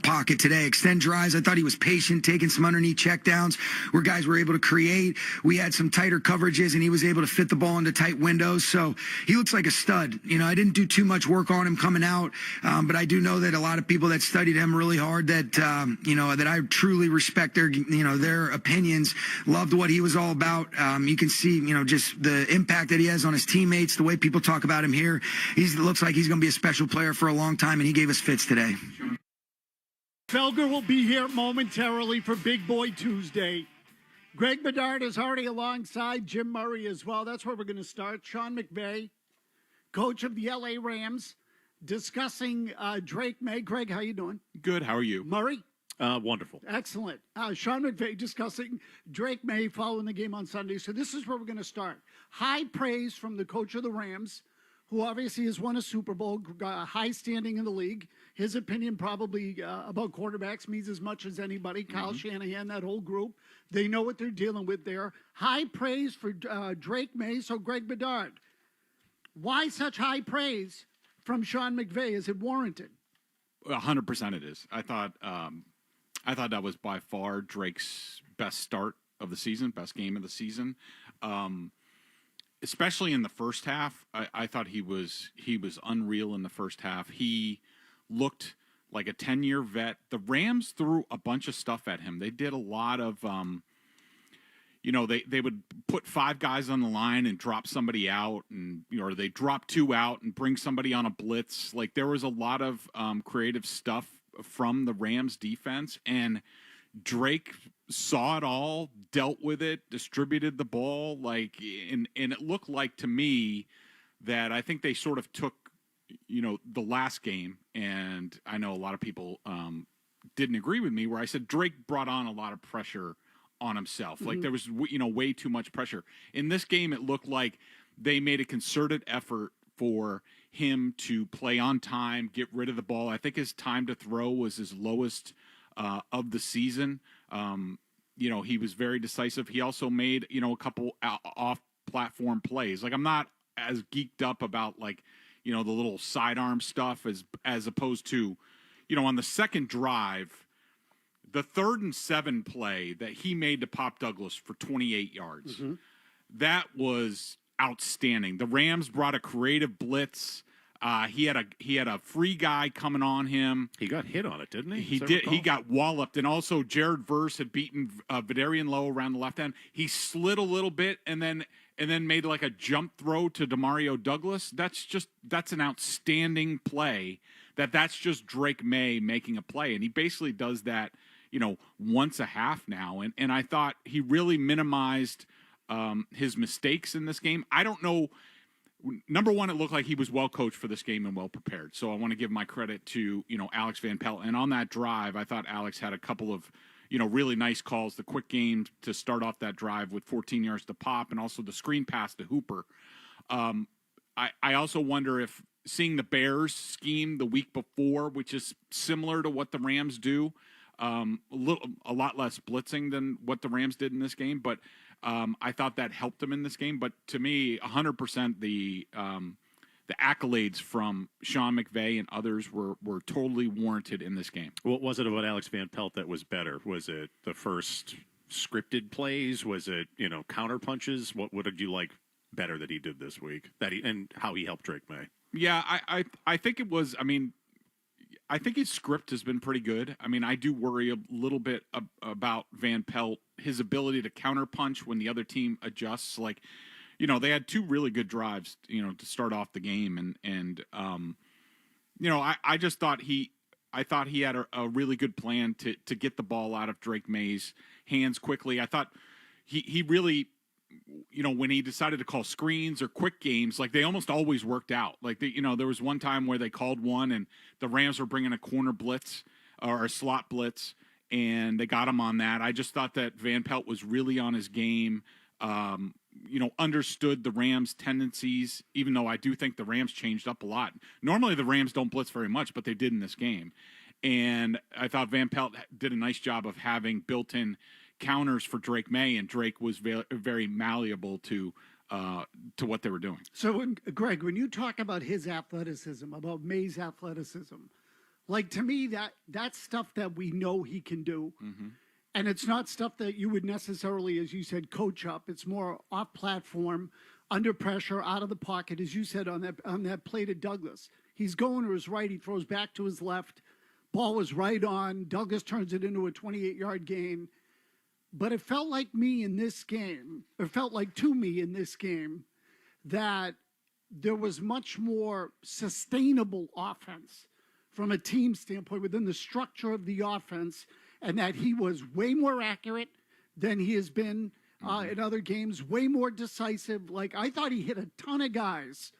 the pocket today, extend drives. I thought he was patient, taking some underneath checkdowns where guys were able to create. We had some tighter coverages, and he was able to fit the ball into tight windows. So he looks like a stud. I didn't do too much work on him coming out, but I do know that a lot of people that studied him really hard, that that I truly respect their opinions, loved what he was all about. You can see, just the impact that he has on his teammates, the way people talk about him here. He looks like he's going to be a special player for a long time, and he gave us fits today. Felger will be here momentarily for Big Boy Tuesday. Greg Bedard is already alongside Jim Murray as well. That's where we're going to start. Sean McVay, coach of the LA Rams, discussing Drake May. Greg, how you doing? Good. How are you? Murray? Wonderful. Excellent. Sean McVay discussing Drake May following the game on Sunday. So this is where we're going to start. High praise from the coach of the Rams, who obviously has won a Super Bowl, high standing in the league. His opinion probably about quarterbacks means as much as anybody. Kyle Shanahan, that whole group, they know what they're dealing with there. High praise for Drake May. So Greg Bedard, why such high praise from Sean McVay? Is it warranted? 100% it is. I thought that was by far Drake's best start of the season, best game of the season. Especially in the first half, I thought he was unreal in the first half. He looked like a 10-year vet. The Rams threw a bunch of stuff at him. They did a lot of, they would put 5 guys on the line and drop somebody out, and or they drop 2 out and bring somebody on a blitz. Like, there was a lot of creative stuff from the Rams defense, and Drake saw it all, dealt with it, distributed the ball, and it looked like to me that I think they sort of took, the last game, and I know a lot of people didn't agree with me, where I said Drake brought on a lot of pressure on himself. Like, there was, way too much pressure. In this game, it looked like they made a concerted effort for him to play on time, get rid of the ball. I think his time to throw was his lowest of the season. He was very decisive. He also made, a couple off-platform plays. Like, I'm not as geeked up about, the little sidearm stuff as opposed to, on the second drive, the 3rd and 7 play that he made to Pop Douglas for 28 yards. That was outstanding. The Rams brought a creative blitz. He had a free guy coming on him. He got hit on it, didn't he? He did. He got walloped, and also Jared Verse had beaten Vidarian Lowe around the left end. He slid a little bit, and then made like a jump throw to Demario Douglas. That's an outstanding play. That's just Drake May making a play, and he basically does that, once a half now. And I thought he really minimized his mistakes in this game. I don't know. Number one, it looked like he was well coached for this game and well prepared. So I want to give my credit to, Alex Van Pelt. And on that drive, I thought Alex had a couple of, really nice calls. The quick game to start off that drive with 14 yards to Pop, and also the screen pass to Hooper. I also wonder if seeing the Bears scheme the week before, which is similar to what the Rams do, a lot less blitzing than what the Rams did in this game, but I thought that helped them in this game. But to me, 100% the accolades from Sean McVay and others were totally warranted in this game. What was it about Alex Van Pelt that was better? Was it the first scripted plays? Was it, counter punches? What did you like better that he did this week? And how he helped Drake May? Yeah, I think it was. I think his script has been pretty good. I do worry a little bit about Van Pelt, his ability to counterpunch when the other team adjusts. They had 2 really good drives, to start off the game, and I just thought he had a really good plan to get the ball out of Drake May's hands quickly. I thought he really, when he decided to call screens or quick games, they almost always worked out. There was one time where they called one and the Rams were bringing a corner blitz or a slot blitz, and they got him on that. I just thought that Van Pelt was really on his game, understood the Rams' tendencies, even though I do think the Rams changed up a lot. Normally the Rams don't blitz very much, but they did in this game. And I thought Van Pelt did a nice job of having built-in counters for Drake May, and Drake was very malleable to what they were doing. So, Greg, when you talk about his athleticism, about May's athleticism, Like, to me, that's stuff that we know he can do. Mm-hmm. And it's not stuff that you would necessarily, as you said, coach up. It's more off platform, under pressure, out of the pocket, as you said on that play to Douglas. He's going to his right. He throws back to his left. Ball was right on. Douglas turns it into a 28-yard gain. But it felt like me in this game, or felt like to me in this game, that there was much more sustainable offense from a team standpoint within the structure of the offense, and that he was way more accurate than he has been in other games, way more decisive. Like, I thought he hit a ton of guys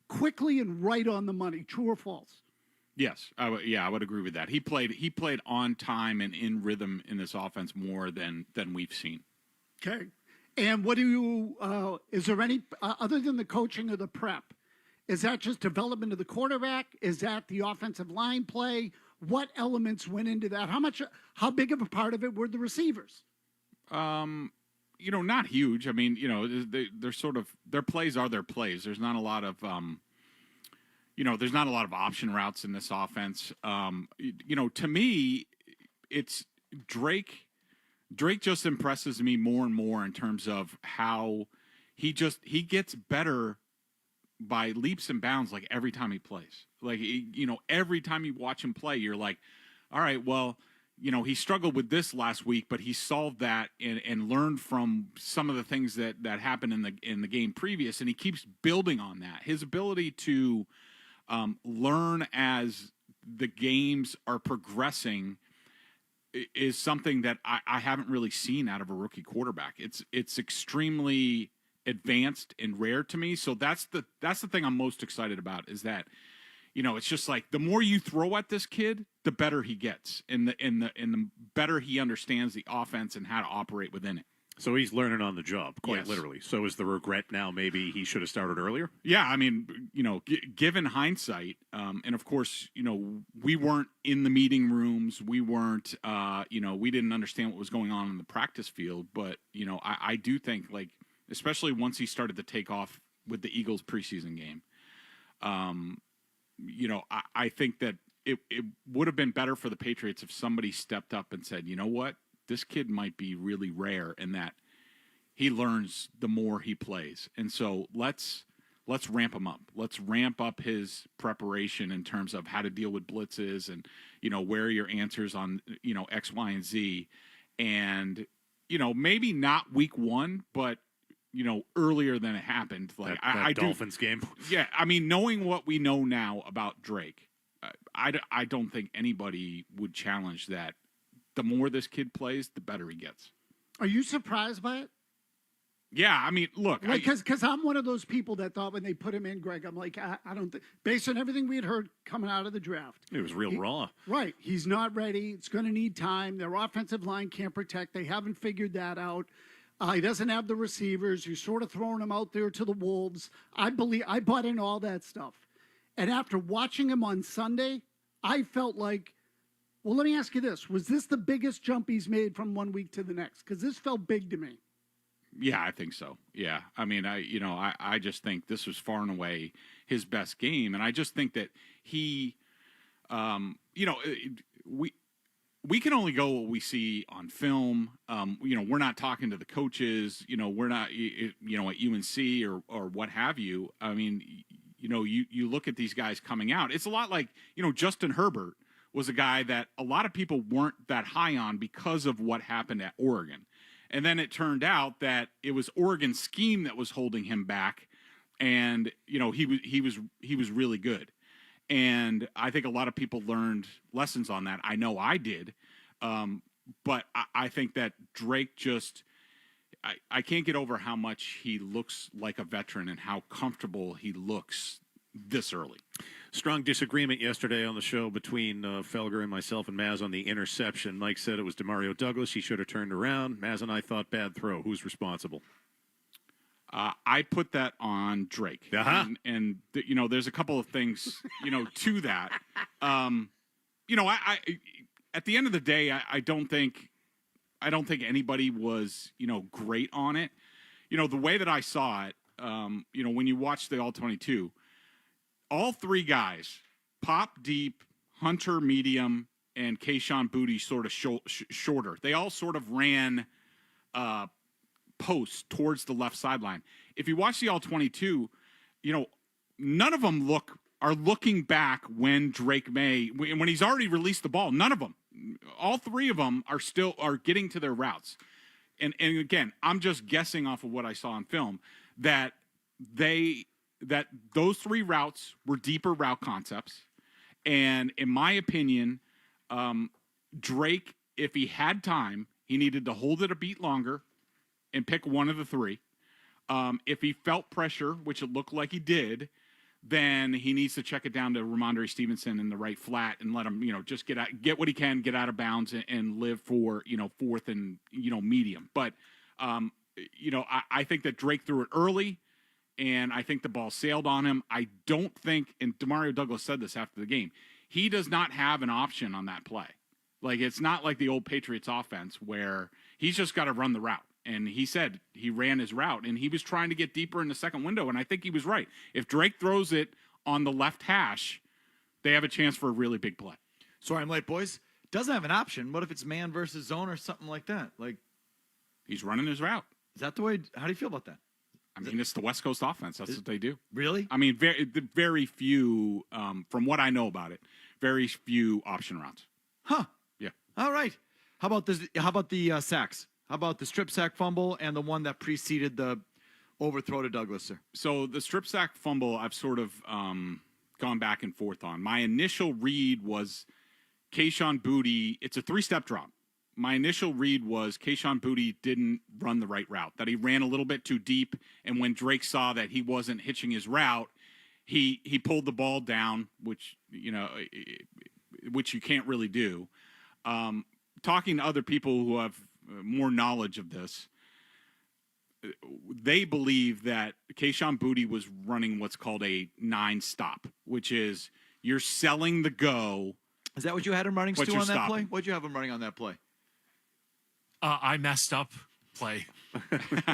quickly and right on the money. True or false? Yes, I would agree with that. He played on time and in rhythm in this offense more than we've seen. Okay. And what do you, is there any, other than the coaching or the prep, is that just development of the quarterback? Is that the offensive line play? What elements went into that? How big of a part of it were the receivers? Not huge. I mean, they're sort of, their plays are their plays. There's not a lot of, there's not a lot of option routes in this offense. To me, it's Drake. Drake just impresses me more and more in terms of how he gets better by leaps and bounds, like every time he plays. Like, every time you watch him play, you're like, all right, well, he struggled with this last week, but he solved that and learned from some of the things that happened in the game previous, and he keeps building on that. His ability to learn as the games are progressing is something that I haven't really seen out of a rookie quarterback. It's extremely advanced and rare to me. So that's the thing I'm most excited about, is that, it's just like the more you throw at this kid, the better he gets, and the better he understands the offense and how to operate within it. So he's learning on the job, quite Yes. literally. So is the regret now maybe he should have started earlier? Yeah, I mean, given hindsight, and of course, we weren't in the meeting rooms. We weren't, we didn't understand what was going on in the practice field. But, I do think, like, especially once he started to take off with the Eagles preseason game, I think that it would have been better for the Patriots if somebody stepped up and said, you know what? This kid might be really rare in that he learns the more he plays. And so let's ramp him up. Let's ramp up his preparation in terms of how to deal with blitzes and, where are your answers on, X, Y, and Z. And, maybe not week one, but, earlier than it happened. Like that Dolphins game. Yeah. I mean, knowing what we know now about Drake, I don't think anybody would challenge that. The more this kid plays, the better he gets. Are you surprised by it? Yeah, I mean, look. Because I'm one of those people that thought when they put him in, Greg, I'm like, I don't think, based on everything we had heard coming out of the draft. It was real raw. Right. He's not ready. It's going to need time. Their offensive line can't protect. They haven't figured that out. He doesn't have the receivers. You're sort of throwing him out there to the wolves. I bought in all that stuff. And after watching him on Sunday, I felt like, well, let me ask you this. Was this the biggest jump he's made from one week to the next? Because this felt big to me. Yeah, I think so. Yeah. I mean, I just think this was far and away his best game. And I just think that he, we can only go what we see on film. We're not talking to the coaches, we're not, at UNC or what have you. I mean, you look at these guys coming out. It's a lot like, Justin Herbert was a guy that a lot of people weren't that high on because of what happened at Oregon. And then it turned out that it was Oregon's scheme that was holding him back. And, he was really good. And I think a lot of people learned lessons on that. I know I did. But I think that Drake just, I can't get over how much he looks like a veteran and how comfortable he looks this early. Strong disagreement yesterday on the show between Felger and myself and Maz on the interception. Mike said it was DeMario Douglas. He should have turned around. Maz and I thought bad throw. Who's responsible? I put that on Drake. Uh-huh. And there's a couple of things, to that. I at the end of the day, I don't think anybody was, great on it. The way that I saw it, when you watch the All-22, all three guys, Pop deep, Hunter medium, and Keyshawn Boutte sort of shorter. They all sort of ran post towards the left sideline. If you watch the all-22, none of them are looking back when Drake May, when he's already released the ball. None of them. All three of them are getting to their routes. And again, I'm just guessing off of what I saw on film that those three routes were deeper route concepts. And in my opinion, Drake, if he had time, he needed to hold it a beat longer and pick one of the three. If he felt pressure, which it looked like he did, then he needs to check it down to Ramondre Stevenson in the right flat and let him, just get what he can, get out of bounds and live for, fourth and, medium. But, I think that Drake threw it early, and I think the ball sailed on him. I don't think, and Demario Douglas said this after the game, he does not have an option on that play. Like, it's not like the old Patriots offense where he's just got to run the route. And he said he ran his route, and he was trying to get deeper in the second window, and I think he was right. If Drake throws it on the left hash, they have a chance for a really big play. Sorry, I'm late, boys. Doesn't have an option. What if it's man versus zone or something like that? Like, he's running his route. is that the way? How do you feel about that? I mean, it's the West Coast offense. That's what they do. Really? I mean, very few, from what I know about it, very few option routes. Huh. Yeah. All right. How about this? How about the sacks? How about the strip sack fumble and the one that preceded the overthrow to Douglas, sir? So the strip sack fumble, I've sort of gone back and forth on. My initial read was Keyshawn Boutte. It's a three-step drop. My initial read was Keyshawn Boutte didn't run the right route, that he ran a little bit too deep, and when Drake saw that he wasn't hitching his route, he pulled the ball down, which you can't really do. Talking to other people who have more knowledge of this, they believe that Keyshawn Boutte was running what's called a 9-stop, which is you're selling the go. Is that what you had him running, But Stu, you're on that play? stopping. What'd you have him running on that play? I messed up play.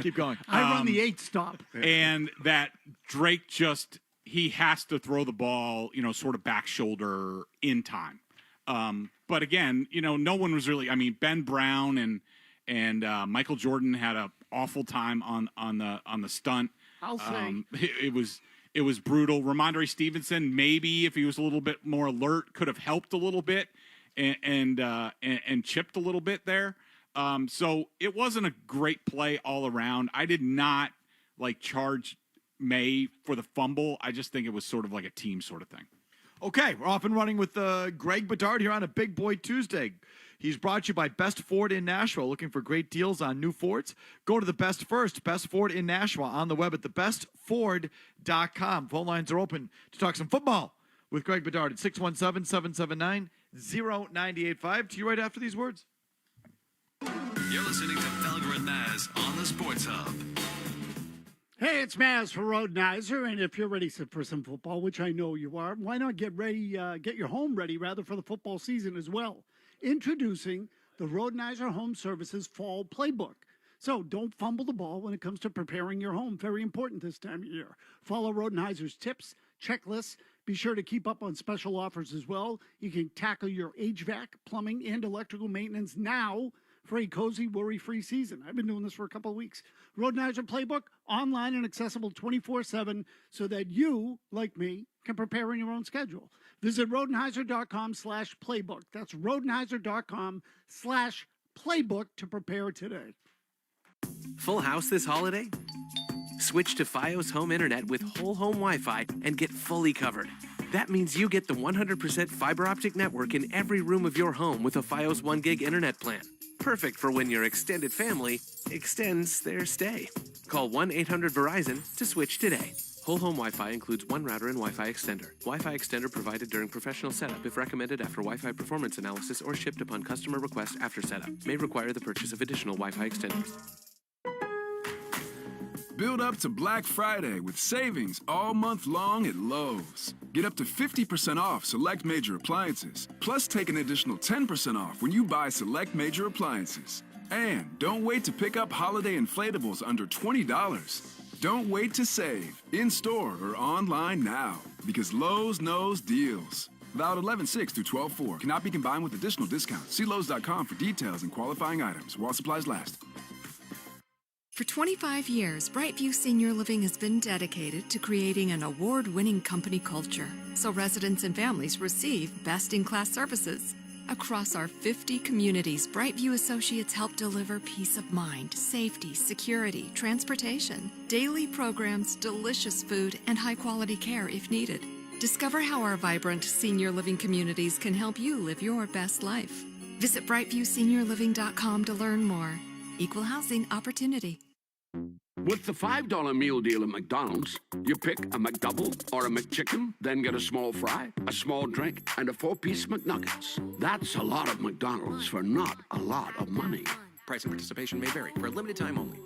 Keep going. I run the 8-stop. And that Drake he has to throw the ball, sort of back shoulder in time. But again, no one was really, Ben Brown and Michael Jordan had an awful time on the stunt. I'll say. It was brutal. Ramondre Stevenson, maybe if he was a little bit more alert, could have helped a little bit and chipped a little bit there. So it wasn't a great play all around. I did not charge May for the fumble. I just think it was sort of like a team sort of thing. Okay, we're off and running with Greg Bedard here on a Big Boy Tuesday. He's brought to you by Best Ford in Nashville. Looking for great deals on new Fords? Go to the Best First, Best Ford in Nashville, on the web at thebestford.com. Phone lines are open to talk some football with Greg Bedard at 617-779-0985. To you right after these words. You're listening to Felger and Maz on the Sports Hub. Hey, it's Maz for Rodenizer, and if you're ready for some football, which I know you are, why not get ready, get your home ready, rather, for the football season as well? Introducing the Rodenizer Home Services Fall Playbook. So don't fumble the ball when it comes to preparing your home. Very important this time of year. Follow Rodenizer's tips, checklists. Be sure to keep up on special offers as well. You can tackle your HVAC, plumbing, and electrical maintenance now for a cozy, worry-free season. I've been doing this for a couple of weeks. Rodenizer Playbook, online and accessible 24/7, so that you, like me, can prepare in your own schedule. Visit Rodenizer.com/playbook. That's Rodenizer.com/playbook to prepare today. Full house this holiday? Switch to Fios Home Internet with whole home Wi-Fi and get fully covered. That means you get the 100% fiber optic network in every room of your home with a Fios 1 gig internet plan. Perfect for when your extended family extends their stay. Call 1-800-VERIZON to switch today. Whole home Wi-Fi includes one router and Wi-Fi extender. Wi-Fi extender provided during professional setup if recommended after Wi-Fi performance analysis or shipped upon customer request after setup. May require the purchase of additional Wi-Fi extenders. Build up to Black Friday with savings all month long at Lowe's. Get up to 50% off select major appliances, plus take an additional 10% off when you buy select major appliances. And don't wait to pick up holiday inflatables under $20. Don't wait to save, in store or online now, because Lowe's knows deals. Valid 11/6 through 12/4. Cannot be combined with additional discounts. See Lowe's.com for details and qualifying items while supplies last. For 25 years, Brightview Senior Living has been dedicated to creating an award-winning company culture so residents and families receive best-in-class services. Across our 50 communities, Brightview associates help deliver peace of mind, safety, security, transportation, daily programs, delicious food, and high-quality care if needed. Discover how our vibrant senior living communities can help you live your best life. Visit brightviewseniorliving.com to learn more. Equal housing opportunity. With the $5 meal deal at McDonald's, you pick a McDouble or a McChicken, then get a small fry, a small drink, and a 4-piece McNuggets. That's a lot of McDonald's for not a lot of money. Price and participation may vary for a limited time only.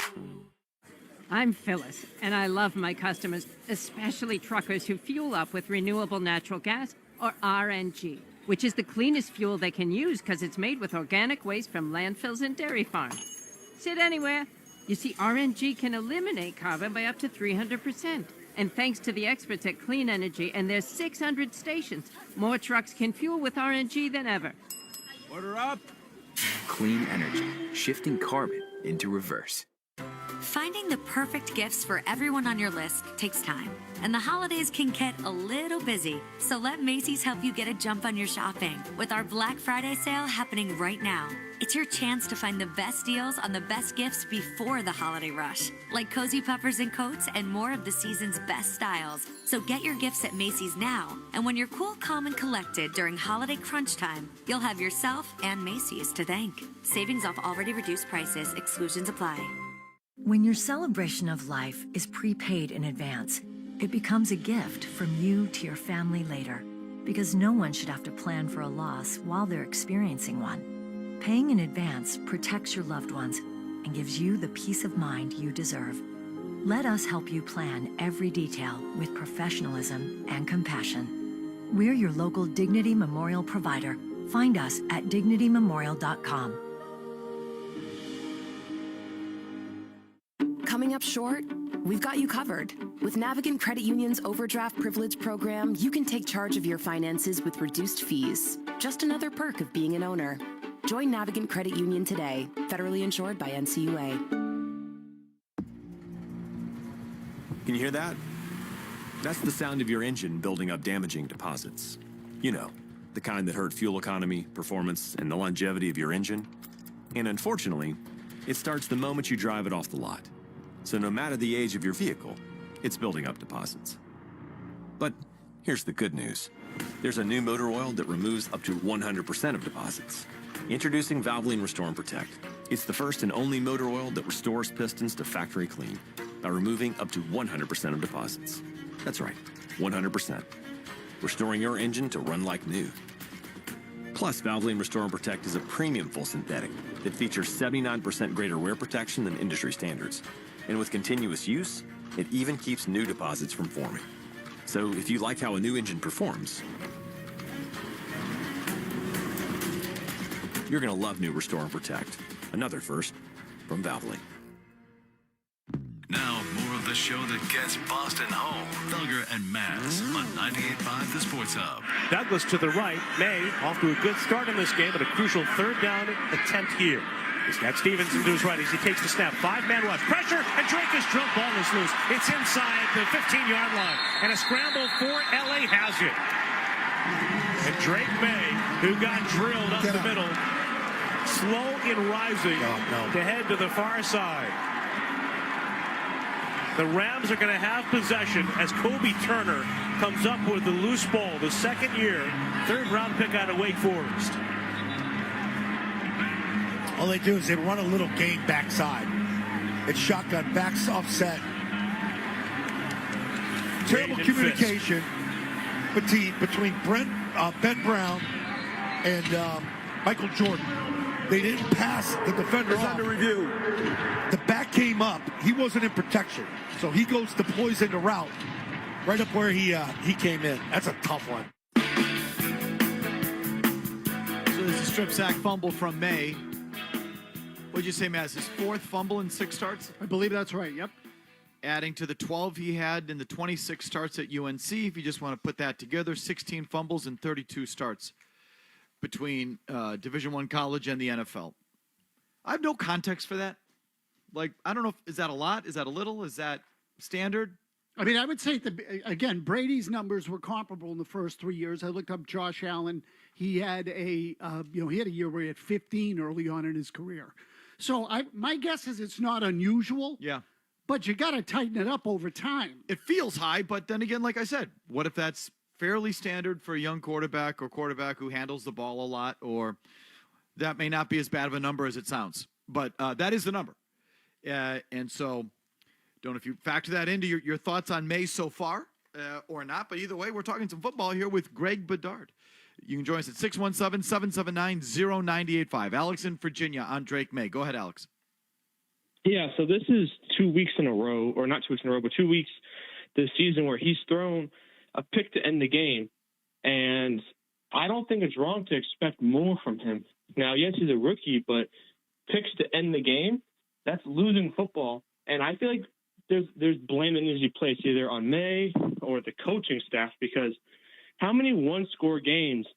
I'm Phyllis, and I love my customers, especially truckers who fuel up with renewable natural gas, or RNG, which is the cleanest fuel they can use because it's made with organic waste from landfills and dairy farms. Sit anywhere. You see, RNG can eliminate carbon by up to 300%. And thanks to the experts at Clean Energy and their 600 stations, more trucks can fuel with RNG than ever. Order up. Clean Energy, shifting carbon into reverse. Finding the perfect gifts for everyone on your list takes time, and the holidays can get a little busy. So let Macy's help you get a jump on your shopping with our Black Friday sale happening right now. It's your chance to find the best deals on the best gifts before the holiday rush, like cozy puffers and coats and more of the season's best styles. So get your gifts at Macy's now, and when you're cool, calm, and collected during holiday crunch time, you'll have yourself and Macy's to thank. Savings off already reduced prices. Exclusions apply. When your celebration of life is prepaid in advance, it becomes a gift from you to your family later, because no one should have to plan for a loss while they're experiencing one. Paying in advance protects your loved ones and gives you the peace of mind you deserve. Let us help you plan every detail with professionalism and compassion. We're your local Dignity Memorial provider. Find us at dignitymemorial.com. Coming up short? We've got you covered. With Navigant Credit Union's Overdraft Privilege program, you can take charge of your finances with reduced fees. Just another perk of being an owner. Join Navigant Credit Union today, federally insured by NCUA. Can you hear that? That's the sound of your engine building up damaging deposits. You know, the kind that hurt fuel economy, performance, and the longevity of your engine. And unfortunately, it starts the moment you drive it off the lot. So no matter the age of your vehicle, it's building up deposits. But here's the good news. There's a new motor oil that removes up to 100% of deposits. Introducing Valvoline Restore and Protect. It's the first and only motor oil that restores pistons to factory clean by removing up to 100% of deposits. That's right, 100%. Restoring your engine to run like new. Plus, Valvoline Restore and Protect is a premium full synthetic that features 79% greater wear protection than industry standards. And with continuous use, it even keeps new deposits from forming. So if you like how a new engine performs, you're going to love new Restore and Protect. Another first from Valvoline. Now, more of the show that gets Boston home. Felger and Maz on 98.5 The Sports Hub. Douglas to the right. May off to a good start in this game, but a crucial third down attempt here. He's got Stevenson to his right as he takes the snap. 5-man rush. Pressure, and Drake is drilled. Ball is loose. It's inside the 15-yard line. And a scramble for LA has it. And Drake May, who got drilled up the middle, slow in rising to head to the far side. The Rams are going to have possession as Kobe Turner comes up with the loose ball, the second year, third-round pick out of Wake Forest. All they do is they run a little game backside. It's shotgun, backs offset. Terrible communication between Ben Brown and Michael Jordan. They didn't pass the defender off. Under review. The back came up. He wasn't in protection. So he deploys into route right up where he came in. That's a tough one. So there's a strip sack fumble from May. What'd you say, Maz? His fourth fumble in 6 starts? I believe that's right, yep. adding to the 12 he had in the 26 starts at UNC. If you just want to put that together, 16 fumbles and 32 starts between Division I college and the NFL. I have no context for that. Like, I don't know, is that a lot? Is that a little? Is that standard? I mean, I would say, again, Brady's numbers were comparable in the first 3 years. I looked up Josh Allen. He had he had a year where he had 15 early on in his career. So my guess is it's not unusual. Yeah. But you got to tighten it up over time. It feels high, but then again, like I said, what if that's fairly standard for a young quarterback or quarterback who handles the ball a lot, or that may not be as bad of a number as it sounds. But that is the number. And so don't know if you factor that into your thoughts on May so far or not. But either way, we're talking some football here with Greg Bedard. You can join us at 617-779-0985. Alex in Virginia on Drake May. Go ahead, Alex. Yeah, so this is 2 weeks in a row, or not 2 weeks in a row, but 2 weeks this season where he's thrown a pick to end the game. And I don't think it's wrong to expect more from him. Now, yes, he's a rookie, but picks to end the game, that's losing football. And I feel like there's blame that needs to be placed either on May or the coaching staff, because how many one-score games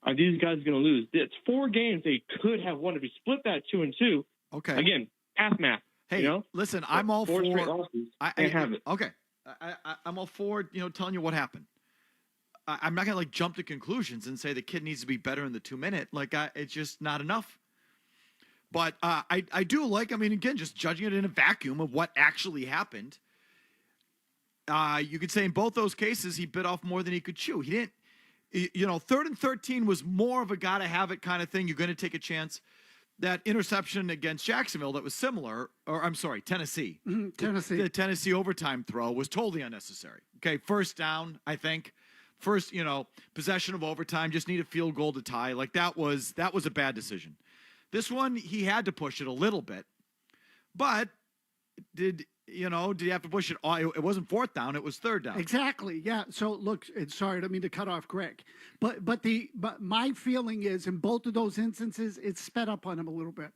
are these guys going to lose? It's 4 games they could have won if we split that 2-2. Okay. Again, half math. Hey, you know? Listen, I'm all for. I have it. Okay, I'm all for telling you what happened. I'm not gonna jump to conclusions and say the kid needs to be better in the 2-minute. It's just not enough. But I do like. I mean, again, just judging it in a vacuum of what actually happened. You could say in both those cases he bit off more than he could chew. He didn't. 3rd and 13 was more of a gotta have it kind of thing. You're going to take a chance. That interception against Jacksonville that was similar, or I'm sorry, Tennessee. Tennessee. The Tennessee overtime throw was totally unnecessary. Okay, first down, I think. First, possession of overtime, just need a field goal to tie. That was a bad decision. This one, he had to push it a little bit. But did he have to push it all? It wasn't 4th down, it was 3rd down. Exactly. Yeah. So look, sorry, I don't mean to cut off Greg. But my feeling is in both of those instances, it's sped up on him a little bit.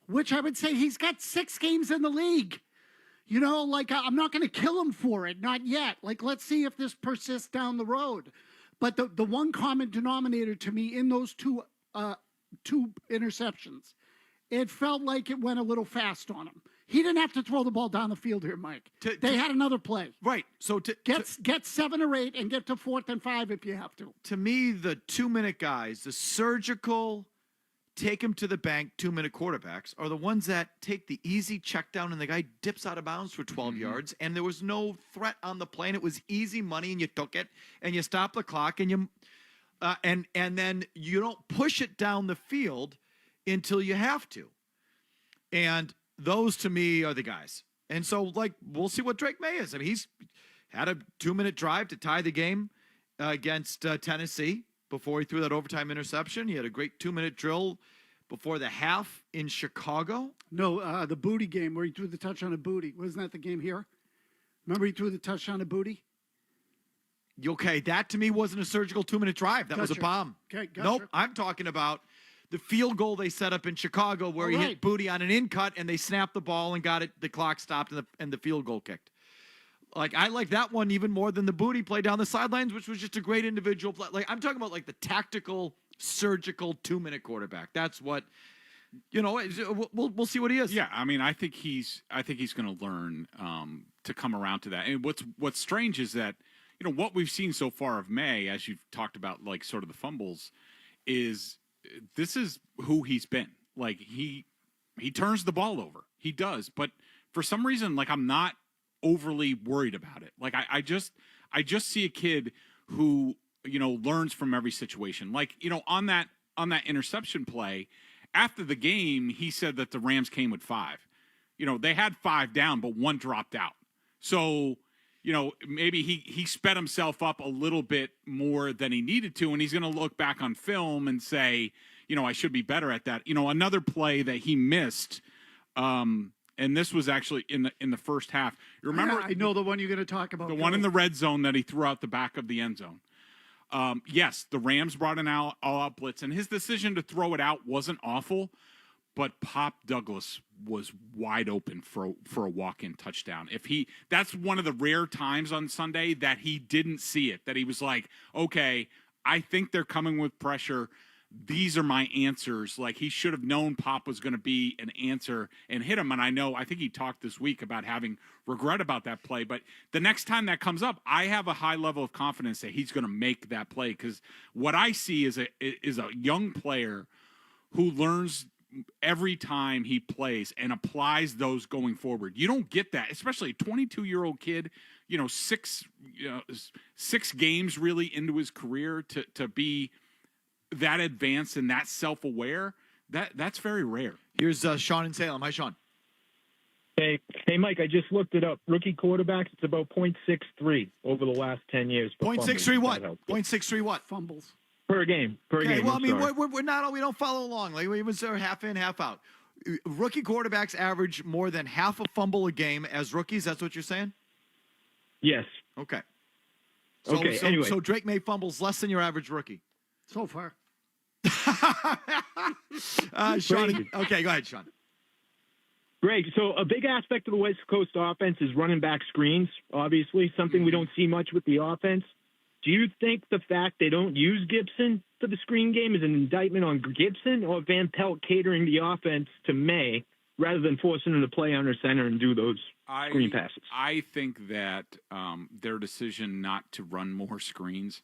Which I would say he's got 6 games in the league. I'm not going to kill him for it, not yet. Let's see if this persists down the road. But the one common denominator to me in those two interceptions, it felt like it went a little fast on him. He didn't have to throw the ball down the field here, Mike. They had another play. Right. So get 7 or 8 and get to 4th and 5 if you have to. To me, the 2-minute guys, the surgical, take him to the bank 2-minute quarterbacks are the ones that take the easy check down and the guy dips out of bounds for 12 yards and there was no threat on the play and it was easy money and you took it and you stop the clock and you and then you don't push it down the field until you have to. And those to me are the guys. And so we'll see what Drake May is. I mean, he's had a 2-minute drive to tie the game against Tennessee before he threw that overtime interception. He had a great 2-minute drill before the half in Chicago. No, the Booty game where he threw the touchdown to Booty. Wasn't that the game here? Remember he threw the touchdown to Booty? Okay, that to me wasn't a surgical 2-minute drive. That was a bomb. Okay, gotcha. Nope, I'm talking about the field goal they set up in Chicago where he hit Booty on an in-cut and they snapped the ball and got it. The clock stopped and the field goal kicked. I like that one even more than the Booty play down the sidelines, which was just a great individual play. I'm talking about the tactical, surgical 2-minute quarterback. That's what, we'll see what he is. Yeah, I mean, I think he's going to learn to come around to that. And what's strange is that what we've seen so far of May, as you've talked about, sort of the fumbles, is this is who he's been. He turns the ball over. He does, but for some reason, I'm not overly worried about it. I just see a kid who learns from every situation. On that interception play, after the game, he said that the Rams came with 5. They had 5 down, but 1 dropped out. So maybe he sped himself up a little bit more than he needed to, and he's going to look back on film and say, I should be better at that. Another play that he missed. And this was actually in the first half. You remember? Yeah, I know the one you're going to talk about. The one in the red zone that he threw out the back of the end zone. Yes, the Rams brought an all-out blitz, and his decision to throw it out wasn't awful, but Pop Douglas was wide open for a walk-in touchdown. That's one of the rare times on Sunday that he didn't see it, that he was like, okay, I think they're coming with pressure. These are my answers. Like, he should have known Pop was going to be an answer and hit him. And I think he talked this week about having regret about that play. But the next time that comes up, I have a high level of confidence that he's going to make that play, because what I see is a young player who learns every time he plays and applies those going forward. You don't get that, especially a 22-year-old kid, six games really into his career to be that advanced and that self-aware. That's very rare. Here's Sean in Salem. Hi, Sean. Hey, Mike, I just looked it up. Rookie quarterbacks, it's about 0.63 over the last 10 years. 0.63 what? 0.63 what? Fumbles. Per game. Okay, well, I mean, we're not, we don't follow along. Like, we was half in, half out. Rookie quarterbacks average more than half a fumble a game as rookies. That's what you're saying? Yes. Okay. Anyway. So Drake May fumbles less than your average rookie. So far. Sean, okay, go ahead, Sean. Greg, so a big aspect of the West Coast offense is running back screens, obviously, something we don't see much with the offense. Do you think the fact they don't use Gibson for the screen game is an indictment on Gibson, or Van Pelt catering the offense to May rather than forcing him to play under center and do those screen passes? I think that their decision not to run more screens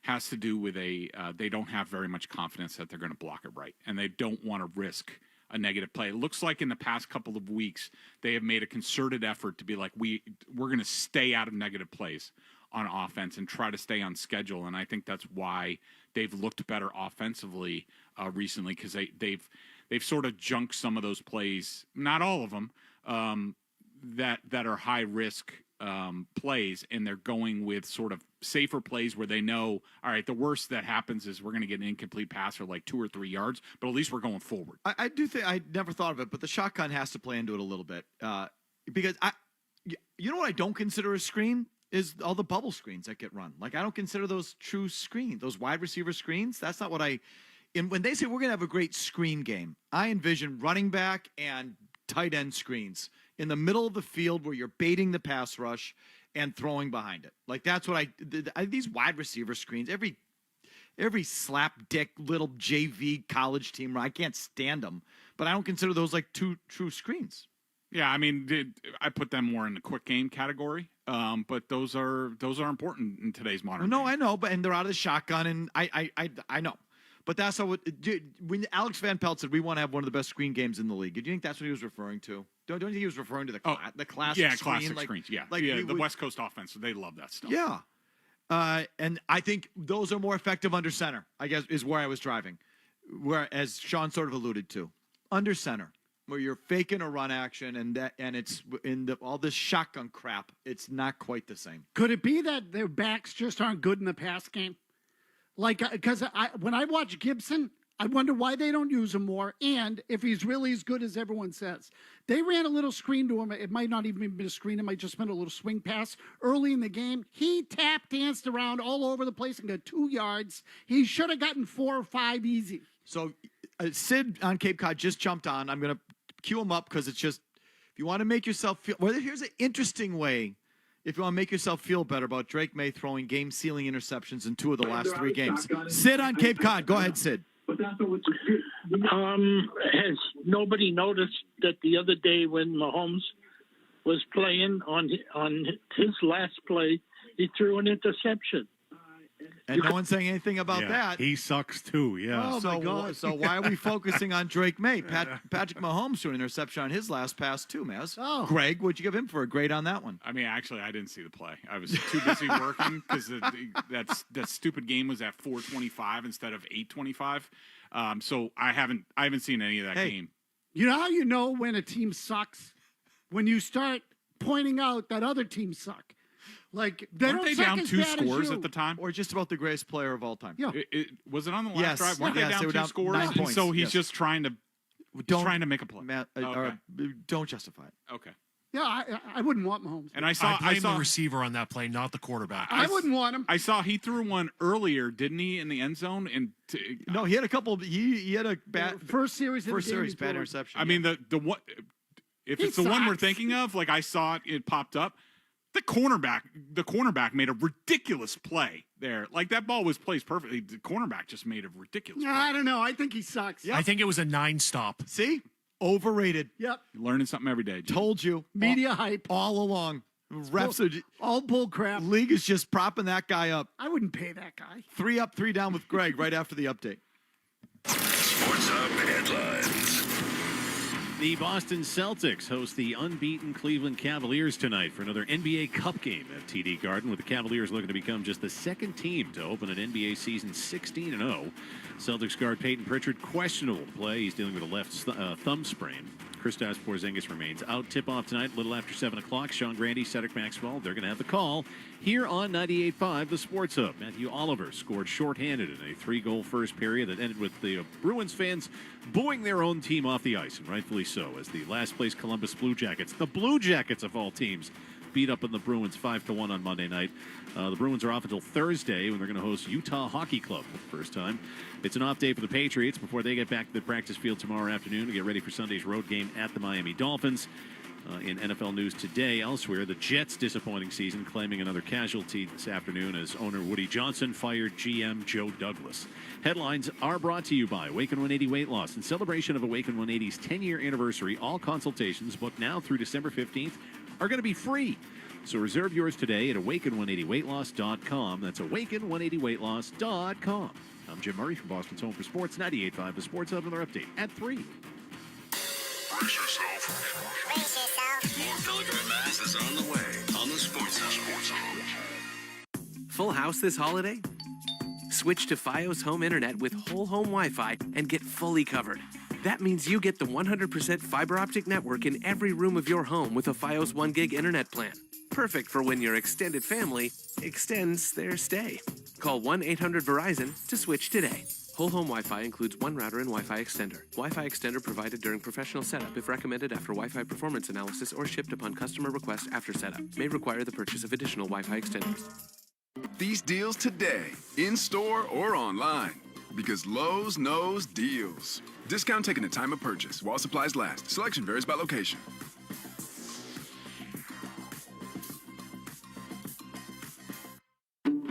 has to do with they don't have very much confidence that they're going to block it right, and they don't want to risk a negative play. It looks like in the past couple of weeks they have made a concerted effort to be like, we're going to stay out of negative plays on offense and try to stay on schedule, and I think that's why they've looked better offensively recently, because they've sort of junked some of those plays, not all of them, that are high risk plays, and they're going with sort of safer plays where they know, all right, the worst that happens is we're going to get an incomplete pass for like 2 or 3 yards, but at least we're going forward. I do think, I never thought of it, but the shotgun has to play into it a little bit, because you know what I don't consider a screen is all the bubble screens that get run. Like, I don't consider those true screens, those wide receiver screens. That's not what when they say we're going to have a great screen game, I envision running back and tight end screens in the middle of the field where you're baiting the pass rush and throwing behind it. Like, that's what these wide receiver screens, every slap dick little JV college team, I can't stand them, but I don't consider those like true screens. Yeah, I mean, I put them more in the quick game category, but those are important in today's modern game. I know, and they're out of the shotgun, and I know. But that's how when Alex Van Pelt said we want to have one of the best screen games in the league, do you think that's what he was referring to? Don't you think he was referring to the classic screen? Classic screens, yeah. The West Coast offense, they love that stuff. Yeah. And I think those are more effective under center, I guess, is where I was driving. Where, as Sean sort of alluded to, under center, where you're faking a run action and it's in all this shotgun crap, it's not quite the same. Could it be that their backs just aren't good in the pass game? Like, because when I watch Gibson, I wonder why they don't use him more, and if he's really as good as everyone says. They ran a little screen to him. It might not even have been a screen. It might just been a little swing pass early in the game. He danced around all over the place and got 2 yards. He should have gotten 4 or 5 easy. So Sid on Cape Cod just jumped on. I'm going to cue him up because it's just, if you want to make yourself feel, well, here's an interesting way. If you want to make yourself feel better about Drake May throwing game-sealing interceptions in 2 of the last 3 games. Sid on Cape Cod. Go ahead, Sid. Has nobody noticed that the other day when Mahomes was playing on his last play, he threw an interception? And no one's saying anything about that. He sucks too, yeah. Oh, my God. So why are we focusing on Drake May? Patrick Mahomes threw an interception on his last pass too, Maz. Oh. Greg, what'd you give him for a grade on that one? I mean, actually, I didn't see the play. I was too busy working because that stupid game was at 4:25 instead of 8:25. So I haven't seen any of that game. You know how you know when a team sucks? When you start pointing out that other teams suck. Like, weren't they down 2 scores at the time? Or just about the greatest player of all time. Yeah. Was it on the last drive? Weren't they down 2 scores? 9 points. So he's just trying to make a play. Don't justify it. Okay. Yeah, I wouldn't want Mahomes. And I blame saw the receiver on that play, not the quarterback. I wouldn't want him. I saw he threw one earlier, didn't he, in the end zone? And No, he had a couple. He had a bad first series. bad interception. I mean, the what? If it's the one we're thinking of, like I saw it popped up. The cornerback made a ridiculous play there. Like that ball was placed perfectly. The cornerback just made a ridiculous play. I don't know. I think he sucks. I think it was a 9-stop. See? Overrated. Yep. You're learning something every day, Jim. Told you. Media hype. All along. Refs are all bull crap. League is just propping that guy up. I wouldn't pay that guy. 3 up, 3 down with Greg right after the update. Sports Hub headlines. The Boston Celtics host the unbeaten Cleveland Cavaliers tonight for another NBA Cup game at TD Garden, with the Cavaliers looking to become just the second team to open an NBA season 16-0. Celtics guard Peyton Pritchard questionable to play. He's dealing with a left thumb sprain. Kristaps Porzingis remains out. Tip-off tonight, a little after 7 o'clock. Sean Grande, Cedric Maxwell, they're going to have the call here on 98.5, the Sports Hub. Matthew Oliver scored shorthanded in a 3-goal first period that ended with the Bruins fans booing their own team off the ice, and rightfully so, as the last-place Columbus Blue Jackets, the Blue Jackets of all teams, beat up on the Bruins 5-1 on Monday night. The Bruins are off until Thursday when they're going to host Utah Hockey Club for the first time. It's an off day for the Patriots before they get back to the practice field tomorrow afternoon to get ready for Sunday's road game at the Miami Dolphins. In NFL news today, elsewhere, the Jets' disappointing season claiming another casualty this afternoon as owner Woody Johnson fired GM Joe Douglas. Headlines are brought to you by Awaken 180 Weight Loss. In celebration of Awaken 180's 10-year anniversary, all consultations booked now through December 15th are going to be free. So reserve yours today at awaken180weightloss.com. That's awaken180weightloss.com. I'm Jim Murray from Boston's Home for Sports, 98.5 The Sports Hub. Another update at 3. Brace yourself. More Thugger and Mass is on the way on the Sports Hub. Full house this holiday? Switch to Fios Home Internet with whole home Wi-Fi and get fully covered. That means you get the 100% fiber optic network in every room of your home with a Fios 1 gig internet plan. Perfect for when your extended family extends their stay. Call 1-800-VERIZON to switch today. Whole home Wi-Fi includes one router and Wi-Fi extender. Wi-Fi extender provided during professional setup if recommended after Wi-Fi performance analysis or shipped upon customer request after setup. May require the purchase of additional Wi-Fi extenders. These deals today, in-store or online. Because Lowe's knows deals. Discount taken at time of purchase while supplies last. Selection varies by location.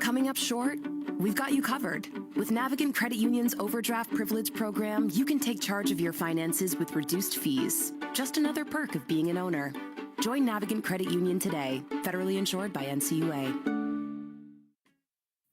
Coming up short? We've got you covered. With Navigant Credit Union's overdraft privilege program, you can take charge of your finances with reduced fees. Just another perk of being an owner. Join Navigant Credit Union today. Federally insured by NCUA.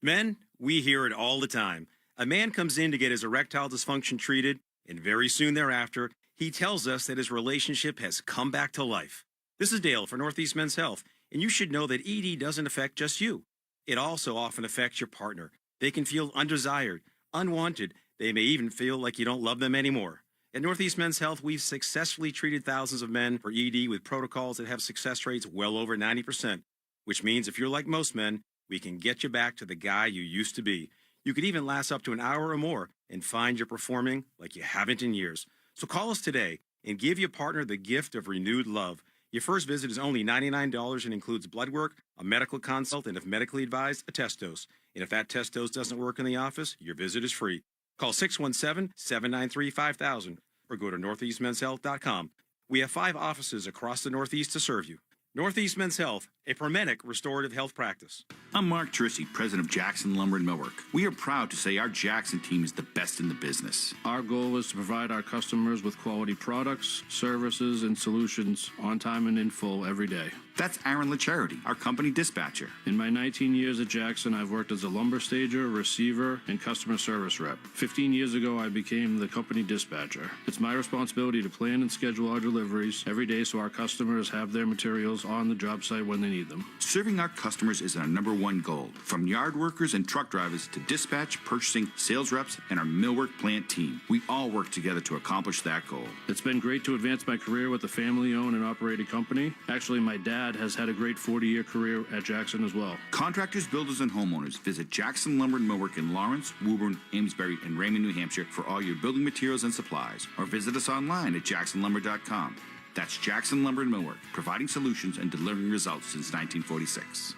Men, we hear it all the time. A man comes in to get his erectile dysfunction treated, and very soon thereafter, he tells us that his relationship has come back to life. This is Dale for Northeast Men's Health, and you should know that ED doesn't affect just you. It also often affects your partner. They can feel undesired, unwanted. They may even feel like you don't love them anymore. At Northeast Men's Health, we've successfully treated thousands of men for ED with protocols that have success rates well over 90%, which means if you're like most men, we can get you back to the guy you used to be. You could even last up to an hour or more and find you're performing like you haven't in years. So call us today and give your partner the gift of renewed love. Your first visit is only $99 and includes blood work, a medical consult, and if medically advised, a test dose. And if that test dose doesn't work in the office, your visit is free. Call 617-793-5000 or go to northeastmenshealth.com. We have 5 offices across the Northeast to serve you. Northeast Men's Health, a Promenic restorative health practice. I'm Mark Trissy, president of Jackson Lumber and Millwork. We are proud to say our Jackson team is the best in the business. Our goal is to provide our customers with quality products, services, and solutions on time and in full every day. That's Aaron LaCharity, our company dispatcher. In my 19 years at Jackson, I've worked as a lumber stager, receiver, and customer service rep. 15 years ago, I became the company dispatcher. It's my responsibility to plan and schedule our deliveries every day so our customers have their materials on the job site when they need them. Serving our customers is our #1 goal. From yard workers and truck drivers to dispatch, purchasing, sales reps, and our millwork plant team, we all work together to accomplish that goal. It's been great to advance my career with a family-owned and operated company. Actually, my dad has had a great 40-year career at Jackson as well. Contractors, builders, and homeowners, visit Jackson Lumber and Millwork in Lawrence, Woburn, Amesbury, and Raymond, New Hampshire for all your building materials and supplies, or visit us online at jacksonlumber.com. That's Jackson Lumber and Millwork, providing solutions and delivering results since 1946.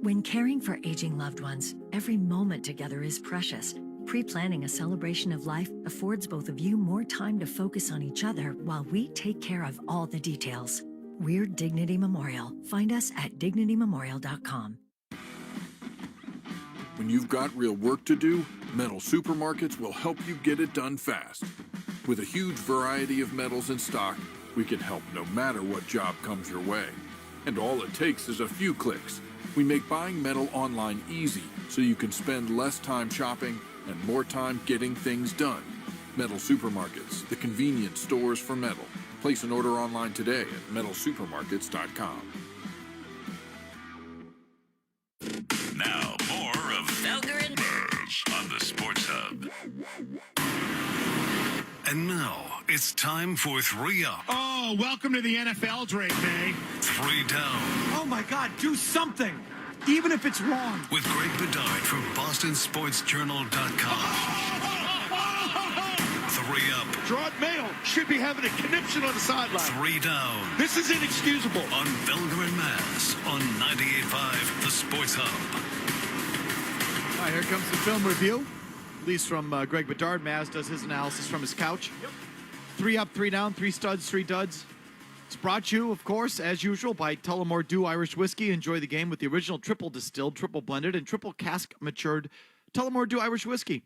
When caring for aging loved ones, every moment together is precious. Pre-planning a celebration of life affords both of you more time to focus on each other while we take care of all the details. We're Dignity Memorial. Find us at dignitymemorial.com. When you've got real work to do, Metal Supermarkets will help you get it done fast. With a huge variety of metals in stock, we can help no matter what job comes your way. And all it takes is a few clicks. We make buying metal online easy so you can spend less time shopping and more time getting things done. Metal Supermarkets, the convenience stores for metal. Place an order online today at metalsupermarkets.com. Now, more of Felger and Maz on the Sports Hub. And now, it's time for 3 Up. Oh, welcome to the NFL, Drake May. 3 Down. Oh, my God, do something, even if it's wrong. With Greg Bedard from BostonSportsJournal.com. 3 Up. Gerard Mayo should be having a conniption on the sideline. 3 Down. This is inexcusable. On Felger and Maz on 98.5 The Sports Hub. All right, here comes the film review. At least from Greg Bedard. Maz does his analysis from his couch. Yep. 3 Up, 3 Down, 3 studs, 3 duds. It's brought to you, of course, as usual, by Tullamore Dew Irish Whiskey. Enjoy the game with the original triple distilled, triple blended, and triple cask matured Tullamore Dew Irish Whiskey.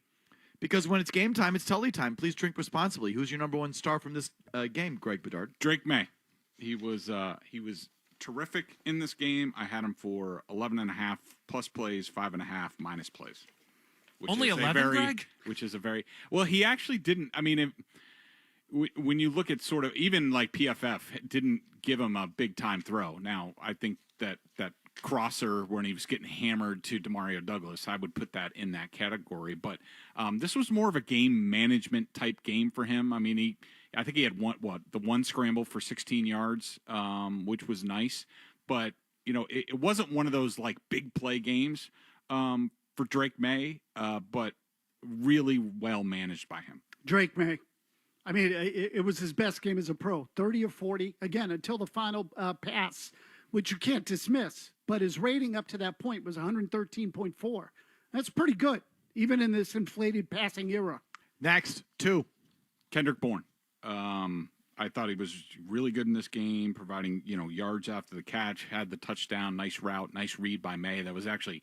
Because when it's game time, it's Tully time. Please drink responsibly. Who's your number one star from this game, Greg Bedard? Drake May. He was terrific in this game. I had him for 11.5 plus plays, 5.5 minus plays. Only 11, Greg? Which is a very well. He actually didn't. I mean, when you look at sort of even like PFF didn't give him a big time throw. Now I think that crosser when he was getting hammered to Demario Douglas, I would put that in that category. But this was more of a game management type game for him. I mean, I think he had the one scramble for 16 yards, which was nice. But it wasn't one of those like big play games for Drake May, but really well managed by him. Drake May. I mean, it was his best game as a pro. 30 of 40, again, until the final pass, which you can't dismiss. But his rating up to that point was 113.4. That's pretty good, even in this inflated passing era. Next, 2. Kendrick Bourne. I thought he was really good in this game, providing yards after the catch, had the touchdown, nice route, nice read by May. That was actually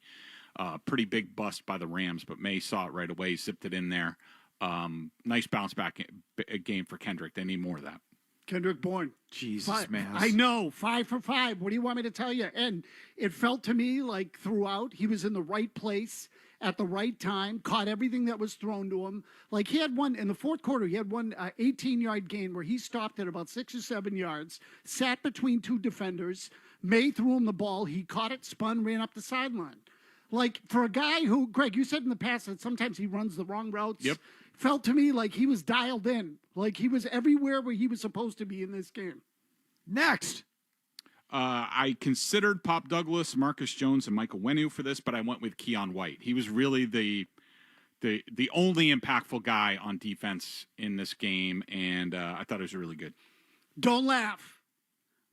a pretty big bust by the Rams, but May saw it right away, zipped it in there. Nice bounce back game for Kendrick. They need more of that. Kendrick Bourne. Jesus, man. I know, 5 for 5. What do you want me to tell you? And it felt to me like throughout he was in the right place at the right time, caught everything that was thrown to him. Like he had one in the fourth quarter, he had one 18-yard gain where he stopped at about 6 or 7 yards, sat between 2 defenders. May threw him the ball. He caught it, spun, ran up the sideline. Like for a guy who, Greg, you said in the past that sometimes he runs the wrong routes. Yep. Felt to me like he was dialed in, like he was everywhere where he was supposed to be in this game. Next. I considered Pop Douglas, Marcus Jones, and Michael Wenu for this, but I went with Keon White. He was really the only impactful guy on defense in this game, and I thought it was really good. Don't laugh.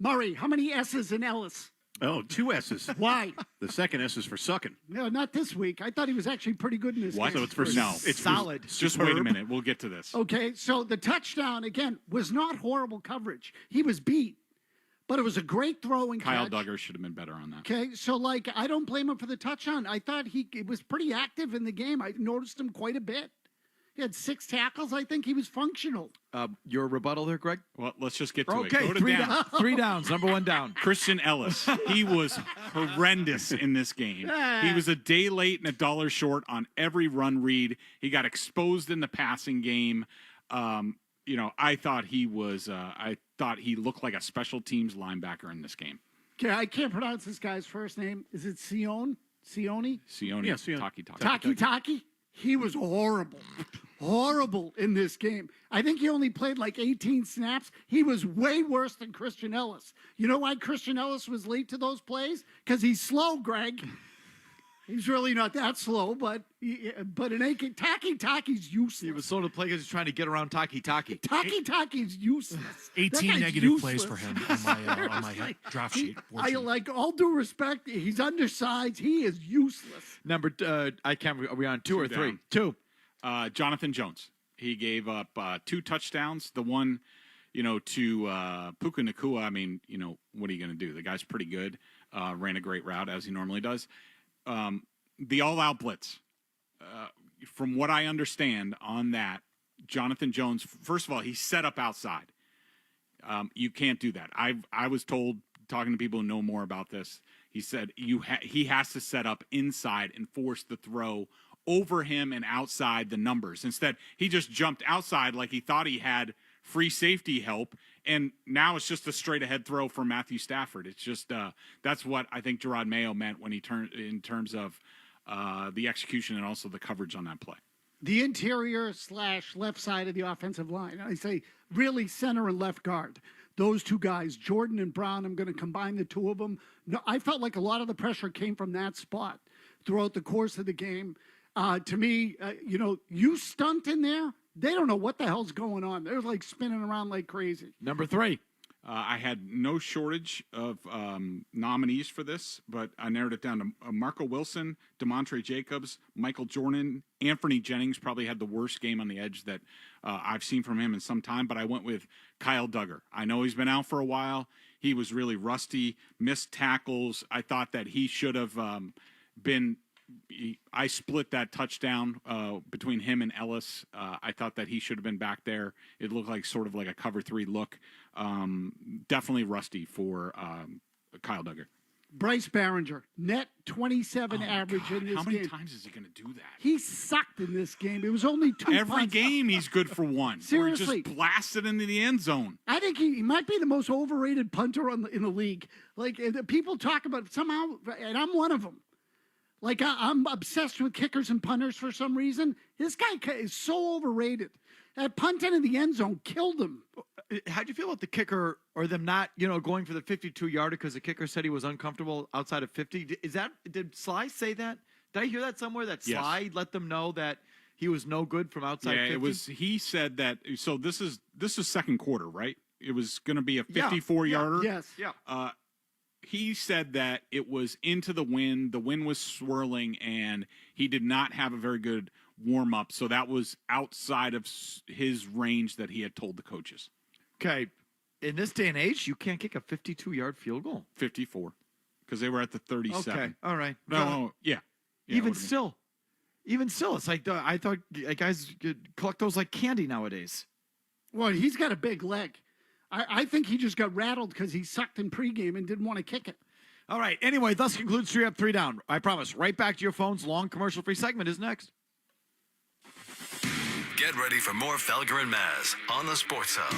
Murray, how many S's in Ellis? Oh, 2 S's. Why? The second S is for sucking. No, not this week. I thought he was actually pretty good in this game. So it's for No, it's solid. Just wait a minute. We'll get to this. Okay, so the touchdown, again, was not horrible coverage. He was beat, but it was a great throw and Kyle catch. Duggar should have been better on that. Okay, so, like, I don't blame him for the touchdown. I thought he was pretty active in the game. I noticed him quite a bit. He had 6 tackles. I think he was functional. Your rebuttal there, Greg? Well, let's just get to it. Okay, Go to 3 down. 3 downs. Number 1 down. Christian Ellis. He was horrendous in this game. He was a day late and a dollar short on every run read. He got exposed in the passing game. I thought he looked like a special teams linebacker in this game. Okay, I can't pronounce this guy's first name. Is it Sione? Sione. Yeah, Sione. Taki. He was horrible in this game. I think he only played like 18 snaps. He was way worse than Christian Ellis. You know why Christian Ellis was late to those plays? Because he's slow, Greg. He's really not that slow, but it ain't. Taki's useless. He was slow to play because he's trying to get around Taki. Taki's useless. 18 negative plays for him on my draft sheet. I like all due respect. He's undersized. He is useless. Number, I can't. Are we on two or three? Down. Two. Jonathan Jones. He gave up 2 touchdowns. The one, to Puka Nacua. I mean, what are you going to do? The guy's pretty good. Ran a great route as he normally does. The all-out blitz. From what I understand on that, Jonathan Jones. First of all, he's set up outside. You can't do that. I was told, talking to people who know more about this, he said he has to set up inside and force the throw over him and outside the numbers. Instead, he just jumped outside like he thought he had free safety help, and now it's just a straight-ahead throw for Matthew Stafford. It's just that's what I think Gerard Mayo meant when he turned in terms of the execution and also the coverage on that play. The interior / left side of the offensive line. I say really center and left guard. Those two guys, Jordan and Brown, I'm going to combine the two of them. No, I felt like a lot of the pressure came from that spot throughout the course of the game. To me, you stunt in there, they don't know what the hell's going on. They're like spinning around like crazy. Number 3. I had no shortage of nominees for this, but I narrowed it down to Marco Wilson, DeMontre Jacobs, Michael Jordan, Anthony Jennings probably had the worst game on the edge that I've seen from him in some time, but I went with Kyle Duggar. I know he's been out for a while. He was really rusty, missed tackles. I thought that he should have been – I split that touchdown between him and Ellis. I thought that he should have been back there. It looked like sort of like a cover 3 look. Definitely rusty for Kyle Duggar. Bryce Behringer, net 27 average in this game. How many times is he going to do that? He sucked in this game. It was only 2 Every punts. game he's good for one. Seriously. Or just blasted into the end zone. I think he might be the most overrated punter in the league. Like, people talk about it somehow, and I'm one of them. Like, I'm obsessed with kickers and punters for some reason. This guy is so overrated. That punting in the end zone killed him. How'd you feel about the kicker or them not, going for the 52-yarder because the kicker said he was uncomfortable outside of 50? Did Sly say that? Did I hear that somewhere, that Sly let them know that he was no good from outside 50? He said that. So this is second quarter, right? It was going to be a 54-yarder. Yes. Yeah. He said that it was into the wind was swirling, and he did not have a very good warm-up, so that was outside of his range that he had told the coaches. Okay, in this day and age, you can't kick a 52-yard field goal. 54, because they were at the 37. Okay, all right. No, yeah. Even still, it's like I thought guys collect those like candy nowadays. Well, he's got a big leg. I think he just got rattled because he sucked in pregame and didn't want to kick it. All right. Anyway, thus concludes 3 Up, 3 Down. I promise. Right back to your phones. Long commercial-free segment is next. Get ready for more Felger and Maz on the Sports Hub.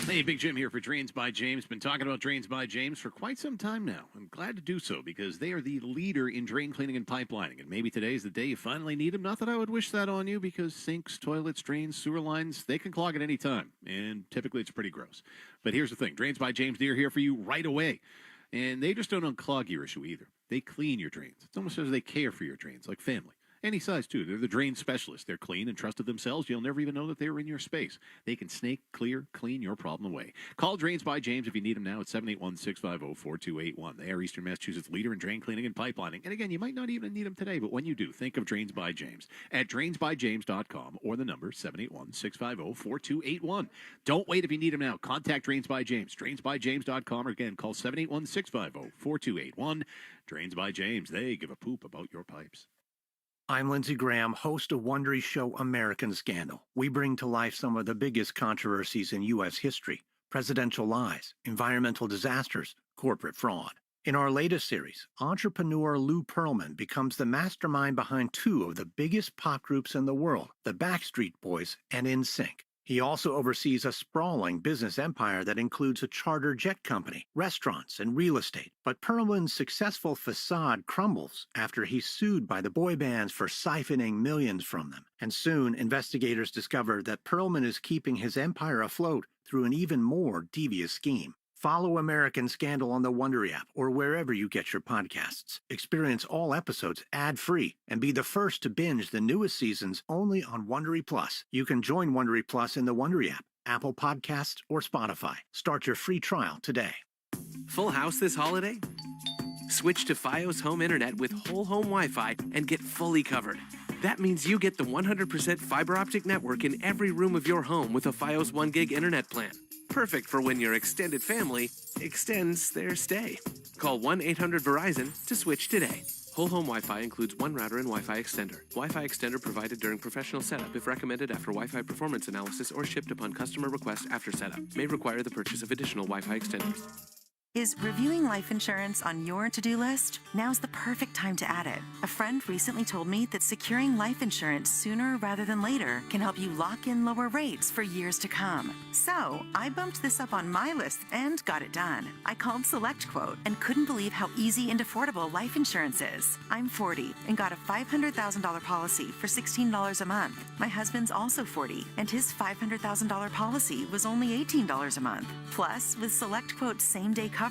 Hey, Big Jim here for Drains by James. Been talking about Drains by James for quite some time now. I'm glad to do so because they are the leader in drain cleaning and pipelining. And maybe today's the day you finally need them. Not that I would wish that on you because sinks, toilets, drains, sewer lines, they can clog at any time. And typically it's pretty gross. But here's the thing. Drains by James, they're here for you right away. And they just don't unclog your issue either. They clean your drains. It's almost as they care for your drains, like family. Any size, too. They're the drain specialists. They're clean and trusted themselves. You'll never even know that they're in your space. They can snake, clear, clean your problem away. Call Drains by James if you need them now at 781-650-4281. They are Eastern Massachusetts' leader in drain cleaning and pipelining. And again, you might not even need them today, but when you do, think of Drains by James at drainsbyjames.com or the number 781-650-4281. Don't wait if you need them now. Contact Drains by James. Drainsbyjames.com or again, call 781-650-4281. Drains by James. They give a poop about your pipes. I'm Lindsey Graham, host of Wondery's show American Scandal. We bring to life some of the biggest controversies in U.S. history: presidential lies, environmental disasters, corporate fraud. In our latest series, entrepreneur Lou Pearlman becomes the mastermind behind 2 of the biggest pop groups in the world, the Backstreet Boys and NSYNC. He also oversees a sprawling business empire that includes a charter jet company, restaurants, and real estate. But Perlman's successful facade crumbles after he's sued by the boy bands for siphoning millions from them. And soon, investigators discover that Perlman is keeping his empire afloat through an even more devious scheme. Follow American Scandal on the Wondery app or wherever you get your podcasts. Experience all episodes ad-free and be the first to binge the newest seasons only on Wondery Plus. You can join Wondery Plus in the Wondery app, Apple Podcasts, or Spotify. Start your free trial today. Full house this holiday? Switch to Fios Home Internet with whole home Wi-Fi and get fully covered. That means you get the 100% fiber optic network in every room of your home with a Fios 1 gig internet plan. Perfect for when your extended family extends their stay. Call 1-800-VERIZON to switch today. Whole home Wi-Fi includes one router and Wi-Fi extender. Wi-Fi extender provided during professional setup if recommended after Wi-Fi performance analysis or shipped upon customer request after setup. May require the purchase of additional Wi-Fi extenders. Is reviewing life insurance on your to-do list? Now's the perfect time to add it. A friend recently told me that securing life insurance sooner rather than later can help you lock in lower rates for years to come. So I bumped this up on my list and got it done. I called SelectQuote and couldn't believe how easy and affordable life insurance is. I'm 40 and got a $500,000 policy for $16 a month. My husband's also 40 and his $500,000 policy was only $18 a month. Plus, with SelectQuote's same-day coverage,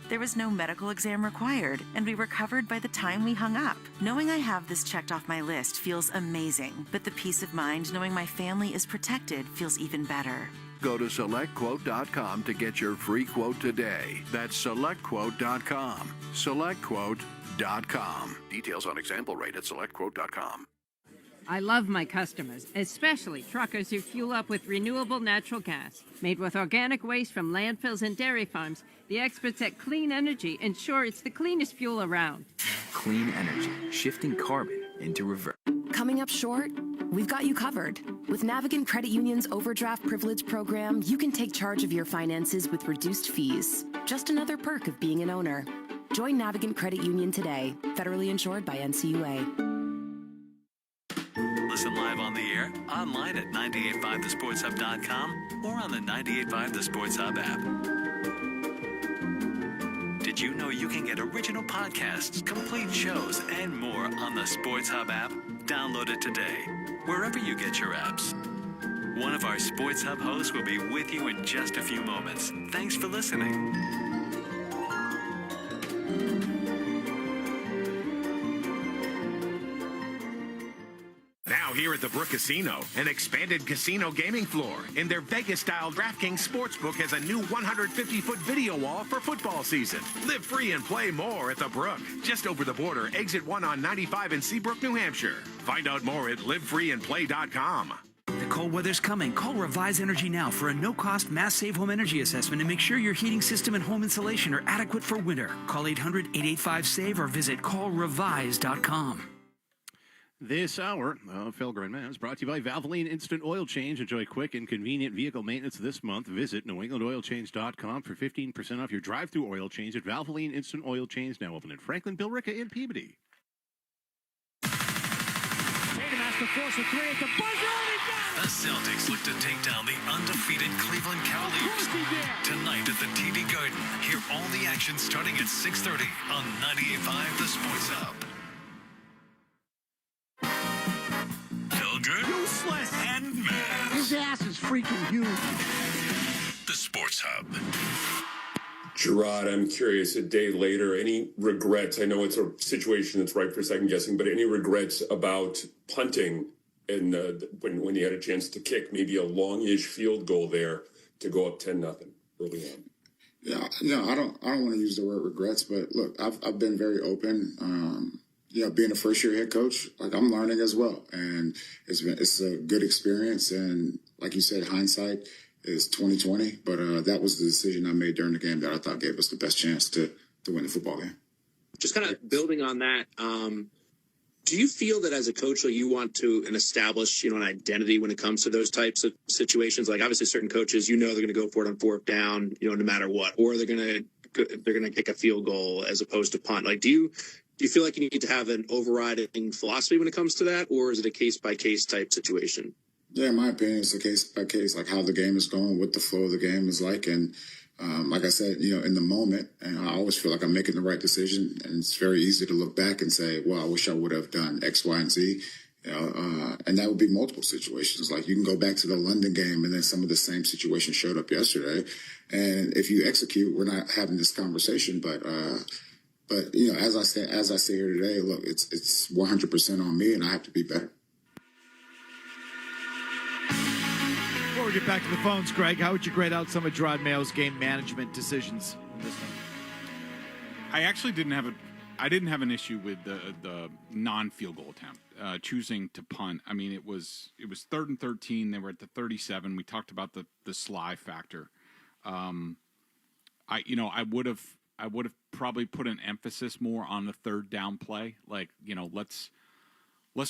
there was no medical exam required, and we were covered by the time we hung up. Knowing I have this checked off my list feels amazing, but the peace of mind knowing my family is protected feels even better. Go to SelectQuote.com to get your free quote today. That's SelectQuote.com. SelectQuote.com. Details on example rate at SelectQuote.com. I love my customers, especially truckers who fuel up with renewable natural gas. Made with organic waste from landfills and dairy farms, the experts at Clean Energy ensure it's the cleanest fuel around. Clean energy, shifting carbon into reverse. Coming up short? We've got you covered. With Navigant Credit Union's Overdraft Privilege program, you can take charge of your finances with reduced fees. Just another perk of being an owner. Join Navigant Credit Union today, federally insured by NCUA. Listen live on the air, online at 985thesportshub.com or on the 985 The Sports Hub app. Did you know you can get original podcasts, complete shows, and more on the Sports Hub app? Download it today, wherever you get your apps. One of our Sports Hub hosts will be with you in just a few moments. Thanks for listening. Now here at the Brook Casino, an expanded casino gaming floor. And their Vegas-style DraftKings Sportsbook has a new 150-foot video wall for football season. Live free and play more at the Brook. Just over the border, exit 1 on 95 in Seabrook, New Hampshire. Find out more at livefreeandplay.com. The cold weather's coming. Call Revise Energy now for a no-cost mass-save home energy assessment and make sure your heating system and home insulation are adequate for winter. Call 800-885-SAVE or visit callrevise.com. This hour of Felger and Mass is brought to you by Valvoline Instant Oil Change. Enjoy quick and convenient vehicle maintenance this month. Visit NewEnglandOilChange.com for 15% off your drive-through oil change at Valvoline Instant Oil Change, now open in Franklin, Billerica, and Peabody. Tatum has to force a three at the buzzer, and he got it! The Celtics look to take down the undefeated Cleveland Cavaliers tonight at the TD Garden. Hear all the action starting at 6:30 on 98.5 The Sports Hub. Useless. And Mass. His ass is freaking huge. The Sports Hub. Gerard, I'm curious, a day later, any regrets? I know it's a situation that's ripe for second guessing, but any regrets about punting and when you had a chance to kick maybe a long-ish field goal there to go up 10-0 early on? Yeah, no, I don't want to use the word regrets, but look, I've been very open. Being a first-year head coach, like I'm learning as well, and it's a good experience. And like you said, hindsight is 20/20. But that was the decision I made during the game that I thought gave us the best chance to win the football game. Just kind of building on that, do you feel that as a coach, like you want to establish, an identity when it comes to those types of situations? Like obviously, certain coaches, they're going to go for it on fourth down, no matter what, or they're going to kick a field goal as opposed to punt. Like, do you feel like you need to have an overriding philosophy when it comes to that, or is it a case-by-case type situation? Yeah, in my opinion, it's a case-by-case, like how the game is going, what the flow of the game is like. And like I said, in the moment, and I always feel like I'm making the right decision. And it's very easy to look back and say, well, I wish I would have done X, Y, and Z. And that would be multiple situations. Like, you can go back to the London game, and then some of the same situations showed up yesterday. And if you execute, we're not having this conversation. But as I say here today, look, it's 100% on me, and I have to be better. Before we get back to the phones, Greg, how would you grade out some of Gerard Mayo's game management decisions in this one? I actually didn't have an issue with the non-field goal attempt, choosing to punt. I mean, it was 3rd and 13. They were at the 37. We talked about the sly factor. I would have probably put an emphasis more on the 3rd down play. Like, let's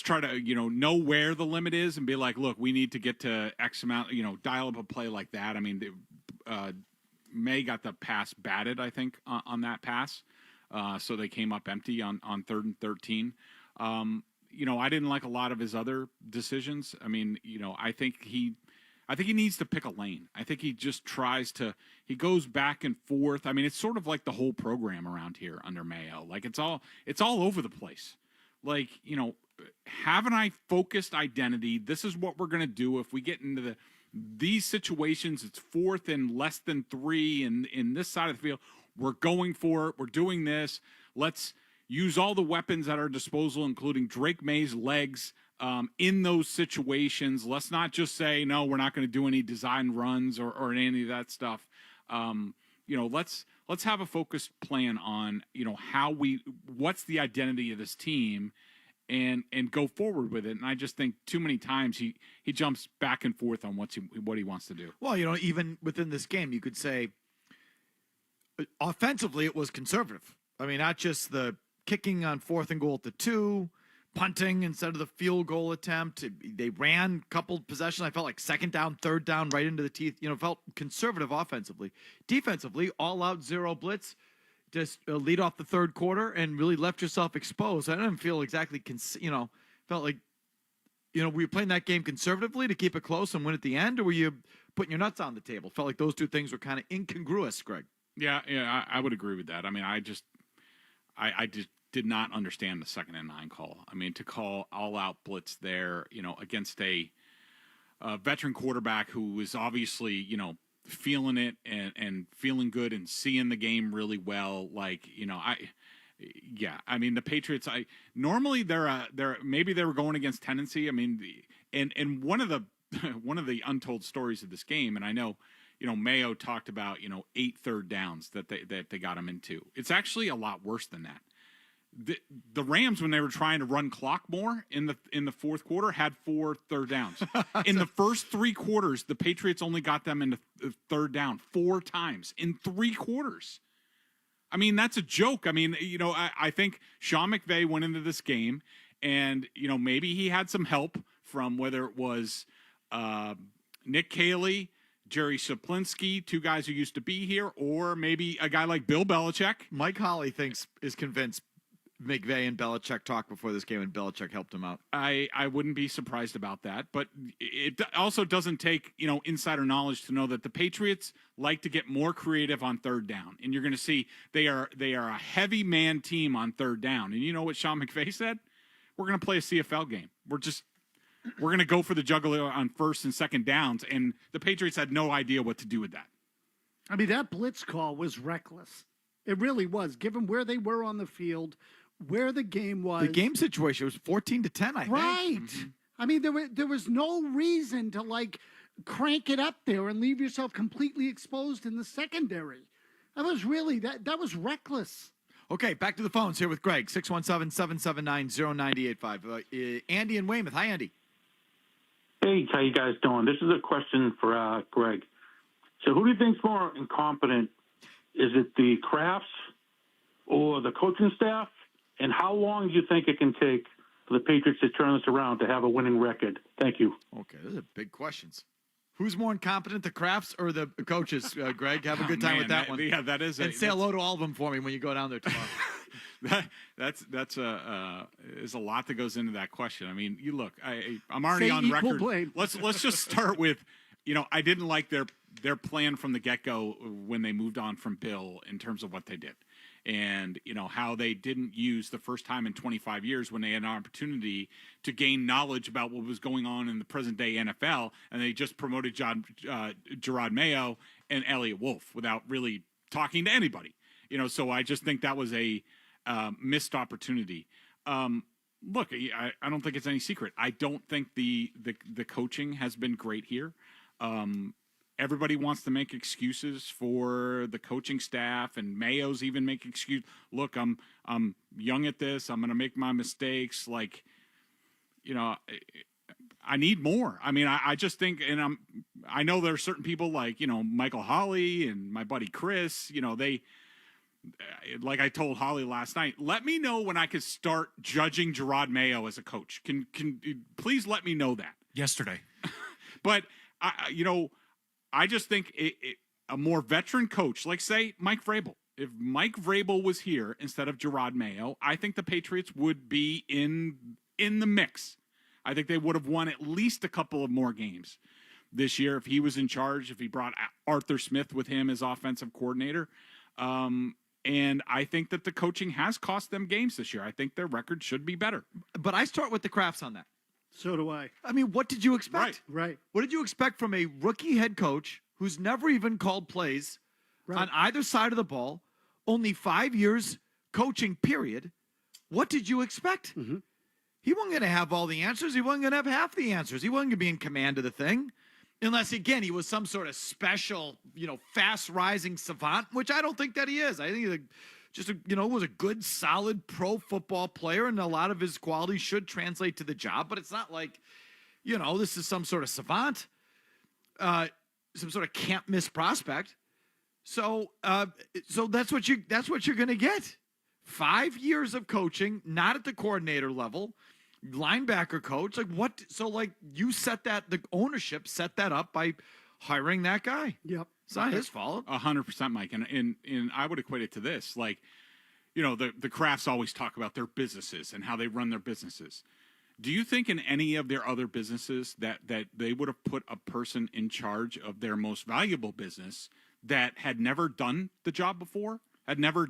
try to know where the limit is and be like, look, we need to get to X amount. Dial up a play like that. I mean, May got the pass batted, I think, on that pass. So they came up empty on 3rd and 13. I didn't like a lot of his other decisions. I mean, I think he needs to pick a lane. I think he just he goes back and forth. I mean, it's sort of like the whole program around here under Mayo. Like, it's all over the place. Like, have an focused identity. This is what we're going to do. If we get into these situations, it's 4th and less than 3 in this side of the field. We're going for it. We're doing this. Let's use all the weapons at our disposal, including Drake May's legs, in those situations. Let's not just say, no, we're not going to do any design runs or any of that stuff. Let's have a focused plan on, what's the identity of this team and go forward with it. And I just think too many times he jumps back and forth on what he wants to do. Well, even within this game, you could say, offensively, it was conservative. I mean, not just the kicking on 4th and goal at the 2, punting instead of the field goal attempt. They ran a couple possessions. I felt like 2nd down, 3rd down, right into the teeth. Felt conservative offensively. Defensively, all out, 0 blitz. Just lead off the 3rd quarter and really left yourself exposed. I didn't feel exactly, felt like, were you playing that game conservatively to keep it close and win at the end, or were you putting your nuts on the table? Felt like those two things were kind of incongruous, Greg. Yeah, I would agree with that. I mean, I just did not understand the 2nd and 9 call. I mean, to call all-out blitz there, against a veteran quarterback who was obviously, feeling it and feeling good and seeing the game really well. Like, I mean, the Patriots. Normally they're maybe they were going against tendency. I mean, and one of the untold stories of this game, and I know. Mayo talked about 8 3rd downs that they got him into. It's actually a lot worse than that. The Rams, when they were trying to run clock more in the 4th quarter, had 4 3rd downs. In the first 3 quarters, the Patriots only got them into 3rd down 4 times in 3 quarters. I mean, that's a joke. I mean, I think Sean McVay went into this game, and maybe he had some help from whether it was Nick Caley, Jerry Saplinski, 2 guys who used to be here, or maybe a guy like Bill Belichick. Mike Holley is convinced McVay and Belichick talked before this game, and Belichick helped him out. I wouldn't be surprised about that, but it also doesn't take insider knowledge to know that the Patriots like to get more creative on 3rd down, and you're going to see they are a heavy man team on 3rd down. And you know what Sean McVay said? We're going to play a CFL game. We're going to go for the juggler on 1st and 2nd downs, and the Patriots had no idea what to do with that. I mean, that blitz call was reckless. It really was, given where they were on the field, where the game was. The game situation was 14-10, I think. Right. Mm-hmm. I mean, there was no reason to, crank it up there and leave yourself completely exposed in the secondary. That was really, that was reckless. Okay, back to the phones here with Greg, 617-779-0985. Andy in Weymouth. Hi, Andy. Hey, how you guys doing? This is a question for Greg. So who do you think's more incompetent? Is it the Crafts or the coaching staff? And how long do you think it can take for the Patriots to turn this around to have a winning record? Thank you. Okay, those are big questions. Who's more incompetent, the Crafts or the coaches, Greg? Have a good time with that one. Yeah, that is. And say hello to all of them for me when you go down there tomorrow. That's a lot that goes into that question. I mean, you look, I'm already on record. Blame. Let's just start with, I didn't like their plan from the get-go when they moved on from Bill in terms of what they did. and how they didn't use the first time in 25 years when they had an opportunity to gain knowledge about what was going on in the present day NFL, and they just promoted Gerard Mayo and Elliott Wolf without really talking to anybody. So I just think that was a missed opportunity. Look, I don't think it's any secret. I don't think the coaching has been great here. Everybody wants to make excuses for the coaching staff, and Mayo's even making excuse. Look, I'm young at this. I'm going to make my mistakes. I need more. I mean, I just think, and I know there are certain people like Michael Holley and my buddy Chris. They, like I told Holly last night, let me know when I can start judging Gerard Mayo as a coach. Can please let me know that yesterday. But I just think a more veteran coach, like say Mike Vrabel. If Mike Vrabel was here instead of Gerard Mayo, I think the Patriots would be in the mix. I think they would have won at least a couple of more games this year if he was in charge, if he brought Arthur Smith with him as offensive coordinator. And I think that the coaching has cost them games this year. I think their record should be better. But I start with the Crafts on that. So do I. I mean, what did you expect? Right. What did you expect from a rookie head coach who's never even called plays on either side of the ball, only 5 years coaching, period? What did you expect? Mm-hmm. He wasn't going to have all the answers. He wasn't going to have half the answers. He wasn't going to be in command of the thing. Unless, again, he was some sort of special, fast-rising savant, which I don't think that he is. I think he was a good, solid pro football player, and a lot of his qualities should translate to the job. But it's not like, this is some sort of savant, some sort of can't-miss prospect. So that's what you're going to get. 5 years of coaching, not at the coordinator level. Linebacker coach, you set that, the ownership set that up by hiring that guy. Yep. It's not his fault. 100%, Mike. And I would equate it to this. The Crafts always talk about their businesses and how they run their businesses. Do you think in any of their other businesses that they would have put a person in charge of their most valuable business that had never done the job before, had never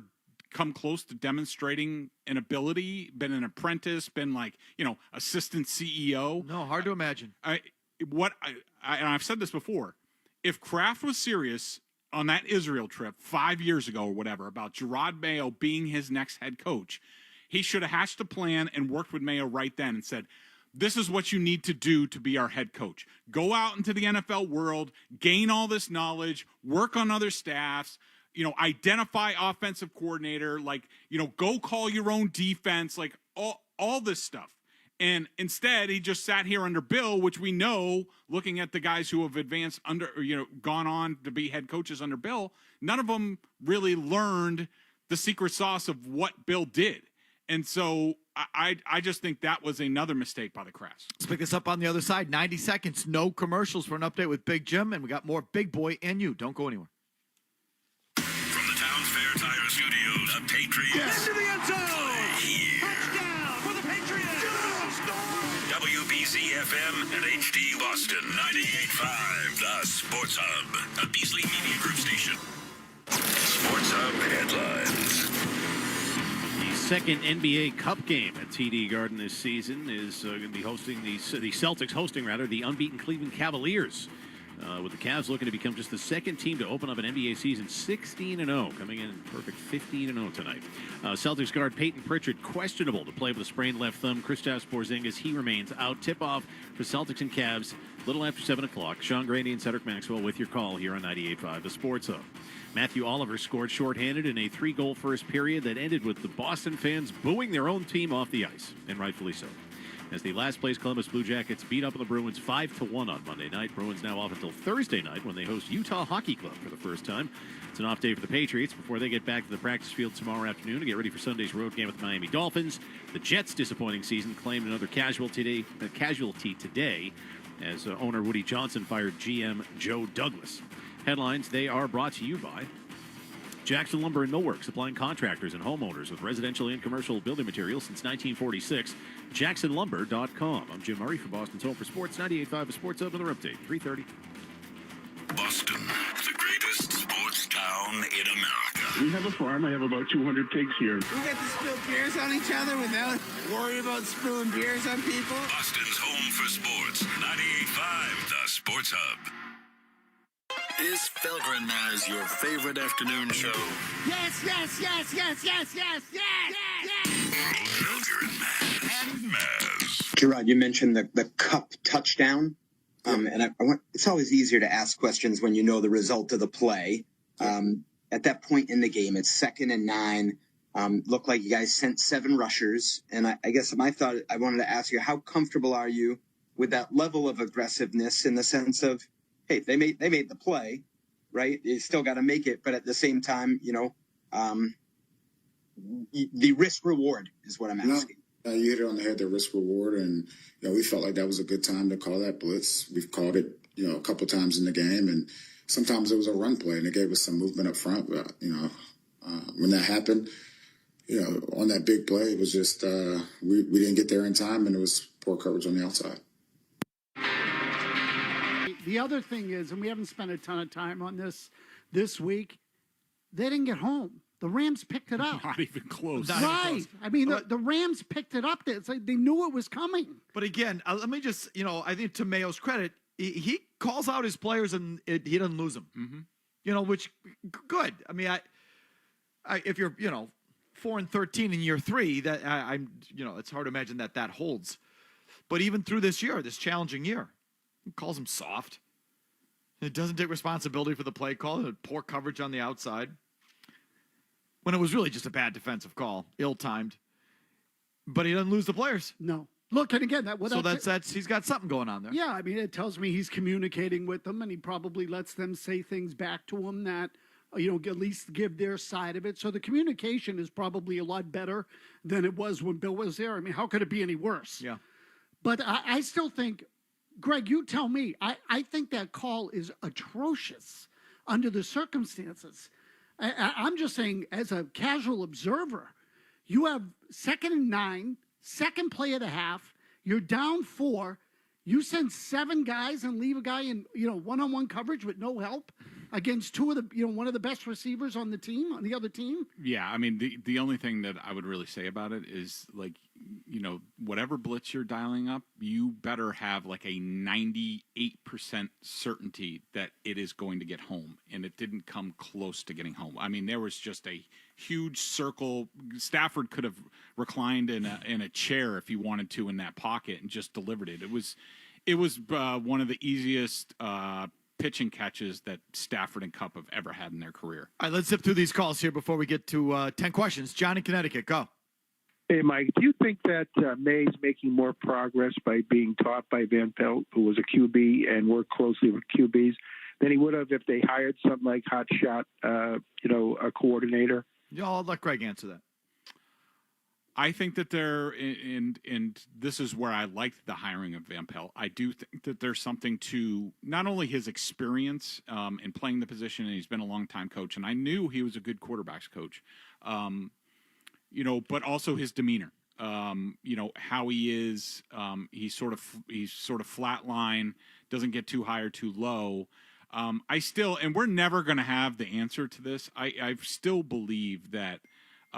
come close to demonstrating an ability, been an apprentice, been assistant CEO? No, hard to imagine. And I've said this before, if Kraft was serious on that Israel trip 5 years ago or whatever about Gerard Mayo being his next head coach, he should have hatched a plan and worked with Mayo right then and said, this is what you need to do to be our head coach. Go out into the NFL world, gain all this knowledge, work on other staffs, identify offensive coordinator, go call your own defense, all this stuff. And instead, he just sat here under Bill, which we know, looking at the guys who have advanced gone on to be head coaches under Bill, none of them really learned the secret sauce of what Bill did. And so I just think that was another mistake by the Crafts. Let's pick this up on the other side. 90 seconds, no commercials for an update with Big Jim, and we got more Big Boy and you. Don't go anywhere. Tire Studios, the Patriots. Into the end zone. Here. Touchdown for the Patriots. WBZ FM and HD Boston 98.5, the Sports Hub, a Beasley Media Group station. Sports Hub headlines. The second NBA Cup game at TD Garden this season is going to be hosting the Celtics hosting the unbeaten Cleveland Cavaliers. With the Cavs looking to become just the second team to open up an NBA season 16-0, coming in perfect 15-0 tonight. Celtics guard Peyton Pritchard questionable to play with a sprained left thumb. Kristaps Porzingis, he remains out. Tip-off for Celtics and Cavs a little after 7 o'clock. Sean Grady and Cedric Maxwell with your call here on 98.5 The Sports Hub. Matthew Oliver scored shorthanded in a 3-goal first period that ended with the Boston fans booing their own team off the ice, and rightfully so. As the last-place Columbus Blue Jackets beat up on the Bruins 5-1 on Monday night. Bruins now off until Thursday night when they host Utah Hockey Club for the first time. It's an off day for the Patriots before they get back to the practice field tomorrow afternoon to get ready for Sunday's road game with the Miami Dolphins. The Jets' disappointing season claimed another casualty today as owner Woody Johnson fired GM Joe Douglas. Headlines, they are brought to you by Jackson Lumber and Millwork, supplying contractors and homeowners with residential and commercial building materials since 1946. JacksonLumber.com. I'm Jim Murray for Boston's Home for Sports. 98.5 Sports Hub. Another update. 3:30. Boston, the greatest sports town in America. We have a farm. I have about 200 pigs here. We get to spill beers on each other without worrying about spilling beers on people. Boston's home for sports. 98.5 The Sports Hub. Is Felgren Maz your favorite afternoon show? Yes, yes, yes, yes, yes, yes, yes, yes. Felgren Maz. Gerard, you mentioned the cup touchdown. And I want, it's always easier to ask questions when you know the result of the play. At that point in the game, it's 2nd and 9. Looked like you guys sent 7 rushers. And I guess my thought, I wanted to ask you, how comfortable are you with that level of aggressiveness in the sense of, hey, they made the play, right? You still got to make it. But at the same time, the risk reward is what I'm asking. No, you hit it on the head, the risk reward. And, we felt like that was a good time to call that blitz. We've called it, a couple times in the game. And sometimes it was a run play and it gave us some movement up front. But, when that happened, on that big play, it was just we didn't get there in time and it was poor coverage on the outside. The other thing is, and we haven't spent a ton of time on this week, they didn't get home. The Rams picked it up. Not even close. Right. I mean, the Rams picked it up. It's like they knew it was coming. But again, let me just, I think to Mayo's credit, he calls out his players and he doesn't lose them. Mm-hmm. Which, good. I mean, if you're, 4-13 in year 3, that I'm, it's hard to imagine that holds. But even through this year, this challenging year, he calls them soft. It doesn't take responsibility for the play call. Poor coverage on the outside. When it was really just a bad defensive call, ill-timed. But he doesn't lose the players. No. Look, and again, that's he's got something going on there. Yeah, I mean, it tells me he's communicating with them, and he probably lets them say things back to him that, at least give their side of it. So the communication is probably a lot better than it was when Bill was there. I mean, how could it be any worse? Yeah. But I still think, Greg, you tell me, I think that call is atrocious under the circumstances. I'm just saying, as a casual observer, you have 2nd and 9, second play of the half, you're down 4, you send 7 guys and leave a guy in, one-on-one coverage with no help against one of the best receivers on the other team. Yeah, I mean, the only thing that I would really say about it is, whatever blitz you're dialing up, you better have like a 98% certainty that it is going to get home, and it didn't come close to getting home. I mean, there was just a huge circle. Stafford could have reclined in a chair if he wanted to in that pocket and just delivered it. It was one of the easiest pitching catches that Stafford and Kupp have ever had in their career. All right, let's zip through these calls here before we get to 10 questions. John in Connecticut, go. Hey, Mike, do you think that May's making more progress by being taught by Van Pelt, who was a QB and worked closely with QBs, than he would have if they hired something like Hot Shot, a coordinator? Yeah, I'll let Greg answer that. I think that and this is where I liked the hiring of Van Pelt. I do think that there's something to not only his experience in playing the position, and he's been a long-time coach, and I knew he was a good quarterbacks coach, but also his demeanor. How he is. He's sort of flatline, doesn't get too high or too low. And we're never going to have the answer to this. I still believe that.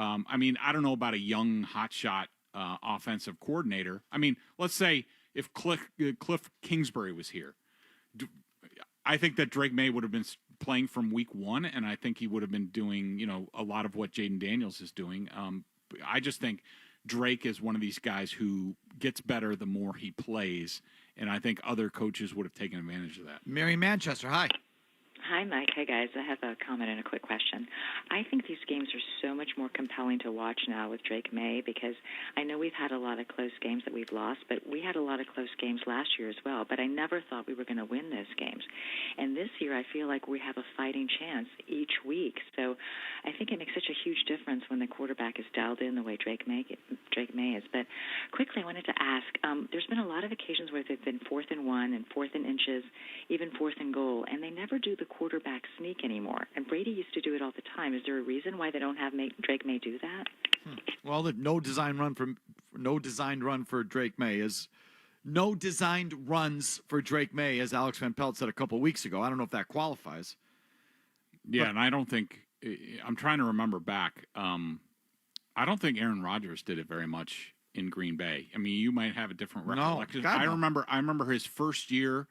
I don't know about a young hotshot offensive coordinator. I mean, let's say if Cliff Kingsbury was here, I think that Drake May would have been playing from week 1, and I think he would have been doing, a lot of what Jaden Daniels is doing. I just think Drake is one of these guys who gets better the more he plays, and I think other coaches would have taken advantage of that. Mary Manchester, hi. Hi, Mike. Hi, guys. I have a comment and a quick question. I think these games are so much more compelling to watch now with Drake May because I know we've had a lot of close games that we've lost, but we had a lot of close games last year as well. But I never thought we were going to win those games. And this year, I feel like we have a fighting chance each week. So I think it makes such a huge difference when the quarterback is dialed in the way Drake May is. But quickly, I wanted to ask, there's been a lot of occasions where they've been 4th and 1 and 4th and inches, even 4th and goal, and they never do the quarterback sneak anymore. And Brady used to do it all the time. Is there a reason why they don't have Drake May do that? Well, the no designed run for Drake May is no designed runs for Drake May, as Alex Van Pelt said a couple weeks ago. I don't know if that qualifies. Yeah, and I don't think I'm trying to remember back. I don't think Aaron Rodgers did it very much in Green Bay. I mean, you might have a different recollection. God, no. I remember his first year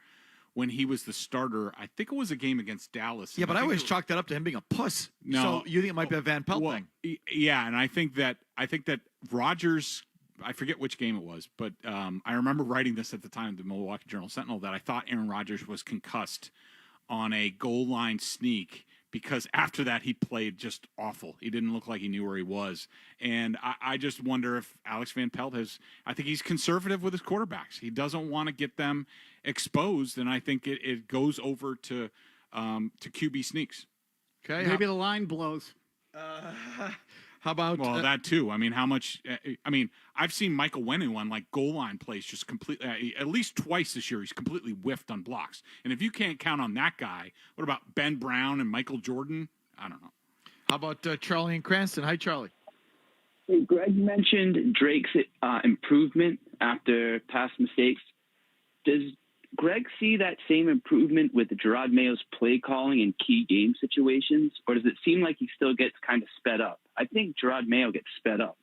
when he was the starter. I think it was a game against Dallas. Yeah, but I always chalked that up to him being a puss. No, so you think it might be a Van Pelt thing? Yeah, and I think that Rodgers. I forget which game it was, but I remember writing this at the time in the Milwaukee Journal-Sentinel that I thought Aaron Rodgers was concussed on a goal line sneak because after that he played just awful. He didn't look like he knew where he was. And I just wonder if Alex Van Pelt I think he's conservative with his quarterbacks. He doesn't want to get them exposed, and I think it goes over to QB sneaks. Okay, maybe the line blows. How about that too? I mean, how much? I mean, I've seen Michael Wenu on like goal line plays just completely. At least twice this year, he's completely whiffed on blocks. And if you can't count on that guy, what about Ben Brown and Michael Jordan? I don't know. How about Charlie and Cranston? Hi, Charlie. Hey, Greg, you mentioned Drake's improvement after past mistakes. Does Greg see that same improvement with Gerard Mayo's play calling in key game situations, or does it seem like he still gets kind of sped up? I think Gerard Mayo gets sped up.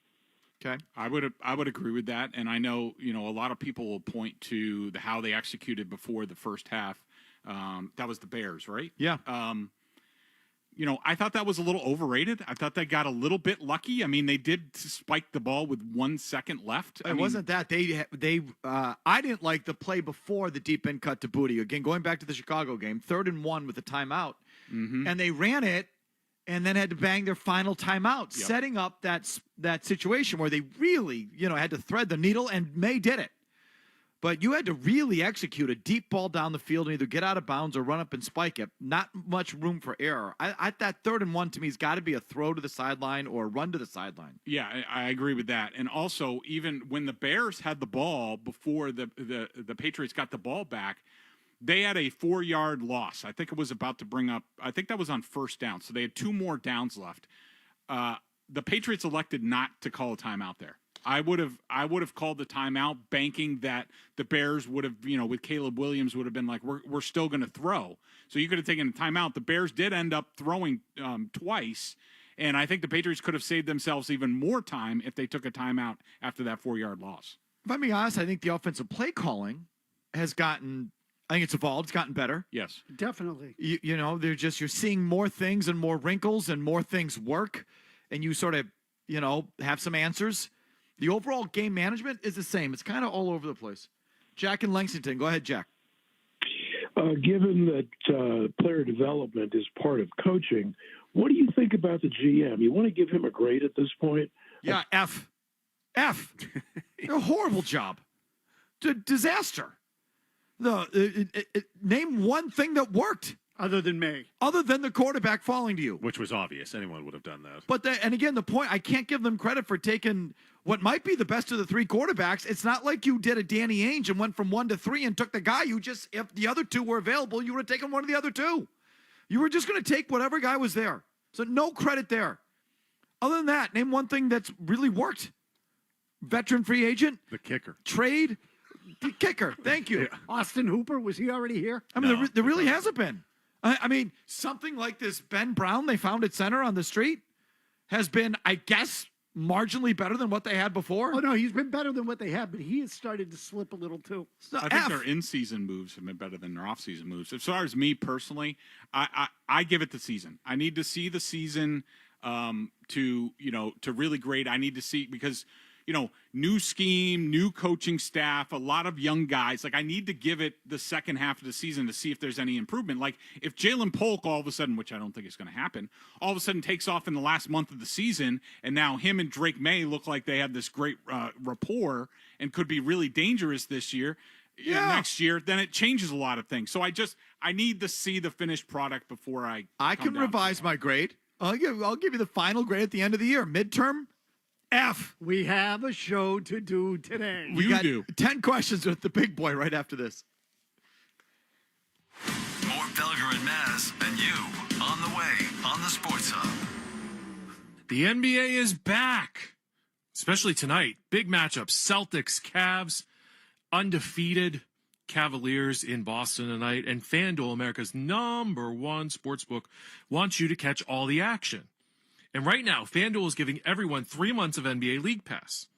Okay, I would agree with that, and I know a lot of people will point to how they executed before the first half. That was the Bears, right? Yeah. I thought that was a little overrated. I thought they got a little bit lucky. I mean, they did spike the ball with 1 second left. Wasn't that they? I didn't like the play before the deep end cut to Booty. Again, going back to the Chicago game, 3rd and 1 with the timeout, and they ran it, and then had to bang their final timeout, setting up that situation where they really had to thread the needle, and May did it. But you had to really execute a deep ball down the field and either get out of bounds or run up and spike it. Not much room for error. That 3rd and 1 to me has got to be a throw to the sideline or a run to the sideline. Yeah, I agree with that. And also, even when the Bears had the ball before the Patriots got the ball back, they had a 4-yard loss. I think it was about to bring up. I think that was on 1st down. So they had 2 more downs left. The Patriots elected not to call a timeout there. I would have called the timeout, banking that the Bears would have, with Caleb Williams would have been like, we're still going to throw. So you could have taken a timeout. The Bears did end up throwing twice, and I think the Patriots could have saved themselves even more time if they took a timeout after that 4-yard loss. If I'm being honest, I think the offensive play calling has gotten. I think it's evolved. It's gotten better. Yes, definitely. You're seeing more things and more wrinkles and more things work, and you sort of have some answers. The overall game management is the same. It's kind of all over the place. Jack in Lexington. Go ahead, Jack. Given that player development is part of coaching, what do you think about the GM? You want to give him a grade at this point? Yeah, F. A horrible job. Disaster. Name one thing that worked. Other than May. Other than the quarterback falling to you. Which was obvious. Anyone would have done that. But and again, the point, I can't give them credit for taking what might be the best of the 3 quarterbacks. It's not like you did a Danny Ainge and went from 1 to 3 and took the guy. If the other 2 were available, you would have taken one of the other 2. You were just going to take whatever guy was there. So no credit there. Other than that, name one thing that's really worked. Veteran free agent. The kicker. Trade. The kicker. Thank you. Yeah. Austin Hooper, was he already here? I mean, there really hasn't been. I mean, something like this Ben Brown they found at center on the street has been, I guess, marginally better than what they had before. Oh, no, he's been better than what they had, but he has started to slip a little, too. I think their in-season moves have been better than their off-season moves. As far as me personally, I give it the season. I need to see the season to really grade. I need to see because – new scheme, new coaching staff, a lot of young guys. Like, I need to give it the second half of the season to see if there's any improvement. Like, if Jalen Polk all of a sudden, which I don't think is going to happen, all of a sudden takes off in the last month of the season, and now him and Drake May look like they have this great rapport and could be really dangerous this year, next year, then it changes a lot of things. So I need to see the finished product before I can revise my grade. I'll give you the final grade at the end of the year. Midterm, F. We have a show to do today. We got 10 questions with the big boy right after this. More Felger and Maz and you on the way on the Sports Hub. The NBA is back, especially tonight. Big matchup. Celtics, Cavs, undefeated. Cavaliers in Boston tonight, and FanDuel, America's #1 sportsbook, wants you to catch all the action. And right now, FanDuel is giving everyone 3 months of NBA League Pass.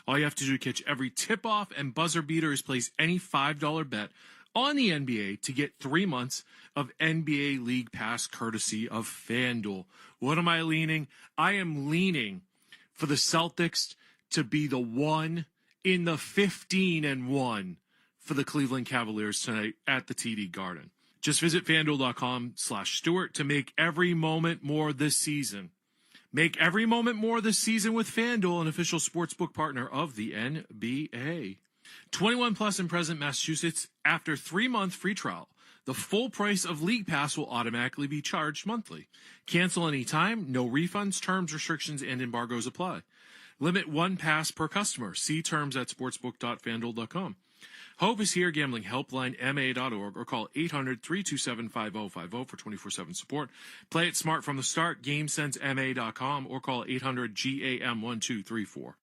All you have to do to catch every tip-off and buzzer beater is place any $5 bet on the NBA to get 3 months of NBA League Pass courtesy of FanDuel. What am I leaning? I am leaning for the Celtics to be the one in the 15-1 for the Cleveland Cavaliers tonight at the TD Garden. Just visit FanDuel.com/Stewart to make every moment more this season. Make every moment more this season with FanDuel, an official sportsbook partner of the NBA. 21 plus and present, Massachusetts. After 3-month free trial, the full price of League Pass will automatically be charged monthly. Cancel anytime, no refunds, terms, restrictions, and embargoes apply. Limit 1 pass per customer. See terms at sportsbook.fanduel.com. Hope is here. Gambling helpline ma.org or call 800-327-5050 for 24/7 support. Play it smart from the start. GameSenseMA.com or call 800-GAM-1234.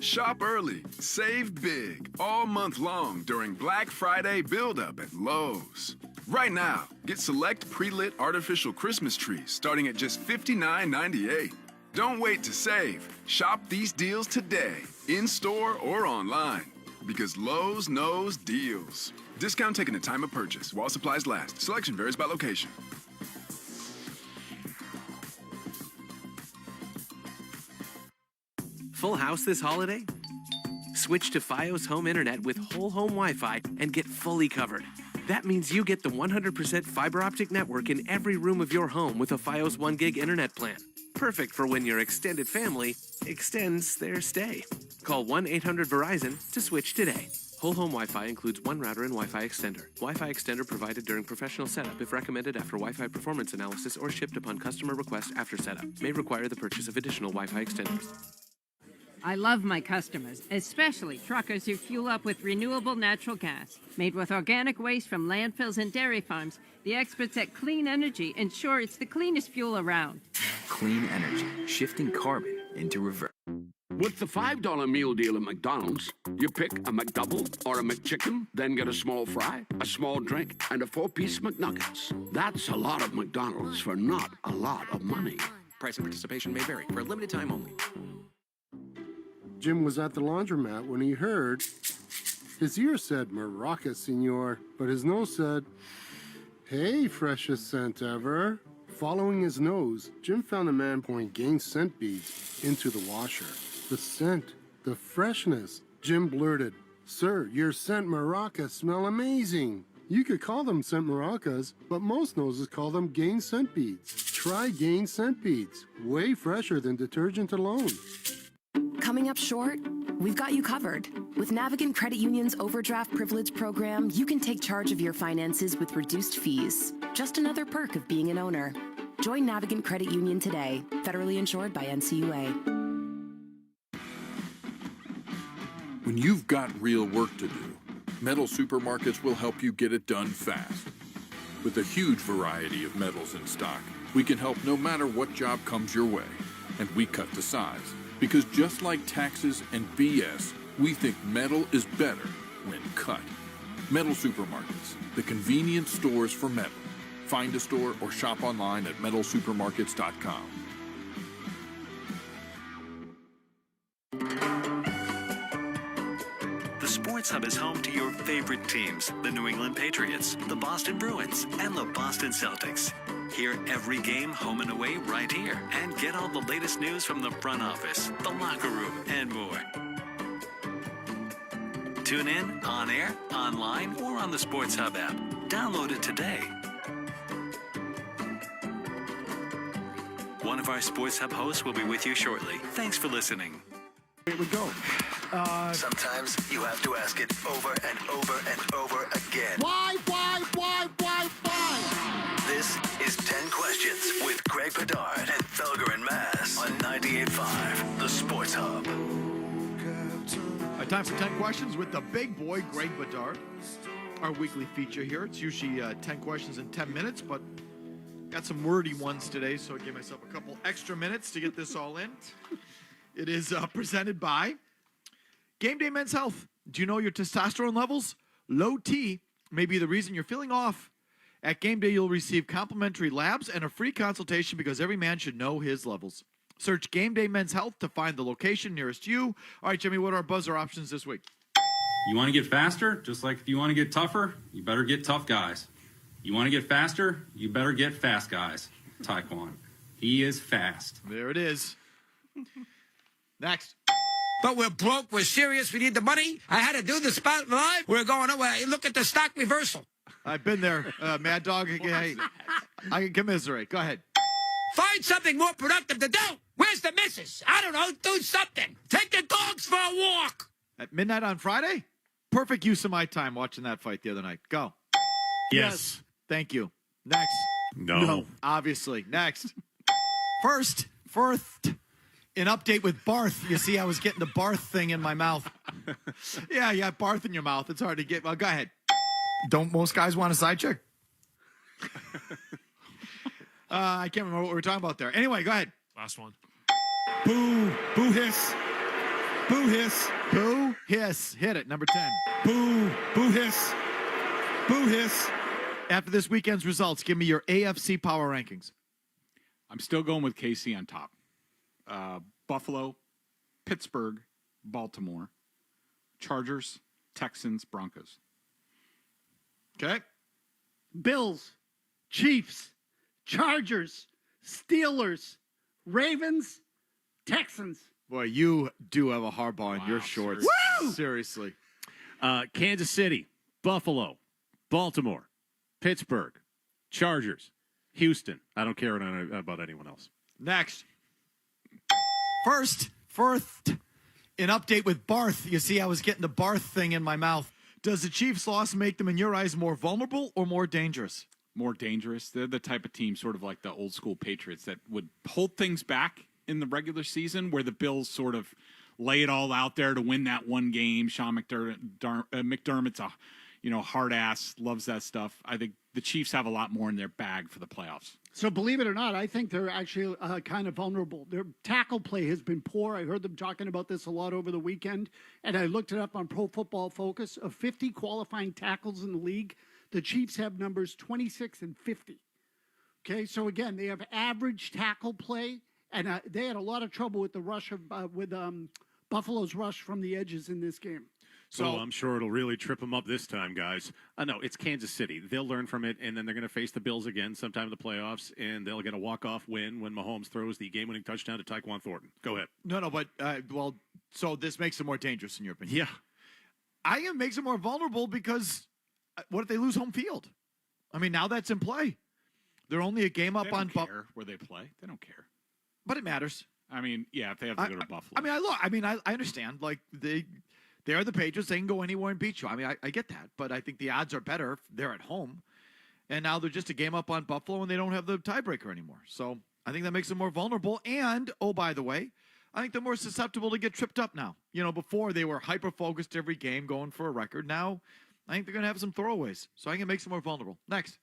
Shop early, save big all month long during Black Friday build-up at Lowe's. Right now, get select pre-lit artificial Christmas trees starting at just $59.98. Don't wait to save. Shop these deals today, in-store or online. Because Lowe's knows deals. Discount taken at time of purchase while supplies last. Selection varies by location. Full house this holiday? Switch to Fios Home Internet with whole home Wi-Fi and get fully covered. That means you get the 100% fiber optic network in every room of your home with a Fios 1 gig internet plan. Perfect for when your extended family extends their stay. Call 1-800-VERIZON to switch today. Whole home Wi-Fi includes 1 router and Wi-Fi extender. Wi-Fi extender provided during professional setup if recommended after Wi-Fi performance analysis or shipped upon customer request after setup. May require the purchase of additional Wi-Fi extenders. I love my customers, especially truckers who fuel up with renewable natural gas. Made with organic waste from landfills and dairy farms, the experts at Clean Energy ensure it's the cleanest fuel around. Clean energy, shifting carbon into reverse. With the $5 meal deal at McDonald's, you pick a McDouble or a McChicken, then get a small fry, a small drink, and a 4-piece McNuggets. That's a lot of McDonald's for not a lot of money. Price and participation may vary for a limited time only. Jim was at the laundromat when he heard his ear said Maraca, senor, but his nose said, hey, freshest scent ever. Following his nose, Jim found a man pouring Gain scent beads into the washer. The scent, the freshness. Jim blurted, sir, your scent Maraca smell amazing. You could call them scent maracas, but most noses call them Gain scent beads. Try Gain scent beads, way fresher than detergent alone. Coming up short? We've got you covered. With Navigant Credit Union's Overdraft Privilege program, you can take charge of your finances with reduced fees. Just another perk of being an owner. Join Navigant Credit Union today, federally insured by NCUA. When you've got real work to do, Metal Supermarkets will help you get it done fast. With a huge variety of metals in stock, we can help no matter what job comes your way. And we cut the size. Because just like taxes and BS, we think metal is better when cut. Metal Supermarkets, the convenient stores for metal. Find a store or shop online at metalsupermarkets.com. The Sports Hub is home to your favorite teams, the New England Patriots, the Boston Bruins, and the Boston Celtics. Hear every game home and away right here, and get all the latest news from the front office, the locker room, and more. Tune in, on air, online, or on the Sports Hub app. Download it today. One of our Sports Hub hosts will be with you shortly. Thanks for listening. Here we go. Sometimes you have to ask it over and over and over again. Why? This is 10 Questions with Greg Bedard and Felger and Mass on 98.5, the Sports Hub. All right, time for 10 questions with the big boy, Greg Bedard. Our weekly feature here. It's usually 10 questions in 10 minutes, but got some wordy ones today, so I gave myself a couple extra minutes to get this all in. It is presented by Game Day Men's Health. Do you know your testosterone levels? Low T may be the reason you're feeling off. At game day, you'll receive complimentary labs and a free consultation because every man should know his levels. Search Game Day Men's Health to find the location nearest you. All right, Jimmy, what are our buzzer options this week? You want to get faster? Just like if you want to get tougher, you better get tough guys. You want to get faster? You better get fast guys. Taekwon. He is fast. There it is. Next. But we're broke, we're serious, we need the money. I had to do the spot live. We're going away. Look at the stock reversal. I've been there, Mad Dog. I can commiserate. Go ahead. Find something more productive to do. Where's the missus? I don't know. Do something. Take the dogs for a walk. At midnight on Friday? Perfect use of my time watching that fight the other night. Go. Yes. Thank you. Next. No. Obviously. Next. First, an update with Barth. You see, I was getting the Barth thing in my mouth. Yeah, Barth in your mouth. It's hard to get. Well, go ahead. Don't most guys want a side chick? I can't remember what we were talking about there. Anyway, go ahead. Last one. Boo. Boo hiss. Boo hiss. Boo hiss. Hit it. Number 10. Boo. Boo hiss. Boo hiss. After this weekend's results, give me your AFC power rankings. I'm still going with KC on top. Buffalo, Pittsburgh, Baltimore, Chargers, Texans, Broncos. Okay. Bills, Chiefs, Chargers, Steelers, Ravens, Texans. Boy, you do have a hardball in your shorts. Woo! Seriously. Kansas City, Buffalo, Baltimore, Pittsburgh, Chargers, Houston. I don't care about anyone else. Next. First, an update with Barth. You see, I was getting the Barth thing in my mouth. Does the Chiefs' loss make them, in your eyes, more vulnerable or more dangerous? More dangerous. They're the type of team, sort of like the old school Patriots, that would hold things back in the regular season, where the Bills sort of lay it all out there to win that one game. Sean McDermott's a hard ass, loves that stuff. I think the Chiefs have a lot more in their bag for the playoffs. So believe it or not, I think they're actually kind of vulnerable. Their tackle play has been poor. I heard them talking about this a lot over the weekend, and I looked it up on Pro Football Focus. Of 50 qualifying tackles in the league, the Chiefs have numbers 26 and 50. Okay, so again, they have average tackle play, and they had a lot of trouble with the rush of Buffalo's rush from the edges in this game. So I'm sure it'll really trip them up this time, guys. No, it's Kansas City. They'll learn from it, and then they're going to face the Bills again sometime in the playoffs, and they'll get a walk-off win when Mahomes throws the game-winning touchdown to Taekwon Thornton. Go ahead. No, but, so this makes them more dangerous in your opinion? Yeah. I think it makes them more vulnerable because what if they lose home field? I mean, now that's in play. They're only a game up on Buffalo. Where they play, they don't care. But it matters. I mean, yeah, if they have to go to Buffalo. I understand. Like, they are the Patriots. They can go anywhere and beat you. I mean, I get that. But I think the odds are better if they're at home. And now they're just a game up on Buffalo, and they don't have the tiebreaker anymore. So I think that makes them more vulnerable. And, oh, by the way, I think they're more susceptible to get tripped up now. Before they were hyper-focused every game going for a record. Now I think they're going to have some throwaways. So I think it makes them more vulnerable. Next.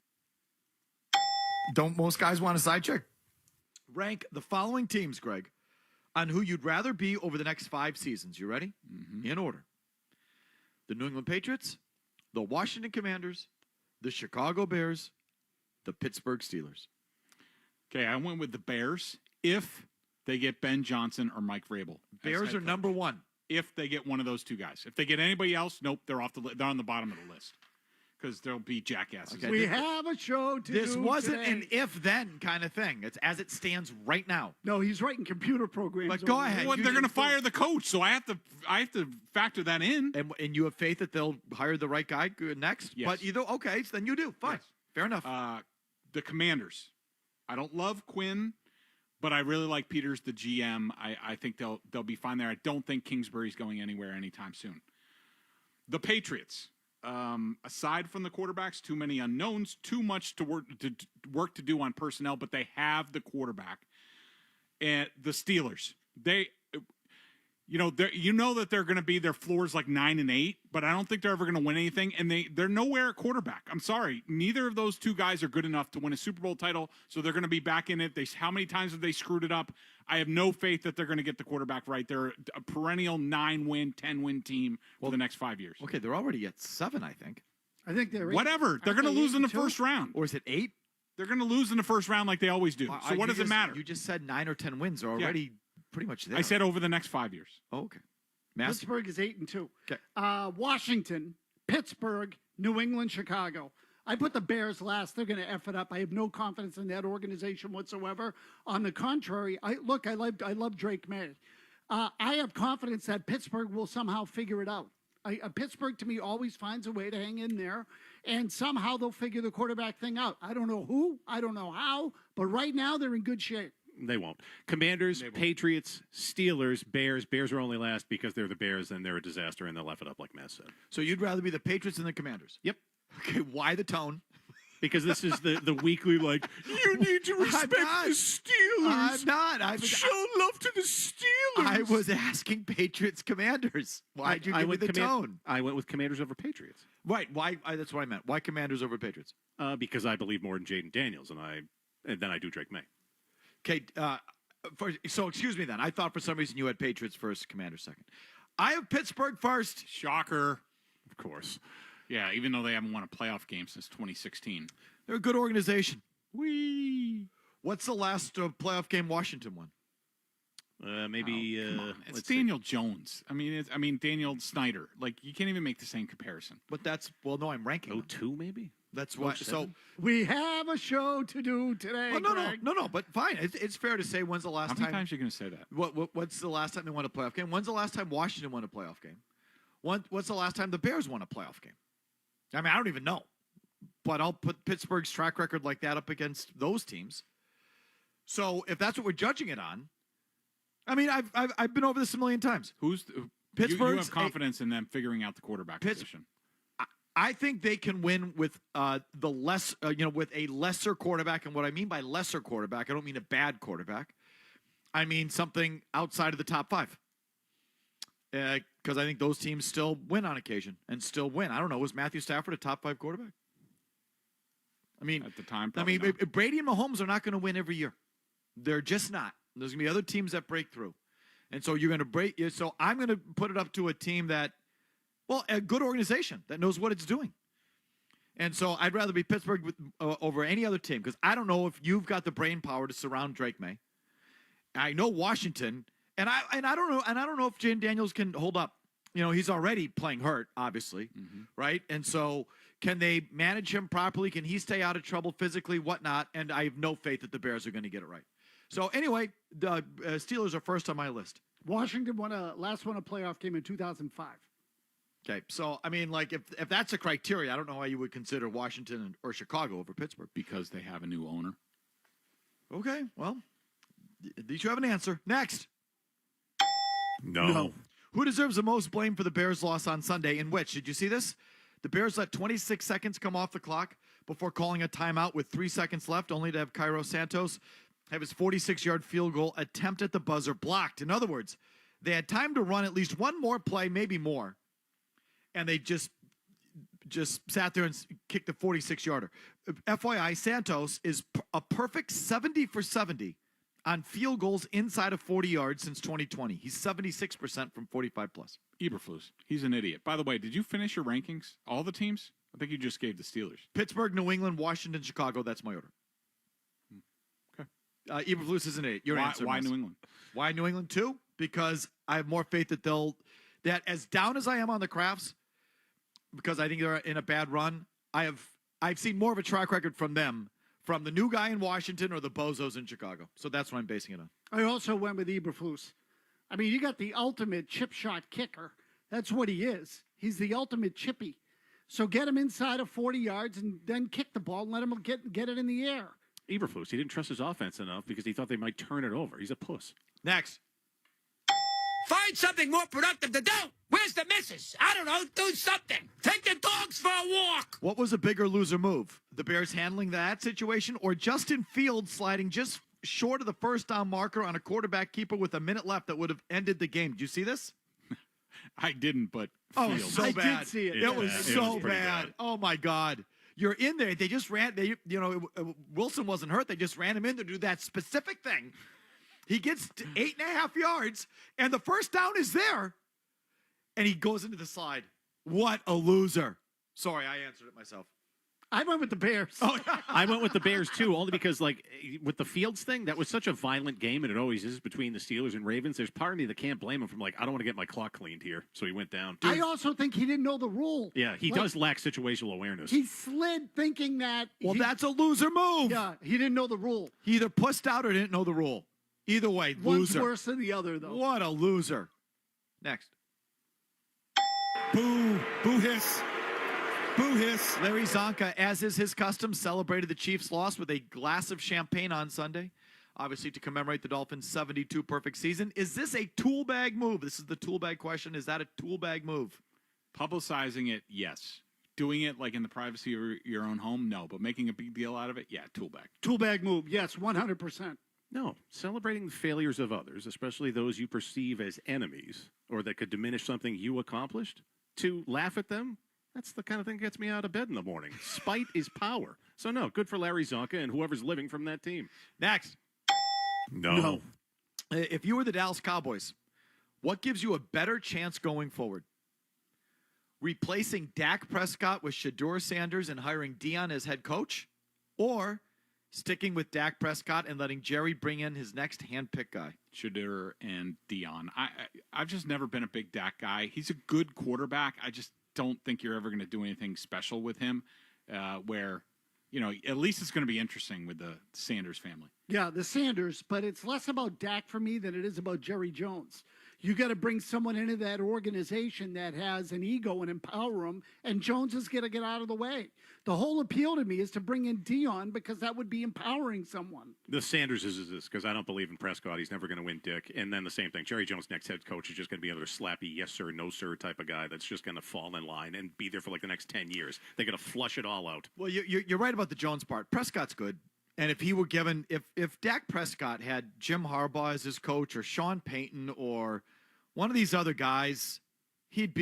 Don't most guys want a side chick? Rank the following teams, Greg, on who you'd rather be over the next 5 seasons. You ready? Mm-hmm. In order. The New England Patriots, the Washington Commanders, the Chicago Bears, the Pittsburgh Steelers. Okay, I went with the Bears if they get Ben Johnson or Mike Vrabel. Bears are number 1. If they get one of those two guys. If they get anybody else, nope, they're off they're on the bottom of the list. Because there'll be jackasses. Okay. We have a show to This do wasn't today. an if-then kind of thing. It's as it stands right now. No, he's writing computer programs. But go ahead. Well, they're going to fire the coach, so I have to factor that in. And you have faith that they'll hire the right guy next? Yes. But okay, so then you do. Fine. Yes. Fair enough. The Commanders. I don't love Quinn, but I really like Peters, the GM. I think they'll be fine there. I don't think Kingsbury's going anywhere anytime soon. The Patriots. Aside from the quarterbacks, too many unknowns, too much work to do on personnel, but they have the quarterback. And the Steelers, You know that they're going to be their floors like 9-8, but I don't think they're ever going to win anything. And they're nowhere at quarterback. I'm sorry, neither of those two guys are good enough to win a Super Bowl title. So they're going to be back in it. How many times have they screwed it up? I have no faith that they're going to get the quarterback right. They're a perennial 9-win, 10-win team for the next 5 years. Okay, they're already at 7, I think. I think they're whatever. They're going to lose in the first round, or is it 8? They're going to lose in the first round like they always do. So what does it matter? You just said 9 or 10 wins are already pretty much there. I said over the next 5 years. Oh, okay. Pittsburgh is 8-2. Okay. Washington, Pittsburgh, New England, Chicago. I put the Bears last. They're going to F it up. I have no confidence in that organization whatsoever. On the contrary, I love Drake May. I have confidence that Pittsburgh will somehow figure it out. Pittsburgh, to me, always finds a way to hang in there, and somehow they'll figure the quarterback thing out. I don't know who, I don't know how, but right now they're in good shape. They won't. Commanders, Patriots, Steelers, Bears. Bears are only last because they're the Bears and they're a disaster and they'll F it up like Matt said. So you'd rather be the Patriots than the Commanders? Yep. Okay, why the tone? Because this is the weekly, like, you need to respect the Steelers. I'm not. Show love to the Steelers. I was asking Patriots Commanders. Why'd you give me the tone? I went with Commanders over Patriots. Right. Why? That's what I meant. Why Commanders over Patriots? Because I believe more in Jaden Daniels and then I do Drake May. Okay. So excuse me then. I thought for some reason you had Patriots first, Commanders second. I have Pittsburgh first. Shocker. Of course. Yeah, even though they haven't won a playoff game since 2016. They're a good organization. What's the last playoff game Washington won? Maybe it's Daniel Jones. I mean Daniel Snyder. Like, you can't even make the same comparison. But no, I'm ranking 02 maybe. That's why. So we have a show to do today. Oh, no. But fine. It's fair to say when's the last time. How many times are you going to say that? What's the last time they won a playoff game? When's the last time Washington won a playoff game? What's the last time the Bears won a playoff game? I mean, I don't even know. But I'll put Pittsburgh's track record like that up against those teams. So if that's what we're judging it on, I mean, I've been over this a million times. Pittsburgh? You have confidence in them figuring out the quarterback position. I think they can win with with a lesser quarterback. And what I mean by lesser quarterback, I don't mean a bad quarterback. I mean something outside of the top 5. Because I think those teams still win on occasion and still win. I don't know. Was Matthew Stafford a top 5 quarterback? I mean, at the time, Brady and Mahomes are not going to win every year. They're just not. There's going to be other teams that break through, and so you're going to break. So I'm going to put it up to a team that, a good organization that knows what it's doing. And so I'd rather be Pittsburgh over any other team because I don't know if you've got the brain power to surround Drake May. I know Washington. And I don't know if Jaden Daniels can hold up. He's already playing hurt, obviously, right? And so, can they manage him properly? Can he stay out of trouble physically, whatnot? And I have no faith that the Bears are going to get it right. So anyway, the Steelers are first on my list. Washington last won a playoff game in 2005. Okay, so I mean, like if that's a criteria, I don't know why you would consider Washington or Chicago over Pittsburgh because they have a new owner. Okay, well, at least you have an answer. Next. No. Who deserves the most blame for the Bears' loss on Sunday? In which, did you see this? The Bears let 26 seconds come off the clock before calling a timeout with 3 seconds left, only to have Cairo Santos have his 46-yard field goal attempt at the buzzer blocked. In other words, they had time to run at least one more play, maybe more, and they just sat there and kicked the 46-yarder. FYI, Santos is a perfect 70 for 70 on field goals inside of 40 yards since 2020. He's 76% from 45+. Eberflus. He's an idiot. By the way, did you finish your rankings? All the teams? I think you just gave the Steelers. Pittsburgh, New England, Washington, Chicago. That's my order. Okay. Eberflus is an idiot. Your answer. Why New England? Why New England too? Because I have more faith that as down as I am on the Crafts, because I think they're in a bad run, I've seen more of a track record from them, from the new guy in Washington or the bozos in Chicago. So that's what I'm basing it on. I also went with Eberflus. I mean, you got the ultimate chip shot kicker. That's what he is. He's the ultimate chippy. So get him inside of 40 yards and then kick the ball and let him get it in the air. Eberflus, he didn't trust his offense enough because he thought they might turn it over. He's a puss. Next. Find something more productive to do. Where's the missus? I don't know. Do something. Take the dogs for a walk. What was a bigger loser move? The Bears handling that situation or Justin Fields sliding just short of the first down marker on a quarterback keeper with a minute left that would have ended the game. Did you see this? I didn't, but Oh, Fields. so I bad. did see it. It was bad. It so was pretty bad. bad. Oh my God. You're in there. They just ran. Wilson wasn't hurt. They just ran him in to do that specific thing. He gets to 8.5 yards, and the first down is there, and he goes into the slide. What a loser. Sorry, I answered it myself. I went with the Bears. Oh, I went with the Bears, too, only because, like, with the Fields thing, that was such a violent game, and it always is between the Steelers and Ravens. There's part of me that can't blame him from, like, I don't want to get my clock cleaned here. So he went down. I also think he didn't know the rule. Yeah, he does lack situational awareness. He slid thinking that. Well, that's a loser move. Yeah, he didn't know the rule. He either pussed out or didn't know the rule. Either way, One's loser. worse than the other, though. What a loser. Next. Boo. Boo hiss. Boo hiss. Larry Zonka, as is his custom, celebrated the Chiefs' loss with a glass of champagne on Sunday, obviously to commemorate the Dolphins' 72 perfect season. Is this a tool bag move? This is the tool bag question. Is that a tool bag move? Publicizing it, yes. Doing it like in the privacy of your own home, no. But making a big deal out of it, yeah, tool bag. Tool bag move, yes, 100%. No, celebrating the failures of others, especially those you perceive as enemies or that could diminish something you accomplished, to laugh at them, that's the kind of thing that gets me out of bed in the morning. Spite is power. So, no, good for Larry Zonka and whoever's living from that team. Next. No. If you were the Dallas Cowboys, what gives you a better chance going forward? Replacing Dak Prescott with Shedeur Sanders and hiring Dion as head coach? Or sticking with Dak Prescott and letting Jerry bring in his next hand-picked guy? Shedeur and Dion. I've just never been a big Dak guy. He's a good quarterback. I just don't think you're ever going to do anything special with him where, at least it's going to be interesting with the Sanders family. Yeah, the Sanders, but it's less about Dak for me than it is about Jerry Jones. You got to bring someone into that organization that has an ego and empower them, and Jones is going to get out of the way. The whole appeal to me is to bring in Dion because that would be empowering someone. The Sanders is this because I don't believe in Prescott. He's never going to win Dick. And then the same thing. Jerry Jones' next head coach is just going to be another slappy yes sir, no sir type of guy that's just going to fall in line and be there for like the next 10 years. They're going to flush it all out. Well, you're right about the Jones part. Prescott's good. And if he were given, if Dak Prescott had Jim Harbaugh as his coach or Sean Payton or one of these other guys, he'd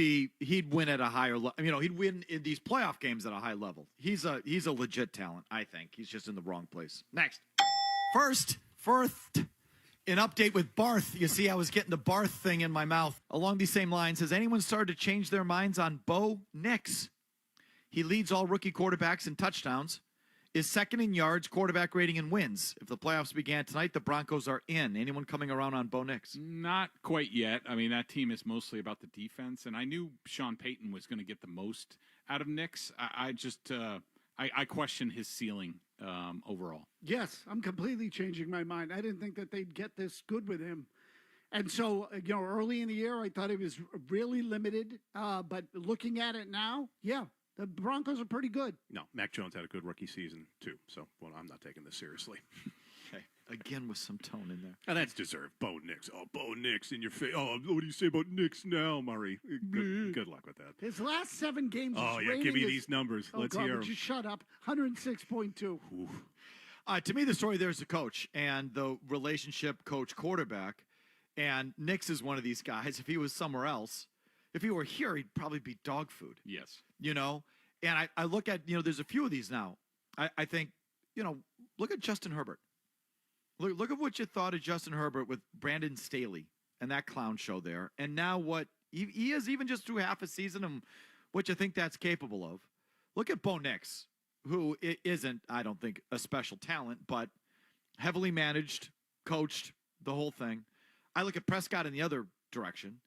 win at a higher level. He'd win in these playoff games at a high level. He's a legit talent, I think. He's just in the wrong place. Next. First, an update with Barth. You see, I was getting the Barth thing in my mouth. Along these same lines, has anyone started to change their minds on Bo Nix? He leads all rookie quarterbacks in touchdowns, is second in yards, quarterback rating, and wins. If the playoffs began tonight, the Broncos are in. Anyone coming around on Bo Nix? Not quite yet. I mean, that team is mostly about the defense, and I knew Sean Payton was going to get the most out of Nix. I question his ceiling overall. Yes, I'm completely changing my mind. I didn't think that they'd get this good with him. And so, early in the year, I thought he was really limited. But looking at it now, yeah, the Broncos are pretty good. No, Mac Jones had a good rookie season, too. So, I'm not taking this seriously. Okay. Again with some tone in there. And that's deserved. Bo Nix. Oh, Bo Nix in your face. Oh, what do you say about Nix now, Murray? Good luck with that. His last 7 games. Oh, his yeah, give rating me is- these numbers. Oh, Let's God, hear would them. you shut up? 106.2. To me, the story there is the coach and the relationship coach-quarterback. And Nix is one of these guys. If he was somewhere else, if he were here, he'd probably be dog food. Yes. And I look at, there's a few of these now. I think, look at Justin Herbert. Look at what you thought of Justin Herbert with Brandon Staley and that clown show there. And now what he is, even just through half a season, and what you think that's capable of. Look at Bo Nix, who isn't, I don't think, a special talent, but heavily managed, coached, the whole thing. I look at Prescott in the other direction.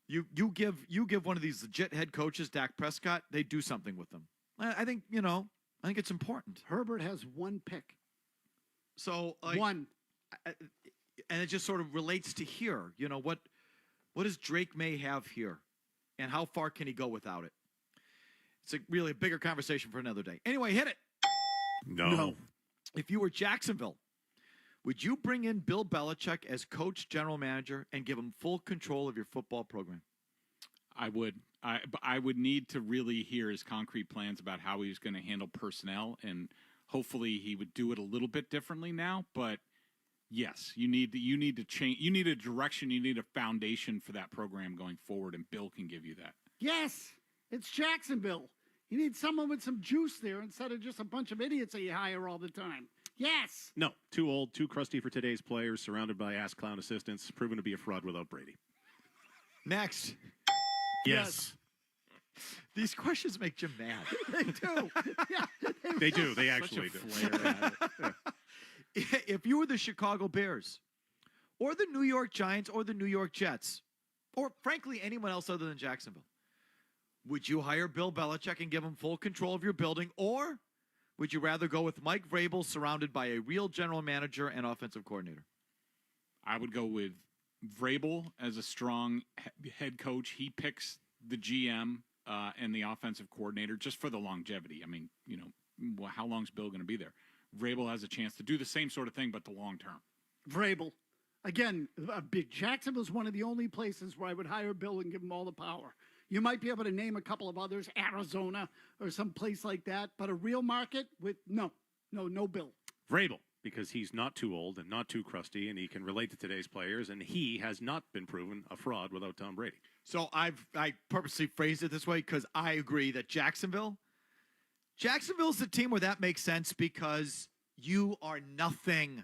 You give one of these legit head coaches, Dak Prescott, they do something with them. I think it's important. Herbert has 1 pick. So one, and it just sort of relates to here. What does Drake May have here, and how far can he go without it? It's really a bigger conversation for another day. Anyway, hit it. No. If you were Jacksonville, would you bring in Bill Belichick as coach, general manager, and give him full control of your football program? I would. But I would need to really hear his concrete plans about how he was going to handle personnel, and hopefully he would do it a little bit differently now. But Yes, you need to change. You need a direction. You need a foundation for that program going forward, and Bill can give you that. Yes, it's Jacksonville. You need someone with some juice there instead of just a bunch of idiots that you hire all the time. Yes. No, too old, too crusty for today's players, surrounded by ass clown assistants, proven to be a fraud without Brady. Next. Yes. These questions make Jim mad. They do. Yeah, They do. They actually do. If you were the Chicago Bears or the New York Giants or the New York Jets, or frankly anyone else other than Jacksonville, would you hire Bill Belichick and give him full control of your building, or would you rather go with Mike Vrabel surrounded by a real general manager and offensive coordinator? I would go with Vrabel as a strong head coach. He picks the GM and the offensive coordinator just for the longevity. I mean, how long is Bill going to be there? Vrabel has a chance to do the same sort of thing, but the long term. Vrabel. Again, Jacksonville's one of the only places where I would hire Bill and give him all the power. You might be able to name a couple of others, Arizona or some place like that, but a real market with no Bill. Vrabel, because he's not too old and not too crusty, and he can relate to today's players, and he has not been proven a fraud without Tom Brady. So I purposely phrased it this way because I agree that Jacksonville's the team where that makes sense because you are nothing.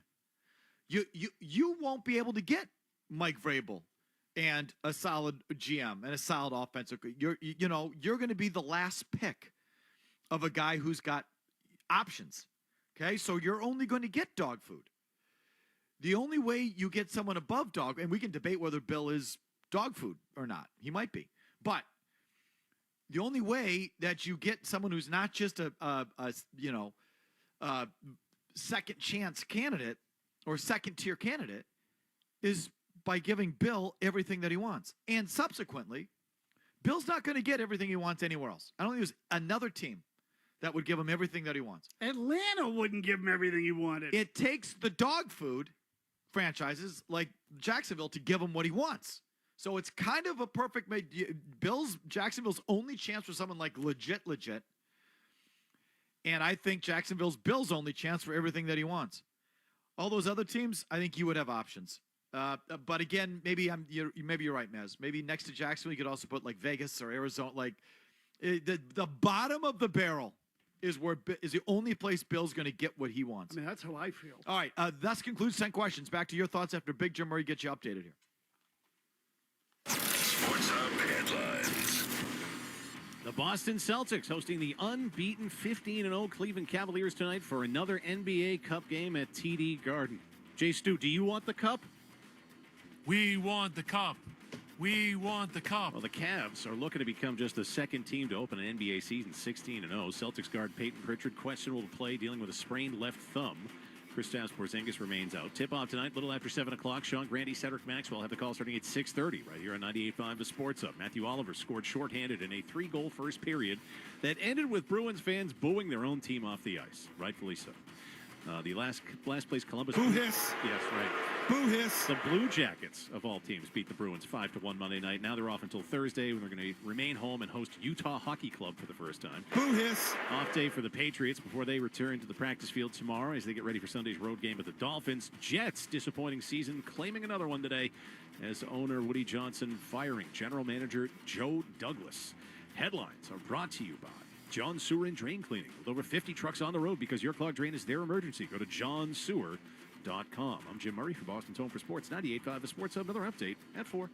You won't be able to get Mike Vrabel and a solid GM and a solid offensive. You're going to be the last pick of a guy who's got options. Okay, so you're only going to get dog food. The only way you get someone above dog, and we can debate whether Bill is dog food or not. He might be, but the only way that you get someone who's not just a second chance candidate or second tier candidate is by giving Bill everything that he wants. And subsequently, Bill's not going to get everything he wants anywhere else. I don't think there's another team that would give him everything that he wants. Atlanta wouldn't give him everything he wanted. It takes the dog food franchises like Jacksonville to give him what he wants. So it's kind of a perfect Jacksonville's only chance for someone like legit. And I think Jacksonville's Bill's only chance for everything that he wants. All those other teams, I think you would have options. But again, maybe you're right, Mez. Maybe next to Jacksonville, you could also put like Vegas or Arizona. Like the bottom of the barrel is the only place Bill's going to get what he wants. I mean, that's how I feel. All right, that concludes 10 questions. Back to your thoughts after Big Jim Murray gets you updated here. Sports Hub headlines. The Boston Celtics hosting the unbeaten 15-0 Cleveland Cavaliers tonight for another NBA Cup game at TD Garden. Jay Stu, do you want the cup? We want the cup. We want the cup. Well, the Cavs are looking to become just the second team to open an NBA season 16-0. Celtics guard Peyton Pritchard questionable to play, dealing with a sprained left thumb. Kristaps Porzingis remains out. Tip-off tonight, little after 7 o'clock. Sean Grande, Cedric Maxwell have the call starting at 6:30 right here on 98.5 The Sports Hub. Matthew Oliver scored shorthanded in a 3-goal first period that ended with Bruins fans booing their own team off the ice. Rightfully so. The last place Columbus. Boo hiss. Yes, right. Boo hiss. The Blue Jackets of all teams beat the Bruins 5-1 Monday night. Now they're off until Thursday when they're going to remain home and host Utah Hockey Club for the first time. Boo hiss. Off day for the Patriots before they return to the practice field tomorrow as they get ready for Sunday's road game with the Dolphins. Jets disappointing season, claiming another one today as owner Woody Johnson firing general manager Joe Douglas. Headlines are brought to you by John Sewer and Drain Cleaning, with over 50 trucks on the road because your clogged drain is their emergency. Go to johnsewer.com. I'm Jim Murray for Boston's Home for Sports, 98.5 The Sports Hub. Another update at 4.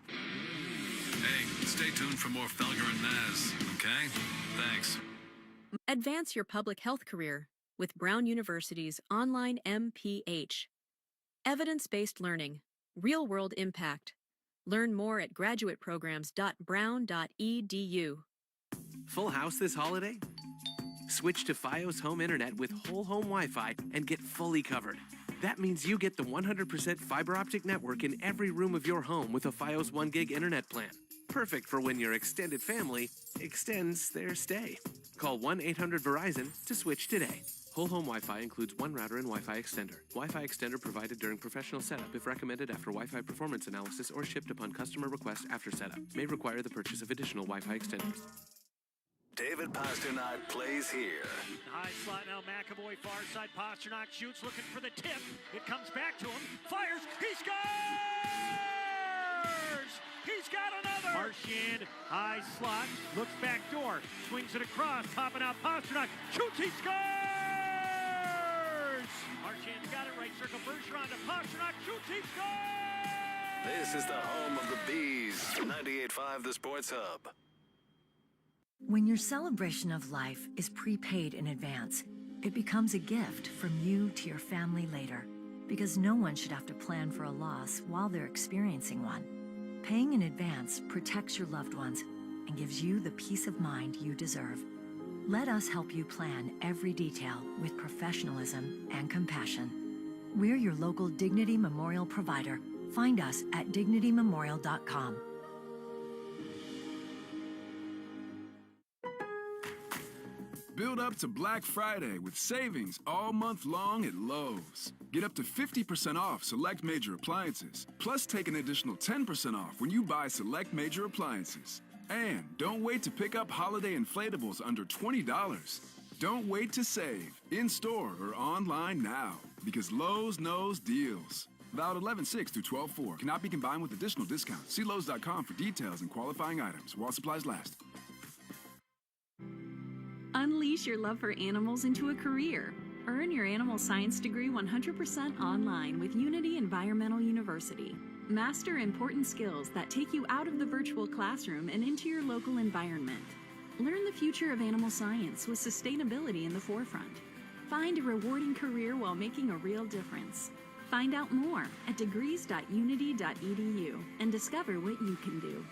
Hey, stay tuned for more Felger and Naz, okay? Thanks. Advance your public health career with Brown University's online MPH. Evidence-based learning. Real-world impact. Learn more at graduateprograms.brown.edu. Full house this holiday? Switch to Fios Home Internet with whole home Wi-Fi and get fully covered. That means you get the 100% fiber optic network in every room of your home with a Fios 1 gig internet plan. Perfect for when your extended family extends their stay. Call 1-800-VERIZON to switch today. Whole home Wi-Fi includes one router and Wi-Fi extender. Wi-Fi extender provided during professional setup if recommended after Wi-Fi performance analysis or shipped upon customer request after setup. May require the purchase of additional Wi-Fi extenders. David Pasternak plays here. High slot now, McAvoy, far side, Pasternak shoots, looking for the tip. It comes back to him, fires, he scores! He's got another! Marchand, high slot, looks back door, swings it across, topping out Pasternak, shoots, he scores! Marchand's got it, right circle, Bergeron to Pasternak, shoots, he scores! This is the home of the Bees. 98.5 The Sports Hub. When your celebration of life is prepaid in advance, it becomes a gift from you to your family later, because no one should have to plan for a loss while they're experiencing one. Paying in advance protects your loved ones and gives you the peace of mind you deserve. Let us help you plan every detail with professionalism and compassion. We're your local Dignity Memorial provider. Find us at dignitymemorial.com. Build up to Black Friday with savings all month long at Lowe's. Get up to 50% off select major appliances, plus take an additional 10% off when you buy select major appliances. And don't wait to pick up holiday inflatables under $20. Don't wait to save, in-store or online now, because Lowe's knows deals. Valid 11/6 through 12/4. Cannot be combined with additional discounts. See Lowe's.com for details and qualifying items while supplies last. Unleash your love for animals into a career. Earn your animal science degree 100% online with Unity Environmental University. Master important skills that take you out of the virtual classroom and into your local environment. Learn the future of animal science with sustainability in the forefront. Find a rewarding career while making a real difference. Find out more at degrees.unity.edu and discover what you can do.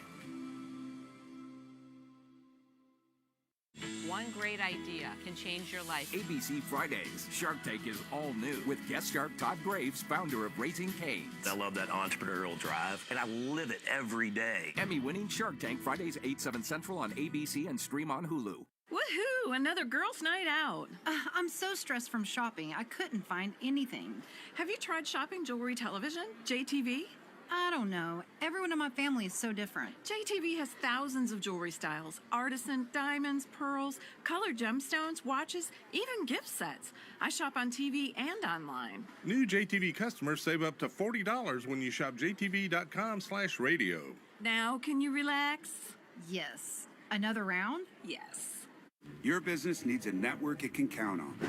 One great idea can change your life. ABC Fridays. Shark Tank is all new with guest shark Todd Graves, founder of Raising Cane's. I love that entrepreneurial drive, and I live it every day. Emmy-winning Shark Tank, Fridays 8, 7 Central on ABC and stream on Hulu. Woohoo! Another girls' night out. I'm so stressed from shopping, I couldn't find anything. Have you tried shopping jewelry television, JTV? I don't know. Everyone in my family is so different. JTV has thousands of jewelry styles, artisan, diamonds, pearls, colored gemstones, watches, even gift sets. I shop on TV and online. New JTV customers save up to $40 when you shop jtv.com/radio. Now, can you relax? Yes. Another round? Yes. Your business needs a network it can count on.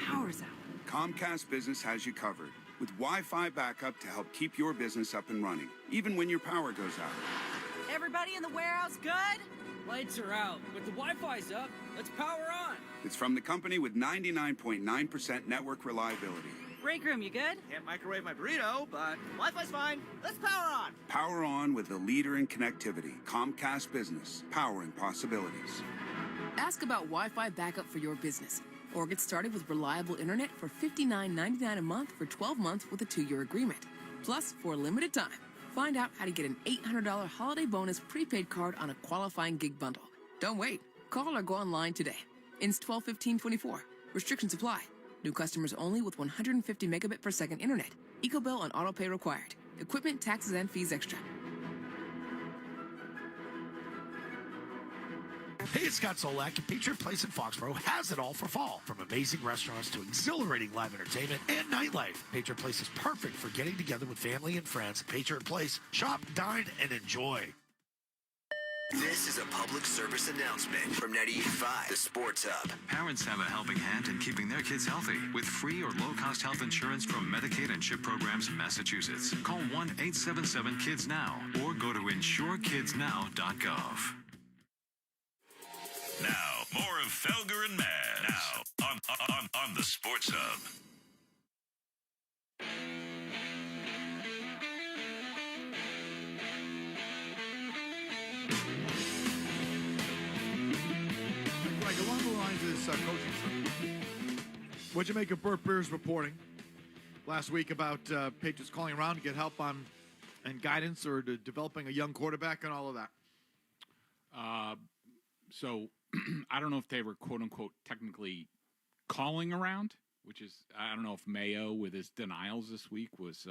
Power's out. Comcast Business has you covered, with Wi-Fi backup to help keep your business up and running, even when your power goes out. Everybody in the warehouse good? Lights are out, but the Wi-Fi's up. Let's power on. It's from the company with 99.9% network reliability. Break room, you good? Can't microwave my burrito, but Wi-Fi's fine. Let's power on. Power on with the leader in connectivity, Comcast Business, powering possibilities. Ask about Wi-Fi backup for your business, or get started with reliable internet for $59.99 a month for 12 months with a 2-year agreement. Plus, for a limited time, find out how to get an $800 holiday bonus prepaid card on a qualifying gig bundle. Don't wait. Call or go online today. Ends 12/15/24. Restrictions apply. New customers only with 150 megabit per second internet. EcoBill and autopay required. Equipment, taxes, and fees extra. Hey, it's Scott Solak, and Patriot Place in Foxborough has it all for fall. From amazing restaurants to exhilarating live entertainment and nightlife, Patriot Place is perfect for getting together with family and friends. Patriot Place, shop, dine, and enjoy. This is a public service announcement from 98.5 The Sports Hub. Parents have a helping hand in keeping their kids healthy with free or low-cost health insurance from Medicaid and CHIP programs in Massachusetts. Call 1-877-KIDS-NOW or go to insurekidsnow.gov. Now, more of Felger and Maz. Now, on the Sports Hub. Greg, along the lines of this coaching stuff, what'd you make of Burt Beer's reporting last week about Patriots calling around to get help on and guidance or developing a young quarterback and all of that? So I don't know if they were, quote unquote, technically calling around, which is, I don't know if Mayo with his denials this week was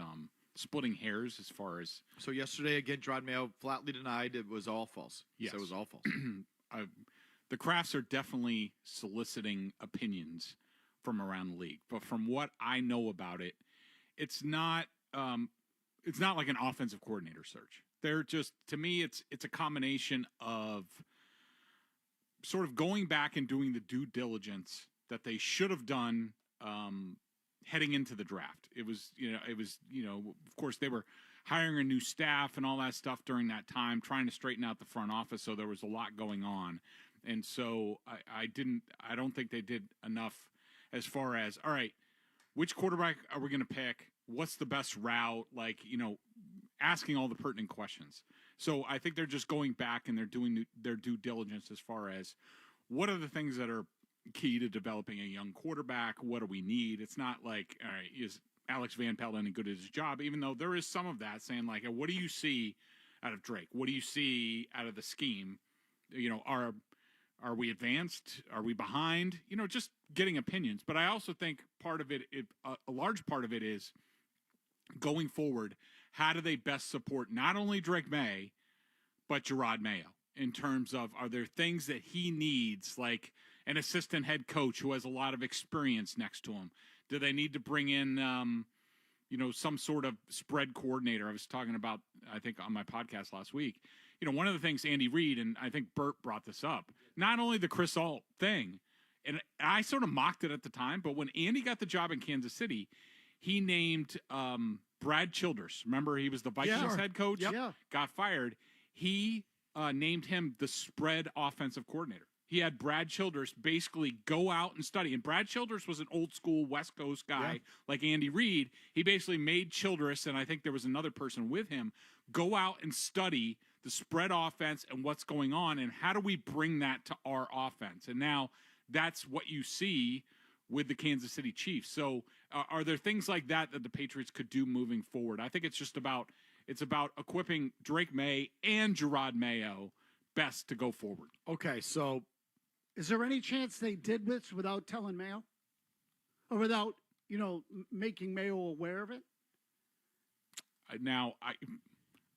splitting hairs as far as. So yesterday, again, Gerard Mayo flatly denied it was all false. Yes. So it was all false. the Crafts are definitely soliciting opinions from around the league. But from what I know about it, it's not like an offensive coordinator search. They're just, to me, it's a combination of sort of going back and doing the due diligence that they should have done heading into the draft. It was, of course, they were hiring a new staff and all that stuff during that time, trying to straighten out the front office. So there was a lot going on. And so I don't think they did enough as far as, all right, which quarterback are we going to pick? What's the best route? Like, asking all the pertinent questions. So I think they're just going back and they're doing their due diligence as far as what are the things that are key to developing a young quarterback? What do we need? It's not like, all right, is Alex Van Pelt any good at his job? Even though there is some of that saying like, what do you see out of Drake? What do you see out of the scheme? Are we advanced? Are we behind? Just getting opinions. But I also think part of it, a large part of it is going forward, how do they best support not only Drake May, but Gerard Mayo in terms of, are there things that he needs, like an assistant head coach who has a lot of experience next to him? Do they need to bring in, some sort of spread coordinator? I was talking about, I think, on my podcast last week. One of the things Andy Reid, and I think Bert brought this up, not only the Chris Alt thing, and I sort of mocked it at the time, but when Andy got the job in Kansas City, he named Brad Childress. Remember, he was the Vikings head coach, got fired. He named him the spread offensive coordinator. He had Brad Childress basically go out and study. And Brad Childress was an old school West Coast guy like Andy Reid. He basically made Childress, and I think there was another person with him, go out and study the spread offense and what's going on, and how do we bring that to our offense? And now that's what you see with the Kansas City Chiefs. So are there things like that the Patriots could do moving forward? I think it's about equipping Drake May and Gerard Mayo best to go forward. Okay, so is there any chance they did this without telling Mayo? Or without, making Mayo aware of it? Now,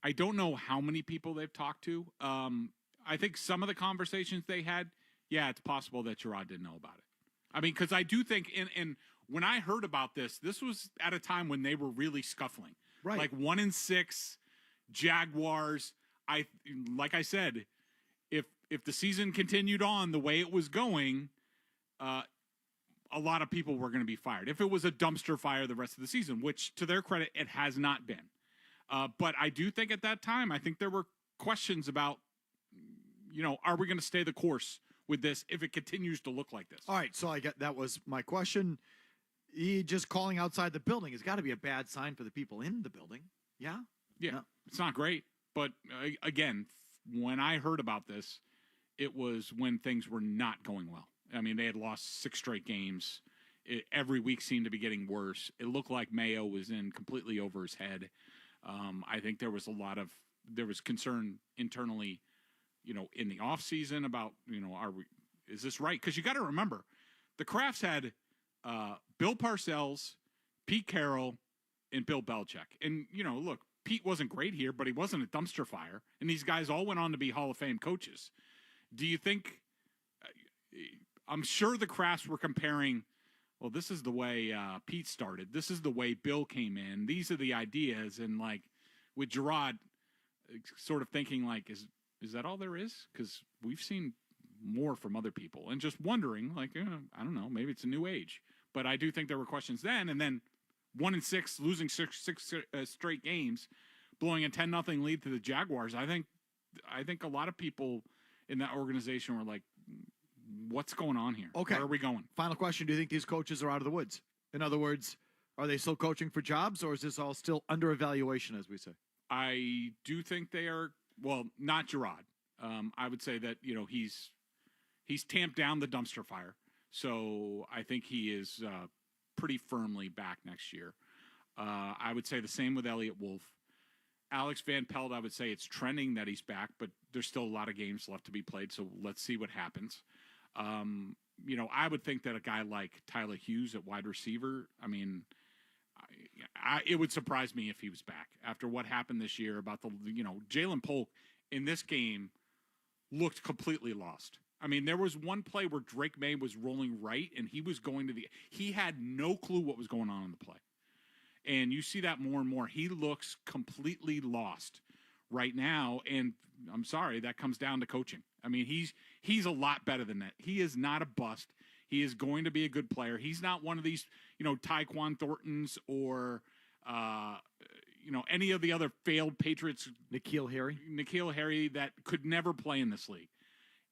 I don't know how many people they've talked to. I think some of the conversations they had, it's possible that Gerard didn't know about it. I mean, because I do think, and when I heard about this was at a time when they were really scuffling. Right. Like 1-6, Jaguars. Like I said, if the season continued on the way it was going, a lot of people were going to be fired. If it was a dumpster fire the rest of the season, which to their credit, it has not been. But I do think at that time, I think there were questions about, are we going to stay the course with this if it continues to look like this? All right, so that was my question. He just calling outside the building has got to be a bad sign for the people in the building. Yeah? Yeah, No. It's not great. But again, when I heard about this, it was when things were not going well. I mean, they had lost 6 straight games. Every week seemed to be getting worse. It looked like Mayo was in completely over his head. I think there was concern internally, in the off season about, is this right? Because you got to remember, the Crafts had Bill Parcells, Pete Carroll, and Bill Belichick. And, look, Pete wasn't great here, but he wasn't a dumpster fire. And these guys all went on to be Hall of Fame coaches. Do you think, I'm sure the Crafts were comparing, well, this is the way Pete started. This is the way Bill came in. These are the ideas. And, like, with Gerard, sort of thinking, like, is that all there is? Because we've seen more from other people. And just wondering, like, I don't know, maybe it's a new age. But I do think there were questions then. And then 1-6, losing six straight games, blowing a 10-0 lead to the Jaguars. I think a lot of people in that organization were like, what's going on here? Okay. Where are we going? Final question. Do you think these coaches are out of the woods? In other words, are they still coaching for jobs, or is this all still under evaluation, as we say? I do think they are, well, not Gerard. I would say that, he's tamped down the dumpster fire. So I think he is pretty firmly back next year. I would say the same with Elliott Wolf. Alex Van Pelt, I would say it's trending that he's back, but there's still a lot of games left to be played, so let's see what happens. I would think that a guy like Tyler Hughes at wide receiver, I mean, it would surprise me if he was back after what happened this year about Jalen Polk in this game looked completely lost. I mean, there was one play where Drake May was rolling right, and he was going to he had no clue what was going on in the play. And you see that more and more. He looks completely lost right now, and I'm sorry, that comes down to coaching. I mean, he's a lot better than that. He is not a bust. He is going to be a good player. He's not one of these, Tyquan Thorntons or, any of the other failed Patriots. N'Keal Harry that could never play in this league.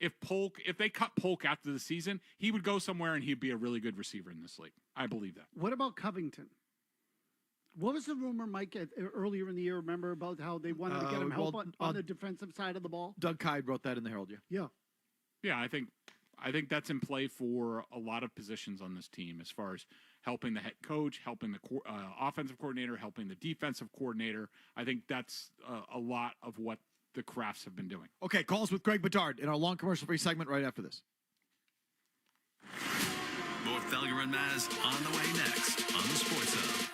If they cut Polk after the season, he would go somewhere and he'd be a really good receiver in this league. I believe that. What about Covington? What was the rumor, Mike, earlier in the year? Remember about how they wanted to get him help on the defensive side of the ball? Doug Kyde wrote that in the Herald, Yeah. Yeah, I think that's in play for a lot of positions on this team as far as helping the head coach, helping the offensive coordinator, helping the defensive coordinator. I think that's a lot of what the Crafts have been doing. Okay, calls with Greg Bedard in our long commercial-free segment right after this. More Felger and Maz on the way next on the Sports Hub.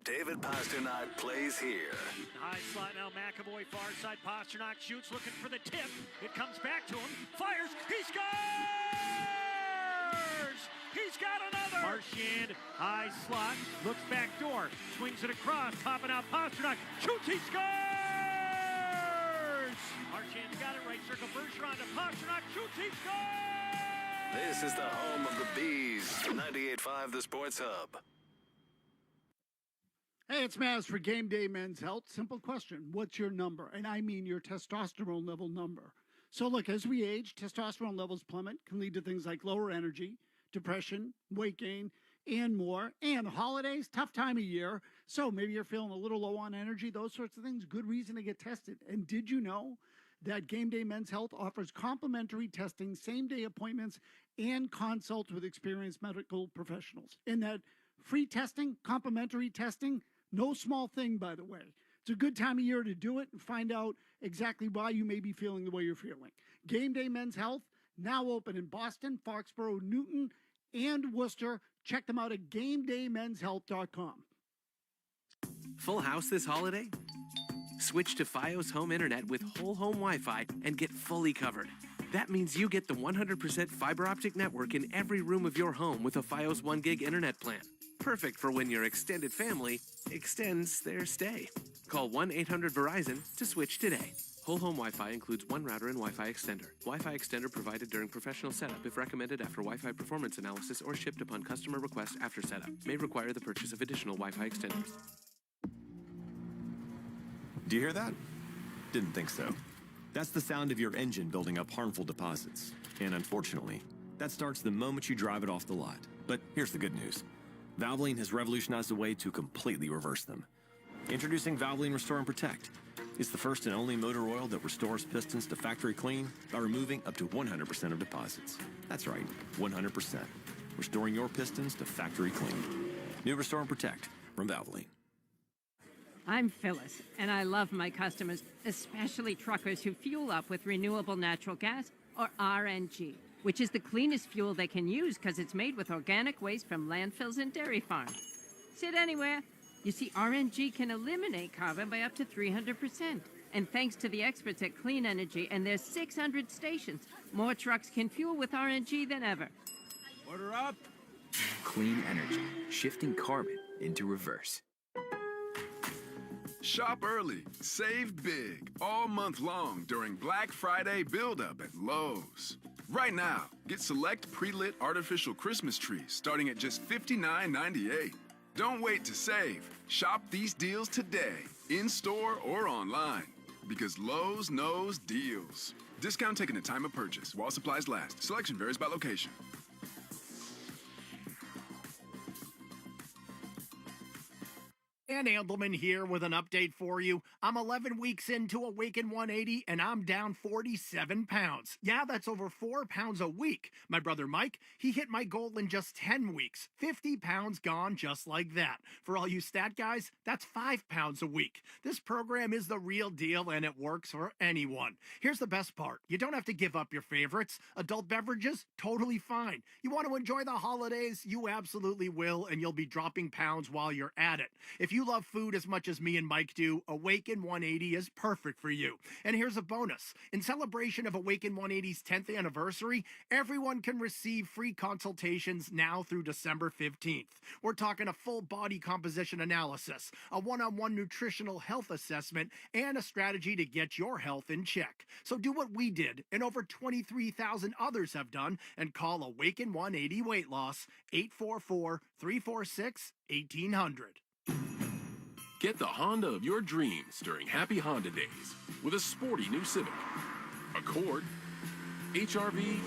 David Pasternak plays here. High slot now, McAvoy far side. Pasternak shoots, looking for the tip. It comes back to him. Fires. He scores! He's got another. Marchand, high slot, looks back door, swings it across, topping out Pasternak. Shoots. He scores! Marchand's got it right circle. Bergeron to Pasternak. Shoots. He scores! This is the home of the Bees. 98.5 The Sports Hub. Hey, it's Maz for Game Day Men's Health. Simple question. What's your number? And I mean your testosterone level number. So look, as we age, testosterone levels plummet, can lead to things like lower energy, depression, weight gain, and more. And holidays, tough time of year. So maybe you're feeling a little low on energy, those sorts of things. Good reason to get tested. And did you know that Game Day Men's Health offers complimentary testing, same-day appointments, and consults with experienced medical professionals? In that free testing, complimentary testing, no small thing, by the way. It's a good time of year to do it and find out exactly why you may be feeling the way you're feeling. Game Day Men's Health, now open in Boston, Foxborough, Newton, and Worcester. Check them out at GameDayMen'sHealth.com. Full house this holiday? Switch to Fios Home Internet with whole home Wi-Fi and get fully covered. That means you get the 100% fiber optic network in every room of your home with a Fios 1 gig internet plan. Perfect for when your extended family extends their stay. Call 1-800-VERIZON to switch today. Whole home Wi-Fi includes one router and Wi-Fi extender. Wi-Fi extender provided during professional setup if recommended after Wi-Fi performance analysis or shipped upon customer request after setup. May require the purchase of additional Wi-Fi extenders. Do you hear that? Didn't think so. That's the sound of your engine building up harmful deposits. And unfortunately, that starts the moment you drive it off the lot. But here's the good news. Valvoline has revolutionized a way to completely reverse them. Introducing Valvoline Restore and Protect. It's the first and only motor oil that restores pistons to factory clean by removing up to 100% of deposits. That's right, 100%. Restoring your pistons to factory clean. New Restore and Protect from Valvoline. I'm Phyllis, and I love my customers, especially truckers who fuel up with renewable natural gas, or RNG, which is the cleanest fuel they can use because it's made with organic waste from landfills and dairy farms. Sit anywhere. You see, RNG can eliminate carbon by up to 300%. And thanks to the experts at Clean Energy and their 600 stations, more trucks can fuel with RNG than ever. Order up. Clean Energy, shifting carbon into reverse. Shop early, save big, all month long during Black Friday build-up at Lowe's. Right now, get select pre-lit artificial Christmas trees starting at just $59.98. Don't wait to save. Shop these deals today, in-store or online, because Lowe's knows deals. Discount taken at time of purchase while supplies last. Selection varies by location. Dan Andelman here with an update for you. I'm 11 weeks into Awaken 180, and I'm down 47 pounds. Yeah, that's over 4 pounds a week. My brother Mike, he hit my goal in just 10 weeks. 50 pounds gone just like that. For all you stat guys, that's 5 pounds a week. This program is the real deal, and it works for anyone. Here's the best part. You don't have to give up your favorites. Adult beverages, totally fine. You want to enjoy the holidays? You absolutely will, and you'll be dropping pounds while you're at it. If you love food as much as me and Mike do, Awaken 180 is perfect for you. And here's a bonus. In celebration of Awaken 180's 10th anniversary, everyone can receive free consultations now through December 15th. We're talking a full body composition analysis, a one-on-one nutritional health assessment, and a strategy to get your health in check. So do what we did and over 23,000 others have done and call Awaken 180 Weight Loss 844-346-1800. Get the Honda of your dreams during Happy Honda Days with a sporty new Civic, Accord, HR-V,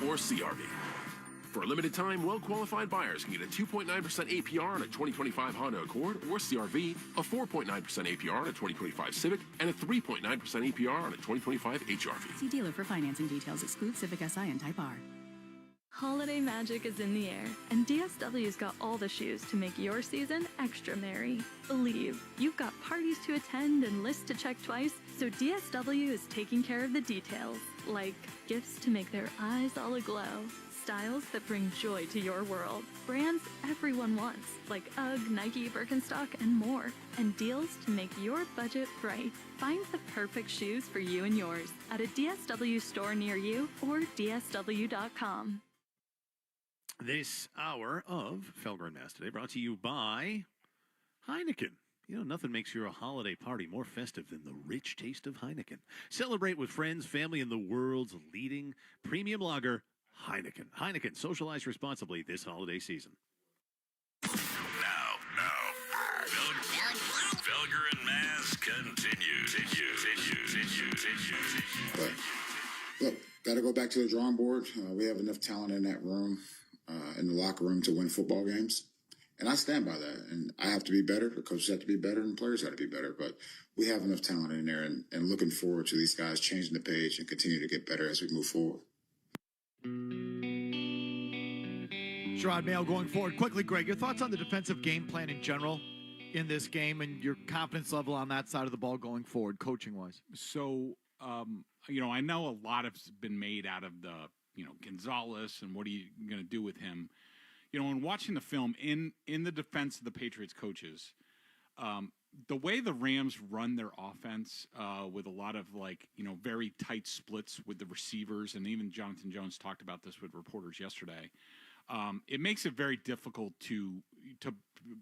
or CR-V. For a limited time, well-qualified buyers can get a 2.9% APR on a 2025 Honda Accord or CR-V, a 4.9% APR on a 2025 Civic, and a 3.9% APR on a 2025 HR-V. See dealer for financing details. Exclude Civic Si and Type R. Holiday magic is in the air, and DSW's got all the shoes to make your season extra merry. Believe, you've got parties to attend and lists to check twice, so DSW is taking care of the details, like gifts to make their eyes all aglow, styles that bring joy to your world, brands everyone wants, like UGG, Nike, Birkenstock, and more, and deals to make your budget bright. Find the perfect shoes for you and yours at a DSW store near you or dsw.com. This hour of Felger Mass Today brought to you by Heineken. You know, nothing makes your holiday party more festive than the rich taste of Heineken. Celebrate with friends, family, and the world's leading premium lager, Heineken. Heineken, socialize responsibly this holiday season. Now, Felger and Maz continues. But look, got to go back to the drawing board. We have enough talent in that room, in the locker room, to win football games. And I stand by that. And I have to be better. The coaches have to be better, and players have to be better. But we have enough talent in there, and looking forward to these guys changing the page and continue to get better as we move forward. Sherrod Mayo going forward. Quickly, Greg, your thoughts on the defensive game plan in general in this game and your confidence level on that side of the ball going forward, coaching-wise? So, I know a lot has been made out of the, Gonzalez and what are you going to do with him. In watching the film, in the defense of the Patriots coaches, the way the Rams run their offense with a lot of very tight splits with the receivers, and even Jonathan Jones talked about this with reporters yesterday, it makes it very difficult to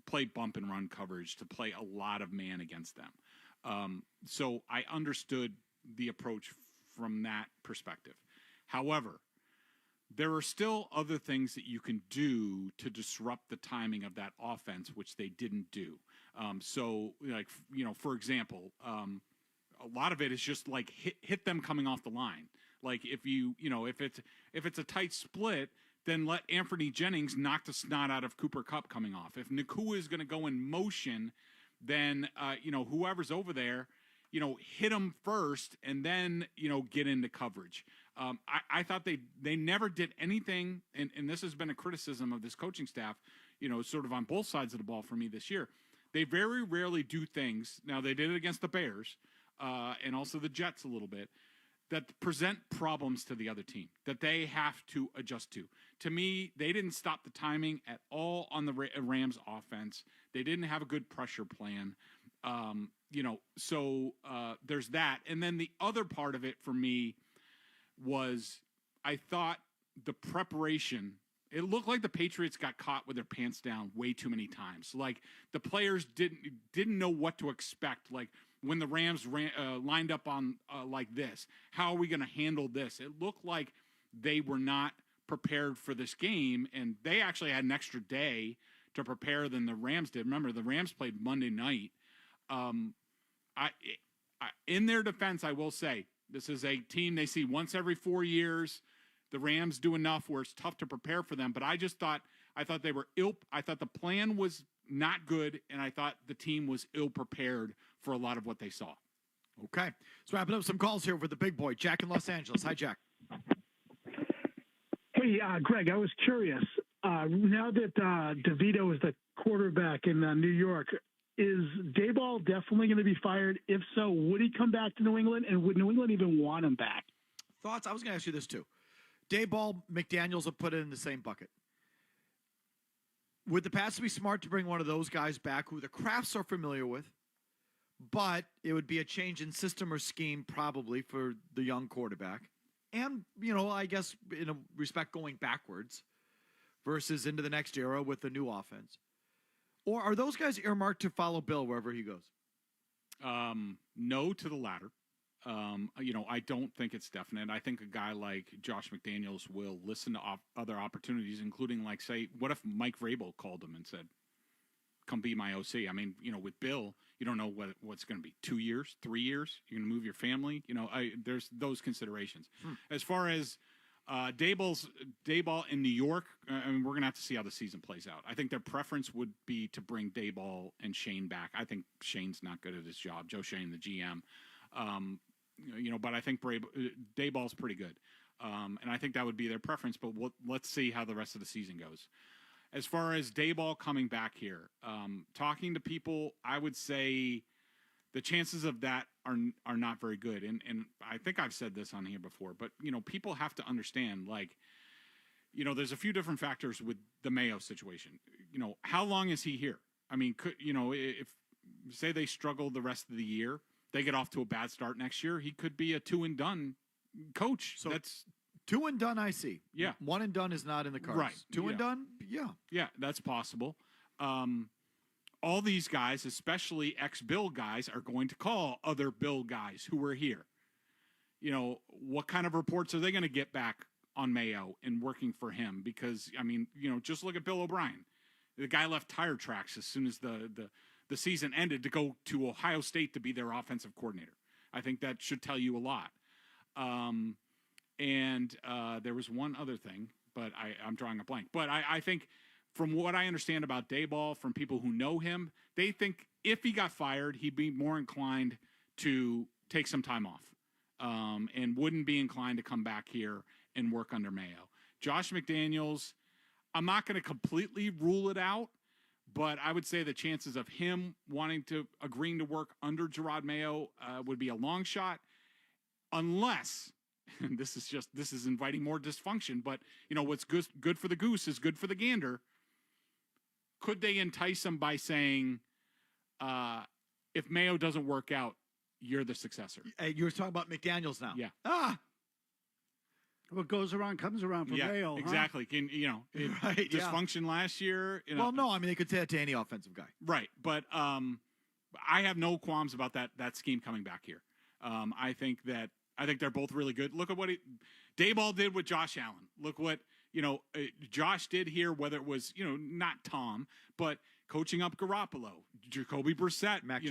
play bump and run coverage, to play a lot of man against them. So I understood the approach from that perspective. However, there are still other things that you can do to disrupt the timing of that offense, which they didn't do. For example, a lot of it is just hit them coming off the line. Like if it's a tight split, then let Anthony Jennings knock the snot out of Cooper Kupp coming off. If Nakua is going to go in motion, then whoever's over there, hit him first and then get into coverage. I thought they never did anything, and this has been a criticism of this coaching staff, sort of on both sides of the ball for me this year. They very rarely do things. Now, they did it against the Bears and also the Jets a little bit, that present problems to the other team that they have to adjust to. To me, they didn't stop the timing at all on the Rams offense. They didn't have a good pressure plan. So there's that. And then the other part of it for me was I thought the preparation, it looked like the Patriots got caught with their pants down way too many times. Like the players didn't know what to expect. Like when the Rams lined up on like this, how are we going to handle this? It looked like they were not prepared for this game, and they actually had an extra day to prepare than the Rams did. Remember, the Rams played Monday night. In their defense, I will say, this is a team they see once every 4 years. The Rams do enough where it's tough to prepare for them, but I thought they were I thought the plan was not good, and I thought the team was ill prepared for a lot of what they saw. Okay. Let's wrap it up. Some calls here for the big boy, Jack in Los Angeles. Hi, Jack. Hey, Greg, I was curious. Now that DeVito is the quarterback in New York, is Daboll definitely going to be fired? If so, would he come back to New England, and would New England even want him back? Thoughts? I was going to ask you this too. Daboll, McDaniels will put it in the same bucket. Would the Pats be smart to bring one of those guys back who the Crafts are familiar with, but it would be a change in system or scheme probably for the young quarterback? And, I guess in a respect going backwards versus into the next era with the new offense. Or are those guys earmarked to follow Bill wherever he goes? No to the latter. I don't think it's definite. I think a guy like Josh McDaniels will listen to other opportunities, including, like, say, what if Mike Vrabel called him and said, come be my OC? I mean, with Bill, you don't know what's going to be 2 years, 3 years. You're going to move your family. There's those considerations. As far as Dayball in New York, we're going to have to see how the season plays out. I think their preference would be to bring Dayball and Shane back. I think Shane's not good at his job. Joe Shane, the GM. But I think Dayball's pretty good. And I think that would be their preference, but let's see how the rest of the season goes. As far as Dayball coming back here, talking to people, I would say the chances of that are not very good. And I think I've said this on here before, but, people have to understand, there's a few different factors with the Mayo situation. How long is he here? I mean, if say they struggle the rest of the year, they get off to a bad start next year, he could be a 2-and-done coach. So that's 2-and-done, I see. Yeah. 1-and-done is not in the cards. Right. 2-and-done, yeah. Yeah, that's possible. All these guys, especially ex-Bill guys, are going to call other Bill guys who were here. What kind of reports are they going to get back on Mayo and working for him? Because, just look at Bill O'Brien. The guy left tire tracks as soon as the season ended to go to Ohio State to be their offensive coordinator. I think that should tell you a lot. And there was one other thing, but I'm drawing a blank. But I think from what I understand about Dayball, from people who know him, they think if he got fired, he'd be more inclined to take some time off and wouldn't be inclined to come back here and work under Mayo. Josh McDaniels, I'm not going to completely rule it out, but I would say the chances of him agreeing to work under Gerard Mayo would be a long shot, unless, and this is inviting more dysfunction, but what's good for the goose is good for the gander. Could they entice him by saying, if Mayo doesn't work out, you're the successor? You were talking about McDaniels now. Yeah. What goes around comes around for Mayo. Exactly. Right, dysfunction last year. Well, no, they could say that to any offensive guy. Right. But I have no qualms about that scheme coming back here. I think they're both really good. Look at what Dayball did with Josh Allen. Look what Josh did here, whether it was, not Tom, but coaching up Garoppolo, Jacoby Brissett, Mac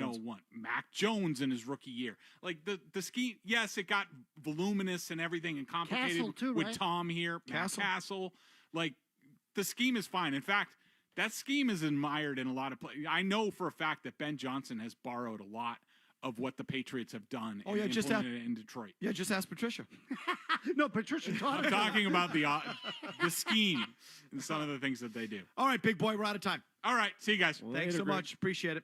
Jones in his rookie year. Like the scheme, yes, it got voluminous and everything and complicated Castle too, with right? Tom here, Castle. Like the scheme is fine. In fact, that scheme is admired in a lot of places. I know for a fact that Ben Johnson has borrowed a lot of what the Patriots have done in Detroit. Yeah, just ask Patricia. No, Patricia taught I'm talking about the scheme and some of the things that they do. All right, big boy, we're out of time. All right, see you guys. Thanks so much. Appreciate it.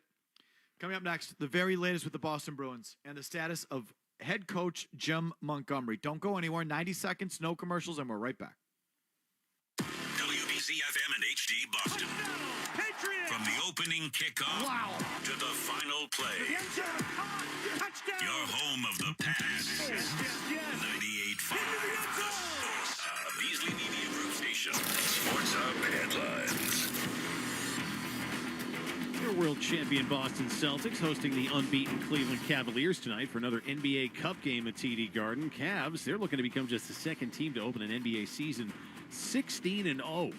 Coming up next, the very latest with the Boston Bruins and the status of head coach Jim Montgomery. Don't go anywhere. 90 seconds, no commercials, and we're right back. WBZ-FM and HD Boston. From the opening kickoff to the final play. Your home of the Pats. 98.5. The Sports Hub. Beasley Media Group Station. Sports Hub headlines. Your world champion Boston Celtics hosting the unbeaten Cleveland Cavaliers tonight for another NBA Cup game at TD Garden. Cavs, they're looking to become just the second team to open an NBA season 16-0.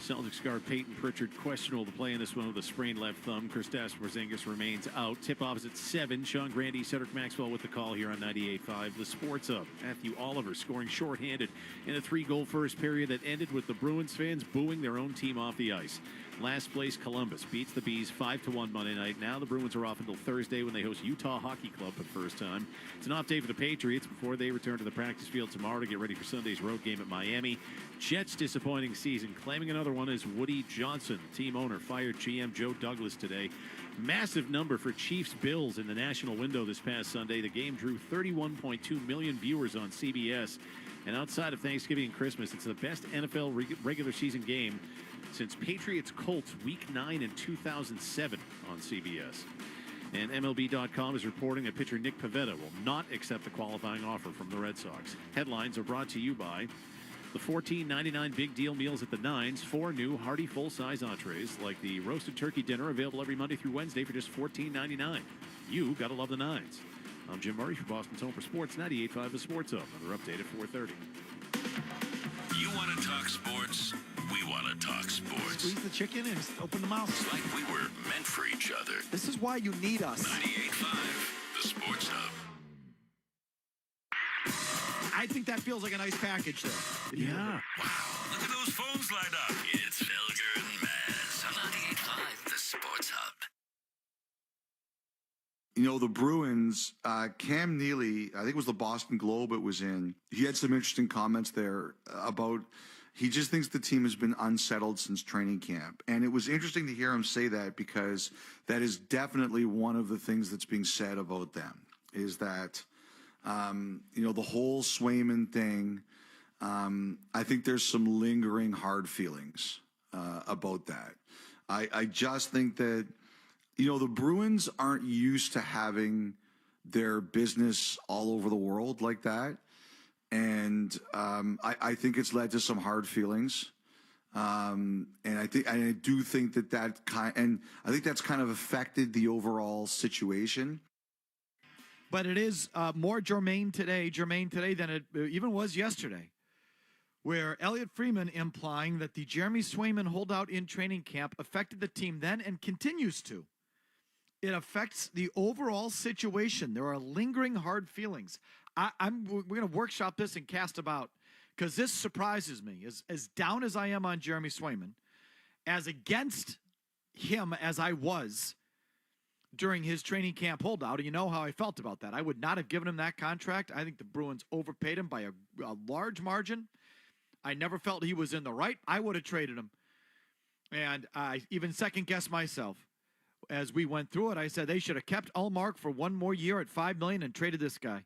Celtics guard Peyton Pritchard questionable to play in this one with a sprained left thumb. Kristaps Porzingis remains out. Tip-off is at 7. Sean Grande, Cedric Maxwell with the call here on 98.5. The Sports Hub. Matthew Oliver scoring shorthanded in a 3-goal first period that ended with the Bruins fans booing their own team off the ice. Last place, Columbus beats the Bees 5-1 Monday night. Now the Bruins are off until Thursday when they host Utah Hockey Club for the first time. It's an off day for the Patriots before they return to the practice field tomorrow to get ready for Sunday's road game at Miami. Jets' disappointing season. Claiming another one is Woody Johnson. Team owner fired GM Joe Douglas today. Massive number for Chiefs-Bills in the national window this past Sunday. The game drew 31.2 million viewers on CBS. And outside of Thanksgiving and Christmas, it's the best NFL regular season game since Patriots-Colts Week 9 in 2007 on CBS. And MLB.com is reporting that pitcher Nick Pivetta will not accept the qualifying offer from the Red Sox. Headlines are brought to you by the $14.99 Big Deal Meals at the Nines. 4 new hearty full-size entrees like the roasted turkey dinner, available every Monday through Wednesday for just $14.99. You gotta love the Nines. I'm Jim Murray for Boston's Home for Sports, 98.5 The Sports Hub. Another update at 4:30. You want to talk sports? We want to talk sports. Squeeze the chicken and open the mouth. It's like we were meant for each other. This is why you need us. 98.5 The Sports Hub. I think that feels like a nice package there. Yeah. Wow, look at those phones light up. It's Felger and Maz on 98.5 The Sports Hub. You know, the Bruins, Cam Neely, I think it was the Boston Globe it was in, he had some interesting comments there about he just thinks the team has been unsettled since training camp. And it was interesting to hear him say that because that is definitely one of the things that's being said about them is that, you know, the whole Swayman thing, I think there's some lingering hard feelings about that. I just think that, you know, the Bruins aren't used to having their business all over the world like that. And I think it's led to some hard feelings. And I do think that I think that's kind of affected the overall situation. But it is more germane today than it even was yesterday, where Elliot Freeman implying that the Jeremy Swayman holdout in training camp affected the team then and continues to. It affects the overall situation. There are lingering hard feelings. We're going to workshop this and cast about because this surprises me. As down as I am on Jeremy Swayman, as against him as I was during his training camp holdout, and you know how I felt about that. I would not have given him that contract. I think the Bruins overpaid him by a large margin. I never felt he was in the right. I would have traded him. And I even second-guessed myself. As we went through it, I said they should have kept Ullmark for one more year at $5 million and traded this guy.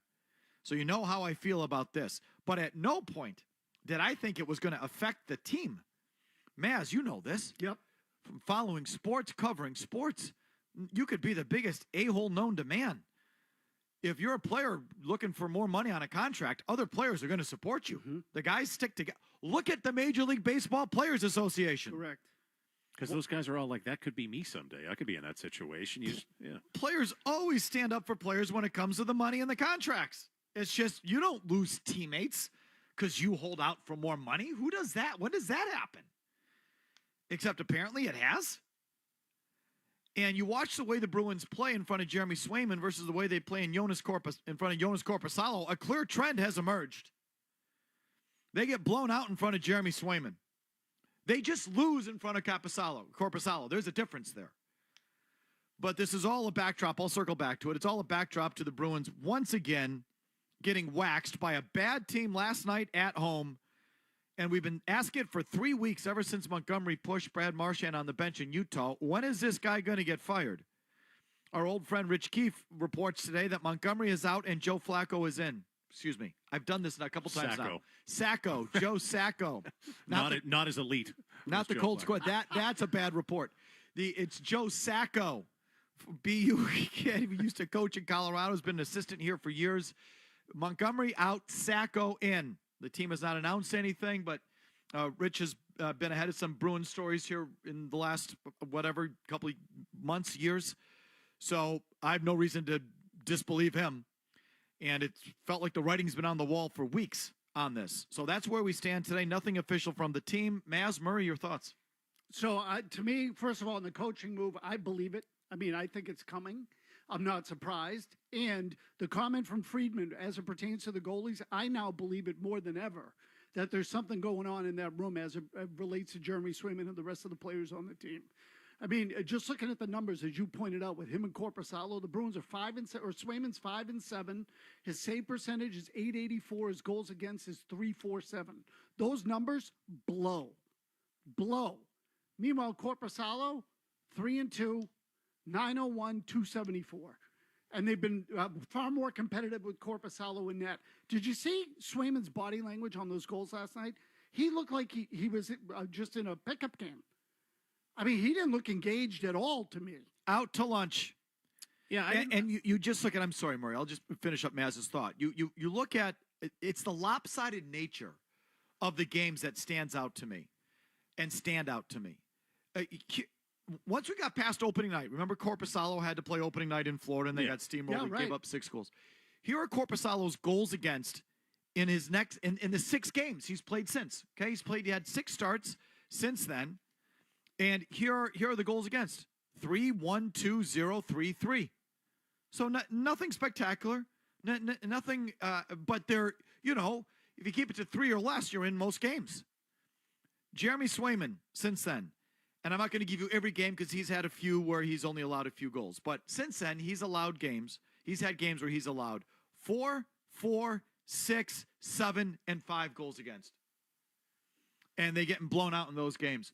So you know how I feel about this. But at no point did I think it was going to affect the team. Maz, you know this. Yep. From following sports, covering sports, you could be the biggest a-hole known to man. If you're a player looking for more money on a contract, other players are going to support you. Mm-hmm. The guys stick together. Look at the Major League Baseball Players Association. Correct. Because those guys are all like, that could be me someday. I could be in that situation. Players always stand up for players when it comes to the money and the contracts. It's just you don't lose teammates because you hold out for more money. Who does that? When does that happen? Except apparently it has. And you watch the way the Bruins play in front of Jeremy Swayman versus the way they play in front of Jonas Corposalo. A clear trend has emerged. They get blown out in front of Jeremy Swayman. They just lose in front of Corposalo. There's a difference there. But this is all a backdrop. I'll circle back to it. It's all a backdrop to the Bruins once again getting waxed by a bad team last night at home. And we've been asking it for 3 weeks ever since Montgomery pushed Brad Marchand on the bench in Utah. When is this guy going to get fired? Our old friend Rich Keefe reports today that Montgomery is out and Joe Flacco is in. Excuse me. I've done this a couple times now. Sacco. Joe Sacco. Not as elite. Not the Cold Squad. That's a bad report. It's Joe Sacco. BU kid who used to coach in Colorado, has been an assistant here for years. Montgomery out, Sacco in. The team has not announced anything, but Rich has been ahead of some Bruins stories here in the last, couple of months, years. So I have no reason to disbelieve him. And it felt like the writing's been on the wall for weeks on this. So that's where we stand today. Nothing official from the team. Maz, Murray, your thoughts? So to me, first of all, in the coaching move, I believe it. I mean, I think it's coming. I'm not surprised. And the comment from Friedman as it pertains to the goalies, I now believe it more than ever that there's something going on in that room as it relates to Jeremy Swayman and the rest of the players on the team. I mean, just looking at the numbers, as you pointed out, with him and Corposalo, the Bruins are 5-7, or Swayman's 5-7. His save percentage is .884. His goals against is .347. Those numbers blow. Meanwhile, Corposalo, 3-2, .901, .274. And they've been far more competitive with Corposalo in net. Did you see Swayman's body language on those goals last night? he looked like he was just in a pickup game. I mean, he didn't look engaged at all to me. Out to lunch. Yeah, and you just look at, I'm sorry, Murray, I'll just finish up Maz's thought. You look at, it's the lopsided nature of the games that stands out to me and stand out to me. Once we got past opening night, remember Korpisalo had to play opening night in Florida and they got steamrolled and gave up 6 goals. Here are Korpisalo's goals against in his next, in the 6 games he's played since. Okay, he had 6 starts since then. And here are the goals against. 3-1-2-0, 3-3. So nothing spectacular, nothing, but they're, if you keep it to 3 or less, you're in most games. Jeremy Swayman, since then, and I'm not going to give you every game because he's had a few where he's only allowed a few goals, but since then, he's allowed games. He's had games where he's allowed 4, 6, 7, and 5 goals against. And they're getting blown out in those games.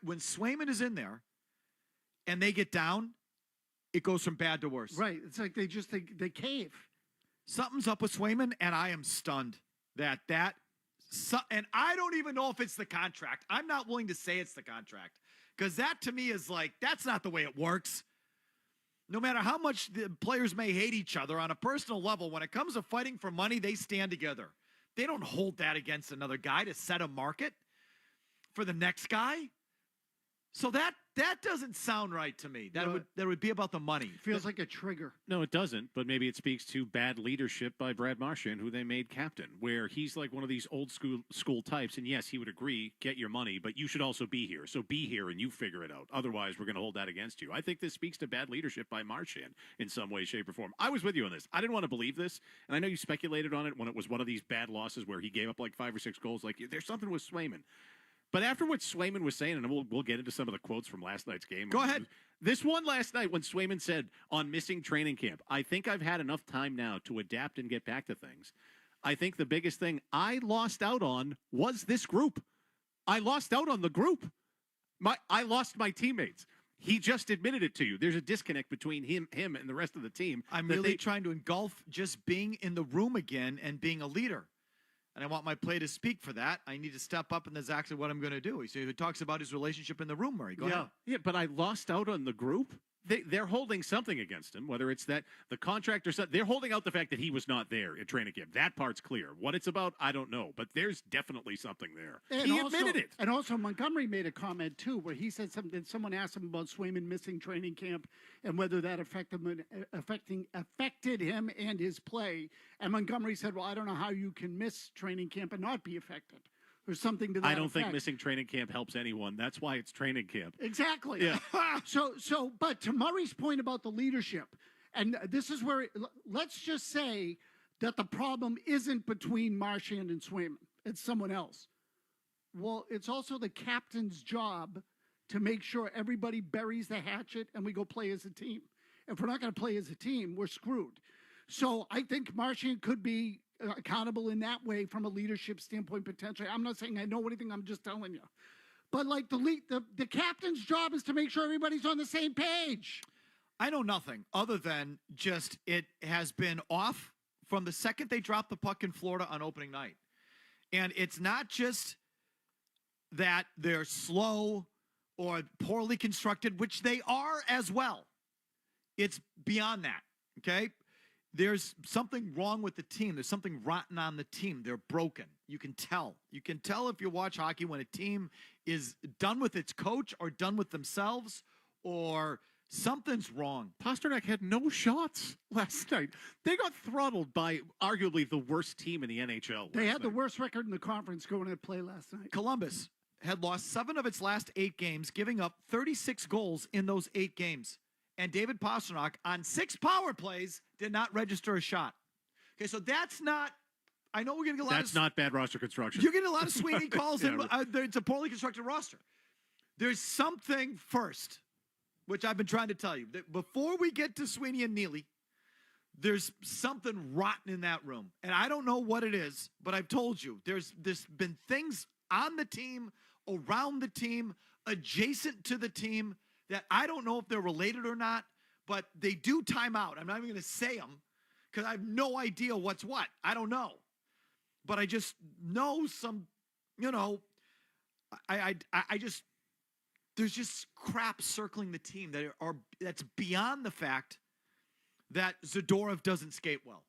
When Swayman is in there and they get down, it goes from bad to worse. Right. It's like they cave. Something's up with Swayman, and I am stunned and I don't even know if it's the contract. I'm not willing to say it's the contract because that to me is like, that's not the way it works. No matter how much the players may hate each other on a personal level, when it comes to fighting for money, they stand together. They don't hold that against another guy to set a market for the next guy. So that doesn't sound right to me. That would be about the money. Feels like a trigger. No, it doesn't. But maybe it speaks to bad leadership by Brad Marchand, who they made captain, where he's like one of these old school types. And yes, he would agree, get your money, but you should also be here. So be here and you figure it out. Otherwise, we're going to hold that against you. I think this speaks to bad leadership by Marchand in some way, shape, or form. I was with you on this. I didn't want to believe this, and I know you speculated on it when it was one of these bad losses where he gave up like 5 or 6 goals. Like there's something with Swayman. But after what Swayman was saying, and we'll get into some of the quotes from last night's game. Go ahead. This one last night when Swayman said on missing training camp, I think I've had enough time now to adapt and get back to things. I think the biggest thing I lost out on was this group. I lost out on the group. I lost my teammates. He just admitted it to you. There's a disconnect between him and the rest of the team. I'm really trying to engulf just being in the room again and being a leader. And I want my play to speak for that. I need to step up, and that's actually what I'm going to do. He talks about his relationship in the room, Murray. Go ahead. Yeah, but I lost out on the group. They're holding something against him, whether it's that the contract or something. They're holding out the fact that he was not there at training camp. That part's clear. What it's about, I don't know. But there's definitely something there. And he admitted it. And also Montgomery made a comment, too, where he said something. Someone asked him about Swayman missing training camp and whether that affected him and his play. And Montgomery said, well, I don't know how you can miss training camp and not be affected. Or something to that I don't think effect. missing training camp helps anyone. That's why it's training camp. Exactly. Yeah. But to Murray's point about the leadership, and this is where, let's just say that the problem isn't between Marchand and Swayman. It's someone else. Well, it's also the captain's job to make sure everybody buries the hatchet and we go play as a team. If we're not going to play as a team, we're screwed. So I think Marchand could be accountable in that way from a leadership standpoint, potentially. I'm not saying I know anything, I'm just telling you. But like the captain's job is to make sure everybody's on the same page. I know nothing other than just it has been off from the second they dropped the puck in Florida on opening night. And it's not just that they're slow or poorly constructed, which they are as well. It's beyond that, okay? There's something wrong with the team. There's something rotten on the team. They're broken. You can tell. You can tell if you watch hockey when a team is done with its coach or done with themselves or something's wrong. Pasternak had no shots last night. They got throttled by arguably the worst team in the NHL. They had the worst record in the conference going to play last night. Columbus had lost 7 of its last 8 games, giving up 36 goals in those 8 games. And David Pasternak, on 6 power plays, did not register a shot. Okay, so that's not. I know we're going to get a lot. That's not bad roster construction. You're getting a lot of Sweeney calls, and it's a poorly constructed roster. There's something first, which I've been trying to tell you. That before we get to Sweeney and Neely, there's something rotten in that room, and I don't know what it is, but I've told you there's been things on the team, around the team, adjacent to the team that I don't know if they're related or not, but they do time out. I'm not even going to say them because I have no idea what's what. I don't know. But I just know some you know, I just, there's just crap circling the team that's beyond the fact that Zadorov doesn't skate well.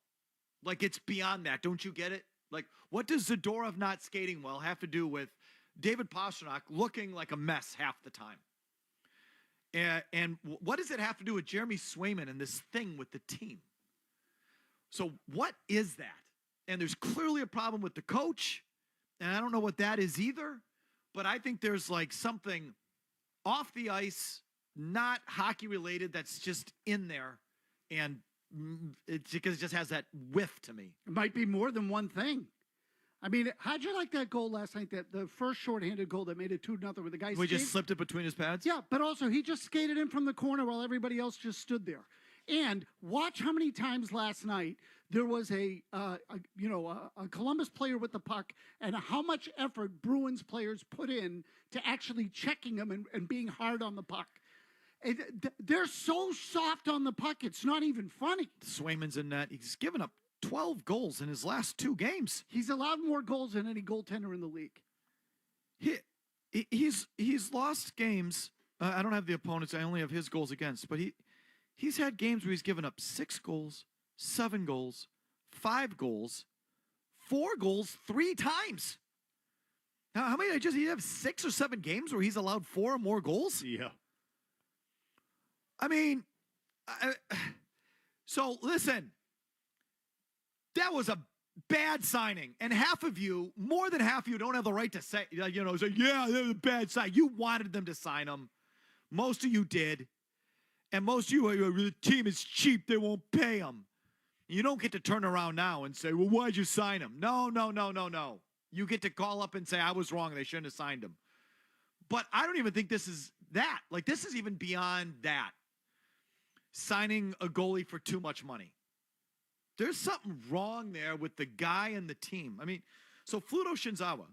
Like, it's beyond that. Don't you get it? Like, what does Zadorov not skating well have to do with David Pastrnak looking like a mess half the time? And what does it have to do with Jeremy Swayman and this thing with the team? So what is that? And there's clearly a problem with the coach, and I don't know what that is either, but I think there's like something off the ice, not hockey related, that's just in there, and it's because it just has that whiff to me. It might be more than one thing. I mean, how'd you like that goal last night? That the first shorthanded goal that made it 2-0 with the guy. We just slipped it between his pads. Yeah, but also he just skated in from the corner while everybody else just stood there. And watch how many times last night there was a Columbus player with the puck, and how much effort Bruins players put in to actually checking him and being hard on the puck. They're so soft on the puck, it's not even funny. Swayman's in net. He's given up 12 goals in his last 2 games. He's allowed more goals than any goaltender in the league. He's lost games. I don't have the opponents. I only have his goals against. But he's had games where he's given up 6 goals, 7 goals, 5 goals, 4 goals 3 times. Now, how many? He have 6 or 7 games where he's allowed 4 or more goals? Yeah. I mean, so listen, that was a bad signing. And more than half of you don't have the right to say, yeah, they're a bad sign. You wanted them to sign him. Most of you did. And most of you, the team is cheap. They won't pay him. You don't get to turn around now and say, well, why'd you sign him? No. You get to call up and say, I was wrong. They shouldn't have signed him. But I don't even think this is that. Like, this is even beyond that. Signing a goalie for too much money. There's something wrong there with the guy and the team. I mean, so Fluto Shinzawa,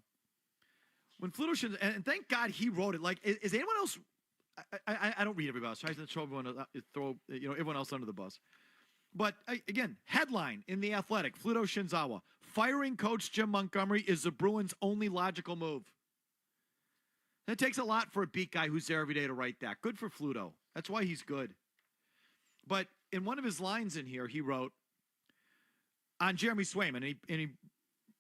and thank God he wrote it. Like, is anyone else? I don't read everybody else. I try to throw everyone else under the bus. But again, headline in The Athletic: Fluto Shinzawa, firing coach Jim Montgomery is the Bruins' only logical move. It takes a lot for a beat guy who's there every day to write that. Good for Fluto. That's why he's good. But in one of his lines in here, he wrote on Jeremy Swayman, and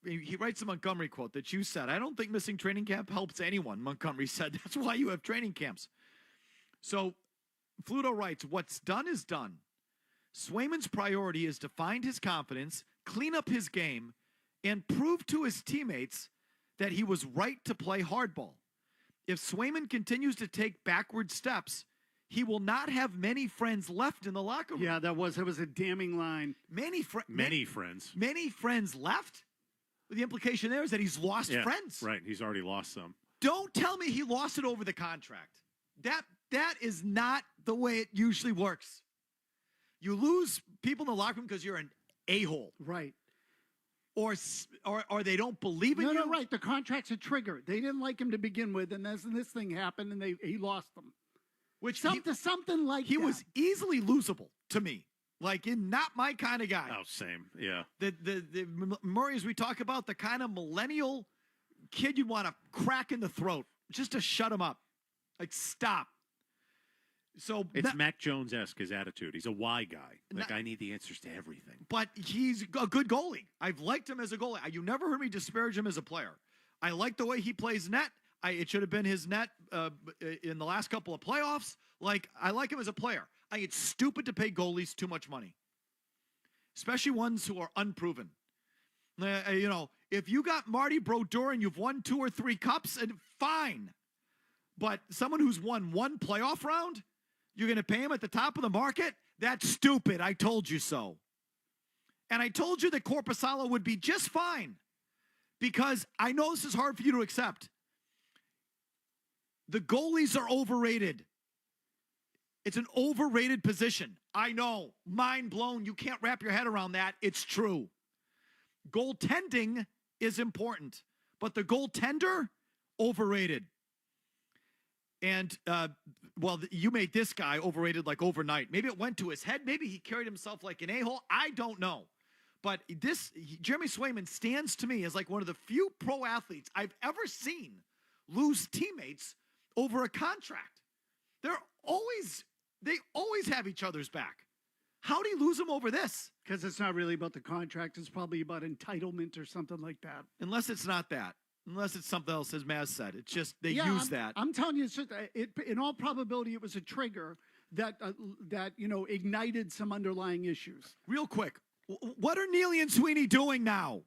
he writes the Montgomery quote that you said, I don't think missing training camp helps anyone, Montgomery said. That's why you have training camps. So Fluto writes, what's done is done. Swayman's priority is to find his confidence, clean up his game, and prove to his teammates that he was right to play hardball. If Swayman continues to take backward steps, he will not have many friends left in the locker room. Yeah, it was a damning line. Many friends. Many friends left? The implication there is that he's lost friends. Right, he's already lost some. Don't tell me he lost it over the contract. That is not the way it usually works. You lose people in the locker room because you're an a-hole. Right. Or they don't believe in you. No, right. The contract's a trigger. They didn't like him to begin with, and then this thing happened, and he lost them. Which something like he that. was easily losable to me. Like, not my kind of guy. Oh, same. Yeah. The Murray, as we talk about, the kind of millennial kid you'd want to crack in the throat just to shut him up. Like, stop. So it's Mac Jones-esque, his attitude. He's a why guy. Like, I need the answers to everything. But he's a good goalie. I've liked him as a goalie. You never heard me disparage him as a player. I like the way he plays net. It should have been his net in the last couple of playoffs. Like, I like him as a player. I think it's stupid to pay goalies too much money, especially ones who are unproven. If you got Marty Brodeur and you've won 2 or 3 cups, and fine. But someone who's won 1 playoff round, you're going to pay him at the top of the market? That's stupid. I told you so. And I told you that Korpisalo would be just fine, because I know this is hard for you to accept. The goalies are overrated. It's an overrated position. I know. Mind blown. You can't wrap your head around that. It's true. Goaltending is important, but the goaltender, overrated. And, you made this guy overrated like overnight. Maybe it went to his head. Maybe he carried himself like an a-hole. I don't know. But Jeremy Swayman stands to me as like one of the few pro athletes I've ever seen lose teammates over a contract. They always have each other's back. How do you lose them over this? Because it's not really about the contract. It's probably about entitlement or something like that. Unless it's not that. Unless it's something else, as Maz said. It's just they use that. I'm telling you, it's just, in all probability, it was a trigger that ignited some underlying issues. Real quick, what are Neely and Sweeney doing now?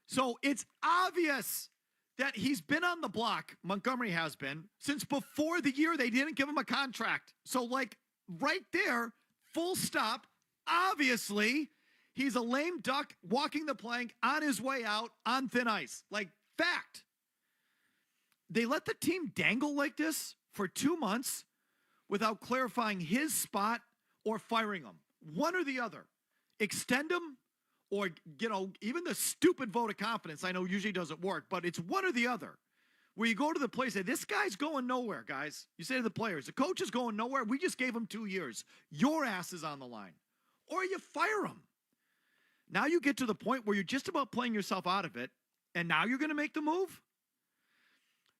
So it's obvious that he's been on the block, Montgomery has been, since before the year they didn't give him a contract. So, like, right there, full stop, obviously, he's a lame duck walking the plank on his way out on thin ice. Like, fact. They let the team dangle like this for 2 months without clarifying his spot or firing him. One or the other. Extend him or, even the stupid vote of confidence, I know usually doesn't work, but it's one or the other. Where you go to the place and say, this guy's going nowhere, guys. You say to the players, the coach is going nowhere. We just gave him 2 years. Your ass is on the line. Or you fire him. Now you get to the point where you're just about playing yourself out of it, and now you're going to make the move?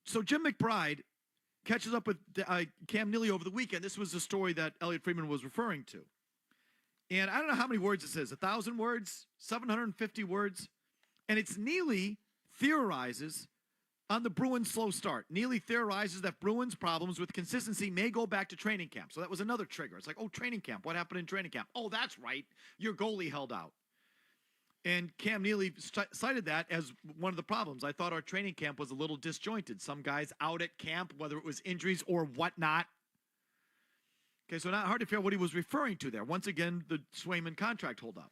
So Jim McBride catches up with Cam Neely over the weekend. This was the story that Elliot Friedman was referring to. And I don't know how many words it is, 1,000 words, 750 words. And it's Neely theorizes on the Bruins' slow start. Neely theorizes that Bruins' problems with consistency may go back to training camp. So that was another trigger. It's like, training camp. What happened in training camp? Oh, that's right. Your goalie held out. And Cam Neely cited that as one of the problems. I thought our training camp was a little disjointed. Some guys out at camp, whether it was injuries or whatnot. Okay, so not hard to figure out what he was referring to there. Once again, the Swayman contract holdout.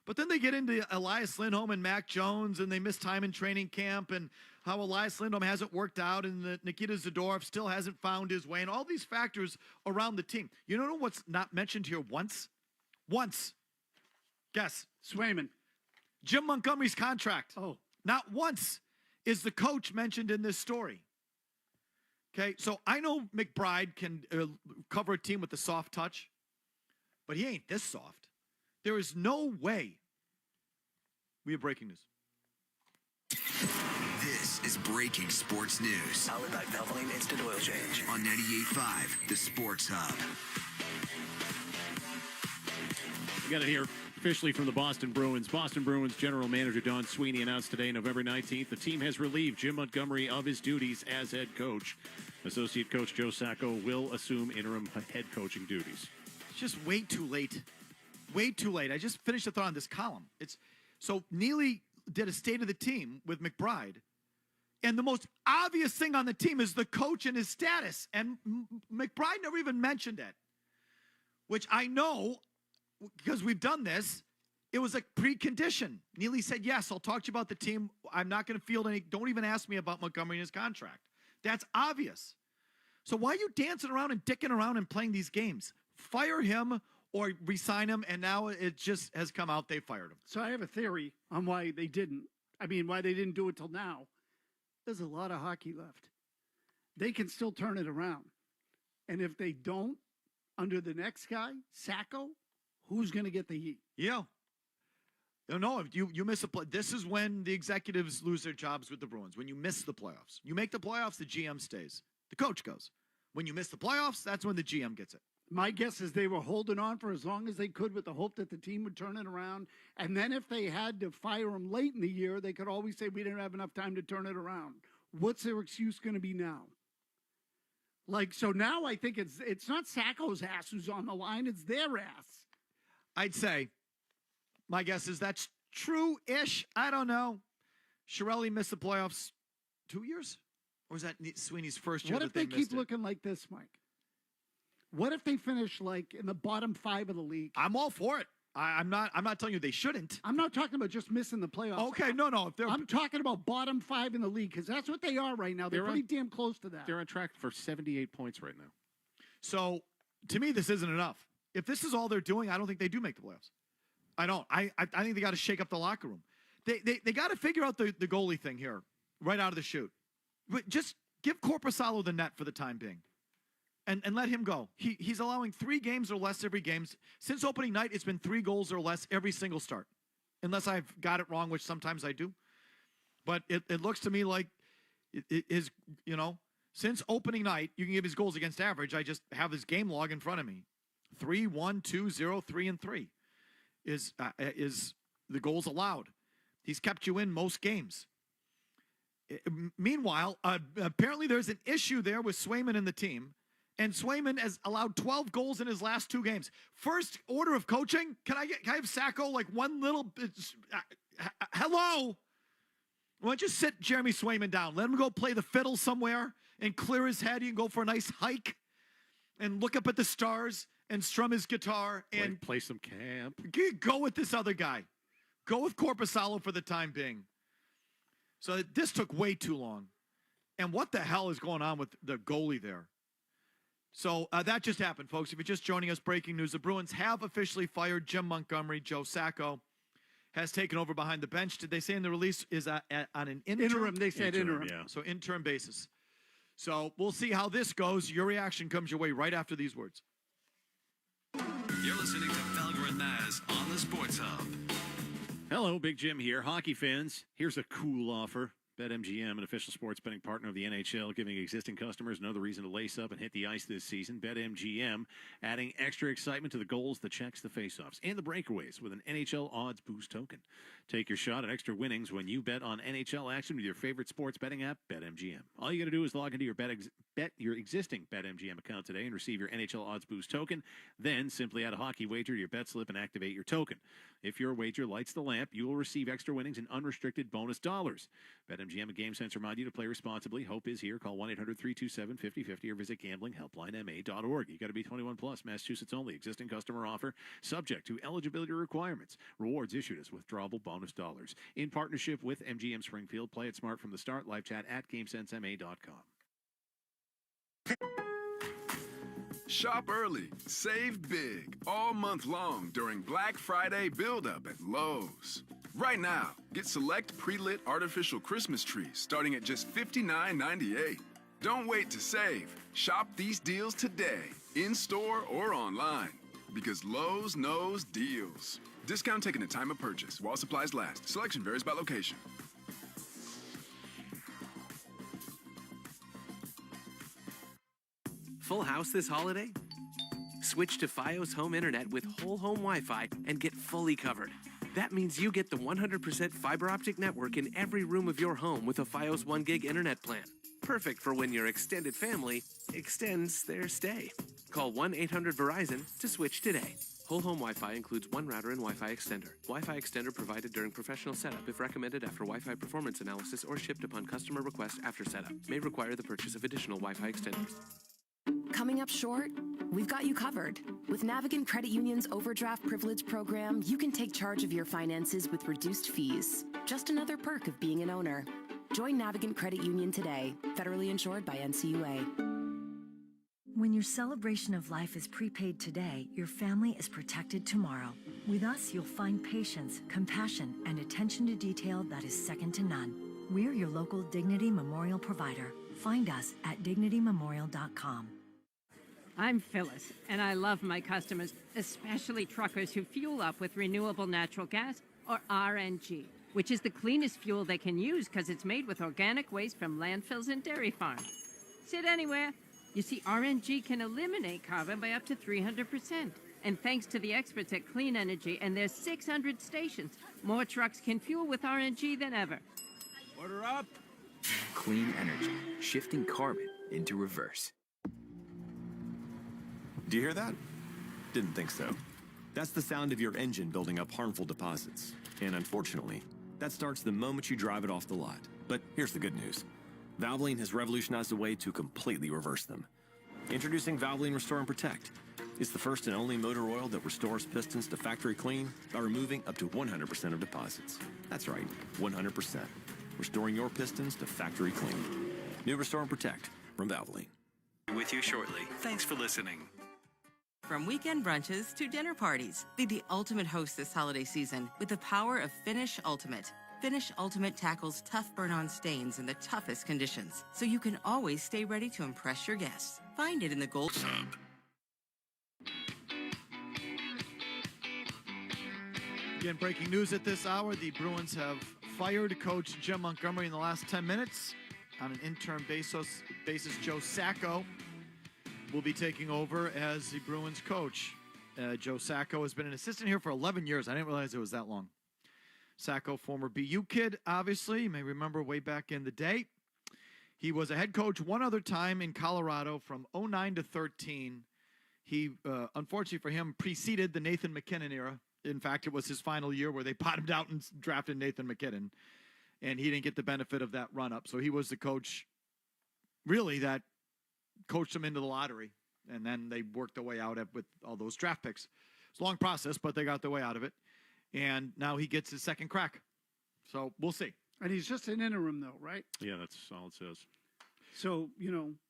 But then they get into Elias Lindholm and Mac Jones, and they miss time in training camp, and how Elias Lindholm hasn't worked out, and that Nikita Zadorov still hasn't found his way, and all these factors around the team. You know what's not mentioned here once? Once. Guess. Swayman. Jim Montgomery's contract. Oh. Not once is the coach mentioned in this story. Okay, so I know McBride can cover a team with a soft touch, but he ain't this soft. There is no way. We have breaking news. This is breaking sports news. Powered by Valvoline Instant Oil Change. On 98.5, the Sports Hub. We got it here officially from the Boston Bruins. Boston Bruins general manager Don Sweeney announced today, November 19th, the team has relieved Jim Montgomery of his duties as head coach. Associate coach Joe Sacco will assume interim head coaching duties. It's just way too late. Way too late. I just finished a thought on this column. So Neely did a state of the team with McBride, and the most obvious thing on the team is the coach and his status, and McBride never even mentioned it, which I know, because we've done this, it was a precondition. Neely said, yes, I'll talk to you about the team. I'm not going to field any. Don't even ask me about Montgomery and his contract. That's obvious. So why are you dancing around and dicking around and playing these games? Fire him or resign him, and now it just has come out they fired him. So I have a theory on why they didn't. Why they didn't do it till now. There's a lot of hockey left. They can still turn it around. And if they don't, under the next guy, Sacco, who's going to get the heat? Yeah. No, you miss a play. This is when the executives lose their jobs with the Bruins. When you miss the playoffs. You make the playoffs, the GM stays. The coach goes. When you miss the playoffs, that's when the GM gets it. My guess is they were holding on for as long as they could with the hope that the team would turn it around. And then if they had to fire him late in the year, they could always say, we didn't have enough time to turn it around. What's their excuse going to be now? So now I think it's not Sacco's ass who's on the line, it's their ass. I'd say, my guess is that's true-ish. I don't know. Chiarelli missed the playoffs 2 years? Or was that Sweeney's first year? What if they keep looking like this, Mike? What if they finish in the bottom 5 of the league? I'm all for it. I'm not telling you they shouldn't. I'm not talking about just missing the playoffs. Okay, no. I'm talking about bottom 5 in the league because that's what they are right now. They're pretty damn close to that. They're on track for 78 points right now. So, to me, this isn't enough. If this is all they're doing, I don't think they do make the playoffs. I don't. I think they got to shake up the locker room. They got to figure out the goalie thing here right out of the chute. Just give Korpisalo the net for the time being. And let him go. He's allowing 3 games or less every game. Since opening night, it's been 3 goals or less every single start. unless I've got it wrong, which sometimes I do. But it looks to me like it is, since opening night, you can give his goals against average. I just have his game log in front of me. 3, 1, 2, 0, 3, and 3 is the goals allowed. He's kept you in most games. Meanwhile, apparently there's an issue there with Swayman and the team. And Swayman has allowed 12 goals in his last 2 games. First order of coaching, can I have Sacco like one little hello? Why don't you sit Jeremy Swayman down? Let him go play the fiddle somewhere and clear his head. He can go for a nice hike and look up at the stars and strum his guitar and play some camp. Go with this other guy. Go with Corpusalo for the time being. So this took way too long. And what the hell is going on with the goalie there? So that just happened, folks. If you're just joining us, breaking news. The Bruins have officially fired Jim Montgomery. Joe Sacco has taken over behind the bench. Did they say in the release is on an interim? They said interim. Yeah. So interim basis. So we'll see how this goes. Your reaction comes your way right after these words. You're listening to Felger and Maz on the Sports Hub. Hello, Big Jim here. Hockey fans, here's a cool offer. BetMGM, an official sports betting partner of the NHL, giving existing customers another reason to lace up and hit the ice this season. BetMGM, adding extra excitement to the goals, the checks, the faceoffs, and the breakaways with an NHL Odds Boost token. Take your shot at extra winnings when you bet on NHL action with your favorite sports betting app, BetMGM. All you got to do is log into your existing BetMGM account today and receive your NHL Odds Boost token. Then simply add a hockey wager to your bet slip and activate your token. If your wager lights the lamp, you will receive extra winnings and unrestricted bonus dollars. BetMGM and GameSense remind you to play responsibly. Hope is here. Call 1-800-327-5050 or visit gamblinghelplinema.org. You got to be 21 plus. Massachusetts only. Existing customer offer subject to eligibility requirements. Rewards issued as withdrawable bonus dollars. In partnership with MGM Springfield. Play it smart from the start. Live chat at GameSenseMA.com. Shop early, save big all month long during Black Friday build-up at Lowe's. Right now, get select pre-lit artificial Christmas trees starting at just $59.98. Don't wait to save. Shop these deals today, in-store or online, because Lowe's knows deals. Discount taken at time of purchase while supplies last. Selection varies by location. Full house this holiday? Switch to Fios Home Internet with whole home Wi-Fi and get fully covered. That means you get the 100% fiber optic network in every room of your home with a Fios 1 gig internet plan. Perfect for when your extended family extends their stay. Call 1-800-VERIZON to switch today. Whole home Wi-Fi includes one router and Wi-Fi extender. Wi-Fi extender provided during professional setup if recommended after Wi-Fi performance analysis or shipped upon customer request after setup. May require the purchase of additional Wi-Fi extenders. Coming up short? We've got you covered. With Navigant Credit Union's Overdraft Privilege program, you can take charge of your finances with reduced fees. Just another perk of being an owner. Join Navigant Credit Union today, federally insured by NCUA. When your celebration of life is prepaid today, your family is protected tomorrow. With us, you'll find patience, compassion, and attention to detail that is second to none. We're your local Dignity Memorial provider. Find us at dignitymemorial.com. I'm Phyllis, and I love my customers, especially truckers who fuel up with renewable natural gas, or RNG, which is the cleanest fuel they can use because it's made with organic waste from landfills and dairy farms. Sit anywhere. You see, RNG can eliminate carbon by up to 300%. And thanks to the experts at Clean Energy and their 600 stations, more trucks can fuel with RNG than ever. Order up. Clean Energy, shifting carbon into reverse. Do you hear that? Didn't think so. That's the sound of your engine building up harmful deposits. And unfortunately, that starts the moment you drive it off the lot. But here's the good news. Valvoline has revolutionized a way to completely reverse them. Introducing Valvoline Restore and Protect. It's the first and only motor oil that restores pistons to factory clean by removing up to 100% of deposits. That's right, 100%. Restoring your pistons to factory clean. New Restore and Protect from Valvoline. With you shortly. Thanks for listening. From weekend brunches to dinner parties, be the ultimate host this holiday season with the power of Finish Ultimate. Finish Ultimate tackles tough burn-on stains in the toughest conditions, so you can always stay ready to impress your guests. Find it in the Gold Hub. Again, breaking news at this hour. The Bruins have fired Coach Jim Montgomery in the last 10 minutes. On an interim basis, Joe Sacco will be taking over as the Bruins coach. Joe Sacco has been an assistant here for 11 years. I didn't realize it was that long. Sacco, former BU kid, obviously. You may remember way back in the day. He was a head coach one other time in Colorado from 09 to 13. He, unfortunately for him, preceded the Nathan MacKinnon era. In fact, it was his final year where they bottomed out and drafted Nathan MacKinnon. And he didn't get the benefit of that run-up. So he was the coach, really, that coached them into the lottery. And then they worked their way out with all those draft picks. It's a long process, but they got their way out of it. And now he gets his second crack. So we'll see. And he's just an interim, though, right? Yeah, that's all it says. So,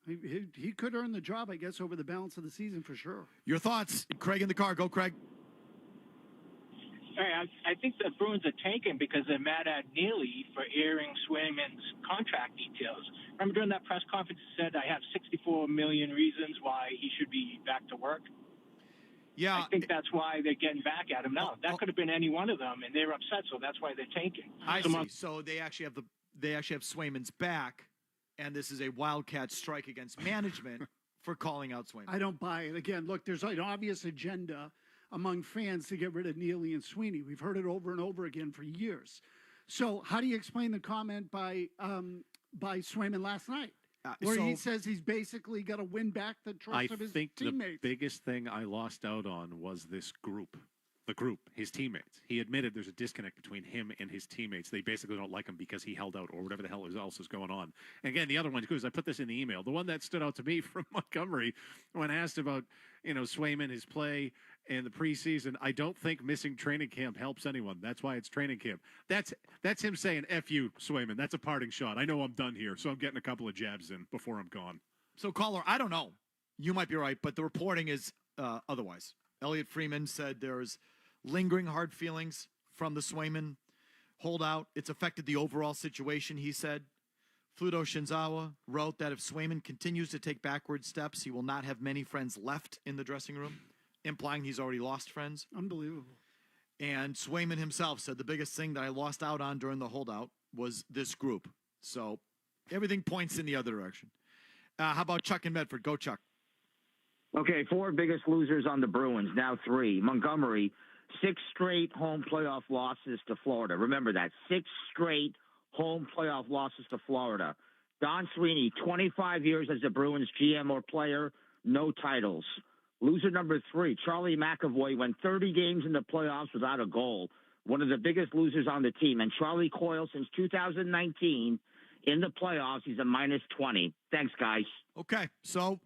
he could earn the job, I guess, over the balance of the season for sure. Your thoughts, Craig in the car. Go, Craig. I think the Bruins are tanking because they're mad at Neely for airing Swayman's contract details. Remember during that press conference he said, I have 64 million reasons why he should be back to work? Yeah. I think that's why they're getting back at him now. That could have been any one of them, and they're upset, so that's why they're tanking. I see. So they actually have Swayman's back, and this is a wildcat strike against management for calling out Swayman. I don't buy it. Again, look, there's an obvious agenda among fans to get rid of Neely and Sweeney. We've heard it over and over again for years. So how do you explain the comment by Swayman last night, where he says he's basically got to win back the trust of his teammates? I think the biggest thing I lost out on was this group. The group, his teammates. He admitted there's a disconnect between him and his teammates. They basically don't like him because he held out or whatever the hell else is going on. And again, the other one, because I put this in the email, the one that stood out to me from Montgomery when asked about, Swayman, his play in the preseason, I don't think missing training camp helps anyone. That's why it's training camp. That's him saying, F you, Swayman. That's a parting shot. I know I'm done here, so I'm getting a couple of jabs in before I'm gone. So, caller, I don't know. You might be right, but the reporting is otherwise. Elliot Freeman said there's lingering hard feelings from the Swayman holdout. It's affected the overall situation, he said. Fluto Shinzawa wrote that if Swayman continues to take backward steps, he will not have many friends left in the dressing room, implying he's already lost friends. Unbelievable. And Swayman himself said the biggest thing that I lost out on during the holdout was this group. So everything points in the other direction. How about Chuck in Medford? Go, Chuck. Okay, 4 biggest losers on the Bruins, now 3. Montgomery, 6 straight home playoff losses to Florida. Remember that, 6 straight home playoff losses to Florida. Don Sweeney, 25 years as the Bruins GM or player, no titles. Loser number 3, Charlie McAvoy, went 30 games in the playoffs without a goal. One of the biggest losers on the team. And Charlie Coyle, since 2019, in the playoffs, he's a -20. Thanks, guys. Okay, so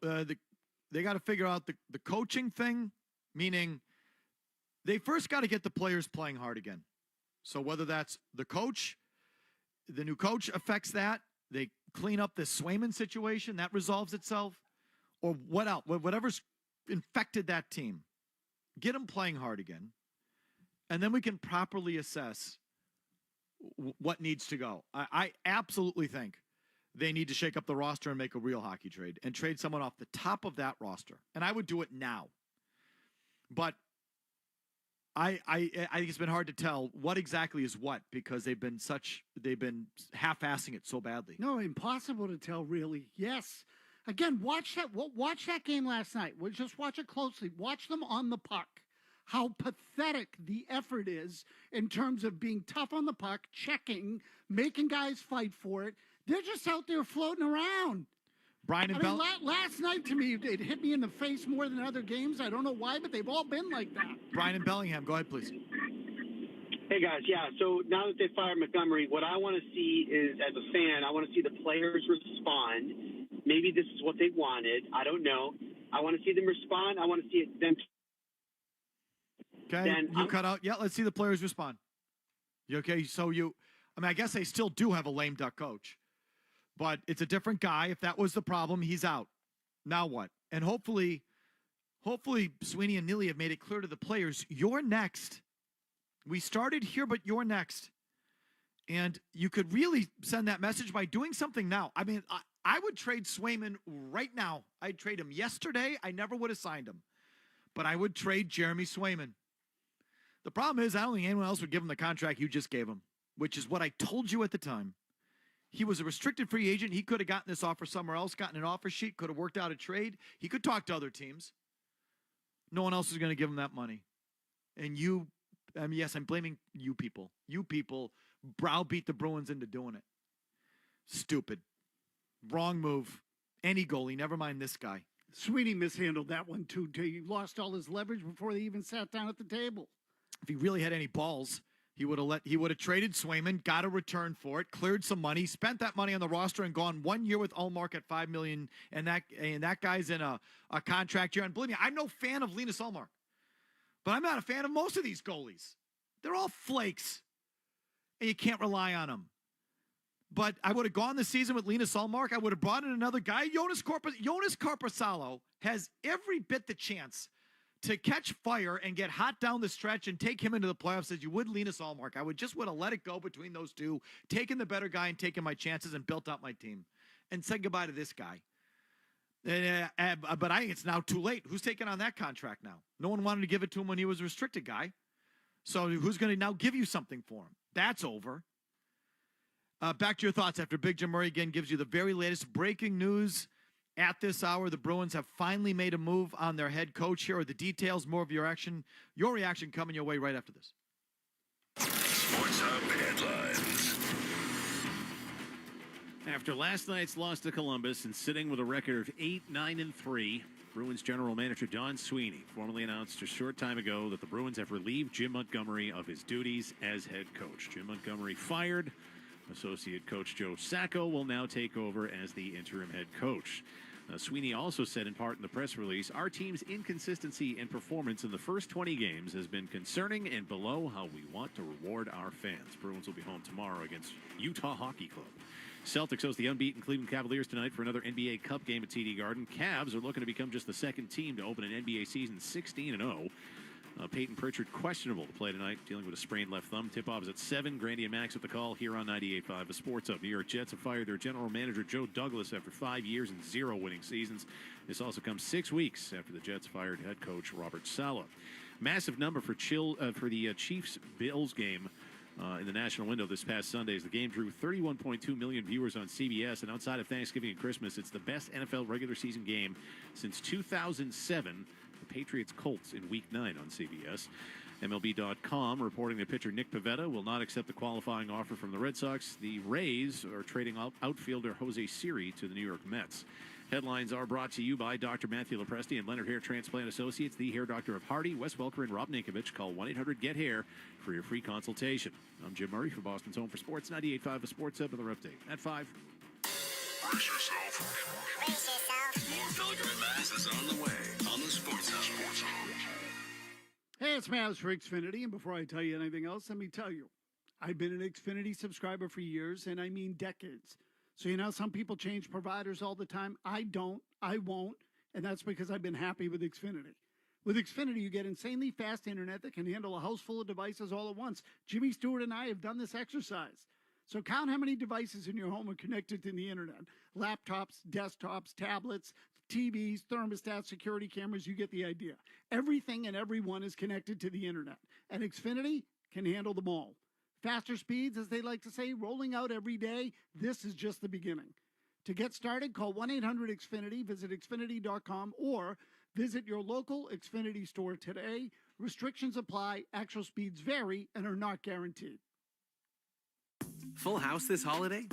they got to figure out the coaching thing, meaning they first got to get the players playing hard again. So whether that's the coach, the new coach affects that, they clean up this Swayman situation, that resolves itself, or what else? Whatever's infected that team, get them playing hard again, and then we can properly assess what needs to go. I absolutely think they need to shake up the roster and make a real hockey trade and trade someone off the top of that roster. And I would do it now. But I think it's been hard to tell what exactly is what because they've been half-assing it so badly. No, impossible to tell, really. Yes. Again, watch that game last night. Just watch it closely. Watch them on the puck. How pathetic the effort is in terms of being tough on the puck, checking, making guys fight for it. They're just out there floating around. Brian and last night, to me, it hit me in the face more than other games. I don't know why, but they've all been like that. Brian and Bellingham, go ahead, please. Hey, guys, yeah, so now that they fired Montgomery, what I want to see is, as a fan, I want to see the players respond. Maybe this is what they wanted. I don't know. I want to see them respond. I want to see them. Okay, you cut out. Yeah, let's see the players respond. You okay? So I guess they still do have a lame duck coach. But it's a different guy. If that was the problem, he's out. Now what? And hopefully Sweeney and Neely have made it clear to the players, you're next. We started here, but you're next. And you could really send that message by doing something now. I mean, I would trade Swayman right now. I'd trade him yesterday. I never would have signed him. But I would trade Jeremy Swayman. The problem is I don't think anyone else would give him the contract you just gave him, which is what I told you at the time. He was a restricted free agent. He could have gotten this offer somewhere else, gotten an offer sheet, could have worked out a trade. He could talk to other teams. No one else is going to give him that money. And yes, I'm blaming you people. You people browbeat the Bruins into doing it. Stupid. Wrong move. Any goalie, never mind this guy. Sweeney mishandled that one, too. He lost all his leverage before they even sat down at the table. If he really had any balls, he would have traded Swayman, got a return for it, cleared some money, spent that money on the roster, and gone 1 year with Ullmark at $5 million. And that guy's in a contract year. And believe me, I'm no fan of Linus Ullmark, but I'm not a fan of most of these goalies. They're all flakes, and you can't rely on them. But I would have gone the season with Linus Ullmark. I would have brought in another guy. Jonas Korpisalo has every bit the chance to catch fire and get hot down the stretch and take him into the playoffs as you would Linus Ullmark. I would have let it go between those two, taken the better guy and taken my chances and built up my team and said goodbye to this guy. But I think it's now too late. Who's taking on that contract now? No one wanted to give it to him when he was a restricted guy. So who's going to now give you something for him? That's over. Back to your thoughts after Big Jim Murray again gives you the very latest breaking news at this hour. The Bruins have finally made a move on their head coach. Here are the details. More of your reaction coming your way right after this. Sports Hub headlines. After last night's loss to Columbus and sitting with a record of 8-9-3, Bruins general manager Don Sweeney formally announced a short time ago that the Bruins have relieved Jim Montgomery of his duties as head coach. Jim Montgomery fired. Associate coach Joe Sacco will now take over as the interim head coach. Sweeney also said in part in the press release, our team's inconsistency in performance in the first 20 games has been concerning and below how we want to reward our fans. Bruins will be home tomorrow against Utah Hockey Club. Celtics host the unbeaten Cleveland Cavaliers tonight for another NBA Cup game at TD Garden. Cavs are looking to become just the second team to open an NBA season 16-0. Peyton Pritchard questionable to play tonight, dealing with a sprained left thumb. Tip-off is at 7. Grandy and Max with the call here on 98.5 The Sports Hub. New York Jets have fired their general manager Joe Douglas after 5 years and 0 winning seasons. This also comes 6 weeks after the Jets fired head coach Robert Saleh. Massive number for the Chiefs-Bills game in the national window this past Sunday. The game drew 31.2 million viewers on CBS, and outside of Thanksgiving and Christmas, it's the best NFL regular season game since 2007. The Patriots-Colts in Week 9 on CBS. MLB.com reporting that pitcher Nick Pivetta will not accept the qualifying offer from the Red Sox. The Rays are trading outfielder Jose Siri to the New York Mets. Headlines are brought to you by Dr. Matthew Lepresti and Leonard Hair Transplant Associates, the hair doctor of Hardy, Wes Welker, and Rob Ninkovich. Call 1-800-GET-HAIR for your free consultation. I'm Jim Murray for Boston's Home for Sports, 98.5 The Sports Hub, and their update at 5. Brace yourself. More Pilgrim Mass is on the way on the Sports Hub. Hey, it's Mavs for Xfinity, and before I tell you anything else, let me tell you, I've been an Xfinity subscriber for years, and I mean decades. So, you know, some people change providers all the time. I don't. I won't. And that's because I've been happy with Xfinity. With Xfinity, you get insanely fast internet that can handle a house full of devices all at once. Jimmy Stewart and I have done this exercise. So count how many devices in your home are connected to the internet. Laptops, desktops, tablets, TVs, thermostats, security cameras, you get the idea. Everything and everyone is connected to the internet. And Xfinity can handle them all. Faster speeds, as they like to say, rolling out every day. This is just the beginning. To get started, call 1-800-XFINITY, visit Xfinity.com, or visit your local Xfinity store today. Restrictions apply, actual speeds vary, and are not guaranteed. Full house this holiday?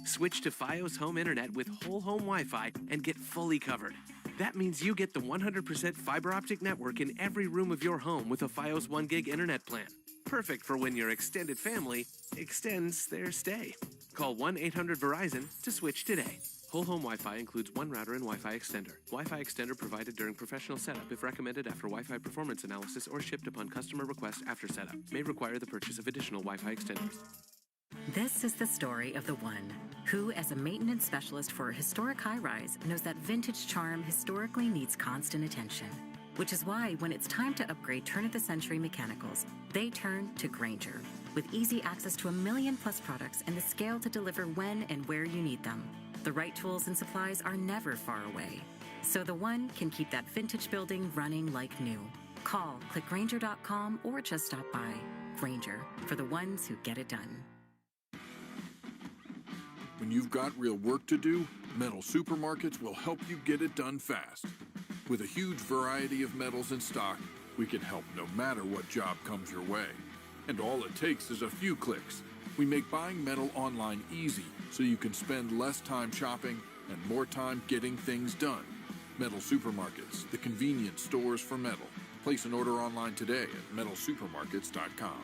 Switch to Fios Home Internet with whole home Wi-Fi and get fully covered. That means you get the 100% fiber optic network in every room of your home with a Fios 1 gig internet plan. Perfect for when your extended family extends their stay. Call 1-800-VERIZON to switch today. Whole home Wi-Fi includes one router and Wi-Fi extender. Wi-Fi extender provided during professional setup if recommended after Wi-Fi performance analysis or shipped upon customer request after setup. May require the purchase of additional Wi-Fi extenders. This is the story of the one who, as a maintenance specialist for a historic high-rise, knows that vintage charm historically needs constant attention. Which is why when it's time to upgrade turn-of-the-century mechanicals, they turn to Grainger. With easy access to 1 million-plus products and the scale to deliver when and where you need them. The right tools and supplies are never far away. So the one can keep that vintage building running like new. Call, click Grainger.com, or just stop by. Grainger, for the ones who get it done. When you've got real work to do, Metal Supermarkets will help you get it done fast. With a huge variety of metals in stock, we can help no matter what job comes your way. And all it takes is a few clicks. We make buying metal online easy so you can spend less time shopping and more time getting things done. Metal Supermarkets, the convenient stores for metal. Place an order online today at metalsupermarkets.com.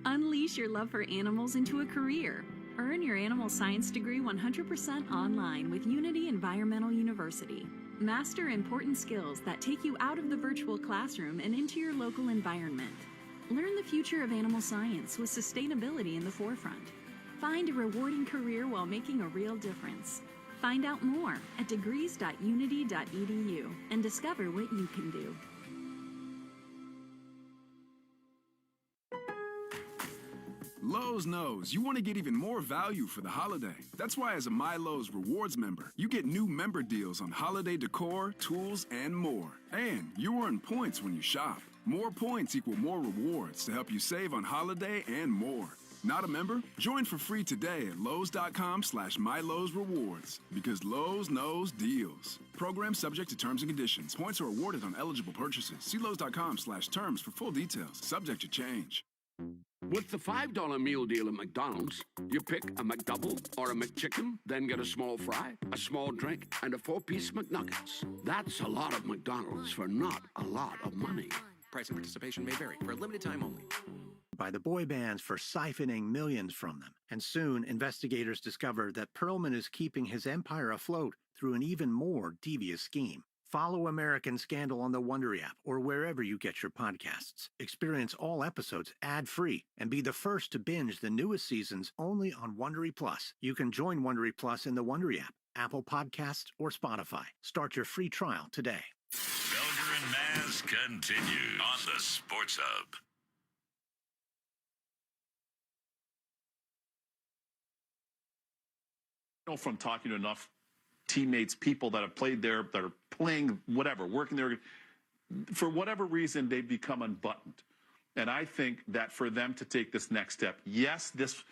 Unleash your love for animals into a career. Earn your animal science degree 100% online with Unity Environmental University. Master important skills that take you out of the virtual classroom and into your local environment. Learn the future of animal science with sustainability in the forefront. Find a rewarding career while making a real difference. Find out more at degrees.unity.edu and discover what you can do. Lowe's knows you want to get even more value for the holiday. That's why as a MyLowe's Rewards member, you get new member deals on holiday decor, tools, and more. And you earn points when you shop. More points equal more rewards to help you save on holiday and more. Not a member? Join for free today at Lowe's.com/MyLowe'sRewards. Because Lowe's knows deals. Program subject to terms and conditions. Points are awarded on eligible purchases. See Lowe's.com/terms for full details. Subject to change. With the $5 meal deal at McDonald's, you pick a McDouble or a McChicken, then get a small fry, a small drink, and a 4-piece McNuggets. That's a lot of McDonald's for not a lot of money. Price and participation may vary for a limited time only. By the boy bands for siphoning millions from them. And soon, investigators discover that Perlman is keeping his empire afloat through an even more devious scheme. Follow American Scandal on the Wondery app or wherever you get your podcasts. Experience all episodes ad-free and be the first to binge the newest seasons only on Wondery Plus. You can join Wondery Plus in the Wondery app, Apple Podcasts, or Spotify. Start your free trial today. Felger and Maz continues on the Sports Hub. From talking to enough teammates, people that have played there, that are playing whatever, working there, for whatever reason, they've become unbuttoned. And I think that for them to take this next step, yes, this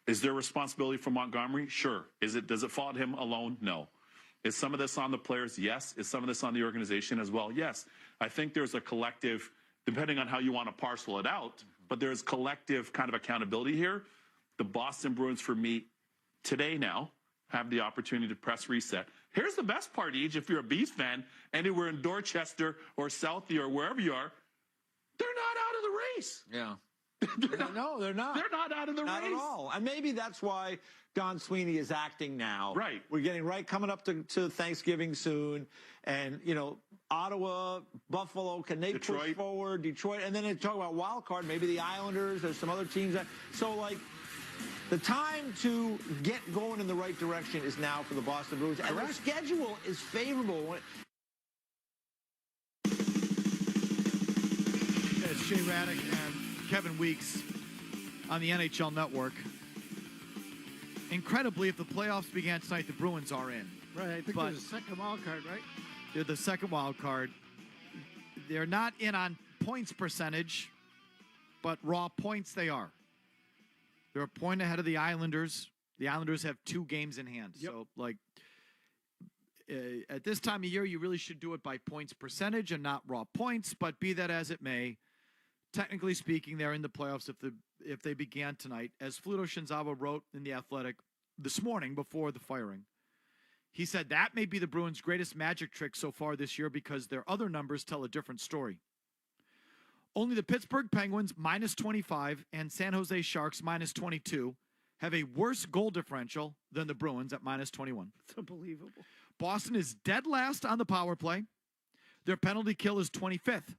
is their responsibility for Montgomery. Sure. Does it fall on him alone? No. Is some of this on the players? Yes. Is some of this on the organization as well? Yes. I think there's a collective, depending on how you want to parcel it out, but there's collective kind of accountability here. The Boston Bruins, for me, today now, have the opportunity to press reset. Here's the best part, Ege, if you're a Beast fan, anywhere in Dorchester or Southie or wherever you are, they're not out of the race. Yeah. No, they're not. They're not out of the not race. Not at all. And maybe that's why Don Sweeney is acting now. Right. We're getting coming up to Thanksgiving soon. And, Ottawa, Buffalo, can they push forward? Detroit. And then they talk about wild card, maybe the Islanders. There's some other teams. The time to get going in the right direction is now for the Boston Bruins. And their schedule is favorable. It's Jay Raddick and Kevin Weeks on the NHL Network. Incredibly, if the playoffs began tonight, the Bruins are in. Right, I think there's a second wild card, right? They're the second wild card. They're not in on points percentage, but raw points they are. They're a point ahead of the Islanders. The Islanders have 2 games in hand. Yep. So, at this time of year, you really should do it by points percentage and not raw points. But be that as it may, technically speaking, they're in the playoffs if they began tonight. As Fluto Shinzawa wrote in The Athletic this morning before the firing, he said that may be the Bruins' greatest magic trick so far this year because their other numbers tell a different story. Only the Pittsburgh Penguins, -25, and San Jose Sharks, -22, have a worse goal differential than the Bruins at -21. It's unbelievable. Boston is dead last on the power play. Their penalty kill is 25th.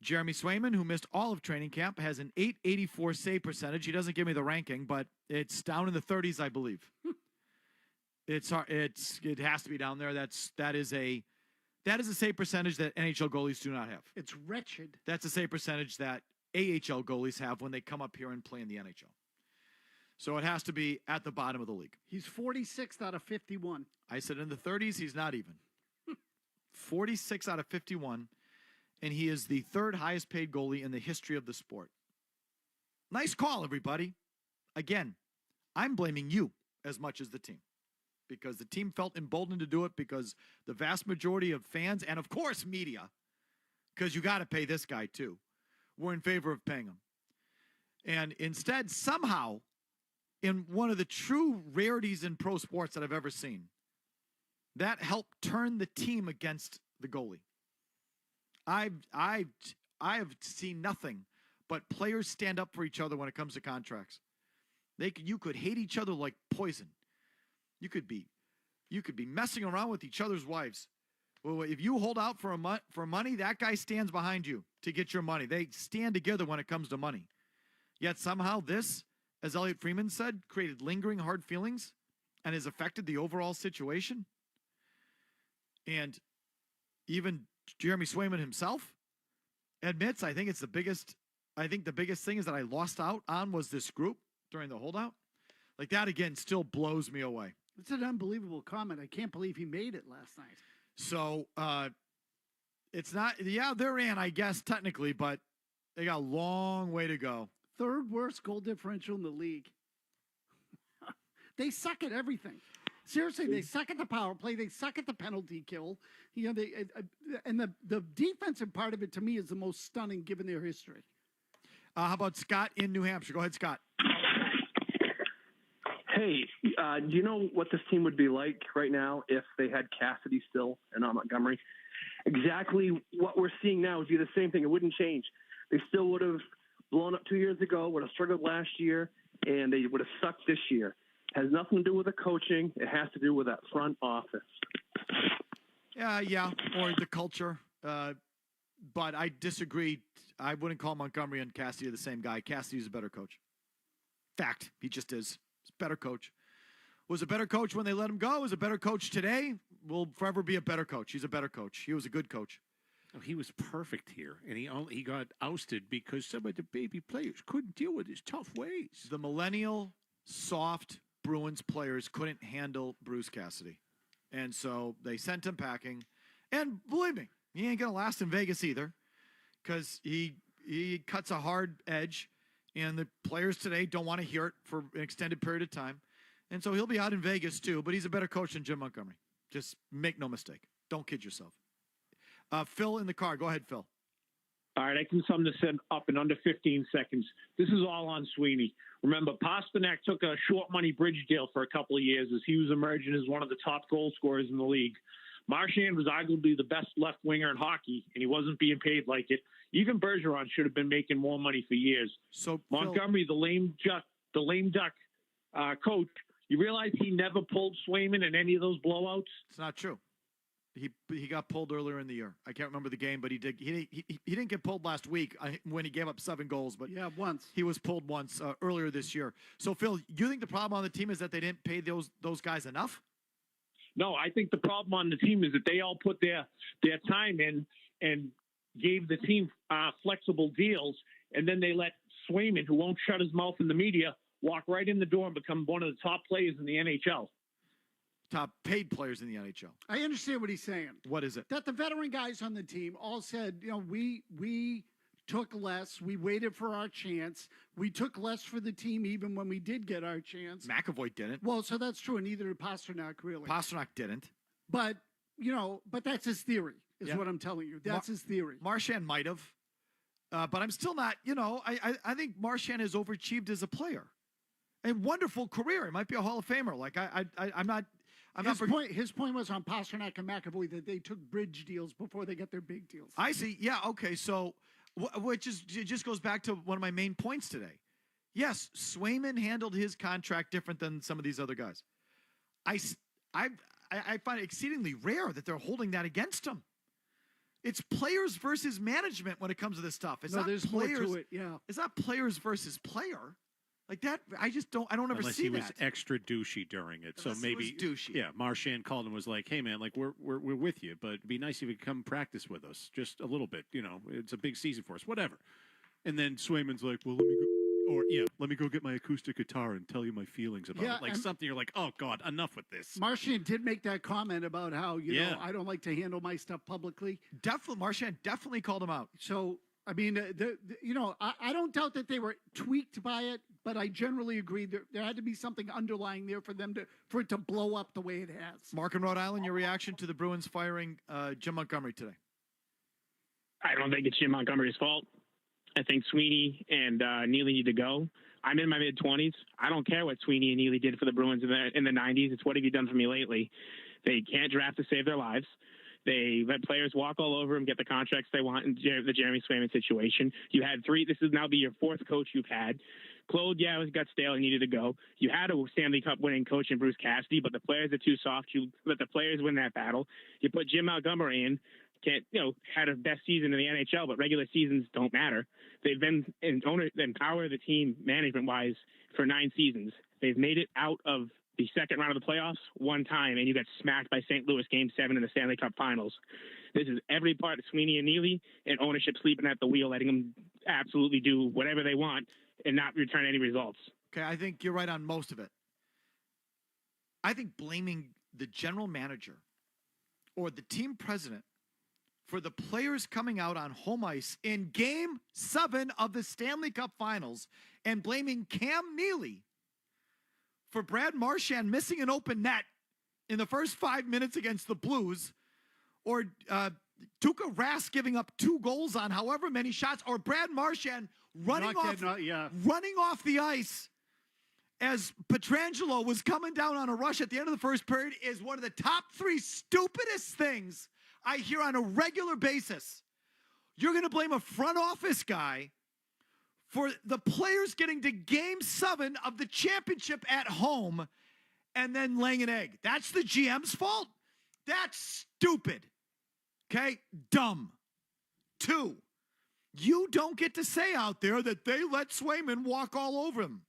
Jeremy Swayman, who missed all of training camp, has an .884 save percentage. He doesn't give me the ranking, but it's down in the 30s, I believe. It has to be down there. That is a save percentage that NHL goalies do not have. It's wretched. That's a save percentage that AHL goalies have when they come up here and play in the NHL. So it has to be at the bottom of the league. He's 46th out of 51. I said in the 30s, he's not even. 46 out of 51, and he is the third highest paid goalie in the history of the sport. Nice call, everybody. Again, I'm blaming you as much as the team, because the team felt emboldened to do it because the vast majority of fans and, of course, media, because you got to pay this guy too, were in favor of paying him. And instead, somehow, in one of the true rarities in pro sports that I've ever seen, that helped turn the team against the goalie. I have seen nothing but players stand up for each other when it comes to contracts. You could hate each other like poison. You could be messing around with each other's wives. Well, if you hold out for money, that guy stands behind you to get your money. They stand together when it comes to money. Yet somehow this, as Elliot Freeman said, created lingering hard feelings and has affected the overall situation. And even Jeremy Swayman himself admits, I think the biggest thing is that I lost out on was this group during the holdout. Like, that, again, still blows me away. It's an unbelievable comment. I can't believe he made it last night. So, it's not, they're in, I guess, technically, but they got a long way to go. Third worst goal differential in the league. They suck at everything. Seriously, they suck at the power play. They suck at the penalty kill. You know, and the defensive part of it, to me, is the most stunning given their history. How about Scott in New Hampshire? Go ahead, Scott. Hey, do you know what this team would be like right now if they had Cassidy still and not Montgomery? Exactly what we're seeing now would be the same thing. It wouldn't change. They still would have blown up 2 years ago, would have struggled last year, and they would have sucked this year. It has nothing to do with the coaching. It has to do with that front office. Yeah, or the culture. But I disagree. I wouldn't call Montgomery and Cassidy the same guy. Cassidy's a better coach. Fact. He just is. He's a better coach. Was a better coach when they let him go. Was a better coach today. Will forever be a better coach. He's a better coach. He was a good coach. Oh, he was perfect here, and he got ousted because some of the baby players couldn't deal with his tough ways. The millennial, soft Bruins players couldn't handle Bruce Cassidy, and so they sent him packing. And believe me, he ain't going to last in Vegas either, because he cuts a hard edge, and the players today don't want to hear it for an extended period of time. And so he'll be out in Vegas too, but he's a better coach than Jim Montgomery. Just make no mistake. Don't kid yourself. Phil in the car. Go ahead, Phil. All right, I can sum this up in under 15 seconds. This is all on Sweeney. Remember, Pasternak took a short money bridge deal for a couple of years as he was emerging as one of the top goal scorers in the league. Marchand was arguably the best left winger in hockey, and he wasn't being paid like it. Even Bergeron should have been making more money for years. So Montgomery, the lame duck coach, you realize he never pulled Swayman in any of those blowouts? It's not true. He got pulled earlier in the year. I can't remember the game, but he did. He didn't get pulled last week when he gave up 7 goals. But yeah, once he was pulled once earlier this year. So Phil, you think the problem on the team is that they didn't pay those guys enough? No, I think the problem on the team is that they all put their time in and gave the team flexible deals, and then they let Swayman, who won't shut his mouth in the media, walk right in the door and become one of the top players in the NHL. Top paid players in the NHL. I understand what he's saying. What is it? That the veteran guys on the team all said, you know, we took less. We waited for our chance. We took less for the team even when we did get our chance. McAvoy didn't. Well, so that's true, and neither did Pasternak, really. Pasternak didn't. But, but that's his theory, is what I'm telling you. That's his theory. Marchand might have. But I'm still not, I think Marchand has overachieved as a player. A wonderful career. He might be a Hall of Famer. Like, I'm not... His point was on Pasternak and McAvoy that they took bridge deals before they get their big deals. I see. Yeah, okay. So, it just goes back to one of my main points today. Yes, Swayman handled his contract different than some of these other guys. I find it exceedingly rare that they're holding that against him. It's players versus management when it comes to this stuff. It's not there's players. more to it, yeah. It's not players versus player. Like that, I don't ever Unless see that. Unless he was extra douchey during it. Unless so maybe, he was douchey. Yeah, Marchand called and was like, hey, man, like, we're with you, but it'd be nice if you could come practice with us just a little bit. It's a big season for us, whatever. And then Swayman's like, well, let me Or, let me go get my acoustic guitar and tell you my feelings about it. Like something you're like, oh, God, enough with this. Marchand did make that comment about how, you know, I don't like to handle my stuff publicly. Definitely, Marchand definitely called him out. So, I mean, I don't doubt that they were tweaked by it, but I generally agree there had to be something underlying there for it to blow up the way it has. Mark in Rhode Island, your reaction to the Bruins firing Jim Montgomery today? I don't think it's Jim Montgomery's fault. I think Sweeney and Neely need to go. I'm in my mid-20s. I don't care what Sweeney and Neely did for the Bruins in the 90s. It's what have you done for me lately? They can't draft to save their lives. They let players walk all over them, get the contracts they want in the Jeremy Swayman situation. You had three. This is now be your fourth coach you've had. Claude, it got stale and needed to go. You had a Stanley Cup winning coach in Bruce Cassidy, but the players are too soft. You let the players win that battle. You put Jim Montgomery in. Had a best season in the NHL, but regular seasons don't matter. They've been empower the team management-wise for 9 seasons. They've made it out of the second round of the playoffs one time, and you got smacked by St. Louis Game 7 in the Stanley Cup Finals. This is every part of Sweeney and Neely and ownership sleeping at the wheel, letting them absolutely do whatever they want and not return any results. Okay, I think you're right on most of it. I think blaming the general manager or the team president for the players coming out on home ice in Game 7 of the Stanley Cup Finals and blaming Cam Neely for Brad Marchand missing an open net in the first 5 minutes against the Blues, or Tuukka Rask giving up 2 goals on however many shots, or Brad Marchand running off the ice as Pietrangelo was coming down on a rush at the end of the first period is one of the top 3 stupidest things I hear on a regular basis. You're going to blame a front office guy for the players getting to Game 7 of the championship at home and then laying an egg. That's the GM's fault? That's stupid. Okay? Dumb. 2, you don't get to say out there that they let Swayman walk all over him.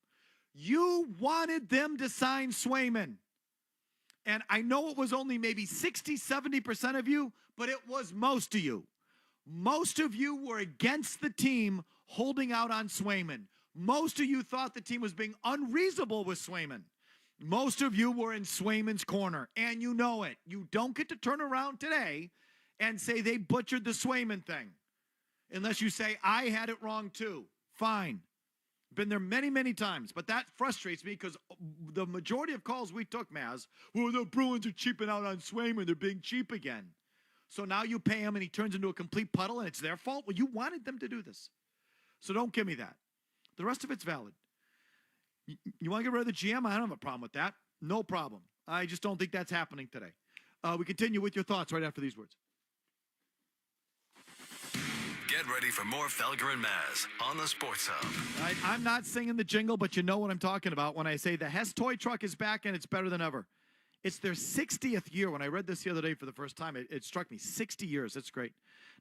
You wanted them to sign Swayman. And I know it was only maybe 60, 70% of you, but it was most of you. Most of you were against the team holding out on Swayman. Most of you thought the team was being unreasonable with Swayman. Most of you were in Swayman's corner, and you know it. You don't get to turn around today and say they butchered the Swayman thing. Unless you say, I had it wrong too. Fine. Been there many, many times, but that frustrates me because the majority of calls we took, Maz, well, the Bruins are cheaping out on Swayman. They're being cheap again. So now you pay him and he turns into a complete puddle and it's their fault? Well, you wanted them to do this. So don't give me that. The rest of it's valid. You want to get rid of the GM? I don't have a problem with that. No problem. I just don't think that's happening today. We continue with your thoughts right after these words. Get ready for more Felger and Maz on the Sports Hub. I'm not singing the jingle, but you know what I'm talking about when I say the Hess toy truck is back and it's better than ever. It's their 60th year. When I read this the other day for the first time, it struck me. 60 years. That's great.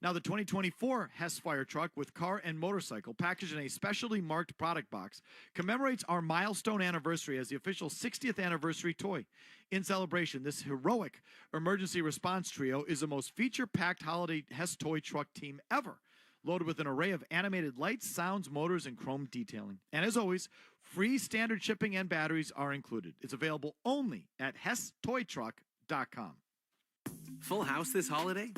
Now, the 2024 Hess Fire Truck with car and motorcycle packaged in a specially marked product box commemorates our milestone anniversary as the official 60th anniversary toy. In celebration, this heroic emergency response trio is the most feature-packed holiday Hess toy truck team ever, loaded with an array of animated lights, sounds, motors, and chrome detailing. And as always, free standard shipping and batteries are included. It's available only at HessToyTruck.com. Full house this holiday?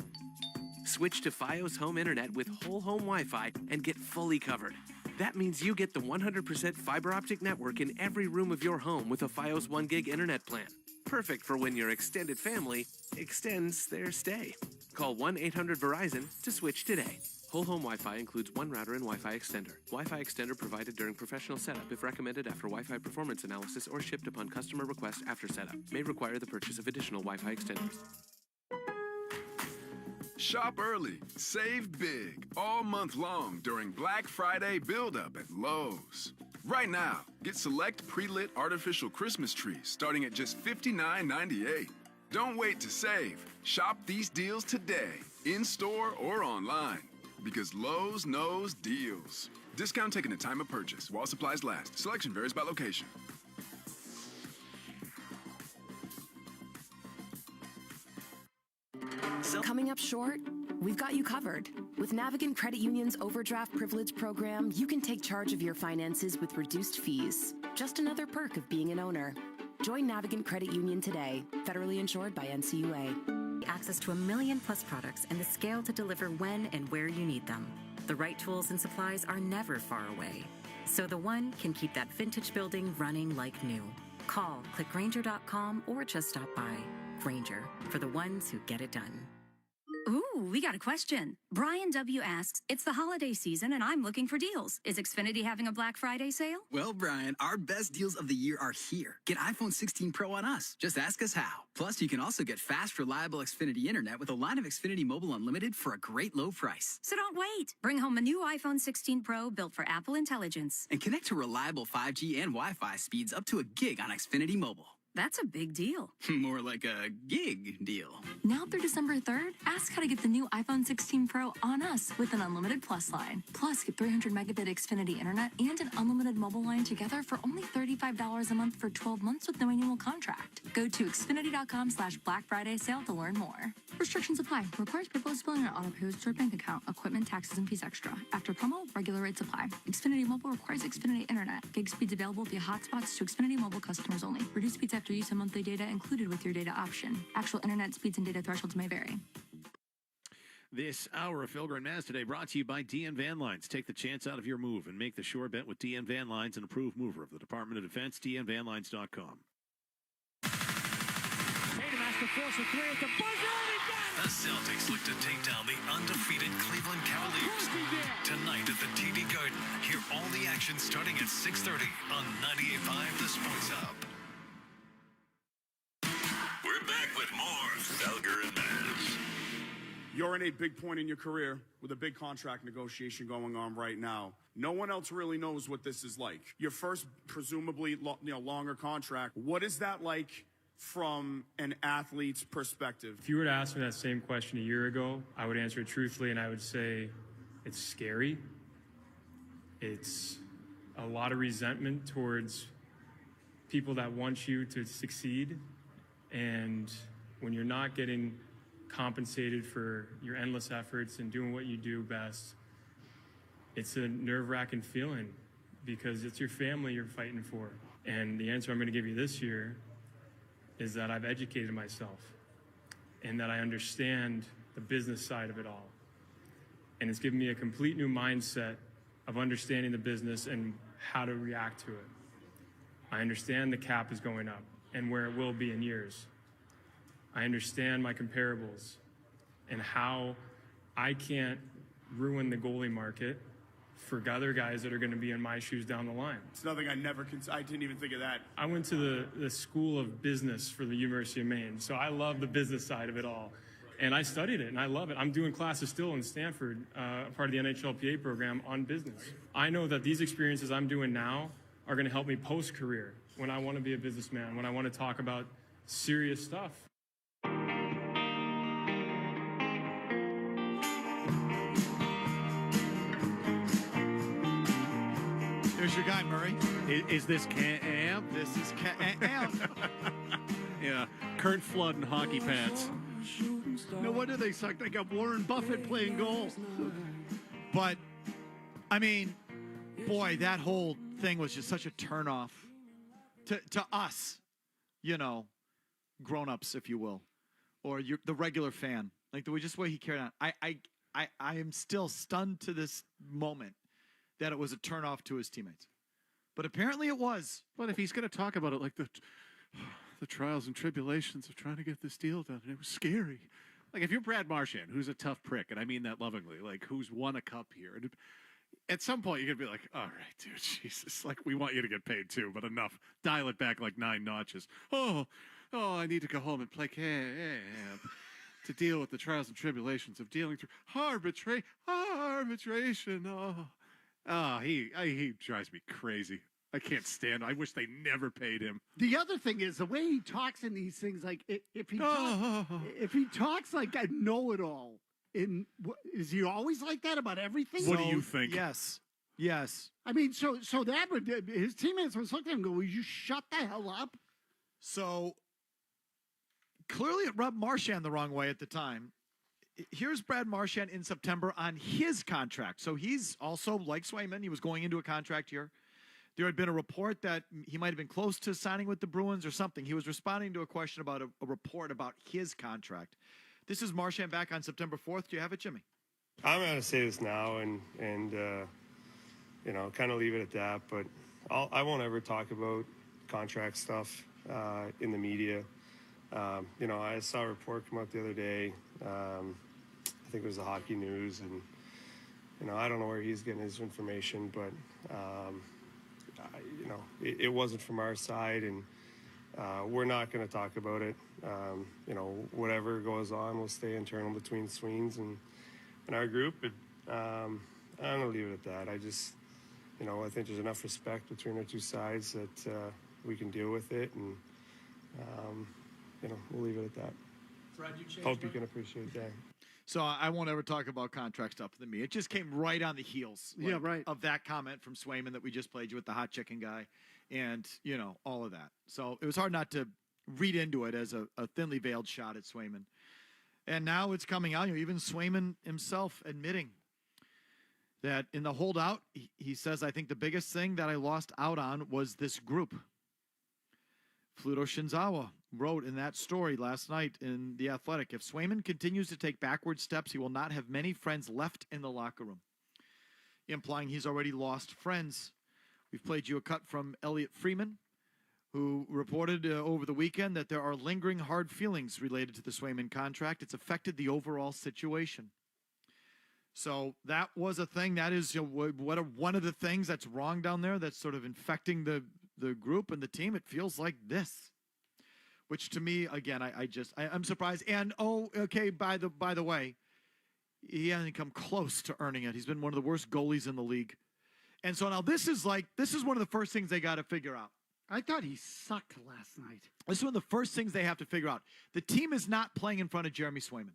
Switch to Fios Home Internet with whole home Wi-Fi and get fully covered. That means you get the 100% fiber optic network in every room of your home with a Fios 1 gig internet plan. Perfect for when your extended family extends their stay. Call 1-800-VERIZON to switch today. Whole home Wi-Fi includes 1 router and Wi-Fi extender. Wi-Fi extender provided during professional setup if recommended after Wi-Fi performance analysis or shipped upon customer request after setup. May require the purchase of additional Wi-Fi extenders. Shop early, save big, all month long during Black Friday build-up at Lowe's. Right now, get select pre-lit artificial Christmas trees starting at just $59.98. Don't wait to save. Shop these deals today, in-store or online. Because Lowe's knows deals. Discount taken at time of purchase while supplies last. Selection varies by location. Coming up short? we've got you covered. With Navigant Credit Union's Overdraft Privilege program, you can take charge of your finances with reduced fees. Just another perk of being an owner. Join Navigant Credit Union today, federally insured by NCUA. Access to 1 million plus products and the scale to deliver when and where you need them. The right tools and supplies are never far away. So the one can keep that vintage building running like new. Call, click Grainger.com, or just stop by. Grainger, for the ones who get it done. Ooh, we got a question. Brian W. asks, it's the holiday season and I'm looking for deals. Is Xfinity having a Black Friday sale? Well, Brian, our best deals of the year are here. Get iPhone 16 Pro on us. Just ask us how. Plus, you can also get fast, reliable Xfinity internet with a line of Xfinity Mobile Unlimited for a great low price. So don't wait. Bring home a new iPhone 16 Pro built for Apple Intelligence. And connect to reliable 5G and Wi-Fi speeds up to a gig on Xfinity Mobile. That's a big deal. More like a gig deal. Now through December 3rd, ask how to get the new iPhone 16 Pro on us with an unlimited Plus line. Plus, get 300 megabit Xfinity internet and an unlimited mobile line together for only $35 a month for 12 months with no annual contract. Go to Xfinity.com/Black Friday sale to learn more. Restrictions apply. Requires paperless billing or auto pay with stored bank account. Equipment, taxes, and fees extra. After promo, regular rates apply. Xfinity Mobile requires Xfinity internet. Gig speeds available via hotspots to Xfinity Mobile customers only. Reduced speeds after use and monthly data included with your data option. Actual internet speeds and data thresholds may vary. This hour of Felger and Maz today brought to you by DN Van Lines. Take the chance out of your move and make the sure bet with DN Van Lines, an approved mover of the Department of Defense, dnvanlines.com. Tatum has to force a three at the buzzer, and he got it! The Celtics look to take down the undefeated Cleveland Cavaliers. Tonight at the TD Garden, hear all the action starting at 6:30 on 98.5 The Sports Hub. We're back with more Felger and Maz. You're in a big point in your career with a big contract negotiation going on right now. No one else really knows what this is like. Your first, presumably, longer contract. What is that like from an athlete's perspective? If you were to ask me that same question a year ago, I would answer it truthfully, and I would say it's scary. It's a lot of resentment towards people that want you to succeed. And when you're not getting compensated for your endless efforts and doing what you do best, it's a nerve-wracking feeling because it's your family you're fighting for. And the answer I'm going to give you this year is that I've educated myself and that I understand the business side of it all. And it's given me a complete new mindset of understanding the business and how to react to it. I understand the cap is going up and where it will be in years. I understand my comparables and how I can't ruin the goalie market for other guys that are going to be in my shoes down the line. It's nothing I didn't even think of that. I went to the School of Business for the University of Maine, so I love the business side of it all. And I studied it, and I love it. I'm doing classes still in Stanford, part of the NHLPA program on business. I know that these experiences I'm doing now are going to help me post-career when I want to be a businessman, when I want to talk about serious stuff. There's your guy, Murray. Is this Camp? This is Camp. Yeah, Kurt Flood in hockey pants. No wonder they suck. They got Warren Buffett playing goal. But, I mean, boy, that whole thing was just such a turnoff to us, grown-ups, if you will, or the regular fan. Like the way he carried on. I am still stunned to this moment that it was a turnoff to his teammates. But apparently it was. But if he's going to talk about it like the trials and tribulations of trying to get this deal done, and it was scary. Like if you're Brad Marchand, who's a tough prick, and I mean that lovingly, like who's won a cup here, and at some point you're going to be like, all right, dude, Jesus, like we want you to get paid too, but enough. Dial it back like 9 notches. Oh, I need to go home and play camp to deal with the trials and tribulations of dealing through arbitration. He drives me crazy. I can't stand him. I wish they never paid him. The other thing is the way he talks in these things. Like if he talks like a know-it-all, is he always like that about everything? What do you think? Yes. I mean, so that would his teammates was looking at him and go, "Will you shut the hell up?" So clearly, it rubbed Marchand the wrong way at the time. here's Brad Marchand in September on his contract. So he's also, like Swayman, he was going into a contract year. There had been a report that he might have been close to signing with the Bruins or something. He was responding to a question about a report about his contract. This is Marchand back on September 4th. Do you have it, Jimmy? I'm going to say this now and you know, kind of leave it at that. But I won't ever talk about contract stuff in the media. You know, I saw a report come out the other day. I think it was the Hockey News, and you know, I don't know where he's getting his information, but you know, it wasn't from our side, and we're not going to talk about it. You know, whatever goes on will stay internal between Sweens and our group. But I'm going to leave it at that. I just, you know, I think there's enough respect between our two sides that we can deal with it, and you know, we'll leave it at that. Fred, you changed. Hope you can appreciate that. So I won't ever talk about contract stuff with me. It just came right on the heels of that comment from Swayman that we just played you with the hot chicken guy and, you know, all of that. So it was hard not to read into it as a thinly veiled shot at Swayman. And now it's coming out, you know, even Swayman himself admitting that in the holdout, he says, I think the biggest thing that I lost out on was this group. Fluto Shinzawa wrote in that story last night in The Athletic, if Swayman continues to take backward steps, he will not have many friends left in the locker room, implying he's already lost friends. We've played you a cut from Elliot Freeman, who reported over the weekend that there are lingering hard feelings related to the Swayman contract. It's affected the overall situation. So that was a thing. That is, you know, one of the things that's wrong down there that's sort of infecting the group and the team. It feels like this, which to me, again, I'm surprised. And okay, by the way, he hasn't come close to earning it. He's been one of the worst goalies in the league. And so now this is one of the first things they got to figure out. I thought he sucked last night. This is one of the first things they have to figure out. The team is not playing in front of Jeremy Swayman.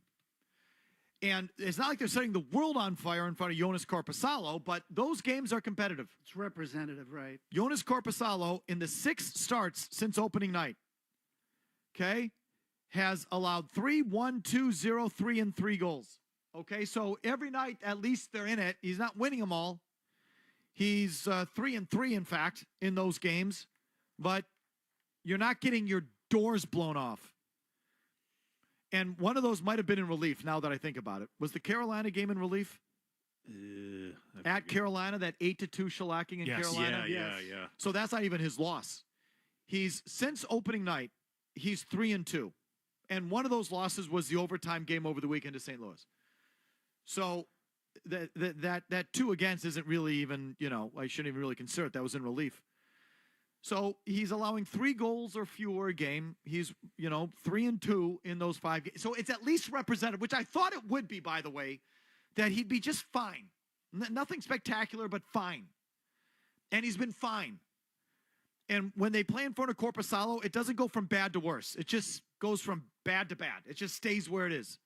And it's not like they're setting the world on fire in front of Jonas Korpisalo, but those games are competitive. It's representative, right? Jonas Korpisalo, in the 6 starts since opening night, okay, has allowed 3, 1, 2, 0, 3, and 3 goals. Okay, so every night, at least they're in it. He's not winning them all. He's 3 and 3, in fact, in those games. But you're not getting your doors blown off. And one of those might have been in relief, now that I think about it. Was the Carolina game in relief? At Carolina, that 8-2 shellacking in Carolina? Yeah. So that's not even his loss. He's, since opening night, he's 3 and 2. And one of those losses was the overtime game over the weekend to St. Louis. So that 2 against isn't really even, you know, I shouldn't even really consider it. That was in relief. So he's allowing 3 goals or fewer a game. He's, you know, 3 and 2 in those 5 games. So it's at least representative, which I thought it would be, by the way, that he'd be just fine. Nothing spectacular, but fine. And he's been fine. And when they play in front of Korpisalo, it doesn't go from bad to worse. It just goes from bad to bad. It just stays where it is.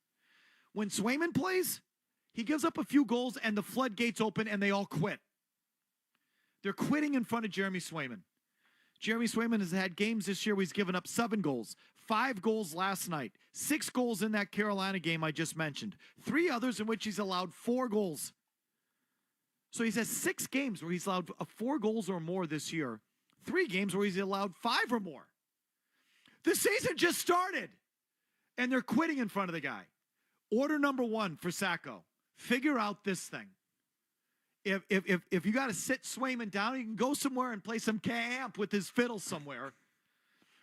When Swayman plays, he gives up a few goals and the floodgates open and they all quit. They're quitting in front of Jeremy Swayman. Jeremy Swayman has had games this year where he's given up 7 goals, 5 goals last night, 6 goals in that Carolina game I just mentioned, 3 others in which he's allowed 4 goals. So he's had 6 games where he's allowed 4 goals or more this year, 3 games where he's allowed 5 or more. The season just started, and they're quitting in front of the guy. Order number 1 for Sacco, figure out this thing. If you got to sit Swayman down, you can go somewhere and play some camp with his fiddle somewhere.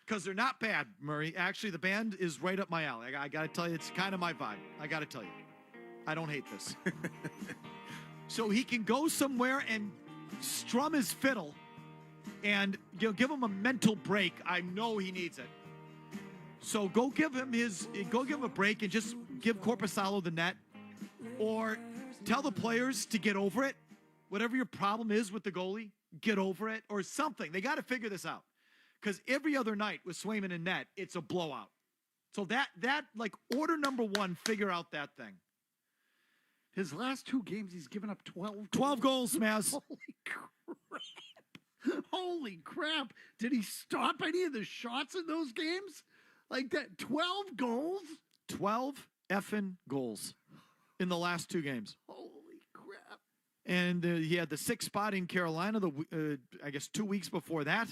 Because they're not bad, Murray. Actually, the band is right up my alley. I got to tell you, it's kind of my vibe. I got to tell you. I don't hate this. So he can go somewhere and strum his fiddle and give him a mental break. I know he needs it. So go give him a break and just give Korpisalo the net. Or tell the players to get over it. Whatever your problem is with the goalie, get over it or something. They got to figure this out. Because every other night with Swayman in net, it's a blowout. So that like order number 1, figure out that thing. His last 2 games, he's given up 12 goals. 12 goals, Maz. Holy crap. Holy crap. Did he stop any of the shots in those games? Like that, 12 goals? 12 effing goals. in the last 2 games. Holy crap. And he had the 6th spot in Carolina, I guess 2 weeks before that.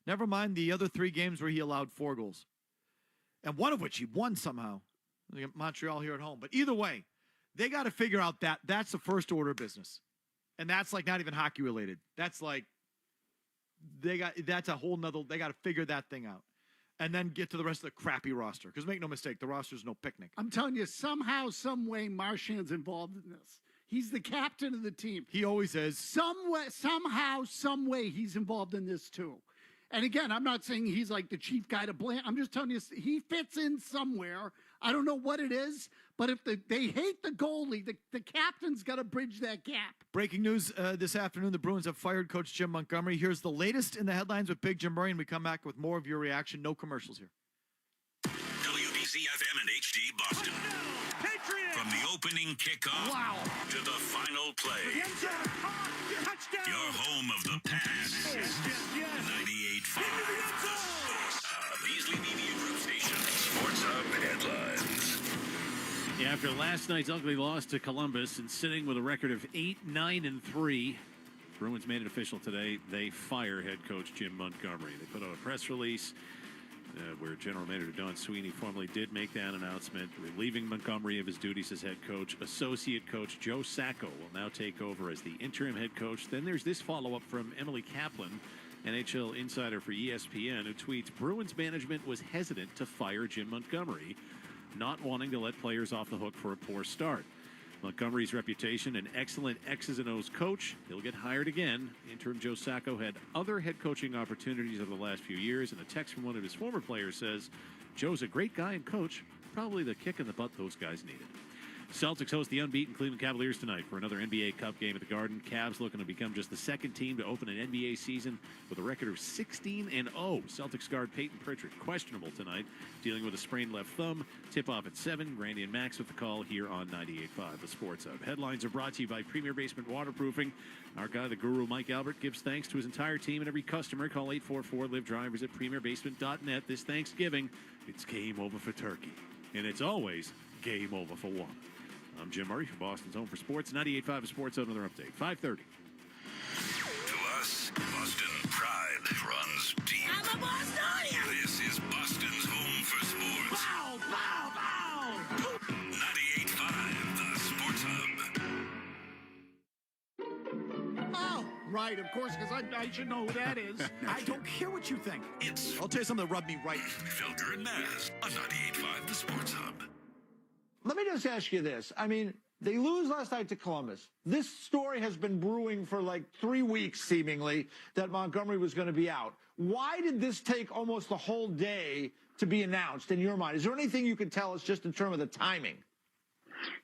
Never mind the other 3 games where he allowed 4 goals. And one of which he won somehow. Montreal here at home. But either way, they got to figure out that that's the first order of business. And that's like not even hockey related. That's like, that's a whole nother, they got to figure that thing out. And then get to the rest of the crappy roster. Because make no mistake, the roster's no picnic. I'm telling you, somehow, some way, Marchand's involved in this. He's the captain of the team. He always is. Somehow, some way, he's involved in this too. And again, I'm not saying he's like the chief guy to blame. I'm just telling you, he fits in somewhere. I don't know what it is, but if they hate the goalie, the captain's got to bridge that gap. Breaking news this afternoon, the Bruins have fired Coach Jim Montgomery. Here's the latest in the headlines with Big Jim Murray, and we come back with more of your reaction. No commercials here. WBC-FM and HD Boston. From the opening kickoff to the final play. Your home of the pass. 98.5. The Beasley Media Group Station. Sports Hub headlines. Yeah, after last night's ugly loss to Columbus and sitting with a record of 8-9-3, Bruins made it official today. They fire head coach Jim Montgomery. They put out a press release where General Manager Don Sweeney formally did make that announcement, relieving Montgomery of his duties as head coach. Associate coach Joe Sacco will now take over as the interim head coach. Then there's this follow-up from Emily Kaplan, NHL insider for ESPN, who tweets, Bruins management was hesitant to fire Jim Montgomery, not wanting to let players off the hook for a poor start. Montgomery's reputation, an excellent X's and O's coach. He'll get hired again. Interim Joe Sacco had other head coaching opportunities over the last few years, and a text from one of his former players says, Joe's a great guy and coach, probably the kick in the butt those guys needed. Celtics host the unbeaten Cleveland Cavaliers tonight for another NBA Cup game at the Garden. Cavs looking to become just the second team to open an NBA season with a record of 16-0. Celtics guard Peyton Pritchard questionable tonight, dealing with a sprained left thumb. Tip-off at 7. Grandy and Max with the call here on 98.5 The Sports Hub. Headlines are brought to you by Premier Basement Waterproofing. Our guy, the guru, Mike Albert, gives thanks to his entire team and every customer. Call 844-LIVE-DRIVERS at premierbasement.net. This Thanksgiving, it's game over for turkey. And it's always game over for one. I'm Jim Murray from Boston's Home for Sports. 98.5 Sports. Another update. 5:30. To us, Boston pride runs deep. I'm a Bostonian. This is Boston's Home for Sports. Bow, bow, bow. 98.5 The Sports Hub. Oh, right, of course, because I should know who that is. I don't care what you think. It's I'll tell you something that rubbed me right. Felger and Maz on 98.5 The Sports Hub. Let me just ask you this. I mean, they lose last night to Columbus. This story has been brewing for like 3 weeks, seemingly, that Montgomery was going to be out. Why did this take almost the whole day to be announced in your mind? Is there anything you could tell us just in terms of the timing?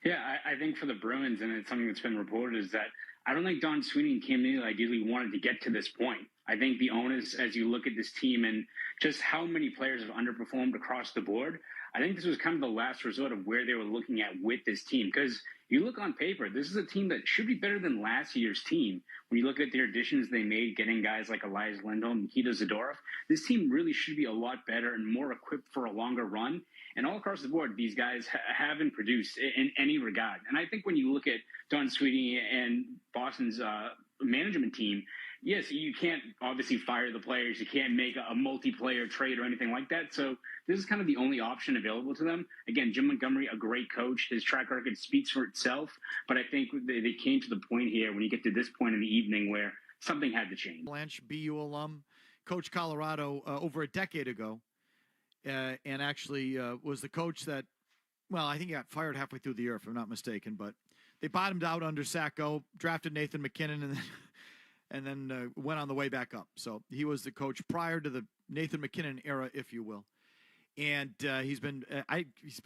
Yeah, I think for the Bruins, and it's something that's been reported, is that I don't think Don Sweeney and Cam Neely ideally wanted to get to this point. I think the onus, as you look at this team and just how many players have underperformed across the board, I think this was kind of the last resort of where they were looking at with this team. Because you look on paper, this is a team that should be better than last year's team. When you look at their additions they made, getting guys like Elias Lindholm, Nikita Zadorov, this team really should be a lot better and more equipped for a longer run. And all across the board, these guys haven't produced in any regard. And I think when you look at Don Sweeney and Boston's management team, yes, you can't obviously fire the players. You can't make a multiplayer trade or anything like that. So this is kind of the only option available to them. Again, Jim Montgomery, a great coach. His track record speaks for itself. But I think they came to the point here when you get to this point in the evening where something had to change. Blanche, BU alum, coached Colorado over a decade ago, and actually was the coach that, well, I think he got fired halfway through the year, if I'm not mistaken. But they bottomed out under Sacco, drafted Nathan McKinnon, and then went on the way back up. So he was the coach prior to the Nathan McKinnon era, if you will. And he's been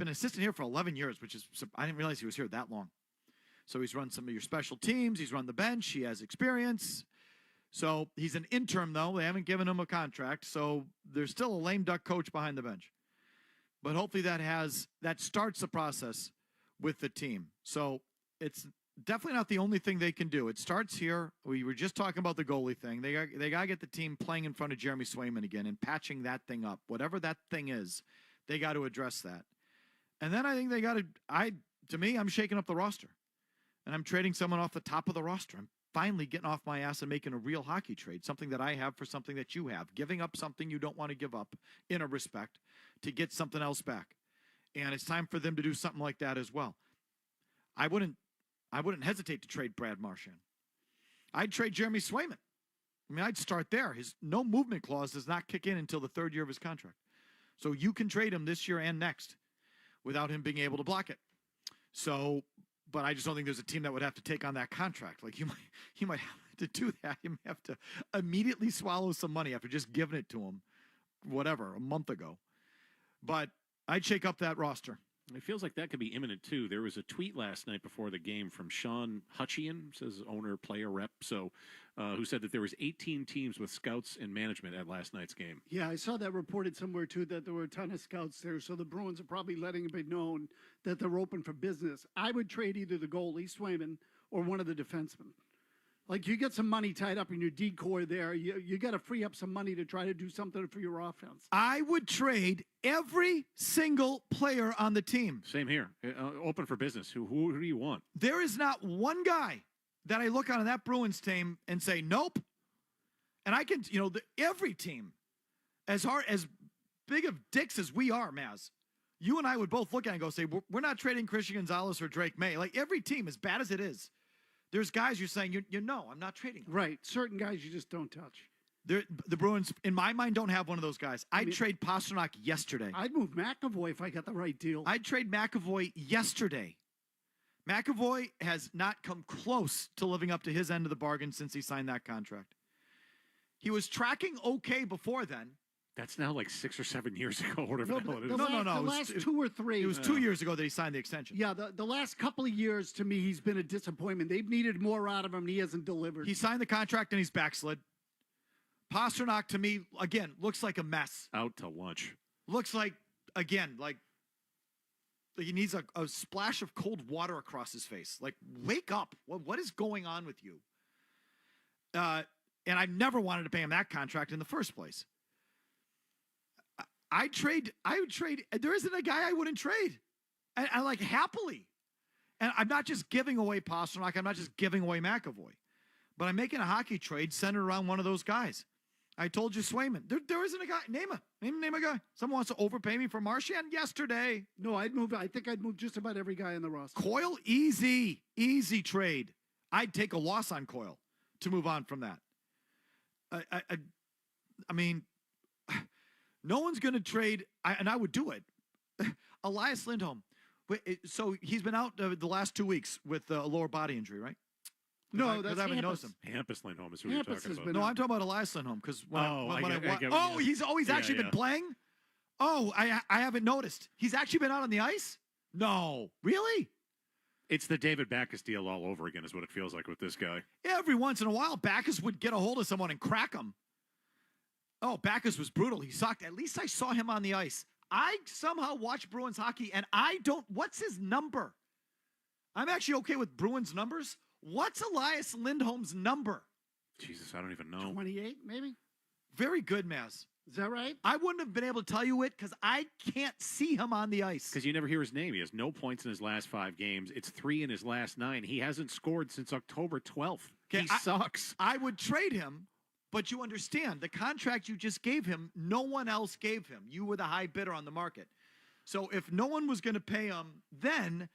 assistant here for 11 years, which is, I didn't realize he was here that long. So he's run some of your special teams. He's run the bench. He has experience. So he's an interim, though. They haven't given him a contract. So there's still a lame duck coach behind the bench. But hopefully that starts the process with the team. So it's definitely not the only thing they can do. It starts here. We were just talking about the goalie thing. They got to get the team playing in front of Jeremy Swayman again and patching that thing up. Whatever that thing is, they got to address that. And then I think they got to to me, I'm shaking up the roster. And I'm trading someone off the top of the roster. I'm finally getting off my ass and making a real hockey trade, something that I have for something that you have, giving up something you don't want to give up in a respect to get something else back. And it's time for them to do something like that as well. I wouldn't hesitate to trade Brad Marchand. I'd trade Jeremy Swayman. I mean, I'd start there. His no movement clause does not kick in until the third year of his contract. So you can trade him this year and next without him being able to block it. So, but I just don't think there's a team that would have to take on that contract. Like, you might have to do that. You might have to immediately swallow some money after just giving it to him, whatever, a month ago. But I'd shake up that roster. It feels like that could be imminent, too. There was a tweet last night before the game from Sean Hutchian, says owner, player, rep, who said that there was 18 teams with scouts and management at last night's game. Yeah, I saw that reported somewhere, too, that there were a ton of scouts there. So the Bruins are probably letting it be known that they're open for business. I would trade either the goalie, Swayman, or one of the defensemen. Like, you get some money tied up in your decoy there. You got to free up some money to try to do something for your offense. I would trade every single player on the team. Same here. Open for business. Who do you want? There is not one guy that I look on that Bruins team and say, nope. And I can, every team, as big of dicks as we are, Maz, you and I would both look at it and go, say, we're not trading Christian Gonzalez or Drake May. Like, every team, as bad as it is, there's guys you're saying, I'm not trading them. Right. Certain guys you just don't touch. The Bruins, in my mind, don't have one of those guys. I'd trade Pasternak yesterday. I'd move McAvoy if I got the right deal. I'd trade McAvoy yesterday. McAvoy has not come close to living up to his end of the bargain since he signed that contract. He was tracking okay before then. That's now like 6 or 7 years ago, whatever the hell it is. No. The last 2 or 3. It was 2 years ago that he signed the extension. Yeah, the last couple of years, to me, he's been a disappointment. They've needed more out of him, and he hasn't delivered. He signed the contract, and he's backslid. Pasternak, to me, again, looks like a mess. Out to lunch. Looks like, again, like he needs a splash of cold water across his face. Like, wake up. What is going on with you? And I never wanted to pay him that contract in the first place. I would trade. There isn't a guy I wouldn't trade. I like happily. And I'm not just giving away Pasternak. I'm not just giving away McAvoy. But I'm making a hockey trade centered around one of those guys. I told you Swayman. There isn't a guy. Name a guy. Someone wants to overpay me for Marchand yesterday. No, I think I'd move just about every guy on the roster. Coyle, easy trade. I'd take a loss on Coyle to move on from that. I mean, no one's going to trade, and I would do it. Elias Lindholm. So he's been out the last 2 weeks with a lower body injury, right? No, that's I haven't noticed him. Hampus Lindholm is who you're talking about. No, I'm talking about Elias Lindholm because he's been actually playing. Oh, I haven't noticed. He's actually been out on the ice. No, really? It's the David Backes deal all over again, is what it feels like with this guy. Every once in a while, Backes would get a hold of someone and crack him. Oh, Backes was brutal. He sucked. At least I saw him on the ice. I somehow watch Bruins hockey, and I don't. What's his number? I'm actually okay with Bruins numbers. What's Elias Lindholm's number? Jesus, I don't even know. 28, maybe? Very good, Maz. Is that right? I wouldn't have been able to tell you it because I can't see him on the ice. Because you never hear his name. He has no points in his last 5 games. It's 3 in his last 9. He hasn't scored since October 12th. He sucks. I would trade him, but you understand, the contract you just gave him, no one else gave him. You were the high bidder on the market. So if no one was going to pay him then,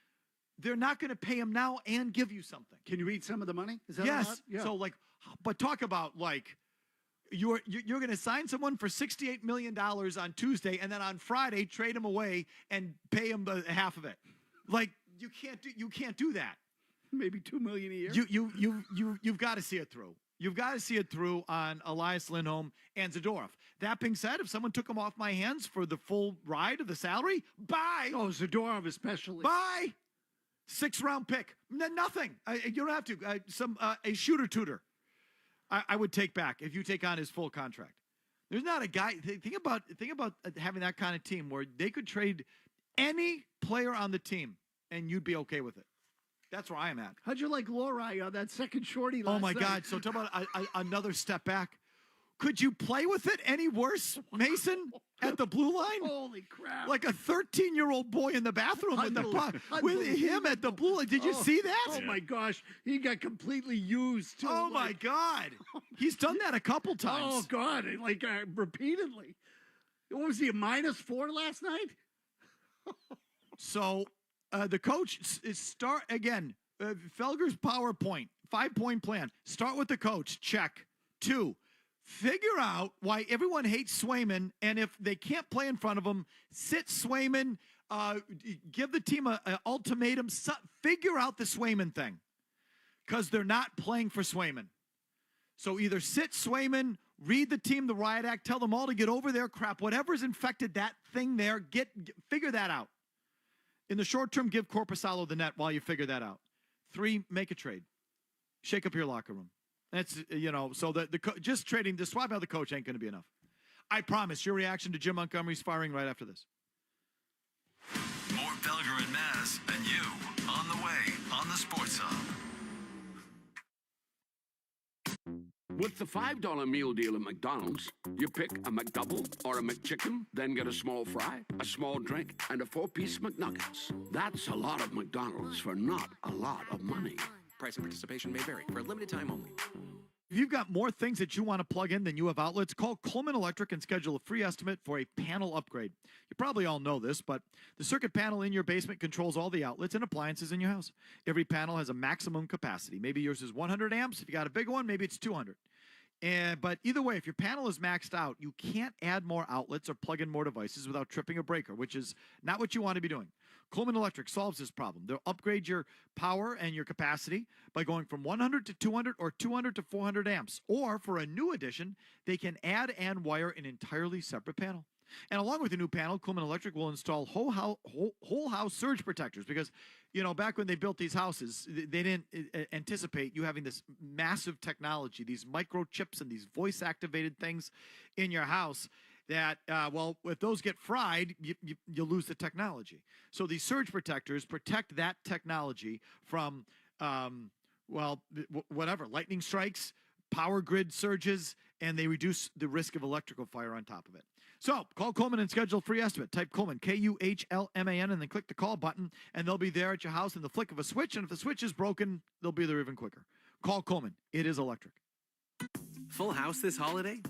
they're not going to pay him now and give you something. Can you eat some of the money? Is that yes. a lot? Yeah. So but talk about you're going to sign someone for $68 million on Tuesday and then on Friday trade him away and pay him half of it. Like you can't do that. Maybe $2 million a year. You've got to see it through. You've got to see it through on Elias Lindholm and Zadorov. That being said, if someone took him off my hands for the full ride of the salary, bye. Oh, Zadorov especially. Bye. 6th-round pick. Nothing. You don't have to. A shooter tutor. I would take back if you take on his full contract. There's not a guy. Think about having that kind of team where they could trade any player on the team and you'd be okay with it. That's where I am at. How'd you like Lorai on that second shorty last night? Oh my God! So talk about another step back. Could you play with it any worse, Mason, at the blue line? Holy crap. Like a 13-year-old boy in the bathroom with him at the blue line. Did you see that? Oh, my gosh. He got completely used, too. Oh, my God. He's done that a couple times. Oh, God. Repeatedly. What was he, a -4 last night? So the coach again, Felger's PowerPoint, 5-point plan. Start with the coach. Check. 2, figure out why everyone hates Swayman, and if they can't play in front of him, sit Swayman, give the team an ultimatum, figure out the Swayman thing, because they're not playing for Swayman. So either sit Swayman, read the team the riot act, tell them all to get over their crap, whatever's infected that thing there, figure that out. In the short term, give Korpisalo the net while you figure that out. 3, make a trade. Shake up your locker room. That's, so just trading, the swap out the coach ain't going to be enough. I promise. Your reaction to Jim Montgomery's firing right after this. More Felger and Maz and you on the way on the Sports Hub. With the $5 meal deal at McDonald's, you pick a McDouble or a McChicken, then get a small fry, a small drink, and a 4-piece McNuggets. That's a lot of McDonald's for not a lot of money. Price and participation may vary for a limited time only. If you've got more things that you want to plug in than you have outlets, call Coleman Electric and schedule a free estimate for a panel upgrade. You probably all know this, but the circuit panel in your basement controls all the outlets and appliances in your house. Every panel has a maximum capacity. Maybe yours is 100 amps. If you got a bigger one, maybe it's 200. But either way, if your panel is maxed out, you can't add more outlets or plug in more devices without tripping a breaker, which is not what you want to be doing. Coleman Electric solves this problem. They'll upgrade your power and your capacity by going from 100 to 200 or 200 to 400 amps. Or for a new addition, they can add and wire an entirely separate panel. And along with the new panel, Coleman Electric will install whole house surge protectors because, back when they built these houses, they didn't anticipate you having this massive technology, these microchips and these voice-activated things in your house that, if those get fried, you lose the technology. So these surge protectors protect that technology from, whatever, lightning strikes, power grid surges, and they reduce the risk of electrical fire on top of it. So call Coleman and schedule a free estimate. Type Coleman, Kuhlman, and then click the call button, and they'll be there at your house in the flick of a switch. And if the switch is broken, they'll be there even quicker. Call Coleman. It is electric. Full house this holiday?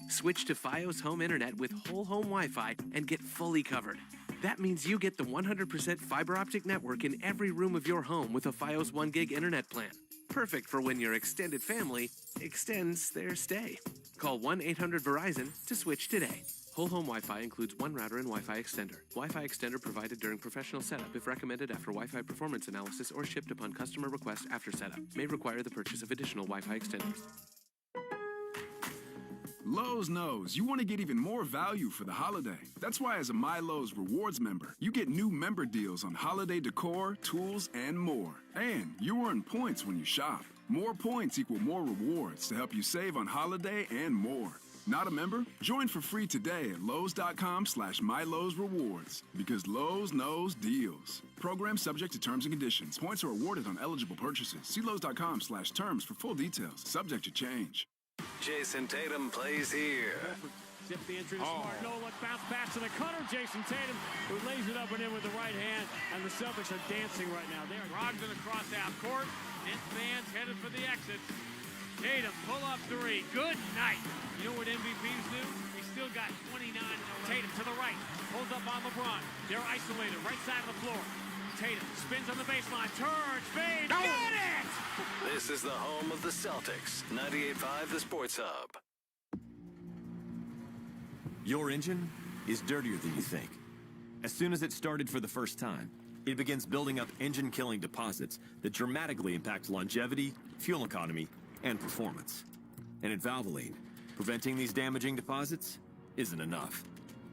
Switch to Fios Home Internet with whole home Wi-Fi and get fully covered. That means you get the 100% fiber optic network in every room of your home with a Fios 1 gig internet plan. Perfect for when your extended family extends their stay. Call 1-800-VERIZON to switch today. Whole home Wi-Fi includes one router and Wi-Fi extender. Wi-Fi extender provided during professional setup if recommended after Wi-Fi performance analysis or shipped upon customer request after setup. May require the purchase of additional Wi-Fi extenders. Lowe's knows you want to get even more value for the holiday. That's why as a MyLowe's Rewards member, you get new member deals on holiday decor, tools, and more. And you earn points when you shop. More points equal more rewards to help you save on holiday and more. Not a member? Join for free today at Lowe's.com/MyLowe'sRewards because Lowe's knows deals. Program subject to terms and conditions. Points are awarded on eligible purchases. See Lowe's.com/terms for full details. Subject to change. Jason Tatum plays here. Zip the entry to Smart. No look bounce pass to the cutter. Jason Tatum, who lays it up and in with the right hand. And the Celtics are dancing right now. They're Brogdon across half court. Nets fans headed for the exit. Tatum, pull up 3. Good night. You know what MVPs do? They still got 29. Tatum to the right. Holds up on LeBron. They're isolated. Right side of the floor. Tatum spins on the baseline. Turns. Fade. Got it! This is the home of the Celtics. 98.5 The Sports Hub. Your engine is dirtier than you think. As soon as it started for the first time, it begins building up engine-killing deposits that dramatically impact longevity, fuel economy, and performance. And at Valvoline, preventing these damaging deposits isn't enough.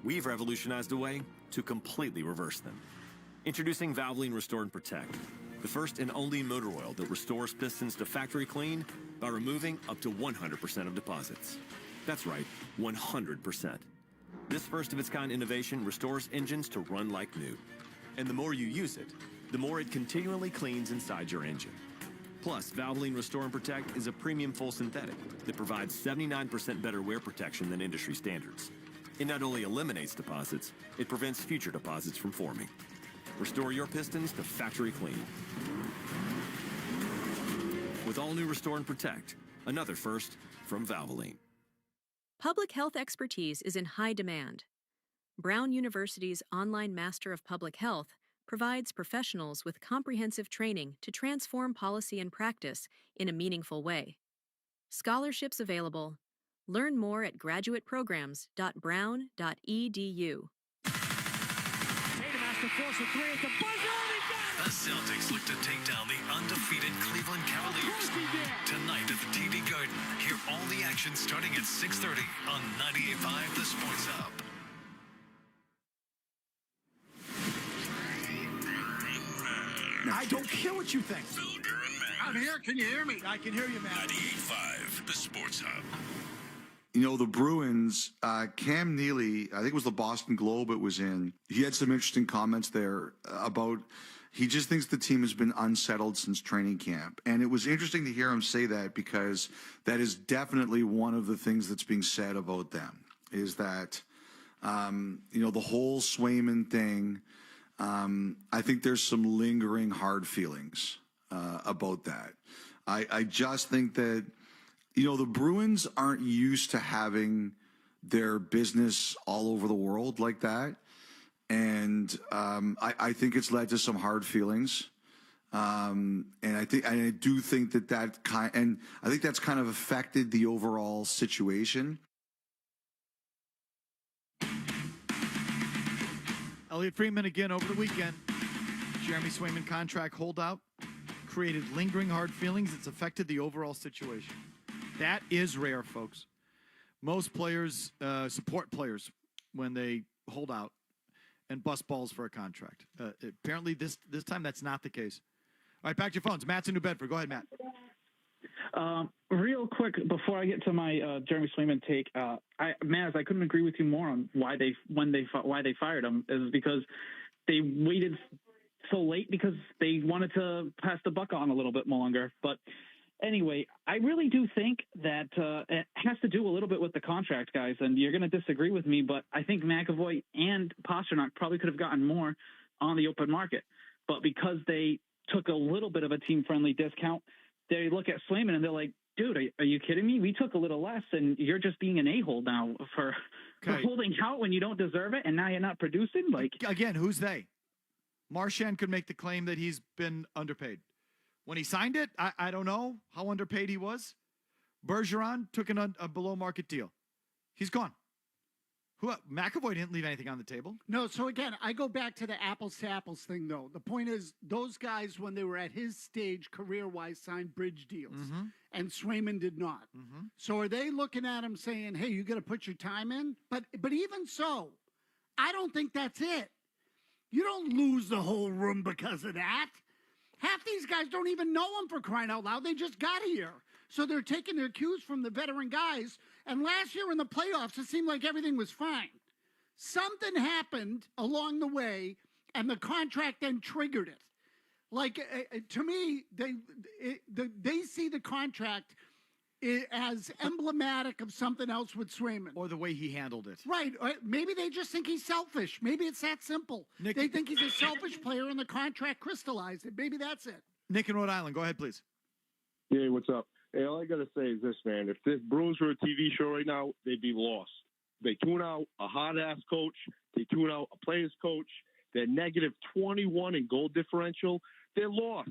We've revolutionized a way to completely reverse them. Introducing Valvoline Restore and Protect, the first and only motor oil that restores pistons to factory clean by removing up to 100% of deposits. That's right, 100%. This first-of-its-kind innovation restores engines to run like new. And the more you use it, the more it continually cleans inside your engine. Plus, Valvoline Restore and Protect is a premium full synthetic that provides 79% better wear protection than industry standards. It not only eliminates deposits, it prevents future deposits from forming. Restore your pistons to factory clean. With all new Restore and Protect, another first from Valvoline. Public health expertise is in high demand. Brown University's online Master of Public Health provides professionals with comprehensive training to transform policy and practice in a meaningful way. Scholarships available. Learn more at graduateprograms.brown.edu. Tatum has to force a three at the buzzer, and he got it! The Celtics look to take down the undefeated Cleveland Cavaliers. Tonight at the TD Garden, hear all the action starting at 6:30 on 98.5 The Sports Hub. I don't care what you think. I'm here. Can you hear me? I can hear you, man. 98.5 The Sports Hub. You know, the Bruins, Cam Neely, I think it was the Boston Globe it was in, he had some interesting comments there about he just thinks the team has been unsettled since training camp. And it was interesting to hear him say that because that is definitely one of the things that's being said about them is that, you know, the whole Swayman thing, I think there's some lingering hard feelings about that. I just think that, you know, the Bruins aren't used to having their business all over the world like that. And I think it's led to some hard feelings. And I do think that I think that's kind of affected the overall situation. Elliot Friedman again over the weekend. Jeremy Swayman contract holdout created lingering hard feelings. It's affected the overall situation. That is rare, folks. Most players support players when they hold out and bust balls for a contract. Apparently, this time that's not the case. All right, back to your phones. Matt's in New Bedford. Go ahead, Matt. Real quick, before I get to my Jeremy Swayman take, Maz, I couldn't agree with you more on why they fired him. Is because they waited so late because they wanted to pass the buck on a little bit longer. But anyway, I really do think that it has to do a little bit with the contract, guys. And you're going to disagree with me, but I think McAvoy and Pasternak probably could have gotten more on the open market. But because they took a little bit of a team-friendly discount, they look at Swayman and they're like, dude, are you kidding me? We took a little less, and you're just being an a-hole now for holding out when you don't deserve it, and now you're not producing? Like, again, who's they? Marchand could make the claim that he's been underpaid. When he signed it, I don't know how underpaid he was. Bergeron took a below-market deal. He's gone. McAvoy didn't leave anything on the table. No, so again, I go back to the apples-to-apples thing, though. The point is, those guys, when they were at his stage career-wise, signed bridge deals, and Swayman did not. So are they looking at him saying, hey, you got to put your time in? But even so, I don't think that's it. You don't lose the whole room because of that. Half these guys don't even know him, for crying out loud. They just got here. So they're taking their cues from the veteran guys. And last year in the playoffs, it seemed like everything was fine. Something happened along the way, and the contract then triggered it. Like, to me, they see the contract as emblematic of something else with Swayman. Or the way he handled it. Right. Maybe they just think he's selfish. Maybe it's that simple. Nick, they think he's a selfish player, and the contract crystallized it. Maybe that's it. Nick in Rhode Island, go ahead, please. Yeah, what's up? Hey, all I got to say is this, man. If the Bruins were a TV show right now, they'd be lost. They tune out a hard-ass coach. They tune out a player's coach. They're negative 21 in goal differential. They're lost.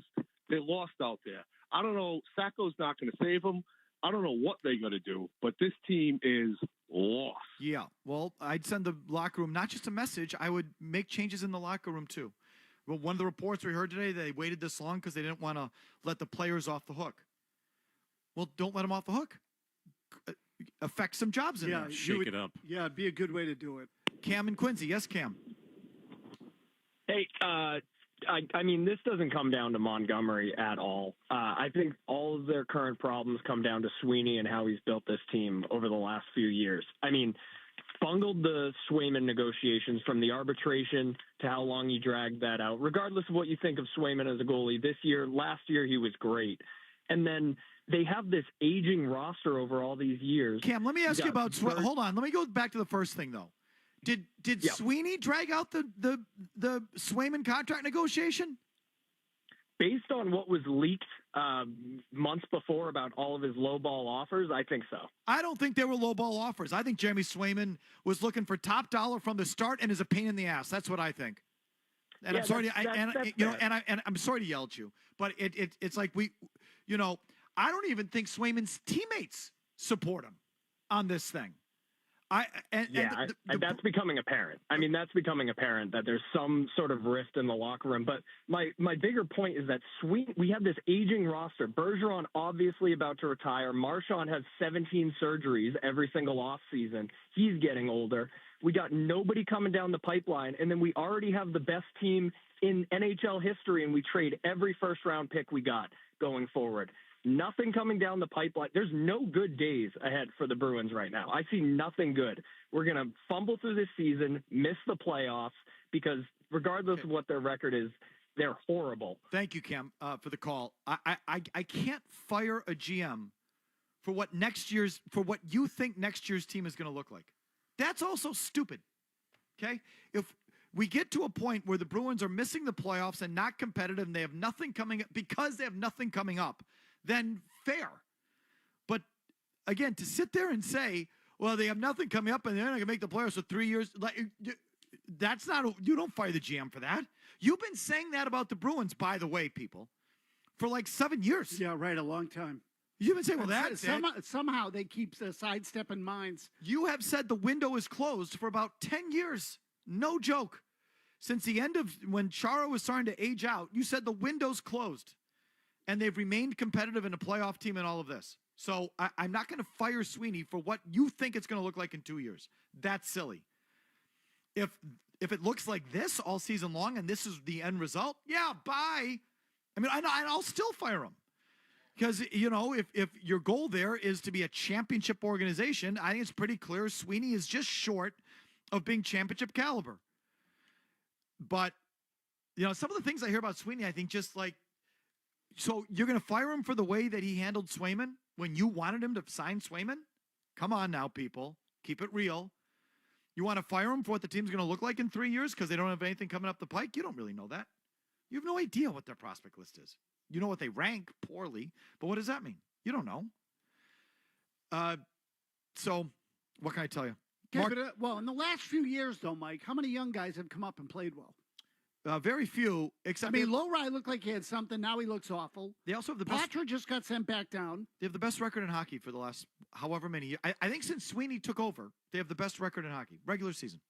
They're lost out there. I don't know. Sacco's not going to save them. I don't know what they're going to do, but this team is lost. Yeah, well, I'd send the locker room not just a message. I would make changes in the locker room, too. Well, one of the reports we heard today, they waited this long because they didn't want to let the players off the hook. Well, don't let them off the hook. Affect some jobs in there. Shake it up. Yeah, it'd be a good way to do it. Cam and Quincy. Yes, Cam. Hey, I mean, this doesn't come down to Montgomery at all. I think all of their current problems come down to Sweeney and how he's built this team over the last few years. I mean, bungled the Swayman negotiations from the arbitration to how long he dragged that out. Regardless of what you think of Swayman as a goalie, last year he was great. And then they have this aging roster over all these years. Cam, let me ask you about hold on. Let me go back to the first thing though. Did Sweeney drag out the Swayman contract negotiation? Based on what was leaked months before about all of his lowball offers, I think so. I don't think they were lowball offers. I think Jeremy Swayman was looking for top dollar from the start and is a pain in the ass. That's what I think. And I'm sorry, I'm sorry to yell at you, but it's like I don't even think Swayman's teammates support him on this thing. That's becoming apparent. I mean, that's becoming apparent that there's some sort of rift in the locker room. But my bigger point is that we have this aging roster. Bergeron obviously about to retire. Marchand has 17 surgeries every single offseason. He's getting older. We got nobody coming down the pipeline, and then we already have the best team in NHL history, and we trade every first-round pick we got going forward. Nothing coming down the pipeline. There's no good days ahead for the Bruins right now. I see nothing good. We're going to fumble through this season, miss the playoffs, because regardless of what their record is, they're horrible. Thank you, Cam, for the call. I can't fire a GM for what you think next year's team is going to look like. That's also stupid. Okay? If we get to a point where the Bruins are missing the playoffs and not competitive and they have nothing coming up because they have nothing coming up, then fair. But again, to sit there and say, well, they have nothing coming up and they're not going to make the playoffs for 3 years, that's not, you don't fire the GM for that. You've been saying that about the Bruins, by the way, people, for like 7 years. Yeah, right, a long time. You've been saying, well, that's somehow they keep sidestepping minds. You have said the window is closed for about 10 years. No joke. Since the end of when Chara was starting to age out, you said the window's closed. And they've remained competitive in a playoff team and all of this. So I'm not going to fire Sweeney for what you think it's going to look like in 2 years. That's silly. If it looks like this all season long and this is the end result, yeah, bye. I mean, I'll still fire him. Because, if your goal there is to be a championship organization, I think it's pretty clear Sweeney is just short of being championship caliber. But, some of the things I hear about Sweeney, I think just like, so you're going to fire him for the way that he handled Swayman when you wanted him to sign Swayman? Come on now, people. Keep it real. You want to fire him for what the team's going to look like in 3 years because they don't have anything coming up the pike? You don't really know that. You have no idea what their prospect list is. You know what they rank poorly, but what does that mean? You don't know. So what can I tell you? Okay, but, in the last few years, though, Mike, how many young guys have come up and played well? Very few, except... Lowry looked like he had something. Now he looks awful. They also have the best... Patra just got sent back down. They have the best record in hockey for the last however many years. I think since Sweeney took over, they have the best record in hockey, regular season.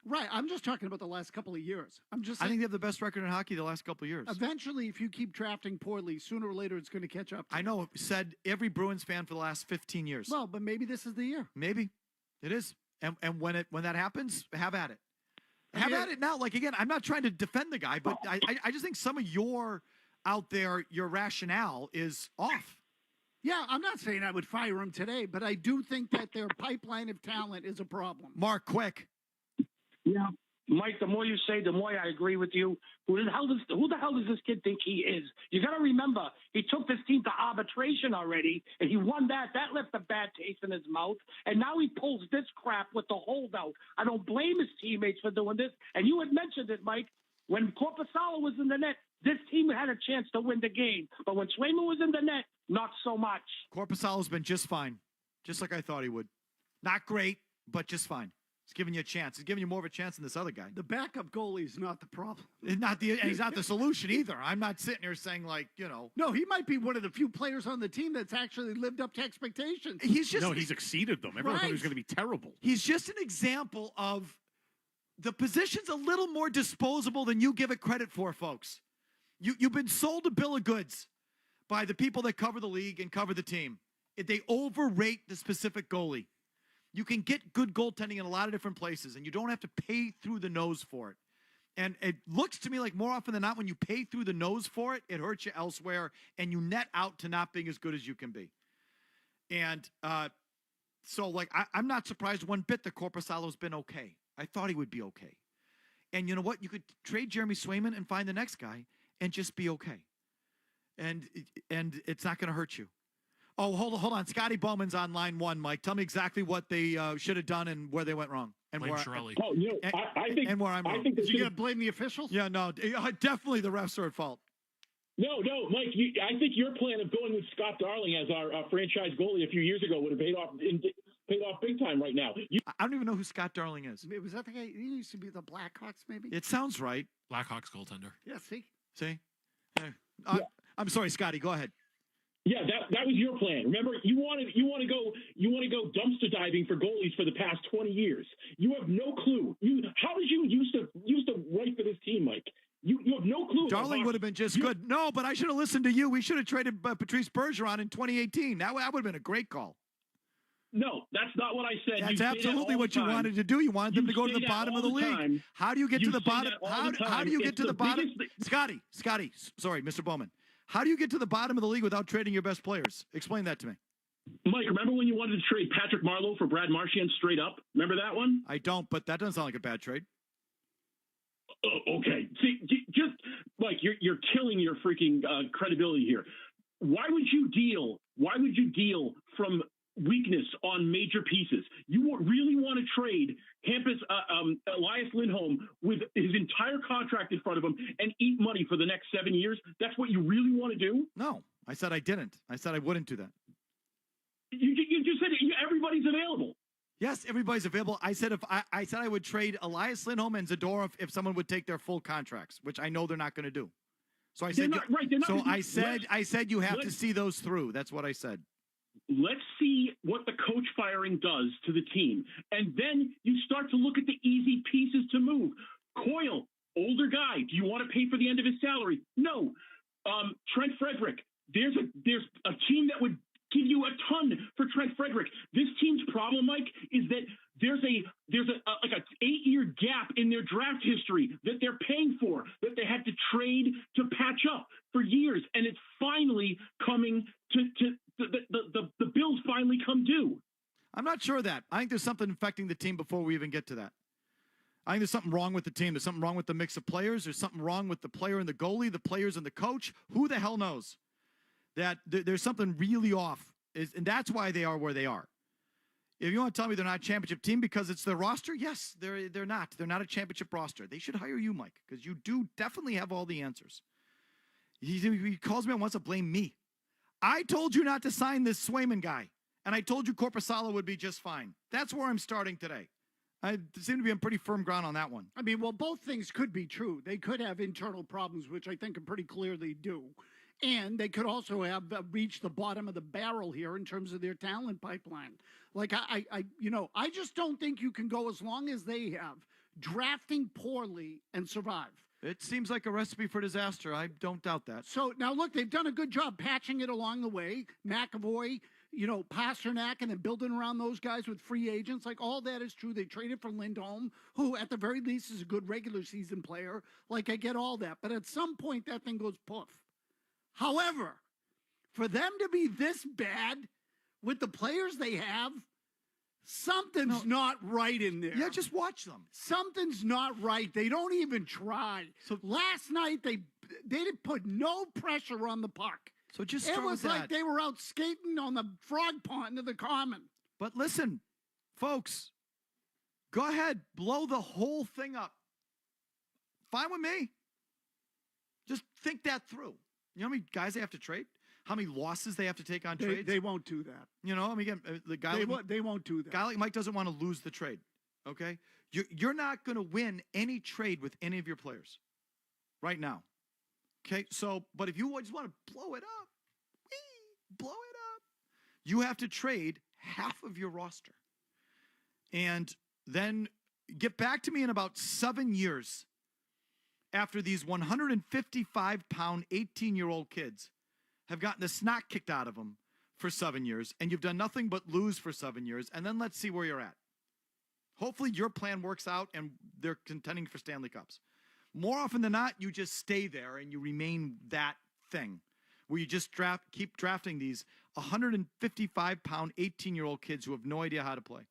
Right. I'm just talking about the last couple of years. I think they have the best record in hockey the last couple of years. Eventually, if you keep drafting poorly, sooner or later it's going to catch up. I know. Said every Bruins fan for the last 15 years. Well, but maybe this is the year. Maybe. It is. And when that happens, have at it. Have at it now. Like, again, I'm not trying to defend the guy, but I just think some of your rationale is off. Yeah, I'm not saying I would fire him today, but I do think that their pipeline of talent is a problem. Mark, quick. Yeah. Mike, the more you say, the more I agree with you. Who the hell does this kid think he is? You got to remember, he took this team to arbitration already, and he won that. That left a bad taste in his mouth, and now he pulls this crap with the holdout. I don't blame his teammates for doing this, and you had mentioned it, Mike. When Korpisalo was in the net, this team had a chance to win the game, but when Swayman was in the net, not so much. Korpisalo's been just fine, just like I thought he would. Not great, but just fine. He's giving you a chance. He's giving you more of a chance than this other guy. The backup goalie is not the problem. And he's not the solution either. I'm not sitting here saying No, he might be one of the few players on the team that's actually lived up to expectations. He's exceeded them. Everyone thought he was going to be terrible. He's just an example of the position's a little more disposable than you give it credit for, folks. You've been sold a bill of goods by the people that cover the league and cover the team. They overrate the specific goalie. You can get good goaltending in a lot of different places, and you don't have to pay through the nose for it. And it looks to me like more often than not, when you pay through the nose for it, it hurts you elsewhere, and you net out to not being as good as you can be. And So, like, I'm not surprised one bit that Korpisalo's been okay. I thought he would be okay. And you know what? You could trade Jeremy Swayman and find the next guy and just be okay. And it's not going to hurt you. Oh, hold on. Scotty Bowman's on line 1, Mike. Tell me exactly what they should have done and where they went wrong. And blame where, Shirley. Oh, you know, I think, and where I'm wrong. think Is you going to blame the officials? Yeah, no. Definitely the refs are at fault. No, Mike. I think your plan of going with Scott Darling as our franchise goalie a few years ago would have paid off big time right now. I don't even know who Scott Darling is. Was that the guy? He used to be the Blackhawks, maybe? It sounds right. Blackhawks goaltender. Yeah, see? Yeah. I'm sorry, Scotty. Go ahead. Yeah, that was your plan. Remember, you want to go dumpster diving for goalies for the past 20 years. You have no clue. How did you used to write for this team, Mike? You have no clue. Darling would have been just good. No, but I should have listened to you. We should have traded Patrice Bergeron in 2018. That would have been a great call. No, that's not what I said. That's absolutely what you wanted to do. You wanted them to go to the bottom of the league. How do you get to the bottom? How do you get to the bottom? Scotty, sorry, Mr. Bowman. How do you get to the bottom of the league without trading your best players? Explain that to me. Mike, remember when you wanted to trade Patrick Marleau for Brad Marchand straight up? Remember that one? I don't, but that doesn't sound like a bad trade. Okay. See, just like you're killing your freaking credibility here. Why would you deal from weakness on major pieces? You really want to trade Elias Lindholm with his entire contract in front of him and eat money for the next 7 years? That's what you really want to do? No, I said I didn't. I said I wouldn't do that. You just said everybody's available. Yes, everybody's available. I said I would trade Elias Lindholm and Zadorov if someone would take their full contracts, which I know they're not going to do. So I said, I said you have to see those through. That's what I said. Let's see what the coach firing does to the team. And then you start to look at the easy pieces to move. Coyle, older guy. Do you want to pay for the end of his salary? No. Trent Frederick. There's a team that would give you a ton for Trent Frederick. This team's problem, Mike, is that there's like an 8-year gap in their draft history that they're paying for, that they had to trade to patch up for years, and it's finally coming to the bills finally come due. I'm not sure of that. I think there's something affecting the team before we even get to that. I think there's something wrong with the team. There's something wrong with the mix of players. There's something wrong with the player and the goalie, the players and the coach. Who the hell knows? That there's something really off, and that's why they are where they are. If you want to tell me they're not a championship team because it's their roster, yes, they're not. They're not a championship roster. They should hire you, Mike, because you do definitely have all the answers. He calls me and wants to blame me. I told you not to sign this Swayman guy, and I told you Korpisalo would be just fine. That's where I'm starting today. I seem to be on pretty firm ground on that one. I mean, well, both things could be true. They could have internal problems, which I think are pretty clearly do. And they could also have reached the bottom of the barrel here in terms of their talent pipeline. Like, I just don't think you can go as long as they have, drafting poorly and survive. It seems like a recipe for disaster. I don't doubt that. So, now, look, they've done a good job patching it along the way. McAvoy, Pasternak, and then building around those guys with free agents. Like, all that is true. They traded for Lindholm, who, at the very least, is a good regular season player. Like, I get all that. But at some point, that thing goes poof. However, for them to be this bad with the players they have, something's not right in there. Yeah, just watch them. Something's not right. They don't even try. So last night, they didn't put no pressure on the puck. So just start it was with like that. they were out skating on the frog pond of the common. But listen, folks, go ahead, blow the whole thing up. Fine with me. Just think that through. You know how many guys they have to trade? How many losses they have to take on trades? They won't do that. Again, the guy they won't do that. Guy like Mike doesn't want to lose the trade. Okay, you're not going to win any trade with any of your players right now. Okay, but if you just want to blow it up, you have to trade half of your roster, and then get back to me in about 7 years. After these 155-pound, 18-year-old kids have gotten the snot kicked out of them for 7 years, and you've done nothing but lose for 7 years, and then let's see where you're at. Hopefully your plan works out, and they're contending for Stanley Cups. More often than not, you just stay there, and you remain that thing, where you just keep drafting these 155-pound, 18-year-old kids who have no idea how to play.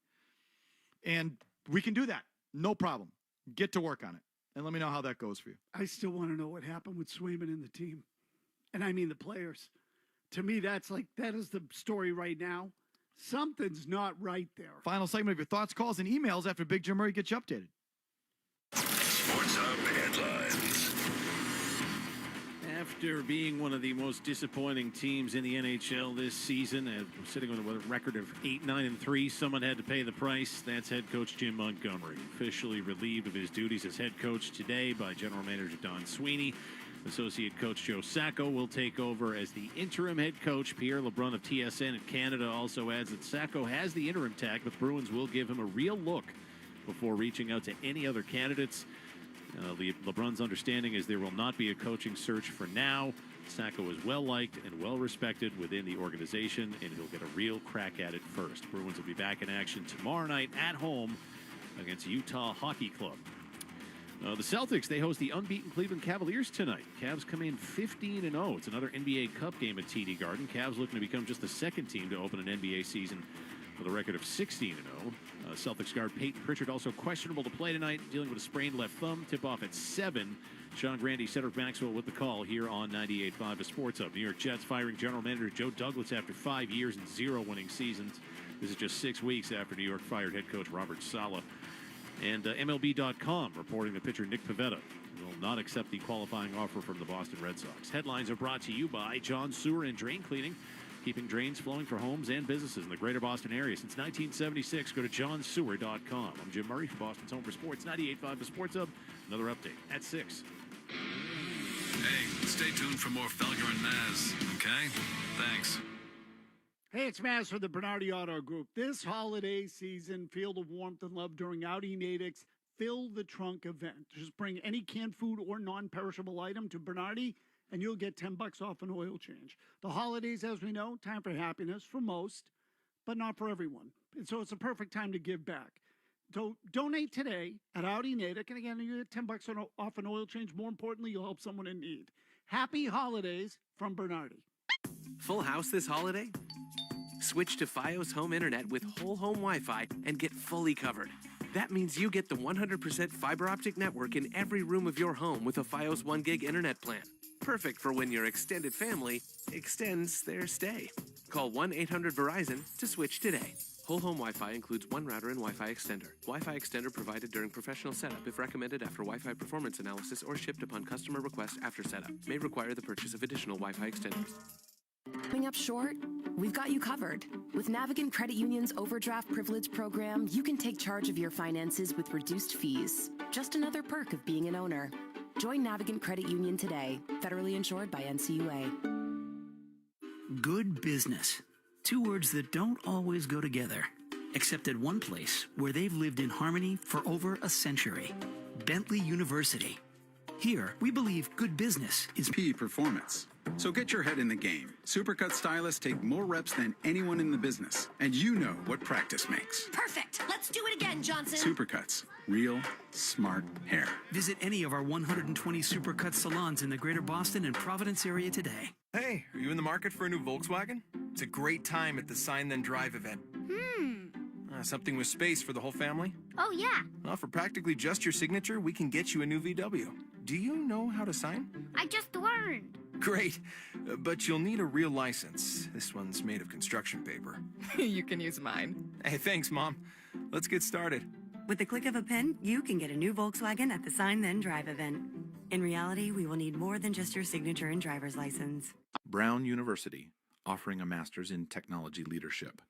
And we can do that. No problem. Get to work on it. And let me know how that goes for you. I still want to know what happened with Swayman and the team. And I mean the players. To me, that is the story right now. Something's not right there. Final segment of your thoughts, calls, and emails after Big Jim Murray gets you updated. Sports Hub headlines. After being one of the most disappointing teams in the NHL this season, and sitting with a record of 8-9-3, someone had to pay the price. That's head coach Jim Montgomery, officially relieved of his duties as head coach today by general manager Don Sweeney. Associate coach Joe Sacco will take over as the interim head coach. Pierre LeBrun of TSN in Canada also adds that Sacco has the interim tag, but Bruins will give him a real look before reaching out to any other candidates. LeBron's understanding is there will not be a coaching search for now. Sacco is well-liked and well-respected within the organization, and he'll get a real crack at it first. Bruins will be back in action tomorrow night at home against Utah Hockey Club. The Celtics, they host the unbeaten Cleveland Cavaliers tonight. Cavs come in 15-0. It's another NBA Cup game at TD Garden. Cavs looking to become just the second team to open an NBA season with a record of 16-0. Celtics guard Peyton Pritchard also questionable to play tonight, dealing with a sprained left thumb. Tip-off at 7. Sean Grandy, Cedric Maxwell with the call here on 98.5 The Sports Hub. New York Jets firing general manager Joe Douglas after 5 years and 0 winning seasons. This is just 6 weeks after New York fired head coach Robert Saleh. And MLB.com reporting that pitcher Nick Pivetta will not accept the qualifying offer from the Boston Red Sox. Headlines are brought to you by John Sewer and Drain Cleaning, keeping drains flowing for homes and businesses in the greater Boston area since 1976. Go to johnsewer.com. I'm Jim Murray from Boston's Home for Sports, 98.5 The Sports Hub. Another update at 6. Hey, stay tuned for more Felger and Maz, okay? Thanks. Hey, it's Maz from the Bernardi Auto Group. This holiday season, feel the warmth and love during Audi Natick's Fill the Trunk event. Just bring any canned food or non-perishable item to Bernardi, and you'll get $10 off an oil change. The holidays, as we know, time for happiness for most, but not for everyone. And so it's a perfect time to give back. So donate today at Audi Natick, and again, you get $10 off an oil change. More importantly, you'll help someone in need. Happy holidays from Bernardi. Full house this holiday? Switch to Fios Home Internet with whole home Wi-Fi and get fully covered. That means you get the 100% fiber optic network in every room of your home with a Fios 1 gig internet plan. Perfect for when your extended family extends their stay. Call 1-800-VERIZON to switch today. Whole home Wi-Fi includes one router and Wi-Fi extender. Wi-Fi extender provided during professional setup if recommended after Wi-Fi performance analysis or shipped upon customer request after setup. May require the purchase of additional Wi-Fi extenders. Coming up short? We've got you covered. With Navigant Credit Union's Overdraft Privilege program, you can take charge of your finances with reduced fees. Just another perk of being an owner. Join Navigant Credit Union today. Federally insured by NCUA. Good business. 2 words that don't always go together, except at one place where they've lived in harmony for over a century. Bentley University. Here, we believe good business is PE performance. So get your head in the game. Supercut stylists take more reps than anyone in the business. And you know what practice makes. Perfect. Let's do it again, Johnson. Supercuts. Real, smart hair. Visit any of our 120 Supercut salons in the greater Boston and Providence area today. Hey, are you in the market for a new Volkswagen? It's a great time at the Sign Then Drive event. Something with space for the whole family? Oh, yeah. Well, for practically just your signature, we can get you a new VW. Do you know how to sign? I just learned. Great, but you'll need a real license. This one's made of construction paper. You can use mine. Hey, thanks, Mom. Let's get started. With the click of a pen, you can get a new Volkswagen at the Sign Then Drive event. In reality, we will need more than just your signature and driver's license. Brown University, offering a master's in technology leadership.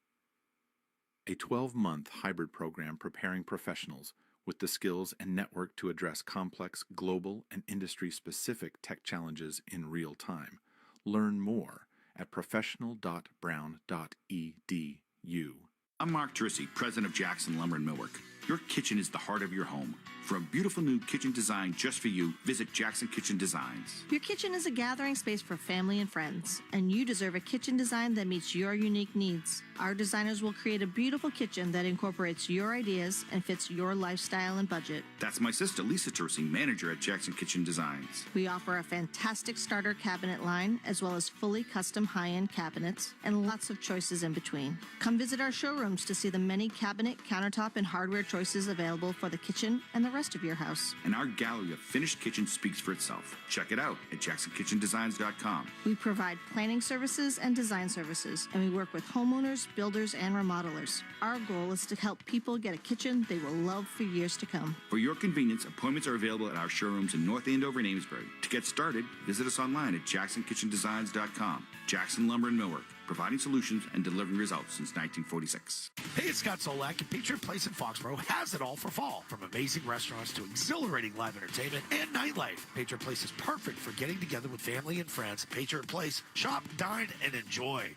A 12-month hybrid program preparing professionals with the skills and network to address complex global and industry-specific tech challenges in real time. Learn more at professional.brown.edu. I'm Mark Trissy, president of Jackson Lumber and Millwork. Your kitchen is the heart of your home. For a beautiful new kitchen design just for you, visit Jackson Kitchen Designs. Your kitchen is a gathering space for family and friends, and you deserve a kitchen design that meets your unique needs. Our designers will create a beautiful kitchen that incorporates your ideas and fits your lifestyle and budget. That's my sister, Lisa Tersing, manager at Jackson Kitchen Designs. We offer a fantastic starter cabinet line, as well as fully custom high-end cabinets, and lots of choices in between. Come visit our showrooms to see the many cabinet, countertop, and hardware choices available for the kitchen and the rest of your house. And our gallery of finished kitchens speaks for itself. Check it out at JacksonKitchenDesigns.com. We provide planning services and design services, and we work with homeowners, builders, and remodelers. Our goal is to help people get a kitchen they will love for years to come. For your convenience, appointments are available at our showrooms in North Andover and Amesbury. To get started, visit us online at JacksonKitchenDesigns.com. Jackson Lumber and Millwork, providing solutions and delivering results since 1946. Hey, it's Scott Solak, and Patriot Place in Foxborough has it all for fall. From amazing restaurants to exhilarating live entertainment and nightlife, Patriot Place is perfect for getting together with family and friends. Patriot Place, shop, dine, and enjoy.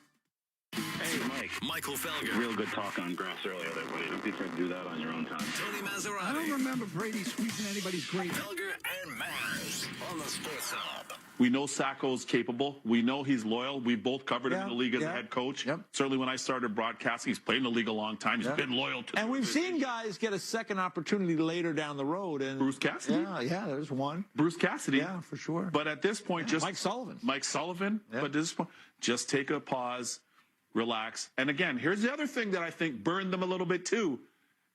Hey, Mike. Michael Felger. Real good talk on grass earlier there, buddy. Don't be afraid to do that on your own time. Tony Maserati. I don't remember Brady squeezing anybody's grade. Felger and Maz on the Sports Hub. We know Sacco's capable. We know he's loyal. We both covered him in the league as a head coach. Certainly when I started broadcasting, he's played in the league a long time. He's been loyal to And we've seen guys get a second opportunity later down the road. And Bruce Cassidy? Yeah, there's one. Bruce Cassidy. Yeah, for sure. But at this point, just... Mike Sullivan. But at this point, just take a pause, relax. And again, here's the other thing that I think burned them a little bit too,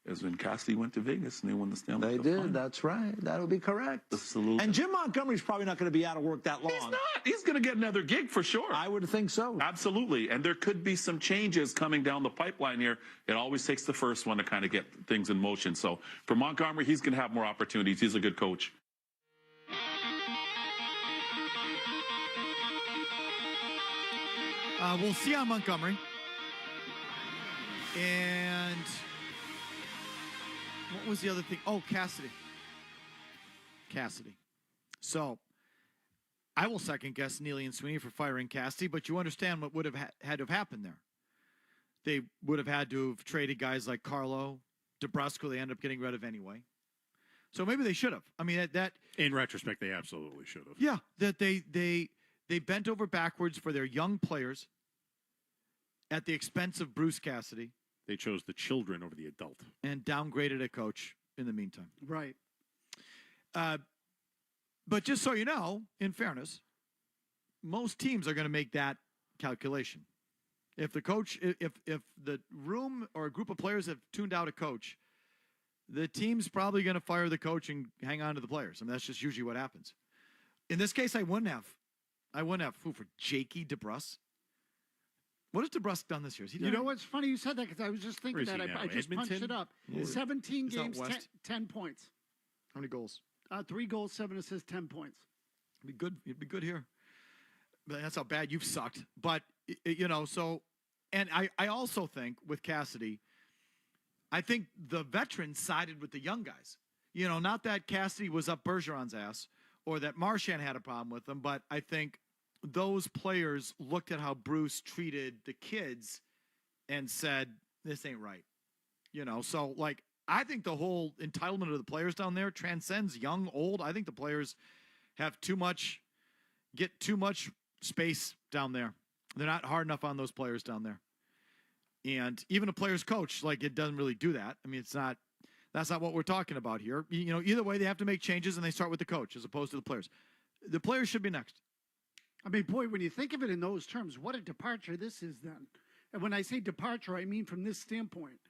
is when Cassidy went to Vegas and they won the Stanley Cup. They did. That's right. That'll be correct. And Jim Montgomery's probably not going to be out of work that long. He's not. He's going to get another gig for sure. I would think so. Absolutely. And there could be some changes coming down the pipeline here. It always takes the first one to kind of get things in motion. So for Montgomery, he's going to have more opportunities. He's a good coach. We'll see on Montgomery. And what was the other thing? Oh, Cassidy. So I will second guess Neely and Sweeney for firing Cassidy, but you understand what would have had to have happened there. They would have had to have traded guys like Carlo, DeBrusco, they ended up getting rid of anyway. So maybe they should have. I mean, that in retrospect, they absolutely should have. Yeah, that they bent over backwards for their young players at the expense of Bruce Cassidy. They chose the children over the adult. And downgraded a coach in the meantime. Right. But just so you know, in fairness, most teams are going to make that calculation. If the coach, if the room or a group of players have tuned out a coach, the team's probably going to fire the coach and hang on to the players. I mean, that's just usually what happens. In this case, I wouldn't have who for Jakey DeBrus. What has DeBrus done this year? You know what's funny? You said that because I was just thinking that. I just Edmonton? punched it up. Yeah. 17 He's out games, west. 10 points. How many goals? 3 goals, 7 assists, 10 points. It'd be good here. But that's how bad you've sucked. But, you know, so, and I also think with Cassidy, I think the veterans sided with the young guys. You know, not that Cassidy was up Bergeron's ass or that Marchand had a problem with them, but I think those players looked at how Bruce treated the kids and said, this ain't right. You know, so like, I think the whole entitlement of the players down there transcends young, old. I think the players have get too much space down there. They're not hard enough on those players down there. And even a player's coach, like, it doesn't really do that. I mean, that's not what we're talking about here. You know, either way, they have to make changes and they start with the coach as opposed to the players. The players should be next. I mean, boy, when you think of it in those terms, what a departure this is then. And when I say departure, I mean from this standpoint.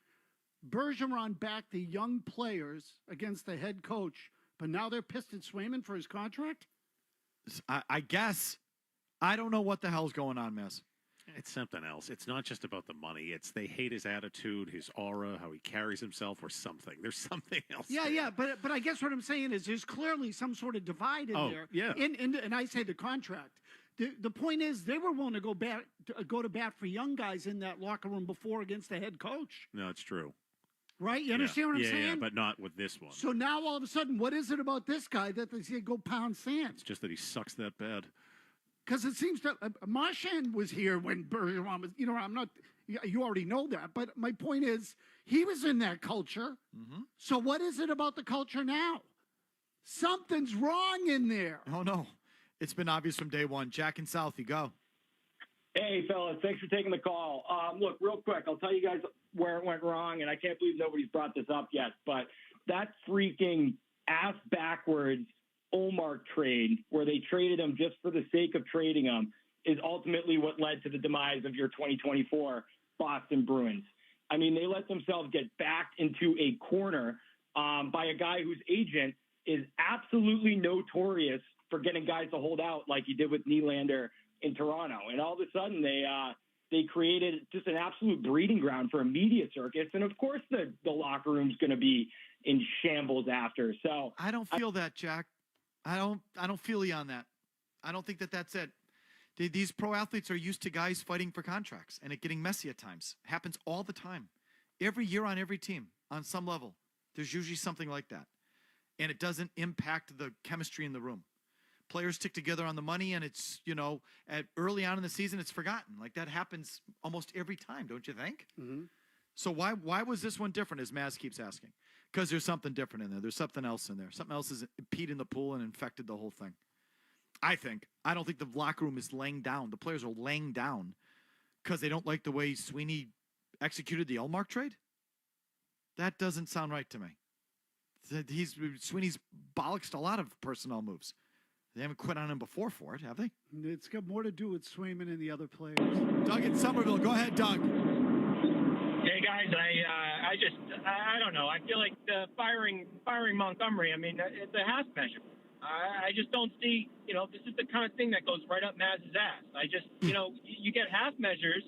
Bergeron backed the young players against the head coach, but now they're pissed at Swayman for his contract? I guess. I don't know what the hell's going on, Miss. It's something else. It's not just about the money. It's they hate his attitude, his aura, how he carries himself, or something. There's something else. Yeah, but I guess what I'm saying is there's clearly some sort of divide in there. Yeah. And I say the contract. The point is they were willing to go to bat for young guys in that locker room before against the head coach. No, it's true. Right? You understand what I'm saying? Yeah, but not with this one. So now all of a sudden, what is it about this guy that they say go pound sand? It's just that he sucks that bad. Because it seems that Marchand was here when Bergeron was, You already know that. But my point is, he was in that culture. Mm-hmm. So what is it about the culture now? Something's wrong in there. Oh, no. It's been obvious from day one. Jack and South, you go. Hey, fellas, thanks for taking the call. Look, real quick, I'll tell you guys where it went wrong, and I can't believe nobody's brought this up yet, but that freaking ass-backwards Omar trade, where they traded him just for the sake of trading him, is ultimately what led to the demise of your 2024 Boston Bruins. I mean, they let themselves get backed into a corner by a guy whose agent is absolutely notorious for getting guys to hold out like he did with Nylander in Toronto. And all of a sudden they created just an absolute breeding ground for a media circus. And of course the locker room's going to be in shambles after. So I don't feel that, Jack. I don't feel you on that. I don't think that's it. These pro athletes are used to guys fighting for contracts and it getting messy at times. Happens all the time. Every year on every team on some level, there's usually something like that. And it doesn't impact the chemistry in the room. Players stick together on the money, and it's, at early on in the season, it's forgotten. Like, that happens almost every time, don't you think? Mm-hmm. So why was this one different, as Maz keeps asking? Because there's something different in there. There's something else in there. Something else has peed in the pool and infected the whole thing. I don't think the locker room is laying down. The players are laying down because they don't like the way Sweeney executed the Ullmark trade. That doesn't sound right to me. Sweeney's bollocksed a lot of personnel moves. They haven't quit on him before for it, have they? It's got more to do with Swayman and the other players. Doug in Somerville. Go ahead, Doug. Hey, guys. I don't know. I feel like firing Montgomery, I mean, it's a half measure. I just don't see, this is the kind of thing that goes right up Maz's ass. I just, you get half measures.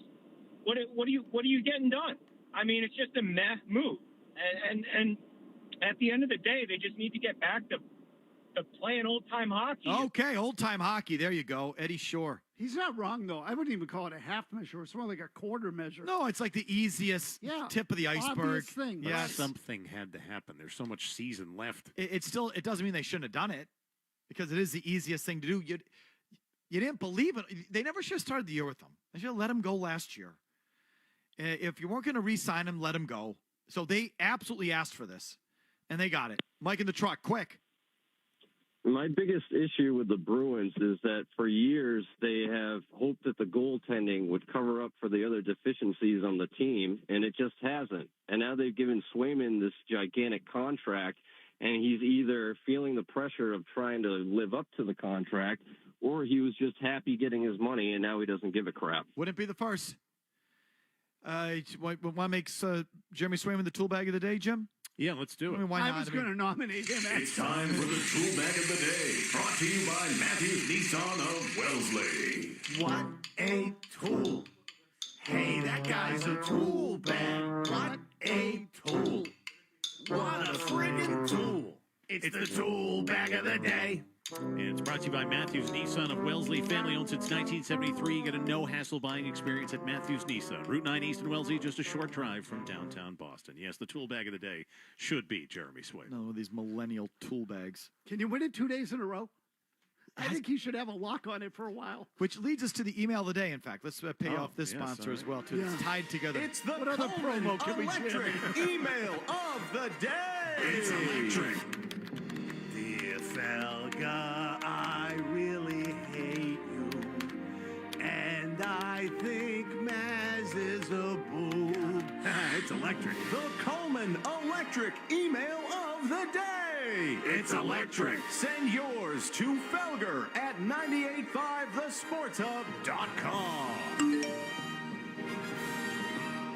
What are you getting done? I mean, it's just a meh move. And at the end of the day, they just need to get back to playing old-time hockey. Okay, old-time hockey. There you go. Eddie Shore. He's not wrong, though. I wouldn't even call it a half measure. It's more like a quarter measure. No, it's like the easiest tip of the iceberg. Thing. Yes. Something had to happen. There's so much season left. It doesn't mean they shouldn't have done it, because it is the easiest thing to do. You didn't believe it. They never should have started the year with him. They should have let him go last year. If you weren't going to re-sign him, let him go. So they absolutely asked for this, and they got it. Mike in the truck, quick. My biggest issue with the Bruins is that for years they have hoped that the goaltending would cover up for the other deficiencies on the team, and it just hasn't. And now they've given Swayman this gigantic contract, and he's either feeling the pressure of trying to live up to the contract, or he was just happy getting his money, and now he doesn't give a crap. Wouldn't be the first. Want to make Jeremy Swayman the tool bag of the day, Jim? Yeah, let's do it. I mean, why I not? was going to nominate him. It's time for the tool bag of the day, brought to you by Matthews Nissan of Wellesley. What a tool. Hey, that guy's a tool bag. What a tool. What a friggin' tool. It's the tool bag of the day. And it's brought to you by Matthews Nissan of Wellesley. Family owned since 1973. You get a no-hassle buying experience at Matthews Nissan. Route 9 East in Wellesley, just a short drive from downtown Boston. Yes, the tool bag of the day should be Jeremy Swayman. No, these millennial tool bags. Can you win it 2 days in a row? I think he should have a lock on it for a while. Which leads us to the email of the day, in fact. Let's pay off this sponsor as well, too. It's tied together. It's the what other promo can we electric email of the day. It's electric. Dear Felga, I really hate you. And I think Maz is a boob. It's electric. The Coleman Electric email of the day. It's electric. Send yours to Felger at 985thesportshub.com.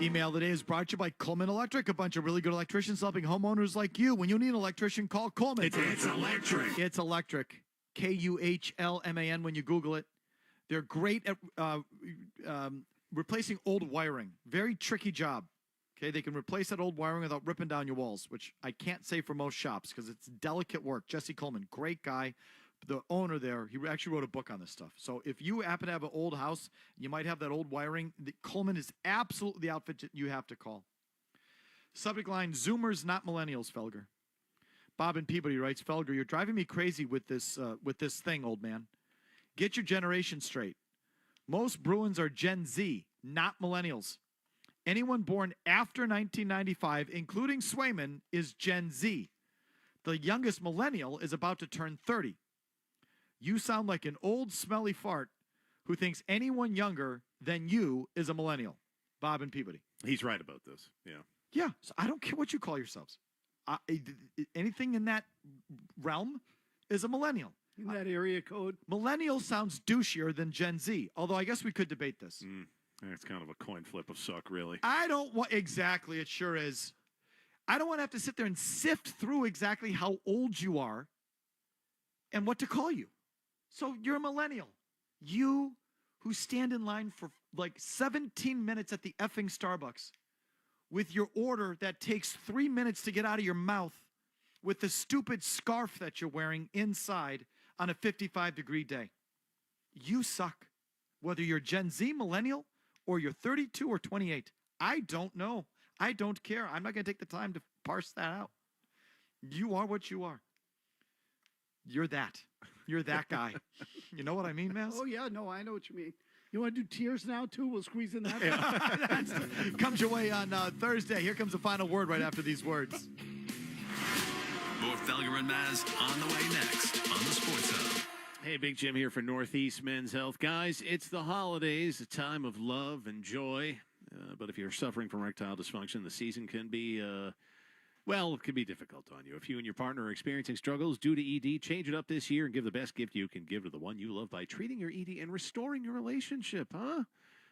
Email today is brought to you by Coleman Electric, a bunch of really good electricians helping homeowners like you. When you need an electrician, call Coleman. It's electric. It's electric. Kuhlman when you Google it. They're great at replacing old wiring. Very tricky job. Okay, they can replace that old wiring without ripping down your walls, which I can't say for most shops because it's delicate work. Jesse Coleman, great guy. The owner there, he actually wrote a book on this stuff. So if you happen to have an old house, you might have that old wiring, Coleman is absolutely the outfit that you have to call. Subject line, Zoomers, not millennials, Felger. Bob in Peabody writes, Felger, you're driving me crazy with this thing, old man. Get your generation straight. Most Bruins are Gen Z, not millennials. Anyone born after 1995, including Swayman, is Gen Z. The youngest millennial is about to turn 30. You sound like an old smelly fart who thinks anyone younger than you is a millennial. Bob and Peabody. He's right about this. Yeah. Yeah. So I don't care what you call yourselves. Anything in that realm is a millennial. In that area code. Millennial sounds douchier than Gen Z, although I guess we could debate this. It's kind of a coin flip of suck, really. I don't want, exactly, it sure is. I don't want to have to sit there and sift through exactly how old you are and what to call you. So you're a millennial. You who stand in line for like 17 minutes at the effing Starbucks with your order that takes 3 minutes to get out of your mouth with the stupid scarf that you're wearing inside on a 55-degree day. You suck. Whether you're Gen Z, millennial, or you're 32 or 28. I don't know. I don't care. I'm not going to take the time to parse that out. You are what you are. You're that. You're that guy. You know what I mean, Maz? Oh, yeah. No, I know what you mean. You want to do tears now, too? We'll squeeze in that. Comes your way on Thursday. Here comes the final word right after these words. More Felger and Maz on the way next on the Sports Hub. Hey, Big Jim here for Northeast Men's Health. Guys, it's the holidays, a time of love and joy. But if you're suffering from erectile dysfunction, the season can be, it can be difficult on you. If you and your partner are experiencing struggles due to ED, change it up this year and give the best gift you can give to the one you love by treating your ED and restoring your relationship, huh?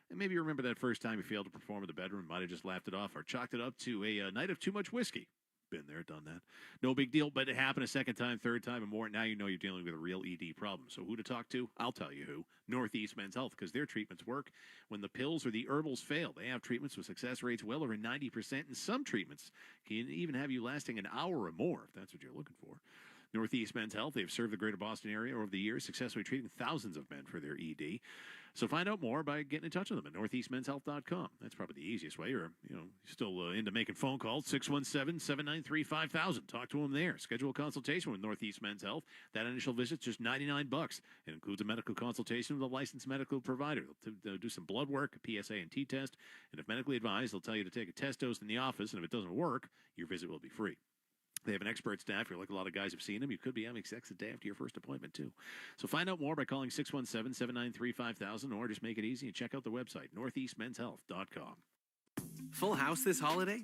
And maybe you remember that first time you failed to perform in the bedroom, might have just laughed it off or chalked it up to a night of too much whiskey. Been there, done that. No big deal, but it happened a second time, third time, and more. Now you know you're dealing with a real ED problem. So who to talk to? I'll tell you who. Northeast Men's Health, because their treatments work when the pills or the herbals fail. They have treatments with success rates well over 90%, and some treatments can even have you lasting an hour or more, if that's what you're looking for. Northeast Men's Health, they've served the greater Boston area over the years, successfully treating thousands of men for their ED. So find out more by getting in touch with them at northeastmenshealth.com. That's probably the easiest way. Or, still into making phone calls, 617-793-5000. Talk to them there. Schedule a consultation with Northeast Men's Health. That initial visit's just $99. It includes a medical consultation with a licensed medical provider. They'll do some blood work, a PSA and T-test, and if medically advised, they'll tell you to take a test dose in the office, and if it doesn't work, your visit will be free. They have an expert staff. You're like a lot of guys have seen them. You could be having sex the day after your first appointment, too. So find out more by calling 617-793-5000 or just make it easy and check out the website, northeastmenshealth.com. Full house this holiday?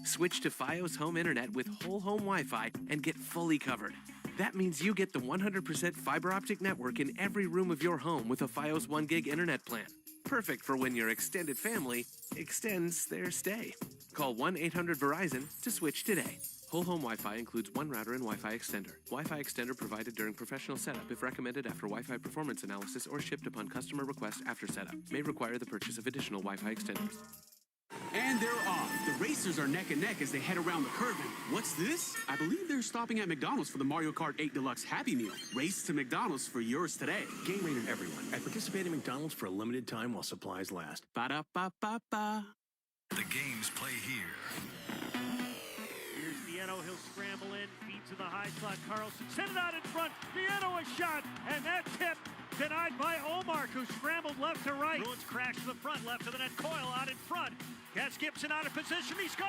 Switch to Fios Home Internet with whole home Wi-Fi and get fully covered. That means you get the 100% fiber optic network in every room of your home with a Fios 1 gig internet plan. Perfect for when your extended family extends their stay. Call 1-800-VERIZON to switch today. Whole home Wi-Fi includes one router and Wi-Fi extender. Wi-Fi extender provided during professional setup if recommended after Wi-Fi performance analysis or shipped upon customer request after setup. May require the purchase of additional Wi-Fi extenders. And they're off. The racers are neck and neck as they head around the curve. And what's this? I believe they're stopping at McDonald's for the Mario Kart 8 Deluxe Happy Meal. Race to McDonald's for yours today. Game rated everyone. At participating McDonald's for a limited time while supplies last. Ba-da-ba-ba-ba. The games play here. Here's Vietto. He'll scramble in. Feed to the high slot. Carlson sent it out in front. Vietto a shot. And that tip denied by Omar, who scrambled left to right. Bruins crash to the front. Left to the net. Coyle out in front. Gets Gibson out of position. He scores!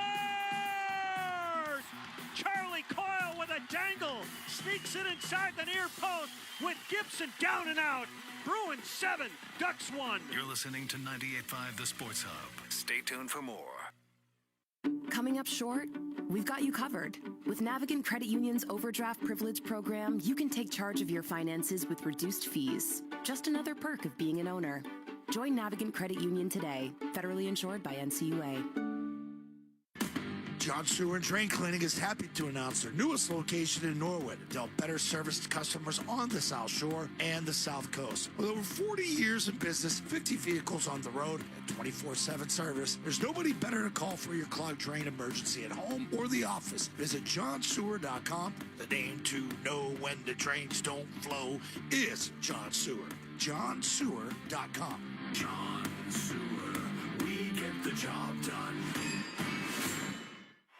Charlie Coyle with a dangle. Sneaks it inside the near post with Gibson down and out. Bruins 7, Ducks 1. You're listening to 98.5 The Sports Hub. Stay tuned for more. Coming up short? We've got you covered. With Navigant Credit Union's Overdraft Privilege program, you can take charge of your finances with reduced fees. Just another perk of being an owner. Join Navigant Credit Union today. Federally insured by NCUA. John Sewer Drain Cleaning is happy to announce their newest location in Norwood. They'll better service customers on the South Shore and the South Coast. With over 40 years in business, 50 vehicles on the road, and 24/7 service, there's nobody better to call for your clogged drain emergency at home or the office. Visit johnsewer.com. The name to know when the drains don't flow is John Sewer. johnsewer.com. John Sewer, we get the job done.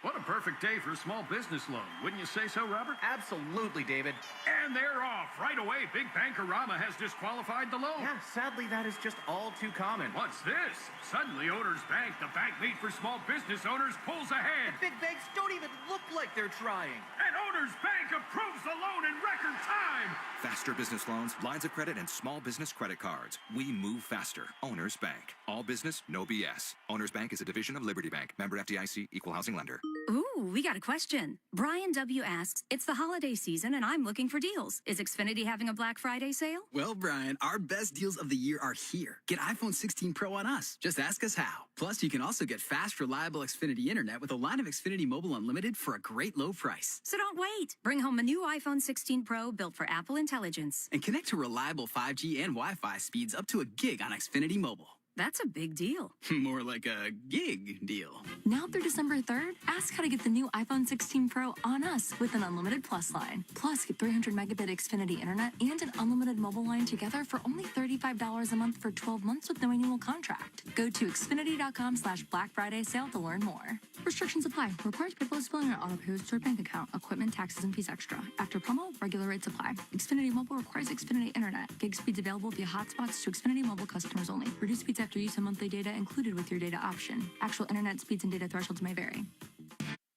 What a perfect day for a small business loan. Wouldn't you say so, Robert? Absolutely, David. And they're off. Right away, Big Bankarama has disqualified the loan. Yeah, sadly, that is just all too common. What's this? Suddenly, Owners Bank, the bank made for small business owners, pulls ahead. The big banks don't even look like they're trying. And Owners Bank approves the loan in record time. Faster business loans, lines of credit, and small business credit cards. We move faster. Owners Bank. All business, no BS. Owners Bank is a division of Liberty Bank. Member FDIC, equal housing lender. Ooh, we got a question. Brian W. asks, it's the holiday season and I'm looking for deals. Is Xfinity having a Black Friday sale? Well, Brian, our best deals of the year are here. Get iPhone 16 Pro on us. Just ask us how. Plus, you can also get fast, reliable Xfinity Internet with a line of Xfinity Mobile Unlimited for a great low price. So don't wait. Bring home a new iPhone 16 Pro built for Apple Intelligence. And connect to reliable 5G and Wi-Fi speeds up to a gig on Xfinity Mobile. That's a big deal. More like a gig deal. Now through December 3rd, ask how to get the new iPhone 16 Pro on us with an unlimited Plus line. Plus, get 300 megabit Xfinity Internet and an unlimited mobile line together for only $35 a month for 12 months with no annual contract. Go to Xfinity.com/Black Friday sale to learn more. Restrictions apply. Requires paperless billing or auto pay with your bank account. Equipment, taxes, and fees extra. After promo, regular rates apply. Xfinity Mobile requires Xfinity Internet. Gig speeds available via hotspots to Xfinity Mobile customers only. Reduced speeds after use of monthly data included with your data option. Actual internet speeds and data thresholds may vary.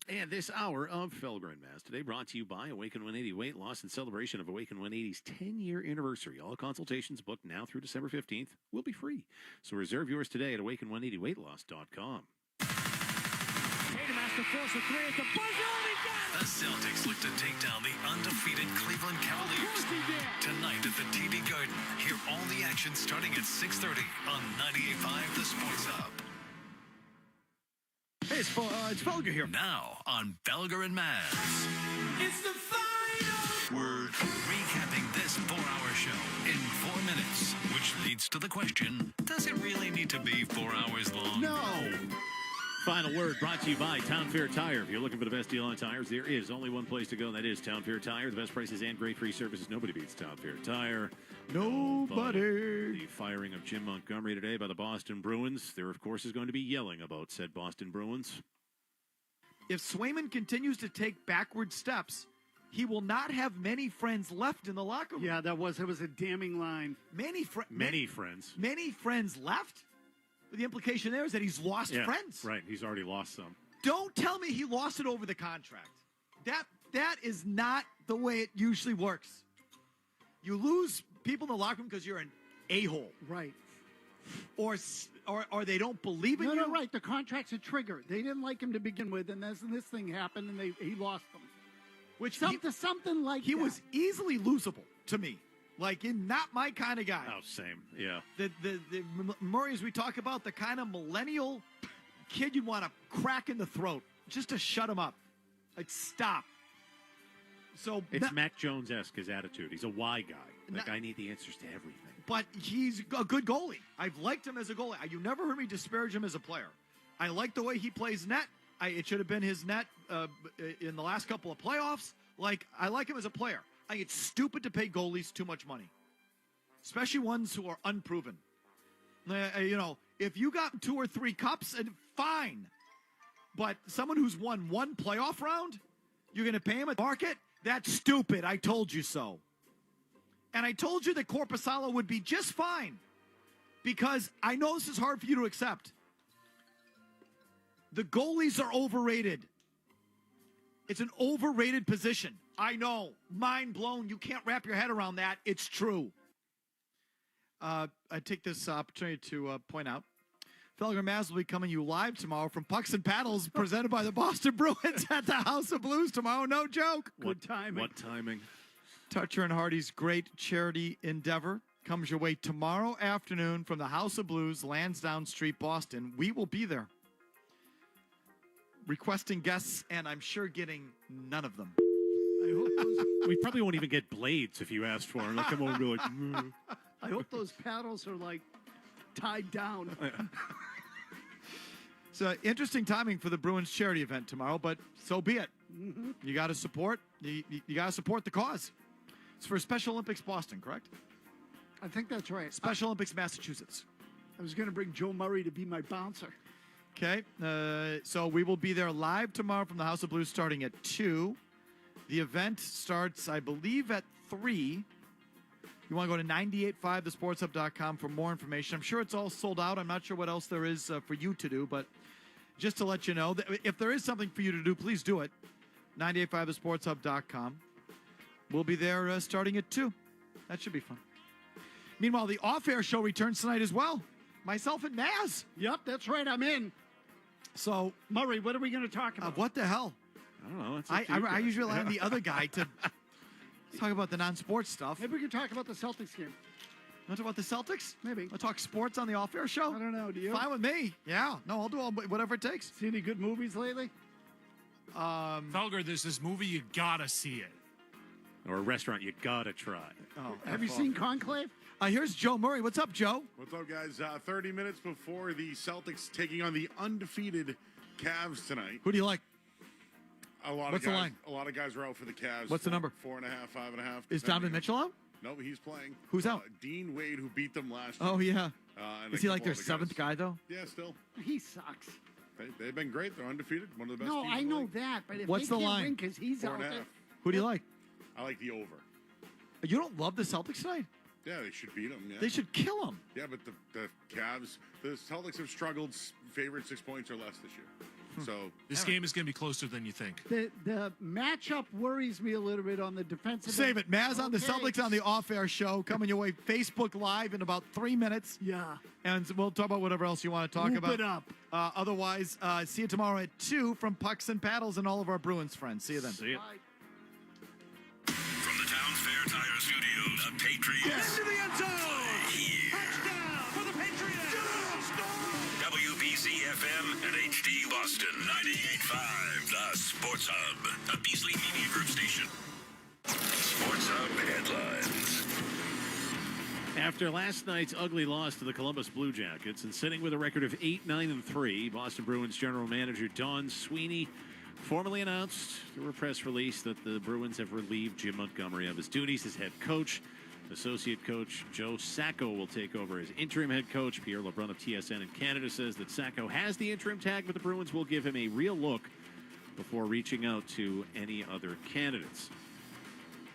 And this hour of Felgren Mass today brought to you by Awaken 180 Weight Loss in celebration of Awaken 180's 10-year anniversary. All consultations booked now through December 15th will be free. So reserve yours today at awaken180weightloss.com. Tatum has to force a three at the buzzer, and he got it! The Celtics look to take down the undefeated Cleveland Cavaliers. Tonight at the TD Garden, hear all the action starting at 6:30 on 98.5 The Sports Hub. Hey, it's Felger here. Now on Felger and Maz. It's the final We're recapping this 4-hour show in 4 minutes, which leads to the question, does it really need to be 4 hours long? No. Final word brought to you by Town Fair Tire. If you're looking for the best deal on tires, there is only one place to go, and that is Town Fair Tire. The best prices and great free services. Nobody beats Town Fair Tire. Nobody. The firing of Jim Montgomery today by the Boston Bruins. There, of course, is going to be yelling about said Boston Bruins. If Swayman continues to take backward steps, he will not have many friends left in the locker room. Yeah, it was a damning line. Many friends. Many friends left? The implication there is that he's lost friends. Right, he's already lost some. Don't tell me he lost it over the contract. That is not the way it usually works. You lose people in the locker room because you're an a-hole. Right. Or they don't believe in you. No, right. The contract's a trigger. They didn't like him to begin with, and this thing happened, and he lost them. Which something like he that. was easily losable to me. Like, not my kind of guy. Oh, same. Yeah. The Murray, as we talk about, the kind of millennial kid you'd want to crack in the throat just to shut him up. Like, stop. So it's Mac Jones-esque, his attitude. He's a why guy. Like, I need the answers to everything. But he's a good goalie. I've liked him as a goalie. You never heard me disparage him as a player. I like the way he plays net. It should have been his net in the last couple of playoffs. Like, I like him as a player. I think it's stupid to pay goalies too much money, especially ones who are unproven. If you got 2 or 3 cups, fine. But someone who's won 1 playoff round, you're going to pay him at market? That's stupid. I told you so. And I told you that Korpisalo would be just fine because I know this is hard for you to accept. The goalies are overrated. It's an overrated position. I know. Mind blown. You can't wrap your head around that. It's true. I take this opportunity to point out, Felger Maz will be coming you live tomorrow from Pucks and Paddles, presented by the Boston Bruins at the House of Blues tomorrow. No joke. Good timing. What timing? Toucher and Hardy's great charity endeavor comes your way tomorrow afternoon from the House of Blues, Lansdowne Street, Boston. We will be there. Requesting guests, and I'm sure getting none of them. I hope we probably won't even get blades if you asked for them. They'll come over and be like, I hope those paddles are like tied down. It's interesting timing for the Bruins charity event tomorrow, but so be it. Mm-hmm. You got to support. You got to support the cause. It's for Special Olympics Boston, correct? I think that's right. Special Olympics Massachusetts. I was going to bring Joe Murray to be my bouncer. Okay, so we will be there live tomorrow from the House of Blues starting at 2. The event starts, I believe, at 3. You want to go to 985thesportshub.com for more information. I'm sure it's all sold out. I'm not sure what else there is for you to do, but just to let you know, if there is something for you to do, please do it. 985thesportshub.com. We'll be there starting at 2. That should be fun. Meanwhile, the off-air show returns tonight as well. Myself and Naz. Yep, that's right. I'm in. So, Murray, what are we going to talk about? What the hell? I don't know. I usually rely on the other guy to talk about the non-sports stuff. Maybe we can talk about the Celtics game. Want to talk about the Celtics? Maybe. I'll talk sports on the off-air show? I don't know. Do you? Fine with me. Yeah. No, I'll do whatever it takes. See any good movies lately? Felger, there's this movie, you gotta see it. Or a restaurant you gotta try. Oh, Have you seen Conclave? Here's Joe Murray. What's up, Joe? What's up, guys? 30 minutes before the Celtics taking on the undefeated Cavs tonight. Who do you like? What's the line? A lot of guys are out for the Cavs. What's the number? 4.5, 5.5. Is Donovan Mitchell out? No, he's playing. Who's out? Dean Wade, who beat them last year. Oh, yeah. And Is a he like couple their other seventh guy, though? Yeah, still. He sucks. They've been great. They're undefeated. One of the best No, teams I in the know league. that, but if What's they the can't line? win because he's out 4.5. there. Who do you like? I like the over. You don't love the Celtics tonight? Yeah, they should beat them. Yeah. They should kill them. Yeah, but the Cavs, the Celtics have struggled. Favorite 6 points or less this year. So This game is going to be closer than you think. The matchup worries me a little bit on the defensive Save end. it. Maz on the Okay. Celtics on the off-air show coming your way. Facebook Live in about 3 minutes. Yeah. And we'll talk about whatever else you want to talk Whoop about. it up. Otherwise, see you tomorrow at 2 from Pucks and Paddles and all of our Bruins friends. See you then. See you. From the Town Fair Tire Studio, the Patriots. Into the end zone. Here. Touchdown for the Patriots. WBC FM and HD Boston 98.5, the Sports Hub, a Beasley Media Group station. Sports Hub headlines. After last night's ugly loss to the Columbus Blue Jackets and sitting with a record of 8-9-3, Boston Bruins general manager Don Sweeney formally announced through a press release that the Bruins have relieved Jim Montgomery of his duties as head coach. Associate coach Joe Sacco will take over as interim head coach. Pierre LeBrun of TSN in Canada says that Sacco has the interim tag, but the Bruins will give him a real look before reaching out to any other candidates.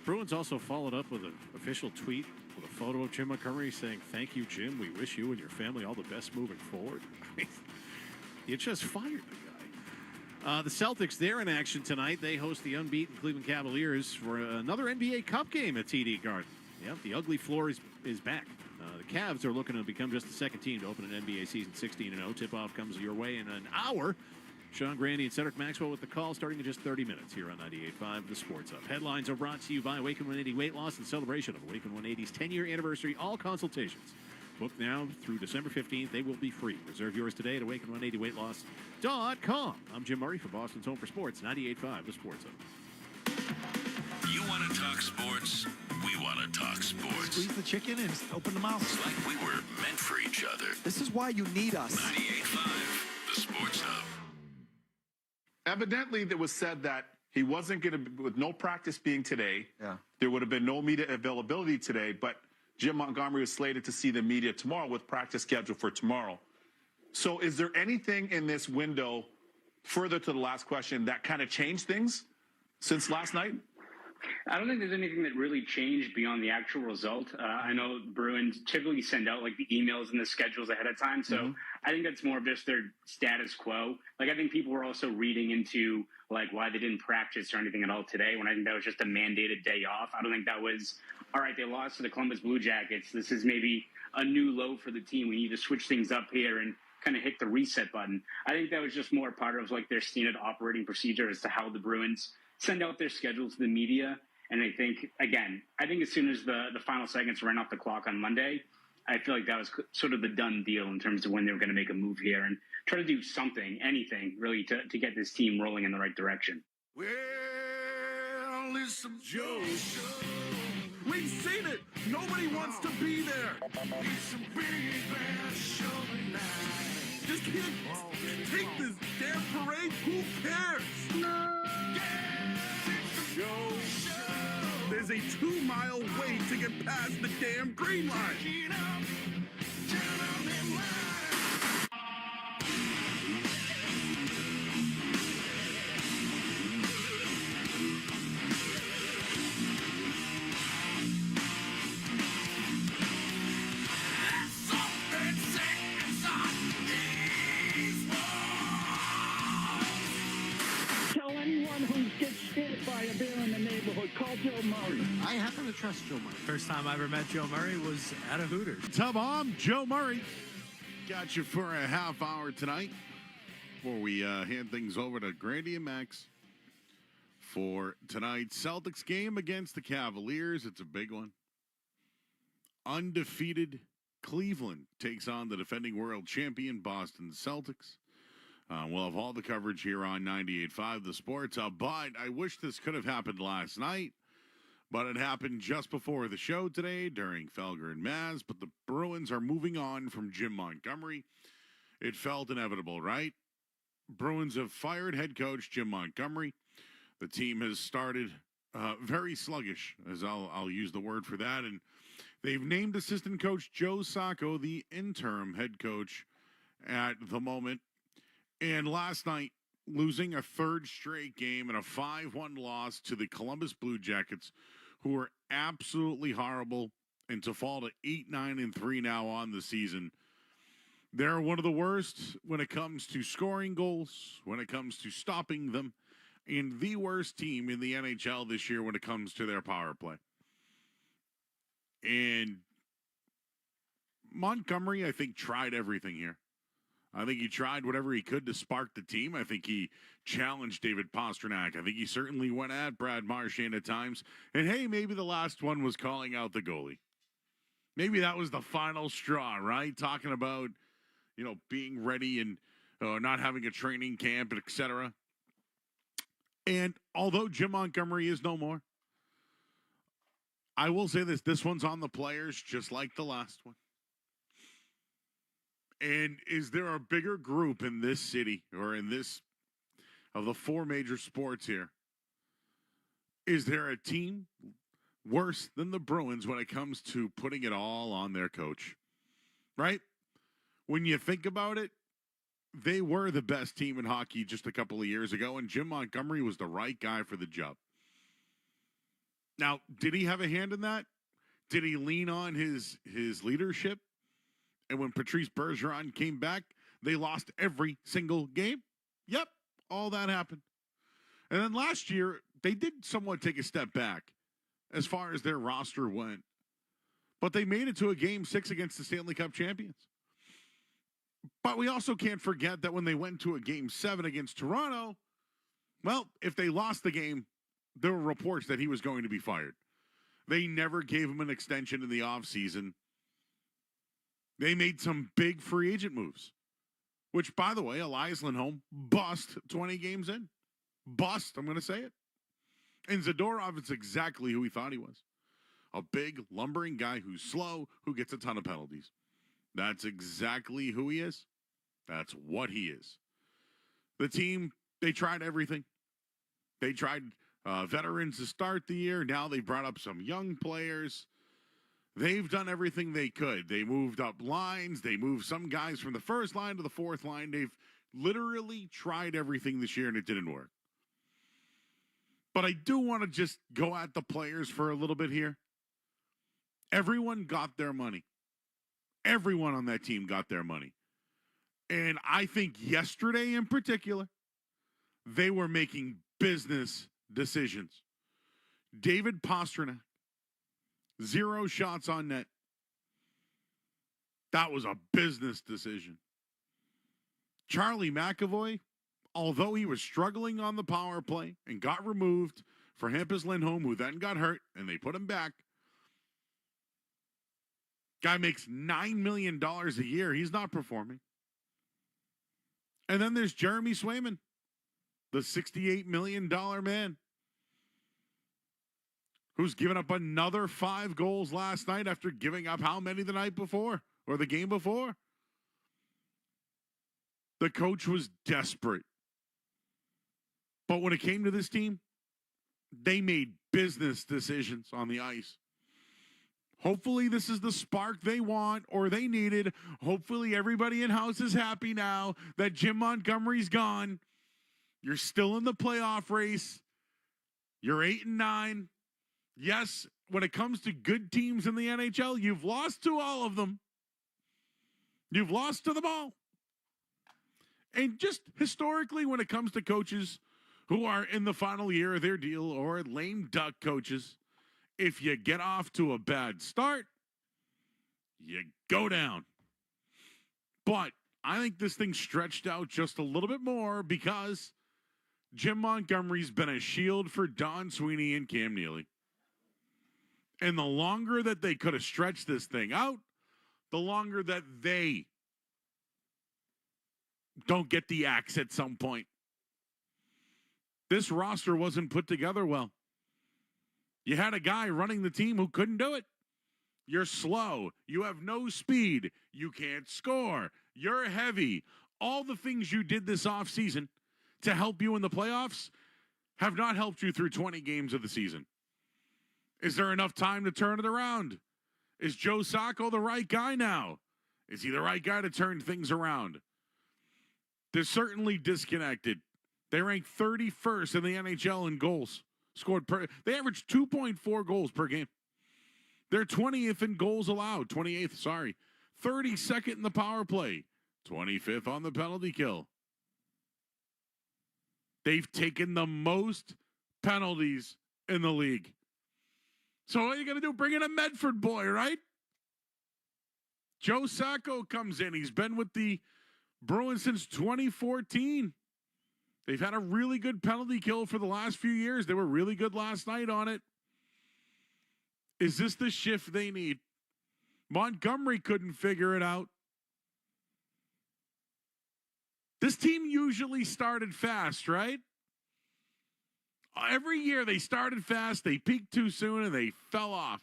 Bruins also followed up with an official tweet with a photo of Jim Montgomery saying, "Thank you, Jim. We wish you and your family all the best moving forward." You just fired the guy. The Celtics, they're in action tonight. They host the unbeaten Cleveland Cavaliers for another NBA Cup game at TD Garden. Yep, the ugly floor is back. The Cavs are looking to become just the second team to open an NBA season 16-0. Tip-off comes your way in an hour. Sean Grandy and Cedric Maxwell with the call starting in just 30 minutes here on 98.5 The Sports Hub. Headlines are brought to you by Awaken 180 Weight Loss in celebration of Awaken 180's 10-year anniversary. All consultations booked now through December 15th. They will be free. Reserve yours today at awaken180weightloss.com. I'm Jim Murray for Boston's Home for Sports, 98.5 The Sports Hub. You want to talk sports? We want to talk sports. Squeeze the chicken and open the mouth. It's like we were meant for each other. This is why you need us. 98.5 The Sports Hub. Evidently, there was said that he wasn't going to, with no practice being today, there would have been no media availability today, but Jim Montgomery was slated to see the media tomorrow with practice scheduled for tomorrow. So is there anything in this window, further to the last question, that kind of changed things since last night? I don't think there's anything that really changed beyond the actual result. I know Bruins typically send out like the emails and the schedules ahead of time. So I think that's more of just their status quo. Like I think people were also reading into like why they didn't practice or anything at all today when I think that was just a mandated day off. I don't think that was, all right, they lost to the Columbus Blue Jackets. This is maybe a new low for the team. We need to switch things up here and kind of hit the reset button. I think that was just more part of like their standard operating procedure as to how the Bruins send out their schedule to the media. And I think, again, as soon as the final seconds ran off the clock on Monday, I feel like that was sort of the done deal in terms of when they were going to make a move here and try to do something, anything, really, to get this team rolling in the right direction. Well, it's some Joe show. We've seen it. Nobody wants to be there. It's some big bad show tonight. Just can't take this damn parade. Who cares? Joe show. There's a 2-mile wait to get past the damn green line. Joe Murray. I happen to trust Joe Murray. First time I ever met Joe Murray was at a Hooters. Ta-bomb, Joe Murray. Got you for a half hour tonight before we hand things over to Grandy and Max for tonight's Celtics game against the Cavaliers. It's a big one. Undefeated Cleveland takes on the defending world champion Boston Celtics. We'll have all the coverage here on 98.5 The Sports. But I wish this could have happened last night. But it happened just before the show today during Felger and Maz. But the Bruins are moving on from Jim Montgomery. It felt inevitable, right? Bruins have fired head coach Jim Montgomery. The team has started very sluggish, as I'll use the word for that. And they've named assistant coach Joe Sacco the interim head coach at the moment. And last night, losing a third straight game and a 5-1 loss to the Columbus Blue Jackets, who are absolutely horrible, and to fall to 8-9-3 now on the season. They're one of the worst when it comes to scoring goals, when it comes to stopping them, and the worst team in the NHL this year when it comes to their power play. And Montgomery, I think, tried everything here. I think he tried whatever he could to spark the team. I think he challenged David Pastrnak. I think he certainly went at Brad Marchand at times. And, hey, maybe the last one was calling out the goalie. Maybe that was the final straw, right? Talking about, being ready and not having a training camp, et cetera. And although Jim Montgomery is no more, I will say this one's on the players just like the last one. And is there a bigger group in this city or in this of the four major sports here? Is there a team worse than the Bruins when it comes to putting it all on their coach? Right? When you think about it, they were the best team in hockey just a couple of years ago, and Jim Montgomery was the right guy for the job. Now, did he have a hand in that? Did he lean on his leadership? And when Patrice Bergeron came back, they lost every single game. Yep, all that happened. And then last year, they did somewhat take a step back as far as their roster went. But they made it to a Game 6 against the Stanley Cup champions. But we also can't forget that when they went to a Game 7 against Toronto, well, if they lost the game, there were reports that he was going to be fired. They never gave him an extension in the offseason. They made some big free agent moves, which, by the way, Elias Lindholm bust 20 games in. Bust, I'm going to say it. And Zadorov is exactly who he thought he was. A big, lumbering guy who's slow, who gets a ton of penalties. That's exactly who he is. That's what he is. The team, they tried everything. They tried veterans to start the year. Now they brought up some young players. They've done everything they could. They moved up lines. They moved some guys from the first line to the fourth line. They've literally tried everything this year, and it didn't work. But I do want to just go at the players for a little bit here. Everyone got their money. Everyone on that team got their money. And I think yesterday in particular, they were making business decisions. David Pastrnak, 0 shots on net. That was a business decision. Charlie McAvoy, although he was struggling on the power play and got removed for Hampus Lindholm, who then got hurt, and they put him back. Guy makes $9 million a year. He's not performing. And then there's Jeremy Swayman, the $68 million man, who's given up another 5 goals last night after giving up how many the night before or the game before? The coach was desperate. But when it came to this team, they made business decisions on the ice. Hopefully this is the spark they want or they needed. Hopefully everybody in-house is happy now that Jim Montgomery's gone. You're still in the playoff race. You're 8-9. Yes, when it comes to good teams in the NHL, you've lost to all of them. You've lost to them all. And just historically, when it comes to coaches who are in the final year of their deal or lame duck coaches, if you get off to a bad start, you go down. But I think this thing stretched out just a little bit more because Jim Montgomery's been a shield for Don Sweeney and Cam Neely. And the longer that they could have stretched this thing out, the longer that they don't get the axe at some point. This roster wasn't put together well. You had a guy running the team who couldn't do it. You're slow. You have no speed. You can't score. You're heavy. All the things you did this offseason to help you in the playoffs have not helped you through 20 games of the season. Is there enough time to turn it around? Is Joe Sacco the right guy now? Is he the right guy to turn things around? They're certainly disconnected. They rank 31st in the NHL in goals scored per. They average 2.4 goals per game. They're 20th in goals allowed. 28th, sorry. 32nd in the power play. 25th on the penalty kill. They've taken the most penalties in the league. So what are you going to do? Bring in a Medford boy, right? Joe Sacco comes in. He's been with the Bruins since 2014. They've had a really good penalty kill for the last few years. They were really good last night on it. Is this the shift they need? Montgomery couldn't figure it out. This team usually started fast, right? Every year they started fast, they peaked too soon, and they fell off.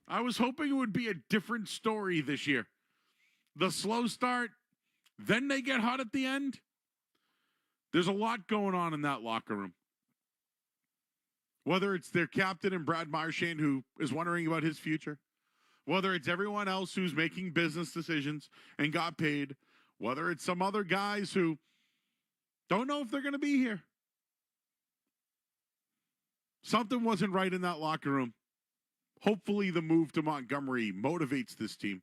I was hoping it would be a different story this year. The slow start, then they get hot at the end. There's a lot going on in that locker room. Whether it's their captain and Brad Marchand, who is wondering about his future, whether it's everyone else who's making business decisions and got paid, whether it's some other guys who don't know if they're going to be here. Something wasn't right in that locker room. Hopefully the move to Montgomery motivates this team,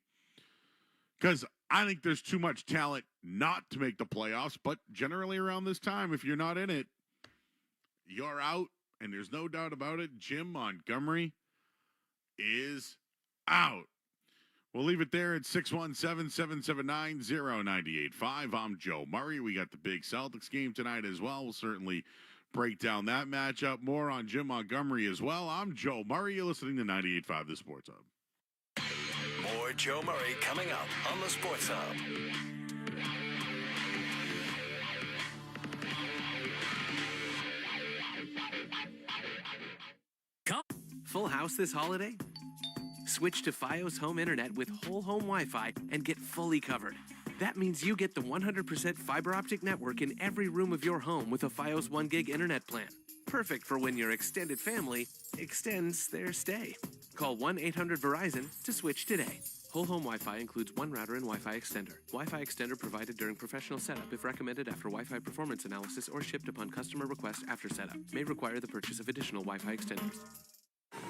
because I think there's too much talent not to make the playoffs, but generally around this time, if you're not in it, you're out, and there's no doubt about it. Jim Montgomery is out. We'll leave it there at 617-779-0985. I'm Joe Murray. We got the big Celtics game tonight as well. We'll certainly break down that matchup. More on Jim Montgomery as well. I'm Joe Murray. You're listening to 98.5 The Sports Hub. More Joe Murray coming up on the Sports Hub. Full house this holiday? Switch to Fios Home Internet with whole home Wi-Fi and get fully covered. That means you get the 100% fiber optic network in every room of your home with a Fios 1 gig internet plan. Perfect for when your extended family extends their stay. Call 1-800-VERIZON to switch today. Whole home Wi-Fi includes one router and Wi-Fi extender. Wi-Fi extender provided during professional setup if recommended after Wi-Fi performance analysis or shipped upon customer request after setup. May require the purchase of additional Wi-Fi extenders.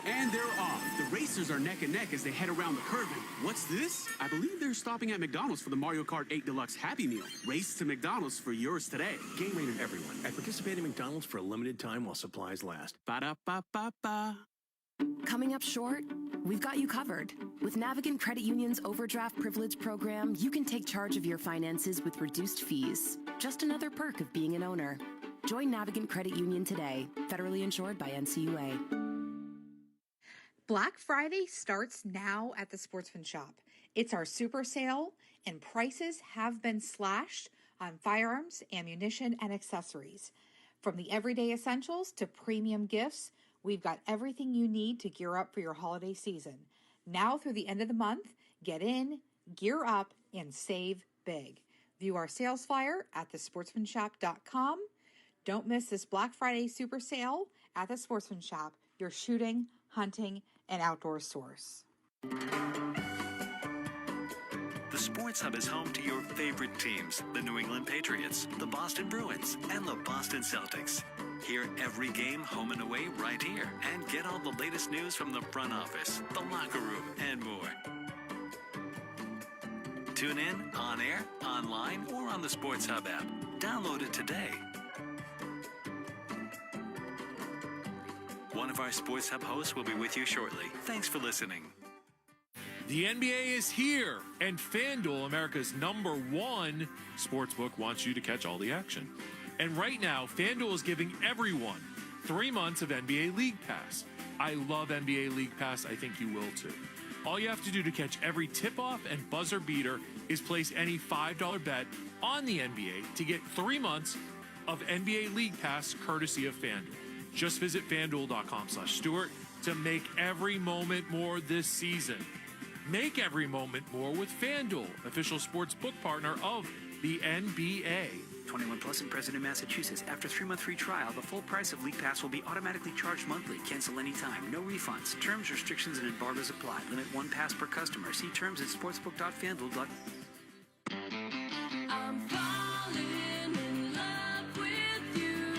And they're off. The racers are neck and neck as they head around the curve. And what's this? I believe they're stopping at McDonald's for the Mario Kart 8 Deluxe Happy Meal. Race to McDonald's for yours today. Game rated everyone. At participating McDonald's for a limited time while supplies last. Ba-da-ba-ba-ba. Coming up short? We've got you covered. With Navigant Credit Union's Overdraft Privilege program, you can take charge of your finances with reduced fees. Just another perk of being an owner. Join Navigant Credit Union today. Federally insured by NCUA. Black Friday starts now at the Sportsman Shop. It's our super sale, and prices have been slashed on firearms, ammunition, and accessories. From the everyday essentials to premium gifts, we've got everything you need to gear up for your holiday season. Now through the end of the month, get in, gear up, and save big. View our sales flyer at thesportsmanshop.com. Don't miss this Black Friday super sale at the Sportsman Shop, your shooting, hunting, and outdoor source. The Sports Hub is home to your favorite teams, the New England Patriots, the Boston Bruins, and the Boston Celtics. Hear every game home and away right here, and get all the latest news from the front office, the locker room, and more. Tune in, on air, online, or on the Sports Hub app. Download it today. One of our Sports Hub hosts will be with you shortly. Thanks for listening. The NBA is here, and FanDuel, America's #1 sportsbook, wants you to catch all the action. And right now, FanDuel is giving everyone 3 months of NBA League Pass. I love NBA League Pass. I think you will too. All you have to do to catch every tip-off and buzzer beater is place any $5 bet on the NBA to get 3 months of NBA League Pass courtesy of FanDuel. Just visit FanDuel.com/Stuart to make every moment more this season. Make every moment more with FanDuel, official sports book partner of the NBA. 21 plus and present in Massachusetts. After 3-month free trial, the full price of League Pass will be automatically charged monthly. Cancel anytime. No refunds. Terms, restrictions, and embargoes apply. Limit 1 pass per customer. See terms at sportsbook.fanduel.com. I'm falling in love with you.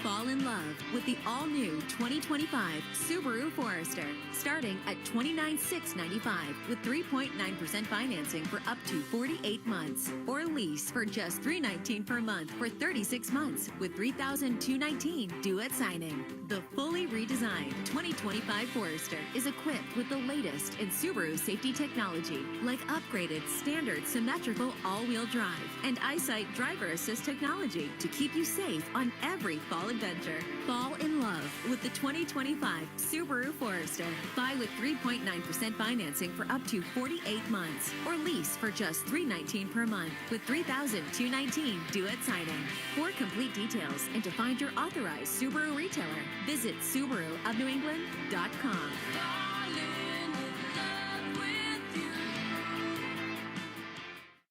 Fall in love with the all-new 2025 Subaru Forester, starting at $29,695 with 3.9% financing for up to 48 months, or lease for just $319 per month for 36 months with $3,219 due at signing. The fully redesigned 2025 Forester is equipped with the latest in Subaru safety technology, like upgraded standard symmetrical all-wheel drive and EyeSight driver assist technology to keep you safe on every fall adventure. Fall in love with the 2025 Subaru Forester. Buy with 3.9% financing for up to 48 months, or lease for just $319 per month with $3,219 due at signing. For complete details and to find your authorized Subaru retailer, visit SubaruofNewEngland.com.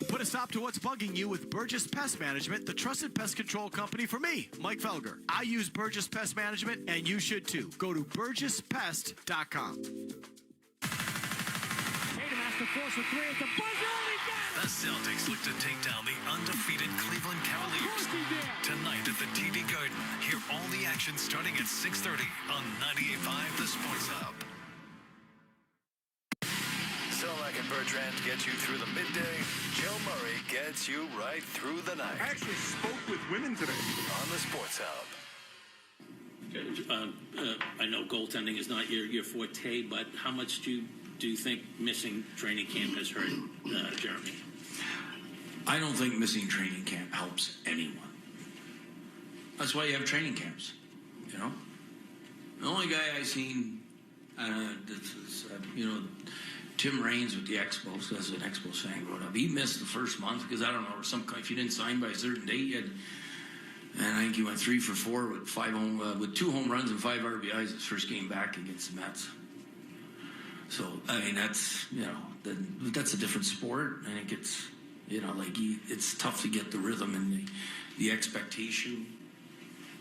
Put a stop to what's bugging you with Burgess Pest Management, the trusted pest control company for me, Mike Felger. I use Burgess Pest Management, and you should too. Go to BurgessPest.com. Tatum has to force a 3 at the buzzer, and he got it! The Celtics look to take down the undefeated Cleveland Cavaliers tonight at the TD Garden. Hear all the action starting at 6:30 on 98.5 The Sports Hub. Solak and Bertrand get you through the midday. Joe Murray gets you right through the night. I actually spoke with women today. On the Sports Hub. I know goaltending is not your forte, but how much do you think missing training camp has hurt Jeremy? I don't think missing training camp helps anyone. That's why you have training camps, you know? The only guy I've seen, Tim Raines with the Expos, as an Expos fan growing up, he missed the first month because, I don't know, if you didn't sign by a certain date, you had, and I think he went 3 for 4 with 2 home runs and 5 RBIs his first game back against the Mets. So, I mean, that's, that's a different sport. I think it's, it's tough to get the rhythm and the expectation.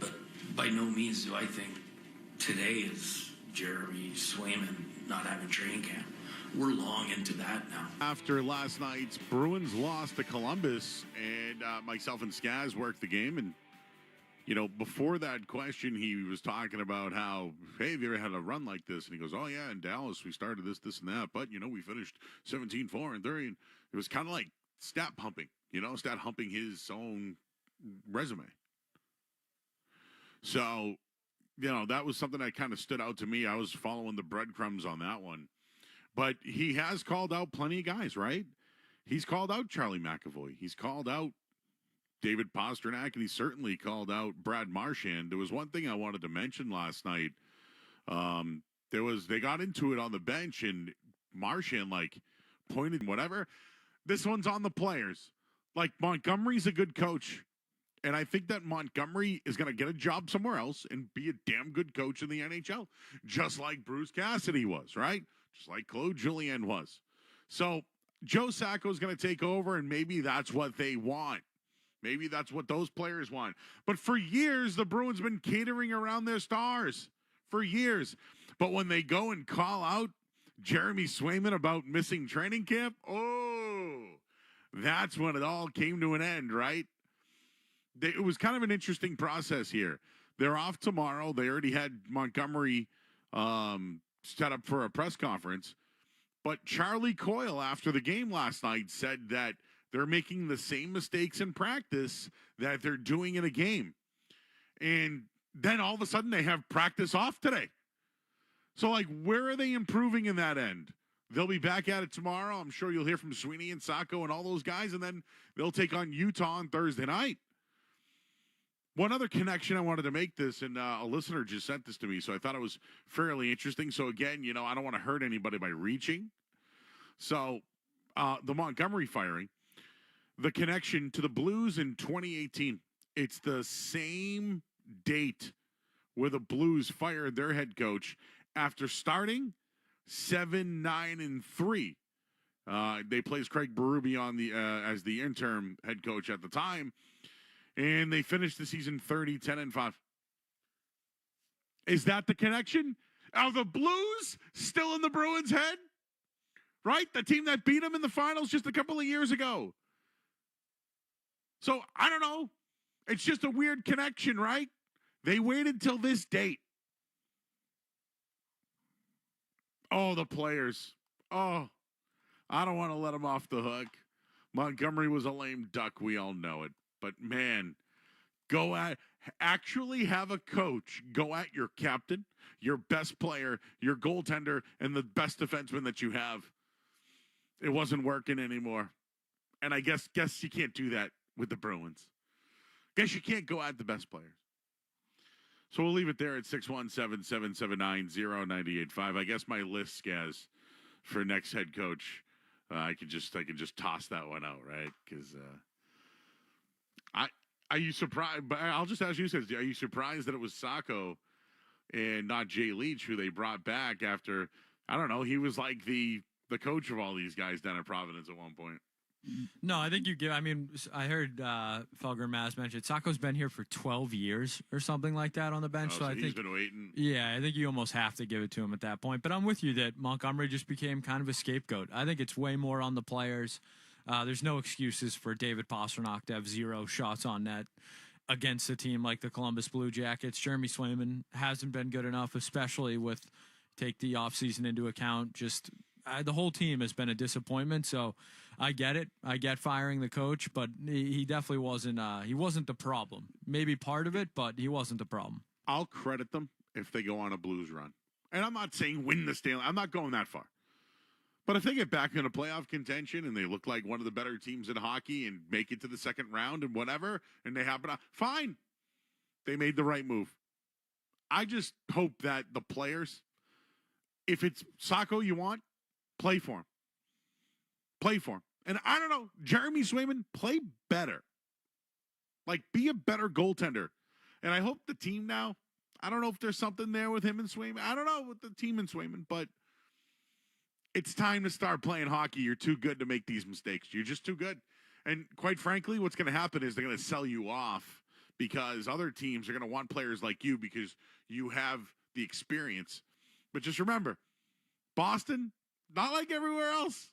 But by no means do I think today is Jeremy Swayman not having training camp. We're long into that now. After last night's Bruins loss to Columbus, and myself and Skaz worked the game, and before that question, he was talking about how, hey, have you ever had a run like this? And he goes, oh yeah, in Dallas we started this and that, but we finished 17-4 and 30. And it was kind of like stat humping his own resume. So, that was something that kind of stood out to me. I was following the breadcrumbs on that one. But he has called out plenty of guys, right? He's called out Charlie McAvoy. He's called out David Pastrnak, and he certainly called out Brad Marchand. There was one thing I wanted to mention last night. They got into it on the bench, and Marchand, pointed whatever. This one's on the players. Montgomery's a good coach, and I think that Montgomery is going to get a job somewhere else and be a damn good coach in the NHL, just like Bruce Cassidy was, right? Just like Claude Julien was. So Joe Sacco's going to take over, and maybe that's what they want. Maybe that's what those players want. But for years, the Bruins been catering around their stars. For years. But when they go and call out Jeremy Swayman about missing training camp, that's when it all came to an end, right? It was kind of an interesting process here. They're off tomorrow. They already had Montgomery set up for a press conference. But Charlie Coyle, after the game last night, said that they're making the same mistakes in practice that they're doing in a game. And then all of a sudden they have practice off today. So, like, where are they improving in that end? They'll be back at it tomorrow. I'm sure you'll hear from Sweeney and Sacco and all those guys, and then they'll take on Utah on Thursday night. One other connection I wanted to make this, and a listener just sent this to me, so I thought it was fairly interesting. So, again, I don't want to hurt anybody by reaching. So, the Montgomery firing, the connection to the Blues in 2018, it's the same date where the Blues fired their head coach after starting 7-9-3. They placed Craig Berube on as the interim head coach at the time, and they finished the season 30-10-5. Is that the connection? Are the Blues still in the Bruins' head? Right? The team that beat them in the finals just a couple of years ago. So, I don't know. It's just a weird connection, right? They waited till this date. Oh, the players. Oh, I don't want to let them off the hook. Montgomery was a lame duck. We all know it. But, man, actually have a coach go at your captain, your best player, your goaltender, and the best defenseman that you have. It wasn't working anymore. And I guess you can't do that with the Bruins. Guess you can't go at the best players. So we'll leave it there at 617-779-0985. I guess my list, Skaz, for next head coach, I can just toss that one out, right? Because are you surprised? But I'll just ask you, Skaz, are you surprised that it was Sacco and not Jay Leach who they brought back after? I don't know. He was like the coach of all these guys down at Providence at one point. No, I think I heard Felger Mass mention Sacco's been here for 12 years or something like that on the bench. So I he's think been waiting. Yeah, I think you almost have to give it to him at that point. But I'm with you that Montgomery just became kind of a scapegoat. I think it's way more on the players. There's no excuses for David Pastrnak to have 0 shots on net against a team like the Columbus Blue Jackets. Jeremy Swayman hasn't been good enough, especially with take the offseason into account. Just the whole team has been a disappointment. So I get it. I get firing the coach, but he definitely wasn't. He wasn't the problem. Maybe part of it, but he wasn't the problem. I'll credit them if they go on a Blues run, and I'm not saying win the Stanley. I'm not going that far. But if they get back into playoff contention and they look like one of the better teams in hockey and make it to the second round and whatever, and they happen to, fine. They made the right move. I just hope that the players, if it's Sacco you want, play for him. Play for him. And I don't know, Jeremy Swayman, play better. Like, be a better goaltender. And I hope the team now, I don't know if there's something there with him and Swayman. I don't know with the team and Swayman, but it's time to start playing hockey. You're too good to make these mistakes. You're just too good. And quite frankly, what's going to happen is they're going to sell you off because other teams are going to want players like you because you have the experience. But just remember, Boston, not like everywhere else.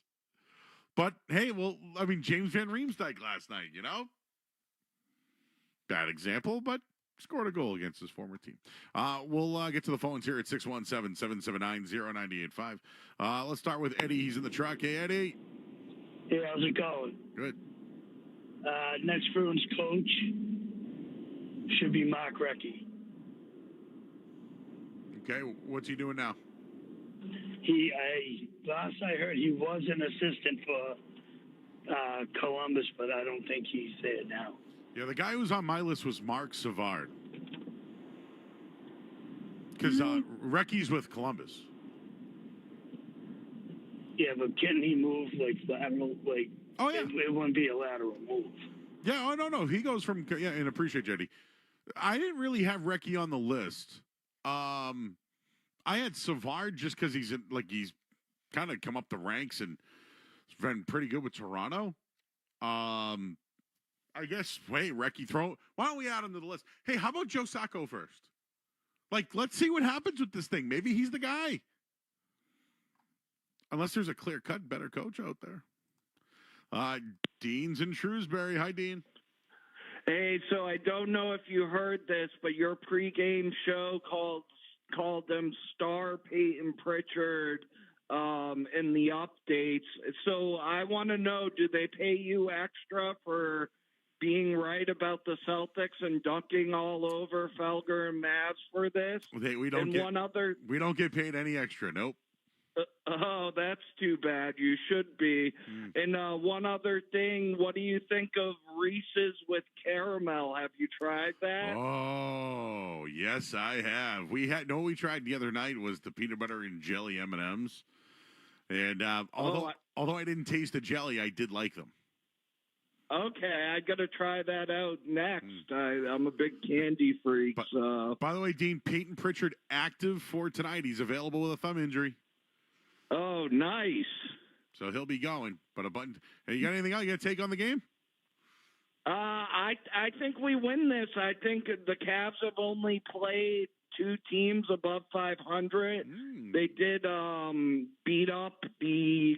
But, hey, well, I mean, James Van Riemsdyk last night, Bad example, but scored a goal against his former team. We'll get to the phones here at 617-779-0985. Let's start with Eddie. He's in the truck. Hey, Eddie. Hey, how's it going? Good. Next Bruins coach should be Mark Recchi. Okay, what's he doing now? Last I heard, he was an assistant for Columbus, but I don't think he's there now. Yeah, the guy who was on my list was Mark Savard. Because Recchi's with Columbus. Yeah, but can he move lateral? Oh, yeah. It wouldn't be a lateral move. Yeah, oh, no. He goes from, and appreciate you, Eddie. I didn't really have Recchi on the list. I had Savard just because he's kind of come up the ranks and been pretty good with Toronto. I guess, hey, Recchi, why don't we add him to the list? Hey, how about Joe Sacco first? Let's see what happens with this thing. Maybe he's the guy. Unless there's a clear-cut better coach out there. Dean's in Shrewsbury. Hi, Dean. Hey, so I don't know if you heard this, but your pregame show called them Star Peyton Pritchard in the updates. So I want to know, do they pay you extra for being right about the Celtics and dunking all over Felger and Mavs for this? We don't get paid any extra. Nope. Oh, that's too bad. You should be. And one other thing, what do you think of Reese's with caramel? Have you tried that? Oh, yes, I have. We tried the other night was the peanut butter and jelly M&Ms. And although I didn't taste the jelly, I did like them. Okay, I got to try that out next. I'm a big candy freak. By the way, Dean, Peyton Pritchard active for tonight. He's available with a thumb injury. Oh, nice. So he'll be going. But hey, you got anything else you got to take on the game? I think we win this. I think the Cavs have only played 2 teams above 500. They did beat up the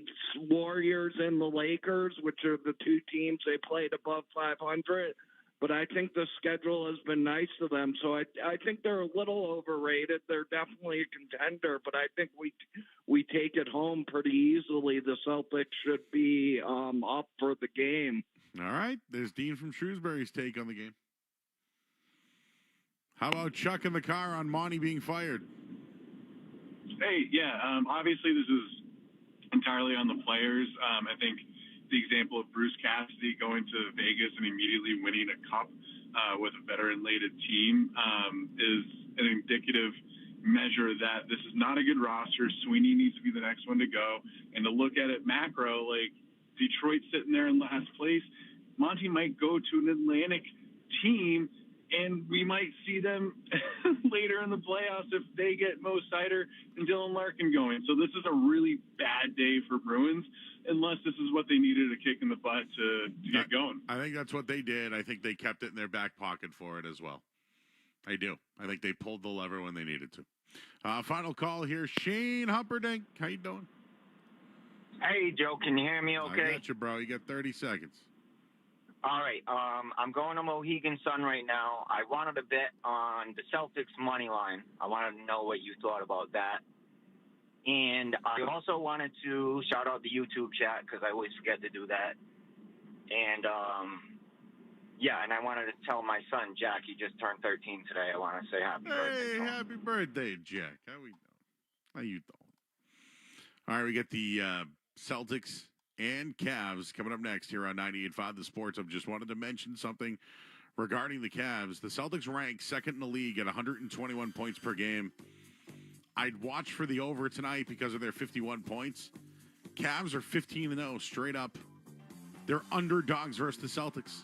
Warriors and the Lakers, which are the 2 teams they played above 500. But I think the schedule has been nice to them. So I think they're a little overrated. They're definitely a contender, but I think we take it home pretty easily. The Celtics should be up for the game. All right. There's Dean from Shrewsbury's take on the game. How about Chuck in the car on Monty being fired? Hey, yeah. Obviously, this is entirely on the players. I think the example of Bruce Cassidy going to Vegas and immediately winning a cup with a veteran-laden team is an indicative measure that this is not a good roster. Sweeney needs to be the next one to go. And to look at it macro, like Detroit sitting there in last place, Monty might go to an Atlantic team, and we might see them later in the playoffs if they get Mo Sider and Dylan Larkin going. So this is a really bad day for Bruins, unless this is what they needed, a kick in the butt to get going. I think that's what they did. I think they kept it in their back pocket for it as well. I do. I think they pulled the lever when they needed to. Final call here. Shane Humperdinck. How you doing? Hey, Joe. Can you hear me okay? I got you, bro. You got 30 seconds. All right. I'm going to Mohegan Sun right now. I wanted to bet on the Celtics money line. I wanted to know what you thought about that. And I also wanted to shout out the YouTube chat because I always forget to do that. And, and I wanted to tell my son, Jack, he just turned 13 today. I want to say happy birthday. Hey, happy birthday, Jack. How we doing? How you doing? All right, we get the Celtics and Cavs coming up next here on 98.5 The Sports. I just wanted to mention something regarding the Cavs. The Celtics rank second in the league at 121 points per game. I'd watch for the over tonight because of their 51 points. Cavs are 15-0 straight up. They're underdogs versus the Celtics.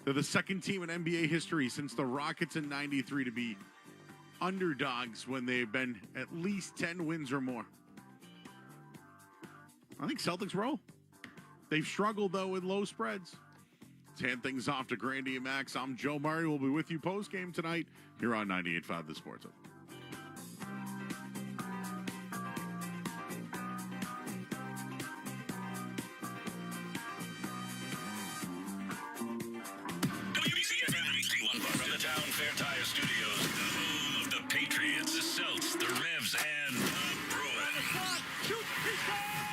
They're the second team in NBA history since the Rockets in 93 to be underdogs when they've been at least 10 wins or more. I think Celtics roll. They've struggled, though, with low spreads. Let's hand things off to Grandy and Max. I'm Joe Murray. We'll be with you post-game tonight here on 98.5 The Sports. From the Town Fair Tire Studios, the home of the Patriots, the Celts, the Revs, and the Bruins.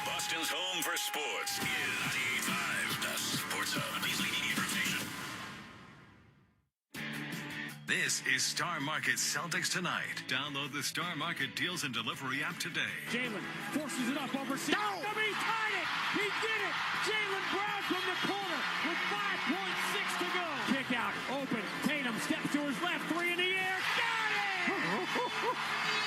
Boston's home for sports is 98.5, the Sports Hub. Please lead the rotation. This is Star Market Celtics Tonight. Download the Star Market Deals and Delivery app today. Jalen forces it up over C. No! He tied it! He did it! Jalen Brown from the corner with 5.6 to go. Kick out, open. Tatum steps to his left, 3 in the air. Got it!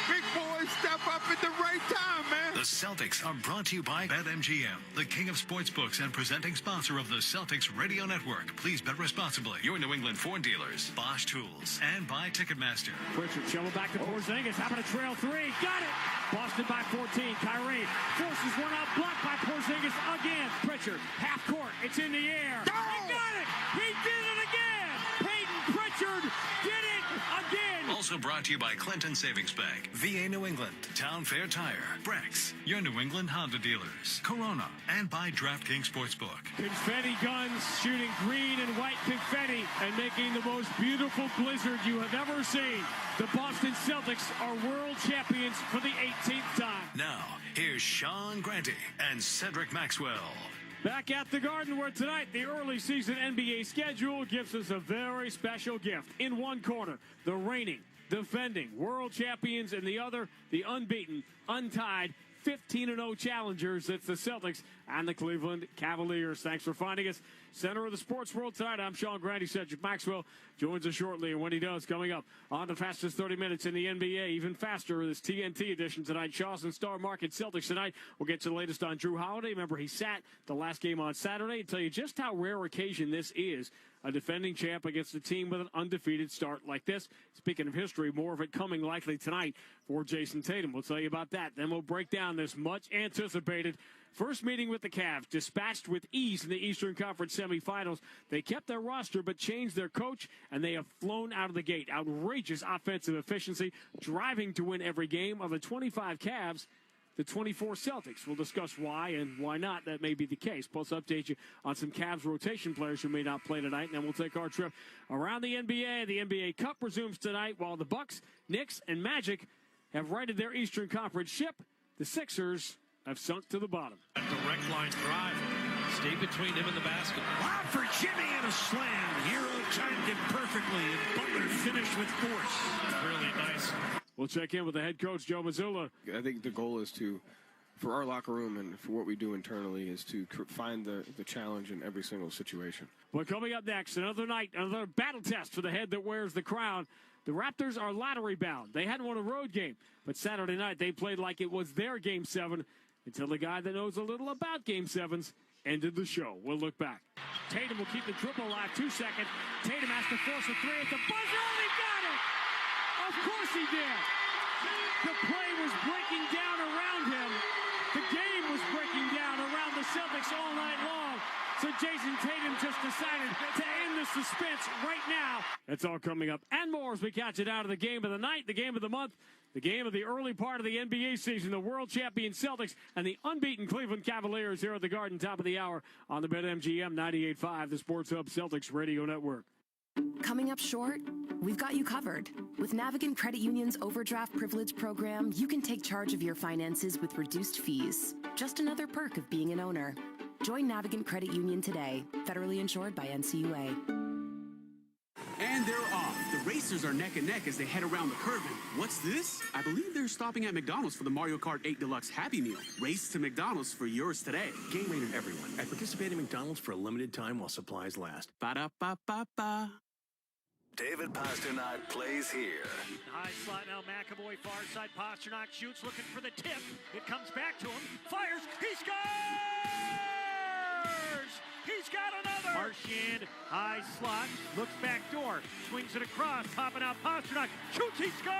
Big boy, step up at the right time, man. The Celtics are brought to you by BetMGM, the king of sportsbooks and presenting sponsor of the Celtics Radio Network. Please bet responsibly. Your New England Ford dealers, Bosch Tools, and by Ticketmaster. Pritchard shovel back to Porzingis. Having a trail 3. Got it! Boston by 14. Kyrie forces one out, blocked by Porzingis again. Pritchard, half court. It's in the air. He got it! He did it again! Peyton Pritchard did it again! Also brought to you by Clinton Savings Bank, VA New England, Town Fair Tire, Brex, your New England Honda dealers, Corona, and by DraftKings Sportsbook. Confetti guns shooting green and white confetti and making the most beautiful blizzard you have ever seen. The Boston Celtics are world champions for the 18th time. Now, here's Sean Grante and Cedric Maxwell. Back at the Garden, where tonight the early season NBA schedule gives us a very special gift. In one corner, the reigning, defending world champions, and the other, the unbeaten, untied, 15-0 challengers. It's the Celtics and the Cleveland Cavaliers. Thanks for finding us. Center of the sports world tonight. I'm Sean Grande. Cedric Maxwell joins us shortly. And when he does, coming up on the fastest 30 minutes in the NBA, even faster, this TNT edition tonight. Shaw's and Star Market Celtics tonight. We'll get to the latest on Drew Holiday. Remember, he sat the last game on Saturday and tell you just how rare occasion this is. A defending champ against a team with an undefeated start like this. Speaking of history, more of it coming likely tonight for Jason Tatum. We'll tell you about that. Then we'll break down this much-anticipated first meeting with the Cavs, dispatched with ease in the Eastern Conference semifinals. They kept their roster but changed their coach, and they have flown out of the gate. Outrageous offensive efficiency, driving to win every game. Of the 25 Cavs, the 24 Celtics. We'll discuss why and why not that may be the case. Plus, update you on some Cavs rotation players who may not play tonight. And then we'll take our trip around the NBA. The NBA Cup resumes tonight while the Bucks, Knicks, and Magic have righted their Eastern Conference ship. The Sixers have sunk to the bottom. A direct line drive. Stay between him and the basket. Wow, for Jimmy and a slam. Hero timed it perfectly, and Butler finished with force. Really nice. We'll check in with the head coach, Joe Mazzulla. I think the goal is for our locker room and for what we do internally, is to find the challenge in every single situation. Well, coming up next, another night, another battle test for the head that wears the crown. The Raptors are lottery bound. They hadn't won a road game, but Saturday night they played like it was their Game 7 until the guy that knows a little about Game 7s ended the show. We'll look back. Tatum will keep the triple alive. 2 seconds. Tatum has to force a three at the buzzer, and he got it! Of course he did. The play was breaking down around him. The game was breaking down around the Celtics all night long. So Jason Tatum just decided to end the suspense right now. That's all coming up and more as we catch it out of the game of the night, the game of the month, the game of the early part of the NBA season, the world champion Celtics and the unbeaten Cleveland Cavaliers here at the Garden, top of the hour on the BetMGM 98.5, the Sports Hub Celtics Radio Network. Coming up short, we've got you covered. With Navigant Credit Union's overdraft privilege program, you can take charge of your finances with reduced fees. Just another perk of being an owner. Join Navigant Credit Union today. Federally insured by NCUA. And they're off. The racers are neck and neck as they head around the curve. And what's this? I believe they're stopping at McDonald's for the Mario Kart 8 Deluxe Happy Meal. Race to McDonald's for yours today. Game rated everyone at participating McDonald's for a limited time while supplies last. Ba-da-ba-ba-ba. David Pasternak plays here. High slot now, McAvoy, far side, Pasternak shoots, looking for the tip. It comes back to him, fires, he scores! He's got another! Marchand, high slot, looks back door, swings it across, topping out Pasternak, shoots, he scores!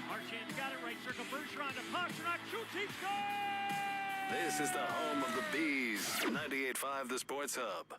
Marchand's got it, right circle, Bergeron to Pasternak, shoots, he scores! This is the home of the Bees. 98.5 The Sports Hub.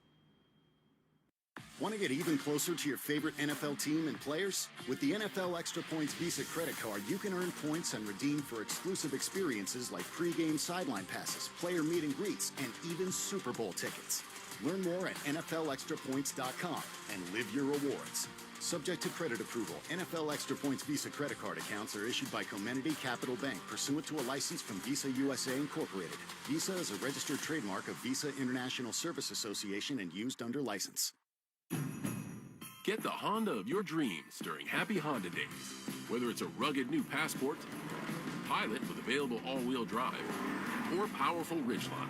Want to get even closer to your favorite NFL team and players? With the NFL Extra Points Visa credit card, you can earn points and redeem for exclusive experiences like pre-game sideline passes, player meet and greets, and even Super Bowl tickets. Learn more at NFLExtraPoints.com and live your rewards. Subject to credit approval, NFL Extra Points Visa credit card accounts are issued by Comenity Capital Bank pursuant to a license from Visa USA Incorporated. Visa is a registered trademark of Visa International Service Association and used under license. Get the Honda of your dreams during Happy Honda Days. Whether it's a rugged new Passport, Pilot with available all-wheel drive, or powerful Ridgeline,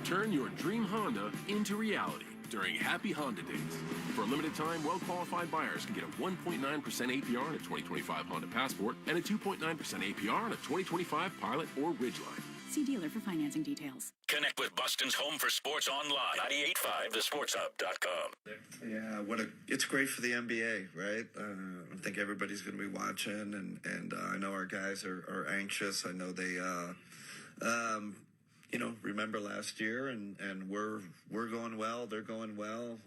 turn your dream Honda into reality during Happy Honda Days. For a limited time, well-qualified buyers can get a 1.9% APR on a 2025 Honda Passport and a 2.9% APR on a 2025 Pilot or Ridgeline. See dealer for financing details. Connect with Boston's home for sports online. 98.5 thesportshub.com. Yeah, it's great for the NBA, right? I think everybody's going to be watching, and I know our guys are anxious. I know they, remember last year, and we're going well. They're going well.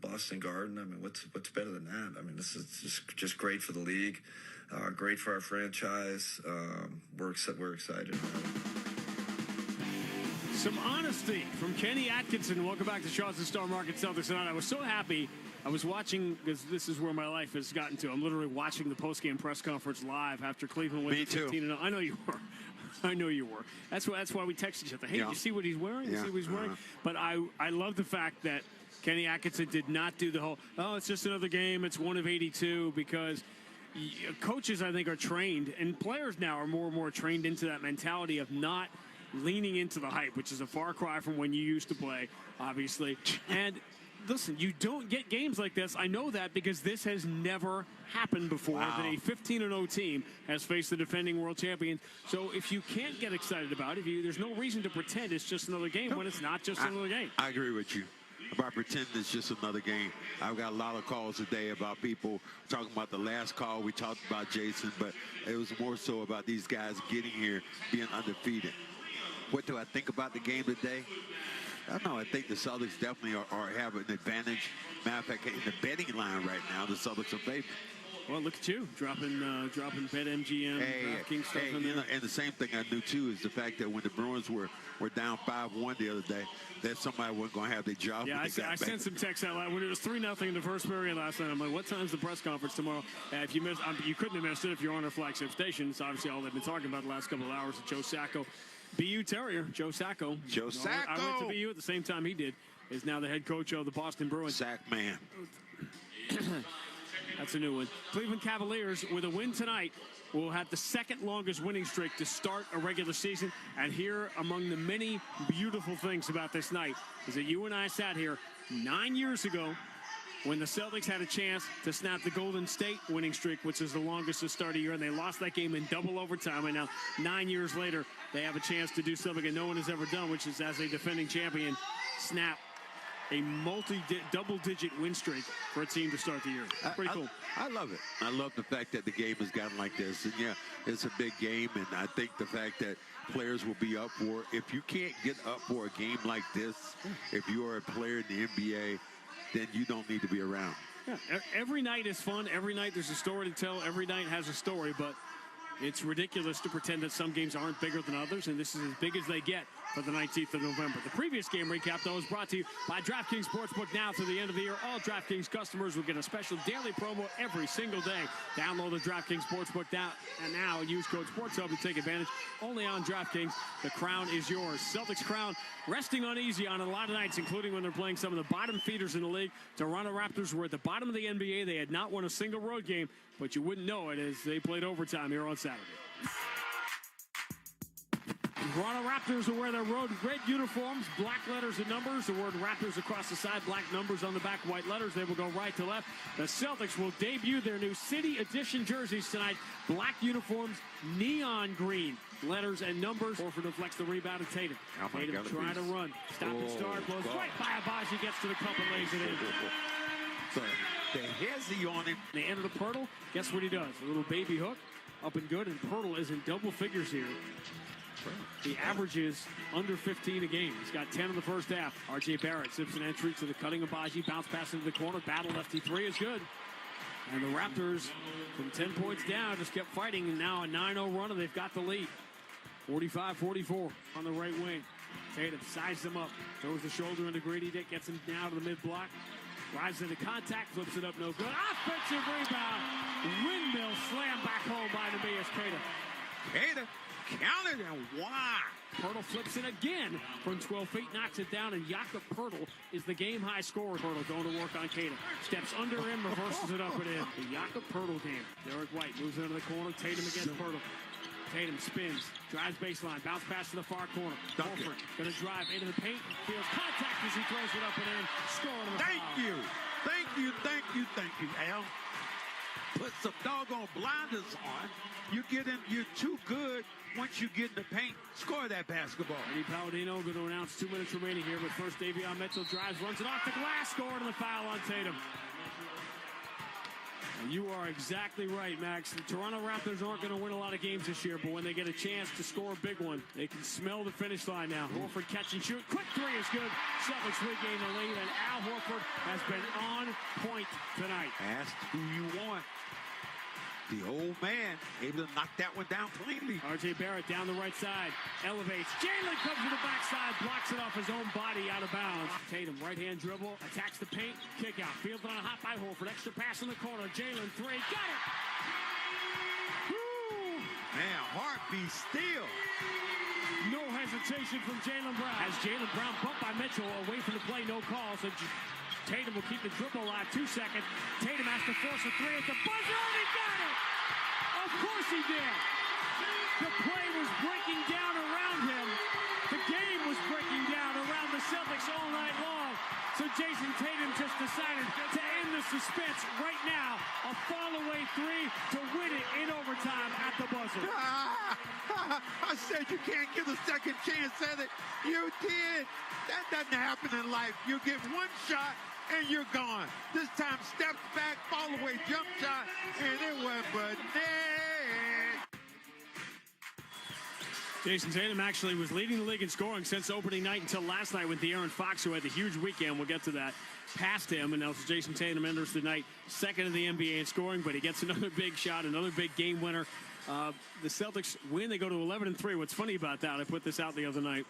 Boston Garden. I mean, what's better than that? I mean, this is just great for the league. Great for our franchise. We're excited about it. Some honesty from Kenny Atkinson. Welcome back to Shaw's and Star Market Celtics tonight. I was so happy. I was watching, because this is where my life has gotten to. I'm literally watching the postgame press conference live after Cleveland went 15-0. I know you were. I know you were. That's why we texted each other. Hey, you see what he's wearing? You see what he's wearing? But I love the fact that Kenny Atkinson did not do the whole, it's just another game, it's one of 82, because coaches, I think, are trained, and players now are more and more trained into that mentality of not leaning into the hype, which is a far cry from when you used to play, obviously. And listen, you don't get games like this. I know that because this has never happened before, that a 15-0 team has faced the defending world champions. So if you can't get excited about it, there's no reason to pretend it's just another game when it's not just another game. I agree with you about pretending it's just another game. I've got a lot of calls today about people talking about the last call. We talked about Jason, but it was more so about these guys getting here, being undefeated. What do I think about the game today? I don't know. I think the Celtics definitely have an advantage. Matter of fact, in the betting line right now, the Celtics are favored. Well, look at you, dropping BetMGM, DraftKings stuff in there. And the same thing I knew, too, is the fact that when the Bruins were down 5-1 the other day, that somebody wasn't going to have their job. Yeah, I sent some texts out loud when it was 3-0 in the first period last night. I'm like, what time's the press conference tomorrow? If you missed, you couldn't have missed it if you're on our flagship station. It's obviously all they've been talking about the last couple of hours with Joe Sacco. BU Terrier, Joe Sacco. Joe Sacco. I went to BU at the same time he did. Is now the head coach of the Boston Bruins. Sack man. That's a new one. Cleveland Cavaliers, with a win tonight, will have the second longest winning streak to start a regular season. And here, among the many beautiful things about this night, is that you and I sat here 9 years ago when the Celtics had a chance to snap the Golden State winning streak, which is the longest to start a year, and they lost that game in double overtime. And now, 9 years later, they have a chance to do something that no one has ever done, which is, as a defending champion, snap a double-digit win streak for a team to start the year. Pretty cool. I love it. I love the fact that the game has gotten like this. And, yeah, it's a big game, and I think the fact that players will be up for it. If you can't get up for a game like this, if you are a player in the NBA, then you don't need to be around. Yeah, every night is fun. Every night there's a story to tell. Every night has a story, but it's ridiculous to pretend that some games aren't bigger than others, and this is as big as they get for the 19th of November. The previous game recap, though, is brought to you by DraftKings Sportsbook. Now through the end of the year, all DraftKings customers will get a special daily promo every single day. Download the DraftKings Sportsbook now, and now use code SportsHub to take advantage. Only on DraftKings, the crown is yours. Celtics crown resting uneasy on a lot of nights, including when they're playing some of the bottom feeders in the league. Toronto Raptors were at the bottom of the NBA. They had not won a single road game, but you wouldn't know it as they played overtime here on Saturday. Toronto Raptors will wear their road red uniforms, black letters and numbers. The word Raptors across the side, black numbers on the back, white letters. They will go right to left. The Celtics will debut their new City Edition jerseys tonight. Black uniforms, neon green letters and numbers. Horford deflects the rebound and Tatum. Tatum trying to run. Stop and start. Blows right by Abaji. Gets to the cup and lays it in. So the hezzy on him. The end of the Pirtle. Guess what he does? A little baby hook. Up and good. And Pirtle is in double figures here. He averages under 15 a game. He's got 10 in the first half. R.J. Barrett sips an entry to the cutting Abaji. Bounce pass into the corner. Battle lefty three is good. And the Raptors, from 10 points down, just kept fighting. And now a 9-0 run, and they've got the lead. 45-44 on the right wing. Tatum sizes him up. Throws the shoulder into Grady Dick. Gets him down to the mid-block. Drives into contact. Flips it up. No good. Offensive rebound. Windmill slam back home by Neemias Queta. Queta. Counted and why? Pirtle flips it again from 12 feet, knocks it down, and Jakob Pirtle is the game-high scorer. Pirtle going to work on Queta. Steps under him, reverses it up and in. The Jakob Pirtle game. Derek White moves into the corner. Tatum against Pirtle. Tatum spins, drives baseline, bounce pass to the far corner. Horford going to drive into the paint, feels contact as he throws it up and in. Scoring the Thank you, Al. Put some doggone blinders on. You get in, you're too good. Once you get in the paint, score that basketball. Eddie Palladino going to announce 2 minutes remaining here, but first Davion Mitchell drives, runs it off the glass, scoring the foul on Tatum. And you are exactly right, Max. The Toronto Raptors aren't going to win a lot of games this year, but when they get a chance to score a big one, they can smell the finish line now. Horford catch and shoot. Quick three is good. Celtics regain the lead, and Al Horford has been on point tonight. Ask who you want. The old man able to knock that one down cleanly. R.J. Barrett down the right side. Elevates. Jalen comes to the backside. Blocks it off his own body out of bounds. Tatum, right-hand dribble. Attacks the paint. Kick out. Fielded on a hot by Horford. Extra pass in the corner. Jalen three. Got it! Woo! Man, be still. No hesitation from Jaylen Brown. As Jaylen Brown bumped by Mitchell away from the play, no call. So Tatum will keep the dribble alive. 2 seconds. Tatum has to force a three at the buzzer, and he got it! Of course he did. The play was breaking down around him. The game was breaking down around the Celtics all night long. So Jason Tatum just decided to end the suspense right now. A fall-away three to win it in overtime at the buzzer. I said you can't give a second chance at it. You did. That doesn't happen in life. You get one shot and you're gone. This time, steps back, fall-away jump shot, and it went but net. Jason Tatum actually was leading the league in scoring since opening night until last night with De'Aaron Fox, who had the huge weekend. We'll get to that. Past him, and now Jason Tatum enters the night second in the NBA in scoring, but he gets another big shot, another big game winner. The Celtics win. They go to 11-3. What's funny about that, I put this out the other night.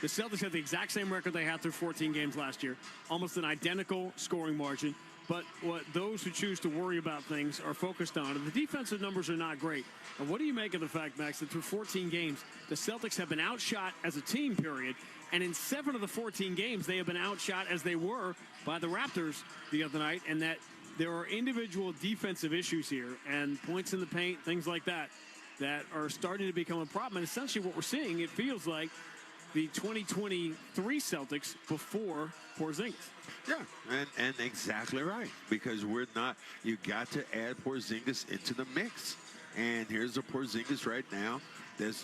The Celtics have the exact same record they had through 14 games last year, almost an identical scoring margin. But what those who choose to worry about things are focused on, and the defensive numbers are not great. And what do you make of the fact, Max, that through 14 games, the Celtics have been outshot as a team, period, and in 7 of the 14 games, they have been outshot as they were by the Raptors the other night, and that there are individual defensive issues here and points in the paint, things like that, that are starting to become a problem. And essentially what we're seeing, it feels like the 2023 Celtics before Porzingis. Yeah, and exactly right, because we're not, you got to add Porzingis into the mix. And here's a Porzingis right now.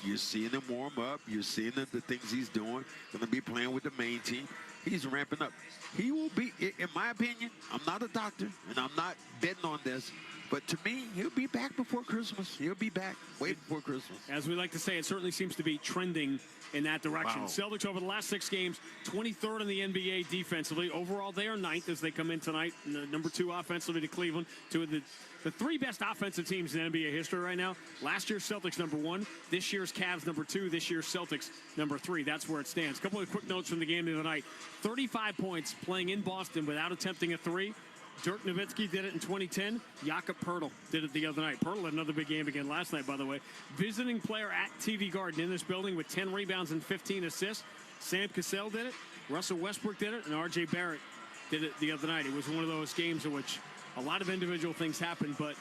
You're seeing him warm up. You're seeing the things he's doing. Going to be playing with the main team. He's ramping up. He will be, in my opinion, I'm not a doctor, and I'm not betting on this, but to me, he'll be back before Christmas. He'll be back way before Christmas. As we like to say, it certainly seems to be trending in that direction. Wow. Celtics over the last 6 games, 23rd in the NBA defensively. Overall, they are 9th as they come in tonight. Number 2 offensively to Cleveland. 2 of the 3 best offensive teams in NBA history right now. Last year's Celtics number 1. This year's Cavs number 2. This year's Celtics number 3. That's where it stands. A couple of quick notes from the game the other night. 35 points playing in Boston without attempting a 3. Dirk Nowitzki did it in 2010. Jakob Poeltl did it the other night. Poeltl had another big game again last night, by the way. Visiting player at TD Garden in this building with 10 rebounds and 15 assists. Sam Cassell did it. Russell Westbrook did it. And R.J. Barrett did it the other night. It was one of those games in which a lot of individual things happened, but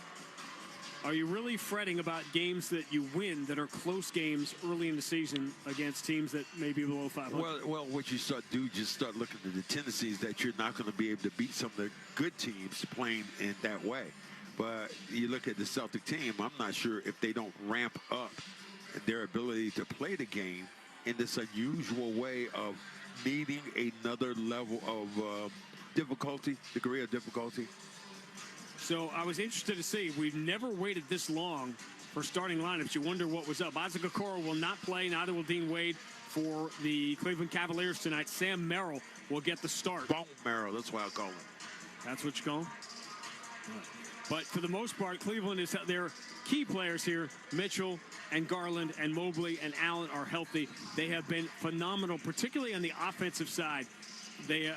are you really fretting about games that you win that are close games early in the season against teams that may be below 500? Well, what you start looking at the tendencies that you're not going to be able to beat some of the good teams playing in that way. But you look at the Celtic team, I'm not sure if they don't ramp up their ability to play the game in this unusual way of needing another level of degree of difficulty. So I was interested to see, we've never waited this long for starting lineups. You wonder what was up. Isaac Okoro will not play, neither will Dean Wade for the Cleveland Cavaliers tonight. Sam Merrill will get the start. Bone Merrill, that's why I call him. That's what you call him? But for the most part, Cleveland is their key players here. Mitchell and Garland and Mobley and Allen are healthy. They have been phenomenal, particularly on the offensive side.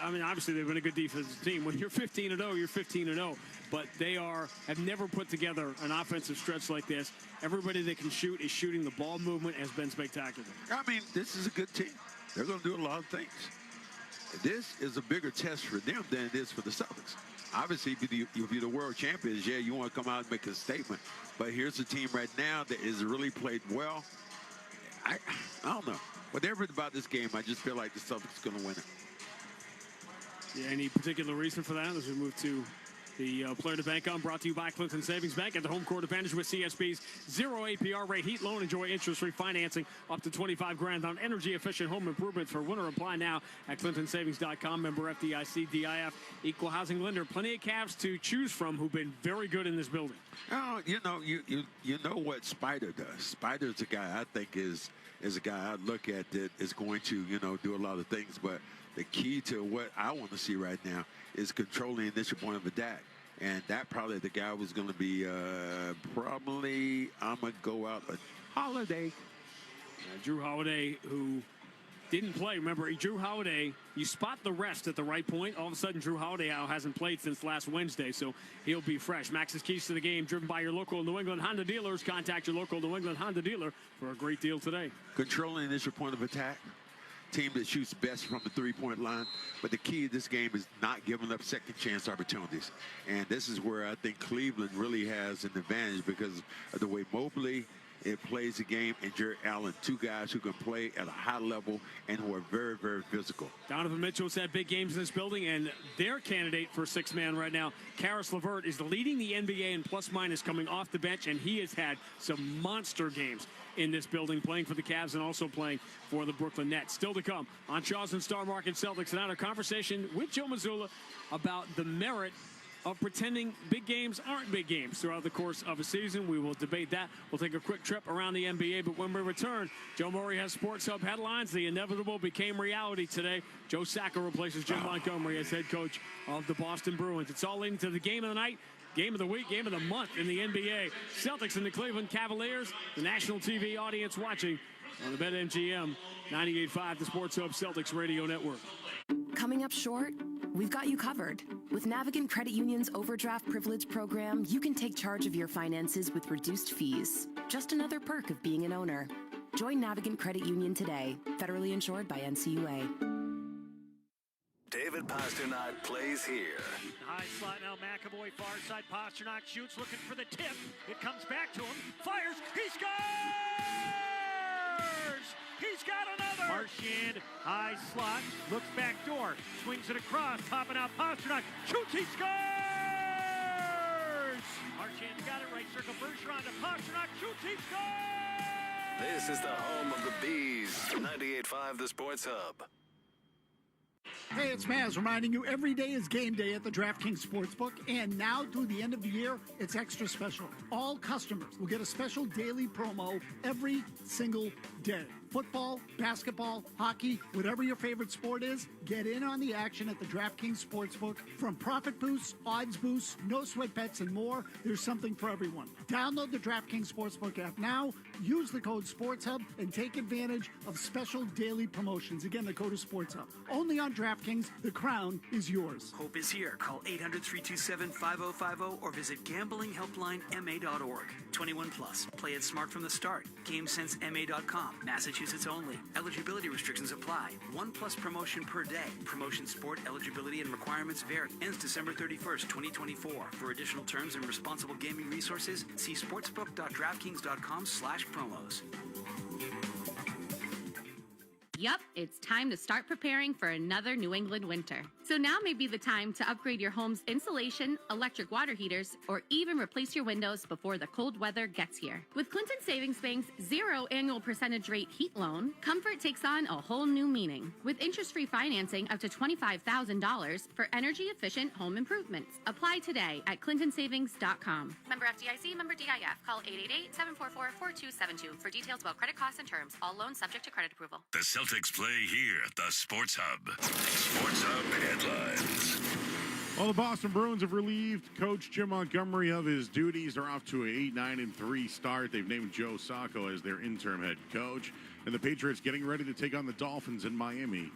Obviously they've been a good defensive team. When you're 15-0, you're 15-0. But they have never put together an offensive stretch like this. Everybody that can shoot is shooting. The ball movement has been spectacular. I mean, this is a good team. They're going to do a lot of things. This is a bigger test for them than it is for the Celtics. Obviously, if you're the world champions, yeah, you want to come out and make a statement. But here's a team right now that has really played well. I don't know. Whatever about this game, I just feel like the Celtics are going to win it. Yeah, any particular reason for that as we move to the player to bank on, brought to you by Clinton Savings Bank at the home court advantage with CSB's 0 APR rate heat loan. Enjoy interest-free financing up to $25,000 on energy-efficient home improvements. For winter, apply now at clintonsavings.com. Member FDIC, DIF, equal housing lender. Plenty of Cavs to choose from who've been very good in this building. Oh, you know what Spider does. Spider's a guy I think is a guy I look at that is going to do a lot of things, but the key to what I want to see right now is controlling the initial point of attack. And that probably the guy was going to be I'm going to go out a Holiday. Drew Holiday, who didn't play. Remember, Drew Holiday, you spot the rest at the right point. All of a sudden, Drew Holiday hasn't played since last Wednesday, so he'll be fresh. Max's keys to the game, driven by your local New England Honda dealers. Contact your local New England Honda dealer for a great deal today. Controlling initial point of attack. Team that shoots best from the three-point line. But the key to this game is not giving up second chance opportunities. And this is where I think Cleveland really has an advantage because of the way Mobley plays the game, and Jared Allen, two guys who can play at a high level and who are very, very physical. Donovan Mitchell's had big games in this building, and their candidate for sixth man right now, Karis LeVert, is leading the NBA in plus-minus coming off the bench, and he has had some monster games in this building, playing for the Cavs and also playing for the Brooklyn Nets. Still to come on Shaw's and Star Market Celtics, and a conversation with Joe Mazzulla about the merit of pretending big games aren't big games throughout the course of a season. We will debate that. We'll take a quick trip around the NBA, but when we return, Joe Murray has Sports Hub headlines. The inevitable became reality today. Joe Sacco replaces Jim Montgomery as head coach of the Boston Bruins. It's all leading to the game of the night, game of the week, game of the month in the NBA. Celtics and the Cleveland Cavaliers, the national TV audience watching on the BetMGM 98.5, the Sports Hub Celtics Radio Network. Coming up short? We've got you covered. With Navigant Credit Union's overdraft privilege program, you can take charge of your finances with reduced fees. Just another perk of being an owner. Join Navigant Credit Union today. Federally insured by NCUA. David Pasternak plays here. High slot now, McAvoy, far side. Pasternak shoots, looking for the tip. It comes back to him. Fires. He scores! He's got another! Marchand, high slot, looks back door, swings it across, topping out Pasternak, shoots, he scores! Marchand's got it, right circle, Bergeron to Pasternak, shoots, he scores! This is the home of the Bees. 98.5 The Sports Hub. Hey, it's Maz reminding you every day is game day at the DraftKings Sportsbook, and now through the end of the year, it's extra special. All customers will get a special daily promo every single day. Football, basketball, hockey, whatever your favorite sport is, get in on the action at the DraftKings Sportsbook. From profit boosts, odds boosts, no sweat bets, and more, there's something for everyone. Download the DraftKings Sportsbook app now, use the code SportsHub, and take advantage of special daily promotions. Again, the code is SportsHub. Only on DraftKings, the crown is yours. Hope is here. Call 800-327-5050 or visit gamblinghelplinema.org. 21 plus. Play it smart from the start. GameSenseMA.com. Massachusetts only. Eligibility restrictions apply. 1+ promotion per day. Promotion sport eligibility and requirements vary. Ends December 31st, 2024. For additional terms and responsible gaming resources, see sportsbook.draftkings.com/promos. Yup, it's time to start preparing for another New England winter. So now may be the time to upgrade your home's insulation, electric water heaters, or even replace your windows before the cold weather gets here. With Clinton Savings Bank's 0 annual percentage rate heat loan, comfort takes on a whole new meaning. With interest-free financing up to $25,000 for energy-efficient home improvements. Apply today at clintonsavings.com. Member FDIC, member DIF. Call 888-744-4272 for details about credit costs and terms. All loans subject to credit approval. The Celtics play here at the Sports Hub. Sports Hub headlines. Well, the Boston Bruins have relieved Coach Jim Montgomery of his duties. They're off to an 8-9-3 start. They've named Joe Sacco as their interim head coach. And the Patriots getting ready to take on the Dolphins in Miami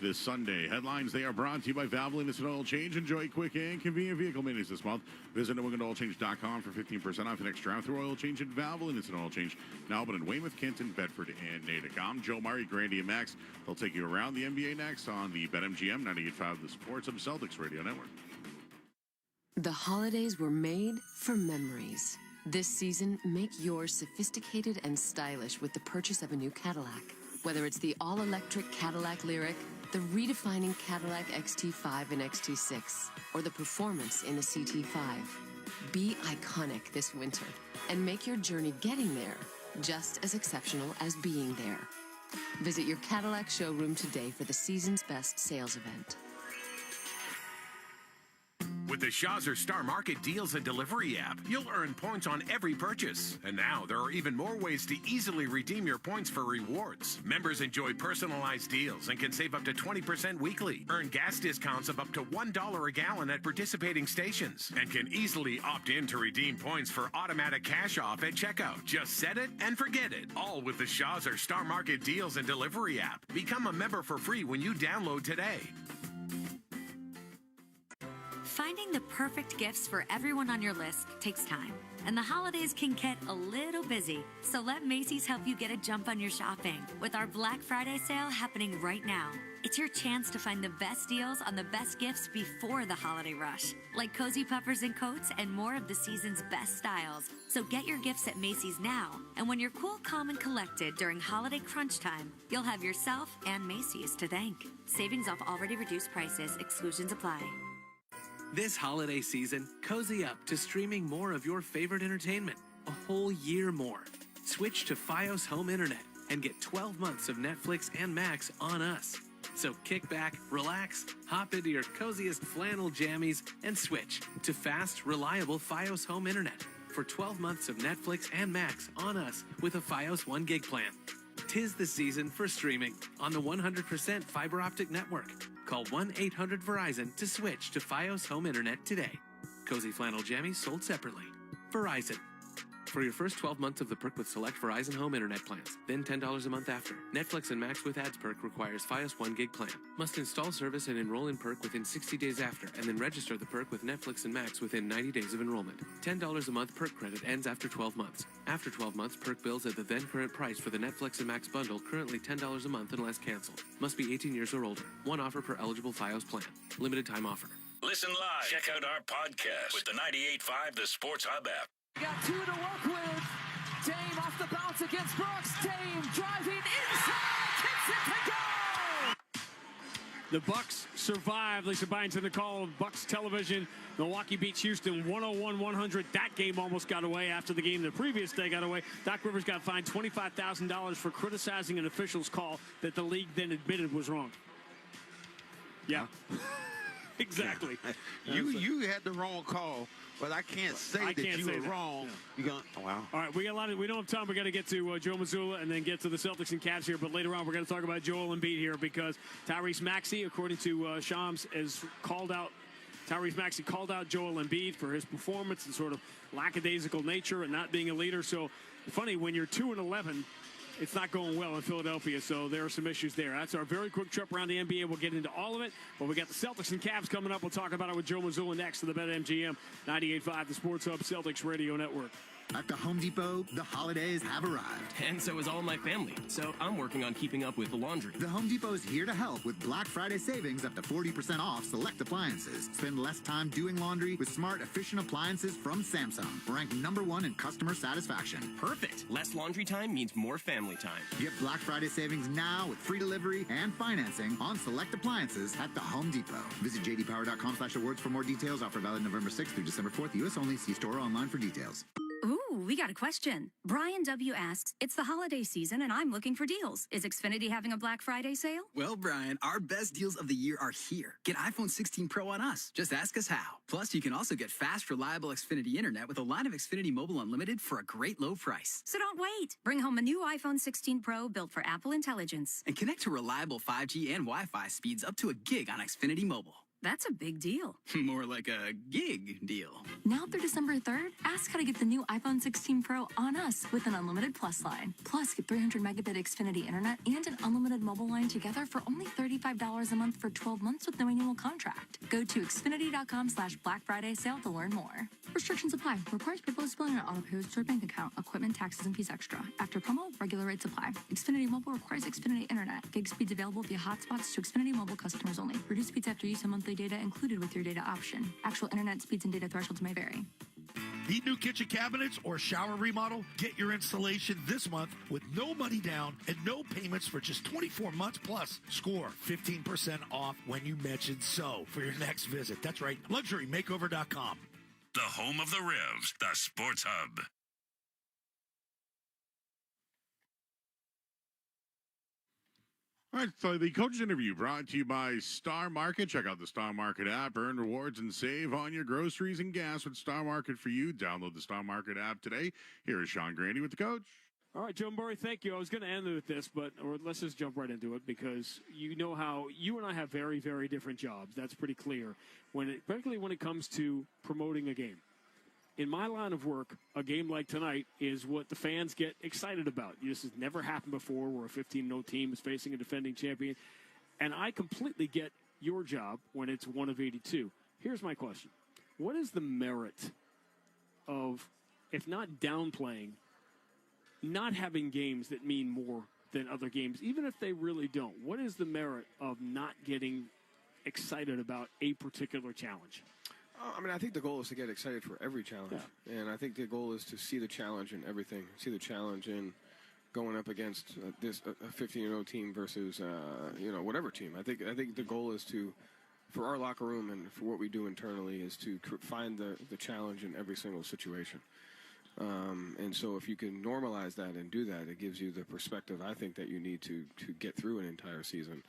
this Sunday. Headlines, they are brought to you by Valvoline Instant Oil Change. Enjoy quick and convenient vehicle maintenance this month. Visit NewEnglandOilChange.com for 15% off the next drive-through oil change at Valvoline Instant Oil Change. Now open in Weymouth, Kenton, Bedford, and Natick. I'm Joe Murray, Grandy, and Max. They'll take you around the NBA next on the BetMGM 98.5 The Sports Hub Celtics Radio Network. The holidays were made for memories. This season, make yours sophisticated and stylish with the purchase of a new Cadillac. Whether it's the all-electric Cadillac Lyriq, the redefining Cadillac XT5 and XT6, or the performance in the CT5. Be iconic this winter and make your journey getting there just as exceptional as being there. Visit your Cadillac showroom today for the season's best sales event. With the Shaw's Star Market Deals and Delivery app, you'll earn points on every purchase. And now there are even more ways to easily redeem your points for rewards. Members enjoy personalized deals and can save up to 20% weekly. Earn gas discounts of up to $1 a gallon at participating stations. And can easily opt in to redeem points for automatic cash off at checkout. Just set it and forget it. All with the Shaw's Star Market Deals and Delivery app. Become a member for free when you download today. Finding the perfect gifts for everyone on your list takes time, and the holidays can get a little busy. So let Macy's help you get a jump on your shopping with our Black Friday sale happening right now. It's your chance to find the best deals on the best gifts before the holiday rush, like cozy puffers and coats and more of the season's best styles. So get your gifts at Macy's now, and when you're cool, calm, and collected during holiday crunch time, you'll have yourself and Macy's to thank. Savings off already reduced prices. Exclusions apply. This holiday season, cozy up to streaming more of your favorite entertainment, a whole year more. Switch to Fios Home Internet and get 12 months of Netflix and Max on us. So kick back, relax, hop into your coziest flannel jammies, and switch to fast, reliable Fios Home Internet for 12 months of Netflix and Max on us with a Fios 1 gig plan. 'Tis the season for streaming on the 100% fiber optic network. Call 1-800-VERIZON to switch to Fios Home Internet today. Cozy flannel jammies sold separately. Verizon. For your first 12 months of the perk with select Verizon Home Internet plans, then $10 a month after. Netflix and Max with ads perk requires Fios 1 gig plan. Must install service and enroll in perk within 60 days after, and then register the perk with Netflix and Max within 90 days of enrollment. $10 a month perk credit ends after 12 months. After 12 months, perk bills at the then current price for the Netflix and Max bundle, currently $10 a month unless canceled. Must be 18 years or older. One offer per eligible Fios plan. Limited time offer. Listen live. Check out our podcast with the 98.5 The Sports Hub app. Got two to work with. Dame off the bounce against Brooks. Dame driving inside. Kicks it to go. The Bucks survive. Lisa Bynes in the call of Bucks television. Milwaukee beats Houston 101-100. That game almost got away after the game the previous day got away. Doc Rivers got fined $25,000 for criticizing an official's call that the league then admitted was wrong. Yeah. Exactly. You had the wrong call, but I can't say that you were wrong. Yeah. You're going, oh, wow. All right, we got a lot of. We don't have time. We got to get to Joe Mazzulla and then get to the Celtics and Cavs here. But later on, we're going to talk about Joel Embiid here because Tyrese Maxey, according to Shams, is called out. Tyrese Maxey called out Joel Embiid for his performance and sort of lackadaisical nature and not being a leader. So funny when you're 2-11. It's not going well in Philadelphia, so there are some issues there. That's our very quick trip around the NBA. We'll get into all of it, but we got the Celtics and Cavs coming up. We'll talk about it with Joe Mazzulla next to the BetMGM 98.5, the Sports Hub Celtics Radio Network. At the Home Depot, the holidays have arrived. And so is all my family. So I'm working on keeping up with the laundry. The Home Depot is here to help with Black Friday savings up to 40% off select appliances. Spend less time doing laundry with smart, efficient appliances from Samsung. Ranked #1 in customer satisfaction. Perfect. Less laundry time means more family time. Get Black Friday savings now with free delivery and financing on select appliances at the Home Depot. Visit jdpower.com/awards for more details. Offer valid November 6th through December 4th. U.S. only. See store or online for details. Ooh, we got a question. Brian W. asks, it's the holiday season and I'm looking for deals. Is Xfinity having a Black Friday sale? Well, Brian, our best deals of the year are here. Get iPhone 16 Pro on us. Just ask us how. Plus, you can also get fast, reliable Xfinity Internet with a line of Xfinity Mobile Unlimited for a great low price. So don't wait. Bring home a new iPhone 16 Pro built for Apple Intelligence. And connect to reliable 5G and Wi-Fi speeds up to a gig on Xfinity Mobile. That's a big deal. More like a gig deal. Now through December 3rd, ask how to get the new iPhone 16 Pro on us with an unlimited Plus line. Plus, get 300 megabit Xfinity Internet and an unlimited mobile line together for only $35 a month for 12 months with no annual contract. Go to Xfinity.com/Black Friday sale to learn more. Restrictions apply. Requires PayPal display and auto pay with your bank account. Equipment, taxes, and fees extra. After promo, regular rates apply. Xfinity Mobile requires Xfinity Internet. Gig speeds available via hotspots to Xfinity Mobile customers only. Reduced speeds after use and monthly data included with your data option. Actual internet speeds and data thresholds may vary. Need new kitchen cabinets or shower remodel? Get your installation this month with no money down and no payments for just 24 months plus. Score 15% off when you mention so for your next visit. That's right, luxurymakeover.com. The home of the Revs, the Sports Hub. All right, so the coach's interview brought to you by Star Market. Check out the Star Market app, earn rewards, and save on your groceries and gas with Star Market for you. Download the Star Market app today. Here is Sean Grandy with the coach. All right, Joe Murray, thank you. I was going to end with this, or let's just jump right into it, because you know how you and I have very, very different jobs. That's pretty clear, particularly when it comes to promoting a game. In my line of work, a game like tonight is what the fans get excited about. This has never happened before, where a 15-0 team is facing a defending champion. And I completely get your job when it's 1 of 82. Here's my question. What is the merit of, if not downplaying, not having games that mean more than other games, even if they really don't? What is the merit of not getting excited about a particular challenge? I mean, I think the goal is to get excited for every challenge. Yeah. And I think the goal is to see the challenge in everything. See the challenge in going up against a 15-0 team versus, whatever team. I think the goal is to, for our locker room and for what we do internally, is to find the challenge in every single situation. And so if you can normalize that and do that, it gives you the perspective, I think, that you need to get through an entire season.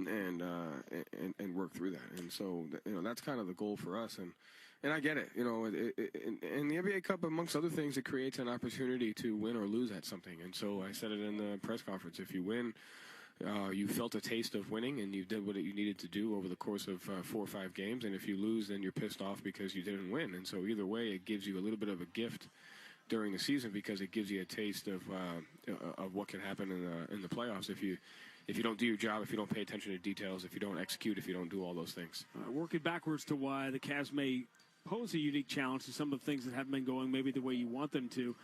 And work through that, and so that's kind of the goal for us, and I get it. In the NBA Cup, amongst other things, it creates an opportunity to win or lose at something. And so I said it in the press conference: if you win, you felt a taste of winning, and you did what you needed to do over the course of 4 or 5 games. And if you lose, then you're pissed off because you didn't win. And so either way, it gives you a little bit of a gift during the season, because it gives you a taste of what can happen in the playoffs if you don't do your job, if you don't pay attention to details, if you don't execute, if you don't do all those things. Working backwards to why the Cavs may pose a unique challenge to some of the things that haven't been going maybe the way you want them to.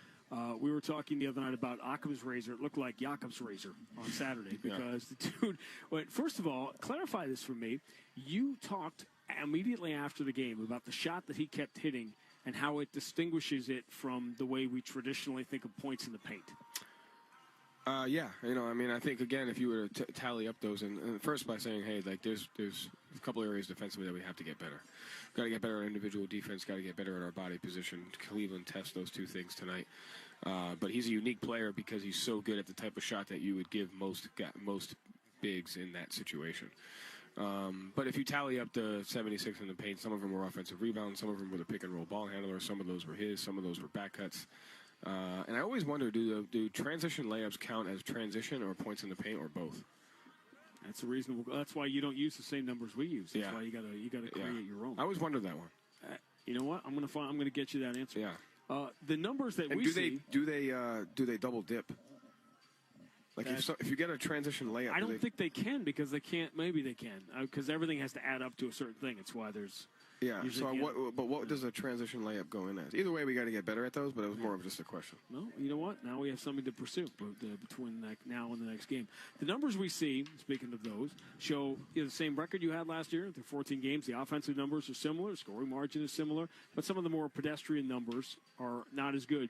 We were talking the other night about Occam's razor. It looked like Jakob's razor on Saturday because the dude, first of all, clarify this for me. You talked immediately after the game about the shot that he kept hitting and how it distinguishes it from the way we traditionally think of points in the paint. I think, again, if you were to tally up those, and first by saying, hey, like there's a couple areas defensively that we have to get better. Got to get better at individual defense, got to get better at our body position. Cleveland tests those 2 things tonight. But he's a unique player because he's so good at the type of shot that you would give most bigs in that situation. But if you tally up the 76 in the paint, some of them were offensive rebounds, some of them were the pick-and-roll ball handler, some of those were his, some of those were back cuts. And I always wonder, do transition layups count as transition or points in the paint or both? That's a reasonable. That's why you don't use the same numbers we use. That's why you gotta create your own. I always wondered that one. You know what? I'm gonna get you that answer. Yeah. The numbers that and we see. Do they double dip? Like if you get a transition layup, I don't think they can, because they can't. Maybe they can, because everything has to add up to a certain thing. It's why there's. Yeah. So what does a transition layup go in as? Either way, we got to get better at those. But it was more of just a question. No, you know what? Now we have something to pursue between now and the next game. The numbers we see, speaking of those, show the same record you had last year. Through 14 games, the offensive numbers are similar, scoring margin is similar, but some of the more pedestrian numbers are not as good.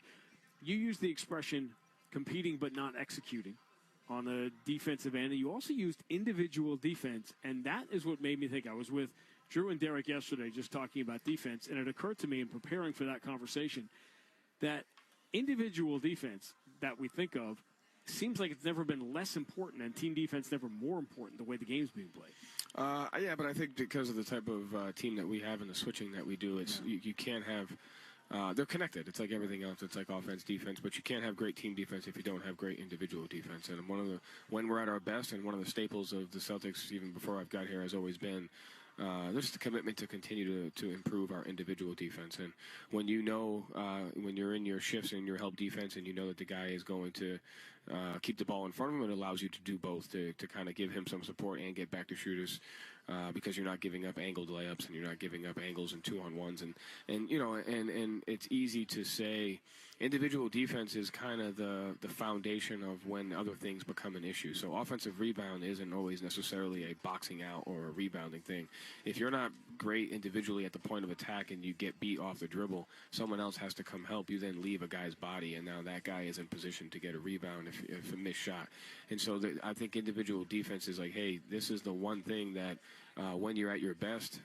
You use the expression "competing but not executing" on the defensive end, and you also used individual defense, and that is what made me think. I was with Drew and Derek yesterday just talking about defense, and it occurred to me in preparing for that conversation that individual defense that we think of seems like it's never been less important, and team defense never more important the way the game's being played. Yeah, but I think because of the type of team that we have and the switching that we do, you can't have they're connected. It's like everything else. It's like offense, defense, but you can't have great team defense if you don't have great individual defense. And when we're at our best, and one of the staples of the Celtics, even before I've got here, has always been there's just a commitment to continue to improve our individual defense. And when when you're in your shifts and your help defense, and you know that the guy is going to keep the ball in front of him, it allows you to do both, to kind of give him some support and get back to shooters, because you're not giving up angled layups and you're not giving up angles and 2-on-1s. And it's easy to say individual defense is kind of the foundation of when other things become an issue. So offensive rebound isn't always necessarily a boxing out or a rebounding thing. If you're not great individually at the point of attack and you get beat off the dribble, someone else has to come help. You then leave a guy's body, and now that guy is in position to get a rebound if a missed shot. And so I think individual defense is like, hey, this is the one thing that when you're at your best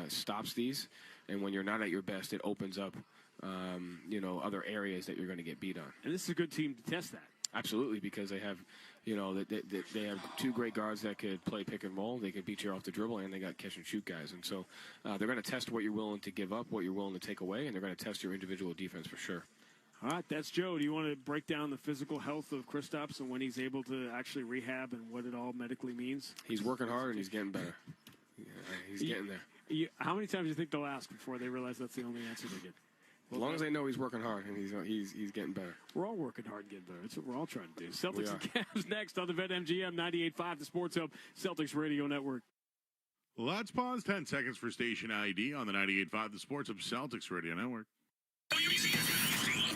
stops these, and when you're not at your best, it opens up other areas that you're going to get beat on. And this is a good team to test that. Absolutely, because they have, they have two great guards that could play pick and roll. They could beat you off the dribble, and they got catch and shoot guys. And so they're going to test what you're willing to give up, what you're willing to take away, and they're going to test your individual defense for sure. All right, that's Joe. Do you want to break down the physical health of Kristaps and when he's able to actually rehab and what it all medically means? He's working hard, and he's getting better. Yeah, he's getting there. How many times do you think they'll ask before they realize that's the only answer they get? As long as they know he's working hard and he's getting better. We're all working hard and getting better. That's what we're all trying to do. Celtics and Cavs next on the BetMGM 98.5, the Sports Hub, Celtics Radio Network. Let's pause 10 seconds for station ID on the 98.5, the Sports Hub, Celtics Radio Network.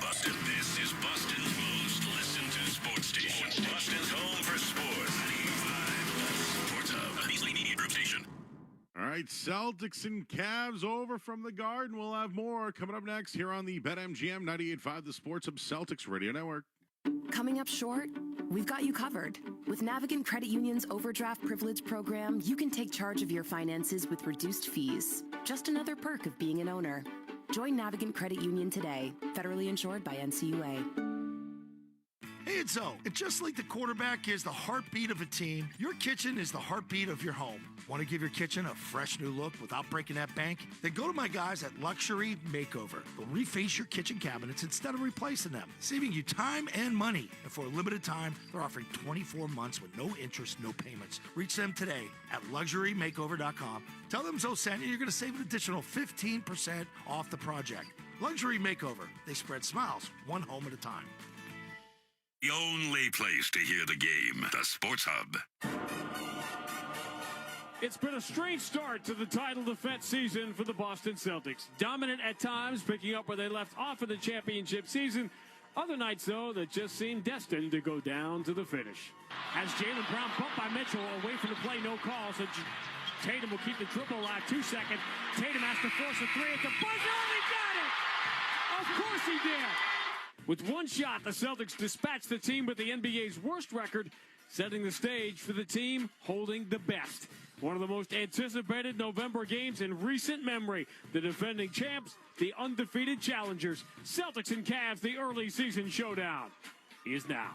Boston. This is Boston's most listened to sports station. Boston's home for sports. 95 Sports Hub, the Beasley Media Group station. All right, Celtics and Cavs over from the Garden. We'll have more coming up next here on the BetMGM 98.5, the Sports Hub, Celtics Radio Network. Coming up short? We've got you covered. With Navigant Credit Union's Overdraft Privilege program, you can take charge of your finances with reduced fees. Just another perk of being an owner. Join Navigant Credit Union today. Federally insured by NCUA. Hey, it's Zoe. And just like the quarterback is the heartbeat of a team, your kitchen is the heartbeat of your home. Want to give your kitchen a fresh new look without breaking that bank? Then go to my guys at Luxury Makeover. They'll reface your kitchen cabinets instead of replacing them, saving you time and money. And for a limited time, they're offering 24 months with no interest, no payments. Reach them today at luxurymakeover.com. Tell them Zoe sent you. You're going to save an additional 15% off the project. Luxury Makeover. They spread smiles one home at a time. The only place to hear the game, the Sports Hub. It's been a strange start to the title defense season for the Boston Celtics. Dominant at times, picking up where they left off in the championship season. Other nights, though, that just seemed destined to go down to the finish. As Jaylen Brown bumped by Mitchell, away from the play, no call, so Tatum will keep the triple alive. 2 seconds. Tatum has to force a three at the buzzer, and he got it! Of course he did! With one shot, the Celtics dispatched the team with the NBA's worst record, setting the stage for the team holding the best. One of the most anticipated November games in recent memory. The defending champs, the undefeated challengers. Celtics and Cavs, the early season showdown is now.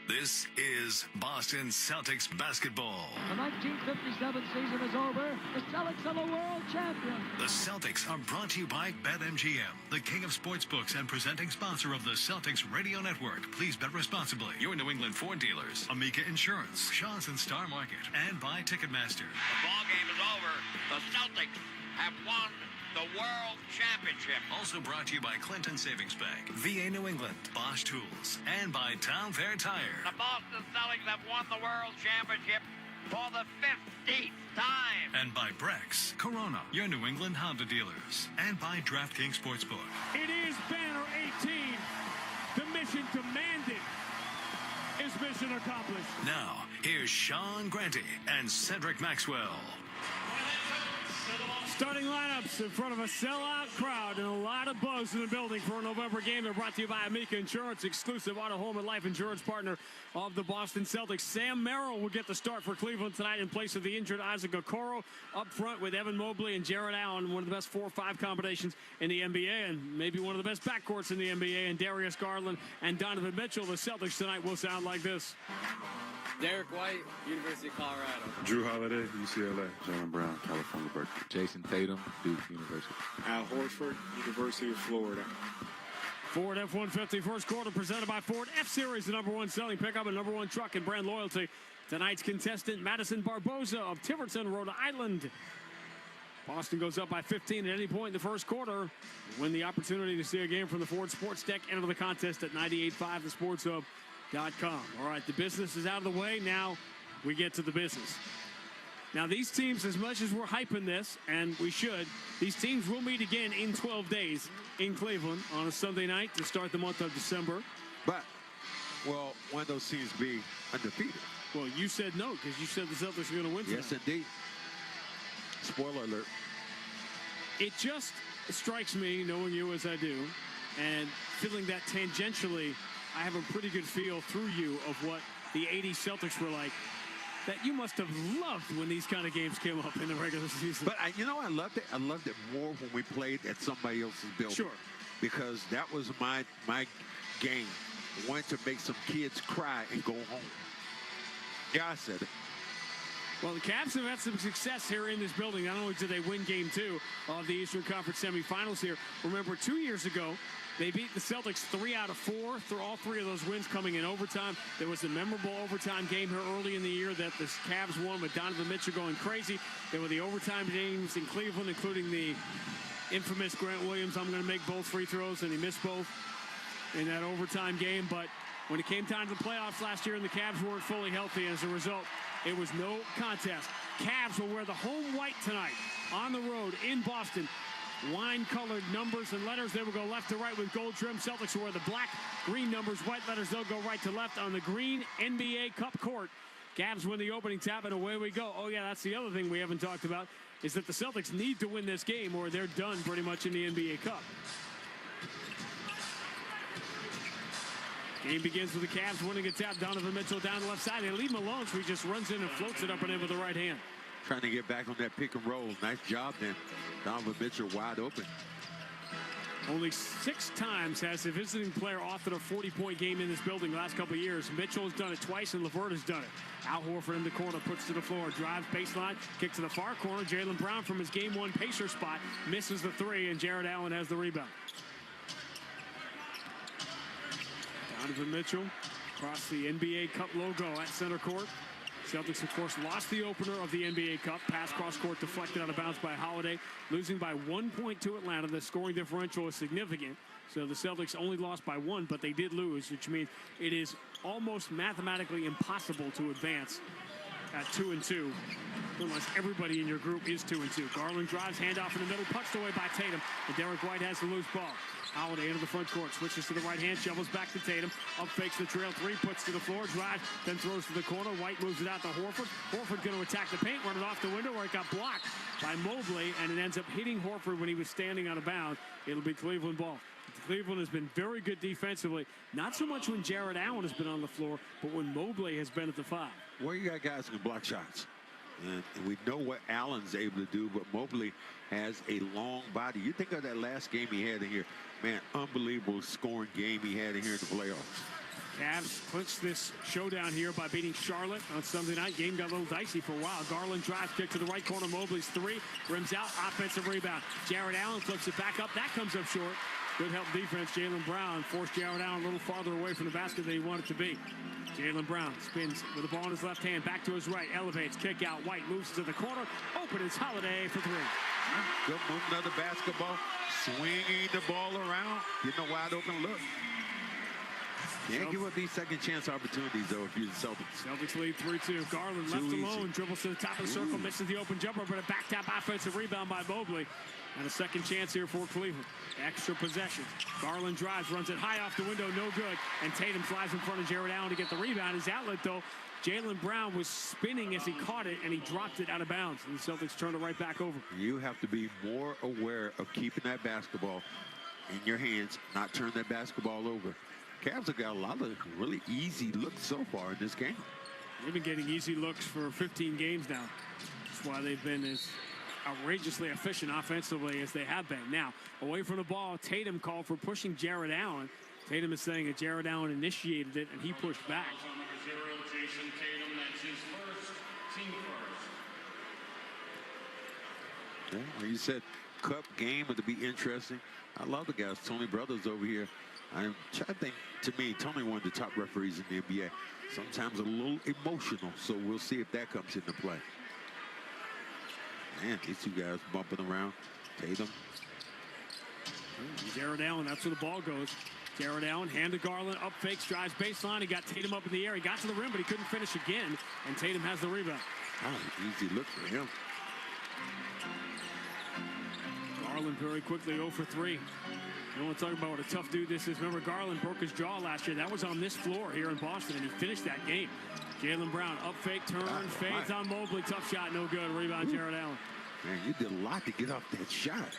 This is Boston Celtics basketball. The 1957 season is over. The Celtics are the world champions. The Celtics are brought to you by BetMGM, the king of sportsbooks and presenting sponsor of the Celtics Radio Network. Please bet responsibly. Your New England Ford dealers, Amica Insurance, Shaw's and Star Market, and by Ticketmaster. The ball game is over. The Celtics have won the World Championship. Also brought to you by Clinton Savings Bank, VA New England, Bosch Tools, and by Town Fair Tire. The Boston Celtics have won the World Championship for the 15th time. And by Brex, Corona, your New England Honda dealers. And by DraftKings Sportsbook. It is banner 18. The mission demanded is mission accomplished. Now, here's Sean Grante and Cedric Maxwell. Starting lineups in front of a sellout crowd and a lot of buzz in the building for a November game. They're brought to you by Amica Insurance, exclusive auto, home, and life insurance partner of the Boston Celtics. Sam Merrill will get the start for Cleveland tonight in place of the injured Isaac Okoro. Up front with Evan Mobley and Jarrett Allen, one of the best 4-5 combinations in the NBA and maybe one of the best backcourts in the NBA. And Darius Garland and Donovan Mitchell. The Celtics tonight will sound like this. Derek White, University of Colorado. Drew Holiday, UCLA. Jaylen Brown, California Berkeley. Jason Tatum, Duke University. Al Horford, University of Florida. Ford F-150 first quarter presented by Ford F-Series, the #1 selling pickup and #1 truck and brand loyalty. Tonight's contestant, Madison Barboza of Tiverton, Rhode Island. Boston goes up by 15 at any point in the first quarter. Win the opportunity to see a game from the Ford Sports Deck. Enter the contest at 98.5 thesportshub.com. All right, the business is out of the way. Now we get to the business. Now, these teams, as much as we're hyping this, and we should, these teams will meet again in 12 days in Cleveland on a Sunday night to start the month of December. But, well, one of those teams be undefeated. Well, you said no, because you said the Celtics are going to win tonight. Yes, indeed. Spoiler alert. It just strikes me, knowing you as I do, and feeling that tangentially, I have a pretty good feel through you of what the 80s Celtics were like, that you must have loved when these kind of games came up in the regular season. But, I loved it. I loved it more when we played at somebody else's building. Sure. Because that was my game. wanting to make some kids cry and go home. Yeah, I said it. Well, the Cavs have had some success here in this building. Not only did they win Game 2 of the Eastern Conference semifinals here, remember 2 years ago, they beat the Celtics 3 out of 4, all 3 of those wins coming in overtime. There was a memorable overtime game here early in the year that the Cavs won with Donovan Mitchell going crazy. There were the overtime games in Cleveland, including the infamous Grant Williams, I'm going to make both free throws, and he missed both in that overtime game. But when it came time to the playoffs last year and the Cavs weren't fully healthy, as a result, it was no contest. Cavs will wear the home white tonight on the road in Boston. Wine-colored numbers and letters. They will go left to right with gold trim. Celtics will wear the black, green numbers, white letters. They'll go right to left on the green NBA Cup court. Cavs win the opening tap, and away we go. Oh, yeah, that's the other thing we haven't talked about, is that the Celtics need to win this game or they're done pretty much in the NBA Cup. Game begins with the Cavs winning a tap. Donovan Mitchell down the left side. They leave him alone, so he just runs in and floats it up and in with the right hand. Trying to get back on that pick and roll. Nice job then. Donovan Mitchell wide open. Only 6 times has a visiting player authored a 40-point game in this building the last couple of years. Mitchell has done it twice, and LeVert has done it. Al Horford in the corner, puts to the floor, drives baseline, kick to the far corner. Jaylen Brown from his Game 1 Pacer spot misses the 3, and Jared Allen has the rebound. Donovan Mitchell across the NBA Cup logo at center court. Celtics, of course, lost the opener of the NBA Cup. Pass cross-court deflected out of bounds by Holiday. Losing by 1 point to Atlanta. The scoring differential is significant. So the Celtics only lost by 1, but they did lose, which means it is almost mathematically impossible to advance at 2-2, unless everybody in your group is 2-2. Garland drives, handoff in the middle, punched away by Tatum, and Derek White has the loose ball. Holiday into the front court, switches to the right hand, shovels back to Tatum, up fakes the trail 3, puts to the floor, drives, then throws to the corner. White moves it out to Horford. Horford going to attack the paint, run it off the window where it got blocked by Mobley, and it ends up hitting Horford when he was standing out of bounds. It'll be Cleveland ball. Cleveland has been very good defensively, not so much when Jared Allen has been on the floor, but when Mobley has been at the 5. Well, you got guys who can block shots. And we know what Allen's able to do, but Mobley has a long body. You think of that last game he had in here. Man, unbelievable scoring game he had in here in the playoffs. Cavs clinched this showdown here by beating Charlotte on Sunday night. Game got a little dicey for a while. Garland drives, kick to the right corner. Mobley's 3, rims out, offensive rebound. Jared Allen flips it back up. That comes up short. Good help defense. Jaylen Brown forced Jared Allen a little farther away from the basket than he wanted to be. Jaylen Brown spins with the ball in his left hand, back to his right, elevates, kick out. White moves to the corner. Open is Holiday for 3. Good move, another basketball. Swinging the ball around. Getting a wide open look. Can't give up these second chance opportunities, though, if you're the Celtics. Celtics lead 3-2. Garland left alone, dribbles to the top of the circle, misses the open jumper, but a back tap offensive rebound by Mobley. And a second chance here for Cleveland. Extra possession. Garland drives, runs it high off the window, no good. And Tatum flies in front of Jared Allen to get the rebound. His outlet, though, Jaylen Brown was spinning as he caught it, and he dropped it out of bounds. And the Celtics turned it right back over. You have to be more aware of keeping that basketball in your hands, not turn that basketball over. Cavs have got a lot of really easy looks so far in this game. They've been getting easy looks for 15 games now. That's why they've been as outrageously efficient offensively as they have been. Now, away from the ball, Tatum called for pushing Jared Allen. Tatum is saying that Jared Allen initiated it, and he pushed back. Yeah, well, you said Cup game would be interesting. I love the guys. Tony Brothers over here. I think, to me, Tony one of the top referees in the NBA. Sometimes a little emotional, so we'll see if that comes into play. Man, these two guys bumping around. Tatum. Jared Allen, that's where the ball goes. Jared Allen, hand to Garland, up fakes, drives baseline. He got Tatum up in the air. He got to the rim, but he couldn't finish again. And Tatum has the rebound. Oh, easy look for him. Garland very quickly 0 for 3. You want to talk about what a tough dude this is. Remember, Garland broke his jaw last year. That was on this floor here in Boston, and he finished that game. Jaylen Brown, up fake, turn, fades on Mobley. Tough shot, no good. Rebound, Jared Allen. Man, you did a lot to get off that shot.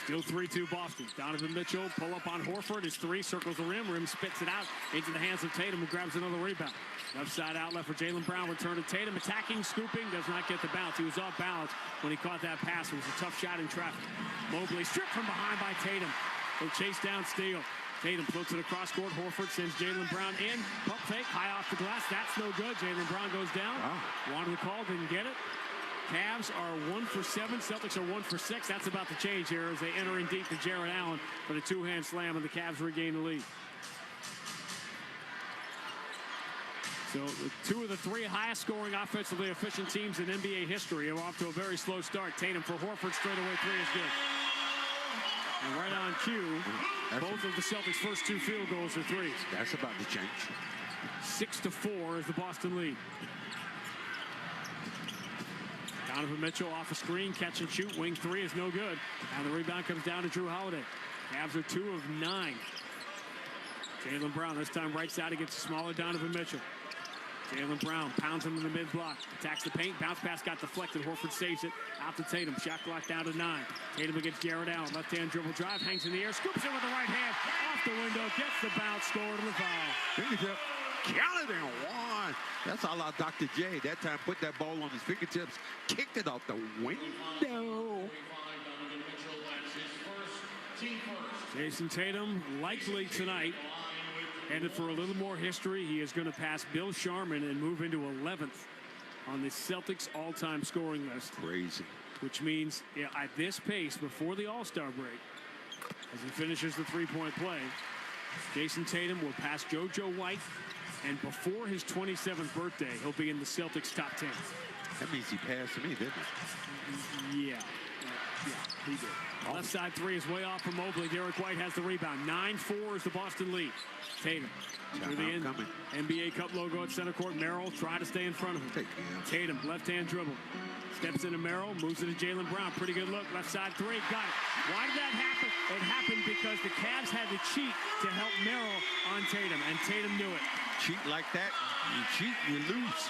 Still 3-2 Boston. Donovan Mitchell, pull up on Horford. His 3, circles the rim. Rim spits it out into the hands of Tatum, who grabs another rebound. Left side outlet for Jaylen Brown. Return to Tatum. Attacking, scooping, does not get the bounce. He was off balance when he caught that pass. It was a tough shot in traffic. Mobley stripped from behind by Tatum. He'll chase down steal. Tatum floats it across court. Horford sends Jaylen Brown in. Pump fake, high off the glass. That's no good. Jaylen Brown goes down. Wanted the call, didn't get it. Cavs are 1 for 7. Celtics are 1 for 6. That's about to change here as they enter in deep to Jared Allen for the two-hand slam, and the Cavs regain the lead. So two of the three highest scoring offensively efficient teams in NBA history are off to a very slow start. Tatum for Horford, straightaway three is good. And right on cue, both of the Celtics' first two field goals are threes. That's about to change. 6-4 is the Boston lead. Donovan Mitchell off a screen, catch and shoot, wing three is no good. And the rebound comes down to Drew Holiday. Cavs are 2 of 9. Jaylen Brown this time right side against the smaller Donovan Mitchell. Jaylen Brown pounds him in the mid-block. Attacks the paint. Bounce pass got deflected. Horford saves it. Out to Tatum. Shot clock down to 9. Tatum against Jared Allen. Left-hand dribble drive. Hangs in the air. Scoops it with the right hand. Off the window. Gets the bounce. Scored on the foul. Fingertip. Count it and one. That's all our Dr. J. That time put that ball on his fingertips. Kicked it off the window. Jason Tatum likely tonight headed for a little more history. He is going to pass Bill Sharman and move into 11th on the Celtics all-time scoring list. Crazy. Which means at this pace before the All-Star break, as he finishes the three-point play, Jason Tatum will pass JoJo White, and before his 27th birthday, he'll be in the Celtics top 10. That means he passed me, didn't it? Yeah, he did. Left side three is way off from Mobley. Derek White has the rebound. 9-4 is the Boston lead. Tatum with the NBA Cup logo at center court. Merrill trying to stay in front of him. Tatum, left-hand dribble. Steps into Merrill, moves it to Jaylen Brown. Pretty good look. Left side three. Got it. Why did that happen? It happened because the Cavs had to cheat to help Merrill on Tatum, and Tatum knew it. Cheat like that, you cheat, you lose.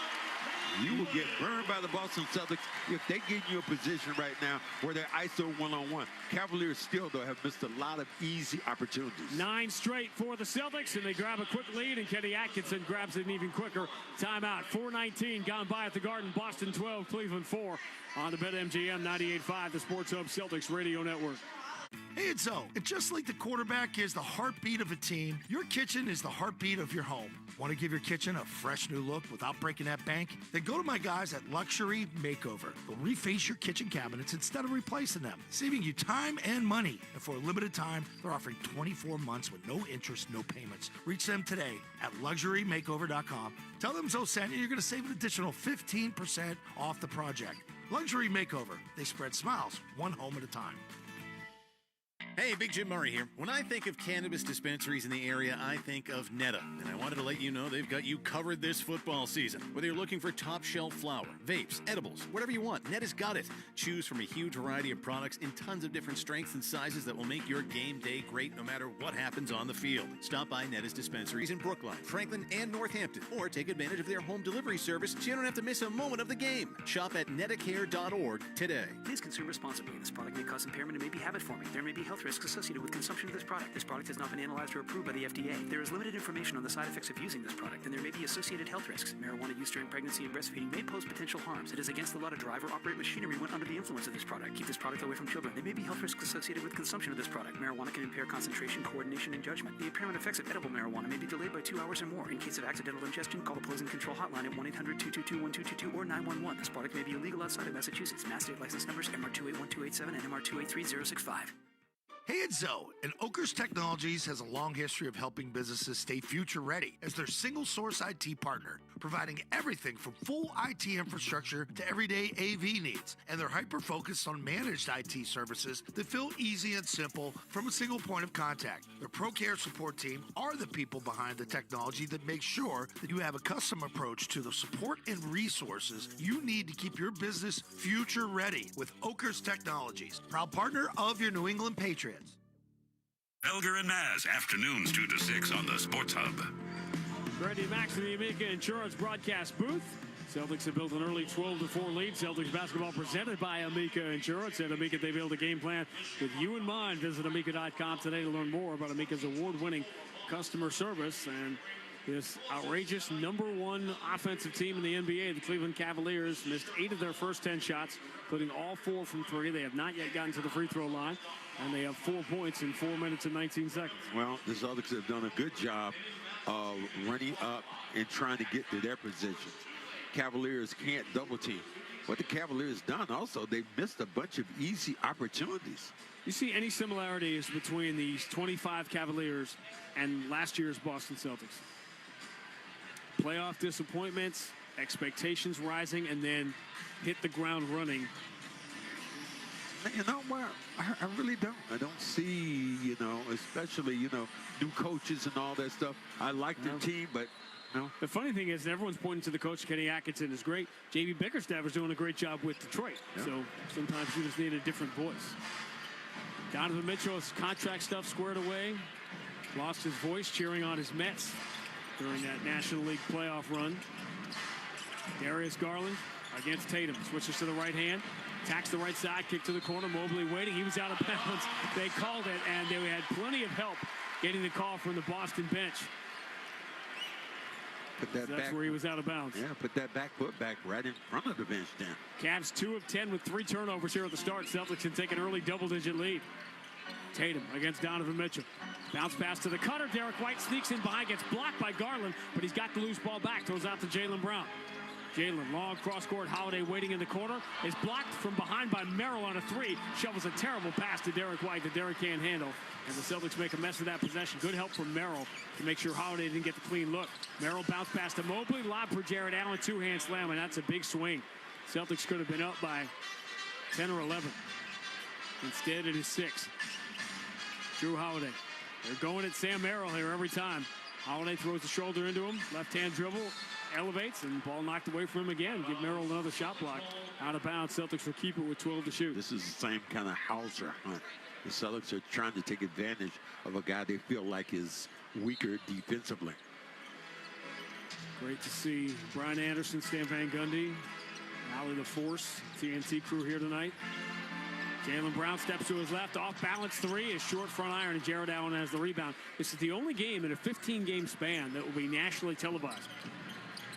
You will get burned by the Boston Celtics if they get you a position right now where they're ISO one-on-one. Cavaliers still, though, have missed a lot of easy opportunities. 9 straight for the Celtics, and they grab a quick lead, and Kenny Atkinson grabs it an even quicker. Timeout. 4:19 gone by at the Garden. Boston 12, Cleveland 4 on the BetMGM 98.5, the Sports Hub Celtics Radio Network. Hey, it's Zoe. And just like the quarterback is the heartbeat of a team, your kitchen is the heartbeat of your home. Want to give your kitchen a fresh new look without breaking that bank? Then go to my guys at Luxury Makeover. They'll reface your kitchen cabinets instead of replacing them, saving you time and money. And for a limited time, they're offering 24 months with no interest, no payments. Reach them today at LuxuryMakeover.com. Tell them Zoe sent you. You're going to save an additional 15% off the project. Luxury Makeover. They spread smiles one home at a time. Hey, Big Jim Murray here. When I think of cannabis dispensaries in the area, I think of Netta. And I wanted to let you know they've got you covered this football season. Whether you're looking for top shelf flower, vapes, edibles, whatever you want, Netta's got it. Choose from a huge variety of products in tons of different strengths and sizes that will make your game day great no matter what happens on the field. Stop by Netta's dispensaries in Brookline, Franklin, and Northampton, or take advantage of their home delivery service so you don't have to miss a moment of the game. Shop at nettacare.org today. Please consume responsibly. This product may cause impairment and may be habit-forming. There may be health risks associated with consumption of this product. This product has not been analyzed or approved by the FDA. There is limited information on the side effects of using this product, and there may be associated health risks. Marijuana use during pregnancy and breastfeeding may pose potential harms. It is against the law to drive or operate machinery when under the influence of this product. Keep this product away from children. There may be health risks associated with consumption of this product. Marijuana can impair concentration, coordination, and judgment. The impairment effects of edible marijuana may be delayed by 2 hours or more. In case of accidental ingestion, call the Poison Control Hotline at 1-800-222-1222 or 911. This product may be illegal outside of Massachusetts. Mass state license numbers MR281287 and MR283065. Hey, it's Zoe, and Oakers Technologies has a long history of helping businesses stay future-ready as their single-source IT partner, providing everything from full IT infrastructure to everyday AV needs. And they're hyper-focused on managed IT services that feel easy and simple from a single point of contact. Their ProCare support team are the people behind the technology that make sure that you have a custom approach to the support and resources you need to keep your business future-ready with Oakers Technologies, proud partner of your New England Patriots. Elger and Maz, afternoons 2 to 6 on the Sports Hub. Randy Max in the Amica Insurance broadcast booth. Celtics have built an early 12-4 lead. Celtics basketball presented by Amica Insurance. At Amica, they build a game plan with you in mind. Visit Amica.com today to learn more about Amica's award-winning customer service. And This outrageous #1 offensive team in the NBA, the Cleveland Cavaliers, missed 8 of their first 10 shots, including all 4 from 3. They have not yet gotten to the free throw line, and they have 4 points in 4 minutes and 19 seconds. Well, the Celtics have done a good job of running up and trying to get to their positions. Cavaliers can't double team. What the Cavaliers done also, they've missed a bunch of easy opportunities. You see any similarities between these 25 Cavaliers and last year's Boston Celtics? Playoff disappointments, expectations rising, and then hit the ground running. You know what? I really don't. I don't see, especially, new coaches and all that stuff. I like the team, but no. The funny thing is, everyone's pointing to the coach. Kenny Atkinson is great. J.B. Bickerstaff is doing a great job with Detroit. Yeah. So sometimes you just need a different voice. Donovan Mitchell's contract stuff squared away. Lost his voice cheering on his Mets during that National League playoff run. Darius Garland against Tatum. Switches to the right hand. Attacks the right side. Kick to the corner. Mobley waiting. He was out of bounds. They called it, and they had plenty of help getting the call from the Boston bench. That's where he was out of bounds. Yeah, put that back foot back right in front of the bench then. Cavs 2 of 10 with 3 turnovers here at the start. Celtics can take an early double-digit lead. Tatum against Donovan Mitchell. Bounce pass to the cutter. Derek White sneaks in behind, gets blocked by Garland, but he's got the loose ball back. Throws out to Jaylen Brown. Jaylen, long cross-court. Holiday waiting in the corner. Is blocked from behind by Merrill on a 3. Shovels a terrible pass to Derek White that Derek can't handle. And the Celtics make a mess of that possession. Good help from Merrill to make sure Holiday didn't get the clean look. Merrill bounce pass to Mobley. Lob for Jared Allen. 2-hand slam, and that's a big swing. Celtics could have been up by 10 or 11. Instead, it is 6. Drew Holiday. They're going at Sam Merrill here every time. Holiday throws the shoulder into him. Left-hand dribble. Elevates, and ball knocked away from him again. Give Merrill another shot block. Out of bounds. Celtics will keep it with 12 to shoot. This is the same kind of Hauser hunt. The Celtics are trying to take advantage of a guy they feel like is weaker defensively. Great to see Brian Anderson, Stan Van Gundy, Allie the Force, TNT crew here tonight. Jaylen Brown steps to his left, off balance 3, is short front iron, and Jared Allen has the rebound. This is the only game in a 15-game span that will be nationally televised.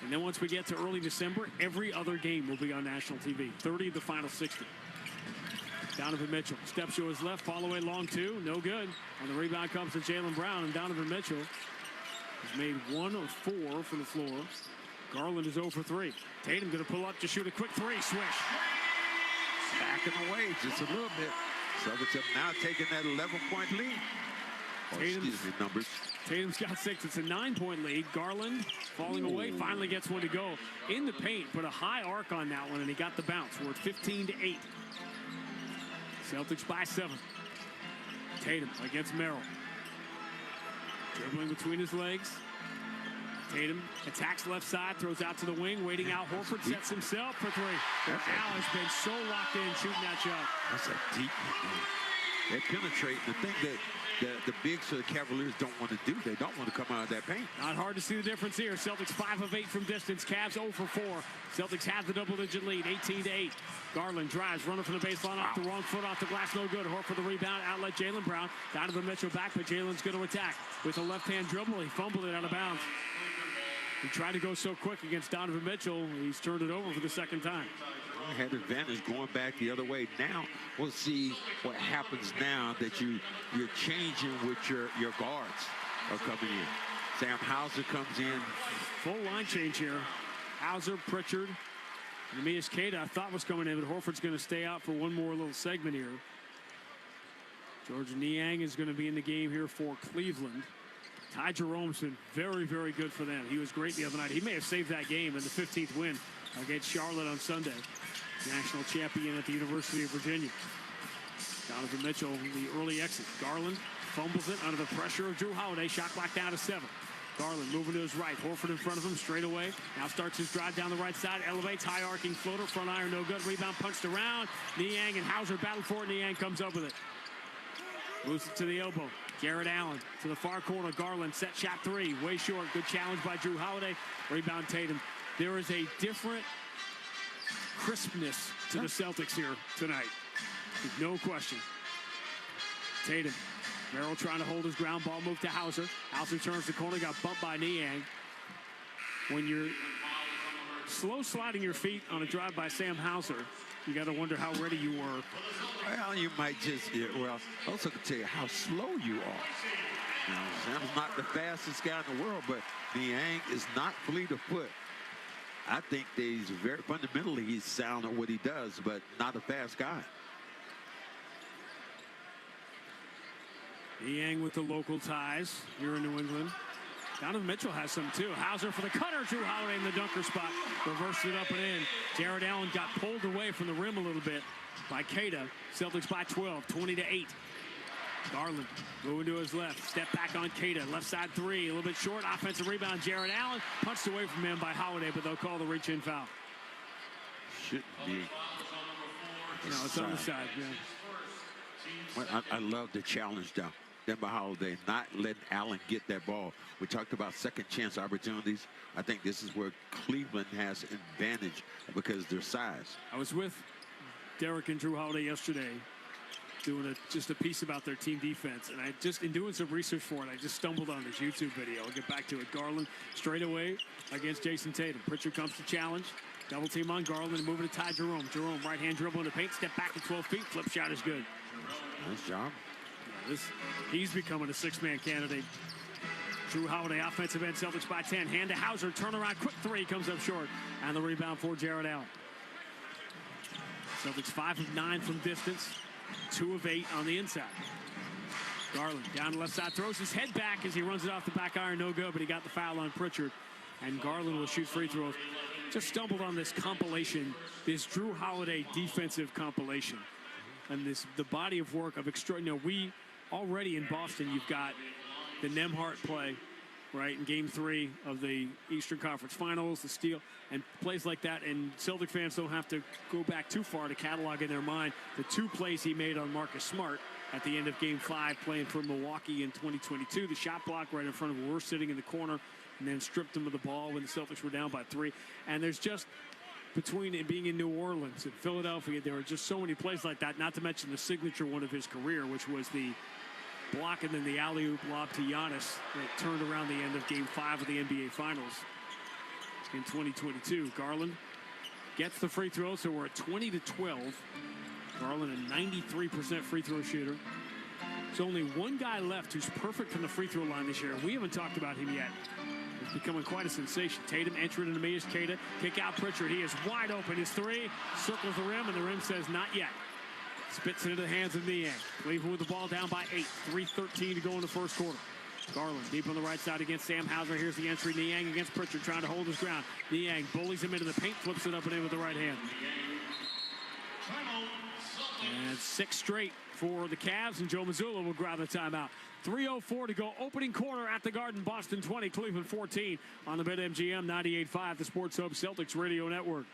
And then once we get to early December, every other game will be on national TV. 30 of the final 60. Donovan Mitchell steps to his left, fall away long 2, no good. And the rebound comes to Jaylen Brown, and Donovan Mitchell has made 1 of 4 from the floor. Garland is 0 for 3. Tatum going to pull up to shoot a quick 3, swish. Backing away just a little bit. Celtics have now taken that 11-point lead. Numbers. Tatum's got 6. It's a 9-point lead. Garland falling away, finally gets one to go in the paint. Put a high arc on that one, and he got the bounce. We're at 15-8. Celtics by 7. Tatum against Merrill. Dribbling between his legs. Tatum attacks left side, throws out to the wing, waiting out. Horford sets himself for 3. Al has been so locked in shooting that shot. That's a deep one. They penetrate. The thing that the bigs for the Cavaliers don't want to do, they don't want to come out of that paint. Not hard to see the difference here. Celtics 5 of 8 from distance. Cavs 0 for 4. Celtics have the double-digit lead, 18-8. Garland drives, running from the baseline, off the wrong foot, off the glass, no good. Horford the rebound, outlet Jaylen Brown. Donovan Mitchell back, but Jaylen's going to attack. With a left-hand dribble, he fumbled it out of bounds. He tried to go so quick against Donovan Mitchell, he's turned it over for the second time. Had advantage going back the other way. Now we'll see what happens now that you're changing with your guards are coming in. Sam Hauser comes in. Full line change here. Hauser, Pritchard, and Amias Queta I thought was coming in, but Horford's going to stay out for one more little segment here. George Niang is going to be in the game here for Cleveland. Ty Jerome's been very, very good for them. He was great the other night. He may have saved that game in the 15th win against Charlotte on Sunday. National champion at the University of Virginia. Donovan Mitchell, the early exit. Garland fumbles it under the pressure of Drew Holiday. Shot clock down to 7. Garland moving to his right. Horford in front of him, straight away. Now starts his drive down the right side. Elevates, high arcing floater. Front iron, no good. Rebound punched around. Niang and Hauser battle for it. Niang comes up with it. Moves it to the elbow. Jared Allen to the far corner. Garland set shot 3. Way short. Good challenge by Drew Holiday. Rebound Tatum. There is a different crispness to the Celtics here tonight. No question. Tatum Merrill trying to hold his ground. Ball moved to Hauser. Hauser turns the corner, got bumped by Niang. When you're slow sliding your feet on a drive by Sam Hauser, you got to wonder how ready you were. Well, you might just, well, also can tell you how slow you are. Now, Sam's not the fastest guy in the world, but Niang is not fleet of foot. I think that he's very fundamentally, he's sound at what he does, but not a fast guy. Niang with the local ties here in New England. Donovan Mitchell has some too. Hauser for the cutter. Drew Holiday in the dunker spot. Reversed it up and in. Jared Allen got pulled away from the rim a little bit by Queta. Celtics by 12, 20-8. Garland moving to his left. Step back on Queta. Left side three. A little bit short. Offensive rebound. Jared Allen punched away from him by Holiday, but they'll call the reach-in foul. Shouldn't be. No, it's on the side. Yeah. Well, I love the challenge down by Holiday, not letting Allen get that ball. We talked about second chance opportunities. I think this is where Cleveland has advantage because of their size. I was with Derek and Drew Holiday yesterday doing just a piece about their team defense, and I just, in doing some research for it, I just stumbled on this YouTube video. I'll get back to it. Garland straight away against Jason Tatum. Pritchard comes to challenge. Double team on Garland, moving to Ty Jerome. Jerome, right hand dribble in the paint, step back at 12 feet, flip shot is good. Nice job. He's becoming a six-man candidate. Drew Holiday, offensive end, Celtics by 10. Hand to Hauser, turnaround, quick three, comes up short. And the rebound for Jared Allen. Celtics 5 of 9 from distance, 2 of 8 on the inside. Garland down the left side, throws his head back as he runs it off the back iron, no good, but he got the foul on Pritchard. And Garland will shoot free throws. Just stumbled on this compilation, this Drew Holiday defensive compilation. And the body of work of extraordinary. We already in Boston, you've got the Nembhard play, right, in Game 3 of the Eastern Conference Finals, the steal, and plays like that. And Celtic fans don't have to go back too far to catalog in their mind the 2 plays he made on Marcus Smart at the end of Game 5, playing for Milwaukee in 2022. The shot block right in front of Werth sitting in the corner, and then stripped him of the ball when the Celtics were down by 3. And there's just, between it being in New Orleans and Philadelphia, there are just so many plays like that, not to mention the signature one of his career, which was the block and then the alley-oop lob to Giannis that turned around the end of Game 5 of the NBA Finals in 2022. Garland gets the free throw, so we're at 20-12. Garland, a 93% free throw shooter. There's only one guy left who's perfect from the free throw line this year. We haven't talked about him yet. He's becoming quite a sensation. Tatum entering into Mias Queta. Kick out Pritchard. He is wide open. His three circles the rim, and the rim says not yet. Spits it into the hands of Niang. Cleveland with the ball down by 8. 3:13 to go in the first quarter. Garland deep on the right side against Sam Hauser. Here's the entry. Niang against Pritchard, trying to hold his ground. Niang bullies him into the paint, flips it up and in with the right hand. And 6 straight for the Cavs, and Joe Mazzulla will grab the timeout. 3:04 to go. Opening quarter at the Garden. Boston 20, Cleveland 14 on the BetMGM 98.5, the Sports Hub Celtics Radio Network.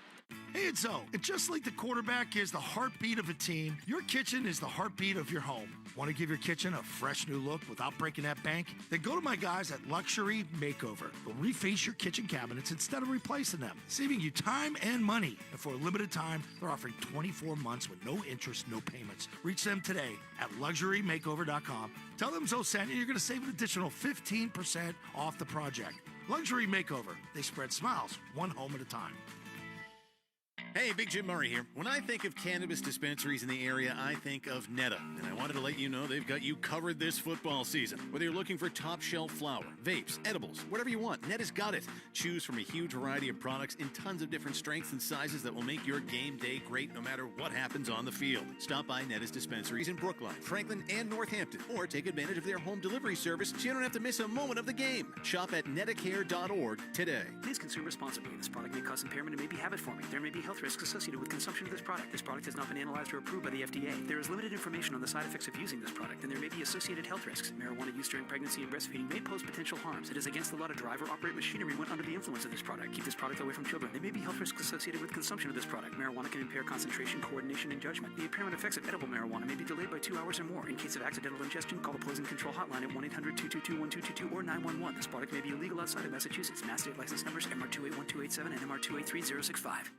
Hey, it's Zoe. And just like the quarterback is the heartbeat of a team, your kitchen is the heartbeat of your home. Want to give your kitchen a fresh new look without breaking that bank? Then go to my guys at Luxury Makeover. They'll reface your kitchen cabinets instead of replacing them, saving you time and money. And for a limited time, they're offering 24 months with no interest, no payments. Reach them today at LuxuryMakeover.com. Tell them Zoe sent you. You're going to save an additional 15% off the project. Luxury Makeover. They spread smiles, one home at a time. Hey, Big Jim Murray here. When I think of cannabis dispensaries in the area, I think of Netta. And I wanted to let you know they've got you covered this football season. Whether you're looking for top shelf flower, vapes, edibles, whatever you want, Netta's got it. Choose from a huge variety of products in tons of different strengths and sizes that will make your game day great no matter what happens on the field. Stop by Netta's dispensaries in Brookline, Franklin, and Northampton, or take advantage of their home delivery service so you don't have to miss a moment of the game. Shop at nettacare.org today. Please consume responsibly. This product may cause impairment and may be habit-forming. There may be health risks associated with consumption of this product. This product has not been analyzed or approved by the FDA. There is limited information on the side effects of using this product, and there may be associated health risks. Marijuana use during pregnancy and breastfeeding may pose potential harms. It is against the law to drive or operate machinery when under the influence of this product. Keep this product away from children. There may be health risks associated with consumption of this product. Marijuana can impair concentration, coordination, and judgment. The impairment effects of edible marijuana may be delayed by 2 hours or more. In case of accidental ingestion, call the Poison Control Hotline at 1-800-222-1222 or 911. This product may be illegal outside of Massachusetts. Mass state license numbers MR281287 and MR283065.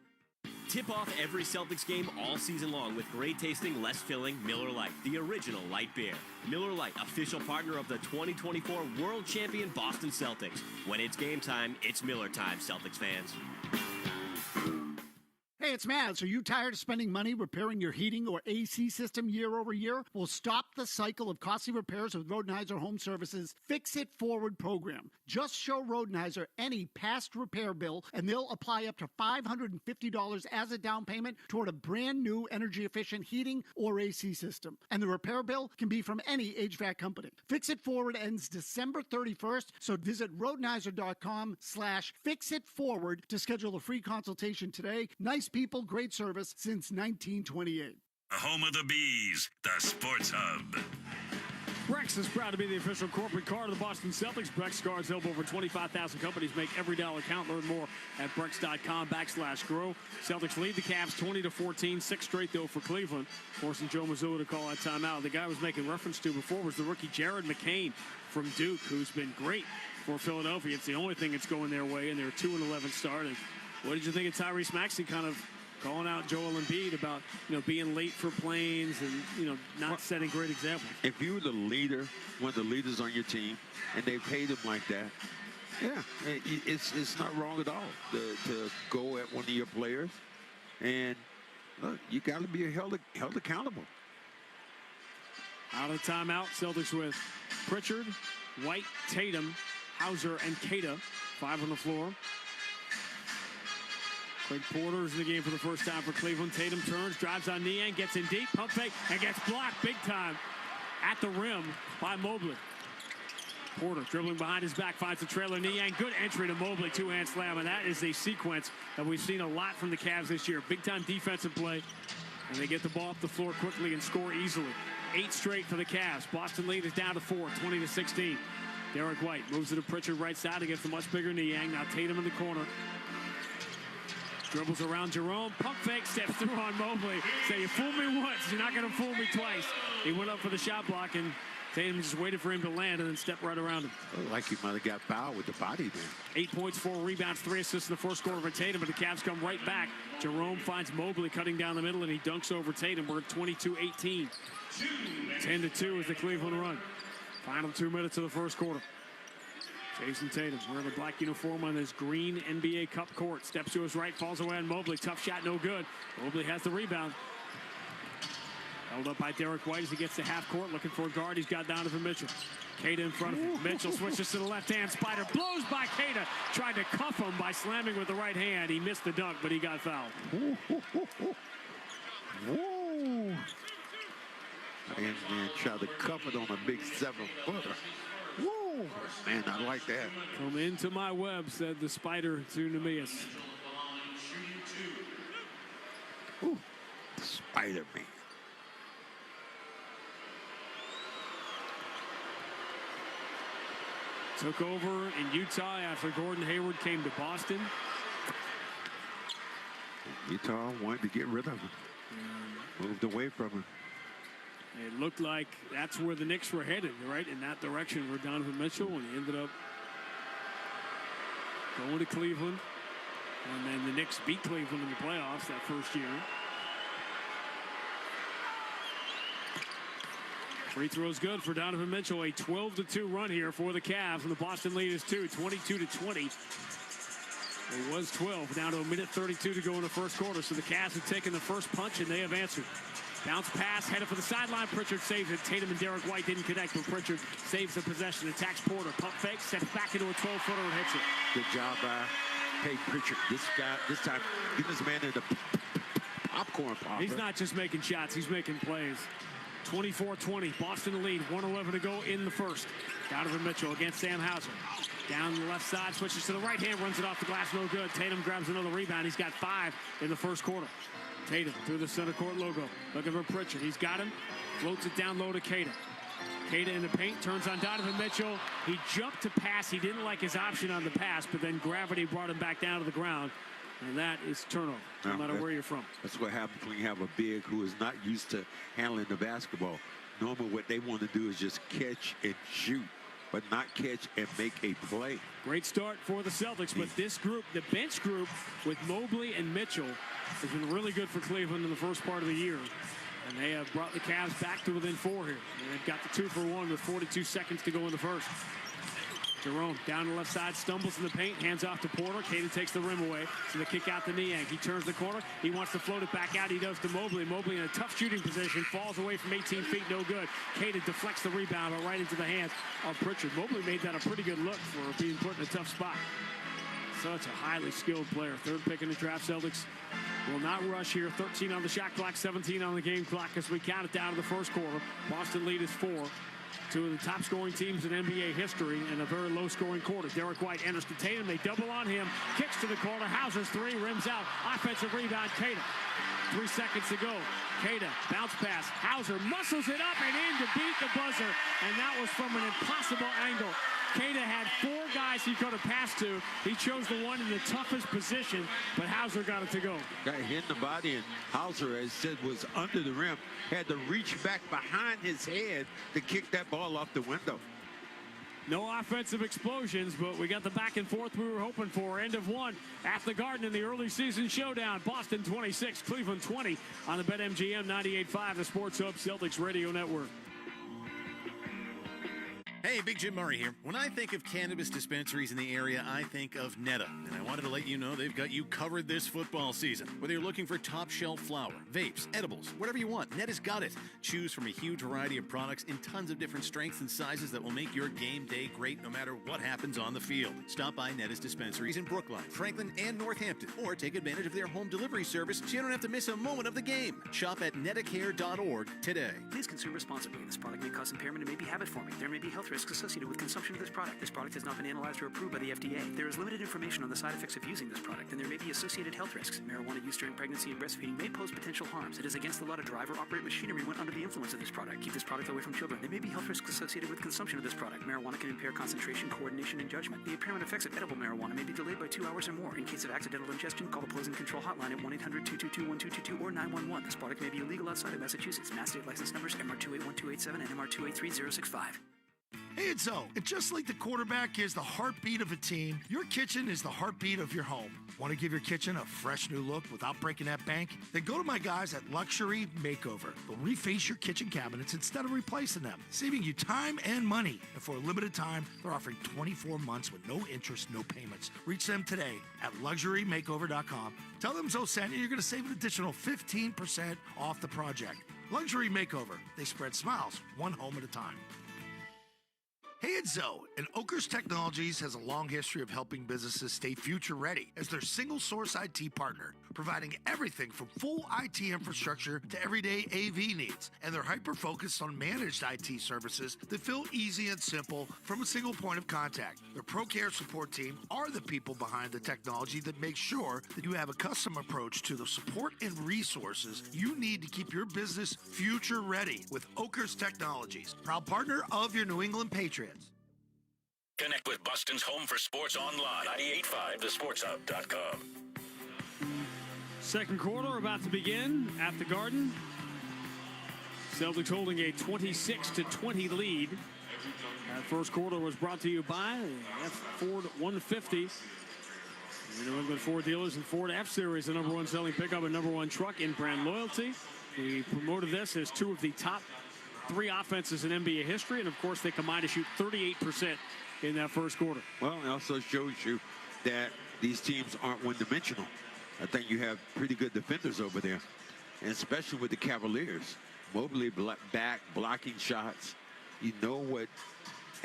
Tip off every Celtics game all season long with great tasting, less filling Miller Lite, the original light beer. Miller Lite, official partner of the 2024 World Champion Boston Celtics. When it's game time, it's Miller time, Celtics fans. Hey, it's Matt. Are you tired of spending money repairing your heating or AC system year over year? Well, stop the cycle of costly repairs with Rodenhiser Home Services Fix It Forward program. Just show Rodenhiser any past repair bill, and they'll apply up to $550 as a down payment toward a brand new energy-efficient heating or AC system. And the repair bill can be from any HVAC company. Fix It Forward ends December 31st, so visit Rodenhiser.com/fixitforward to schedule a free consultation today. Nice people, great service since 1928. The home of the Bees, the Sports Hub. Brex is proud to be the official corporate card of the Boston Celtics. Brex cards help over 25,000 companies make every dollar count. Learn more at brex.com/grow. Celtics lead the Cavs 20-14. 6 straight, though, for Cleveland, forcing Joe Mazzulla to call that timeout. The guy I was making reference to before was the rookie Jared McCain from Duke, who's been great for Philadelphia. It's the only thing that's going their way, and they're 2-11 start. And what did you think of Tyrese Maxey kind of calling out Joel Embiid about, being late for planes and, not setting great examples? If you're the leader, one of the leaders on your team, and they paid him like that, yeah, it's not wrong at all to go at one of your players. And look, you got to be held accountable. Out of timeout, Celtics with Pritchard, White, Tatum, Hauser, and Keita. 5 on the floor. Craig Porter is in the game for the first time for Cleveland. Tatum turns, drives on Niang, gets in deep, pump fake, and gets blocked big time at the rim by Mobley. Porter dribbling behind his back, finds the trailer. Niang, good entry to Mobley, 2-hand slam, and that is a sequence that we've seen a lot from the Cavs this year. Big-time defensive play, and they get the ball up the floor quickly and score easily. 8 straight for the Cavs. Boston lead is down to 4, 20-16. Derek White moves it to Pritchard right side against the much bigger Niang. Now Tatum in the corner. Dribbles around Jerome, pump fake, steps through on Mobley. Say, you fooled me once, you're not going to fool me twice. He went up for the shot block, and Tatum just waited for him to land and then stepped right around him. Oh, like he might have got fouled with the body there. 8 points, 4 rebounds, 3 assists in the first quarter for Tatum, but the Cavs come right back. Jerome finds Mobley cutting down the middle, and he dunks over Tatum. We're at 22-18. 10-2 is the Cleveland run. Final 2 minutes of the first quarter. Jason Tatum wearing a black uniform on this green NBA Cup court. Steps to his right, falls away on Mobley. Tough shot, no good. Mobley has the rebound. Held up by Derek White as he gets to half court, looking for a guard. He's got Donovan Mitchell. Keita in front of him. Mitchell switches to the left hand. Spider blows by Keita. Tried to cuff him by slamming with the right hand. He missed the dunk, but he got fouled. Whoa. And tried to cuff it on a big 7-footer. Woo! Man, I like that. Come into my web, said the Spider to Neemias. Ooh, Spider-Man. Took over in Utah after Gordon Hayward came to Boston. Utah wanted to get rid of him. Moved away from him. It looked like that's where the Knicks were headed, right? In that direction for Donovan Mitchell, and he ended up going to Cleveland. And then the Knicks beat Cleveland in the playoffs that first year. Free throw's good for Donovan Mitchell. A 12-2 run here for the Cavs, and the Boston lead is 2, 22-20. It was 12, down to a minute 32 to go in the first quarter. So the Cavs have taken the first punch, and they have answered. Bounce pass, headed for the sideline. Pritchard saves it. Tatum and Derek White didn't connect, but Pritchard saves the possession. Attacks Porter. Pump fake, sets back into a 12-footer and hits it. Good job by Pritchard. This time, get this man in the popcorn popper. He's not just making shots, he's making plays. 24-20, Boston lead, 1:11 to go in the first. Donovan Mitchell against Sam Hauser. Down the left side, switches to the right hand, runs it off the glass, no good. Tatum grabs another rebound. He's got 5 in the first quarter. Tatum through the center court logo. Looking for Pritchard. He's got him. Floats it down low to Keita. Keita in the paint, turns on Donovan Mitchell. He jumped to pass. He didn't like his option on the pass, but then gravity brought him back down to the ground. And that is turnover, no matter where you're from. That's what happens when you have a big who is not used to handling the basketball. Normally what they want to do is just catch and shoot. but not catch and make a play. Great start for the Celtics, but this group, the bench group with Mobley and Mitchell, has been really good for Cleveland in the first part of the year. And they have brought the Cavs back to within 4 here. And they've got the 2-for-1 with 42 seconds to go in the first. Jerome down the left side, stumbles in the paint, hands off to Porter. Caden takes the rim away. So they kick out to Niang. He turns the corner. He wants to float it back out. He does to Mobley. Mobley in a tough shooting position. Falls away from 18 feet. No good. Caden deflects the rebound right into the hands of Pritchard. Mobley made that a pretty good look for being put in a tough spot. Such a highly skilled player. Third pick in the draft. Celtics will not rush here. 13 on the shot clock, 17 on the game clock as we count it down to the first quarter. Boston lead is 4. Two of the top scoring teams in NBA history in a very low scoring quarter. Derek White enters to Tatum. They double on him. Kicks to the corner. Hauser's 3, rims out. Offensive rebound, Caden. 3 seconds to go. Caden, bounce pass. Hauser muscles it up and in to beat the buzzer. And that was from an impossible angle. Caden had 4 guys he could have passed to. He chose the one in the toughest position, but Hauser got it to go. Got hit in the body, and Hauser, as said, was under the rim. Had to reach back behind his head to kick that ball off the window. No offensive explosions, but we got the back and forth we were hoping for. End of 1 at the Garden in the early season showdown. Boston 26, Cleveland 20 on the BetMGM 98.5, the Sports Hub Celtics Radio Network. Hey, Big Jim Murray here. When I think of cannabis dispensaries in the area, I think of Netta. And I wanted to let you know they've got you covered this football season. Whether you're looking for top shelf flower, vapes, edibles, whatever you want, Netta's got it. Choose from a huge variety of products in tons of different strengths and sizes that will make your game day great no matter what happens on the field. Stop by Netta's dispensaries in Brookline, Franklin, and Northampton, or take advantage of their home delivery service so you don't have to miss a moment of the game. Shop at nettacare.org today. Please consume responsibly. This product may cause impairment and may be habit-forming. There may be health risks associated with consumption of this product. This product has not been analyzed or approved by the FDA. There is limited information on the side effects of using this product, and there may be associated health risks. Marijuana use during pregnancy and breastfeeding may pose potential harms. It is against the law to drive or operate machinery when under the influence of this product. Keep this product away from children. There may be health risks associated with consumption of this product. Marijuana can impair concentration, coordination, and judgment. The impairment effects of edible marijuana may be delayed by 2 hours or more. In case of accidental ingestion, call the Poison Control Hotline at 1-800-222-1222 or 911. This product may be illegal outside of Massachusetts. Mass state license numbers MR281-287 and MR283-065. Hey, it's Zoe. And just like the quarterback is the heartbeat of a team, your kitchen is the heartbeat of your home. Want to give your kitchen a fresh new look without breaking that bank? Then go to my guys at Luxury Makeover. They'll reface your kitchen cabinets instead of replacing them, saving you time and money. And for a limited time, they're offering 24 months with no interest, no payments. Reach them today at LuxuryMakeover.com. Tell them Zoe sent you. You're going to save an additional 15% off the project. Luxury Makeover. They spread smiles one home at a time. Hey, it's Zoe, and Oakers Technologies has a long history of helping businesses stay future-ready as their single-source IT partner, providing everything from full IT infrastructure to everyday AV needs. And they're hyper-focused on managed IT services that feel easy and simple from a single point of contact. Their ProCare support team are the people behind the technology that make sure that you have a custom approach to the support and resources you need to keep your business future-ready with Oakers Technologies, proud partner of your New England Patriots. Connect with Boston's Home for Sports online. 98.5thesportshub.com. Second quarter about to begin at the Garden. Celtics holding a 26-20 lead. That first quarter was brought to you by Ford 150. The New England Ford dealers and Ford F-Series, the #1 selling pickup and #1 truck in brand loyalty. We promoted this as 2 of the top 3 offenses in NBA history, and of course they combined to shoot 38% in that first quarter. Well, it also shows you that these teams aren't one-dimensional. I think you have pretty good defenders over there, and especially with the Cavaliers. Mobley back, blocking shots. You know what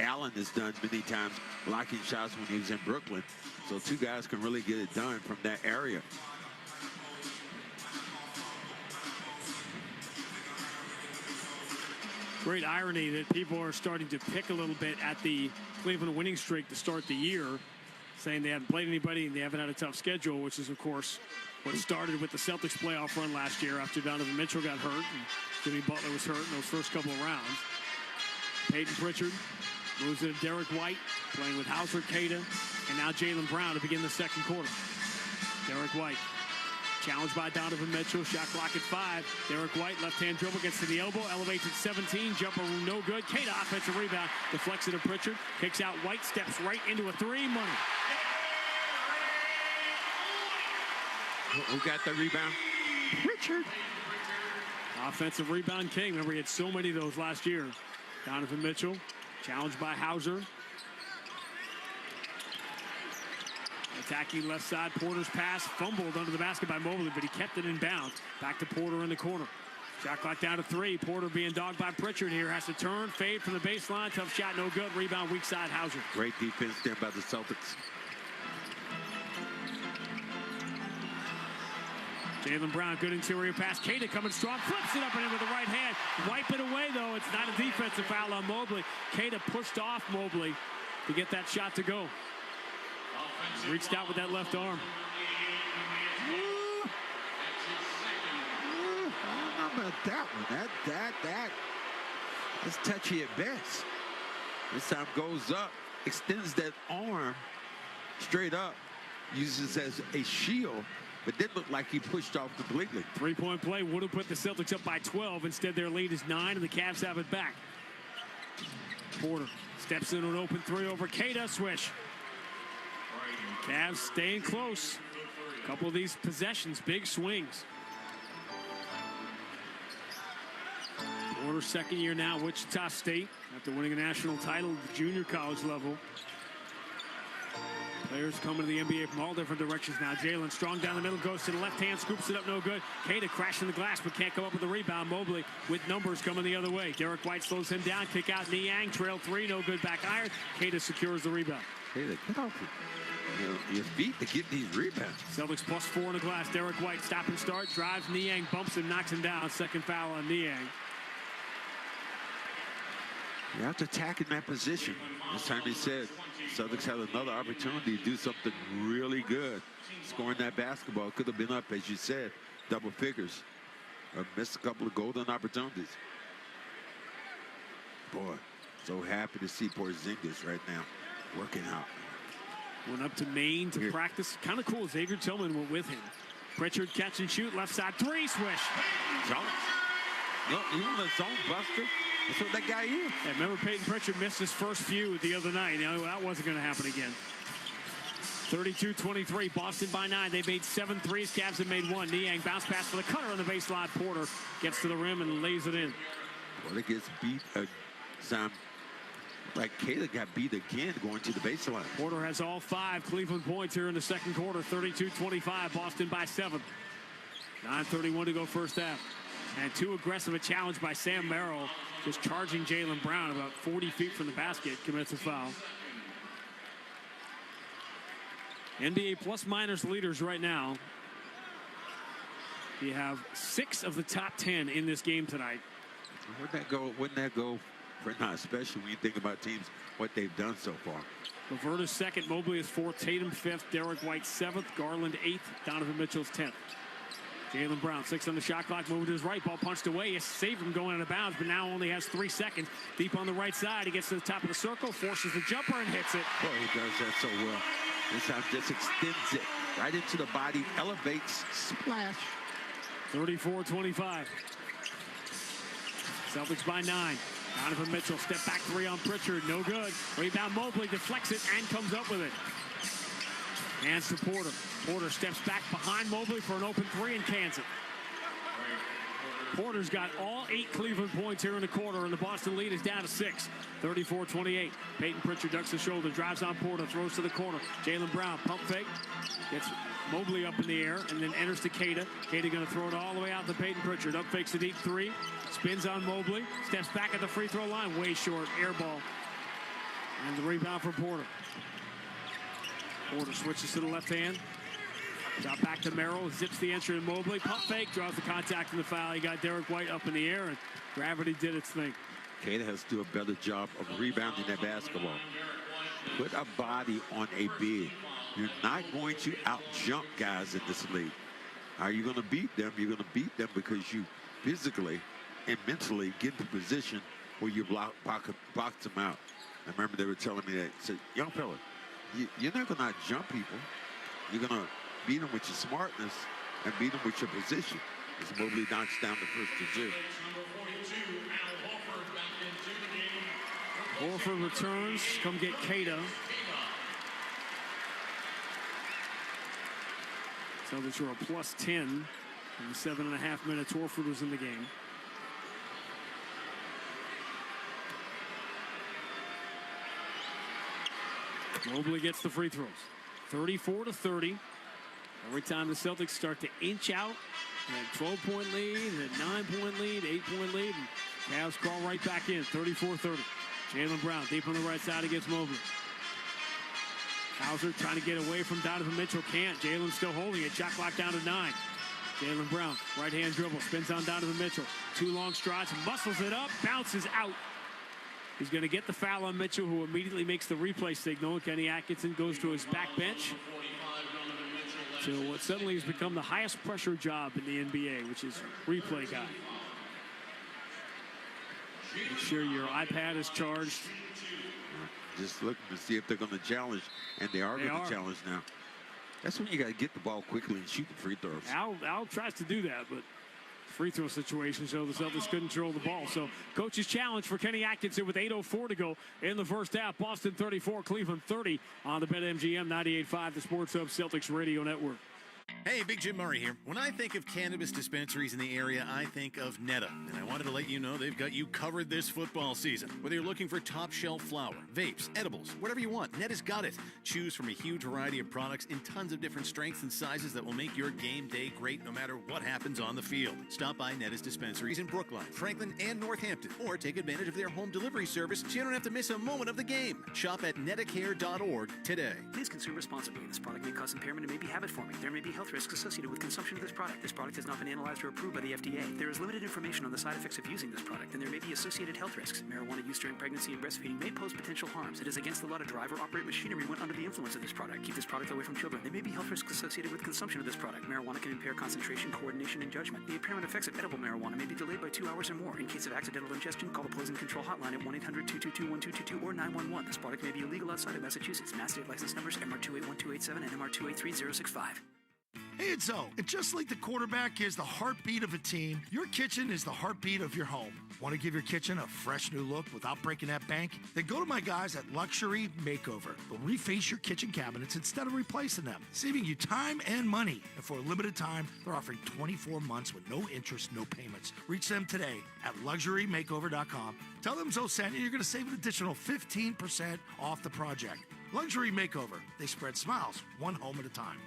Allen has done many times, blocking shots when he was in Brooklyn. So 2 guys can really get it done from that area. Great irony that people are starting to pick a little bit at the Cleveland winning streak to start the year, saying they haven't played anybody and they haven't had a tough schedule, which is, of course, what started with the Celtics playoff run last year after Donovan Mitchell got hurt and Jimmy Butler was hurt in those first couple of rounds. Peyton Pritchard moves it to Derek White, playing with Hauser, Caden, and now Jaylen Brown to begin the second quarter. Derek White Challenged by Donovan Mitchell. Shot clock at 5. Derek White, left-hand dribble, gets to the elbow. Elevates at 17. Jumper no good. Kate offensive rebound. Deflects it to Pritchard. Kicks out White. Steps right into a 3. Money. Who got the rebound? Pritchard. Offensive rebound king. Remember, he had so many of those last year. Donovan Mitchell. Challenged by Hauser. Attacking left side. Porter's pass fumbled under the basket by Mobley, but he kept it in bounds. Back to Porter in the corner. Shot clock down to 3. Porter being dogged by Pritchard here. Has to turn, fade from the baseline. Tough shot, no good. Rebound, weak side, Hauser. Great defense there by the Celtics. Jaylen Brown, good interior pass. Keita coming strong, flips it up and in with the right hand. Wipe it away, though. It's not a defensive foul on Mobley. Keita pushed off Mobley to get that shot to go. Reached out with that left arm. I don't know about that one. That's touchy at best. This time goes up, extends that arm straight up, uses it as a shield, but didn't look like he pushed off completely. 3-point play would have put the Celtics up by 12. Instead, their lead is 9, and the Cavs have it back. Porter steps in an open 3 over Keita. Swish. Cavs staying close. A couple of these possessions, big swings. Porter's second year now, Wichita State, after winning a national title at the junior college level. Players coming to the NBA from all different directions now. Jaylen strong down the middle, goes to the left hand, scoops it up, no good. Keita crashing the glass, but can't come up with the rebound. Mobley with numbers coming the other way. Derek White slows him down, kick out Niang, trail 3, no good, back iron. Keita secures the rebound. Keita, get off your feet to get these rebounds. Celtics plus 4 in the glass. Derek White stop and start, drives Niang, bumps him, knocks him down. Second foul on Niang. You have to attack in that position. This time he said Celtics had another opportunity to do something really good. Scoring that basketball could have been up, as you said, double figures. Or missed a couple of golden opportunities. Boy, so happy to see Porzingis right now working out. Went up to Maine to practice. Kind of cool. Xavier Tillman went with him. Pritchard catch and shoot. Left side 3, swish. Jones. Look, even a zone buster. That's what that guy is. Yeah, remember Peyton Pritchard missed his first few the other night. You know, that wasn't going to happen again. 32-23, Boston by 9. They made 7 threes. Cavs have made 1. Niang bounce pass for the cutter on the baseline. Porter gets to the rim and lays it in. Well, it gets beat. Like Keita got beat again going to the baseline. Porter has all 5 Cleveland points here in the second quarter. 32-25, Boston by 7. 9:31 to go first half. And too aggressive a challenge by Sam Merrill, just charging Jaylen Brown about 40 feet from the basket, commits a foul. NBA plus-minus leaders right now. You have 6 of the top 10 in this game tonight. Wouldn't that go for not, especially when you think about teams, what they've done so far. LeVert is 2nd, Mobley is 4th, Tatum 5th, Derek White 7th, Garland 8th, Donovan Mitchell's 10th. Jaylen Brown, 6 on the shot clock, moving to his right, ball punched away. He saved him going out of bounds, but now only has 3 seconds. Deep on the right side, he gets to the top of the circle, forces the jumper and hits it. Boy, he does that so well. This time just extends it right into the body, elevates, splash. 34-25. Celtics by 9. Donovan Mitchell, step back 3 on Pritchard, no good. Rebound Mobley, deflects it and comes up with it. Hands to Porter. Porter steps back behind Mobley for an open 3 and cans it. Porter's got all 8 Cleveland points here in the quarter, and the Boston lead is down to 6. 34-28. Peyton Pritchard ducks the shoulder, drives on Porter, throws to the corner. Jaylen Brown, pump fake, gets Mobley up in the air, and then enters to Keita. Keita going to throw it all the way out to Peyton Pritchard. Up fakes a deep 3, spins on Mobley, steps back at the free throw line, way short, air ball. And the rebound for Porter. Porter switches to the left hand. Got back to Merrill, zips the entry to Mobley. Pump fake, draws the contact and the foul. He got Derek White up in the air, and gravity did its thing. Keita has to do a better job of rebounding that basketball. Put a body on a big. You're not going to out-jump guys in this league. How are you going to beat them? You're going to beat them because you physically and mentally get into position where you box them out. I remember they were telling me that. Said, young fella, you're not going to out-jump people. You're going to beat them with your smartness and beat them with your position. As Mobley knocks down the first to 0. Horford returns. Come get Keita. Celtics are a plus 10 in the 7.5 minutes Horford was in the game. Mobley gets the free throws. 34-30. Every time the Celtics start to inch out, a 12-point lead, a 9-point lead, 8-point lead, and Cavs crawl right back in. 34-30. Jaylen Brown deep on the right side against Mobley. Hauser trying to get away from Donovan Mitchell. Can't. Jaylen still holding it. Shot clock down to 9. Jaylen Brown, right-hand dribble, spins on Donovan Mitchell. 2 long strides, muscles it up, bounces out. He's going to get the foul on Mitchell, who immediately makes the replay signal. Kenny Atkinson goes to his back bench. So what suddenly has become the highest pressure job in the NBA, which is replay guy. Make sure your iPad is charged. Just looking to see if they're going to challenge, and they are going to challenge now. That's when you got to get the ball quickly and shoot the free throws. Al tries to do that, but free throw situation, so the Celtics couldn't control the ball. So coach's challenge for Kenny Atkinson with 8:04 to go in the first half. Boston 34, Cleveland 30 on the BetMGM 98.5, the Sports Hub Celtics Radio Network. Hey, Big Jim Murray here. When I think of cannabis dispensaries in the area, I think of Netta. And I wanted to let you know they've got you covered this football season. Whether you're looking for top shelf flower, vapes, edibles, whatever you want, Netta's got it. Choose from a huge variety of products in tons of different strengths and sizes that will make your game day great no matter what happens on the field. Stop by Netta's dispensaries in Brookline, Franklin, and Northampton, or take advantage of their home delivery service so you don't have to miss a moment of the game. Shop at nettacare.org today. Please consume responsibly. This product may cause impairment and may be habit-forming. There may be health risks associated with consumption of this product. This product has not been analyzed or approved by the FDA. There is limited information on the side effects of using this product, and there may be associated health risks. Marijuana use during pregnancy and breastfeeding may pose potential harms. It is against the law to drive or operate machinery when under the influence of this product. Keep this product away from children. There may be health risks associated with consumption of this product. Marijuana can impair concentration, coordination, and judgment. The impairment effects of edible marijuana may be delayed by 2 hours or more. In case of accidental ingestion, call the Poison Control Hotline at 1-800-222-1222 or 911. This product may be illegal outside of Massachusetts. Mass state license numbers MR281287 and MR283065. Hey, it's Zoe. And just like the quarterback is the heartbeat of a team, your kitchen is the heartbeat of your home. Want to give your kitchen a fresh new look without breaking that bank? Then go to my guys at Luxury Makeover. They'll reface your kitchen cabinets instead of replacing them, saving you time and money. And for a limited time, they're offering 24 months with no interest, no payments. Reach them today at LuxuryMakeover.com. Tell them Zoe sent you. You're going to save an additional 15% off the project. Luxury Makeover. They spread smiles, one home at a time.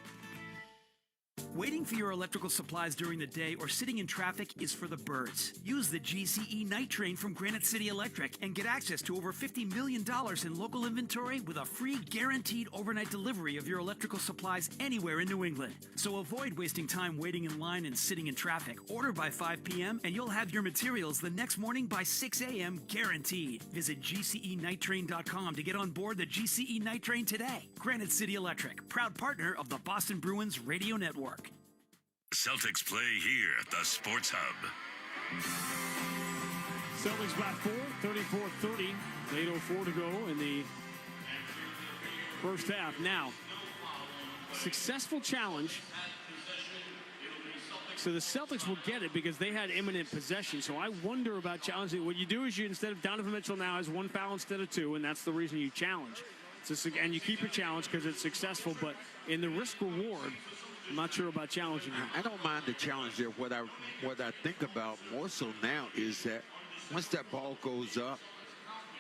Waiting for your electrical supplies during the day or sitting in traffic is for the birds. Use the GCE Night Train from Granite City Electric and get access to over $50 million in local inventory with a free guaranteed overnight delivery of your electrical supplies anywhere in New England. So avoid wasting time waiting in line and sitting in traffic. Order by 5 p.m. and you'll have your materials the next morning by 6 a.m. guaranteed. Visit GCENightTrain.com to get on board the GCE Night Train today. Granite City Electric, proud partner of the Boston Bruins Radio Network. Celtics play here at the Sports Hub. Celtics by 4, 34-30. 8:04 to go in the first half. Now, successful challenge. So the Celtics will get it because they had imminent possession. So I wonder about challenging. What you do is you, instead of Donovan Mitchell now has 1 foul instead of 2, and that's the reason you challenge. And you keep your challenge because it's successful. But in the risk reward, I'm not sure about challenging him. I don't mind the challenge there. What I think about more so now is that once that ball goes up,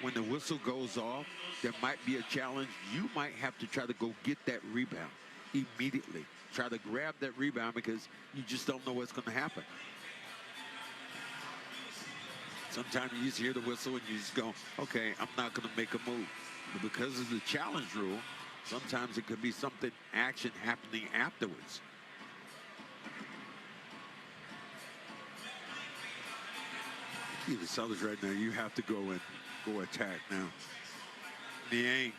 when the whistle goes off, there might be a challenge. You might have to try to go get that rebound immediately. Try to grab that rebound because you just don't know what's going to happen. Sometimes you just hear the whistle and you just go, okay, I'm not going to make a move. But because of the challenge rule, sometimes it could be something, action happening afterwards. See the Celtics right now, you have to go attack now. Niang,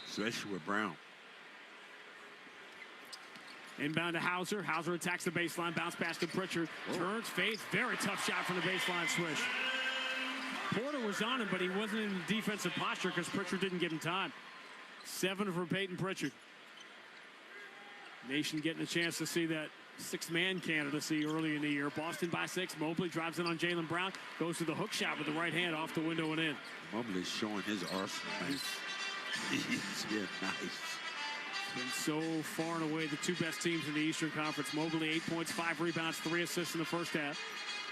especially with Brown. Inbound to Hauser. Hauser attacks the baseline. Bounce pass to Pritchard. Turns, fades. Very tough shot from the baseline swish. Porter was on him, but he wasn't in defensive posture because Pritchard didn't give him time. 7 for Peyton Pritchard. Nation getting a chance to see that six-man candidacy early in the year. Boston by 6. Mobley drives in on Jaylen Brown. Goes to the hook shot with the right hand off the window and in. Mobley's showing his arsenal. He's been nice. Been so far and away the two best teams in the Eastern Conference. Mobley 8 points, 5 rebounds, 3 assists in the first half.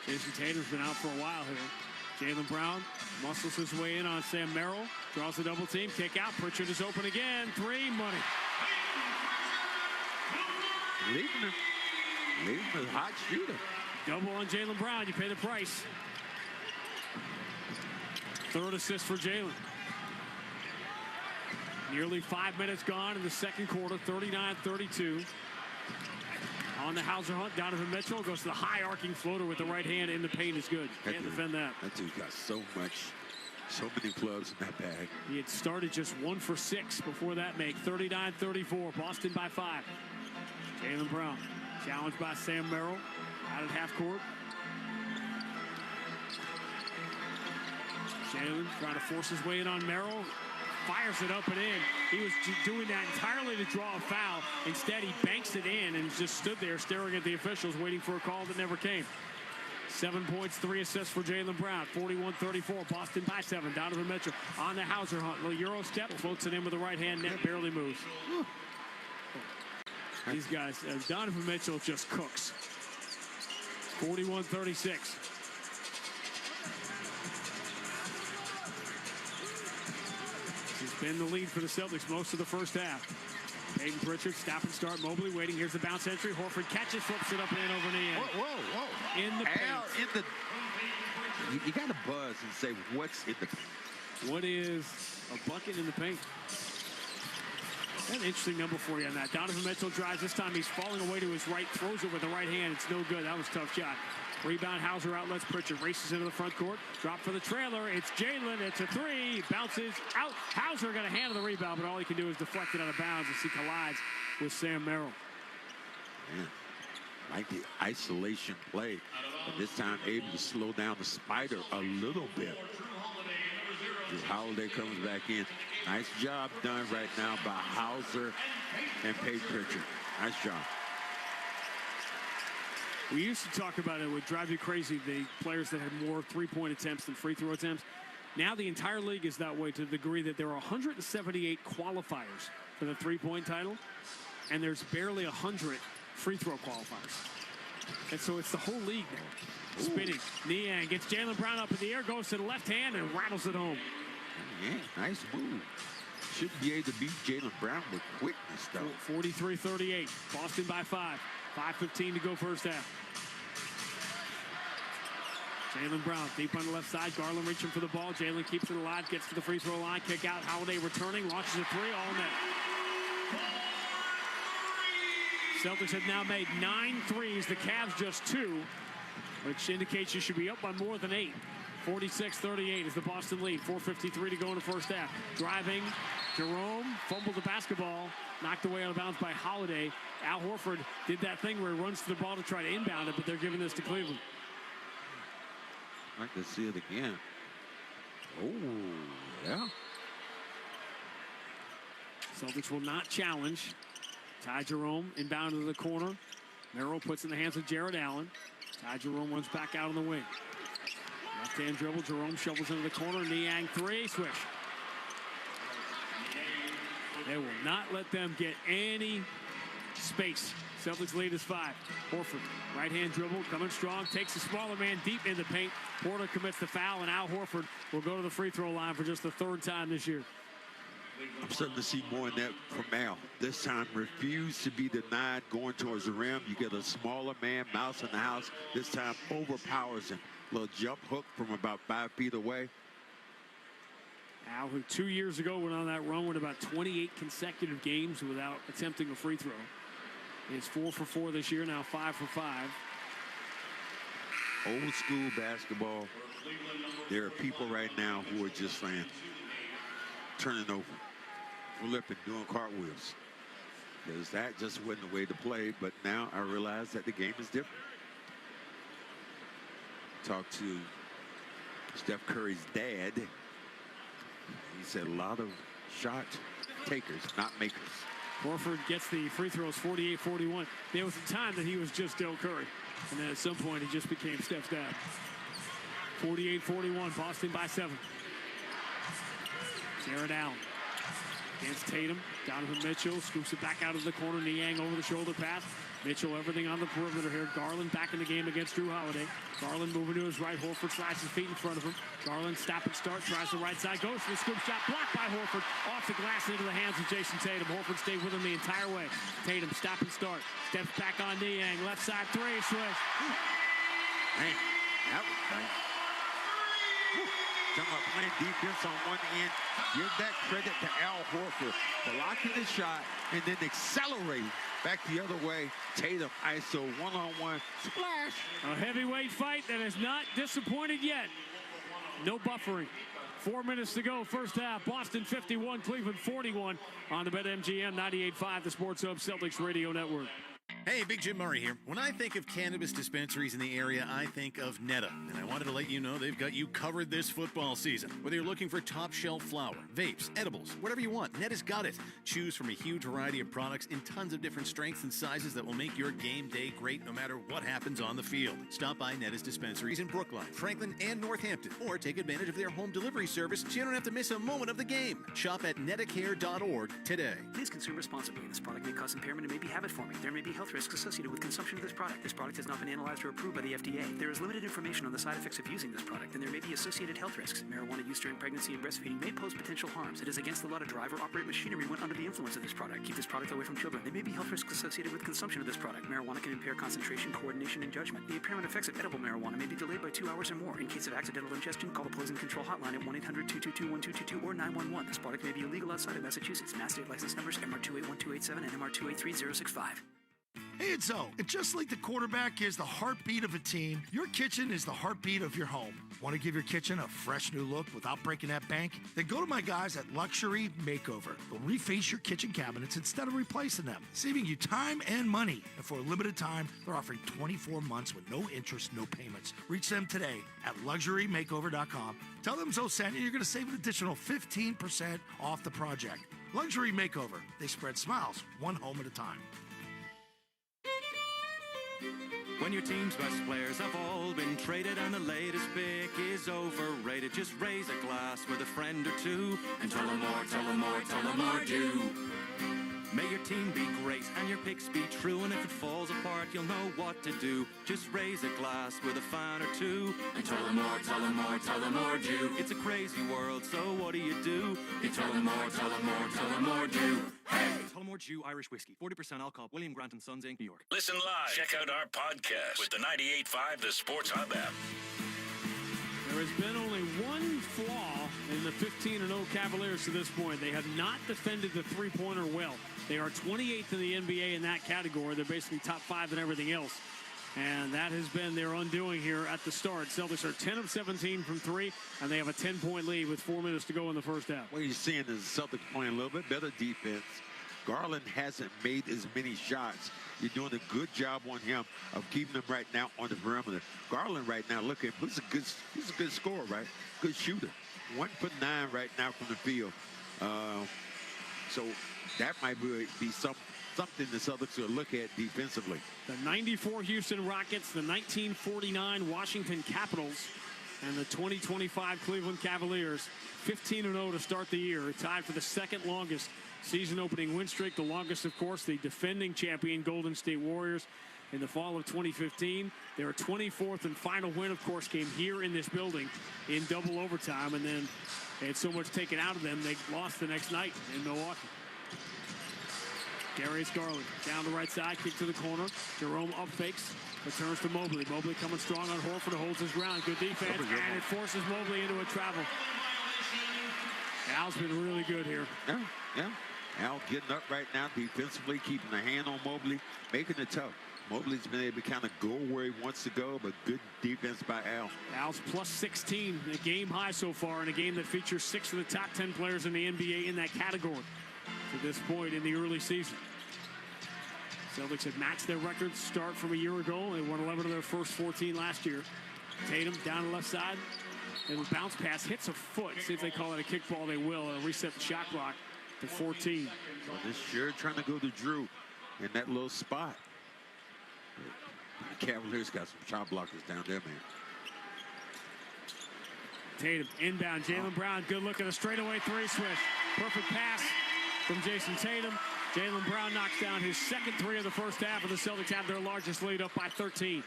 Jason Tatum's been out for a while here. Jaylen Brown muscles his way in on Sam Merrill. Draws the double team. Kick out. Pritchard is open again. 3, money. Leaving a hot shooter. Double on Jaylen Brown. You pay the price. Third assist for Jaylen. Nearly 5 minutes gone in the second quarter, 39-32. On the Hauser hunt, Donovan Mitchell goes to the high arcing floater with the right hand in the paint is good. Can't defend that. That dude got so many clubs in that bag. He had started just 1 for 6 before that make. 39-34, Boston by 5. Jaylen Brown challenged by Sam Merrill out at half court. Jaylen trying to force his way in on Merrill. Fires it up and in. He was doing that entirely to draw a foul. Instead, he banks it in and just stood there staring at the officials, waiting for a call that never came. 7 points, 3 assists for Jaylen Brown. 41-34, Boston by 7. Donovan Mitchell on the Hauser hunt. Little Euro step, floats it in with the right hand. Net barely moves. These guys, Donovan Mitchell just cooks. 41-36. He's been the lead for the Celtics most of the first half. Peyton Pritchard, stop and start. Mobley waiting. Here's the bounce entry. Horford catches, flips it up and in over the end. Whoa. In the paint. You got to buzz and say, what's in the... What is a bucket in the paint? An interesting number for you on that. Donovan Mitchell drives. This time he's falling away to his right. Throws it with the right hand. It's no good. That was a tough shot. Rebound, Hauser outlets Pritchard. Races into the front court. Drop for the trailer. It's Jaylen. It's a 3. Bounces out. Hauser got a hand on the rebound, but all he can do is deflect it out of bounds as he collides with Sam Merrill. Man, like the isolation play. But this time able to slow down the spider a little bit. Holiday comes back in. Nice job done right now by Hauser and Peyton Pritchard. Nice job. We used to talk about it would drive you crazy, the players that had more three-point attempts than free throw attempts. Now the entire league is that way to the degree that there are 178 qualifiers for the three-point title, and there's barely 100 free throw qualifiers. And so it's the whole league now. Spinning. Niang gets Jaylen Brown up in the air, goes to the left hand, and rattles it home. Yeah, nice move. Should be able to beat Jaylen Brown with quickness, though. 43-38. Boston by 5. 5:15 to go first half. Jaylen Brown deep on the left side. Garland reaching for the ball. Jaylen keeps it alive, gets to the free throw line. Kick out. Holiday returning, launches a 3, all net. Celtics have now made 9 threes. The Cavs just 2, which indicates you should be up by more than 8. 46-38 is the Boston lead. 4:53 to go in the first half. Driving, Jerome fumbled the basketball, knocked away out of bounds by Holiday. Al Horford did that thing where he runs to the ball to try to inbound it, but they're giving this to Cleveland. I'd like to see it again. Oh, yeah. Celtics will not challenge. Ty Jerome inbound into the corner. Merrill puts in the hands of Jared Allen. Ty Jerome runs back out on the wing. Left-hand dribble. Jerome shovels into the corner. Niang 3. Swish. They will not let them get any space. Celtics lead is 5. Horford, right-hand dribble, coming strong, takes a smaller man deep in the paint. Porter commits the foul, and Al Horford will go to the free throw line for just the 3rd time this year. I'm starting to see more in that from Al. This time, refused to be denied going towards the rim. You get a smaller man, mouse in the house. This time, overpowers him. Little jump hook from about 5 feet away. Al, who 2 years ago went on that run with about 28 consecutive games without attempting a free throw. He's 4 for 4 this year, now 5 for 5. Old school basketball. There are people right now who are just saying, turning over, flipping, doing cartwheels. Because that just wasn't the way to play, but now I realize that the game is different. Talked to Steph Curry's dad. He said a lot of shot takers, not makers. Horford gets the free throws 48-41. There was a time that he was just Del Curry. And then at some point, he just became Steph's dad. 48-41, Boston by 7. Jared Allen against Tatum. Donovan Mitchell scoops it back out of the corner. Niang over the shoulder pass. Mitchell, everything on the perimeter here. Garland back in the game against Drew Holiday. Garland moving to his right. Horford slides his feet in front of him. Garland stop and start. Tries the right side. Goes for the scoop shot. Blocked by Horford. Off the glass into the hands of Jason Tatum. Horford stayed with him the entire way. Tatum stop and start. Steps back on Niang. Left side three. Swish. Man, that was nice. Talking about playing defense on one end. Give that credit to Al Horford for blocking the shot and then accelerating back the other way. Tatum ISO one-on-one splash. A heavyweight fight that has not disappointed yet. No buffering. 4 minutes to go, first half. Boston 51, Cleveland 41 on the BetMGM 98.5, the Sports Hub Celtics Radio Network. Hey, Big Jim Murray here. When I think of cannabis dispensaries in the area, I think of Netta. And I wanted to let you know they've got you covered this football season. Whether you're looking for top shelf flower, vapes, edibles, whatever you want, Netta's got it. Choose from a huge variety of products in tons of different strengths and sizes that will make your game day great no matter what happens on the field. Stop by Netta's dispensaries in Brookline, Franklin, and Northampton, or take advantage of their home delivery service so you don't have to miss a moment of the game. Shop at nettacare.org today. Please consume responsibly. This product may cause impairment and may be habit-forming. There may be health risks associated with consumption of this product. This product has not been analyzed or approved by the FDA. There is limited information on the side effects of using this product, and there may be associated health risks. Marijuana use during pregnancy and breastfeeding may pose potential harms. It is against the law to drive or operate machinery when under the influence of this product. Keep this product away from children. There may be health risks associated with consumption of this product. Marijuana can impair concentration, coordination, and judgment. The impairment effects of edible marijuana may be delayed by 2 hours or more. In case of accidental ingestion, call the Poison Control Hotline at 1-800-222-1222 or 911. This product may be illegal outside of Massachusetts. Mass state license numbers MR281287 and MR283065. Hey, it's Zoe. And just like the quarterback is the heartbeat of a team, your kitchen is the heartbeat of your home. Want to give your kitchen a fresh new look without breaking that bank? Then go to my guys at Luxury Makeover. They'll reface your kitchen cabinets instead of replacing them, saving you time and money. And for a limited time, they're offering 24 months with no interest, no payments. Reach them today at luxurymakeover.com. Tell them Zoe sent you. You're going to save an additional 15% off the project. Luxury Makeover. They spread smiles one home at a time. When your team's best players have all been traded and the latest pick is overrated, just raise a glass with a friend or two and tell them more, tell them more, tell them more do. May your team be great and your picks be true, and if it falls apart, you'll know what to do. Just raise a glass with a fan or two and tell them more, tell them more, tell them more do. It's a crazy world, so what do? You tell them more, tell them more, tell them more do. Hey! Tullamore Dew Irish Whiskey, 40% alcohol, William Grant & Sons, Inc., New York. Listen live. Check out our podcast with the 98.5 The Sports Hub app. There has been only one flaw in the 15-0 Cavaliers to this point. They have not defended the three-pointer well. They are 28th in the NBA in that category. They're basically top 5 in everything else. And that has been their undoing here at the start. Celtics are 10 of 17 from 3, and they have a 10-point lead with 4 minutes to go in the first half. What you're seeing is the Celtics playing a little bit better defense. Garland hasn't made as many shots. You're doing a good job on him of keeping him right now on the perimeter. Garland right now, look at him. He's a good scorer, right? Good shooter. 1 for 9 right now from the field. So that might be something the Celtics will look at defensively. The 94 Houston Rockets, the 1949 Washington Capitals, and the 2025 Cleveland Cavaliers, 15-0 to start the year, tied for the second longest season-opening win streak. The longest, of course, the defending champion Golden State Warriors in the fall of 2015. Their 24th and final win, of course, came here in this building in double overtime, and then they had so much taken out of them, they lost the next night in Milwaukee. Darius Garland down the right side, kick to the corner. Jerome up fakes, returns to Mobley. Mobley coming strong on Horford, holds his ground. Good defense, and it forces Mobley into a travel. Al's been really good here. Yeah. Al getting up right now defensively, keeping a hand on Mobley, making it tough. Mobley's been able to kind of go where he wants to go, but good defense by Al. Al's plus 16, a game high so far in a game that features 6 of the top 10 players in the NBA in that category to this point in the early season. Celtics have matched their record start from a year ago. They won 11 of their first 14 last year. Tatum down the left side. And the bounce pass hits a foot. See if they call it a kickball, they will. It'll reset the shot clock. to 14. Well, this sure trying to go to Drew in that little spot. The Cavaliers got some shot blockers down there, man. Tatum inbound. Jaylen Brown, good look at a straightaway three swish. Perfect pass from Jason Tatum. Jaylen Brown knocks down his second three of the first half, and the Celtics have their largest lead up by 13.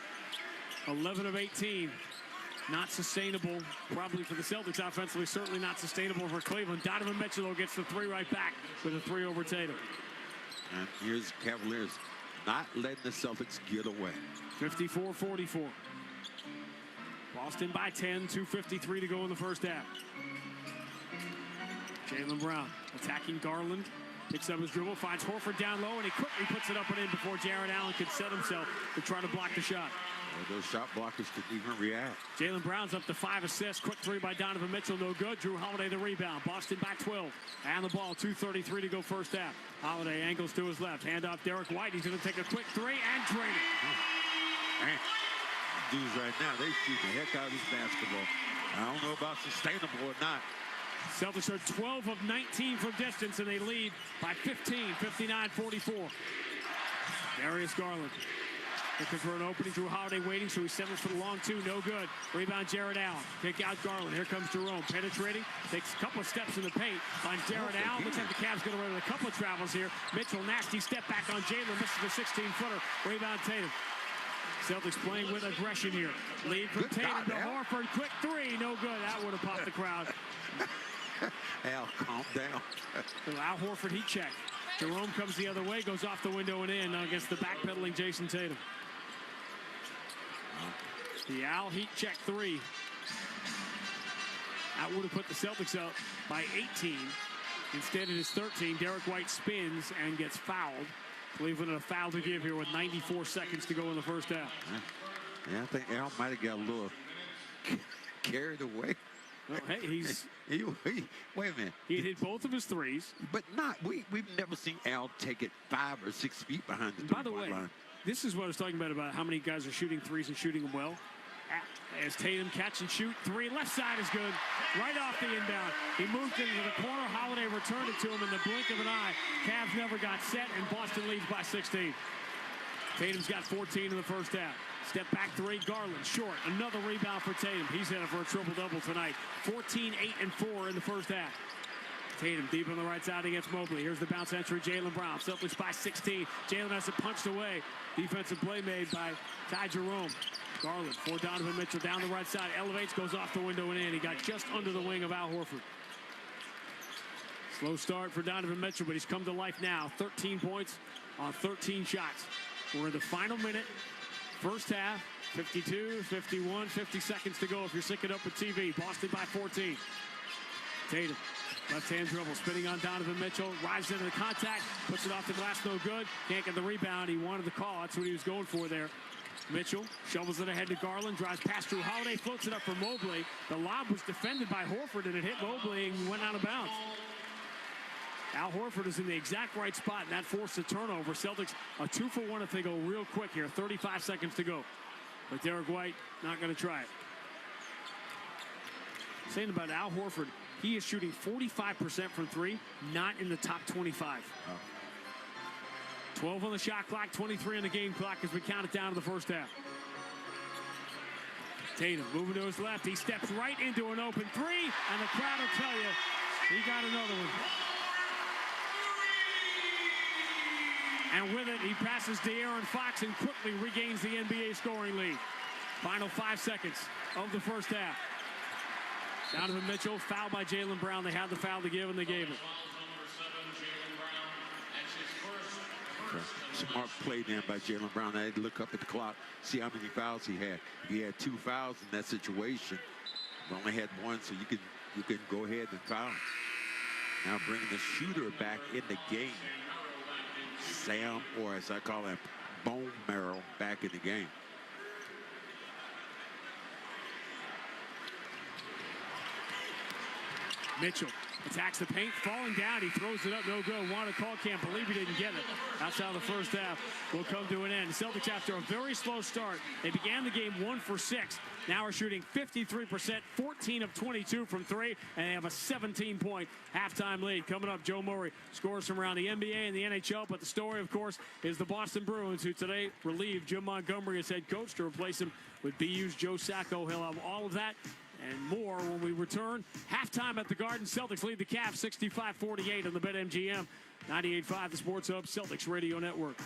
11 of 18. Not sustainable, probably for the Celtics offensively, certainly not sustainable for Cleveland. Donovan Mitchell gets the three right back with a three over Tatum. And here's Cavaliers not letting the Celtics get away. 54-44. Boston by 10, 2:53 to go in the first half. Jaylen Brown attacking Garland. Picks up his dribble, finds Horford down low, and he quickly puts it up and in before Jarrett Allen could set himself to try to block the shot. Well, those shot blockers could even react. Jaylen Brown's up to 5 assists. Quick three by Donovan Mitchell, no good. Drew Holiday the rebound. Boston by 12. And the ball, 2:33 to go first half. Holiday angles to his left. Hand off Derek White. He's going to take a quick three and drain it. Man, dudes right now, they shoot the heck out of this basketball. I don't know about sustainable or not. Celtics are 12 of 19 from distance, and they lead by 15, 59-44. Darius Garland looking for an opening. Drew Holiday waiting, so he settles for the long two. No good. Rebound, Jarrett Allen. Kick out Garland. Here comes Jerome. Penetrating. Takes a couple of steps in the paint. Finds Jarrett Allen. Looks like the Cavs going to run with a couple of travels here. Mitchell, nasty step back on Jaylen. Misses the 16-footer. Rebound, Tatum. Celtics playing with aggression here. Lead from Tatum to Horford. Quick three. No good. That would have popped the crowd. Al, calm down. Al Horford heat check. Jerome comes the other way, goes off the window and in against the backpedaling Jason Tatum. The Al heat check three. That would have put the Celtics up by 18. Instead it is 13. Derek White spins and gets fouled. Cleveland a foul to give here with 94 seconds to go in the first half. Yeah, I think Al might have got a little carried away. Well, hey, wait a minute. He hit both of his threes. But we've never seen Al take it 5 or 6 feet behind the By the way, this is what I was talking about how many guys are shooting threes and shooting them well. As Tatum catch and shoot three, left side is good. Right off the inbound. He moved into the corner. Holiday returned it to him in the blink of an eye. Cavs never got set, and Boston leads by 16. Tatum's got 14 in the first half. Step back three, Garland, short. Another rebound for Tatum. He's headed for a triple-double tonight. 14, 8, and 4 in the first half. Tatum deep on the right side against Mobley. Here's the bounce entry, Jaylen Brown. Celtics by 16. Jaylen has it punched away. Defensive play made by Ty Jerome. Garland for Donovan Mitchell down the right side. Elevates, goes off the window and in. He got just under the wing of Al Horford. Slow start for Donovan Mitchell, but he's come to life now. 13 points on 13 shots. We're in the final minute. First half, 52, 51, 50 seconds to go if you're syncing up with TV. Boston by 14. Tatum, left-hand dribble, spinning on Donovan Mitchell. Rises into the contact, puts it off the glass, no good. Can't get the rebound. He wanted the call. That's what he was going for there. Mitchell shovels it ahead to Garland, drives past Drew Holiday, floats it up for Mobley. The lob was defended by Horford, and it hit Mobley and went out of bounds. Al Horford is in the exact right spot, and that forced a turnover. Celtics a 2-for-1 if they go real quick here. 35 seconds to go. But Derek White not going to try it. Saying about Al Horford, he is shooting 45% from three, not in the top 25. 12 on the shot clock, 23 on the game clock as we count it down to the first half. Tatum moving to his left. He steps right into an open three, and the crowd will tell you he got another one. And with it, he passes De'Aaron Fox and quickly regains the NBA scoring lead. Final 5 seconds of the first half. Donovan Mitchell, fouled by Jaylen Brown. They had the foul to give, and they gave it. Smart play then by Jaylen Brown. I had to look up at the clock, see how many fouls he had. If he had 2 fouls in that situation, he only had 1, so you can go ahead and foul. Now bringing the shooter back in the game. Sam, or as I call him, bone marrow, back in the game. Mitchell attacks the paint, falling down. He throws it up, no good. Want to call, can't believe he didn't get it. That's how the first half will come to an end. The Celtics, after a very slow start, they began the game 1 for 6. Now are shooting 53%, 14 of 22 from 3, and they have a 17-point halftime lead. Coming up, Joe Murray scores from around the NBA and the NHL, but the story, of course, is the Boston Bruins, who today relieved Jim Montgomery as head coach to replace him with BU's Joe Sacco. He'll have all of that and more when we return. Halftime at the Garden. Celtics lead the Cavs 65-48 on the BetMGM 98.5, the Sports Hub Celtics Radio Network.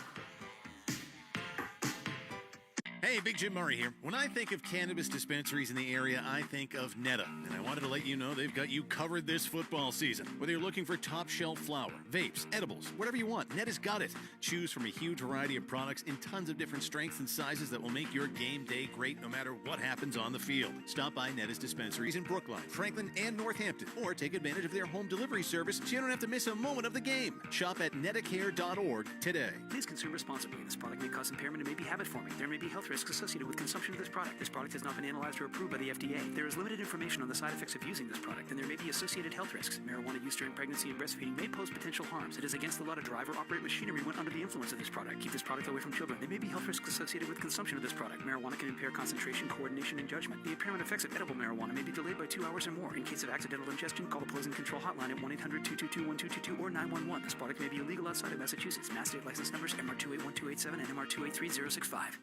Hey, Big Jim Murray here. When I think of cannabis dispensaries in the area, I think of Netta. And I wanted to let you know they've got you covered this football season. Whether you're looking for top shelf flower, vapes, edibles, whatever you want, Netta's got it. Choose from a huge variety of products in tons of different strengths and sizes that will make your game day great no matter what happens on the field. Stop by Netta's dispensaries in Brookline, Franklin, and Northampton, or take advantage of their home delivery service so you don't have to miss a moment of the game. Shop at nettacare.org today. Please consume responsibly. This product may cause impairment and may be habit-forming. There may be health risks associated with consumption of this product. This product has not been analyzed or approved by the FDA. There is limited information on the side effects of using this product, and there may be associated health risks. Marijuana use during pregnancy and breastfeeding may pose potential harms. It is against the law to drive or operate machinery when under the influence of this product. Keep this product away from children. There may be health risks associated with consumption of this product. Marijuana can impair concentration, coordination, and judgment. The impairment effects of edible marijuana may be delayed by 2 hours or more. In case of accidental ingestion, call the Poison Control Hotline at 1-800-222-1222 or 911. This product may be illegal outside of Massachusetts. Mass state license numbers MR281287 and MR283065.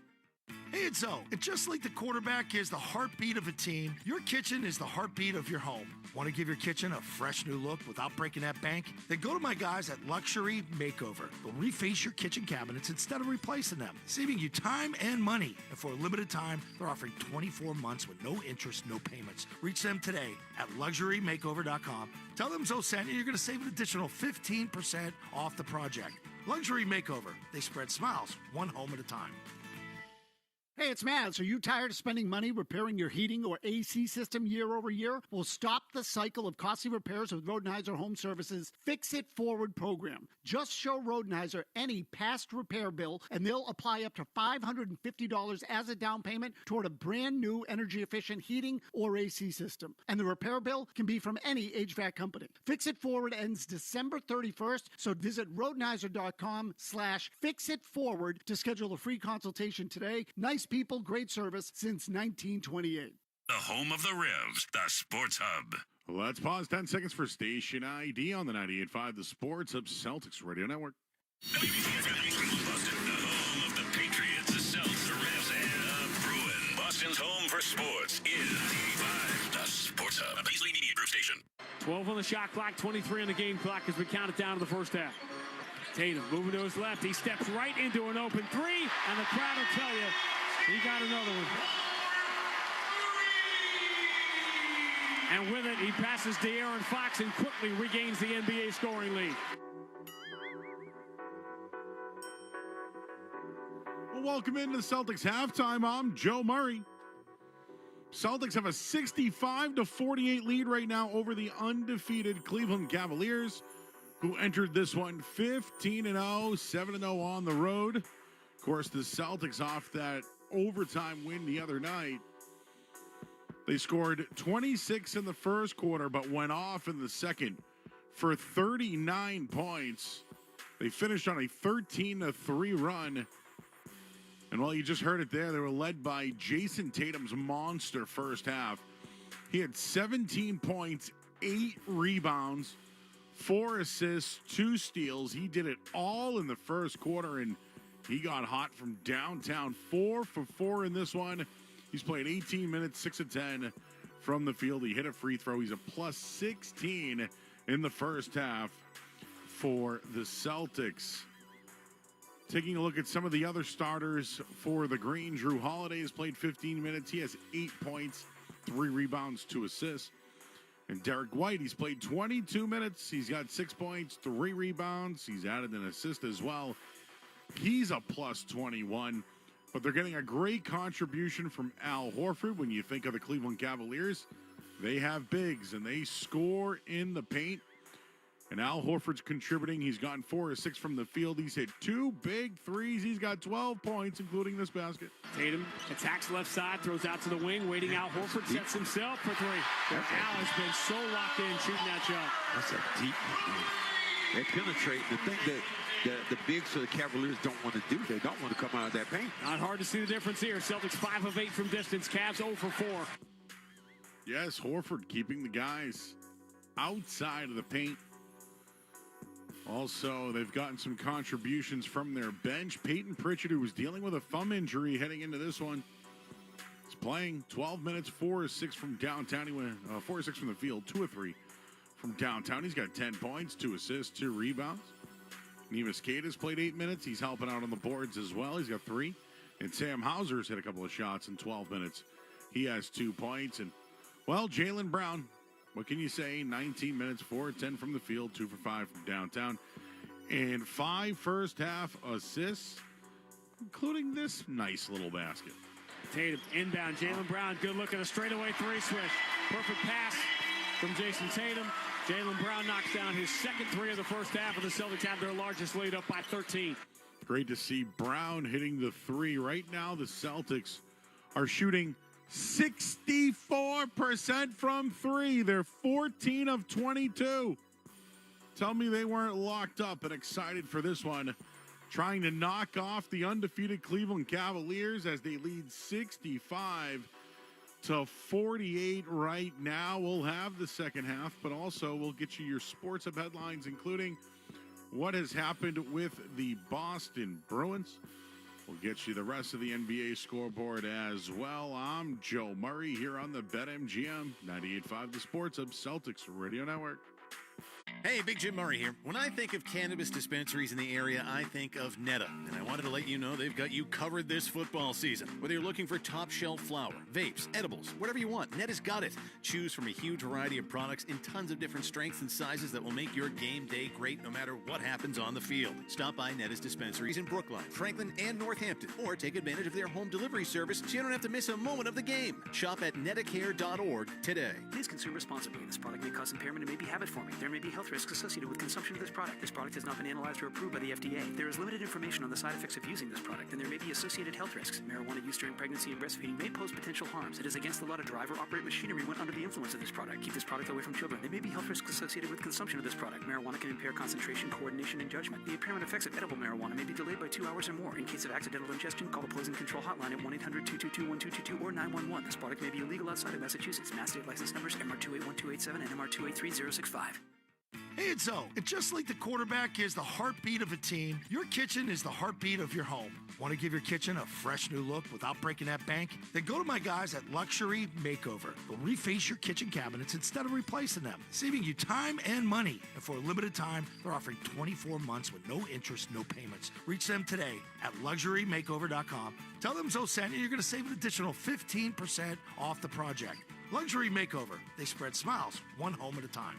Hey, it's Zoe. And just like the quarterback is the heartbeat of a team, your kitchen is the heartbeat of your home. Want to give your kitchen a fresh new look without breaking that bank? Then go to my guys at Luxury Makeover. They'll reface your kitchen cabinets instead of replacing them, saving you time and money. And for a limited time, they're offering 24 months with no interest, no payments. Reach them today at luxurymakeover.com. Tell them Zoe sent you. You're going to save an additional 15% off the project. Luxury Makeover. They spread smiles, one home at a time. Hey, it's Mads. Are you tired of spending money repairing your heating or AC system year over year? Well, stop the cycle of costly repairs with Rodenhiser Home Services Fix It Forward program. Just show Rodenhiser any past repair bill, and they'll apply up to $550 as a down payment toward a brand new energy-efficient heating or AC system. And the repair bill can be from any HVAC company. Fix It Forward ends December 31st, so visit Rodenhiser.com/fixitforward to schedule a free consultation today. Nice people, great service since 1928. The home of the Revs, the Sports Hub. Let's pause 10 seconds for station ID on the 98.5, the Sports Hub Celtics Radio Network. Boston, the home of the Patriots, the Celtics, the Revs, and the Bruins. Boston's home for sports is 85, the Sports Hub, a Paisley Media Group station. 12 on the shot clock, 23 on the game clock as we count it down to the first half. Tatum moving to his left. He steps right into an open three, and the crowd will tell you he got another one. And with it, he passes De'Aaron Fox and quickly regains the NBA scoring lead. Well, welcome into the Celtics halftime. I'm Joe Murray. Celtics have a 65-48 lead right now over the undefeated Cleveland Cavaliers, who entered this one 15-0, 7-0 on the road. Of course, the Celtics off that overtime win the other night. They scored 26 in the first quarter, but went off in the second for 39 points. They finished on a 13-3 run. And while you just heard it there, they were led by Jason Tatum's monster first half. He had 17 points, 8 rebounds, 4 assists, 2 steals. He did it all in the first quarter, and he got hot from downtown. 4 for 4 in this one. He's played 18 minutes, 6 of 10 from the field. He hit a free throw. He's a plus 16 in the first half for the Celtics. Taking a look at some of the other starters for the Green, Drew Holiday has played 15 minutes. He has 8 points, 3 rebounds, 2 assists. And Derek White, he's played 22 minutes. He's got 6 points, 3 rebounds. He's added an assist as well. He's a plus 21. But they're getting a great contribution from Al Horford. When you think of the Cleveland Cavaliers, they have bigs, and they score in the paint. And Al Horford's contributing. He's gotten 4 or 6 from the field. He's hit 2 big threes. He's got 12 points, including this basket. Tatum attacks left side, throws out to the wing, waiting out. Horford sets himself for 3. Al has been so locked in shooting that shot. That's a deep. They penetrate. The thing that the bigs for the Cavaliers don't want to do, they don't want to come out of that paint. Not hard to see the difference here. Celtics 5 of 8 from distance. Cavs 0 for 4. Yes, Horford keeping the guys outside of the paint. Also, they've gotten some contributions from their bench. Peyton Pritchard, who was dealing with a thumb injury heading into this one, is playing 12 minutes, 4 or 6 from downtown. He went 4 or 6 from the field, 2 or 3 from downtown. He's got 10 points, 2 assists, 2 rebounds. Nevis Cada's played 8 minutes. He's helping out on the boards as well. He's got 3. And Sam Hauser's hit a couple of shots in 12 minutes. He has 2 points. And, well, Jaylen Brown, what can you say? 19 minutes, 4 or 10 from the field, 2 for 5 from downtown. And 5 first-half assists, including this nice little basket. Tatum inbound. Jaylen Brown, good look at a straightaway 3 switch. Perfect pass from Jason Tatum. Jaylen Brown knocks down his second 3 of the first half, and the Celtics have their largest lead up by 13. Great to see Brown hitting the 3. Right now, the Celtics are shooting 64% from 3. They're 14 of 22. Tell me they weren't locked up and excited for this one. Trying to knock off the undefeated Cleveland Cavaliers as they lead 65-48 right now. We'll have the second half, but also we'll get you your Sports Hub headlines, including what has happened with the Boston Bruins. We'll get you the rest of the NBA scoreboard as well. I'm Joe Murray here on the BetMGM 98.5 The Sports Hub Celtics Radio Network. Hey, Big Jim Murray here. When I think of cannabis dispensaries in the area, I think of Netta. And I wanted to let you know they've got you covered this football season. Whether you're looking for top shelf flower, vapes, edibles, whatever you want, Netta's got it. Choose from a huge variety of products in tons of different strengths and sizes that will make your game day great no matter what happens on the field. Stop by Netta's dispensaries in Brookline, Franklin, and Northampton, or take advantage of their home delivery service so you don't have to miss a moment of the game. Shop at nettacare.org today. Please consume responsibly. This product may cause impairment and may be habit-forming. There may be health risks associated with consumption of this product. This product has not been analyzed or approved by the FDA. There is limited information on the side effects of using this product, and there may be associated health risks. Marijuana use during pregnancy and breastfeeding may pose potential harms. It is against the law to drive or operate machinery when under the influence of this product. Keep this product away from children. There may be health risks associated with consumption of this product. Marijuana can impair concentration, coordination, and judgment. The impairment effects of edible marijuana may be delayed by 2 hours or more. In case of accidental ingestion, call the Poison Control Hotline at 1-800-222-1222 or 911. This product may be illegal outside of Massachusetts. Mass state license numbers MR281287 and MR283065. Hey, it's Zoe. And just like the quarterback is the heartbeat of a team, your kitchen is the heartbeat of your home. Want to give your kitchen a fresh new look without breaking that bank? Then go to my guys at Luxury Makeover. They'll reface your kitchen cabinets instead of replacing them, saving you time and money. And for a limited time, they're offering 24 months with no interest, no payments. Reach them today at LuxuryMakeover.com. Tell them Zoe sent you. You're going to save an additional 15% off the project. Luxury Makeover. They spread smiles one home at a time.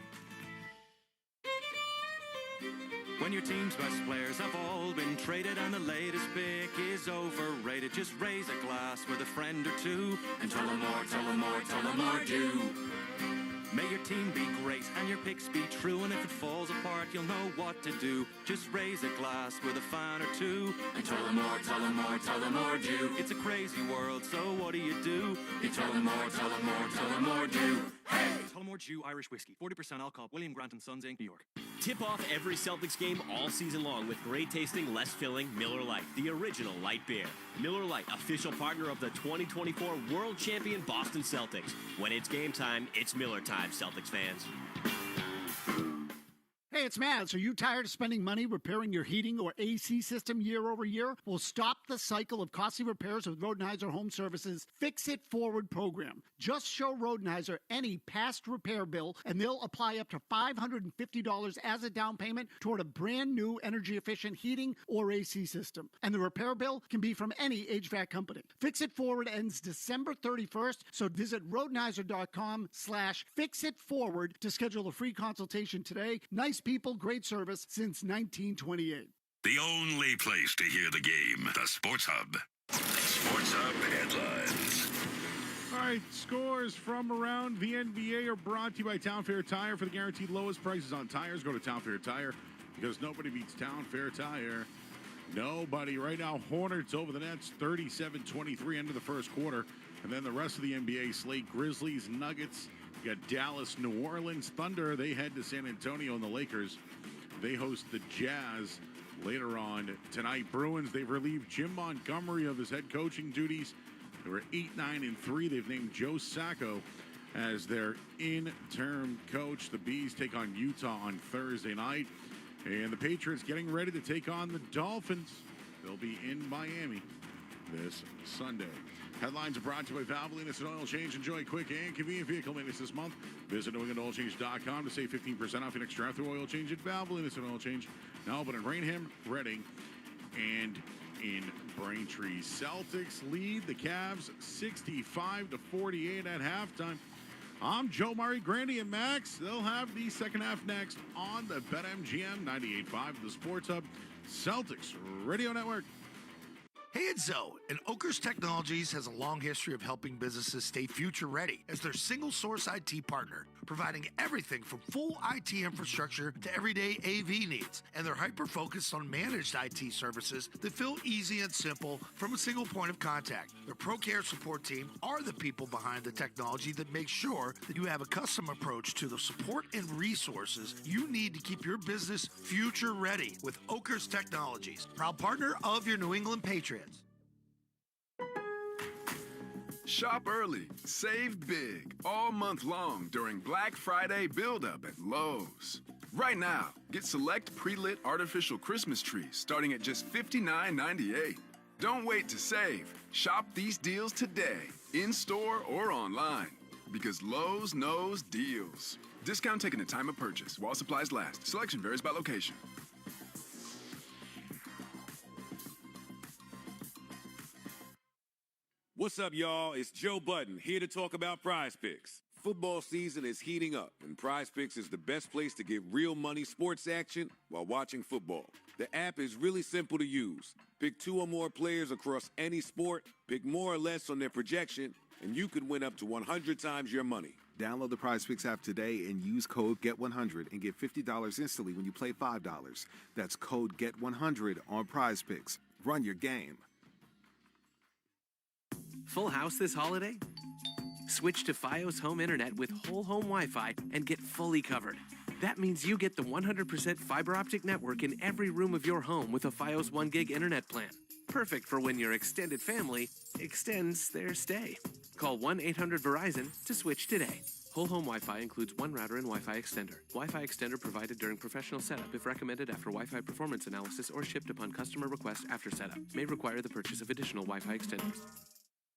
When your team's best players have all been traded and the latest pick is overrated, just raise a glass with a friend or two and tell them more, tell them more, tell them more do. May your team be great and your picks be true, and if it falls apart, you'll know what to do. Just raise a glass with a fan or two and tell them more, tell them more, tell them more do. It's a crazy world, so what do? You tell them more, tell them more, tell them more do. Hey! Tullamore Dew Irish Whiskey, 40% alcohol, William Grant & Sons Inc., New York. Tip off every Celtics game all season long with great tasting, less filling Miller Lite, the original light beer. Miller Lite, official partner of the 2024 World Champion Boston Celtics. When it's game time, it's Miller time, Celtics fans. Hey, it's Matt. Are you tired of spending money repairing your heating or AC system year over year? Well, stop the cycle of costly repairs with Rodenhiser Home Services' Fix It Forward program. Just show Rodenhiser any past repair bill, and they'll apply up to $550 as a down payment toward a brand new energy-efficient heating or AC system. And the repair bill can be from any HVAC company. Fix It Forward ends December 31st, so visit Rodenhiser.com/fixitforward to schedule a free consultation today. Nice people, great service since 1928. The only place to hear the game, the Sports Hub. Sports Hub headlines. All All right, scores from around the NBA are brought to you by Town Fair Tire. For the guaranteed lowest prices on tires, go to Town Fair Tire, because nobody beats Town Fair Tire. Nobody. Right now, Hornets over the Nets, 37-23 end of the first quarter. And then the rest of the NBA slate, Grizzlies, Nuggets, you got Dallas, New Orleans, Thunder. They head to San Antonio, and the Lakers, they host the Jazz later on tonight. Bruins, they've relieved Jim Montgomery of his head coaching duties. They were 8-9-3. They've named Joe Sacco as their interim coach. The Bees take on Utah on Thursday night. And the Patriots getting ready to take on the Dolphins. They'll be in Miami this Sunday. Headlines are brought to you by Valvoline Instant Oil Change. Enjoy quick and convenient vehicle maintenance this month. Visit NewEnglandOilChange.com to save 15% off your next drive-through oil change at Valvoline Instant Oil Change. Now open in Rainham, Reading, and in Braintree. Celtics lead the Cavs 65-48 at halftime. I'm Joe Murray, Grandy, and Max. They'll have the second half next on the BetMGM 98.5, the Sports Hub, Celtics Radio Network. Hey, it's Zoe, and Oakers Technologies has a long history of helping businesses stay future-ready as their single-source IT partner, providing everything from full IT infrastructure to everyday AV needs. And they're hyper-focused on managed IT services that feel easy and simple from a single point of contact. Their ProCare support team are the people behind the technology that makes sure that you have a custom approach to the support and resources you need to keep your business future-ready with Oakers Technologies, proud partner of your New England Patriots. Shop early, save big, all month long during Black Friday build-up at Lowe's. Right now, get select pre-lit artificial Christmas trees starting at just $59.98. Don't wait to save. Shop these deals today, in-store or online, because Lowe's knows deals. Discount taken at time of purchase while supplies last. Selection varies by location. What's up, y'all? It's Joe Budden, here to talk about Prize Picks. Football season is heating up, and Prize Picks is the best place to get real money sports action while watching football. The app is really simple to use. Pick 2 or more players across any sport, pick more or less on their projection, and you could win up to 100 times your money. Download the Prize Picks app today and use code GET100 and get $50 instantly when you play $5. That's code GET100 on Prize Picks. Run your game. Full house this holiday? Switch to Fios Home Internet with whole home Wi-Fi and get fully covered. That means you get the 100% fiber optic network in every room of your home with a Fios 1 gig internet plan. Perfect for when your extended family extends their stay. Call 1-800-VERIZON to switch today. Whole home Wi-Fi includes 1 router and Wi-Fi extender. Wi-Fi extender provided during professional setup if recommended after Wi-Fi performance analysis or shipped upon customer request after setup. May require the purchase of additional Wi-Fi extenders.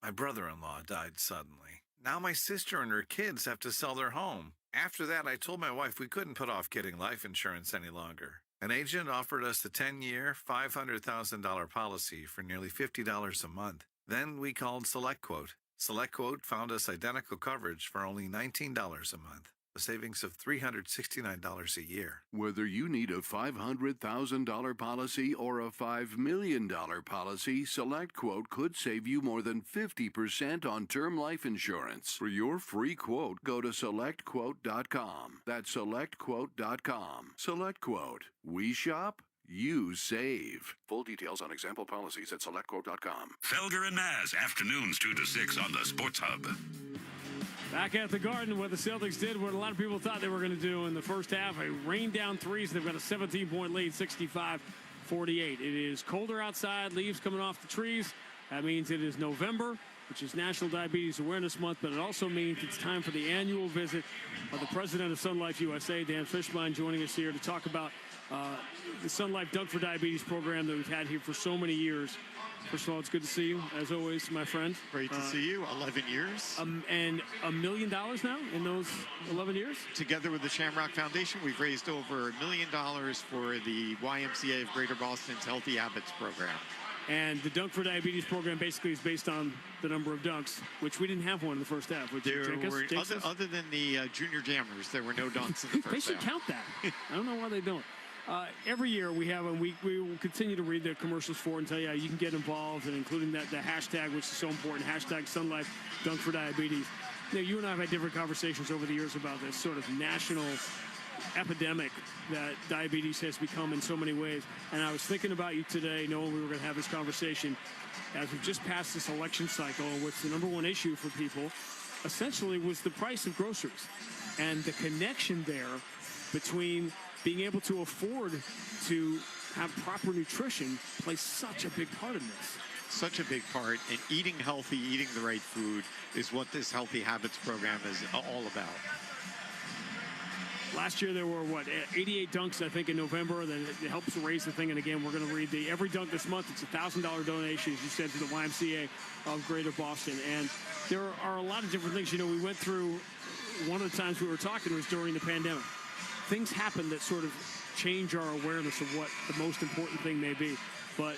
My brother-in-law died suddenly. Now my sister and her kids have to sell their home. After that, I told my wife we couldn't put off getting life insurance any longer. An agent offered us the 10-year, $500,000 policy for nearly $50 a month. Then we called SelectQuote. SelectQuote found us identical coverage for only $19 a month, a savings of $369 a year. Whether you need a $500,000 policy or a $5 million policy, SelectQuote could save you more than 50% on term life insurance. For your free quote, go to SelectQuote.com. That's SelectQuote.com. SelectQuote. We shop, you save. Full details on example policies at SelectQuote.com. Felger and Maz, afternoons 2 to 6 on the Sports Hub. Back at the Garden, where the Celtics did what a lot of people thought they were going to do in the first half. They rained down threes. They've got a 17-point lead, 65-48. It is colder outside, leaves coming off the trees. That means it is November, which is National Diabetes Awareness Month, but it also means it's time for the annual visit of the president of Sun Life USA, Dan Fishbein, joining us here to talk about the Sun Life Dunk for Diabetes program that we've had here for so many years. First of all, it's good to see you, as always, my friend. Great to see you. 11 years. And $1 million now in those 11 years? Together with the Shamrock Foundation, we've raised over $1 million for the YMCA of Greater Boston's Healthy Habits program. And the Dunk for Diabetes program basically is based on the number of dunks, which we didn't have one in the first half. Other than the junior jammers, there were no dunks in the first half. They should count that. I don't know why they don't. Every year we have, and we will continue to read the commercials for and tell you how you can get involved, and including the hashtag, which is so important, hashtag Sunlife Dunk for Diabetes. You and I have had different conversations over the years about this sort of national epidemic that diabetes has become in so many ways. And I was thinking about you today, knowing we were going to have this conversation, as we've just passed this election cycle, in which the number one issue for people essentially was the price of groceries. And the connection there between being able to afford to have proper nutrition plays such a big part in this. Such a big part, and eating healthy, eating the right food is what this Healthy Habits program is all about. Last year there were, 88 dunks, I think, in November. That it helps raise the thing. And again, we're going to read every dunk this month. It's a $1,000 donation, as you said, to the YMCA of Greater Boston. And there are a lot of different things. We went through, one of the times we were talking was during the pandemic. Things happen that sort of change our awareness of what the most important thing may be. But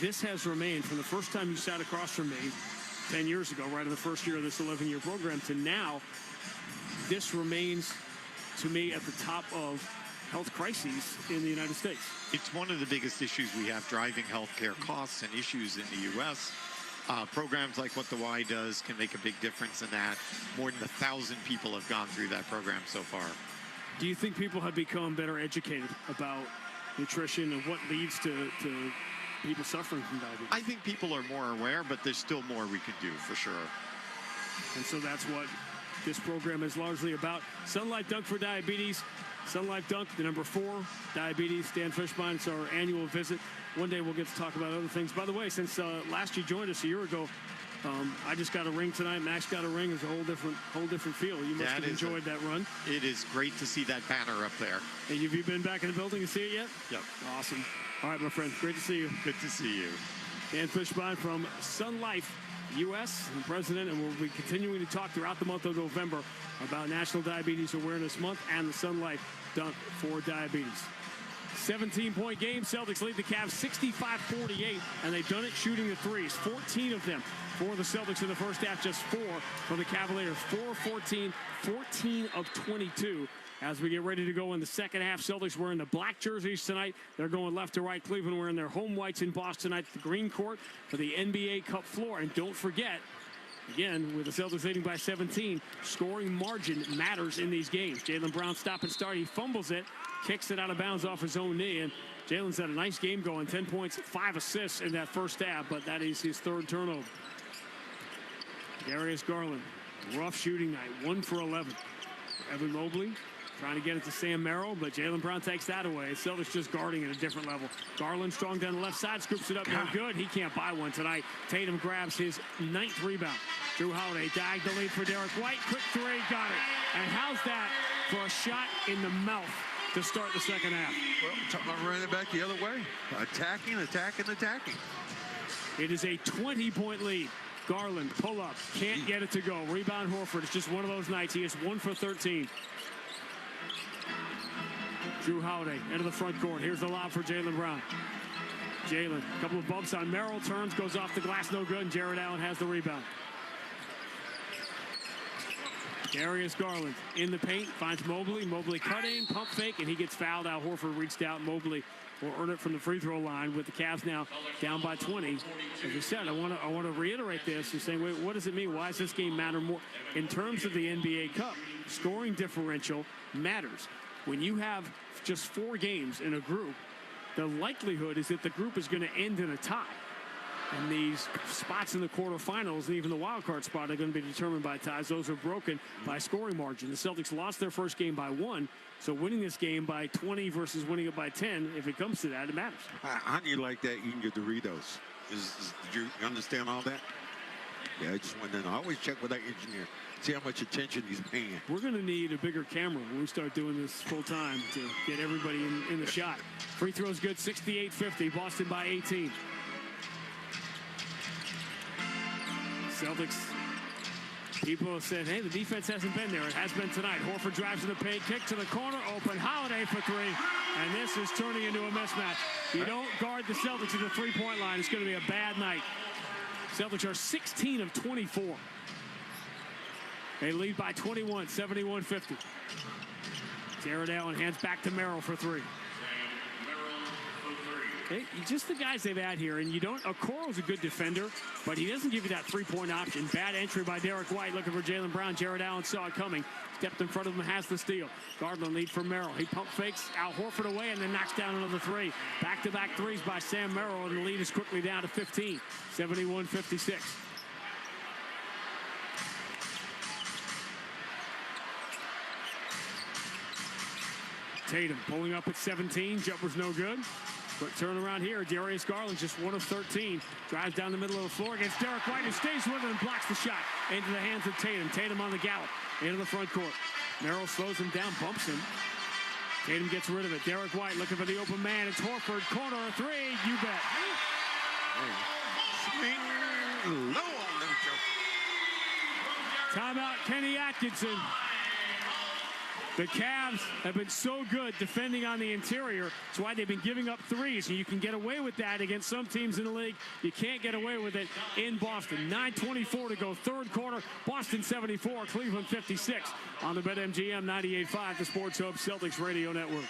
this has remained, from the first time you sat across from me 10 years ago, right in the first year of this 11-year program, to now, this remains, to me, at the top of health crises in the United States. It's one of the biggest issues we have, driving healthcare costs and issues in the U.S. Programs like what the Y does can make a big difference in that. More than 1,000 people have gone through that program so far. Do you think people have become better educated about nutrition and what leads to people suffering from diabetes? I think people are more aware, but there's still more we could do, for sure. And so that's what this program is largely about. Sunlife Dunk for Diabetes. Sunlife Dunk, the number 4, diabetes. Dan Fishbein, it's our annual visit. One day we'll get to talk about other things. By the way, since last you joined us a year ago, I just got a ring tonight. Max got a ring. It's a whole different feel. You must have enjoyed that run. It is great to see that banner up there. And have you been back in the building and see it yet? Yep. Awesome. All right, my friend. Great to see you. Good to see you. Dan Fishbein from Sun Life U.S. and president, and we'll be continuing to talk throughout the month of November about National Diabetes Awareness Month and the Sun Life Dunk for Diabetes. 17-point game. Celtics lead the Cavs 65-48, and they've done it shooting the threes. 14 of them for the Celtics in the first half, just 4 for the Cavaliers. 4-14, 14 of 22. As we get ready to go in the second half, Celtics wearing the black jerseys tonight. They're going left to right. Cleveland wearing their home whites in Boston tonight at the green court for the NBA Cup floor. And don't forget, again, with the Celtics leading by 17, scoring margin matters in these games. Jaylen Brown stop and start. He fumbles it, kicks it out of bounds off his own knee. And Jaylen's had a nice game going, 10 points, 5 assists in that first half, but that is his 3rd turnover. Darius Garland, rough shooting night, 1 for 11. Evan Mobley trying to get it to Sam Merrill, but Jaylen Brown takes that away. Celtics just guarding at a different level. Garland strong down the left side, scoops it up, no good. He can't buy one tonight. Tatum grabs his 9th rebound. Drew Holiday diagonally for Derek White. Quick 3, got it. And how's that for a shot in the mouth to start the second half? Well, talking about running it back the other way. Attacking. It is a 20-point lead. Garland, pull up, can't get it to go. Rebound Horford. It's just one of those nights. He is 1 for 13. Drew Holiday into the front court. Here's the lob for Jaylen Brown. Jaylen, a couple of bumps on Merrill, turns, goes off the glass, no good, and Jared Allen has the rebound. Darius Garland in the paint, finds Mobley. Mobley cutting, pump fake, and he gets fouled. Al Horford reached out. Mobley will earn it from the free throw line with the Cavs now down by 20. As we said, I want to reiterate this and saying, wait, what does it mean? Why does this game matter more? In terms of the NBA Cup, scoring differential matters. When you have just 4 games in a group, the likelihood is that the group is going to end in a tie. And these spots in the quarterfinals and even the wild card spot are going to be determined by ties. Those are broken by scoring margin. The Celtics lost their first game by 1, so winning this game by 20 versus winning it by 10, if it comes to that, it matters. How do you like that eating your Doritos? Did you understand all that? Yeah, I just went in. I always check with that engineer. See how much attention he's paying. We're going to need a bigger camera when we start doing this full time to get everybody in the shot. Free throws good, 68-50. Boston by 18. Celtics, people have said, hey, the defense hasn't been there. It has been tonight. Horford drives in the paint, kick to the corner, open. Holiday for 3. And this is turning into a mismatch. You don't guard the Celtics at the three-point line, it's going to be a bad night. Celtics are 16 of 24. They lead by 21, 71-50. Jared Allen hands back to Merrill for 3. Just the guys they've had here, and you don't. Okoro's a good defender, but he doesn't give you that three-point option. Bad entry by Derek White, looking for Jaylen Brown. Jared Allen saw it coming, stepped in front of him, has the steal. Garland lead for Merrill. He pump fakes Al Horford away and then knocks down another three. Back-to-back threes by Sam Merrill, and the lead is quickly down to 15, 71-56. Tatum pulling up at 17. Jumper's no good. Quick turnaround here. Darius Garland just 1 of 13. Drives down the middle of the floor against Derek White, who stays with it and blocks the shot into the hands of Tatum. Tatum on the gallop into the front court. Merrill slows him down, bumps him. Tatum gets rid of it. Derek White looking for the open man. It's Horford. Corner, a three. You bet. Timeout, Kenny Atkinson. The Cavs have been so good defending on the interior. That's why they've been giving up threes. And you can get away with that against some teams in the league. You can't get away with it in Boston. 9:24 to go, third quarter. Boston 74, Cleveland 56. On the BetMGM 98.5, the Sports Hub Celtics Radio Network.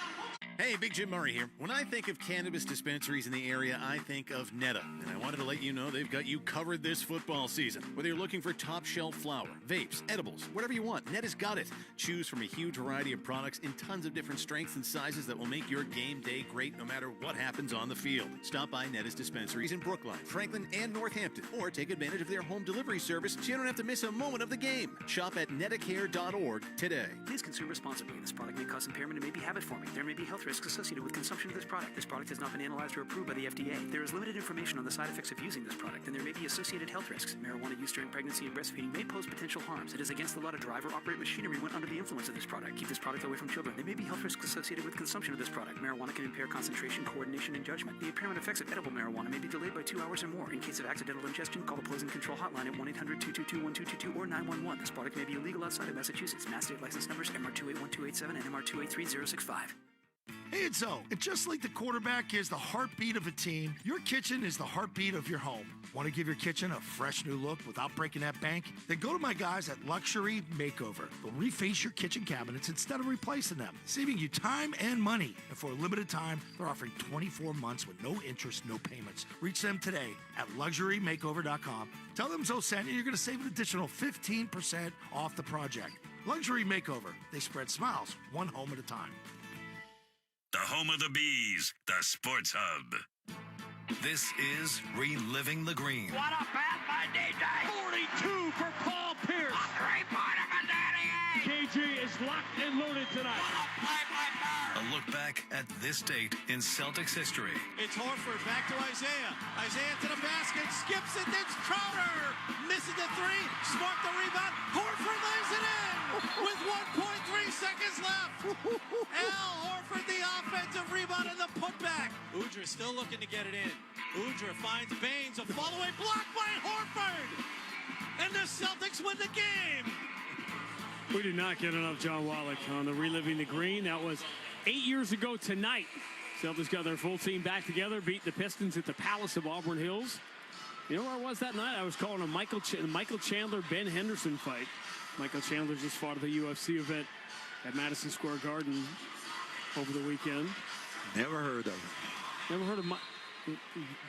Hey, Big Jim Murray here. When I think of cannabis dispensaries in the area, I think of Netta. And I wanted to let you know they've got you covered this football season. Whether you're looking for top shelf flower, vapes, edibles, whatever you want, Netta's got it. Choose from a huge variety of products in tons of different strengths and sizes that will make your game day great no matter what happens on the field. Stop by Netta's dispensaries in Brookline, Franklin, and Northampton, or take advantage of their home delivery service so you don't have to miss a moment of the game. Shop at nettacare.org today. Please consume responsibly. This product may cause impairment and may be habit-forming. There may be health risks associated with consumption of this product. This product has not been analyzed or approved by the FDA. There is limited information on the side effects of using this product, and there may be associated health risks. Marijuana use during pregnancy and breastfeeding may pose potential harms. It is against the law to drive or operate machinery when under the influence of this product. Keep this product away from children. There may be health risks associated with consumption of this product. Marijuana can impair concentration, coordination, and judgment. The impairment effects of edible marijuana may be delayed by 2 hours or more. In case of accidental ingestion, call the Poison Control Hotline at 1-800-222-1222 or 911. This product may be illegal outside of Massachusetts. Mass state license numbers MR281287 and MR283065. Hey, it's Zoe. And just like the quarterback is the heartbeat of a team, your kitchen is the heartbeat of your home. Want to give your kitchen a fresh new look without breaking that bank? Then go to my guys at Luxury Makeover. They'll reface your kitchen cabinets instead of replacing them, saving you time and money. And for a limited time, they're offering 24 months with no interest, no payments. Reach them today at luxurymakeover.com. Tell them Zoe sent you. You're going to save an additional 15% off the project. Luxury Makeover. They spread smiles, one home at a time. The home of the Bees, the Sports Hub. This is Reliving the Green. What a pass by DJ! 42 for Paul Pierce. A three-pointer for Danny Ainge! KG is locked and loaded tonight. What a play by Bird! A look back at this date in Celtics history. It's Horford back to Isaiah. Isaiah to the basket, skips it, then Crowder misses the three. Smart the rebound. Horford lays it in with 1.3 seconds left. Al Horford the offensive rebound and the putback. Udrih still looking to get it in. Udrih finds Baines, a follow-away block by Horford. And the Celtics win the game. We did not get enough John Wallach on the Reliving the Green. That was 8 years ago tonight. Celtics got their full team back together, beat the Pistons at the Palace of Auburn Hills. You know where I was that night? I was calling a Michael Chandler, Ben Henderson fight. Michael Chandler just fought at the UFC event at Madison Square Garden over the weekend. Never heard of him. Never heard of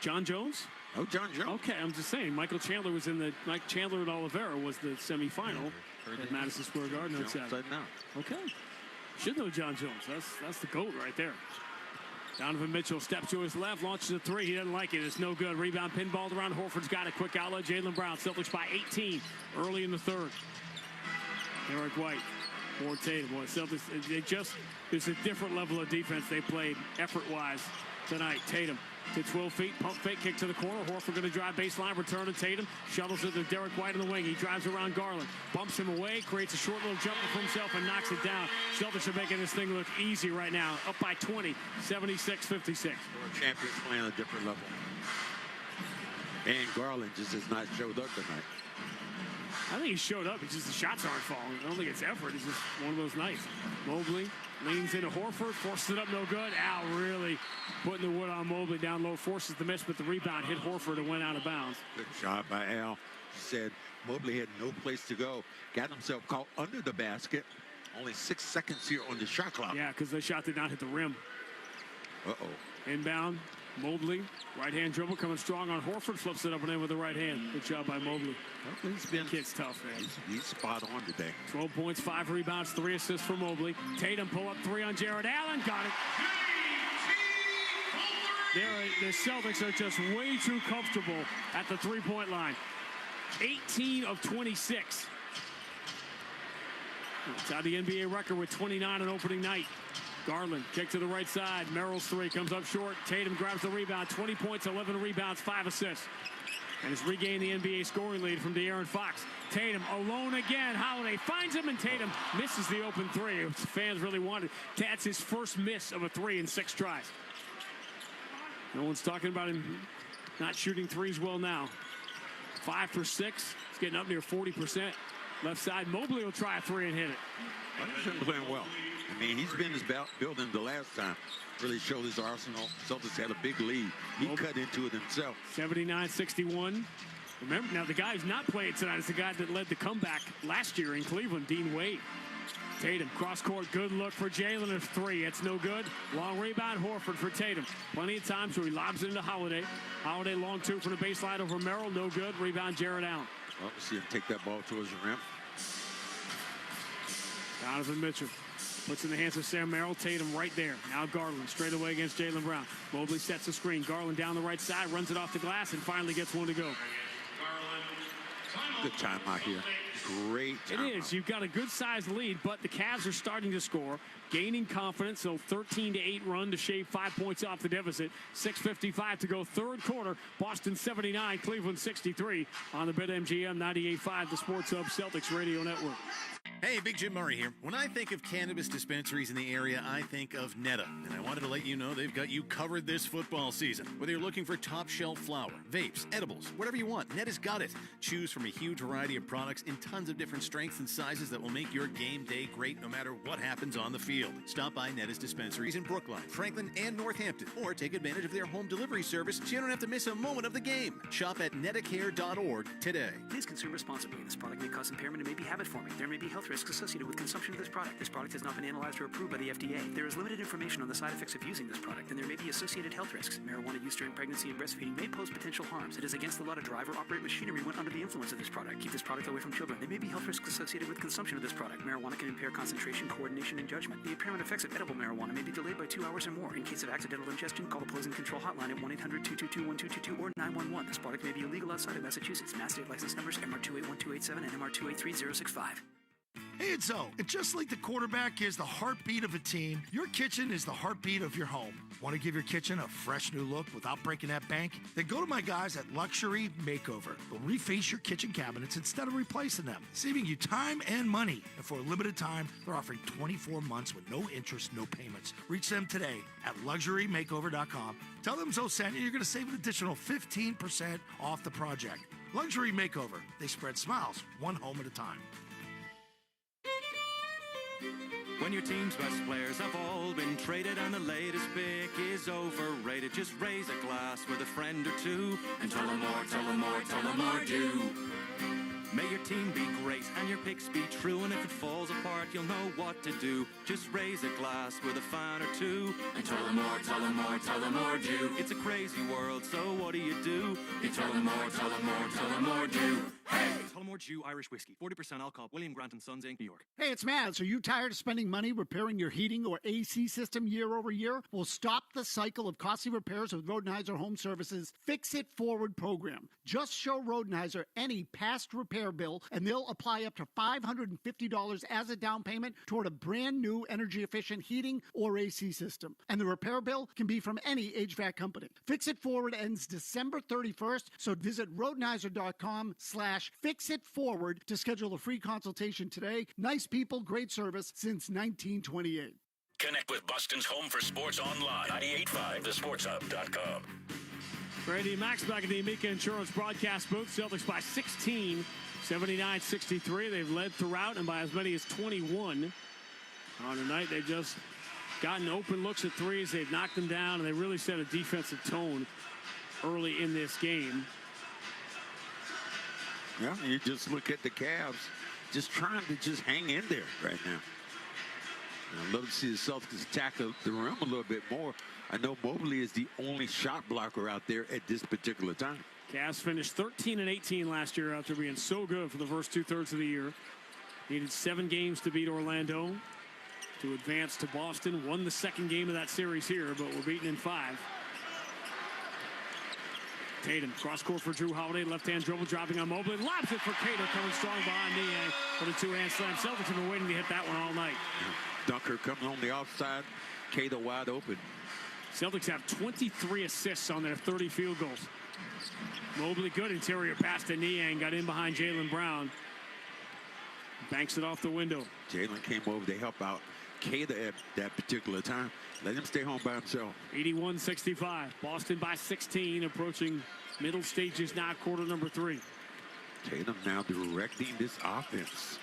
John Jones? Oh, John Jones. Okay, I'm just saying. Michael Chandler was in the Mike Chandler and Oliveira was the semifinal at Madison Square Garden on Saturday. Okay, should know John Jones. That's the GOAT right there. Donovan Mitchell steps to his left, launches a three. He doesn't like it. It's no good. Rebound pinballed around. Horford's got a quick outlet. Jaylen Brown. Celtics by 18 early in the third. Derek White. Or Tatum. Well, Celtics, it's a different level of defense they played effort-wise tonight. Tatum to 12 feet, pump fake, kick to the corner. Horford going to drive baseline, return to Tatum. Shuttles it to Derek White in the wing. He drives around Garland, bumps him away, creates a short little jumper for himself and knocks it down. Celtics are making this thing look easy right now. Up by 20, 76-56. Champions playing on a different level. And Garland just has not showed up tonight. I think he showed up. It's just the shots aren't falling. I don't think it's effort. It's just one of those nights. Mobley leans into Horford, forces it up, no good. Al really putting the wood on Mobley down low, forces the miss, but the rebound hit Horford and went out of bounds. Good shot by Al. He said Mobley had no place to go. Got himself caught under the basket. Only 6 seconds here on the shot clock. Yeah, because the shot did not hit the rim. Uh-oh. Inbound. Mobley, right-hand dribble, coming strong on Horford, flips it up and in with the right hand. Good job by Mobley. He's been Kid's tough, man. He's spot on today. 12 points, 5 rebounds, 3 assists for Mobley. Tatum pull up 3 on Jared Allen, got it. The Celtics are just way too comfortable at the three-point line. 18 of 26. It's out the NBA record with 29 on opening night. Garland, kick to the right side. Merrill's 3 comes up short. Tatum grabs the rebound. 20 points, 11 rebounds, 5 assists. And has regained the NBA scoring lead from De'Aaron Fox. Tatum alone again. Holiday finds him, and Tatum misses the open 3. Fans really wanted. That's his first miss of a 3 in 6 tries. No one's talking about him not shooting threes well now. 5 for 6. He's getting up near 40%. Left side, Mobley will try a 3 and hit it. He's been playing well. I mean, he's been his building the last time. Really showed his arsenal. Celtics had a big lead. He cut into it himself. 79-61. Remember, now the guy who's not playing tonight is the guy that led the comeback last year in Cleveland, Dean Wade. Tatum, cross-court, good look for Jalen. 3, it's no good. Long rebound, Horford for Tatum. Plenty of time, so he lobs it into Holiday. Holiday long 2 from the baseline over Merrill, no good. Rebound, Jared Allen. Well, we'll see him take that ball towards the rim. Donovan Mitchell puts in the hands of Sam Merrill. Tatum right there. Now Garland straight away against Jaylen Brown. Mobley sets the screen. Garland down the right side, runs it off the glass, and finally gets one to go. Good time out here. Great time. It is. You've got a good-sized lead, but the Cavs are starting to score, gaining confidence. So 13-8 run to shave 5 points off the deficit. 6:55 to go, third quarter. Boston 79, Cleveland 63 on the BetMGM 98.5, the Sports Hub Celtics Radio Network. Hey, Big Jim Murray here. When I think of cannabis dispensaries in the area, I think of Netta. And I wanted to let you know they've got you covered this football season. Whether you're looking for top shelf flower, vapes, edibles, whatever you want, Netta's got it. Choose from a huge variety of products in tons of different strengths and sizes that will make your game day great no matter what happens on the field. Stop by Netta's dispensaries in Brookline, Franklin, and Northampton, or take advantage of their home delivery service so you don't have to miss a moment of the game. Shop at nettacare.org today. Please consume responsibly. This product may cause impairment and may be habit-forming. There may be health risks associated with consumption of this product. This product has not been analyzed or approved by the FDA. There is limited information on the side effects of using this product, and there may be associated health risks. Marijuana use during pregnancy and breastfeeding may pose potential harms. It is against the law to drive or operate machinery when under the influence of this product. Keep this product away from children. There may be health risks associated with consumption of this product. Marijuana can impair concentration, coordination, and judgment. The impairment effects of edible marijuana may be delayed by 2 hours or more. In case of accidental ingestion, call the Poison Control Hotline at 1-800-222-1222 or 911. This product may be illegal outside of Massachusetts. Mass state license numbers MR281287 and MR283065. Hey, it's Zoe. And just like the quarterback is the heartbeat of a team, your kitchen is the heartbeat of your home. Want to give your kitchen a fresh new look without breaking that bank? Then go to my guys at Luxury Makeover. They'll reface your kitchen cabinets instead of replacing them, saving you time and money. And for a limited time, they're offering 24 months with no interest, no payments. Reach them today at luxurymakeover.com. Tell them Zoe sent you. You're going to save an additional 15% off the project. Luxury Makeover. They spread smiles one home at a time. When your team's best players have all been traded and the latest pick is overrated, just raise a glass with a friend or two and tell them more, tell them more, tell them more do. May your team be great and your picks be true, and if it falls apart, you'll know what to do. Just raise a glass with a fan or two and tell them more, tell them more, tell them more do. It's a crazy world, so what do? You tell them more, tell them more, tell them more do. Hey! Tullamore Dew Irish Whiskey, 40% alcohol, William Grant & Sons, Inc., New York. Hey, it's Matt. Are you tired of spending money repairing your heating or AC system year over year? Well, stop the cycle of costly repairs with Rodenhiser Home Services Fix It Forward program. Just show Rodenhiser any past repair bill, and they'll apply up to $550 as a down payment toward a brand new energy-efficient heating or AC system. And the repair bill can be from any HVAC company. Fix It Forward ends December 31st, so visit Rodenhiser.com/fixitforward to schedule a free consultation today. Nice people, great service since 1928. Connect with Boston's Home for Sports online. 98.5thesportshub.com. Brady Max back at the Amica Insurance broadcast booth. Celtics by 16, 79-63. They've led throughout and by as many as 21. On the night, they've just gotten open looks at threes. They've knocked them down, and they really set a defensive tone early in this game. Yeah, you just look at the Cavs just trying to just hang in there right now. I'd love to see the Celtics attack the rim a little bit more. I know Mobley is the only shot blocker out there at this particular time. Cavs finished 13-18 last year after being so good for the first 2/3 of the year. Needed 7 games to beat Orlando to advance to Boston. Won the second game of that series here, but were beaten in 5. Tatum, cross court for Drew Holiday. Left-hand dribble, dropping on Mobley. Lobs it for Cato, coming strong behind Niang for the 2-hand slam. Celtics have been waiting to hit that one all night. Dunker coming on the offside. Cato wide open. Celtics have 23 assists on their 30 field goals. Mobley, good interior pass to Niang. Got in behind Jaylen Brown. Banks it off the window. Jaylen came over to help out Cato at that particular time. Let him stay home by himself. 81-65. Boston by 16, approaching middle stages now, quarter number 3. Tatum now directing this offense.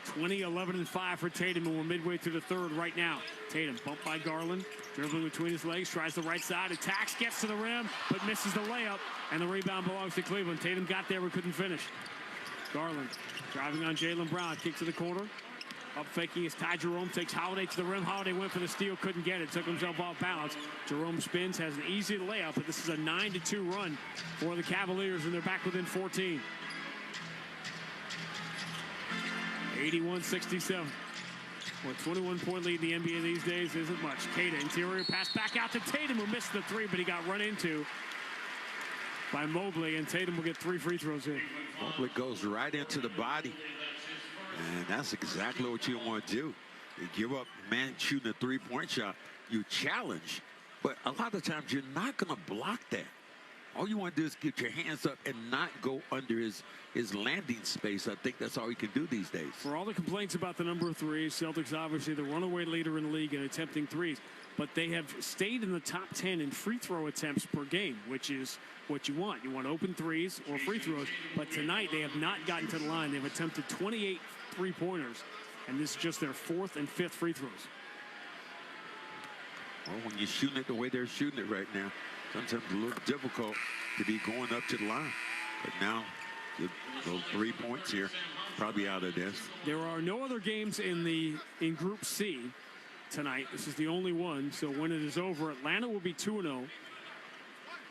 20-11-5 for Tatum, and we're midway through the third right now. Tatum bumped by Garland, dribbling between his legs, tries the right side, attacks, gets to the rim, but misses the layup, and the rebound belongs to Cleveland. Tatum got there but couldn't finish. Garland driving on Jaylen Brown, kick to the corner. Up faking is Ty Jerome, takes Holiday to the rim. Holiday went for the steal, couldn't get it, took himself off balance. Jerome spins, has an easy layup, but this is a 9-2 run for the Cavaliers, and they're back within 14. 81-67. Well, 21-point lead in the NBA these days isn't much. Cato, interior pass back out to Tatum, who missed the 3, but he got run into by Mobley, and Tatum will get 3 free throws here. Mobley goes right into the body. And that's exactly what you want to do. You give up man shooting a 3-point shot. You challenge. But a lot of times you're not going to block that. All you want to do is get your hands up and not go under his landing space. I think that's all you can do these days. For all the complaints about the number of threes, Celtics obviously the runaway leader in the league in attempting threes. But they have stayed in the top 10 in free throw attempts per game, which is what you want. You want open threes or free throws. But tonight they have not gotten to the line. They've attempted 28 3-pointers, and this is just their 4th and 5th free throws. Well, when you're shooting it the way they're shooting it right now, sometimes it's a little difficult to be going up to the line. But now, those 3 points here, probably out of this. There are no other games in Group C tonight. This is the only one. So when it is over, Atlanta will be 2-0.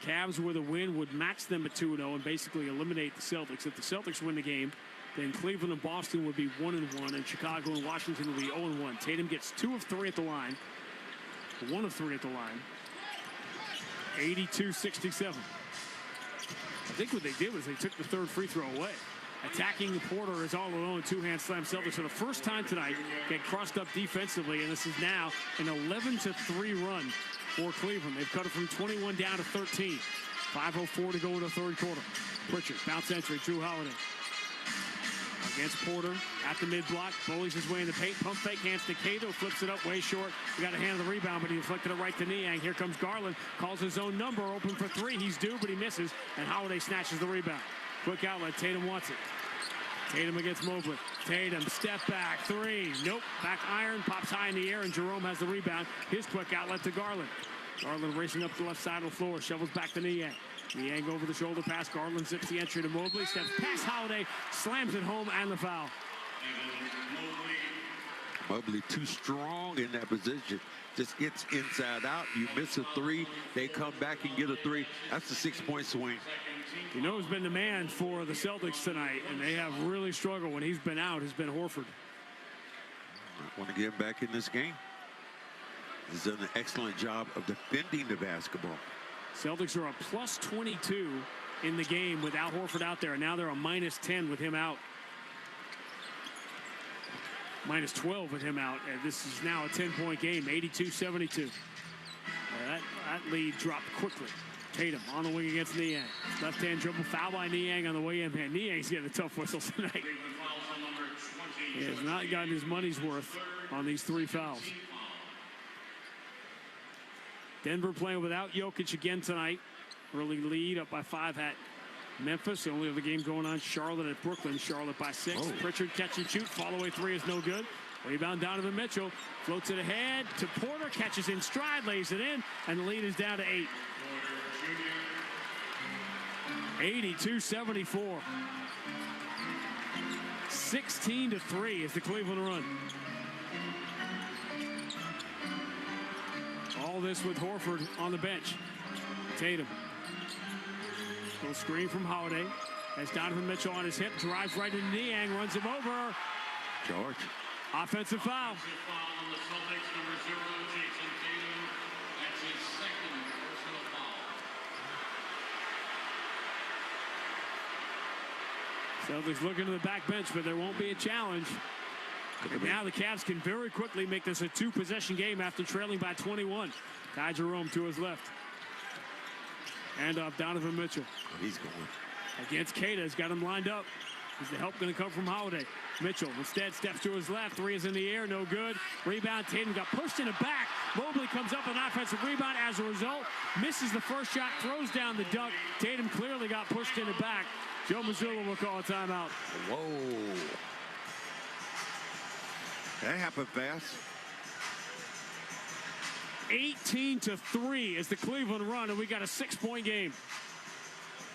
Cavs with a win would match them at 2-0 and basically eliminate the Celtics. If the Celtics win the game, then Cleveland and Boston would be 1-1, and Chicago and Washington would be 0-1. Tatum gets 2 of 3 at the line, 1 of 3 at the line. 82-67. I think what they did was they took the 3rd free throw away. Attacking Porter is all alone, 2-hand slam. Celtics for the first time tonight get crossed up defensively, and this is now an 11-3 run for Cleveland. They've cut it from 21 down to 13. 5:04 to go in the third quarter. Pritchard, bounce entry, Drew Holiday. Against Porter at the mid-block, bullies his way in the paint, pump fake, hands to Cato, flips it up way short. He got a hand on the rebound, but he deflected it right to Niang. Here comes Garland, calls his own number, open for 3. He's due, but he misses, and Holiday snatches the rebound. Quick outlet, Tatum wants it. Tatum against Mobley. Tatum, step back, 3. Nope, back iron, pops high in the air, and Jerome has the rebound. His quick outlet to Garland. Garland racing up the left side of the floor, shovels back to Niang. Niang over the shoulder pass. Garland zips the entry to Mobley. Steps past Holiday. Slams it home and the foul. Mobley too strong in that position. Just gets inside out. You miss a 3. They come back and get a 3. That's a 6-point swing. You know who's been the man for the Celtics tonight, and they have really struggled when he's been out, has been Horford. I want to get him back in this game. He's done an excellent job of defending the basketball. Celtics are a plus 22 in the game without Horford out there. And now they're a minus 10 with him out. Minus 12 with him out. And this is now a 10-point game, 82-72. That lead dropped quickly. Tatum on the wing against Niang. Left-hand dribble, foul by Niang on the way in. Man, Niang's getting a tough whistle tonight. He has not gotten his money's worth on these 3 fouls. Denver playing without Jokic again tonight. Early lead up by 5 at Memphis. The only other game going on, Charlotte at Brooklyn. Charlotte by 6. Oh. Pritchard catch and shoot. Fall away 3 is no good. Rebound Donovan Mitchell. Floats it ahead to Porter. Catches in stride. Lays it in. And the lead is down to 8. 82-74. 16-3 is the Cleveland run. all this with Horford on the bench. Tatum. Little screen from Holiday. As Donovan Mitchell on his hip, drives right into Niang, runs him over. George. Offensive foul. Celtics looking to the back bench, but there won't be a challenge. And now the Cavs can very quickly make this a two-possession game after trailing by 21. Ty Jerome to his left. And off Donovan Mitchell. Oh, he's going. Against Queta, has got him lined up. Is the help going to come from Holiday? Mitchell instead steps to his left. Three is in the air, no good. Rebound, Tatum got pushed in the back. Mobley comes up with an offensive rebound. As a result, misses the first shot, throws down the dunk. Tatum clearly got pushed in the back. Joe Mazzulla will call a timeout. Whoa. That happened fast. 18-3 is the Cleveland run, and we got a 6-point game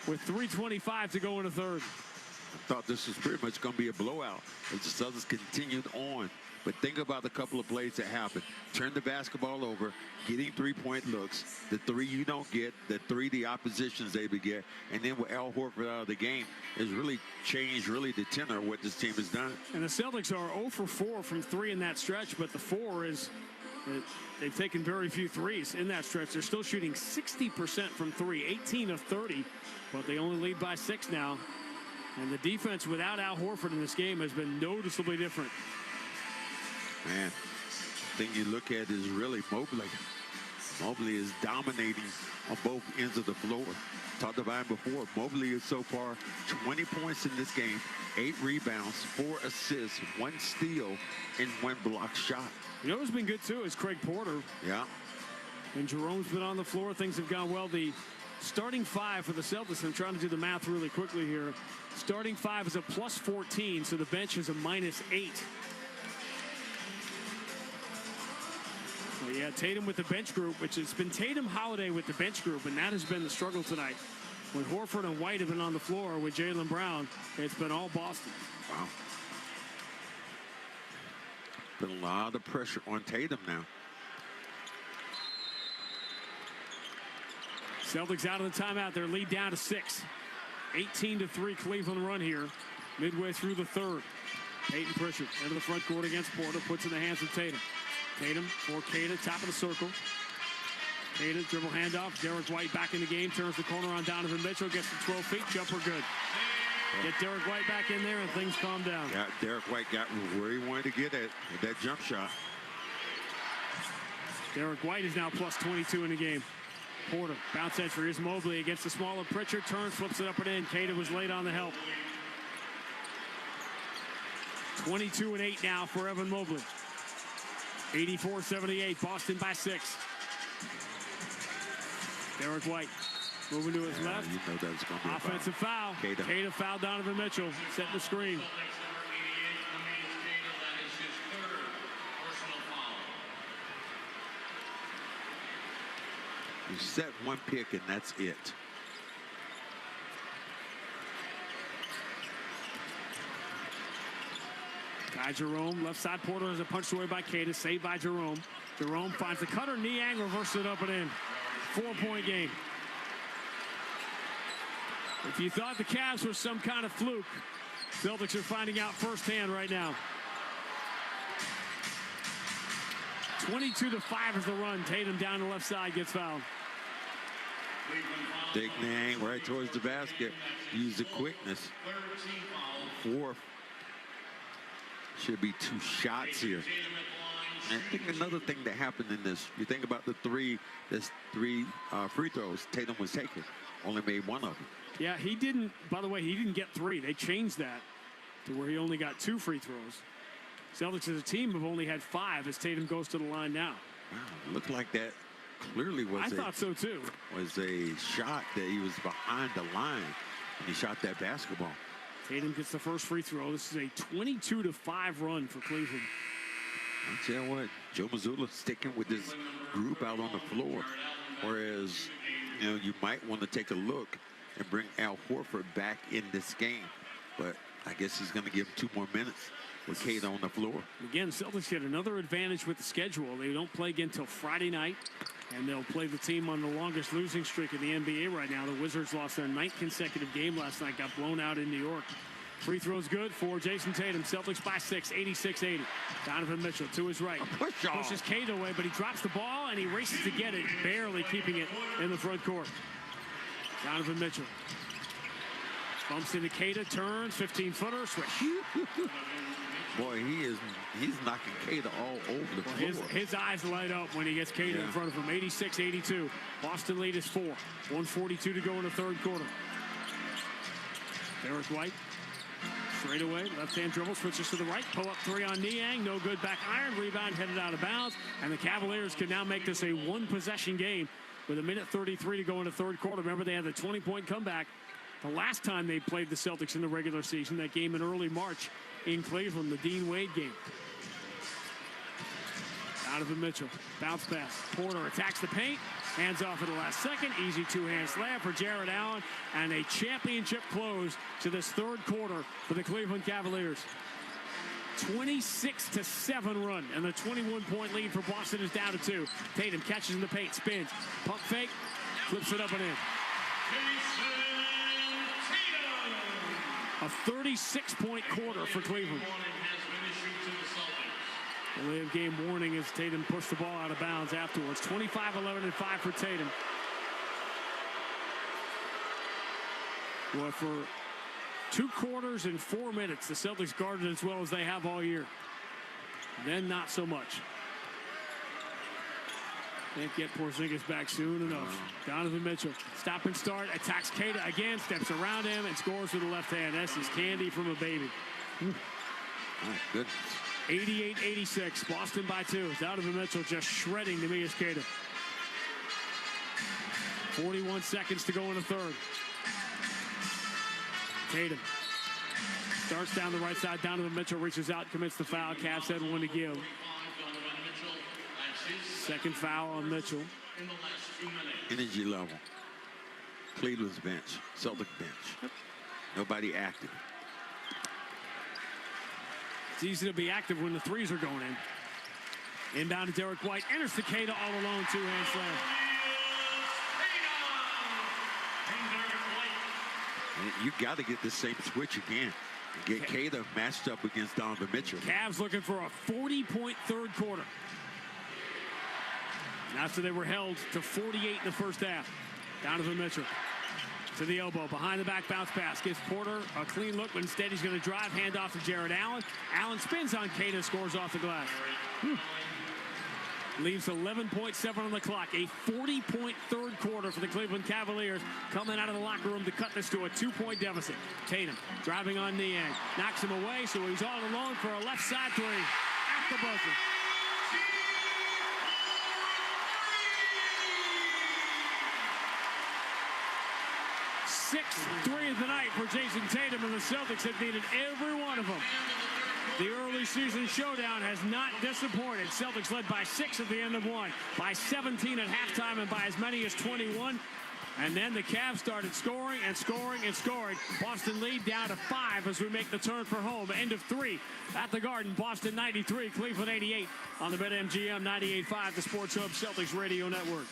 with 3:25 to go in the third. I thought this was pretty much going to be a blowout as the Celtics continued on. But think about the couple of plays that happened. Turn the basketball over, getting three-point looks, the three you don't get, the three the opposition's able to get, and then with Al Horford out of the game has really changed the tenor of what this team has done. And the Celtics are 0 for 4 from three in that stretch, but the 4 is they've taken very few threes in that stretch. They're still shooting 60% from three, 18 of 30, but they only lead by 6 now. And the defense without Al Horford in this game has been noticeably different. Man, the thing you look at is really Mobley. Mobley is dominating on both ends of the floor. Talked about him before. Mobley is so far 20 points in this game, 8 rebounds, 4 assists, 1 steal, and 1 block shot. You know who's been good too is Craig Porter. Yeah. And Jerome's been on the floor. Things have gone well. The starting 5 for the Celtics, I'm trying to do the math really quickly here. Starting 5 is a plus 14, so the bench is a minus 8. Well, yeah, Tatum with the bench group, which has been Tatum Holiday with the bench group, and that has been the struggle tonight. When Horford and White have been on the floor with Jaylen Brown, it's been all Boston. Wow. Been a lot of pressure on Tatum now. Celtics out of the timeout. Their lead down to 6. 18-3 Cleveland run here. Midway through the third. Peyton Pritchard into the front court against Porter. Puts in the hands of Tatum. Tatum for Queta, top of the circle. Queta, dribble handoff. Derek White back in the game. Turns the corner on Donovan Mitchell. Gets to 12 feet. Jumper good. Get Derek White back in there and things calm down. Yeah, Derek White got where he wanted to get at with that jump shot. Derek White is now plus 22 in the game. Porter, bounce entry. Here's Mobley against the smaller Pritchard. Turns, flips it up and in. Queta was late on the help. 22-8 now for Evan Mobley. 84-78. Boston by 6. Derek White moving to his left. You know that's going to be offensive foul. Queta fouled Donovan Mitchell. Setting the screen. You set one pick, and that's it. Ty Jerome, left side. Porter is a punched away by Queta. Saved by Jerome. Jerome finds the cutter. Niang reverses it up and in. 4-point game. If you thought the Cavs were some kind of fluke, Celtics are finding out firsthand right now. 22-5 is the run. Tatum down the left side gets fouled. Dick Niang right towards the basket. Use the quickness. 4. Should be 2 shots here. And I think another thing that happened in this, you think about the three free throws Tatum was taking. Only made 1 of them. Yeah, he didn't, by the way, he didn't get 3. They changed that to where he only got 2 free throws. Celtics as a team have only had 5 as Tatum goes to the line now. Wow, looked like that clearly was I thought so too. Was a shot that he was behind the line and he shot that basketball. Tatum gets the first free throw. This is a 22-5 run for Cleveland. I'll tell you what, Joe Mazzulla sticking with this group out on the floor. Whereas, you know, you might want to take a look and bring Al Horford back in this game. But I guess he's going to give him 2 more minutes. with Kate on the floor. Again, Celtics get another advantage with the schedule. They don't play again until Friday night, and they'll play the team on the longest losing streak in the NBA right now. The Wizards lost their 9th consecutive game last night, got blown out in New York. Free throws good for Jason Tatum. Celtics by 6, 86-80. Donovan Mitchell to his right. Pushes Kate away, but he drops the ball, and he races to get it, barely keeping it in the front court. Donovan Mitchell bumps into Keita, turns, 15-footer, swish. Boy, he's knocking Keita all over the floor. His eyes light up when he gets Keita in front of him. 86-82. Boston lead is 4. 1:42 to go in the third quarter. Derek White. Straight away, left-hand dribble, switches to the right, pull-up three on Niang, no good, back iron, rebound, headed out of bounds, and the Cavaliers can now make this a one-possession game with 1:33 to go in the third quarter. Remember, they had the 20-point comeback the last time they played the Celtics in the regular season, that game in early March in Cleveland, the Dean Wade game. Donovan Mitchell, bounce pass, Porter attacks the paint, hands off at the last second, easy two-hand slam for Jared Allen, and a championship close to this third quarter for the Cleveland Cavaliers. 26-7 run, and the 21-point lead for Boston is down to 2. Tatum catches in the paint, spins, pump fake, flips it up and in. A 36-point quarter for Cleveland. The late game warning as Tatum pushed the ball out of bounds afterwards. 25, 11, and 5 for Tatum. Well, for 2 quarters and 4 minutes, the Celtics guarded as well as they have all year. Then not so much. Can't get Porzingis back soon enough. Donovan Mitchell, stop and start, attacks Keita again, steps around him, and scores with the left hand. That's his candy from a baby. My goodness. 88-86, Boston by 2. Donovan Mitchell just shredding Neemias Queta. 41 seconds to go in the third. Tatum starts down the right side. Donovan Mitchell reaches out, commits the foul. Cavs had 1 to give. Second foul on Mitchell. Energy level. Cleveland's bench, Celtic bench. Nobody active. It's easy to be active when the threes are going in. Inbound to Derek White. Enters to Keita all alone. Two-hand slam. You got to get the same switch again. Get Keita matched up against Donovan Mitchell. Cavs looking for a 40-point third quarter. After they were held to 48 in the first half. Donovan Mitchell to the elbow, behind the back bounce pass. Gives Porter a clean look, but instead he's going to drive, hand off to Jared Allen. Allen spins on Keita, scores off the glass. Leaves 11.7 on the clock. A 40-point third quarter for the Cleveland Cavaliers, coming out of the locker room to cut this to a 2-point deficit. Tatum driving on Niang, knocks him away, so he's all alone for a left side three at the buzzer. Sixth three of the night for Jason Tatum, and the Celtics have needed every one of them. The early season showdown has not disappointed. Celtics led by 6 at the end of 1, by 17 at halftime, and by as many as 21. And then the Cavs started scoring and scoring and scoring. Boston lead down to 5 as we make the turn for home. End of 3 at the Garden. Boston 93, Cleveland 88 on the BetMGM 98.5, the Sports Hub Celtics Radio Network.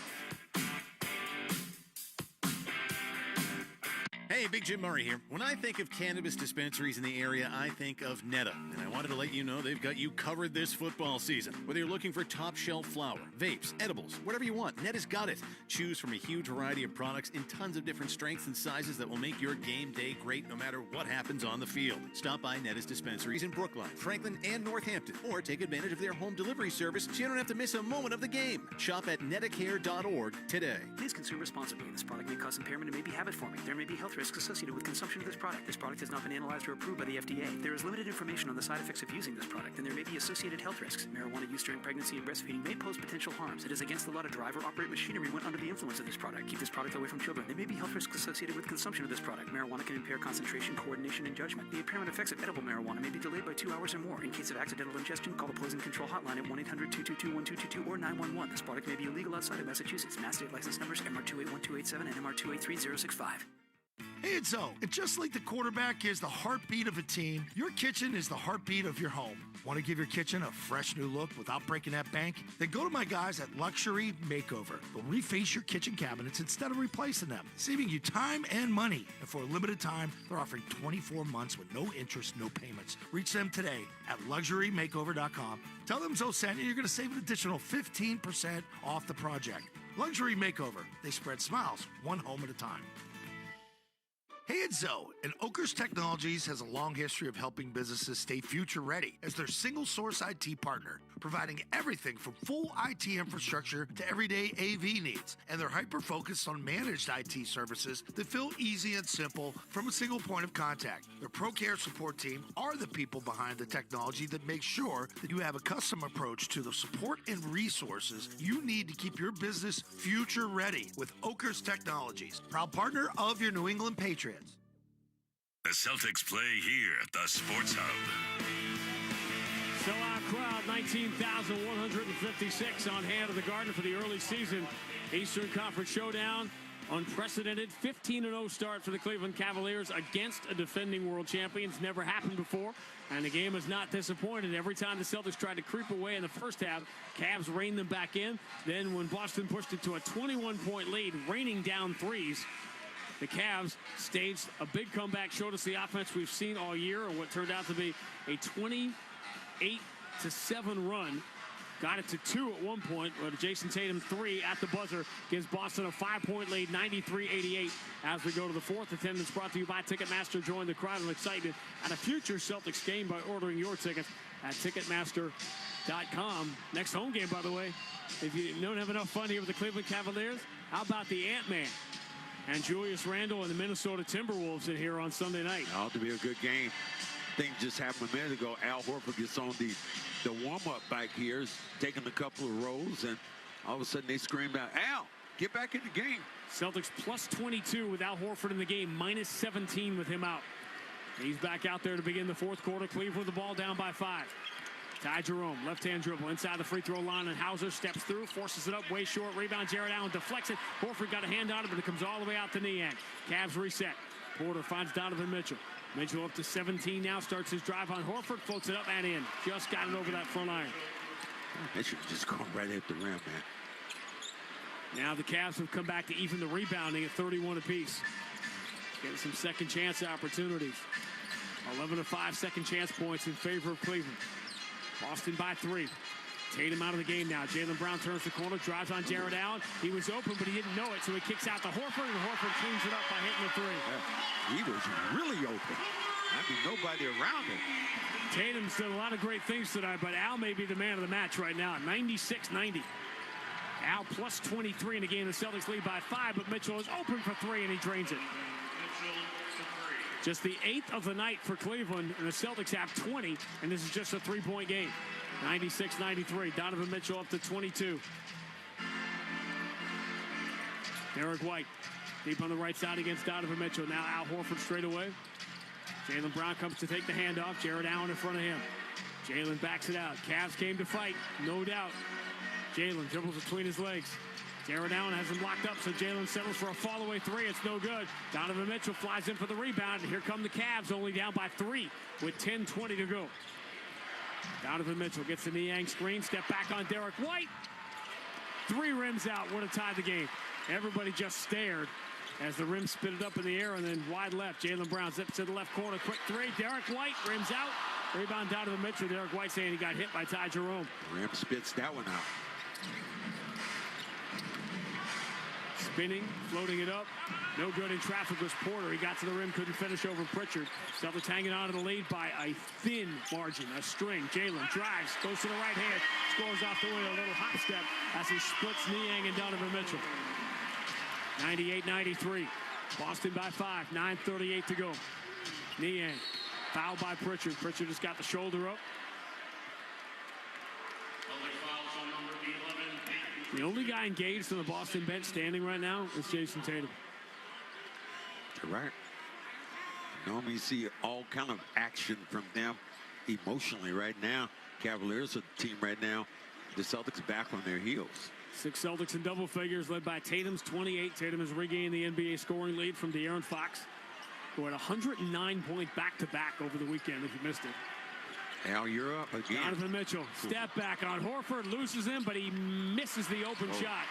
Hey, Big Jim Murray here. When I think of cannabis dispensaries in the area, I think of Netta. And I wanted to let you know they've got you covered this football season. Whether you're looking for top shelf flower, vapes, edibles, whatever you want, Netta's got it. Choose from a huge variety of products in tons of different strengths and sizes that will make your game day great no matter what happens on the field. Stop by Netta's dispensaries in Brookline, Franklin, and Northampton, or take advantage of their home delivery service so you don't have to miss a moment of the game. Shop at nettacare.org today. Please consume responsibly. This product may cause impairment and may be habit-forming. There may be health risks associated with consumption of this product. This product has not been analyzed or approved by the FDA. There is limited information on the side effects of using this product, and there may be associated health risks. Marijuana use during pregnancy and breastfeeding may pose potential harms. It is against the law to drive or operate machinery when under the influence of this product. Keep this product away from children. There may be health risks associated with consumption of this product. Marijuana can impair concentration, coordination, and judgment. The impairment effects of edible marijuana may be delayed by 2 hours or more. In case of accidental ingestion, call the Poison Control Hotline at 1-800-222-1222 or 911. This product may be illegal outside of Massachusetts. Mass state license numbers MR281287 and MR283065. Hey, it's Zoe. And just like the quarterback is the heartbeat of a team, your kitchen is the heartbeat of your home. Want to give your kitchen a fresh new look without breaking that bank? Then go to my guys at Luxury Makeover. They'll reface your kitchen cabinets instead of replacing them, saving you time and money. And for a limited time, they're offering 24 months with no interest, no payments. Reach them today at luxurymakeover.com. Tell them Zoe sent you. You're going to save an additional 15% off the project. Luxury Makeover. They spread smiles one home at a time. Hey, it's Zoe, and Oakers Technologies has a long history of helping businesses stay future ready as their single source IT partner, providing everything from full IT infrastructure to everyday AV needs. And they're hyper-focused on managed IT services that feel easy and simple from a single point of contact. Their ProCare support team are the people behind the technology that make sure that you have a custom approach to the support and resources you need to keep your business future ready with Oakers Technologies, proud partner of your New England Patriots. The Celtics play here at the Sports Hub. Sellout crowd, 19,156 on hand at the Garden for the early season Eastern Conference Showdown. Unprecedented 15-0 start for the Cleveland Cavaliers against a defending world champions. Never happened before, and the game has not disappointed. Every time the Celtics tried to creep away in the first half, Cavs reined them back in. Then when Boston pushed it to a 21-point lead, raining down threes, the Cavs staged a big comeback, showed us the offense we've seen all year, or what turned out to be a 28-7 run. Got it to 2 at one point, but a Jason Tatum 3 at the buzzer gives Boston a 5-point lead, 93-88. As we go to the fourth, attendance brought to you by Ticketmaster. Join the crowd and excitement at a future Celtics game by ordering your tickets at Ticketmaster.com. Next home game, by the way, if you don't have enough fun here with the Cleveland Cavaliers, how about the Ant-Man and Julius Randle and the Minnesota Timberwolves in here on Sunday night? Ought to be a good game. Thing just happened a minute ago. Al Horford gets on the warm-up back here, is taking a couple of rolls, and all of a sudden they screamed out, Al, get back in the game. Celtics plus 22 with Al Horford in the game, minus 17 with him out. He's back out there to begin the fourth quarter. Cleveland with the ball down by 5. Ty Jerome, left-hand dribble inside the free throw line, and Hauser steps through, forces it up way short. Rebound, Jared Allen deflects it. Horford got a hand on it, but it comes all the way out to Niang. Cavs reset. Porter finds Donovan Mitchell. Mitchell up to 17 now, starts his drive on Horford, floats it up and in. Just got it over that front iron. Mitchell just going right at the rim, man. Now the Cavs have come back to even the rebounding at 31 apiece. Getting some second chance opportunities. 11 of 5 second chance points in favor of Cleveland. Boston by 3. Tatum out of the game now. Jaylen Brown turns the corner, drives on Jared Allen. He was open, but he didn't know it, so he kicks out to Horford, and Horford cleans it up by hitting the 3. Yeah, he was really open. I mean, nobody around him. Tatum's done a lot of great things tonight, but Al may be the man of the match right now, 96-90. Al plus 23 in the game. The Celtics lead by 5, but Mitchell is open for 3, and he drains it. Just the 8th of the night for Cleveland, and the Celtics have 20, and this is just a 3-point game. 96-93. Donovan Mitchell up to 22. Derek White deep on the right side against Donovan Mitchell. Now Al Horford straight away. Jaylen Brown comes to take the handoff. Jared Allen in front of him. Jaylen backs it out. Cavs came to fight, no doubt. Jaylen dribbles between his legs. Jared Allen has him locked up, so Jaylen settles for a fall-away 3. It's no good. Donovan Mitchell flies in for the rebound, and here come the Cavs, only down by 3 with 10:20 to go. Donovan Mitchell gets the Niang screen, step back on Derek White. 3 rims out, would have tied the game. Everybody just stared as the rim spit it up in the air, and then wide left. Jaylen Brown zips to the left corner, quick 3. Derek White rims out. Rebound Donovan Mitchell. Derek White saying he got hit by Ty Jerome. Rim spits that one out. Spinning, floating it up. No good in traffic was Porter. He got to the rim, couldn't finish over Pritchard. Celtics hanging on to the lead by a thin margin, a string. Jaylen drives, goes to the right hand, scores off the window, a little hop step as he splits Niang and Donovan Mitchell. 98-93. Boston by 5, 9:38 to go. Niang fouled by Pritchard. Pritchard just got the shoulder up. The only guy engaged on the Boston bench standing right now is Jason Tatum. You're right. Normally you see all kind of action from them emotionally right now. Cavaliers are the team right now. The Celtics back on their heels. 6 Celtics in double figures led by Tatum's 28. Tatum has regained the NBA scoring lead from De'Aaron Fox. who had 109-point back-to-back over the weekend, if you missed it. Al, you're up again. Donovan Mitchell, step back on Horford, loses him, but he misses the open shot.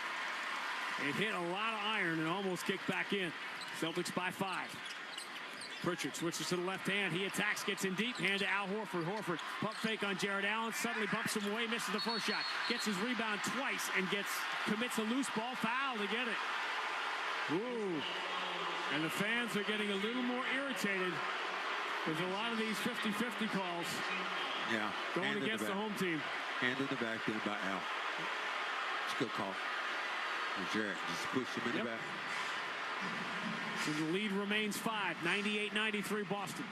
It hit a lot of iron and almost kicked back in. Celtics by 5. Pritchard switches to the left hand. He attacks, gets in deep. Hand to Al Horford. Horford pump fake on Jared Allen. Suddenly bumps him away, misses the first shot. Gets his rebound twice and commits a loose ball foul to get it. Ooh. And the fans are getting a little more irritated with a lot of these 50-50 calls. Yeah. Going against the home team. Hand in the back then by Al. It's a good call. And Jared just pushed him in the back. So the lead remains 5. 98-93 Boston.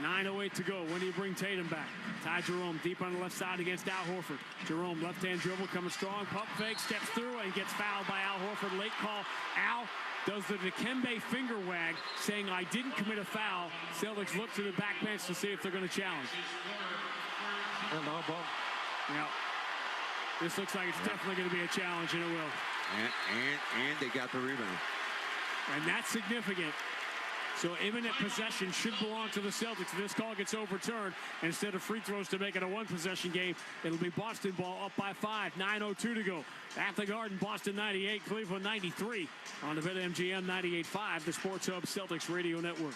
9:08 to go. When do you bring Tatum back? Ty Jerome deep on the left side against Al Horford. Jerome left-hand dribble coming strong. Pump fake, steps through and gets fouled by Al Horford. Late call. Al does the Dikembe finger wag, saying, I didn't commit a foul. Celtics look to the back bench to see if they're going to challenge. Yeah. This looks like it's definitely going to be a challenge, and it will. And they got the rebound. And that's significant. So imminent possession should belong to the Celtics. If this call gets overturned, instead of free throws to make it a one-possession game, it'll be Boston ball up by 5. 9:02 to go. At the Garden, Boston 98, Cleveland 93. On the BetMGM 98.5, the Sports Hub Celtics Radio Network.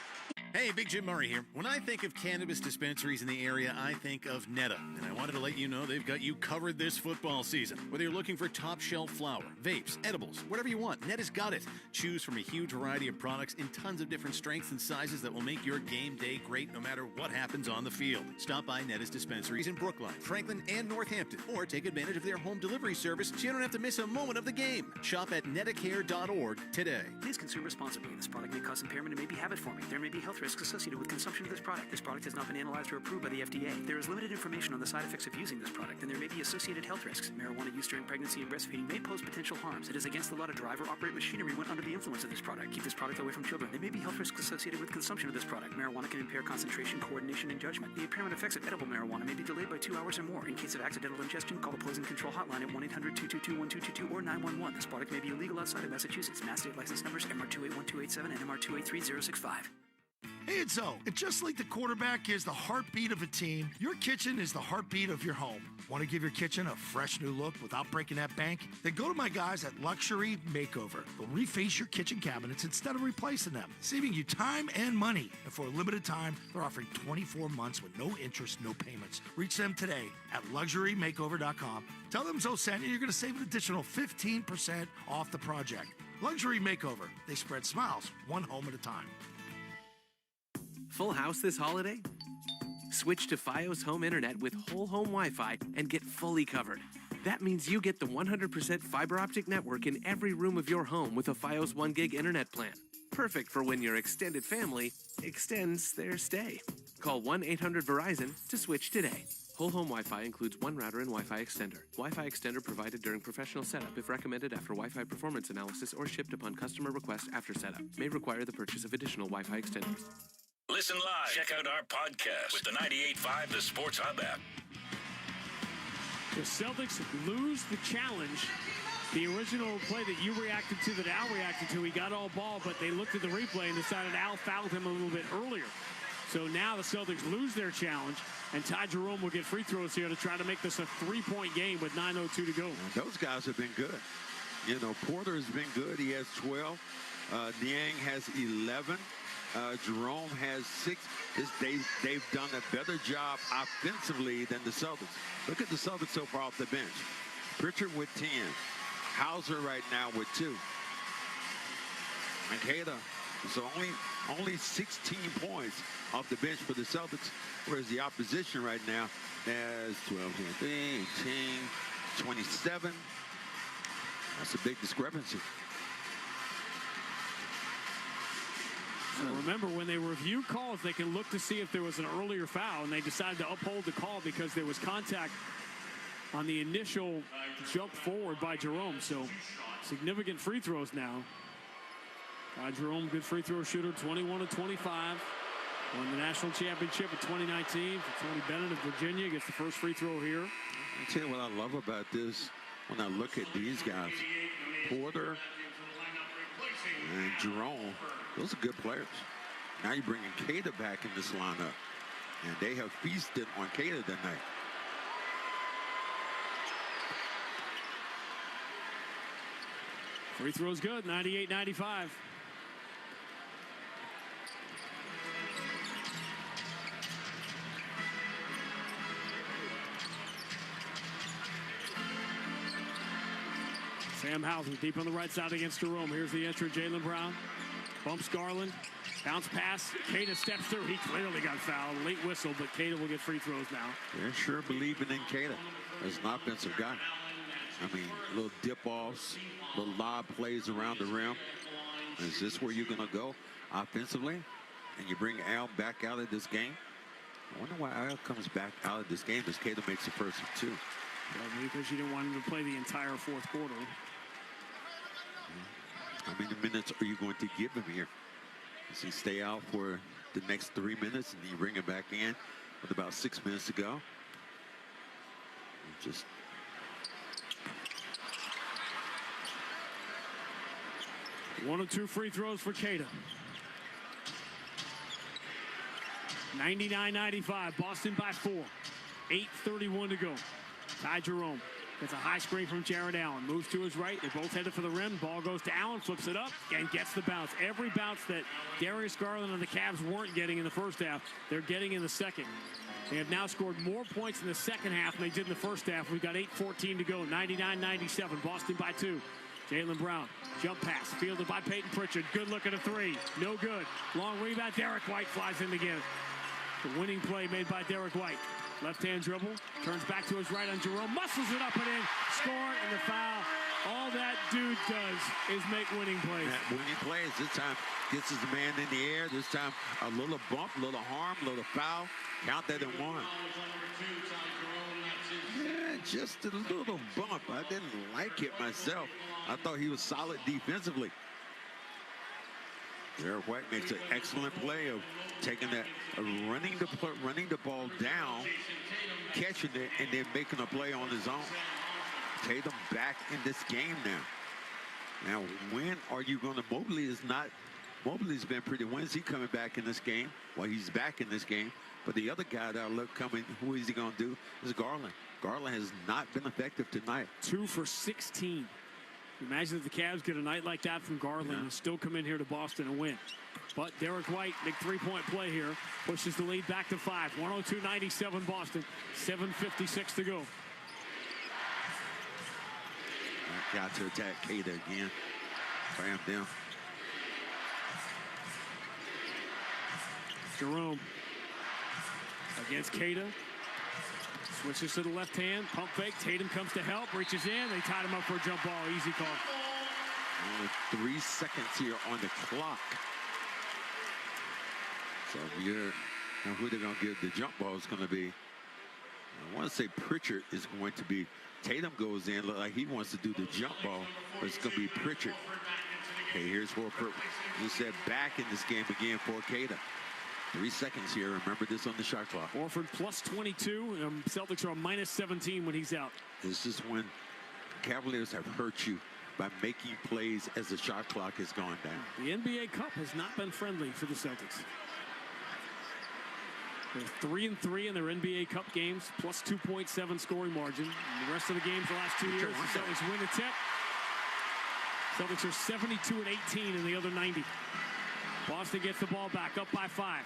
Hey, Big Jim Murray here. When I think of cannabis dispensaries in the area, I think of Netta. And I wanted to let you know they've got you covered this football season. Whether you're looking for top shelf flower, vapes, edibles, whatever you want, Netta's got it. Choose from a huge variety of products in tons of different strengths and sizes that will make your game day great no matter what happens on the field. Stop by Netta's dispensaries in Brookline, Franklin, and Northampton, or take advantage of their home delivery service so you don't have to miss a moment of the game. Shop at nettacare.org today. Please consume responsibly. This product may cause impairment and may be habit-forming. There may be health risks associated with consumption of this product. This product has not been analyzed or approved by the FDA. There is limited information on the side effects of using this product, and there may be associated health risks. Marijuana use during pregnancy and breastfeeding may pose potential harms. It is against the law to drive or operate machinery when under the influence of this product. Keep this product away from children. There may be health risks associated with consumption of this product. Marijuana can impair concentration, coordination, and judgment. The impairment effects of edible marijuana may be delayed by 2 hours or more. In case of accidental ingestion, call the Poison Control Hotline at 1-800-222-1222 or 911. This product may be illegal outside of Massachusetts. Mass state license numbers MR281287 and MR283065. Hey, it's Zoe. And just like the quarterback is the heartbeat of a team, your kitchen is the heartbeat of your home. Want to give your kitchen a fresh new look without breaking that bank? Then go to my guys at Luxury Makeover. They'll reface your kitchen cabinets instead of replacing them, saving you time and money. And for a limited time, they're offering 24 months with no interest, no payments. Reach them today at LuxuryMakeover.com. Tell them Zoe sent you. You're going to save an additional 15% off the project. Luxury Makeover. They spread smiles, one home at a time. Full house this holiday? Switch to Fios Home Internet with whole home Wi-Fi and get fully covered. That means you get the 100% fiber optic network in every room of your home with a Fios 1 gig internet plan. Perfect for when your extended family extends their stay. Call 1-800-VERIZON to switch today. Whole home Wi-Fi includes one router and Wi-Fi extender. Wi-Fi extender provided during professional setup if recommended after Wi-Fi performance analysis or shipped upon customer request after setup. May require the purchase of additional Wi-Fi extenders. Listen live. Check out our podcast with the 98.5 The Sports Hub app. The Celtics lose the challenge. The original play that you reacted to, that Al reacted to, he got all ball, but they looked at the replay and decided Al fouled him a little bit earlier. So now the Celtics lose their challenge, and Ty Jerome will get free throws here to try to make this a three-point game with 9:02 to go. Those guys have been good. You know, Porter has been good. He has 12. Niang has 11. Jerome has 6. They've done a better job offensively than the Celtics. Look at the Celtics so far off the bench. Pritchard with 10. Hauser right now with 2. Makeda. So only 16 points off the bench for the Celtics, whereas the opposition right now has 12, 18, 27. That's a big discrepancy. So remember, when they review calls, they can look to see if there was an earlier foul, and they decided to uphold the call because there was contact on the initial jump forward by Jerome. So significant free throws now. Jerome, good free throw shooter, 21 of 25. Won the national championship in 2019. Tony Bennett of Virginia gets the first free throw here. I'll tell you what I love about this when I look at these guys. Porter and Jerome, those are good players. Now you're bringing Cada back in this lineup. And they have feasted on Cada tonight. Free throw's good, 98-95. Sam Hauser deep on the right side against Jerome. Here's the entry, Jaylen Brown. Bumps Garland. Bounce pass. Cada steps through. He clearly got fouled. Late whistle, but Cada will get free throws now. They're sure believing in Cada as an offensive guy. I mean, little dip-offs, little lob plays around the rim. Is this where you're going to go offensively? And you bring Al back out of this game? I wonder why Al comes back out of this game as Cada makes the first two. Well, because you didn't want him to play the entire fourth quarter. How many minutes are you going to give him here? Does he stay out for the next 3 minutes and you bring him back in with about 6 minutes to go? Just 1 of 2 free throws for Cada. 99-95. Boston by 4. 8:31 to go. Ty Jerome gets a high screen from Jared Allen. Moves to his right. They both headed for the rim. Ball goes to Allen. Flips it up and gets the bounce. Every bounce that Darius Garland and the Cavs weren't getting in the first half, they're getting in the second. They have now scored more points in the second half than they did in the first half. We've got 8:14 to go. 99-97. Boston by 2. Jaylen Brown, jump pass, fielded by Peyton Pritchard. Good look at a three. No good. Long rebound. Derek White flies in again. The winning play made by Derek White. Left-hand dribble, turns back to his right on Jerome, muscles it up and in, score, and the foul. All that dude does is make winning plays. Winning plays. This time gets his man in the air. This time a little bump, a little harm, a little foul. Count that in one. Yeah, just a little bump. I didn't like it myself. I thought he was solid defensively. Derek White makes an excellent play of taking that, running the ball down, catching it, and then making a play on his own. Tatum back in this game now. Now, when are you going to? Mobley's been pretty. When's he coming back in this game? Well, he's back in this game. But the other guy that I look coming, who is he going to do? Is Garland. Garland has not been effective tonight. 2 for 16. Imagine if the Cavs get a night like that from Garland and still come in here to Boston and win. But Derek White, big three-point play here, pushes the lead back to 5. 102-97 Boston. 7:56 to go. Got to attack Cada again. Cram down. Jerome against Cada. Switches to the left hand, pump fake. Tatum comes to help, reaches in. They tied him up for a jump ball. Easy call. Only 3 seconds here on the clock. So now who they're going to give the jump ball is going to be. I want to say Pritchard is going to be. Tatum goes in, look like he wants to do the jump ball, but it's going to be Pritchard. Okay, here's Horford. He said back in this game again for Cada. 3 seconds here. Remember this on the shot clock. Horford plus 22. Celtics are on minus 17 when he's out. This is when Cavaliers have hurt you by making plays as the shot clock has gone down. The NBA Cup has not been friendly for the Celtics. They're 3-3 in their NBA Cup games, plus 2.7 scoring margin. In the rest of the games the last 2 years, the Celtics win a tip. Celtics are 72-18 in the other 90. Boston gets the ball back, up by 5.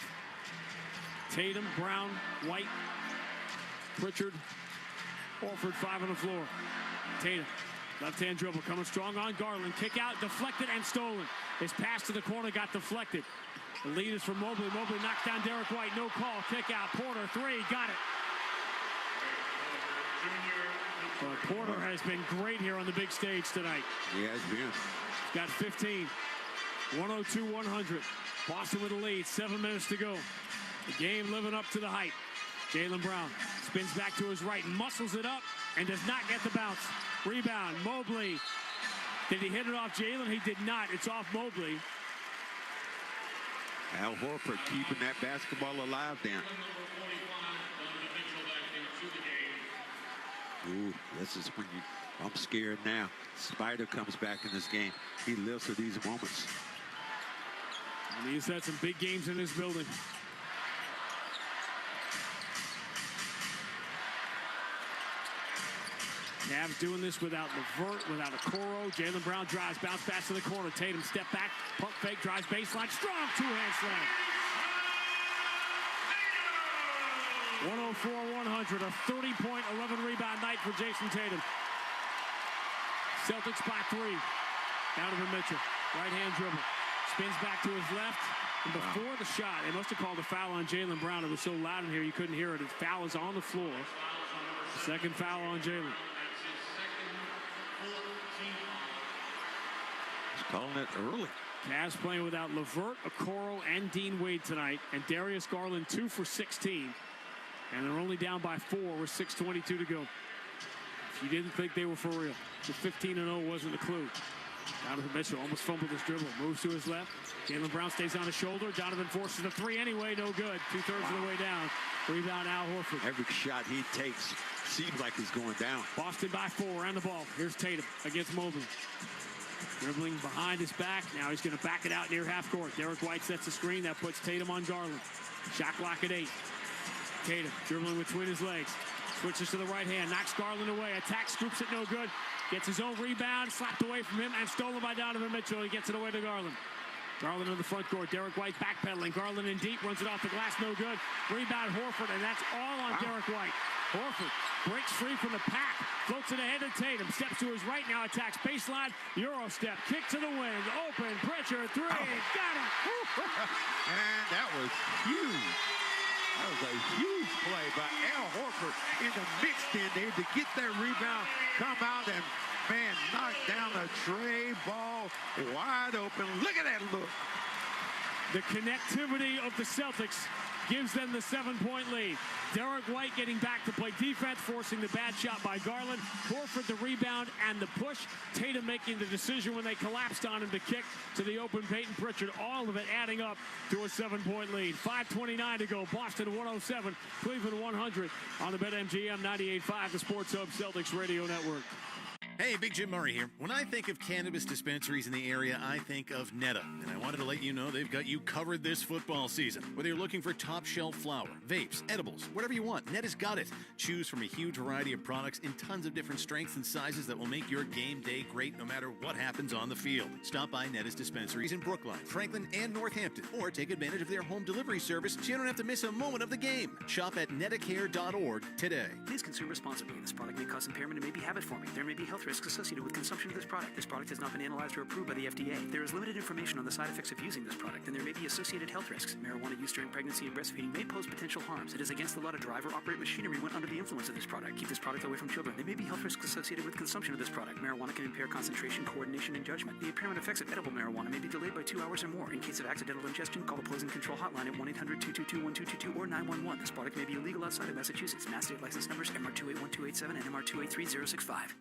Tatum, Brown, White, Pritchard, Horford, 5 on the floor. Tatum, left-hand dribble, coming strong on Garland. Kick out, deflected, and stolen. His pass to the corner got deflected. The lead is from Mobley. Mobley knocks down Derek White. No call. Kick out. Porter, 3. Got it. Well, Porter has been great here on the big stage tonight. He has been. Got 15. 102-100. Boston with the lead. 7 minutes to go. The game living up to the hype. Jaylen Brown spins back to his right, muscles it up, and does not get the bounce. Rebound. Mobley. Did he hit it off Jaylen? He did not. It's off Mobley. Al Horford keeping that basketball alive then. Ooh, this is when I'm scared now. Spider comes back in this game. He lives for these moments. And he's had some big games in this building. Cavs doing this without LeVert, without Okoro. Jaylen Brown drives, bounce pass to the corner. Tatum step back, pump fake, drives baseline, strong two-hand slam. 104-100, a 30-point, 11-rebound night for Jason Tatum. Celtics by 3. Donovan Mitchell, right-hand dribble. Spins back to his left. And before the shot, they must have called a foul on Jaylen Brown. It was so loud in here you couldn't hear it. His foul is on the floor. Second foul on Jaylen. He's calling it early. Cavs playing without LeVert, Okoro, and Dean Wade tonight. And Darius Garland 2 for 16. And they're only down by 4 with 6:22 to go. If you didn't think they were for real, the 15-0 wasn't a clue. Donovan Mitchell almost fumbled his dribble. Moves to his left. Jaylen Brown stays on his shoulder. Donovan forces the 3 anyway. No good. 2/3 of the way down. Rebound Al Horford. Every shot he takes seems like he's going down. Boston by 4. Around the ball. Here's Tatum against Mobley. Dribbling behind his back. Now he's going to back it out near half court. Derek White sets the screen. That puts Tatum on Garland. Shot clock at 8. Tatum dribbling between his legs. Switches to the right hand. Knocks Garland away. Attacks. Scoops it. No good. Gets his own rebound. Slapped away from him and stolen by Donovan Mitchell. He gets it away to Garland. Garland in the front court. Derek White backpedaling. Garland in deep. Runs it off the glass. No good. Rebound Horford. And that's all on Derek White. Horford breaks free from the pack. Floats it ahead to Tatum. Steps to his right now. Attacks baseline. Euro step. Kick to the wind. Open. Pressure. 3. Got it. And that was huge. That was a huge play by Al Horford in the mixed in there to get that rebound, come out and, man, knock down a tray ball wide open. Look at that look. The connectivity of the Celtics gives them the 7-point lead. Derek White getting back to play defense, forcing the bad shot by Garland. Horford the rebound and the push. Tatum making the decision when they collapsed on him to kick to the open Peyton Pritchard. All of it adding up to a 7-point lead. 5:29 to go. Boston 107, Cleveland 100 on the BetMGM 98.5, the Sports Hub Celtics Radio Network. Hey, Big Jim Murray here. When I think of cannabis dispensaries in the area, I think of Netta. And I wanted to let you know they've got you covered this football season. Whether you're looking for top shelf flower, vapes, edibles, whatever you want, Netta's got it. Choose from a huge variety of products in tons of different strengths and sizes that will make your game day great no matter what happens on the field. Stop by Netta's dispensaries in Brookline, Franklin, and Northampton, or take advantage of their home delivery service so you don't have to miss a moment of the game. Shop at nettacare.org today. Please consume responsibly. This product may cause impairment and may be habit-forming. There may be health risks associated with consumption of this product. This product has not been analyzed or approved by the FDA. There is limited information on the side effects of using this product, and there may be associated health risks. Marijuana use during pregnancy and breastfeeding may pose potential harms. It is against the law to drive or operate machinery when under the influence of this product. Keep this product away from children. There may be health risks associated with consumption of this product. Marijuana can impair concentration, coordination, and judgment. The impairment effects of edible marijuana may be delayed by 2 hours or more. In case of accidental ingestion, call the Poison Control Hotline at 1-800-222-1222 or 911. This product may be illegal outside of Massachusetts. Mass state license numbers MR281287 and MR283065.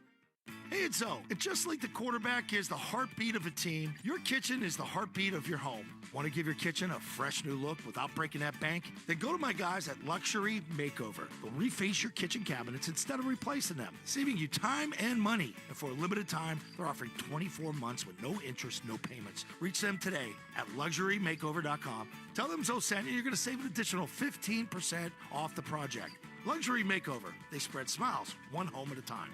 Hey, it's Zoe. And just like the quarterback is the heartbeat of a team, your kitchen is the heartbeat of your home. Want to give your kitchen a fresh new look without breaking that bank? Then go to my guys at Luxury Makeover. They'll reface your kitchen cabinets instead of replacing them, saving you time and money. And for a limited time, they're offering 24 months with no interest, no payments. Reach them today at LuxuryMakeover.com. Tell them Zoe sent you. You're going to save an additional 15% off the project. Luxury Makeover. They spread smiles one home at a time.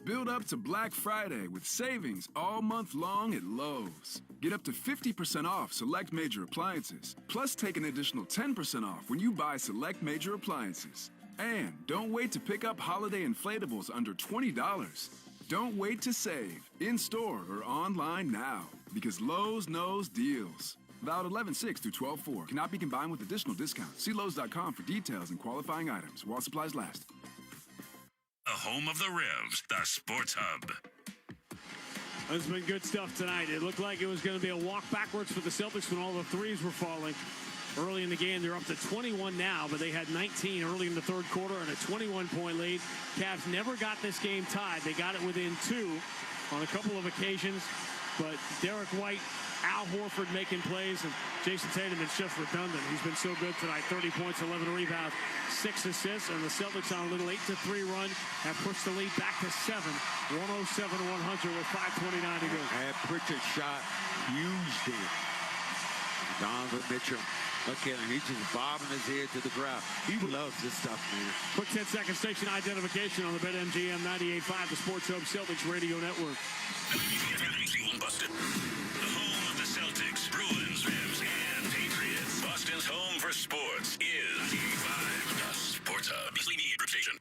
Build up to Black Friday with savings all month long at Lowe's. Get up to 50% off select major appliances, plus take an additional 10% off when you buy select major appliances. And don't wait to pick up holiday inflatables under $20. Don't wait to save, in-store or online now, because Lowe's knows deals. Valid 11/6 through 12/4. Cannot be combined with additional discounts. See Lowe's.com for details and qualifying items while supplies last. The home of the Revs, the Sports Hub. It's been good stuff tonight. It looked like it was going to be a walk backwards for the Celtics when all the threes were falling. Early in the game, they're up to 21 now, but they had 19 early in the third quarter and a 21-point lead. Cavs never got this game tied. They got it within 2 on a couple of occasions. But Derek White, Al Horford making plays, and Jason Tatum, it's just redundant. He's been so good tonight. 30 points, 11 rebounds, 6 assists, and the Celtics on a little 8-3 run have pushed the lead back to 7, 107-100 with 5:29 to go. And Pritchard shot huge there. Donovan Mitchell, look at him. He's just bobbing his head to the crowd. He loves this stuff, man. Quick 10-second station identification on the BetMGM 98.5, the Sports Hub Celtics Radio Network. Boston, the home of the Celtics, Bruins, Revs, and Patriots. Boston's home for sports is 95, the Sports Hub. Media Group Station.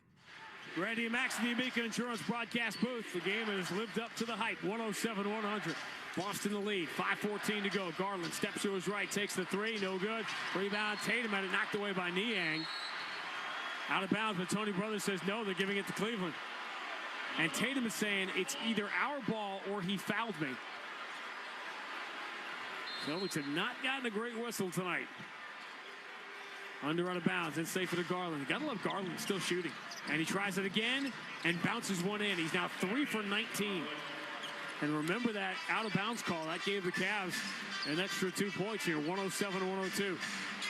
Randy and Max in the Amica Insurance broadcast booth. The game has lived up to the hype. 107-100. Boston the lead. 5:14 to go. Garland steps to his right, takes the three. No good. Rebound. Tatum had it knocked away by Niang. Out of bounds, but Tony Brothers says no, they're giving it to Cleveland. And Tatum is saying it's either our ball or he fouled me. Celtics have not gotten a great whistle tonight. Under out of bounds. It's safe for the Garland. You gotta love Garland still shooting. And he tries it again and bounces one in. He's now 3 for 19. And remember that out of bounds call. That gave the Cavs an extra 2 points here. 107-102.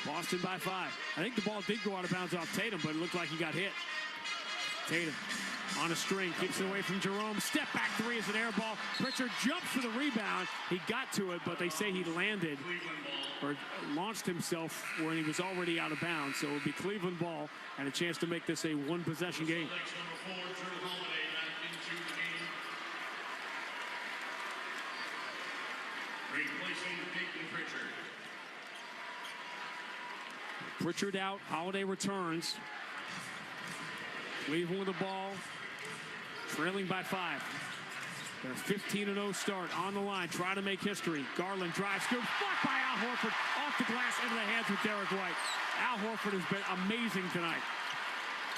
Boston by 5. I think the ball did go out of bounds off Tatum, but it looked like he got hit. Tatum on a string, keeps it away from Jerome. Step back three is an air ball. Pritchard jumps for the rebound. He got to it, but they say he landed or launched himself when he was already out of bounds. So it will be Cleveland ball and a chance to make this a one-possession game. Pritchard out. Holiday returns. Cleveland with the ball. Trailing by 5. Their 15-0 start on the line. Try to make history. Garland drives, scoops, blocked by Al Horford. Off the glass into the hands of Derek White. Al Horford has been amazing tonight.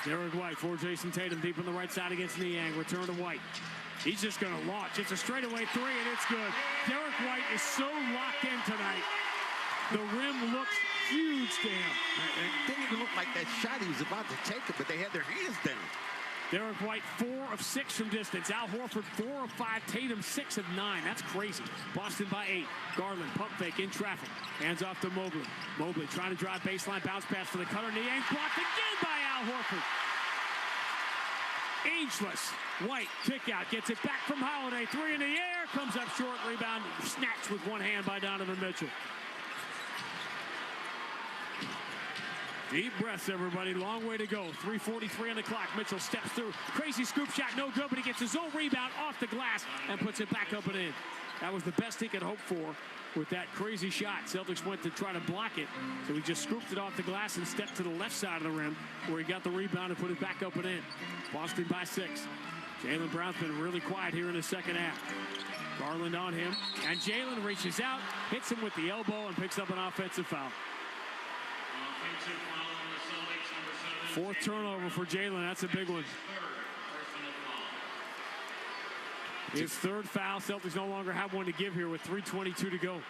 Derek White for Jason Tatum deep on the right side against Niang. Return to White. He's just going to launch. It's a straightaway three, and it's good. Derek White is so locked in tonight. The rim looks huge to him. It didn't even look like that shot he was about to take it, but they had their hands down. Derek White 4 of 6 from distance. Al Horford 4 of 5. Tatum 6 of 9. That's crazy. Boston by 8. Garland pump fake in traffic. Hands off to Mobley. Mobley trying to drive baseline. Bounce pass for the cutter. Niang blocked again by Al Horford. Ageless. White kick out. Gets it back from Holiday. 3 in the air. Comes up short. Rebound. Snatched with one hand by Donovan Mitchell. Deep breaths, everybody. Long way to go. 3:43 on the clock. Mitchell steps through. Crazy scoop shot. No good, but he gets his own rebound off the glass and puts it back up and in. That was the best he could hope for with that crazy shot. Celtics went to try to block it, so he just scooped it off the glass and stepped to the left side of the rim where he got the rebound and put it back up and in. Boston by 6. Jaylen Brown's been really quiet here in the second half. Garland on him, and Jaylen reaches out, hits him with the elbow, and picks up an offensive foul. Fourth turnover for Jaylen. That's a big one. His third foul. Celtics no longer have one to give here with 3:22 to go.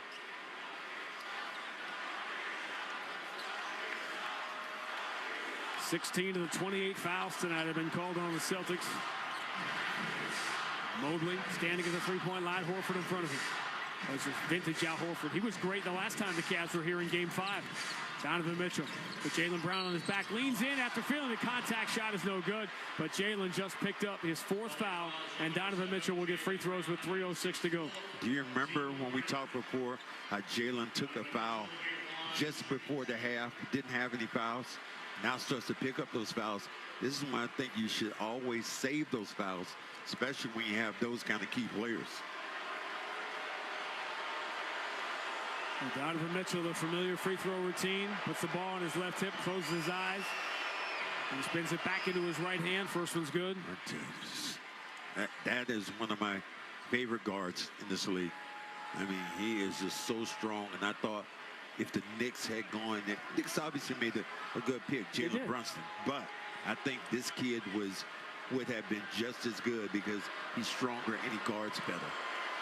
$16 of the 28 fouls tonight have been called on the Celtics. Mobley standing at the three-point line. Horford in front of him. That's vintage Al Horford. He was great the last time the Cavs were here in Game 5. Donovan Mitchell with Jaylen Brown on his back. Leans in after feeling the contact shot is no good. But Jaylen just picked up his 4th foul. And Donovan Mitchell will get free throws with 3:06 to go. Do you remember when we talked before how Jaylen took a foul just before the half, didn't have any fouls, now starts to pick up those fouls? This is why I think you should always save those fouls, especially when you have those kind of key players. And Donovan Mitchell, the familiar free throw routine, puts the ball on his left hip, closes his eyes, and spins it back into his right hand. First one's good. That is one of my favorite guards in this league. I mean, he is just so strong, and I thought if the Knicks had gone, the Knicks obviously made a good pick, Jalen Brunson, but I think this kid would have been just as good because he's stronger and he guards better.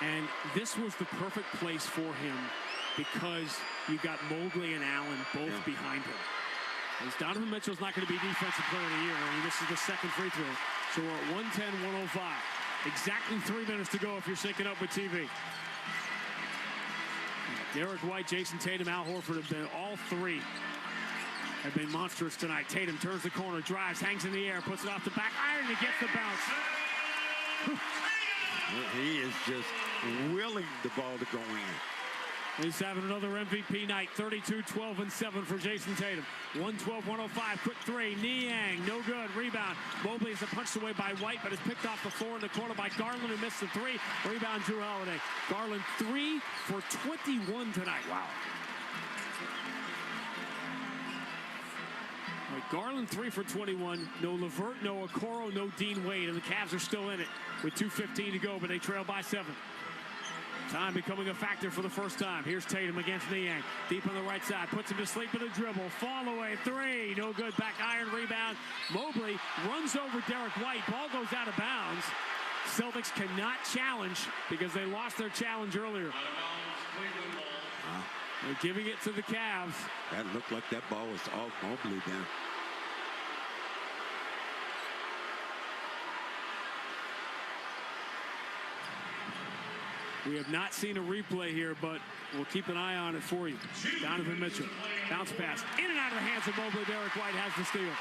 And this was the perfect place for him because you got Mobley and Allen both behind him. As Donovan Mitchell's not going to be Defensive Player of the Year. I mean, this is the second free throw. So we're at 110-105. Exactly 3 minutes to go if you're syncing up with TV. Derek White, Jason Tatum, Al Horford have been all three. Have been monstrous tonight. Tatum turns the corner, drives, hangs in the air, puts it off the back iron and gets the bounce. He is just willing the ball to go in. He's having another MVP night. 32, 12, and 7 for Jason Tatum. 112, 105, quick three. Niang, no good. Rebound. Mobley is punched away by White, but is picked off the floor in the corner by Garland, who missed the three. Rebound, Drew Holiday. Garland 3 for 21 tonight. Wow. Garland 3 for 21. No Levert, no Okoro, no Dean Wade, and the Cavs are still in it with 2:15 to go, but they trail by 7. Time becoming a factor for the first time. Here's Tatum against Niang. Deep on the right side. Puts him to sleep with a dribble. Fall away. 3. No good. Back iron rebound. Mobley runs over Derek White. Ball goes out of bounds. Celtics cannot challenge because they lost their challenge earlier. They're giving it to the Cavs. That looked like that ball was off Mobley then. We have not seen a replay here, but we'll keep an eye on it for you. Donovan Mitchell, bounce pass, in and out of the hands of Mobley. Derek White has the steal.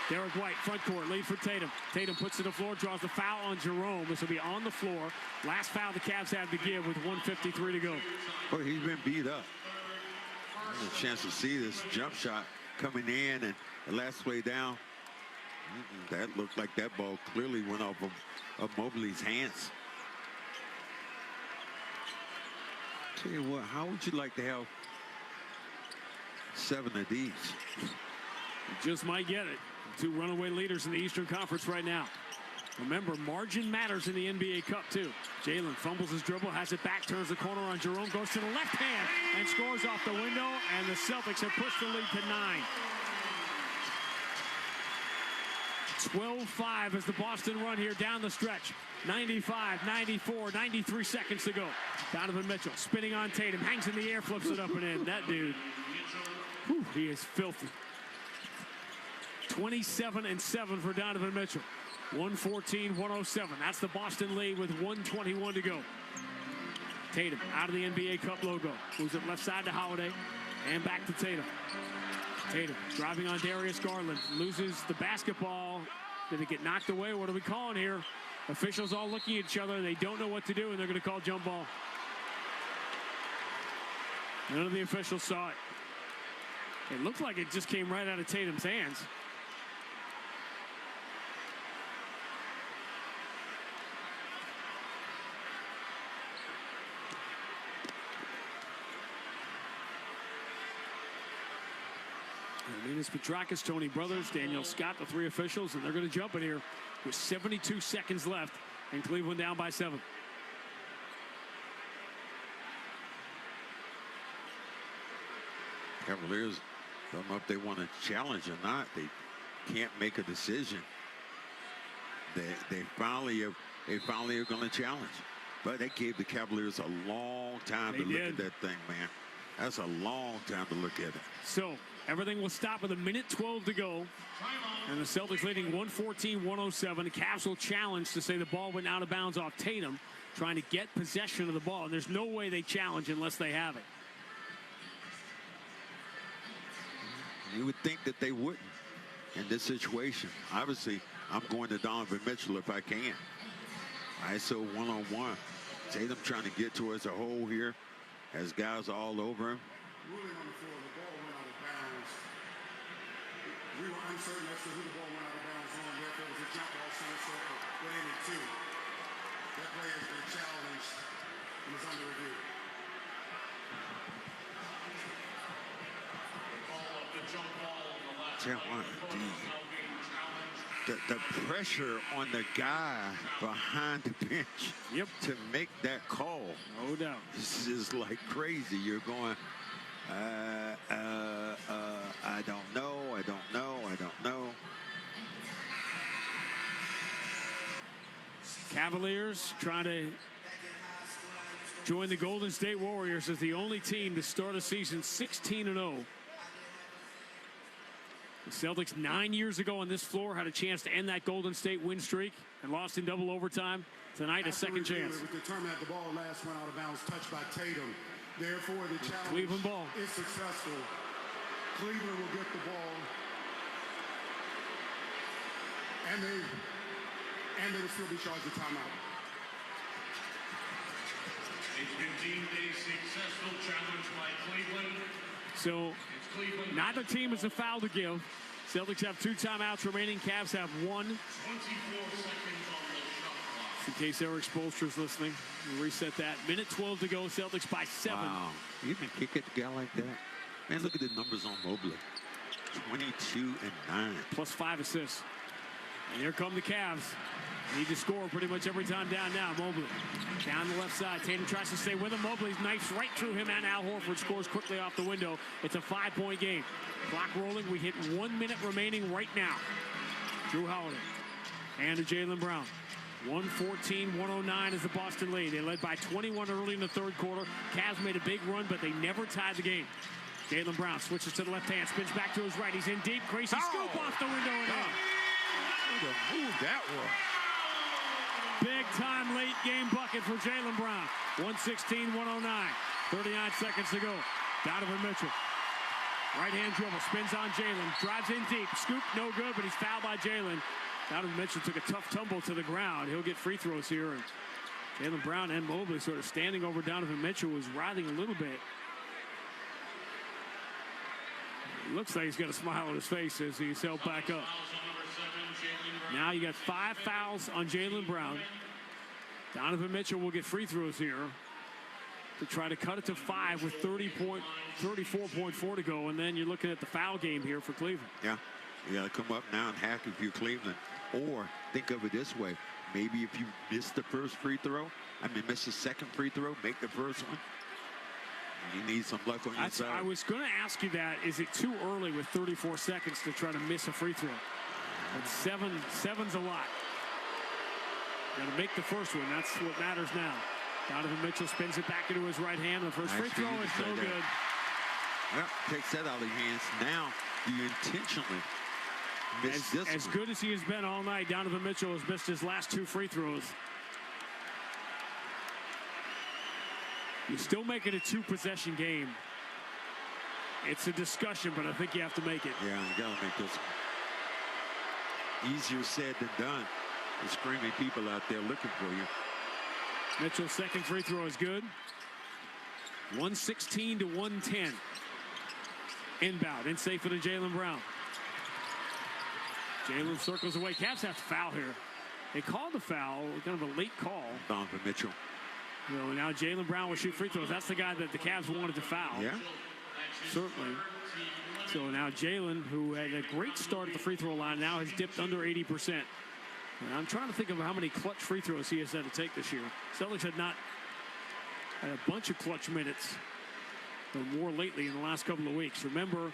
Derek White, front court, lead for Tatum. Tatum puts it to the floor, draws the foul on Jerome. This will be on the floor. Last foul the Cavs had to give with 1:53 to go. Well, he's been beat up. There's a chance to see this jump shot coming in, and the last way down, that looked like that ball clearly went off of Mobley's hands. Tell you what, how would you like to have 7 of these? Just might get it. 2 runaway leaders in the Eastern Conference right now. Remember, margin matters in the NBA Cup, too. Jalen fumbles his dribble, has it back, turns the corner on Jerome, goes to the left hand, and scores off the window, and the Celtics have pushed the lead to 9. 12-5 as the Boston run here down the stretch. 95, 94, 93 seconds to go. Donovan Mitchell spinning on Tatum, hangs in the air, flips it up and in. That dude, whew, he is filthy. 27 and 7 for Donovan Mitchell. 114-107. That's the Boston lead with 1:21 to go. Tatum out of the NBA Cup logo. Moves it left side to Holiday and back to Tatum. Tatum driving on Darius Garland. Loses the basketball. Did it get knocked away? What are we calling here? Officials all looking at each other. They don't know what to do, and they're going to call jump ball. None of the officials saw it. It looked like it just came right out of Tatum's hands. Minas Petrakis, Tony Brothers, Daniel Scott, the 3 officials, and they're going to jump in here with 72 seconds left, and Cleveland down by 7. Cavaliers don't know if they want to challenge or not. They can't make a decision. They finally are going to challenge. But they gave the Cavaliers a long time to look at that thing, man. That's a long time to look at it. So everything will stop with 1:12 to go. And the Celtics leading 114-107. The Cavs will challenge to say the ball went out of bounds off Tatum, trying to get possession of the ball. And there's no way they challenge unless they have it. You would think that they wouldn't in this situation. Obviously, I'm going to Donovan Mitchell if I can. ISO one-on-one. Tatum trying to get towards a hole here as guys all over him. Ruling on the floor, the ball went out of bounds. We were uncertain as to who the ball went out of bounds on. Therefore, it was a jump ball, center circle, went in at 2. That play has been challenged and is under review. Tell you what, the pressure on the guy behind the bench to make that call. No doubt. This is like crazy. You're going, I don't know, I don't know, I don't know. Cavaliers trying to join the Golden State Warriors as the only team to start a season 16-0. The Celtics 9 years ago on this floor had a chance to end that Golden State win streak and lost in double overtime. Tonight, a second chance. It was determined that the ball last went out of bounds, touched by Tatum. Therefore, the challenge Cleveland ball. is successful. Cleveland will get the ball. And they will still be charged a timeout. It's been deemed a successful challenge by Cleveland. So neither team has a foul to give. Celtics have 2 timeouts remaining. Cavs have 1. 24 seconds on the shot clock. In case Eric Spoelstra's listening, we'll reset that. Minute 12 to go. Celtics by 7. Wow. You can kick it to a guy like that. Man, look at the numbers on Mobley. 22 and 9. Plus 5 assists. And here come the Cavs. Need to score pretty much every time down now. Mobley down the left side. Tatum tries to stay with him. Mobley's knifes right through him, and Al Horford scores quickly off the window. It's a 5-point game. Clock rolling. We hit 1 minute remaining right now. Drew Holiday and to Jaylen Brown. 114-109 is the Boston lead. They led by 21 early in the third quarter. Cavs made a big run, but they never tied the game. Jaylen Brown switches to the left hand, spins back to his right. He's in deep. Crazy scoop off the window and in. What a move that was. Big time late game bucket for Jaylen Brown. 116-109. 39 seconds to go. Donovan Mitchell. Right hand dribble. Spins on Jaylen. Drives in deep. Scoop no good, but he's fouled by Jaylen. Donovan Mitchell took a tough tumble to the ground. He'll get free throws here. And Jaylen Brown and Mobley sort of standing over Donovan Mitchell, was writhing a little bit. It looks like he's got a smile on his face as he's held back up. Now you got 5 fouls on Jaylen Brown. Donovan Mitchell will get free throws here to try to cut it to 5 with 34.4 to go. And then you're looking at the foul game here for Cleveland. Yeah, you got to come up now and hack if you're Cleveland. Or think of it this way. Maybe if you miss the first free throw, miss the second free throw, make the first one. You need some luck on your side. I was going to ask you that. Is it too early with 34 seconds to try to miss a free throw? But seven's a lot. Got to make the first one. That's what matters now. Donovan Mitchell spins it back into his right hand. The first free throw is no good. Well, takes that out of your hands. Now you intentionally miss this one. As good as he has been all night, Donovan Mitchell has missed his last 2 free throws. You still make it a 2-possession game. It's a discussion, but I think you have to make it. Yeah, you got to make this one. Easier said than done. There's screaming people out there looking for you. Mitchell's second free throw is good. 116-110. Inbound. In safe for the Jaylen Brown. Jaylen circles away. Cavs have to foul here. They called the foul. Kind of a late call. Donovan Mitchell. Now Jaylen Brown will shoot free throws. That's the guy that the Cavs wanted to foul. Yeah. Certainly. So now Jaylen, who had a great start at the free throw line, now has dipped under 80%. And I'm trying to think of how many clutch free throws he has had to take this year. Celtics had a bunch of clutch minutes, but more lately in the last couple of weeks. Remember,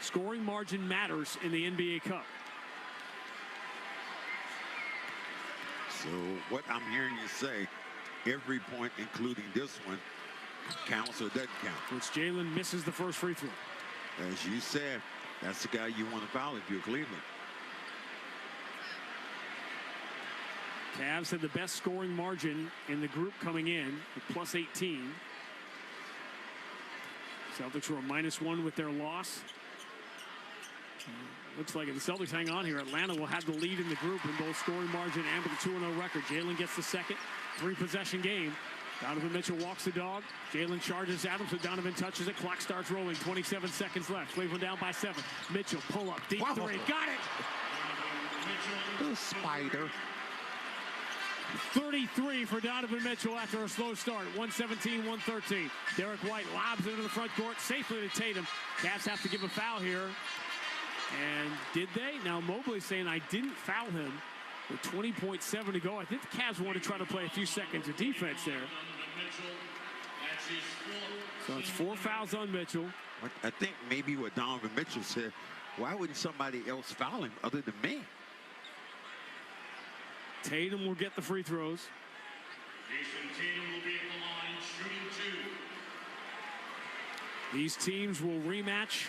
scoring margin matters in the NBA Cup. So what I'm hearing you say, every point, including this one, counts or doesn't count. Which Jaylen misses the first free throw. As you said, that's the guy you want to foul if you're Cleveland. Cavs had the best scoring margin in the group coming in at plus 18. Celtics were a -1 with their loss. Looks like if the Celtics hang on here, Atlanta will have the lead in the group in both scoring margin and with a 2-0 record. Jaylen gets the second 3-possession game. Donovan Mitchell walks the dog. Jaylen charges at him, so Donovan touches it. Clock starts rolling. 27 seconds left. Cleveland down by 7. Mitchell, pull up, deep 3. Got it! The spider. 33 for Donovan Mitchell after a slow start. 117-113. Derek White lobs into the front court safely to Tatum. Cavs have to give a foul here. And did they? Now Mobley saying I didn't foul him. With 20.7 to go. I think the Cavs want to try to play a few seconds of defense there. So it's 4 fouls on Mitchell. I think maybe what Donovan Mitchell said, why wouldn't somebody else foul him other than me? Tatum will get the free throws. Jason Tatum will be at the line shooting 2. These teams will rematch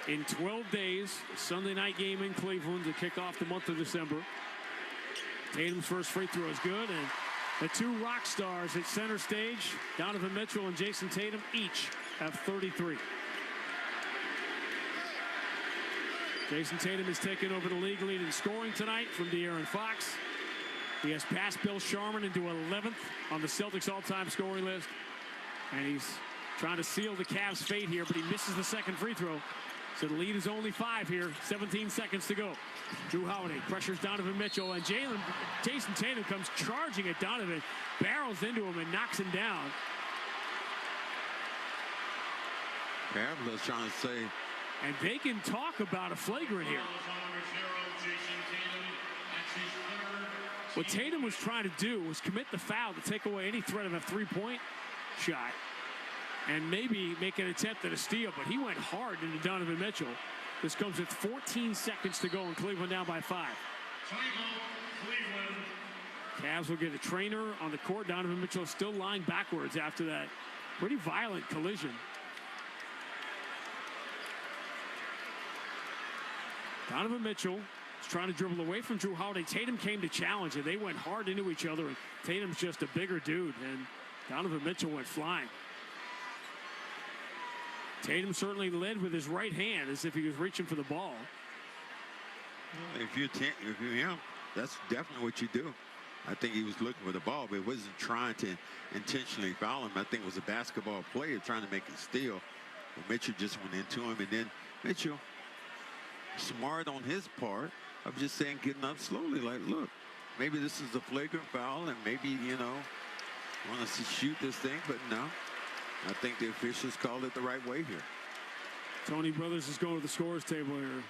in 12 days. Sunday night game in Cleveland to kick off the month of December. Tatum's first free throw is good, and The two rock stars at center stage, Donovan Mitchell and Jason Tatum, each have 33. Jason Tatum has taken over the league lead in scoring tonight from De'Aaron Fox. He has passed Bill Sharman into 11th on the Celtics all-time scoring list. And he's trying to seal the Cavs' fate here, but he misses the second free throw. So the lead is only 5 here, 17 seconds to go. Drew Holiday pressures Donovan Mitchell, and Jason Tatum comes charging at Donovan, barrels into him and knocks him down. Cavaliers trying to say. And they can talk about a flagrant here. What Tatum was trying to do was commit the foul to take away any threat of a three-point shot and maybe make an attempt at a steal, but he went hard into Donovan Mitchell. This comes with 14 seconds to go, and Cleveland down by 5. Cavs will get a trainer on the court. Donovan Mitchell is still lying backwards after that pretty violent collision. Donovan Mitchell is trying to dribble away from Drew Holiday. Tatum came to challenge, and they went hard into each other, and Tatum's just a bigger dude, and Donovan Mitchell went flying. Tatum certainly led with his right hand as if he was reaching for the ball. If you're him, that's definitely what you do. I think he was looking for the ball, but he wasn't trying to intentionally foul him. I think it was a basketball player trying to make it steal. But Mitchell just went into him, and then Mitchell, smart on his part, of just saying, getting up slowly, like, look, maybe this is a flagrant foul, and maybe, want to shoot this thing, but no. I think the officials called it the right way here. Tony Brothers is going to the scorer's table here.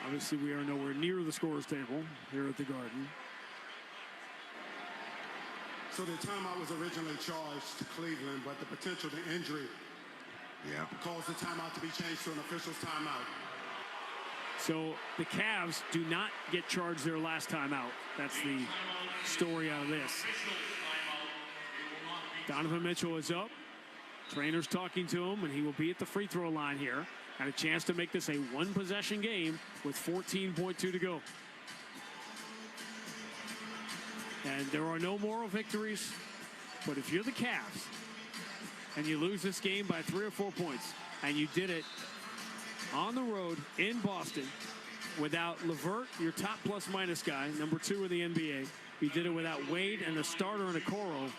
Obviously, we are nowhere near the scorer's table here at the Garden. So the timeout was originally charged to Cleveland, but the potential to injury caused the timeout to be changed to an official's timeout. So the Cavs do not get charged their last timeout. That's the story out of this. Donovan Mitchell is up. Trainer's talking to him, and he will be at the free throw line here. Got a chance to make this a one-possession game with 14.2 to go. And there are no moral victories, but if you're the Cavs and you lose this game by 3 or 4 points, and you did it on the road in Boston without LeVert, your top plus-minus guy, number 2 in the NBA. You did it without Wade and the starter in Okoro.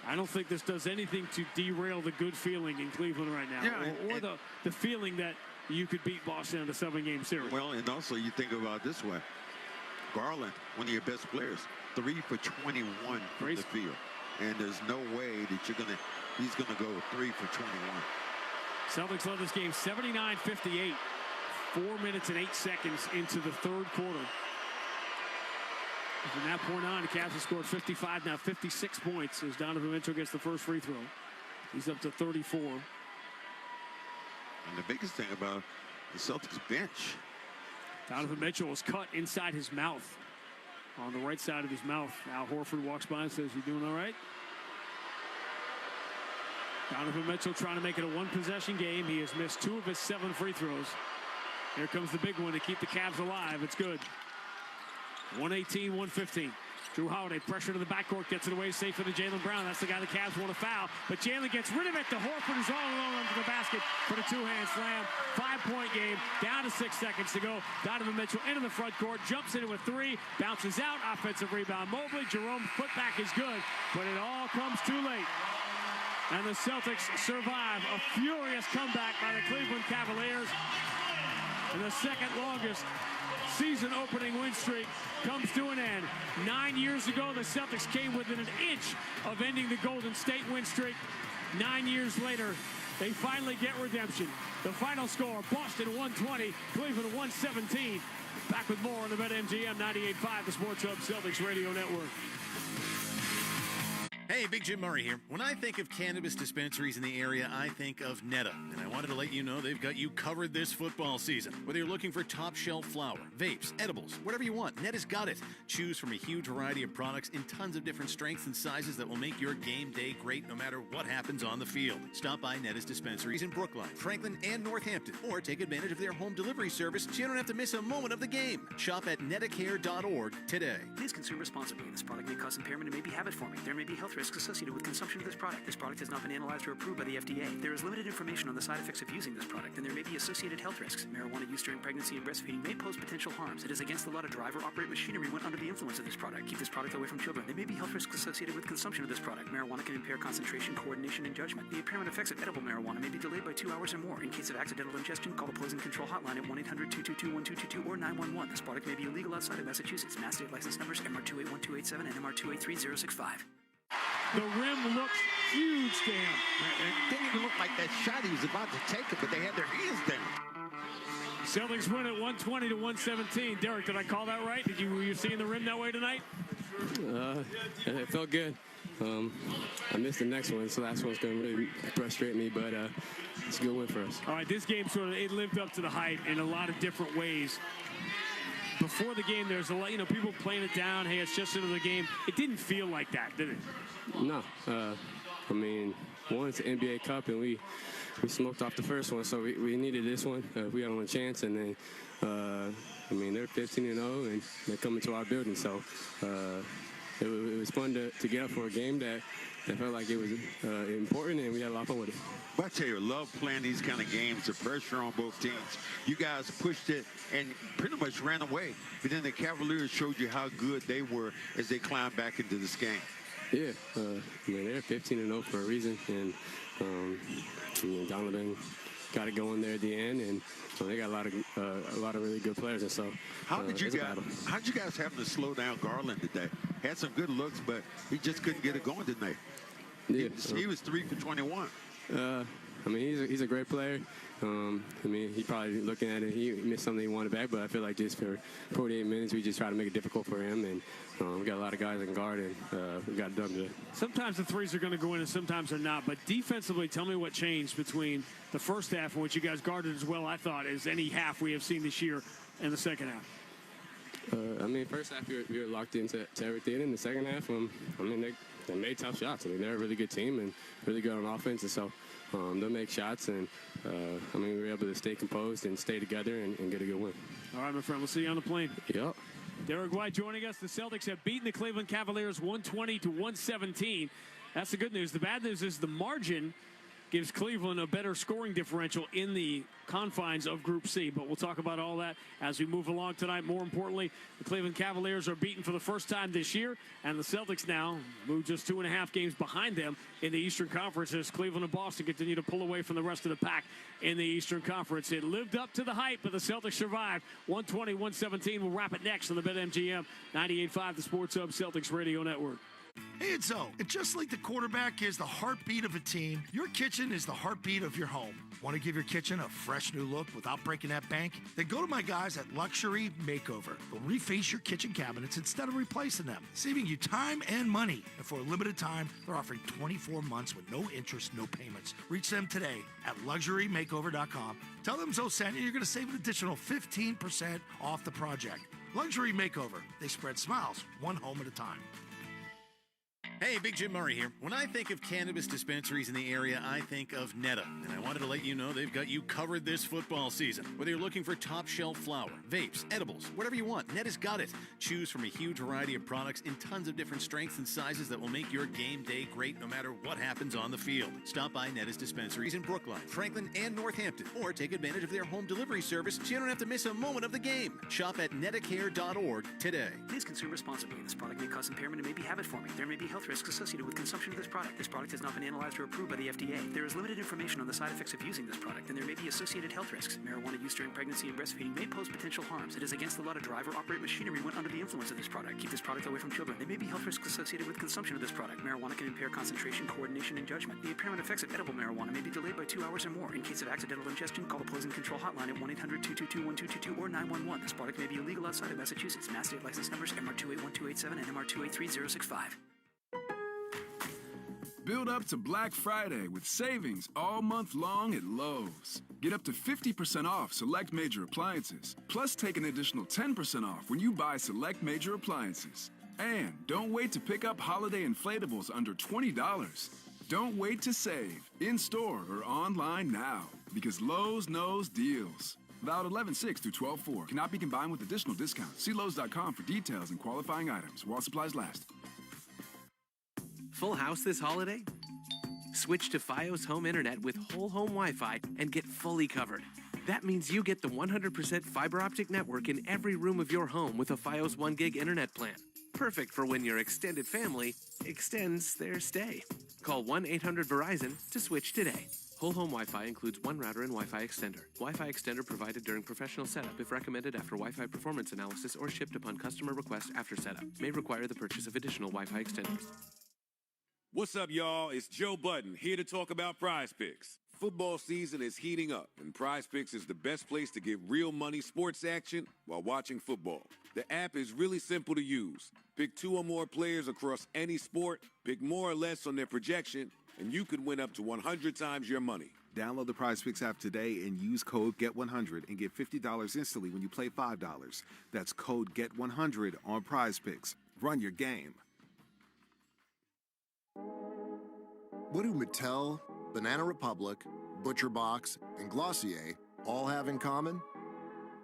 I don't think this does anything to derail the good feeling in Cleveland right now, or the feeling that you could beat Boston in a 7-game series. Well, and also you think about it this way. Garland, one of your best players, 3 for 21 from the field. And there's no way that he's going to go 3 for 21. Celtics led this game 79-58. 4 minutes and 8 seconds into the third quarter. From that point on, the Cavs have scored 55, now 56 points as Donovan Mitchell gets the first free throw. He's up to 34. And the biggest thing about the Celtics bench. Donovan Mitchell was cut inside his mouth, on the right side of his mouth. Al Horford walks by and says, "You doing all right?" Donovan Mitchell trying to make it a one-possession game. He has missed 2 of his 7 free throws. Here comes the big one to keep the Cavs alive. It's good. 118-115. Drew Holiday, pressure to the backcourt, gets it away, safe for the Jaylen Brown. That's the guy the Cavs want to foul. But Jaylen gets rid of it. The Horford is all alone under the basket for the two-hand slam. 5-point game, down to 6 seconds to go. Donovan Mitchell into the front court, jumps into a 3, bounces out, offensive rebound. Mobley, Jerome's putback is good, but it all comes too late. And the Celtics survive a furious comeback by the Cleveland Cavaliers. And the second longest season opening win streak comes to an end. 9 years ago, the Celtics came within an inch of ending the Golden State win streak. 9 years later, they finally get redemption. The final score, Boston 120, Cleveland 117. Back with more on the BetMGM 98.5, the Sports Hub Celtics Radio Network. Hey, Big Jim Murray here. When I think of cannabis dispensaries in the area, I think of Netta. And I wanted to let you know they've got you covered this football season. Whether you're looking for top shelf flower, vapes, edibles, whatever you want, Netta's got it. Choose from a huge variety of products in tons of different strengths and sizes that will make your game day great no matter what happens on the field. Stop by Netta's dispensaries in Brookline, Franklin, and Northampton, or take advantage of their home delivery service so you don't have to miss a moment of the game. Shop at nettacare.org today. Please consume responsibly. This product may cause impairment and may be habit-forming. There may be health risks associated with consumption of this product. This product has not been analyzed or approved by the FDA. There is limited information on the side effects of using this product, and there may be associated health risks. Marijuana use during pregnancy and breastfeeding may pose potential harms. It is against the law to drive or operate machinery when under the influence of this product. Keep this product away from children. There may be health risks associated with consumption of this product. Marijuana can impair concentration, coordination, and judgment. The impairment effects of edible marijuana may be delayed by 2 hours or more. In case of accidental ingestion, call the Poison Control Hotline at 1-800-222-1222 or 911. This product may be illegal outside of Massachusetts. Mass state license numbers MR281287 and MR283065. The rim looks huge, Dan. It didn't even look like that shot he was about to take it, but they had their hands down. Celtics win at 120-117. Derek, did I call that right? Were you seeing the rim that way tonight? It felt good. I missed the next one, so last one's going to really frustrate me, but it's a good win for us. All right, this game it lived up to the hype in a lot of different ways. Before the game, there's a lot, people playing it down. Hey, it's just another game. It didn't feel like that, did it? No. One, it's an NBA Cup, and we smoked off the first one, so we needed this one. We had only a chance, and then, they're 15-0, and they're coming to our building, so it was fun to get up for a game that felt like it was important, and we had a lot of fun with it. But I tell you, I love playing these kind of games, the pressure on both teams. You guys pushed it and pretty much ran away, but then the Cavaliers showed you how good they were as they climbed back into this game. Yeah, they're 15-0 for a reason, and Donovan got it going there at the end, and they got a lot of really good players, and so how did you guys have to slow down Garland today? Had some good looks, but he just couldn't get it going tonight. Yeah, he was 3 for 21. He's a great player. He probably looking at it, he missed something he wanted back, but I feel like just for 48 minutes, we just try to make it difficult for him, and we got a lot of guys in guard, and we got it done today. Sometimes the threes are going to go in and sometimes they're not, but defensively, tell me what changed between the first half, in which you guys guarded as well, I thought, as any half we have seen this year, and the second half. First half we were locked into everything. In the second half, they made tough shots. They're a really good team and really good on offense, and so they'll make shots, and we were able to stay composed and stay together and get a good win. All right, my friend, we'll see you on the plane. Yep. Derek White joining us. The Celtics have beaten the Cleveland Cavaliers 120-117. That's the good news. The bad news is the margin gives Cleveland a better scoring differential in the confines of Group C. But we'll talk about all that as we move along tonight. More importantly, the Cleveland Cavaliers are beaten for the first time this year, and the Celtics now move just 2.5 games behind them in the Eastern Conference as Cleveland and Boston continue to pull away from the rest of the pack in the Eastern Conference. It lived up to the hype, but the Celtics survived 120-117. We'll wrap it next on the BetMGM 98.5, the Sports Hub Celtics Radio Network. Hey, it's Zoe. And just like the quarterback is the heartbeat of a team, your kitchen is the heartbeat of your home. Want to give your kitchen a fresh new look without breaking that bank? Then go to my guys at Luxury Makeover. They'll reface your kitchen cabinets instead of replacing them, saving you time and money. And for a limited time, they're offering 24 months with no interest, no payments. Reach them today at LuxuryMakeover.com. Tell them Zoe sent you. You're going to save an additional 15% off the project. Luxury Makeover. They spread smiles, one home at a time. Hey, Big Jim Murray here. When I think of cannabis dispensaries in the area, I think of Netta. And I wanted to let you know they've got you covered this football season. Whether you're looking for top shelf flower, vapes, edibles, whatever you want, Netta's got it. Choose from a huge variety of products in tons of different strengths and sizes that will make your game day great no matter what happens on the field. Stop by Netta's dispensaries in Brookline, Franklin, and Northampton, or take advantage of their home delivery service so you don't have to miss a moment of the game. Shop at nettacare.org today. Please consume responsibly. This product may cause impairment and may be habit-forming. There may be health risks associated with consumption of this product. This product has not been analyzed or approved by the FDA. There is limited information on the side effects of using this product, and there may be associated health risks. Marijuana use during pregnancy and breastfeeding may pose potential harms. It is against the law to drive or operate machinery when under the influence of this product. Keep this product away from children. There may be health risks associated with consumption of this product. Marijuana can impair concentration, coordination, and judgment. The impairment effects of edible marijuana may be delayed by 2 hours or more. In case of accidental ingestion, call the Poison Control Hotline at 1-800-222-1222 or 911. This product may be illegal outside of Massachusetts. Mass state license numbers MR281287 and MR283065. Build up to Black Friday with savings all month long at Lowe's. Get up to 50% off select major appliances. Plus, take an additional 10% off when you buy select major appliances. And don't wait to pick up holiday inflatables under $20. Don't wait to save, in-store or online now, because Lowe's knows deals. Valid 11/6 through 12/4. Cannot be combined with additional discounts. See Lowe's.com for details and qualifying items while supplies last. Full house this holiday? Switch to Fios Home Internet with whole home Wi-Fi and get fully covered. That means you get the 100% fiber optic network in every room of your home with a Fios 1 gig internet plan. Perfect for when your extended family extends their stay. Call 1-800-VERIZON to switch today. Whole home Wi-Fi includes one router and Wi-Fi extender. Wi-Fi extender provided during professional setup if recommended after Wi-Fi performance analysis or shipped upon customer request after setup. May require the purchase of additional Wi-Fi extenders. What's up, y'all? It's Joe Budden here to talk about Prize Picks. Football season is heating up, and Prize Picks is the best place to get real money sports action while watching football. The app is really simple to use. Pick 2 or more players across any sport, pick more or less on their projection, and you could win up to 100 times your money. Download the Prize Picks app today and use code GET100 and get $50 instantly when you play $5. That's code GET100 on Prize Picks. Run your game. What do Mattel, Banana Republic, ButcherBox, and Glossier all have in common?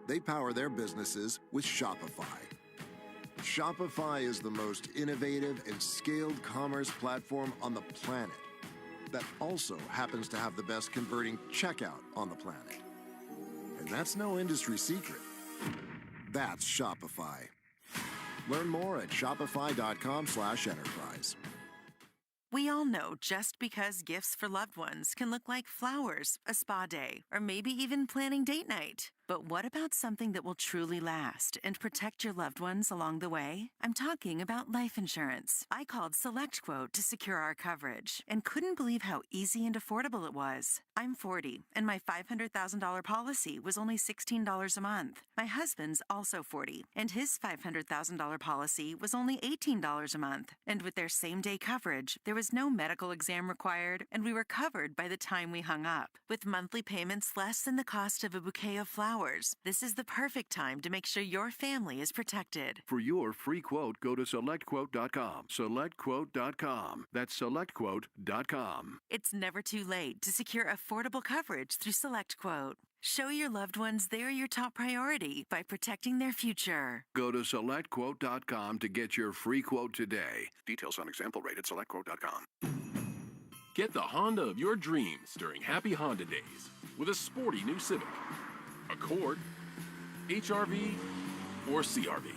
They power their businesses with Shopify. Shopify is the most innovative and scaled commerce platform on the planet that also happens to have the best converting checkout on the planet. And that's no industry secret. That's Shopify. Learn more at shopify.com/enterprise. We all know just because gifts for loved ones can look like flowers, a spa day, or maybe even planning date night. But what about something that will truly last and protect your loved ones along the way? I'm talking about life insurance. I called SelectQuote to secure our coverage and couldn't believe how easy and affordable it was. I'm 40, and my $500,000 policy was only $16 a month. My husband's also 40, and his $500,000 policy was only $18 a month. And with their same-day coverage, there was no medical exam required, and we were covered by the time we hung up. With monthly payments less than the cost of a bouquet of flowers, this is the perfect time to make sure your family is protected. For your free quote, go to SelectQuote.com. SelectQuote.com. That's SelectQuote.com. It's never too late to secure affordable coverage through SelectQuote. Show your loved ones they're your top priority by protecting their future. Go to SelectQuote.com to get your free quote today. Details on example rate at SelectQuote.com. Get the Honda of your dreams during Happy Honda Days with a sporty new Civic, Accord, HR-V, or CR-V.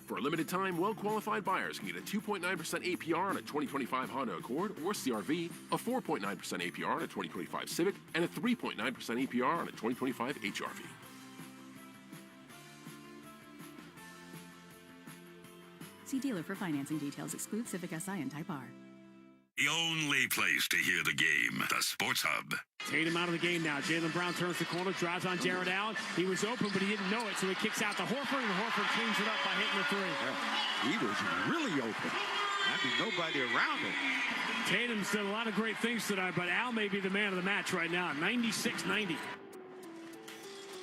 For a limited time, well-qualified buyers can get a 2.9% APR on a 2025 Honda Accord or CR-V, a 4.9% APR on a 2025 Civic, and a 3.9% APR on a 2025 HR-V. See dealer for financing details. Exclude Civic Si and Type R. The only place to hear the game, the Sports Hub. Tatum out of the game now. Jaylen Brown turns the corner, drives on Jared Allen. He was open, but he didn't know it, so he kicks out to Horford, and Horford cleans it up by hitting the three. Yeah, he was really open. I mean, nobody around him. Tatum's done a lot of great things tonight, but Al may be the man of the match right now. 96-90.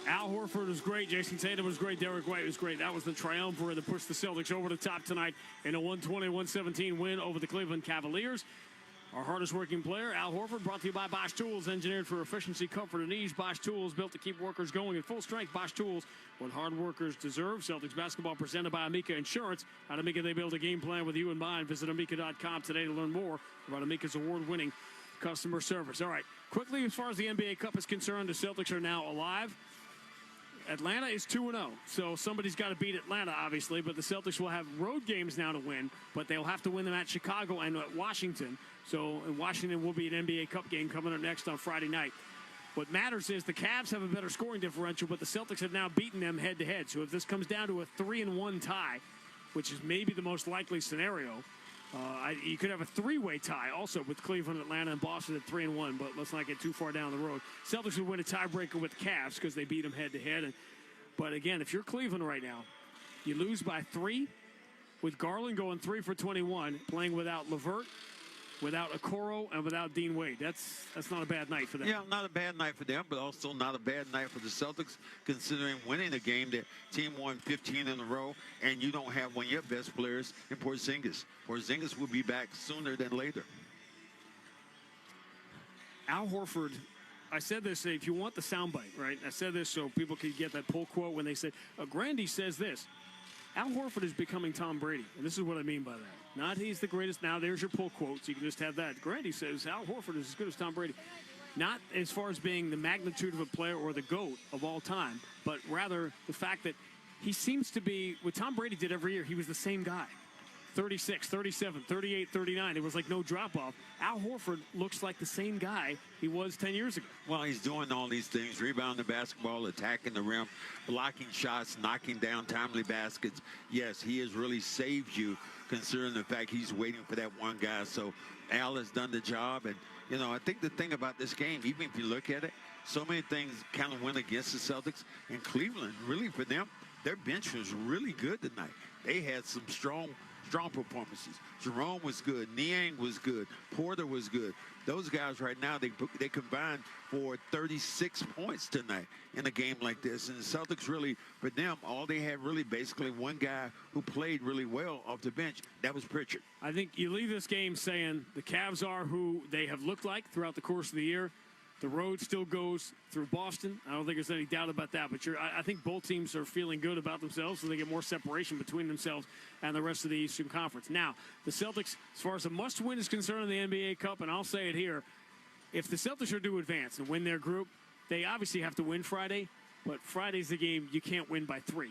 Al Horford was great. Jason Tatum was great. Derek White was great. That was the triumvirate that pushed the Celtics over the top tonight in a 120-117 win over the Cleveland Cavaliers. Our hardest working player, Al Horford, brought to you by Bosch Tools, engineered for efficiency, comfort, and ease. Bosch Tools, built to keep workers going at full strength. Bosch Tools, what hard workers deserve. Celtics basketball presented by Amica Insurance. At Amica, they build a game plan with you in mind. Visit Amica.com today to learn more about Amica's award-winning customer service. All right, quickly, as far as the NBA Cup is concerned, the Celtics are now alive. Atlanta is 2-0, so somebody's got to beat Atlanta, obviously, but the Celtics will have road games now to win, but they'll have to win them at Chicago and at Washington. So in Washington will be an NBA Cup game coming up next on Friday night. What matters is the Cavs have a better scoring differential, but the Celtics have now beaten them head-to-head. So if this comes down to a 3-1 tie, which is maybe the most likely scenario, you could have a three-way tie also with Cleveland, Atlanta, and Boston at 3-1, but let's not get too far down the road. Celtics would win a tiebreaker with the Cavs because they beat them head-to-head. But again, if you're Cleveland right now, you lose by 3 with Garland going 3 for 21, playing without LeVert, without Okoro and without Dean Wade. That's not a bad night for them. Yeah, not a bad night for them, but also not a bad night for the Celtics, considering winning a game that team won 15 in a row, and you don't have one of your best players in Porzingis. Porzingis will be back sooner than later. Al Horford, I said this, if you want the soundbite, right? I said this so people could get that pull quote when they said, Grandy says this, Al Horford is becoming Tom Brady, and this is what I mean by that. Not he's the greatest. Now there's your pull quote, so you can just have that. Grandy says Al Horford is as good as Tom Brady. Not as far as being the magnitude of a player or the GOAT of all time, but rather the fact that he seems to be, what Tom Brady did every year, he was the same guy. 36, 37, 38, 39. It was like no drop-off. Al Horford looks like the same guy he was 10 years ago. Well, he's doing all these things, rebounding the basketball, attacking the rim, blocking shots, knocking down timely baskets. Yes, he has really saved you, considering the fact he's waiting for that one guy. So Al has done the job. And, you know, I think the thing about this game, even if you look at it, so many things kind of went against the Celtics. And Cleveland, really for them, their bench was really good tonight. They had some strong performances. Jerome was good. Niang was good. Porter was good. Those guys right now, they combined for 36 points tonight in a game like this. And the Celtics really, for them, all they had really basically one guy who played really well off the bench. That was Pritchard. I think you leave this game saying the Cavs are who they have looked like throughout the course of the year. The road still goes through Boston. I don't think there's any doubt about that. But I think both teams are feeling good about themselves, so they get more separation between themselves and the rest of the Eastern Conference. Now, the Celtics, as far as a must-win is concerned in the NBA Cup, and I'll say it here, if the Celtics are to advance and win their group, they obviously have to win Friday, but Friday's the game you can't win by 3.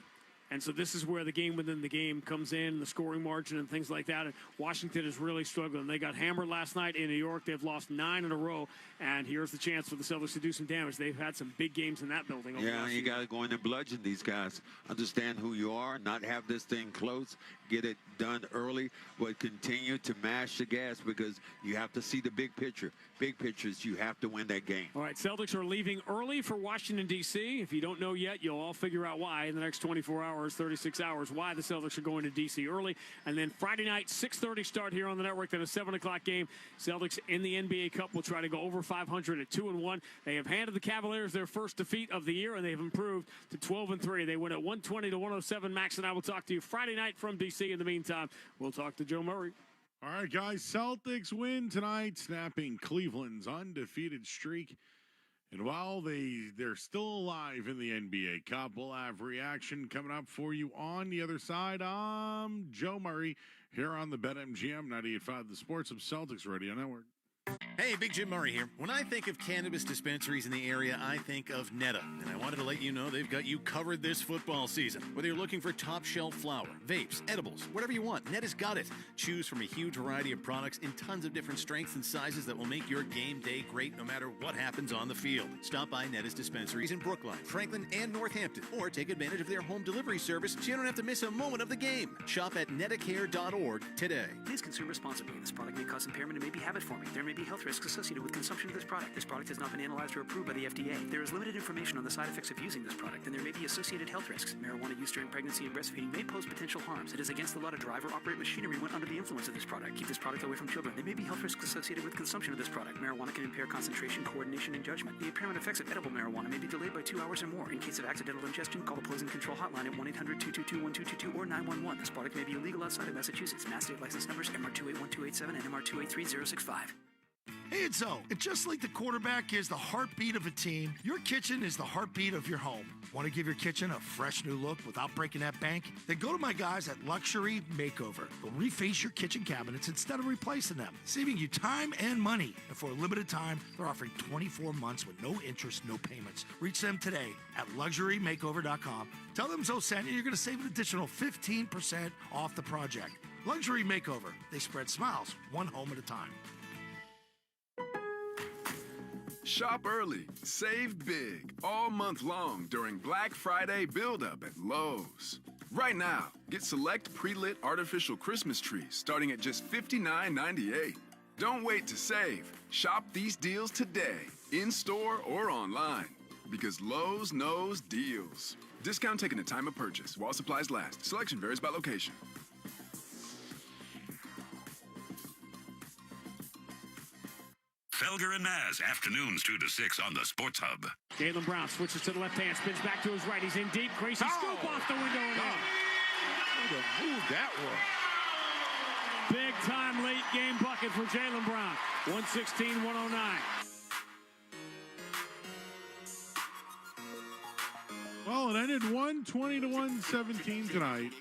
And so this is where the game within the game comes in, the scoring margin and things like that. And Washington is really struggling. They got hammered last night in New York. They've lost 9 in a row. And here's the chance for the Celtics to do some damage. They've had some big games in that building. Yeah, you got to go in and bludgeon these guys. Understand who you are, not have this thing close, get it done early, but continue to mash the gas because you have to see the big picture. Big pictures, you have to win that game. All right, Celtics are leaving early for Washington, D.C. If you don't know yet, you'll all figure out why in the next 24 hours, 36 hours, why the Celtics are going to D.C. early. And then Friday night, 6:30 start here on the network, then a 7 o'clock game. Celtics in the NBA Cup will try to go over 500 at 2-1. They have handed the Cavaliers their first defeat of the year, and they've improved to 12-3. They win at 120-107. Max and I will talk to you Friday night from D.C. In the meantime, we'll talk to Joe Murray. All right, guys, Celtics win tonight, snapping Cleveland's undefeated streak. And while they're still alive in the NBA Cup, we'll have reaction coming up for you on the other side. I'm Joe Murray here on the BetMGM 98.5, the Sports of Celtics Radio Network. Hey, Big Jim Murray here. When I think of cannabis dispensaries in the area, I think of Netta. And I wanted to let you know they've got you covered this football season. Whether you're looking for top shelf flower, vapes, edibles, whatever you want, Netta's got it. Choose from a huge variety of products in tons of different strengths and sizes that will make your game day great no matter what happens on the field. Stop by Netta's dispensaries in Brookline, Franklin, and Northampton, or take advantage of their home delivery service so you don't have to miss a moment of the game. Shop at nettacare.org today. Please consume responsibly. This product may cause impairment and may be habit-forming. There may be health risks associated with consumption of this product. This product has not been analyzed or approved by the FDA. There is limited information on the side effects of using this product, and there may be associated health risks. Marijuana use during pregnancy and breastfeeding may pose potential harms. It is against the law to drive or operate machinery when under the influence of this product. Keep this product away from children. There may be health risks associated with consumption of this product. Marijuana can impair concentration, coordination, and judgment. The impairment effects of edible marijuana may be delayed by 2 hours or more. In case of accidental ingestion, call the Poison Control Hotline at 1-800-222-1222 or 911. This product may be illegal outside of Massachusetts. Mass state license numbers MR281287 and MR283065. Hey, it's Zoe. And just like the quarterback is the heartbeat of a team, your kitchen is the heartbeat of your home. Want to give your kitchen a fresh new look without breaking that bank? Then go to my guys at Luxury Makeover. They'll reface your kitchen cabinets instead of replacing them, saving you time and money. And for a limited time, they're offering 24 months with no interest, no payments. Reach them today at LuxuryMakeover.com. Tell them Zoe sent you, you're going to save an additional 15% off the project. Luxury Makeover. They spread smiles, one home at a time. Shop early, save big, all month long during Black Friday build-up at Lowe's. Right now, get select pre-lit artificial Christmas trees starting at just $59.98. Don't wait to save. Shop these deals today, in-store or online, because Lowe's knows deals. Discount taken at time of purchase while supplies last. Selection varies by location. Felger and Maz, afternoons 2 to 6 on the Sports Hub. Jaylen Brown switches to the left hand, spins back to his right. He's in deep. Crazy scoop off the window and in. What a move that was. Big time late game bucket for Jaylen Brown. 116-109. Well, it ended 120-117 tonight.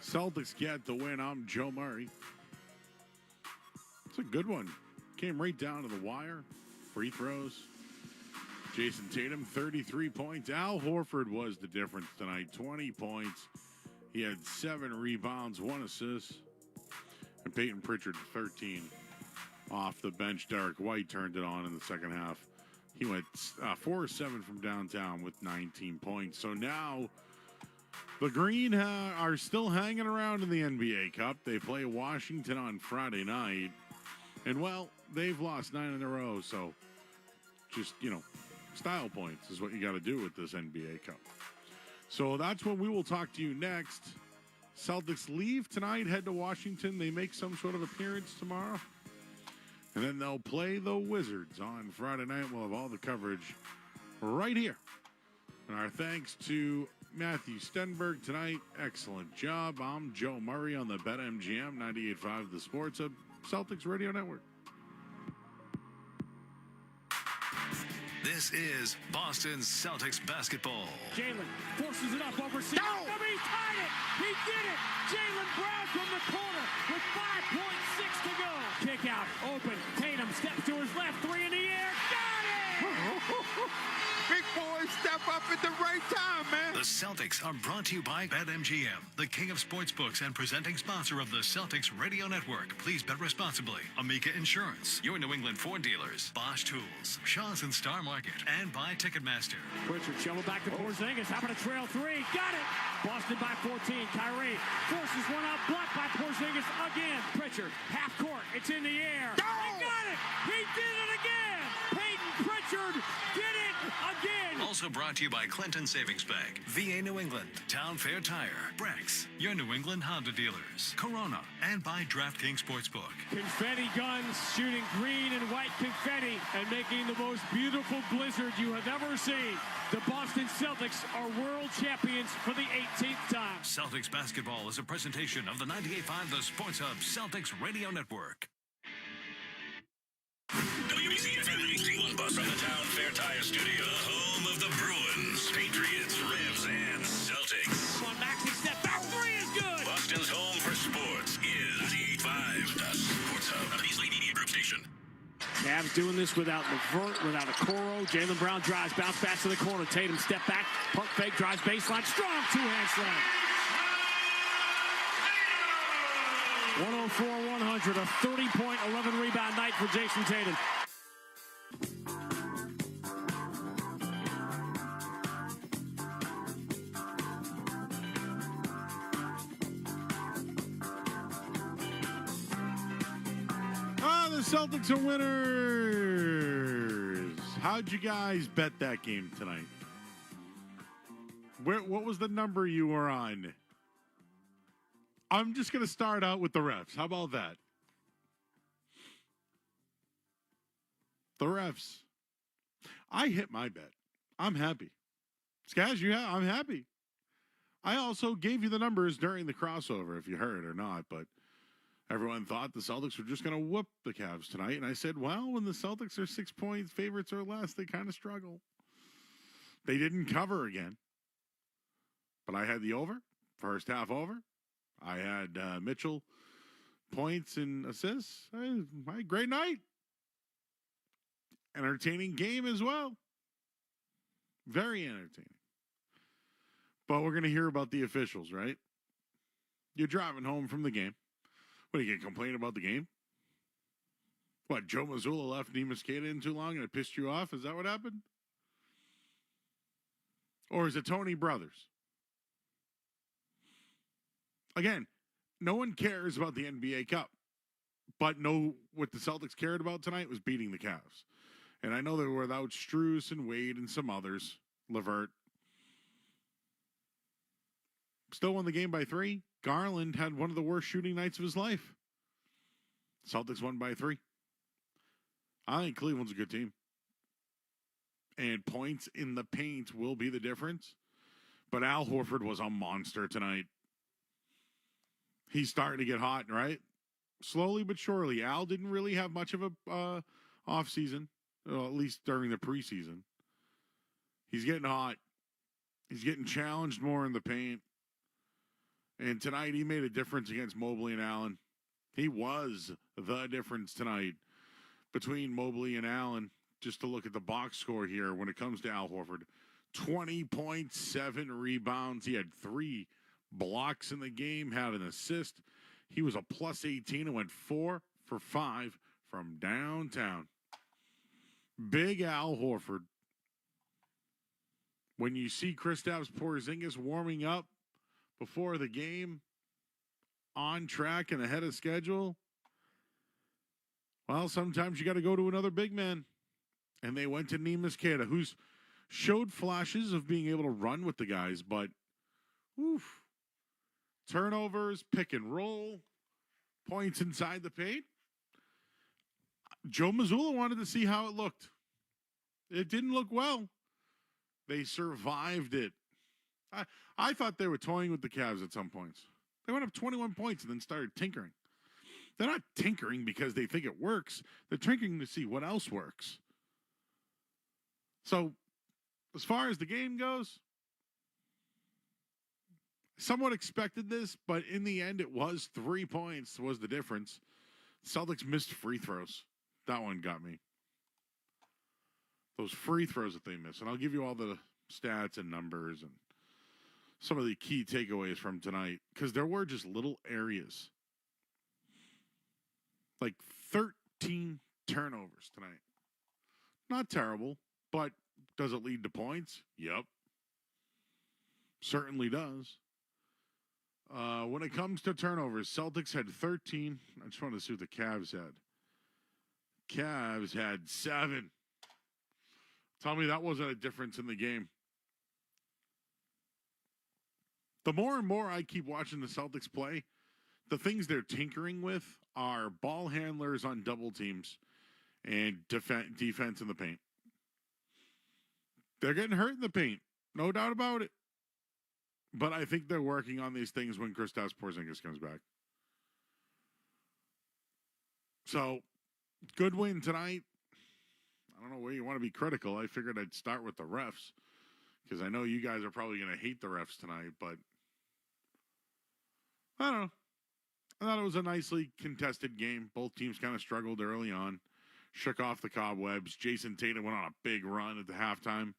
Celtics get the win. I'm Joe Murray. It's a good one. Came right down to the wire. Free throws. Jason Tatum, 33 points. Al Horford was the difference tonight. 20 points. He had 7 rebounds, 1 assist. And Peyton Pritchard, 13. Off the bench, Derek White turned it on in the second half. He went 4 or 7 from downtown with 19 points. So now the Green are still hanging around in the NBA Cup. They play Washington on Friday night. And, well, they've lost 9 in a row. So just, style points is what you got to do with this NBA Cup. So that's when we will talk to you next. Celtics leave tonight, head to Washington. They make some sort of appearance tomorrow. And then they'll play the Wizards on Friday night. We'll have all the coverage right here. And our thanks to Matthew Stenberg tonight. Excellent job. I'm Joe Murray on the BetMGM 98.5 The Sports Hub Celtics Radio Network. This is Boston Celtics basketball. Jaylen forces it up over C. No! He tied it! He did it! Jaylen Brown from the corner with 5.6 to go. Kick out, open. Tatum steps to his left, 3 in the air. Got it! Big boys step up at the right time, man. The Celtics are brought to you by BetMGM, the king of sportsbooks and presenting sponsor of the Celtics Radio Network. Please bet responsibly. Amica Insurance, your New England Ford dealers, Bosch Tools, Shaw's and Star Market, and by Ticketmaster. Pritchard shovel back to Porzingis. How about a trail 3? Got it! Boston by 14. Kyrie forces one out, blocked by Porzingis again. Pritchard, half court. It's in the air. No! He got it! He did it again! Peyton Pritchard did it again! Also brought to you by Clinton Savings Bank, VA New England, Town Fair Tire, Brex, your New England Honda dealers, Corona, and by DraftKings Sportsbook. Confetti guns shooting green and white confetti and making the most beautiful blizzard you have ever seen. The Boston Celtics are world champions for the 18th time. Celtics basketball is a presentation of the 98.5 The Sports Hub Celtics Radio Network. WBC-FM 81 bus from the Town Fair Tire Studio, home of the Bruins, Patriots, Revs, and Celtics. On Maxi step back 3 is good. Boston's home for sports is 98.5 The Sports Hub, a Beasley Media Group station. Cavs doing this without Levert, without Okoro. Jaylen Brown drives, bounce back to the corner. Tatum step back, pump fake, drives baseline, strong two-hand slam. 104-100, a 30-point, 11-rebound night for Jason Tatum. The Celtics are winners. How'd you guys bet that game tonight? What was the number you were on? I'm just going to start out with the refs. How about that? The refs. I hit my bet. I'm happy. Skaz, I'm happy. I also gave you the numbers during the crossover, if you heard or not, but everyone thought the Celtics were just going to whoop the Cavs tonight. And I said, well, when the Celtics are 6 points favorites or less, they kind of struggle. They didn't cover again. But I had the over, first half over. I had Mitchell points and assists. My great night. Entertaining game as well. Very entertaining. But we're going to hear about the officials, right? You're driving home from the game. What, are you going to complain about the game? What, Joe Mazzulla left Nemuscada in too long and it pissed you off? Is that what happened? Or is it Tony Brothers? Again, no one cares about the NBA Cup. But what the Celtics cared about tonight was beating the Cavs. And I know they were without Strus and Wade and some others. Levert. Still won the game by 3. Garland had one of the worst shooting nights of his life. Celtics won by 3. I think Cleveland's a good team. And points in the paint will be the difference. But Al Horford was a monster tonight. He's starting to get hot, right? Slowly but surely. Al didn't really have much of a off-season, at least during the preseason. He's getting hot. He's getting challenged more in the paint. And tonight he made a difference against Mobley and Allen. He was the difference tonight between Mobley and Allen. Just to look at the box score here when it comes to Al Horford. 20.7 rebounds. He had 3 blocks in the game, had an assist. He was a plus 18 and went 4 for 5 from downtown. Big Al Horford. When you see Kristaps Porzingis warming up before the game, on track and ahead of schedule, well, sometimes you got to go to another big man. And they went to Neemias Queta, who's showed flashes of being able to run with the guys, but oof. Turnovers, pick and roll, points inside the paint. Joe Mazzulla wanted to see how it looked. It didn't look well. They survived it. I thought they were toying with the Cavs at some points. They went up 21 points and then started tinkering. They're not tinkering because they think it works. They're tinkering to see what else works. So, as far as the game goes, somewhat expected this, but in the end, it was 3 points was the difference. Celtics missed free throws. That one got me. Those free throws that they missed. And I'll give you all the stats and numbers and some of the key takeaways from tonight, because there were just little areas. Like 13 turnovers tonight. Not terrible. But does it lead to points? Yep. Certainly does. When it comes to turnovers, Celtics had 13. I just wanted to see what the Cavs had. Cavs had 7. Tell me that wasn't a difference in the game. The more and more I keep watching the Celtics play, the things they're tinkering with are ball handlers on double teams and defense in the paint. They're getting hurt in the paint. No doubt about it. But I think they're working on these things when Kristaps Porzingis comes back. So, good win tonight. I don't know where you want to be critical. I figured I'd start with the refs because I know you guys are probably going to hate the refs tonight, but I don't know. I thought it was a nicely contested game. Both teams kind of struggled early on, shook off the cobwebs. Jason Tatum went on a big run at the halftime.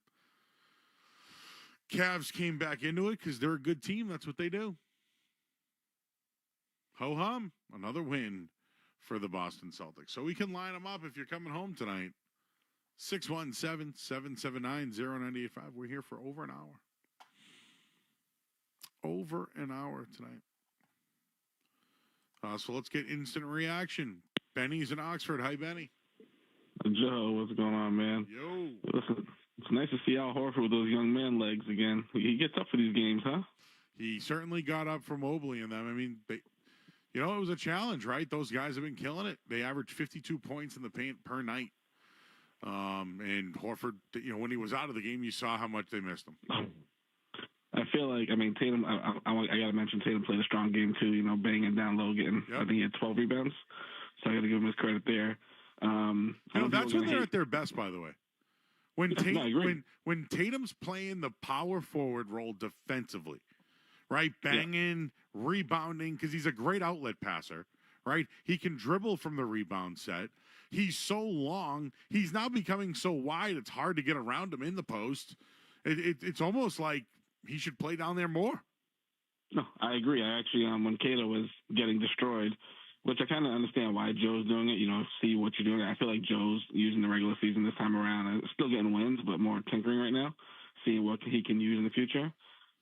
Cavs came back into it because they're a good team. That's what they do. Ho-hum, another win for the Boston Celtics. So we can line them up if you're coming home tonight. 617-779-0985. We're here for over an hour. Over an hour tonight. So let's get instant reaction. Benny's in Oxford. Hi, Benny. Joe, what's going on, man? Yo. Listen, it's nice to see Al Horford with those young man legs again. He gets up for these games, huh? He certainly got up for Mobley and them. I mean, it was a challenge, right? Those guys have been killing it. They averaged 52 points in the paint per night. And Horford, when he was out of the game, you saw how much they missed him. I feel like, Tatum, I got to mention Tatum played a strong game too, banging down low, getting, I think he had 12 rebounds. So I got to give him his credit there. That's when they're at their best, by the way. When Tatum's playing the power forward role defensively, right? Banging, rebounding, because he's a great outlet passer, right? He can dribble from the rebound set. He's so long. He's now becoming so wide, it's hard to get around him in the post. It's almost like he should play down there more. No, I agree. I actually, when Cato was getting destroyed, which I kind of understand why Joe's doing it, see what you're doing. I feel like Joe's using the regular season this time around. Still getting wins, but more tinkering right now, seeing what he can use in the future.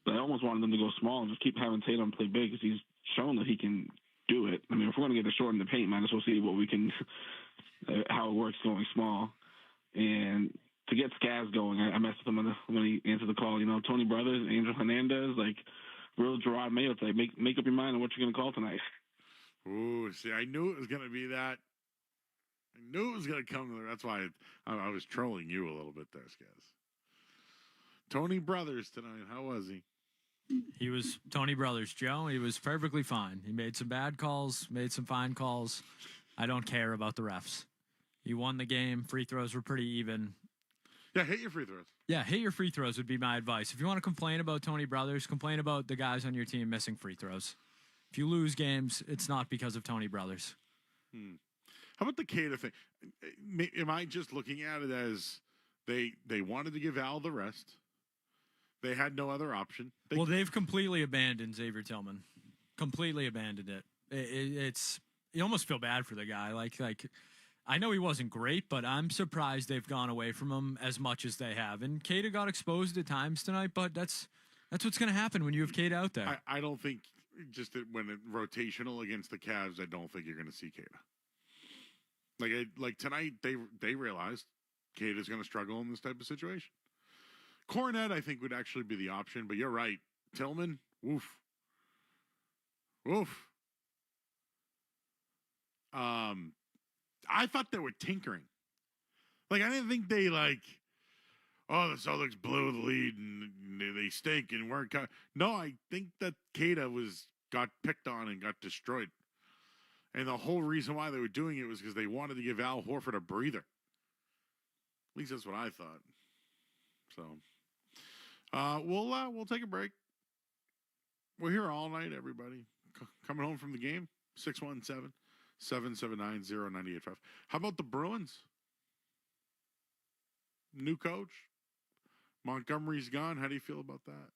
But I almost wanted them to go small and just keep having Tatum play big because he's shown that he can do it. If we're going to get the short in the paint, might as well see what we can, how it works going small. And to get Scavs going, I messed with him when he answered the call. Tony Brothers, Angel Hernandez, real Gerard Mayo type. Make up your mind on what you're going to call tonight. Ooh, see, I knew it was going to be that. I knew it was going to come there. That's why I was trolling you a little bit there, Skaz. Tony Brothers tonight. How was he? He was Tony Brothers, Joe. He was perfectly fine. He made some bad calls, made some fine calls. I don't care about the refs. He won the game. Free throws were pretty even. Yeah, hit your free throws. Yeah, hit your free throws would be my advice. If you want to complain about Tony Brothers, complain about the guys on your team missing free throws. If you lose games, it's not because of Tony Brothers. How about the Cada thing? Am I just looking at it as they wanted to give Al the rest? They had no other option. They've completely abandoned Xavier Tillman. Completely abandoned it. It's you almost feel bad for the guy. Like I know he wasn't great, but I'm surprised they've gone away from him as much as they have. And Cada got exposed at times tonight, but that's what's going to happen when you have Cada out there. I don't think just that when it rotational against the Cavs, I don't think you're going to see Cada. Like tonight, they realized Cada's going to struggle in this type of situation. Cornette, I think, would actually be the option, but you're right. Tillman, woof. Woof. I thought they were tinkering. I didn't think they, the Celtics blew the lead and they stink and weren't. No, I think that Cada got picked on and got destroyed. And the whole reason why they were doing it was because they wanted to give Al Horford a breather. At least that's what I thought. So, we'll take a break. We're here all night, everybody. Coming home from the game, 617-779-0985. How about the Bruins? New coach. Montgomery's gone. How do you feel about that?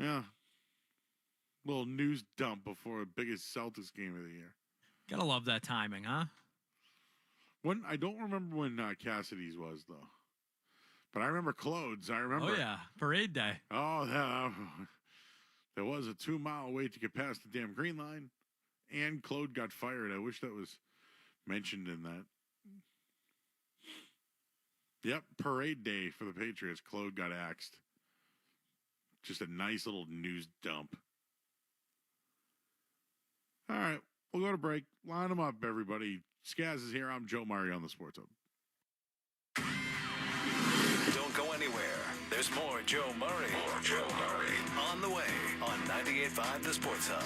Yeah. Little news dump before the biggest Celtics game of the year. Gotta love that timing, huh? I don't remember when Cassidy's was, though. But I remember Claude's. I remember. Oh, yeah. Parade day. Oh, yeah. There was a 2-mile wait to get past the damn green line. And Claude got fired. I wish that was mentioned in that. Yep, parade day for the Patriots. Claude got axed. Just a nice little news dump. All right, we'll go to break. Line them up, everybody. Skaz is here. I'm Joe Murray on the Sports Hub. Don't go anywhere. There's more Joe Murray. More Joe Murray. On the way on 98.5 The Sports Hub.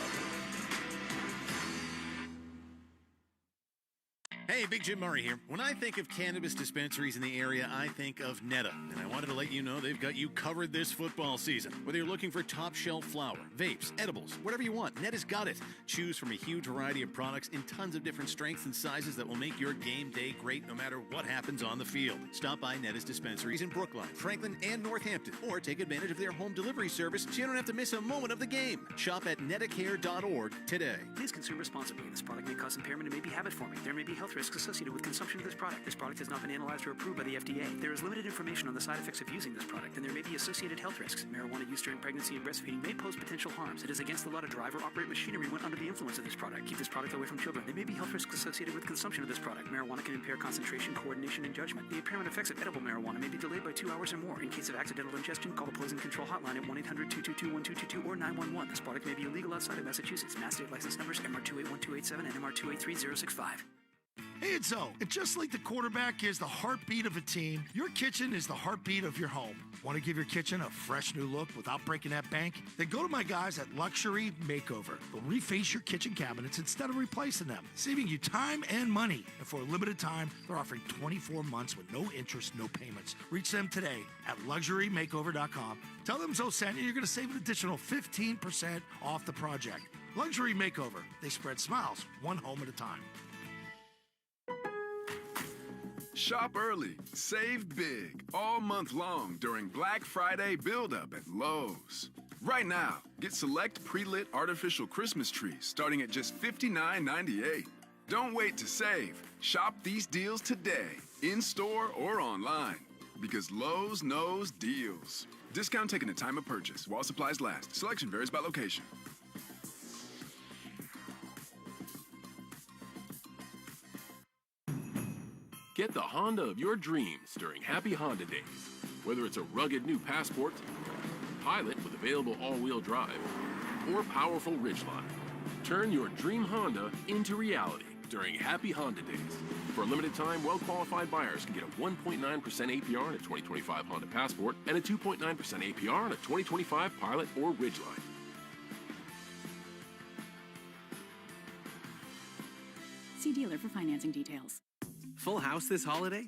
Hey, Big Jim Murray here. When I think of cannabis dispensaries in the area, I think of Netta. And I wanted to let you know they've got you covered this football season. Whether you're looking for top shelf flower, vapes, edibles, whatever you want, Netta's got it. Choose from a huge variety of products in tons of different strengths and sizes that will make your game day great no matter what happens on the field. Stop by Netta's dispensaries in Brookline, Franklin, and Northampton, or take advantage of their home delivery service so you don't have to miss a moment of the game. Shop at nettacare.org today. Please consume responsibly. This product may cause impairment and may be habit-forming. There may be health risks associated with consumption of this product. This product has not been analyzed or approved by the FDA. There is limited information on the side effects of using this product, and there may be associated health risks. Marijuana use during pregnancy and breastfeeding may pose potential harms. It is against the law to drive or operate machinery when under the influence of this product. Keep this product away from children. There may be health risks associated with consumption of this product. Marijuana can impair concentration, coordination, and judgment. The impairment effects of edible marijuana may be delayed by 2 hours or more. In case of accidental ingestion, call the Poison Control Hotline at 1-800-222-1222 or 911. This product may be illegal outside of Massachusetts. Mass state license numbers MR281287 and MR283065. Hey, it's Zoe. And just like the quarterback is the heartbeat of a team, your kitchen is the heartbeat of your home. Want to give your kitchen a fresh new look without breaking that bank? Then go to my guys at Luxury Makeover. They'll reface your kitchen cabinets instead of replacing them, saving you time and money. And for a limited time, they're offering 24 months with no interest, no payments. Reach them today at luxurymakeover.com. Tell them Zoe sent you. You're going to save an additional 15% off the project. Luxury Makeover. They spread smiles one home at a time. Shop early, save big, all month long during Black Friday build-up at Lowe's. Right now, get select pre-lit artificial Christmas trees starting at just $59.98. Don't wait to save. Shop these deals today, in-store or online, because Lowe's knows deals. Discount taken at time of purchase while supplies last. Selection varies by location. Get the Honda of your dreams during Happy Honda Days. Whether it's a rugged new Passport, Pilot with available all-wheel drive, or powerful Ridgeline. Turn your dream Honda into reality during Happy Honda Days. For a limited time, well-qualified buyers can get a 1.9% APR on a 2025 Honda Passport and a 2.9% APR on a 2025 Pilot or Ridgeline. See dealer for financing details. Full house this holiday?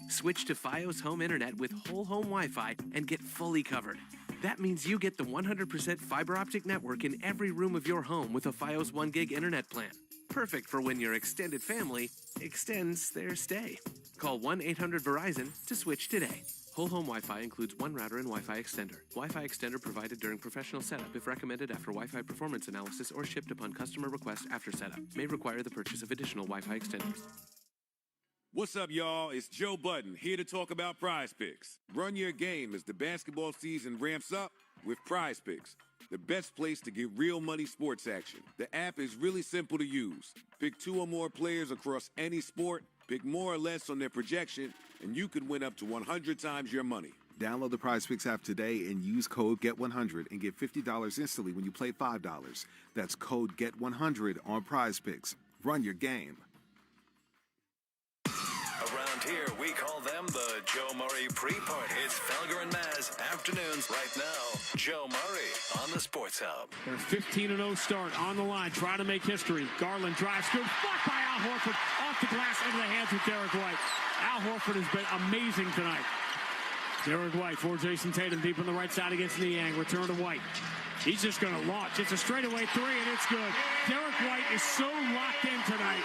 Switch to Fios Home Internet with whole home Wi-Fi and get fully covered. That means you get the 100% fiber optic network in every room of your home with a Fios 1 gig internet plan. Perfect for when your extended family extends their stay. Call 1-800-VERIZON to switch today. Whole home Wi-Fi includes one router and Wi-Fi extender. Wi-Fi extender provided during professional setup if recommended after Wi-Fi performance analysis or shipped upon customer request after setup. May require the purchase of additional Wi-Fi extenders. What's up, y'all? It's Joe Budden here to talk about Prize Picks. Run your game as the basketball season ramps up with Prize Picks, the best place to get real money sports action. The app is really simple to use. Pick 2 or more players across any sport, pick more or less on their projection, and you could win up to 100 times your money. Download the PrizePicks app today and use code GET100 and get $50 instantly when you play $5. That's code GET100 on PrizePicks. Run your game. Around here, we call them the Joe Murray pre-party. It's Felger and Maz afternoons right now. Joe Murray on the Sports Hub. Their 15-0 start on the line, trying to make history. Garland drives good, blocked by Al Horford, off the glass into the hands of Derek White. Al Horford has been amazing tonight. Derek White for Jason Tatum deep on the right side against Niang. Return to White. He's just going to launch. It's a straightaway 3, and it's good. Derek White is so locked in tonight.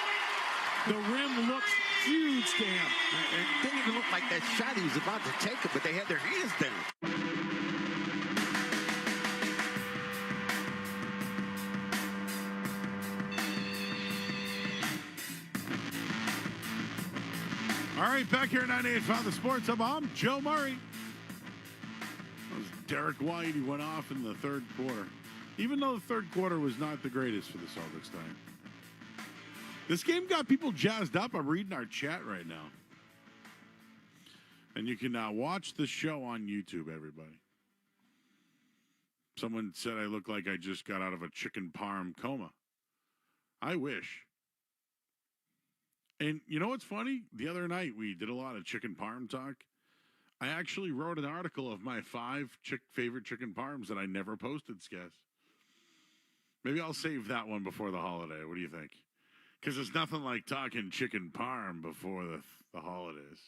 The rim looks huge to him. It didn't even look like that shot he was about to take it, but they had their hands down. All right, back here at 98.5 The Sports Hub, I'm Joe Murray. That was Derek White. He went off in the third quarter. Even though the third quarter was not the greatest for the Celtics tonight. This game got people jazzed up. I'm reading our chat right now. And you can now watch the show on YouTube, everybody. Someone said I look like I just got out of a chicken parm coma. I wish. And you know what's funny? The other night we did a lot of chicken parm talk. I actually wrote an article of my 5 favorite chicken parms that I never posted, Skaz. Maybe I'll save that one before the holiday. What do you think? Because there's nothing like talking chicken parm before the holidays.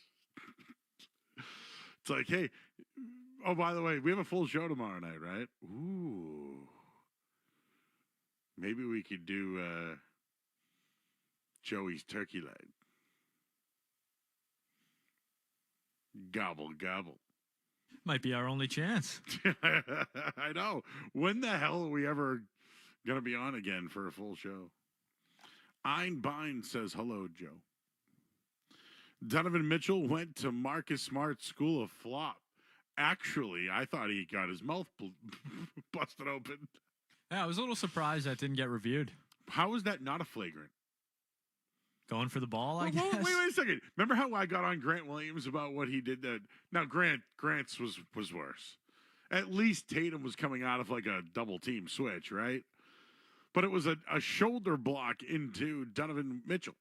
It's like, hey, oh, by the way, we have a full show tomorrow night, right? Ooh. Maybe we could do Joey's turkey leg. Gobble, gobble. Might be our only chance. I know. When the hell are we ever going to be on again for a full show? Einbein says, hello, Joe. Donovan Mitchell went to Marcus Smart's School of Flop. Actually, I thought he got his mouth busted open. Yeah, I was a little surprised that didn't get reviewed. How is that not a flagrant? Going for the ball, I guess. Wait a second. Remember how I got on Grant Williams about what he did? Now, Grant's was worse. At least Tatum was coming out of like a double team switch, right? But it was a shoulder block into Donovan Mitchell.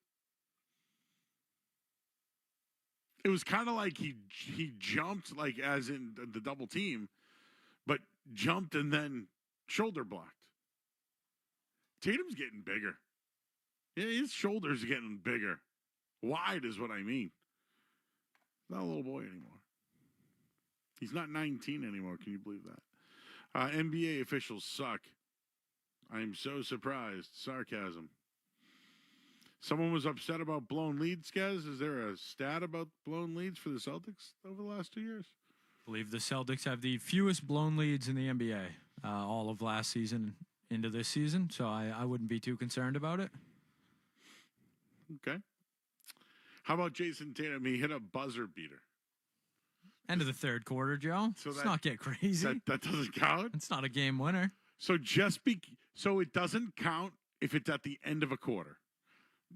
It was kind of like he jumped, like as in the double team, but jumped and then shoulder blocked. Tatum's getting bigger. Yeah, his shoulders are getting bigger. Wide is what I mean. Not a little boy anymore. He's not 19 anymore. Can you believe that? NBA officials suck. I am so surprised. Sarcasm. Someone was upset about blown leads, Skaz. Is there a stat about blown leads for the Celtics over the last 2 years? I believe the Celtics have the fewest blown leads in the NBA, all of last season into this season, so I wouldn't be too concerned about it. Okay. How about Jason Tatum? He hit a buzzer beater. End of the third quarter, Joe. So let's not get crazy. That doesn't count? It's not a game winner. So so it doesn't count if it's at the end of a quarter.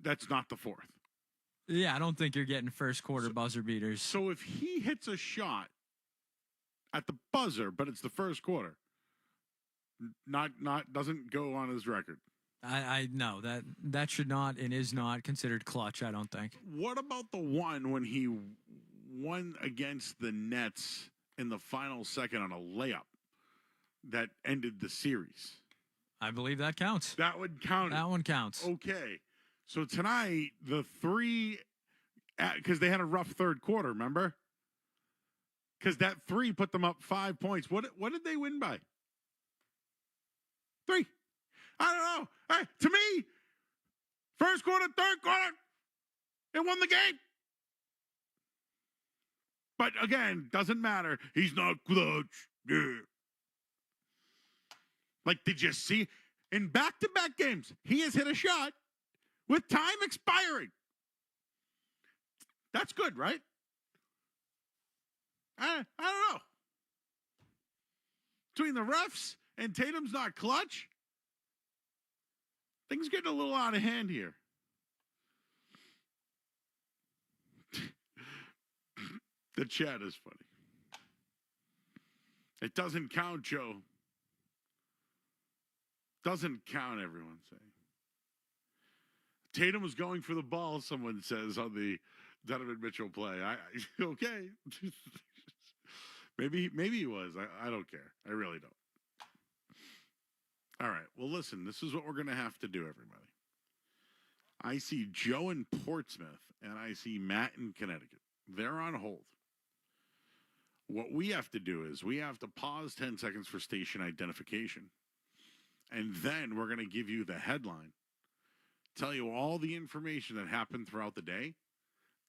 That's not the fourth. Yeah, I don't think you're getting first quarter buzzer beaters. So if he hits a shot at the buzzer, but it's the first quarter, not doesn't go on his record. I know that should not and is not considered clutch, I don't think. What about the one when he won against the Nets in the final second on a layup that ended the series? I believe that counts. That would count. That one counts. Okay. So tonight, the three, because they had a rough third quarter, remember? Because that three put them up 5 points. What did they win by? 3. I don't know. Hey, to me, first quarter, third quarter, it won the game. But again, doesn't matter. He's not clutch. Yeah. Like, did you see? In back-to-back games, he has hit a shot with time expiring. That's good, right? I don't know. Between the refs and Tatum's not clutch, things getting a little out of hand here. The chat is funny. It doesn't count, Joe. Doesn't count, everyone's saying. Tatum was going for the ball, someone says, on the Donovan Mitchell play. Okay. maybe he was. I don't care. I really don't. All right. Well, listen, this is what we're going to have to do, everybody. I see Joe in Portsmouth, and I see Matt in Connecticut. They're on hold. What we have to do is we have to pause 10 seconds for station identification. And then we're going to give you the headline, tell you all the information that happened throughout the day,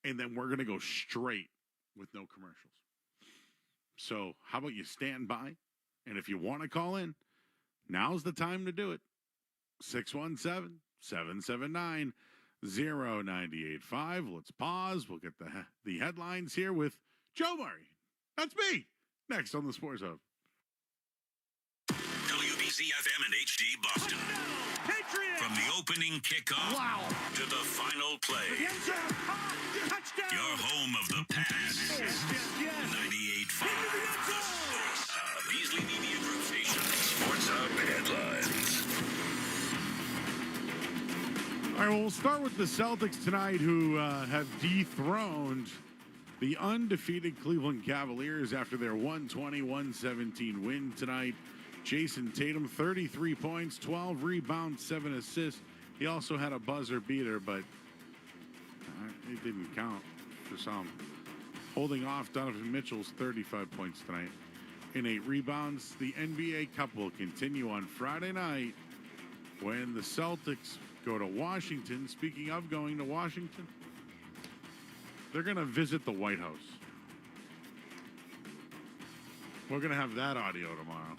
and then we're going to go straight with no commercials. So how about you stand by? And if you want to call in, now's the time to do it. 617-779-0985. Let's pause. We'll get the headlines here with Joe Murray. That's me. Next on the Sports Hub. WBZ-FM and HD Boston. From the opening kickoff to the final play. Your home of the pass. 98.5. The Sports Hub. Beasley Media Group Station. Sports Hub headlines. All right, well, we'll start with the Celtics tonight, who have dethroned the undefeated Cleveland Cavaliers after their 120-117 win tonight. Jason Tatum, 33 points, 12 rebounds, 7 assists. He also had a buzzer beater, but it didn't count for some. Holding off Donovan Mitchell's 35 points tonight. In 8 rebounds, the NBA Cup will continue on Friday night when the Celtics go to Washington. Speaking of going to Washington, they're going to visit the White House. We're going to have that audio tomorrow.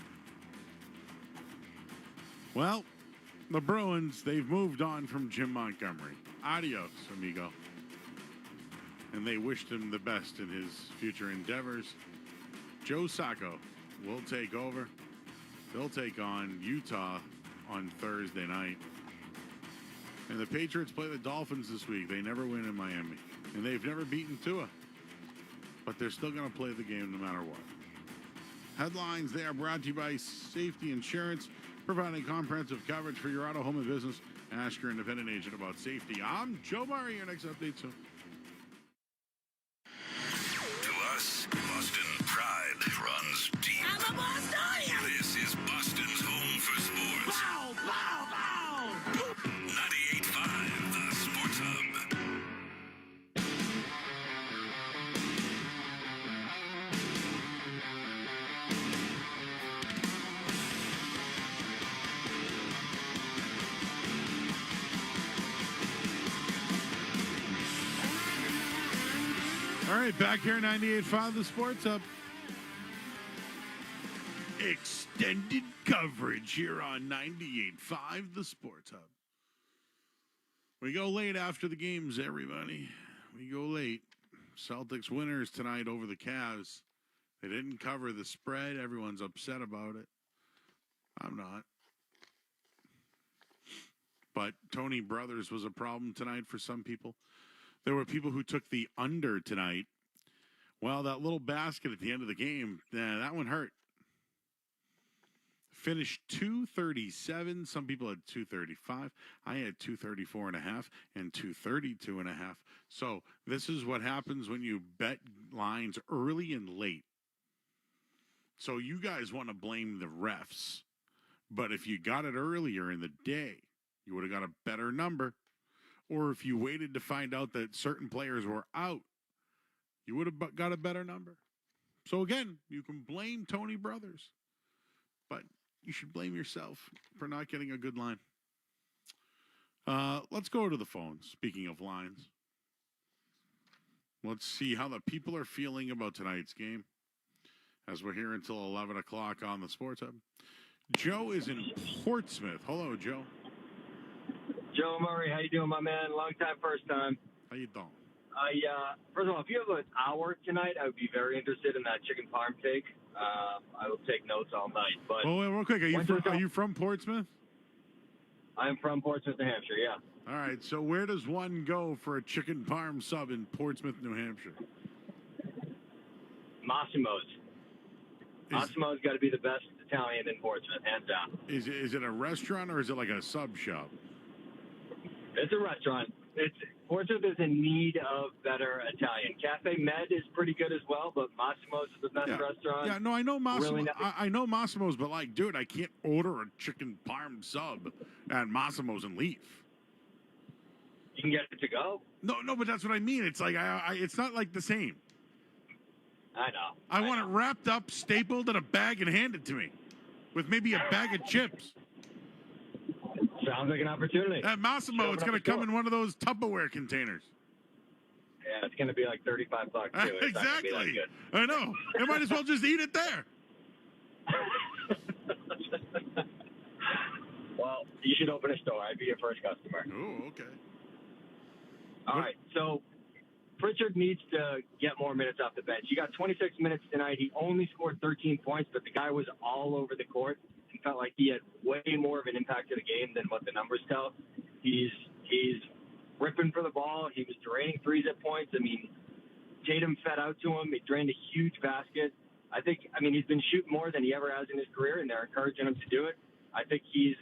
Well, the Bruins, they've moved on from Jim Montgomery. Adios, amigo. And they wished him the best in his future endeavors. Joe Sacco will take over. They'll take on Utah on Thursday night. And the Patriots play the Dolphins this week. They never win in Miami. And they've never beaten Tua. But they're still going to play the game no matter what. Headlines, they are brought to you by Safety Insurance, providing comprehensive coverage for your auto, home, and business. Ask your independent agent about safety. I'm Joe Murray. Your next update soon. To us, Boston pride runs deep. I'm a Bostonian! This is Boston's home for sports. Wow, wow, wow! 98.5, the Sports Hub. All right, back here at 98.5, the Sports Hub. Extended coverage here on 98.5, the Sports Hub. We go late after the games, everybody. We go late. Celtics winners tonight over the Cavs. They didn't cover the spread. Everyone's upset about it. I'm not. But Tony Brothers was a problem tonight for some people. There were people who took the under tonight. Well, that little basket at the end of the game, that one hurt. finished 237. Some people had 235. I had 234.5 and 232.5. So this is what happens when you bet lines early and late. So you guys want to blame the refs. But if you got it earlier in the day, you would have got a better number. Or if you waited to find out that certain players were out, you would have got a better number. So again, you can blame Tony Brothers, but you should blame yourself for not getting a good line. Let's go to the phones. Speaking of lines, let's see how the people are feeling about tonight's game as we're here until 11 o'clock on the Sports Hub. Joe is in Portsmouth. Hello, Joe. Joe Murray, how you doing, my man? Long time, first time. How you doing? First of all, if you have an hour tonight, I would be very interested in that chicken parm cake. I will take notes all night. But wait, real quick, are you from Portsmouth? I'm from Portsmouth, New Hampshire, yeah. All right, so where does one go for a chicken parm sub in Portsmouth, New Hampshire? Massimo's. Massimo's got to be the best Italian in Portsmouth, hands down. Is it a restaurant or is it like a sub shop? It's a restaurant. Portsmouth is in need of better Italian. Cafe Med is pretty good as well, but Massimo's is the best restaurant. Yeah, no, I know Massimo. Really I know Massimo's, but like, dude, I can't order a chicken parm sub at Massimo's and leave. You can get it to go. No, but that's what I mean. It's like it's not like the same. I know. I want it wrapped up, stapled in a bag, and handed to me, with maybe a bag of chips. Sounds like an opportunity. At Massimo, it's going to come in one of those Tupperware containers. Yeah, it's going to be like $35 too. It's not gonna be that Exactly. good. I know. You might as well just eat it there. Well, you should open a store. I'd be your first customer. Oh, okay. All right, so Pritchard needs to get more minutes off the bench. He got 26 minutes tonight. He only scored 13 points, but the guy was all over the court. He felt like he had way more of an impact to the game than what the numbers tell. He's ripping for the ball. He was draining threes at points. I mean, Tatum fed out to him. He drained a huge basket. He's been shooting more than he ever has in his career, and they're encouraging him to do it. I think he's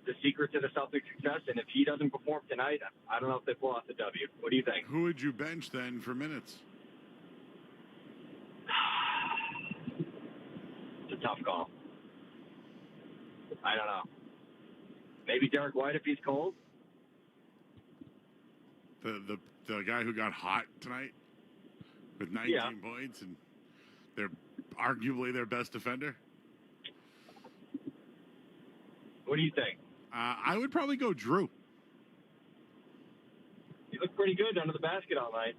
the secret to the Celtics' success, and if he doesn't perform tonight, I don't know if they pull off the W. What do you think? Who would you bench then for minutes? It's a tough call. I don't know. Maybe Derek White if he's cold. The guy who got hot tonight with 19 points, and they're arguably their best defender. What do you think? I would probably go Drew. He looked pretty good under the basket all night.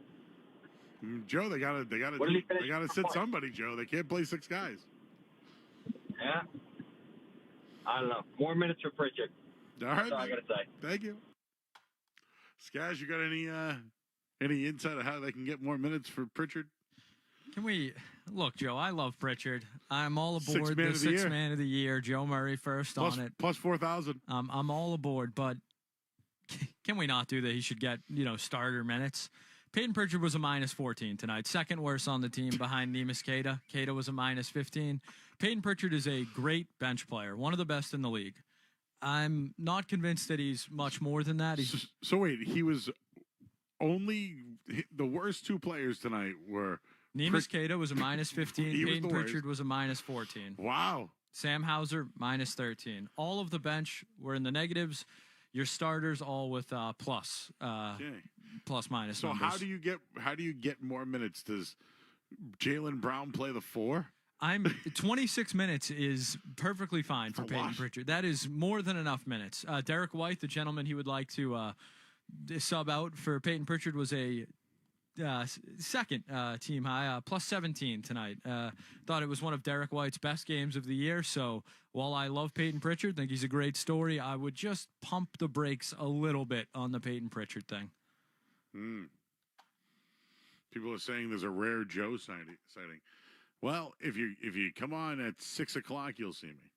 Joe, they gotta sit somebody. Joe, they can't play six guys. Yeah. I don't know. More minutes for Pritchard. All right, that's all I gotta say. Thank you. Skaz, you got any insight on how they can get more minutes for Pritchard? Can we look, Joe? I love Pritchard. I'm all aboard the Sixth Sixth Man of the Year. Joe Murray first on it. Plus 4,000. I'm all aboard, but can we not do that? He should get starter minutes. Peyton Pritchard was a minus 14 tonight, second worst on the team behind Neemias Queta. Queta was a minus 15. Peyton Pritchard is a great bench player, one of the best in the league. I'm not convinced that he's much more than that. So wait, he was only the worst two players tonight were. Neemias Queta was a minus 15. Peyton Pritchard was a minus 14. Wow. Sam Hauser, minus 13. All of the bench were in the negatives. Your starters all with plus minus. So numbers. how do you get more minutes? Does Jaylen Brown play the 4? 26 minutes is perfectly fine for Peyton Pritchard. That is more than enough minutes. Derek White, the gentleman he would like to sub out for Peyton Pritchard, was a second team high, plus 17 tonight. Thought it was one of Derek White's best games of the year. So while I love Peyton Pritchard, think he's a great story, I would just pump the brakes a little bit on the Peyton Pritchard thing. People are saying there's a rare Joe sighting. Well, if you come on at 6 o'clock, you'll see me,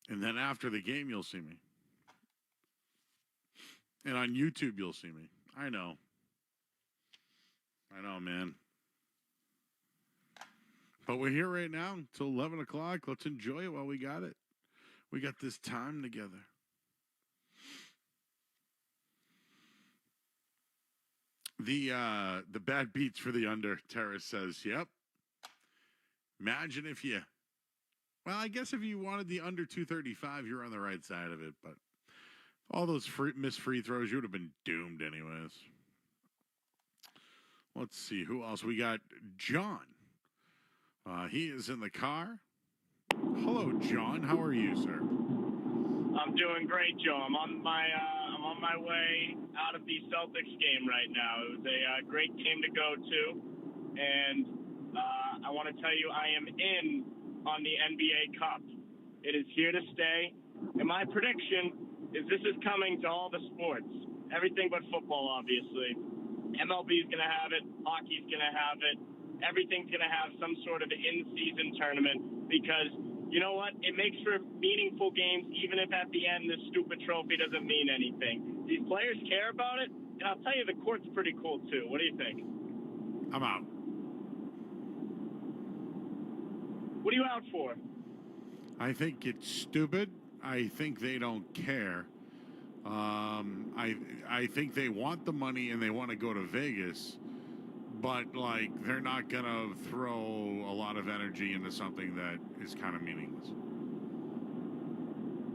and then after the game, you'll see me, and on YouTube, you'll see me. I know, man. But we're here right now until 11 o'clock. Let's enjoy it while we got it. We got this time together. The bad beats for the under, Terrace says, yep. Imagine if you, well, I guess if you wanted the under 235, you're on the right side of it. But all those missed free throws, you would have been doomed anyways. Let's see, who else? We got John. He is in the car. Hello, John. How are you, sir? I'm doing great, Joe. I'm on my way out of the Celtics game right now. It was a great game to go to, and I want to tell you I am in on the NBA Cup. It is here to stay, and my prediction is this is coming to all the sports, everything but football, obviously. MLB is going to have it. Hockey's going to have it. Everything's going to have some sort of in-season tournament because, you know what, it makes for meaningful games even if at the end this stupid trophy doesn't mean anything. These players care about it, and I'll tell you the court's pretty cool too. What do you think? I'm out. What are you out for? I think it's stupid. I think they don't care. I think they want the money and they want to go to Vegas, but like they're not gonna throw a lot of energy into something that is kind of meaningless.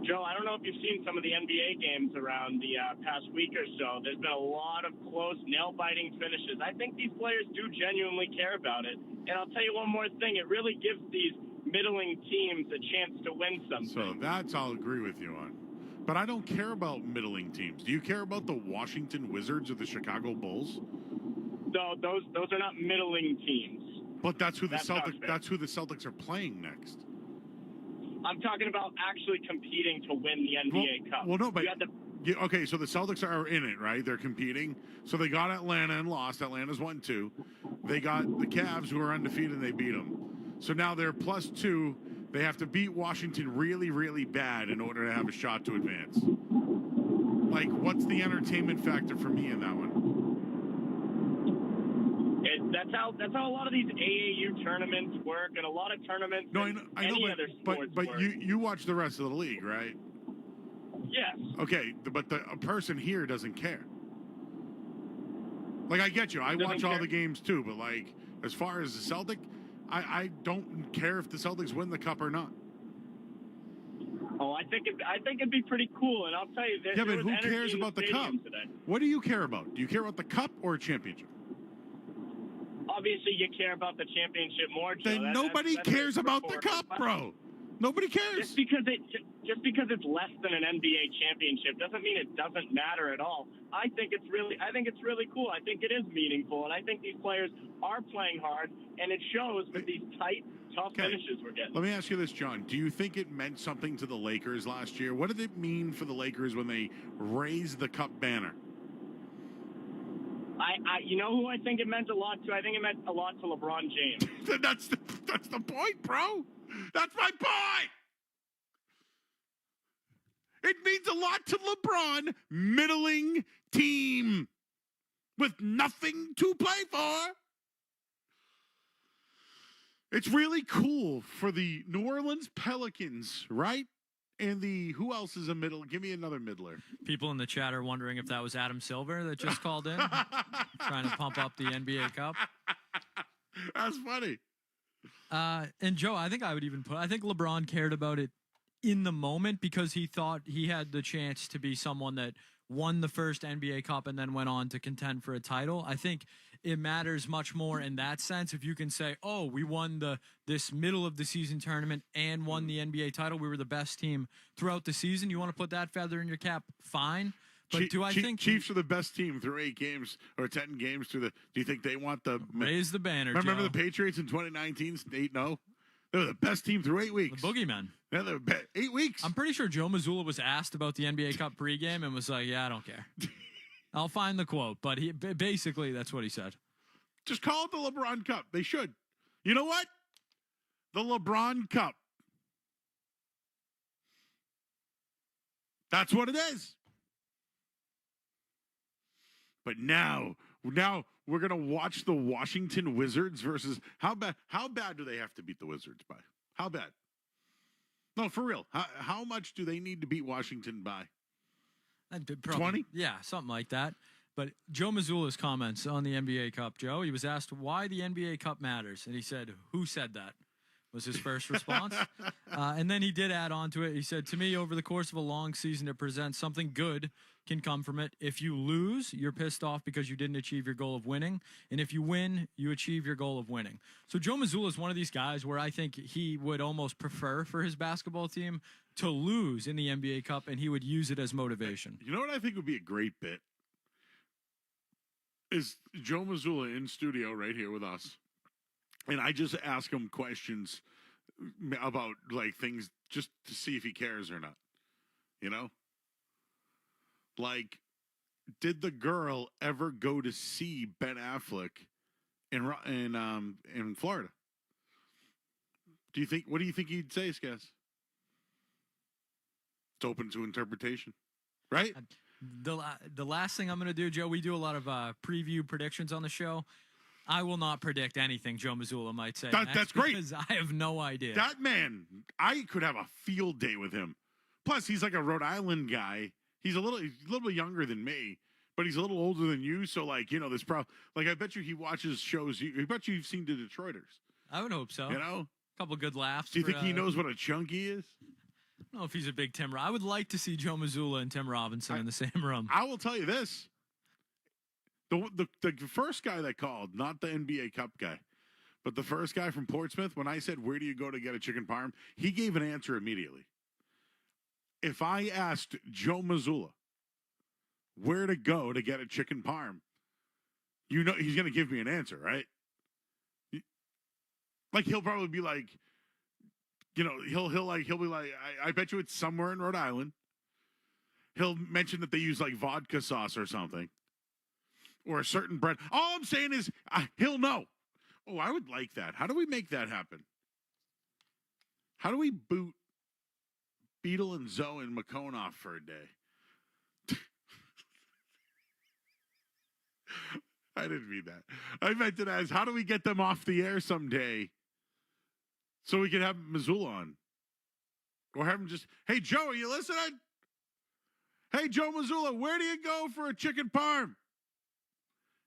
Joe, I don't know if you've seen some of the NBA games around the past week or so. There's been a lot of close, nail-biting finishes. I think these players do genuinely care about it. And I'll tell you one more thing. It really gives these middling teams a chance to win something. So that's I'll agree with you on. But I don't care about middling teams. Do you care about the Washington Wizards or the Chicago Bulls? No, those are not middling teams. But that's who the Celtics are playing next. I'm talking about actually competing to win the NBA Cup. Well, no, but okay, so the Celtics are in it, right? They're competing. So they got Atlanta and lost. Atlanta's 1-2. They got the Cavs who are undefeated and they beat them. So now they're +2. They have to beat Washington really, really bad in order to have a shot to advance. Like, what's the entertainment factor for me in that one? That's how a lot of these AAU tournaments work, and a lot of tournaments. No, I know, other sports but work. you watch the rest of the league, right? Yes. Okay, but a person here doesn't care. Like, I get you. I watch all the games too, but like, as far as the Celtic, I don't care if the Celtics win the cup or not. Oh, I think it'd be pretty cool, and I'll tell you. Yeah, but who cares about the cup? Today. What do you care about? Do you care about the cup or a championship? Obviously, you care about the championship more, Joe. Then nobody cares about the cup, bro. Nobody cares. Just because it's less than an NBA championship doesn't mean it doesn't matter at all. I think it's really cool. I think it is meaningful, and I think these players are playing hard, and it shows with these tight, tough finishes we're getting. Let me ask you this, John. Do you think it meant something to the Lakers last year? What did it mean for the Lakers when they raised the cup banner? You know who I think it meant a lot to? I think it meant a lot to LeBron James. That's the point, bro. That's my point. It means a lot to LeBron, middling team with nothing to play for. It's really cool for the New Orleans Pelicans, right? And who else is a middle? Give me another middler. People in the chat are wondering if that was Adam Silver that just called in, trying to pump up the NBA Cup. That's funny. And Joe, I think LeBron cared about it in the moment because he thought he had the chance to be someone that won the first NBA Cup and then went on to contend for a title. I think it matters much more in that sense if you can say, oh, we won this middle of the season tournament and won the NBA title. We were the best team throughout the season. You want to put that feather in your cap? Fine. But do I think Chiefs are the best team through 8 games or 10 games through the? Do you think they want the raise the banner? Remember Joe. the Patriots in 2019, 8-0. They were the best team through 8 weeks. The boogeyman. Yeah, they were 8 weeks. I'm pretty sure Joe Mazzulla was asked about the NBA Cup pregame and was like, "Yeah, I don't care." I'll find the quote, but basically that's what he said. Just call it the LeBron Cup. They should. You know what? The LeBron Cup. That's what it is. But now we're gonna watch the Washington Wizards versus how bad do they have to beat the Wizards by? How bad? No, for real. How much do they need to beat Washington by? 20? Yeah, something like that. But Joe Mazzulla's comments on the NBA Cup, Joe, he was asked why the NBA Cup matters, and he said, "Who said that?" was his first response. And then he did add on to it. He said, "To me, over the course of a long season, it presents something good can come from it. If you lose, you're pissed off because you didn't achieve your goal of winning. And if you win, you achieve your goal of winning." So Joe Mazzulla is one of these guys where I think he would almost prefer for his basketball team to lose in the NBA Cup, and he would use it as motivation. You know what I think would be a great bit? Is Joe Mazzulla in studio right here with us. And I just ask him questions about, like, things just to see if he cares or not. You know? Like, did the girl ever go to see Ben Affleck in Florida? What do you think he'd say, Skess? It's open to interpretation, right? The last thing I'm going to do, Joe, we do a lot of preview predictions on the show. I will not predict anything Joe Mazzulla might say. That's great. Because I have no idea. That man, I could have a field day with him. Plus, he's like a Rhode Island guy. He's a little bit younger than me, but he's a little older than you. So, like, you know, this I bet you he watches shows. I bet you you've seen the Detroiters. I would hope so. You know, a couple good laughs. Do you think he knows what a chunky is? I don't know if he's a big Tim. I would like to see Joe Mazzulla and Tim Robinson in the same room. I will tell you this: the first guy that called, not the NBA Cup guy, but the first guy from Portsmouth. When I said, "Where do you go to get a chicken parm?" he gave an answer immediately. If I asked Joe Mazzulla where to go to get a chicken parm, you know he's going to give me an answer, right? Like, he'll probably be like, you know, he'll be like, I bet you it's somewhere in Rhode Island. He'll mention that they use like vodka sauce or something, or a certain bread. All I'm saying is he'll know. Oh, I would like that. How do we make that happen? How do we boot Beetle and Zoe and McCone off for a day? I didn't mean that. I meant it as, how do we get them off the air someday so we can have Mazzulla on? Or have him just, hey, Joe, are you listening? Hey, Joe Mazzulla, where do you go for a chicken parm?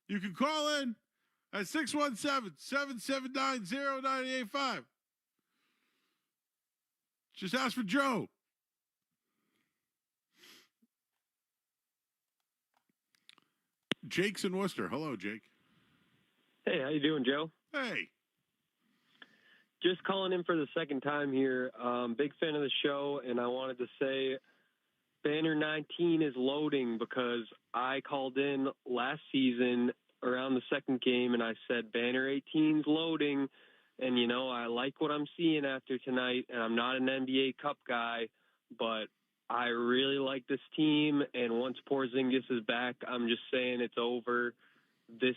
You can call in at 617-779-0985. Just ask for Joe. Jake's in Worcester. Hello, Jake. Hey, how you doing, Joe? Hey. Just calling in for the second time here. Big fan of the show, and I wanted to say Banner 19 is loading because I called in last season around the second game, and I said Banner 18's loading, and, you know, I like what I'm seeing after tonight, and I'm not an NBA Cup guy, but I really like this team, and once Porzingis is back, I'm just saying it's over. This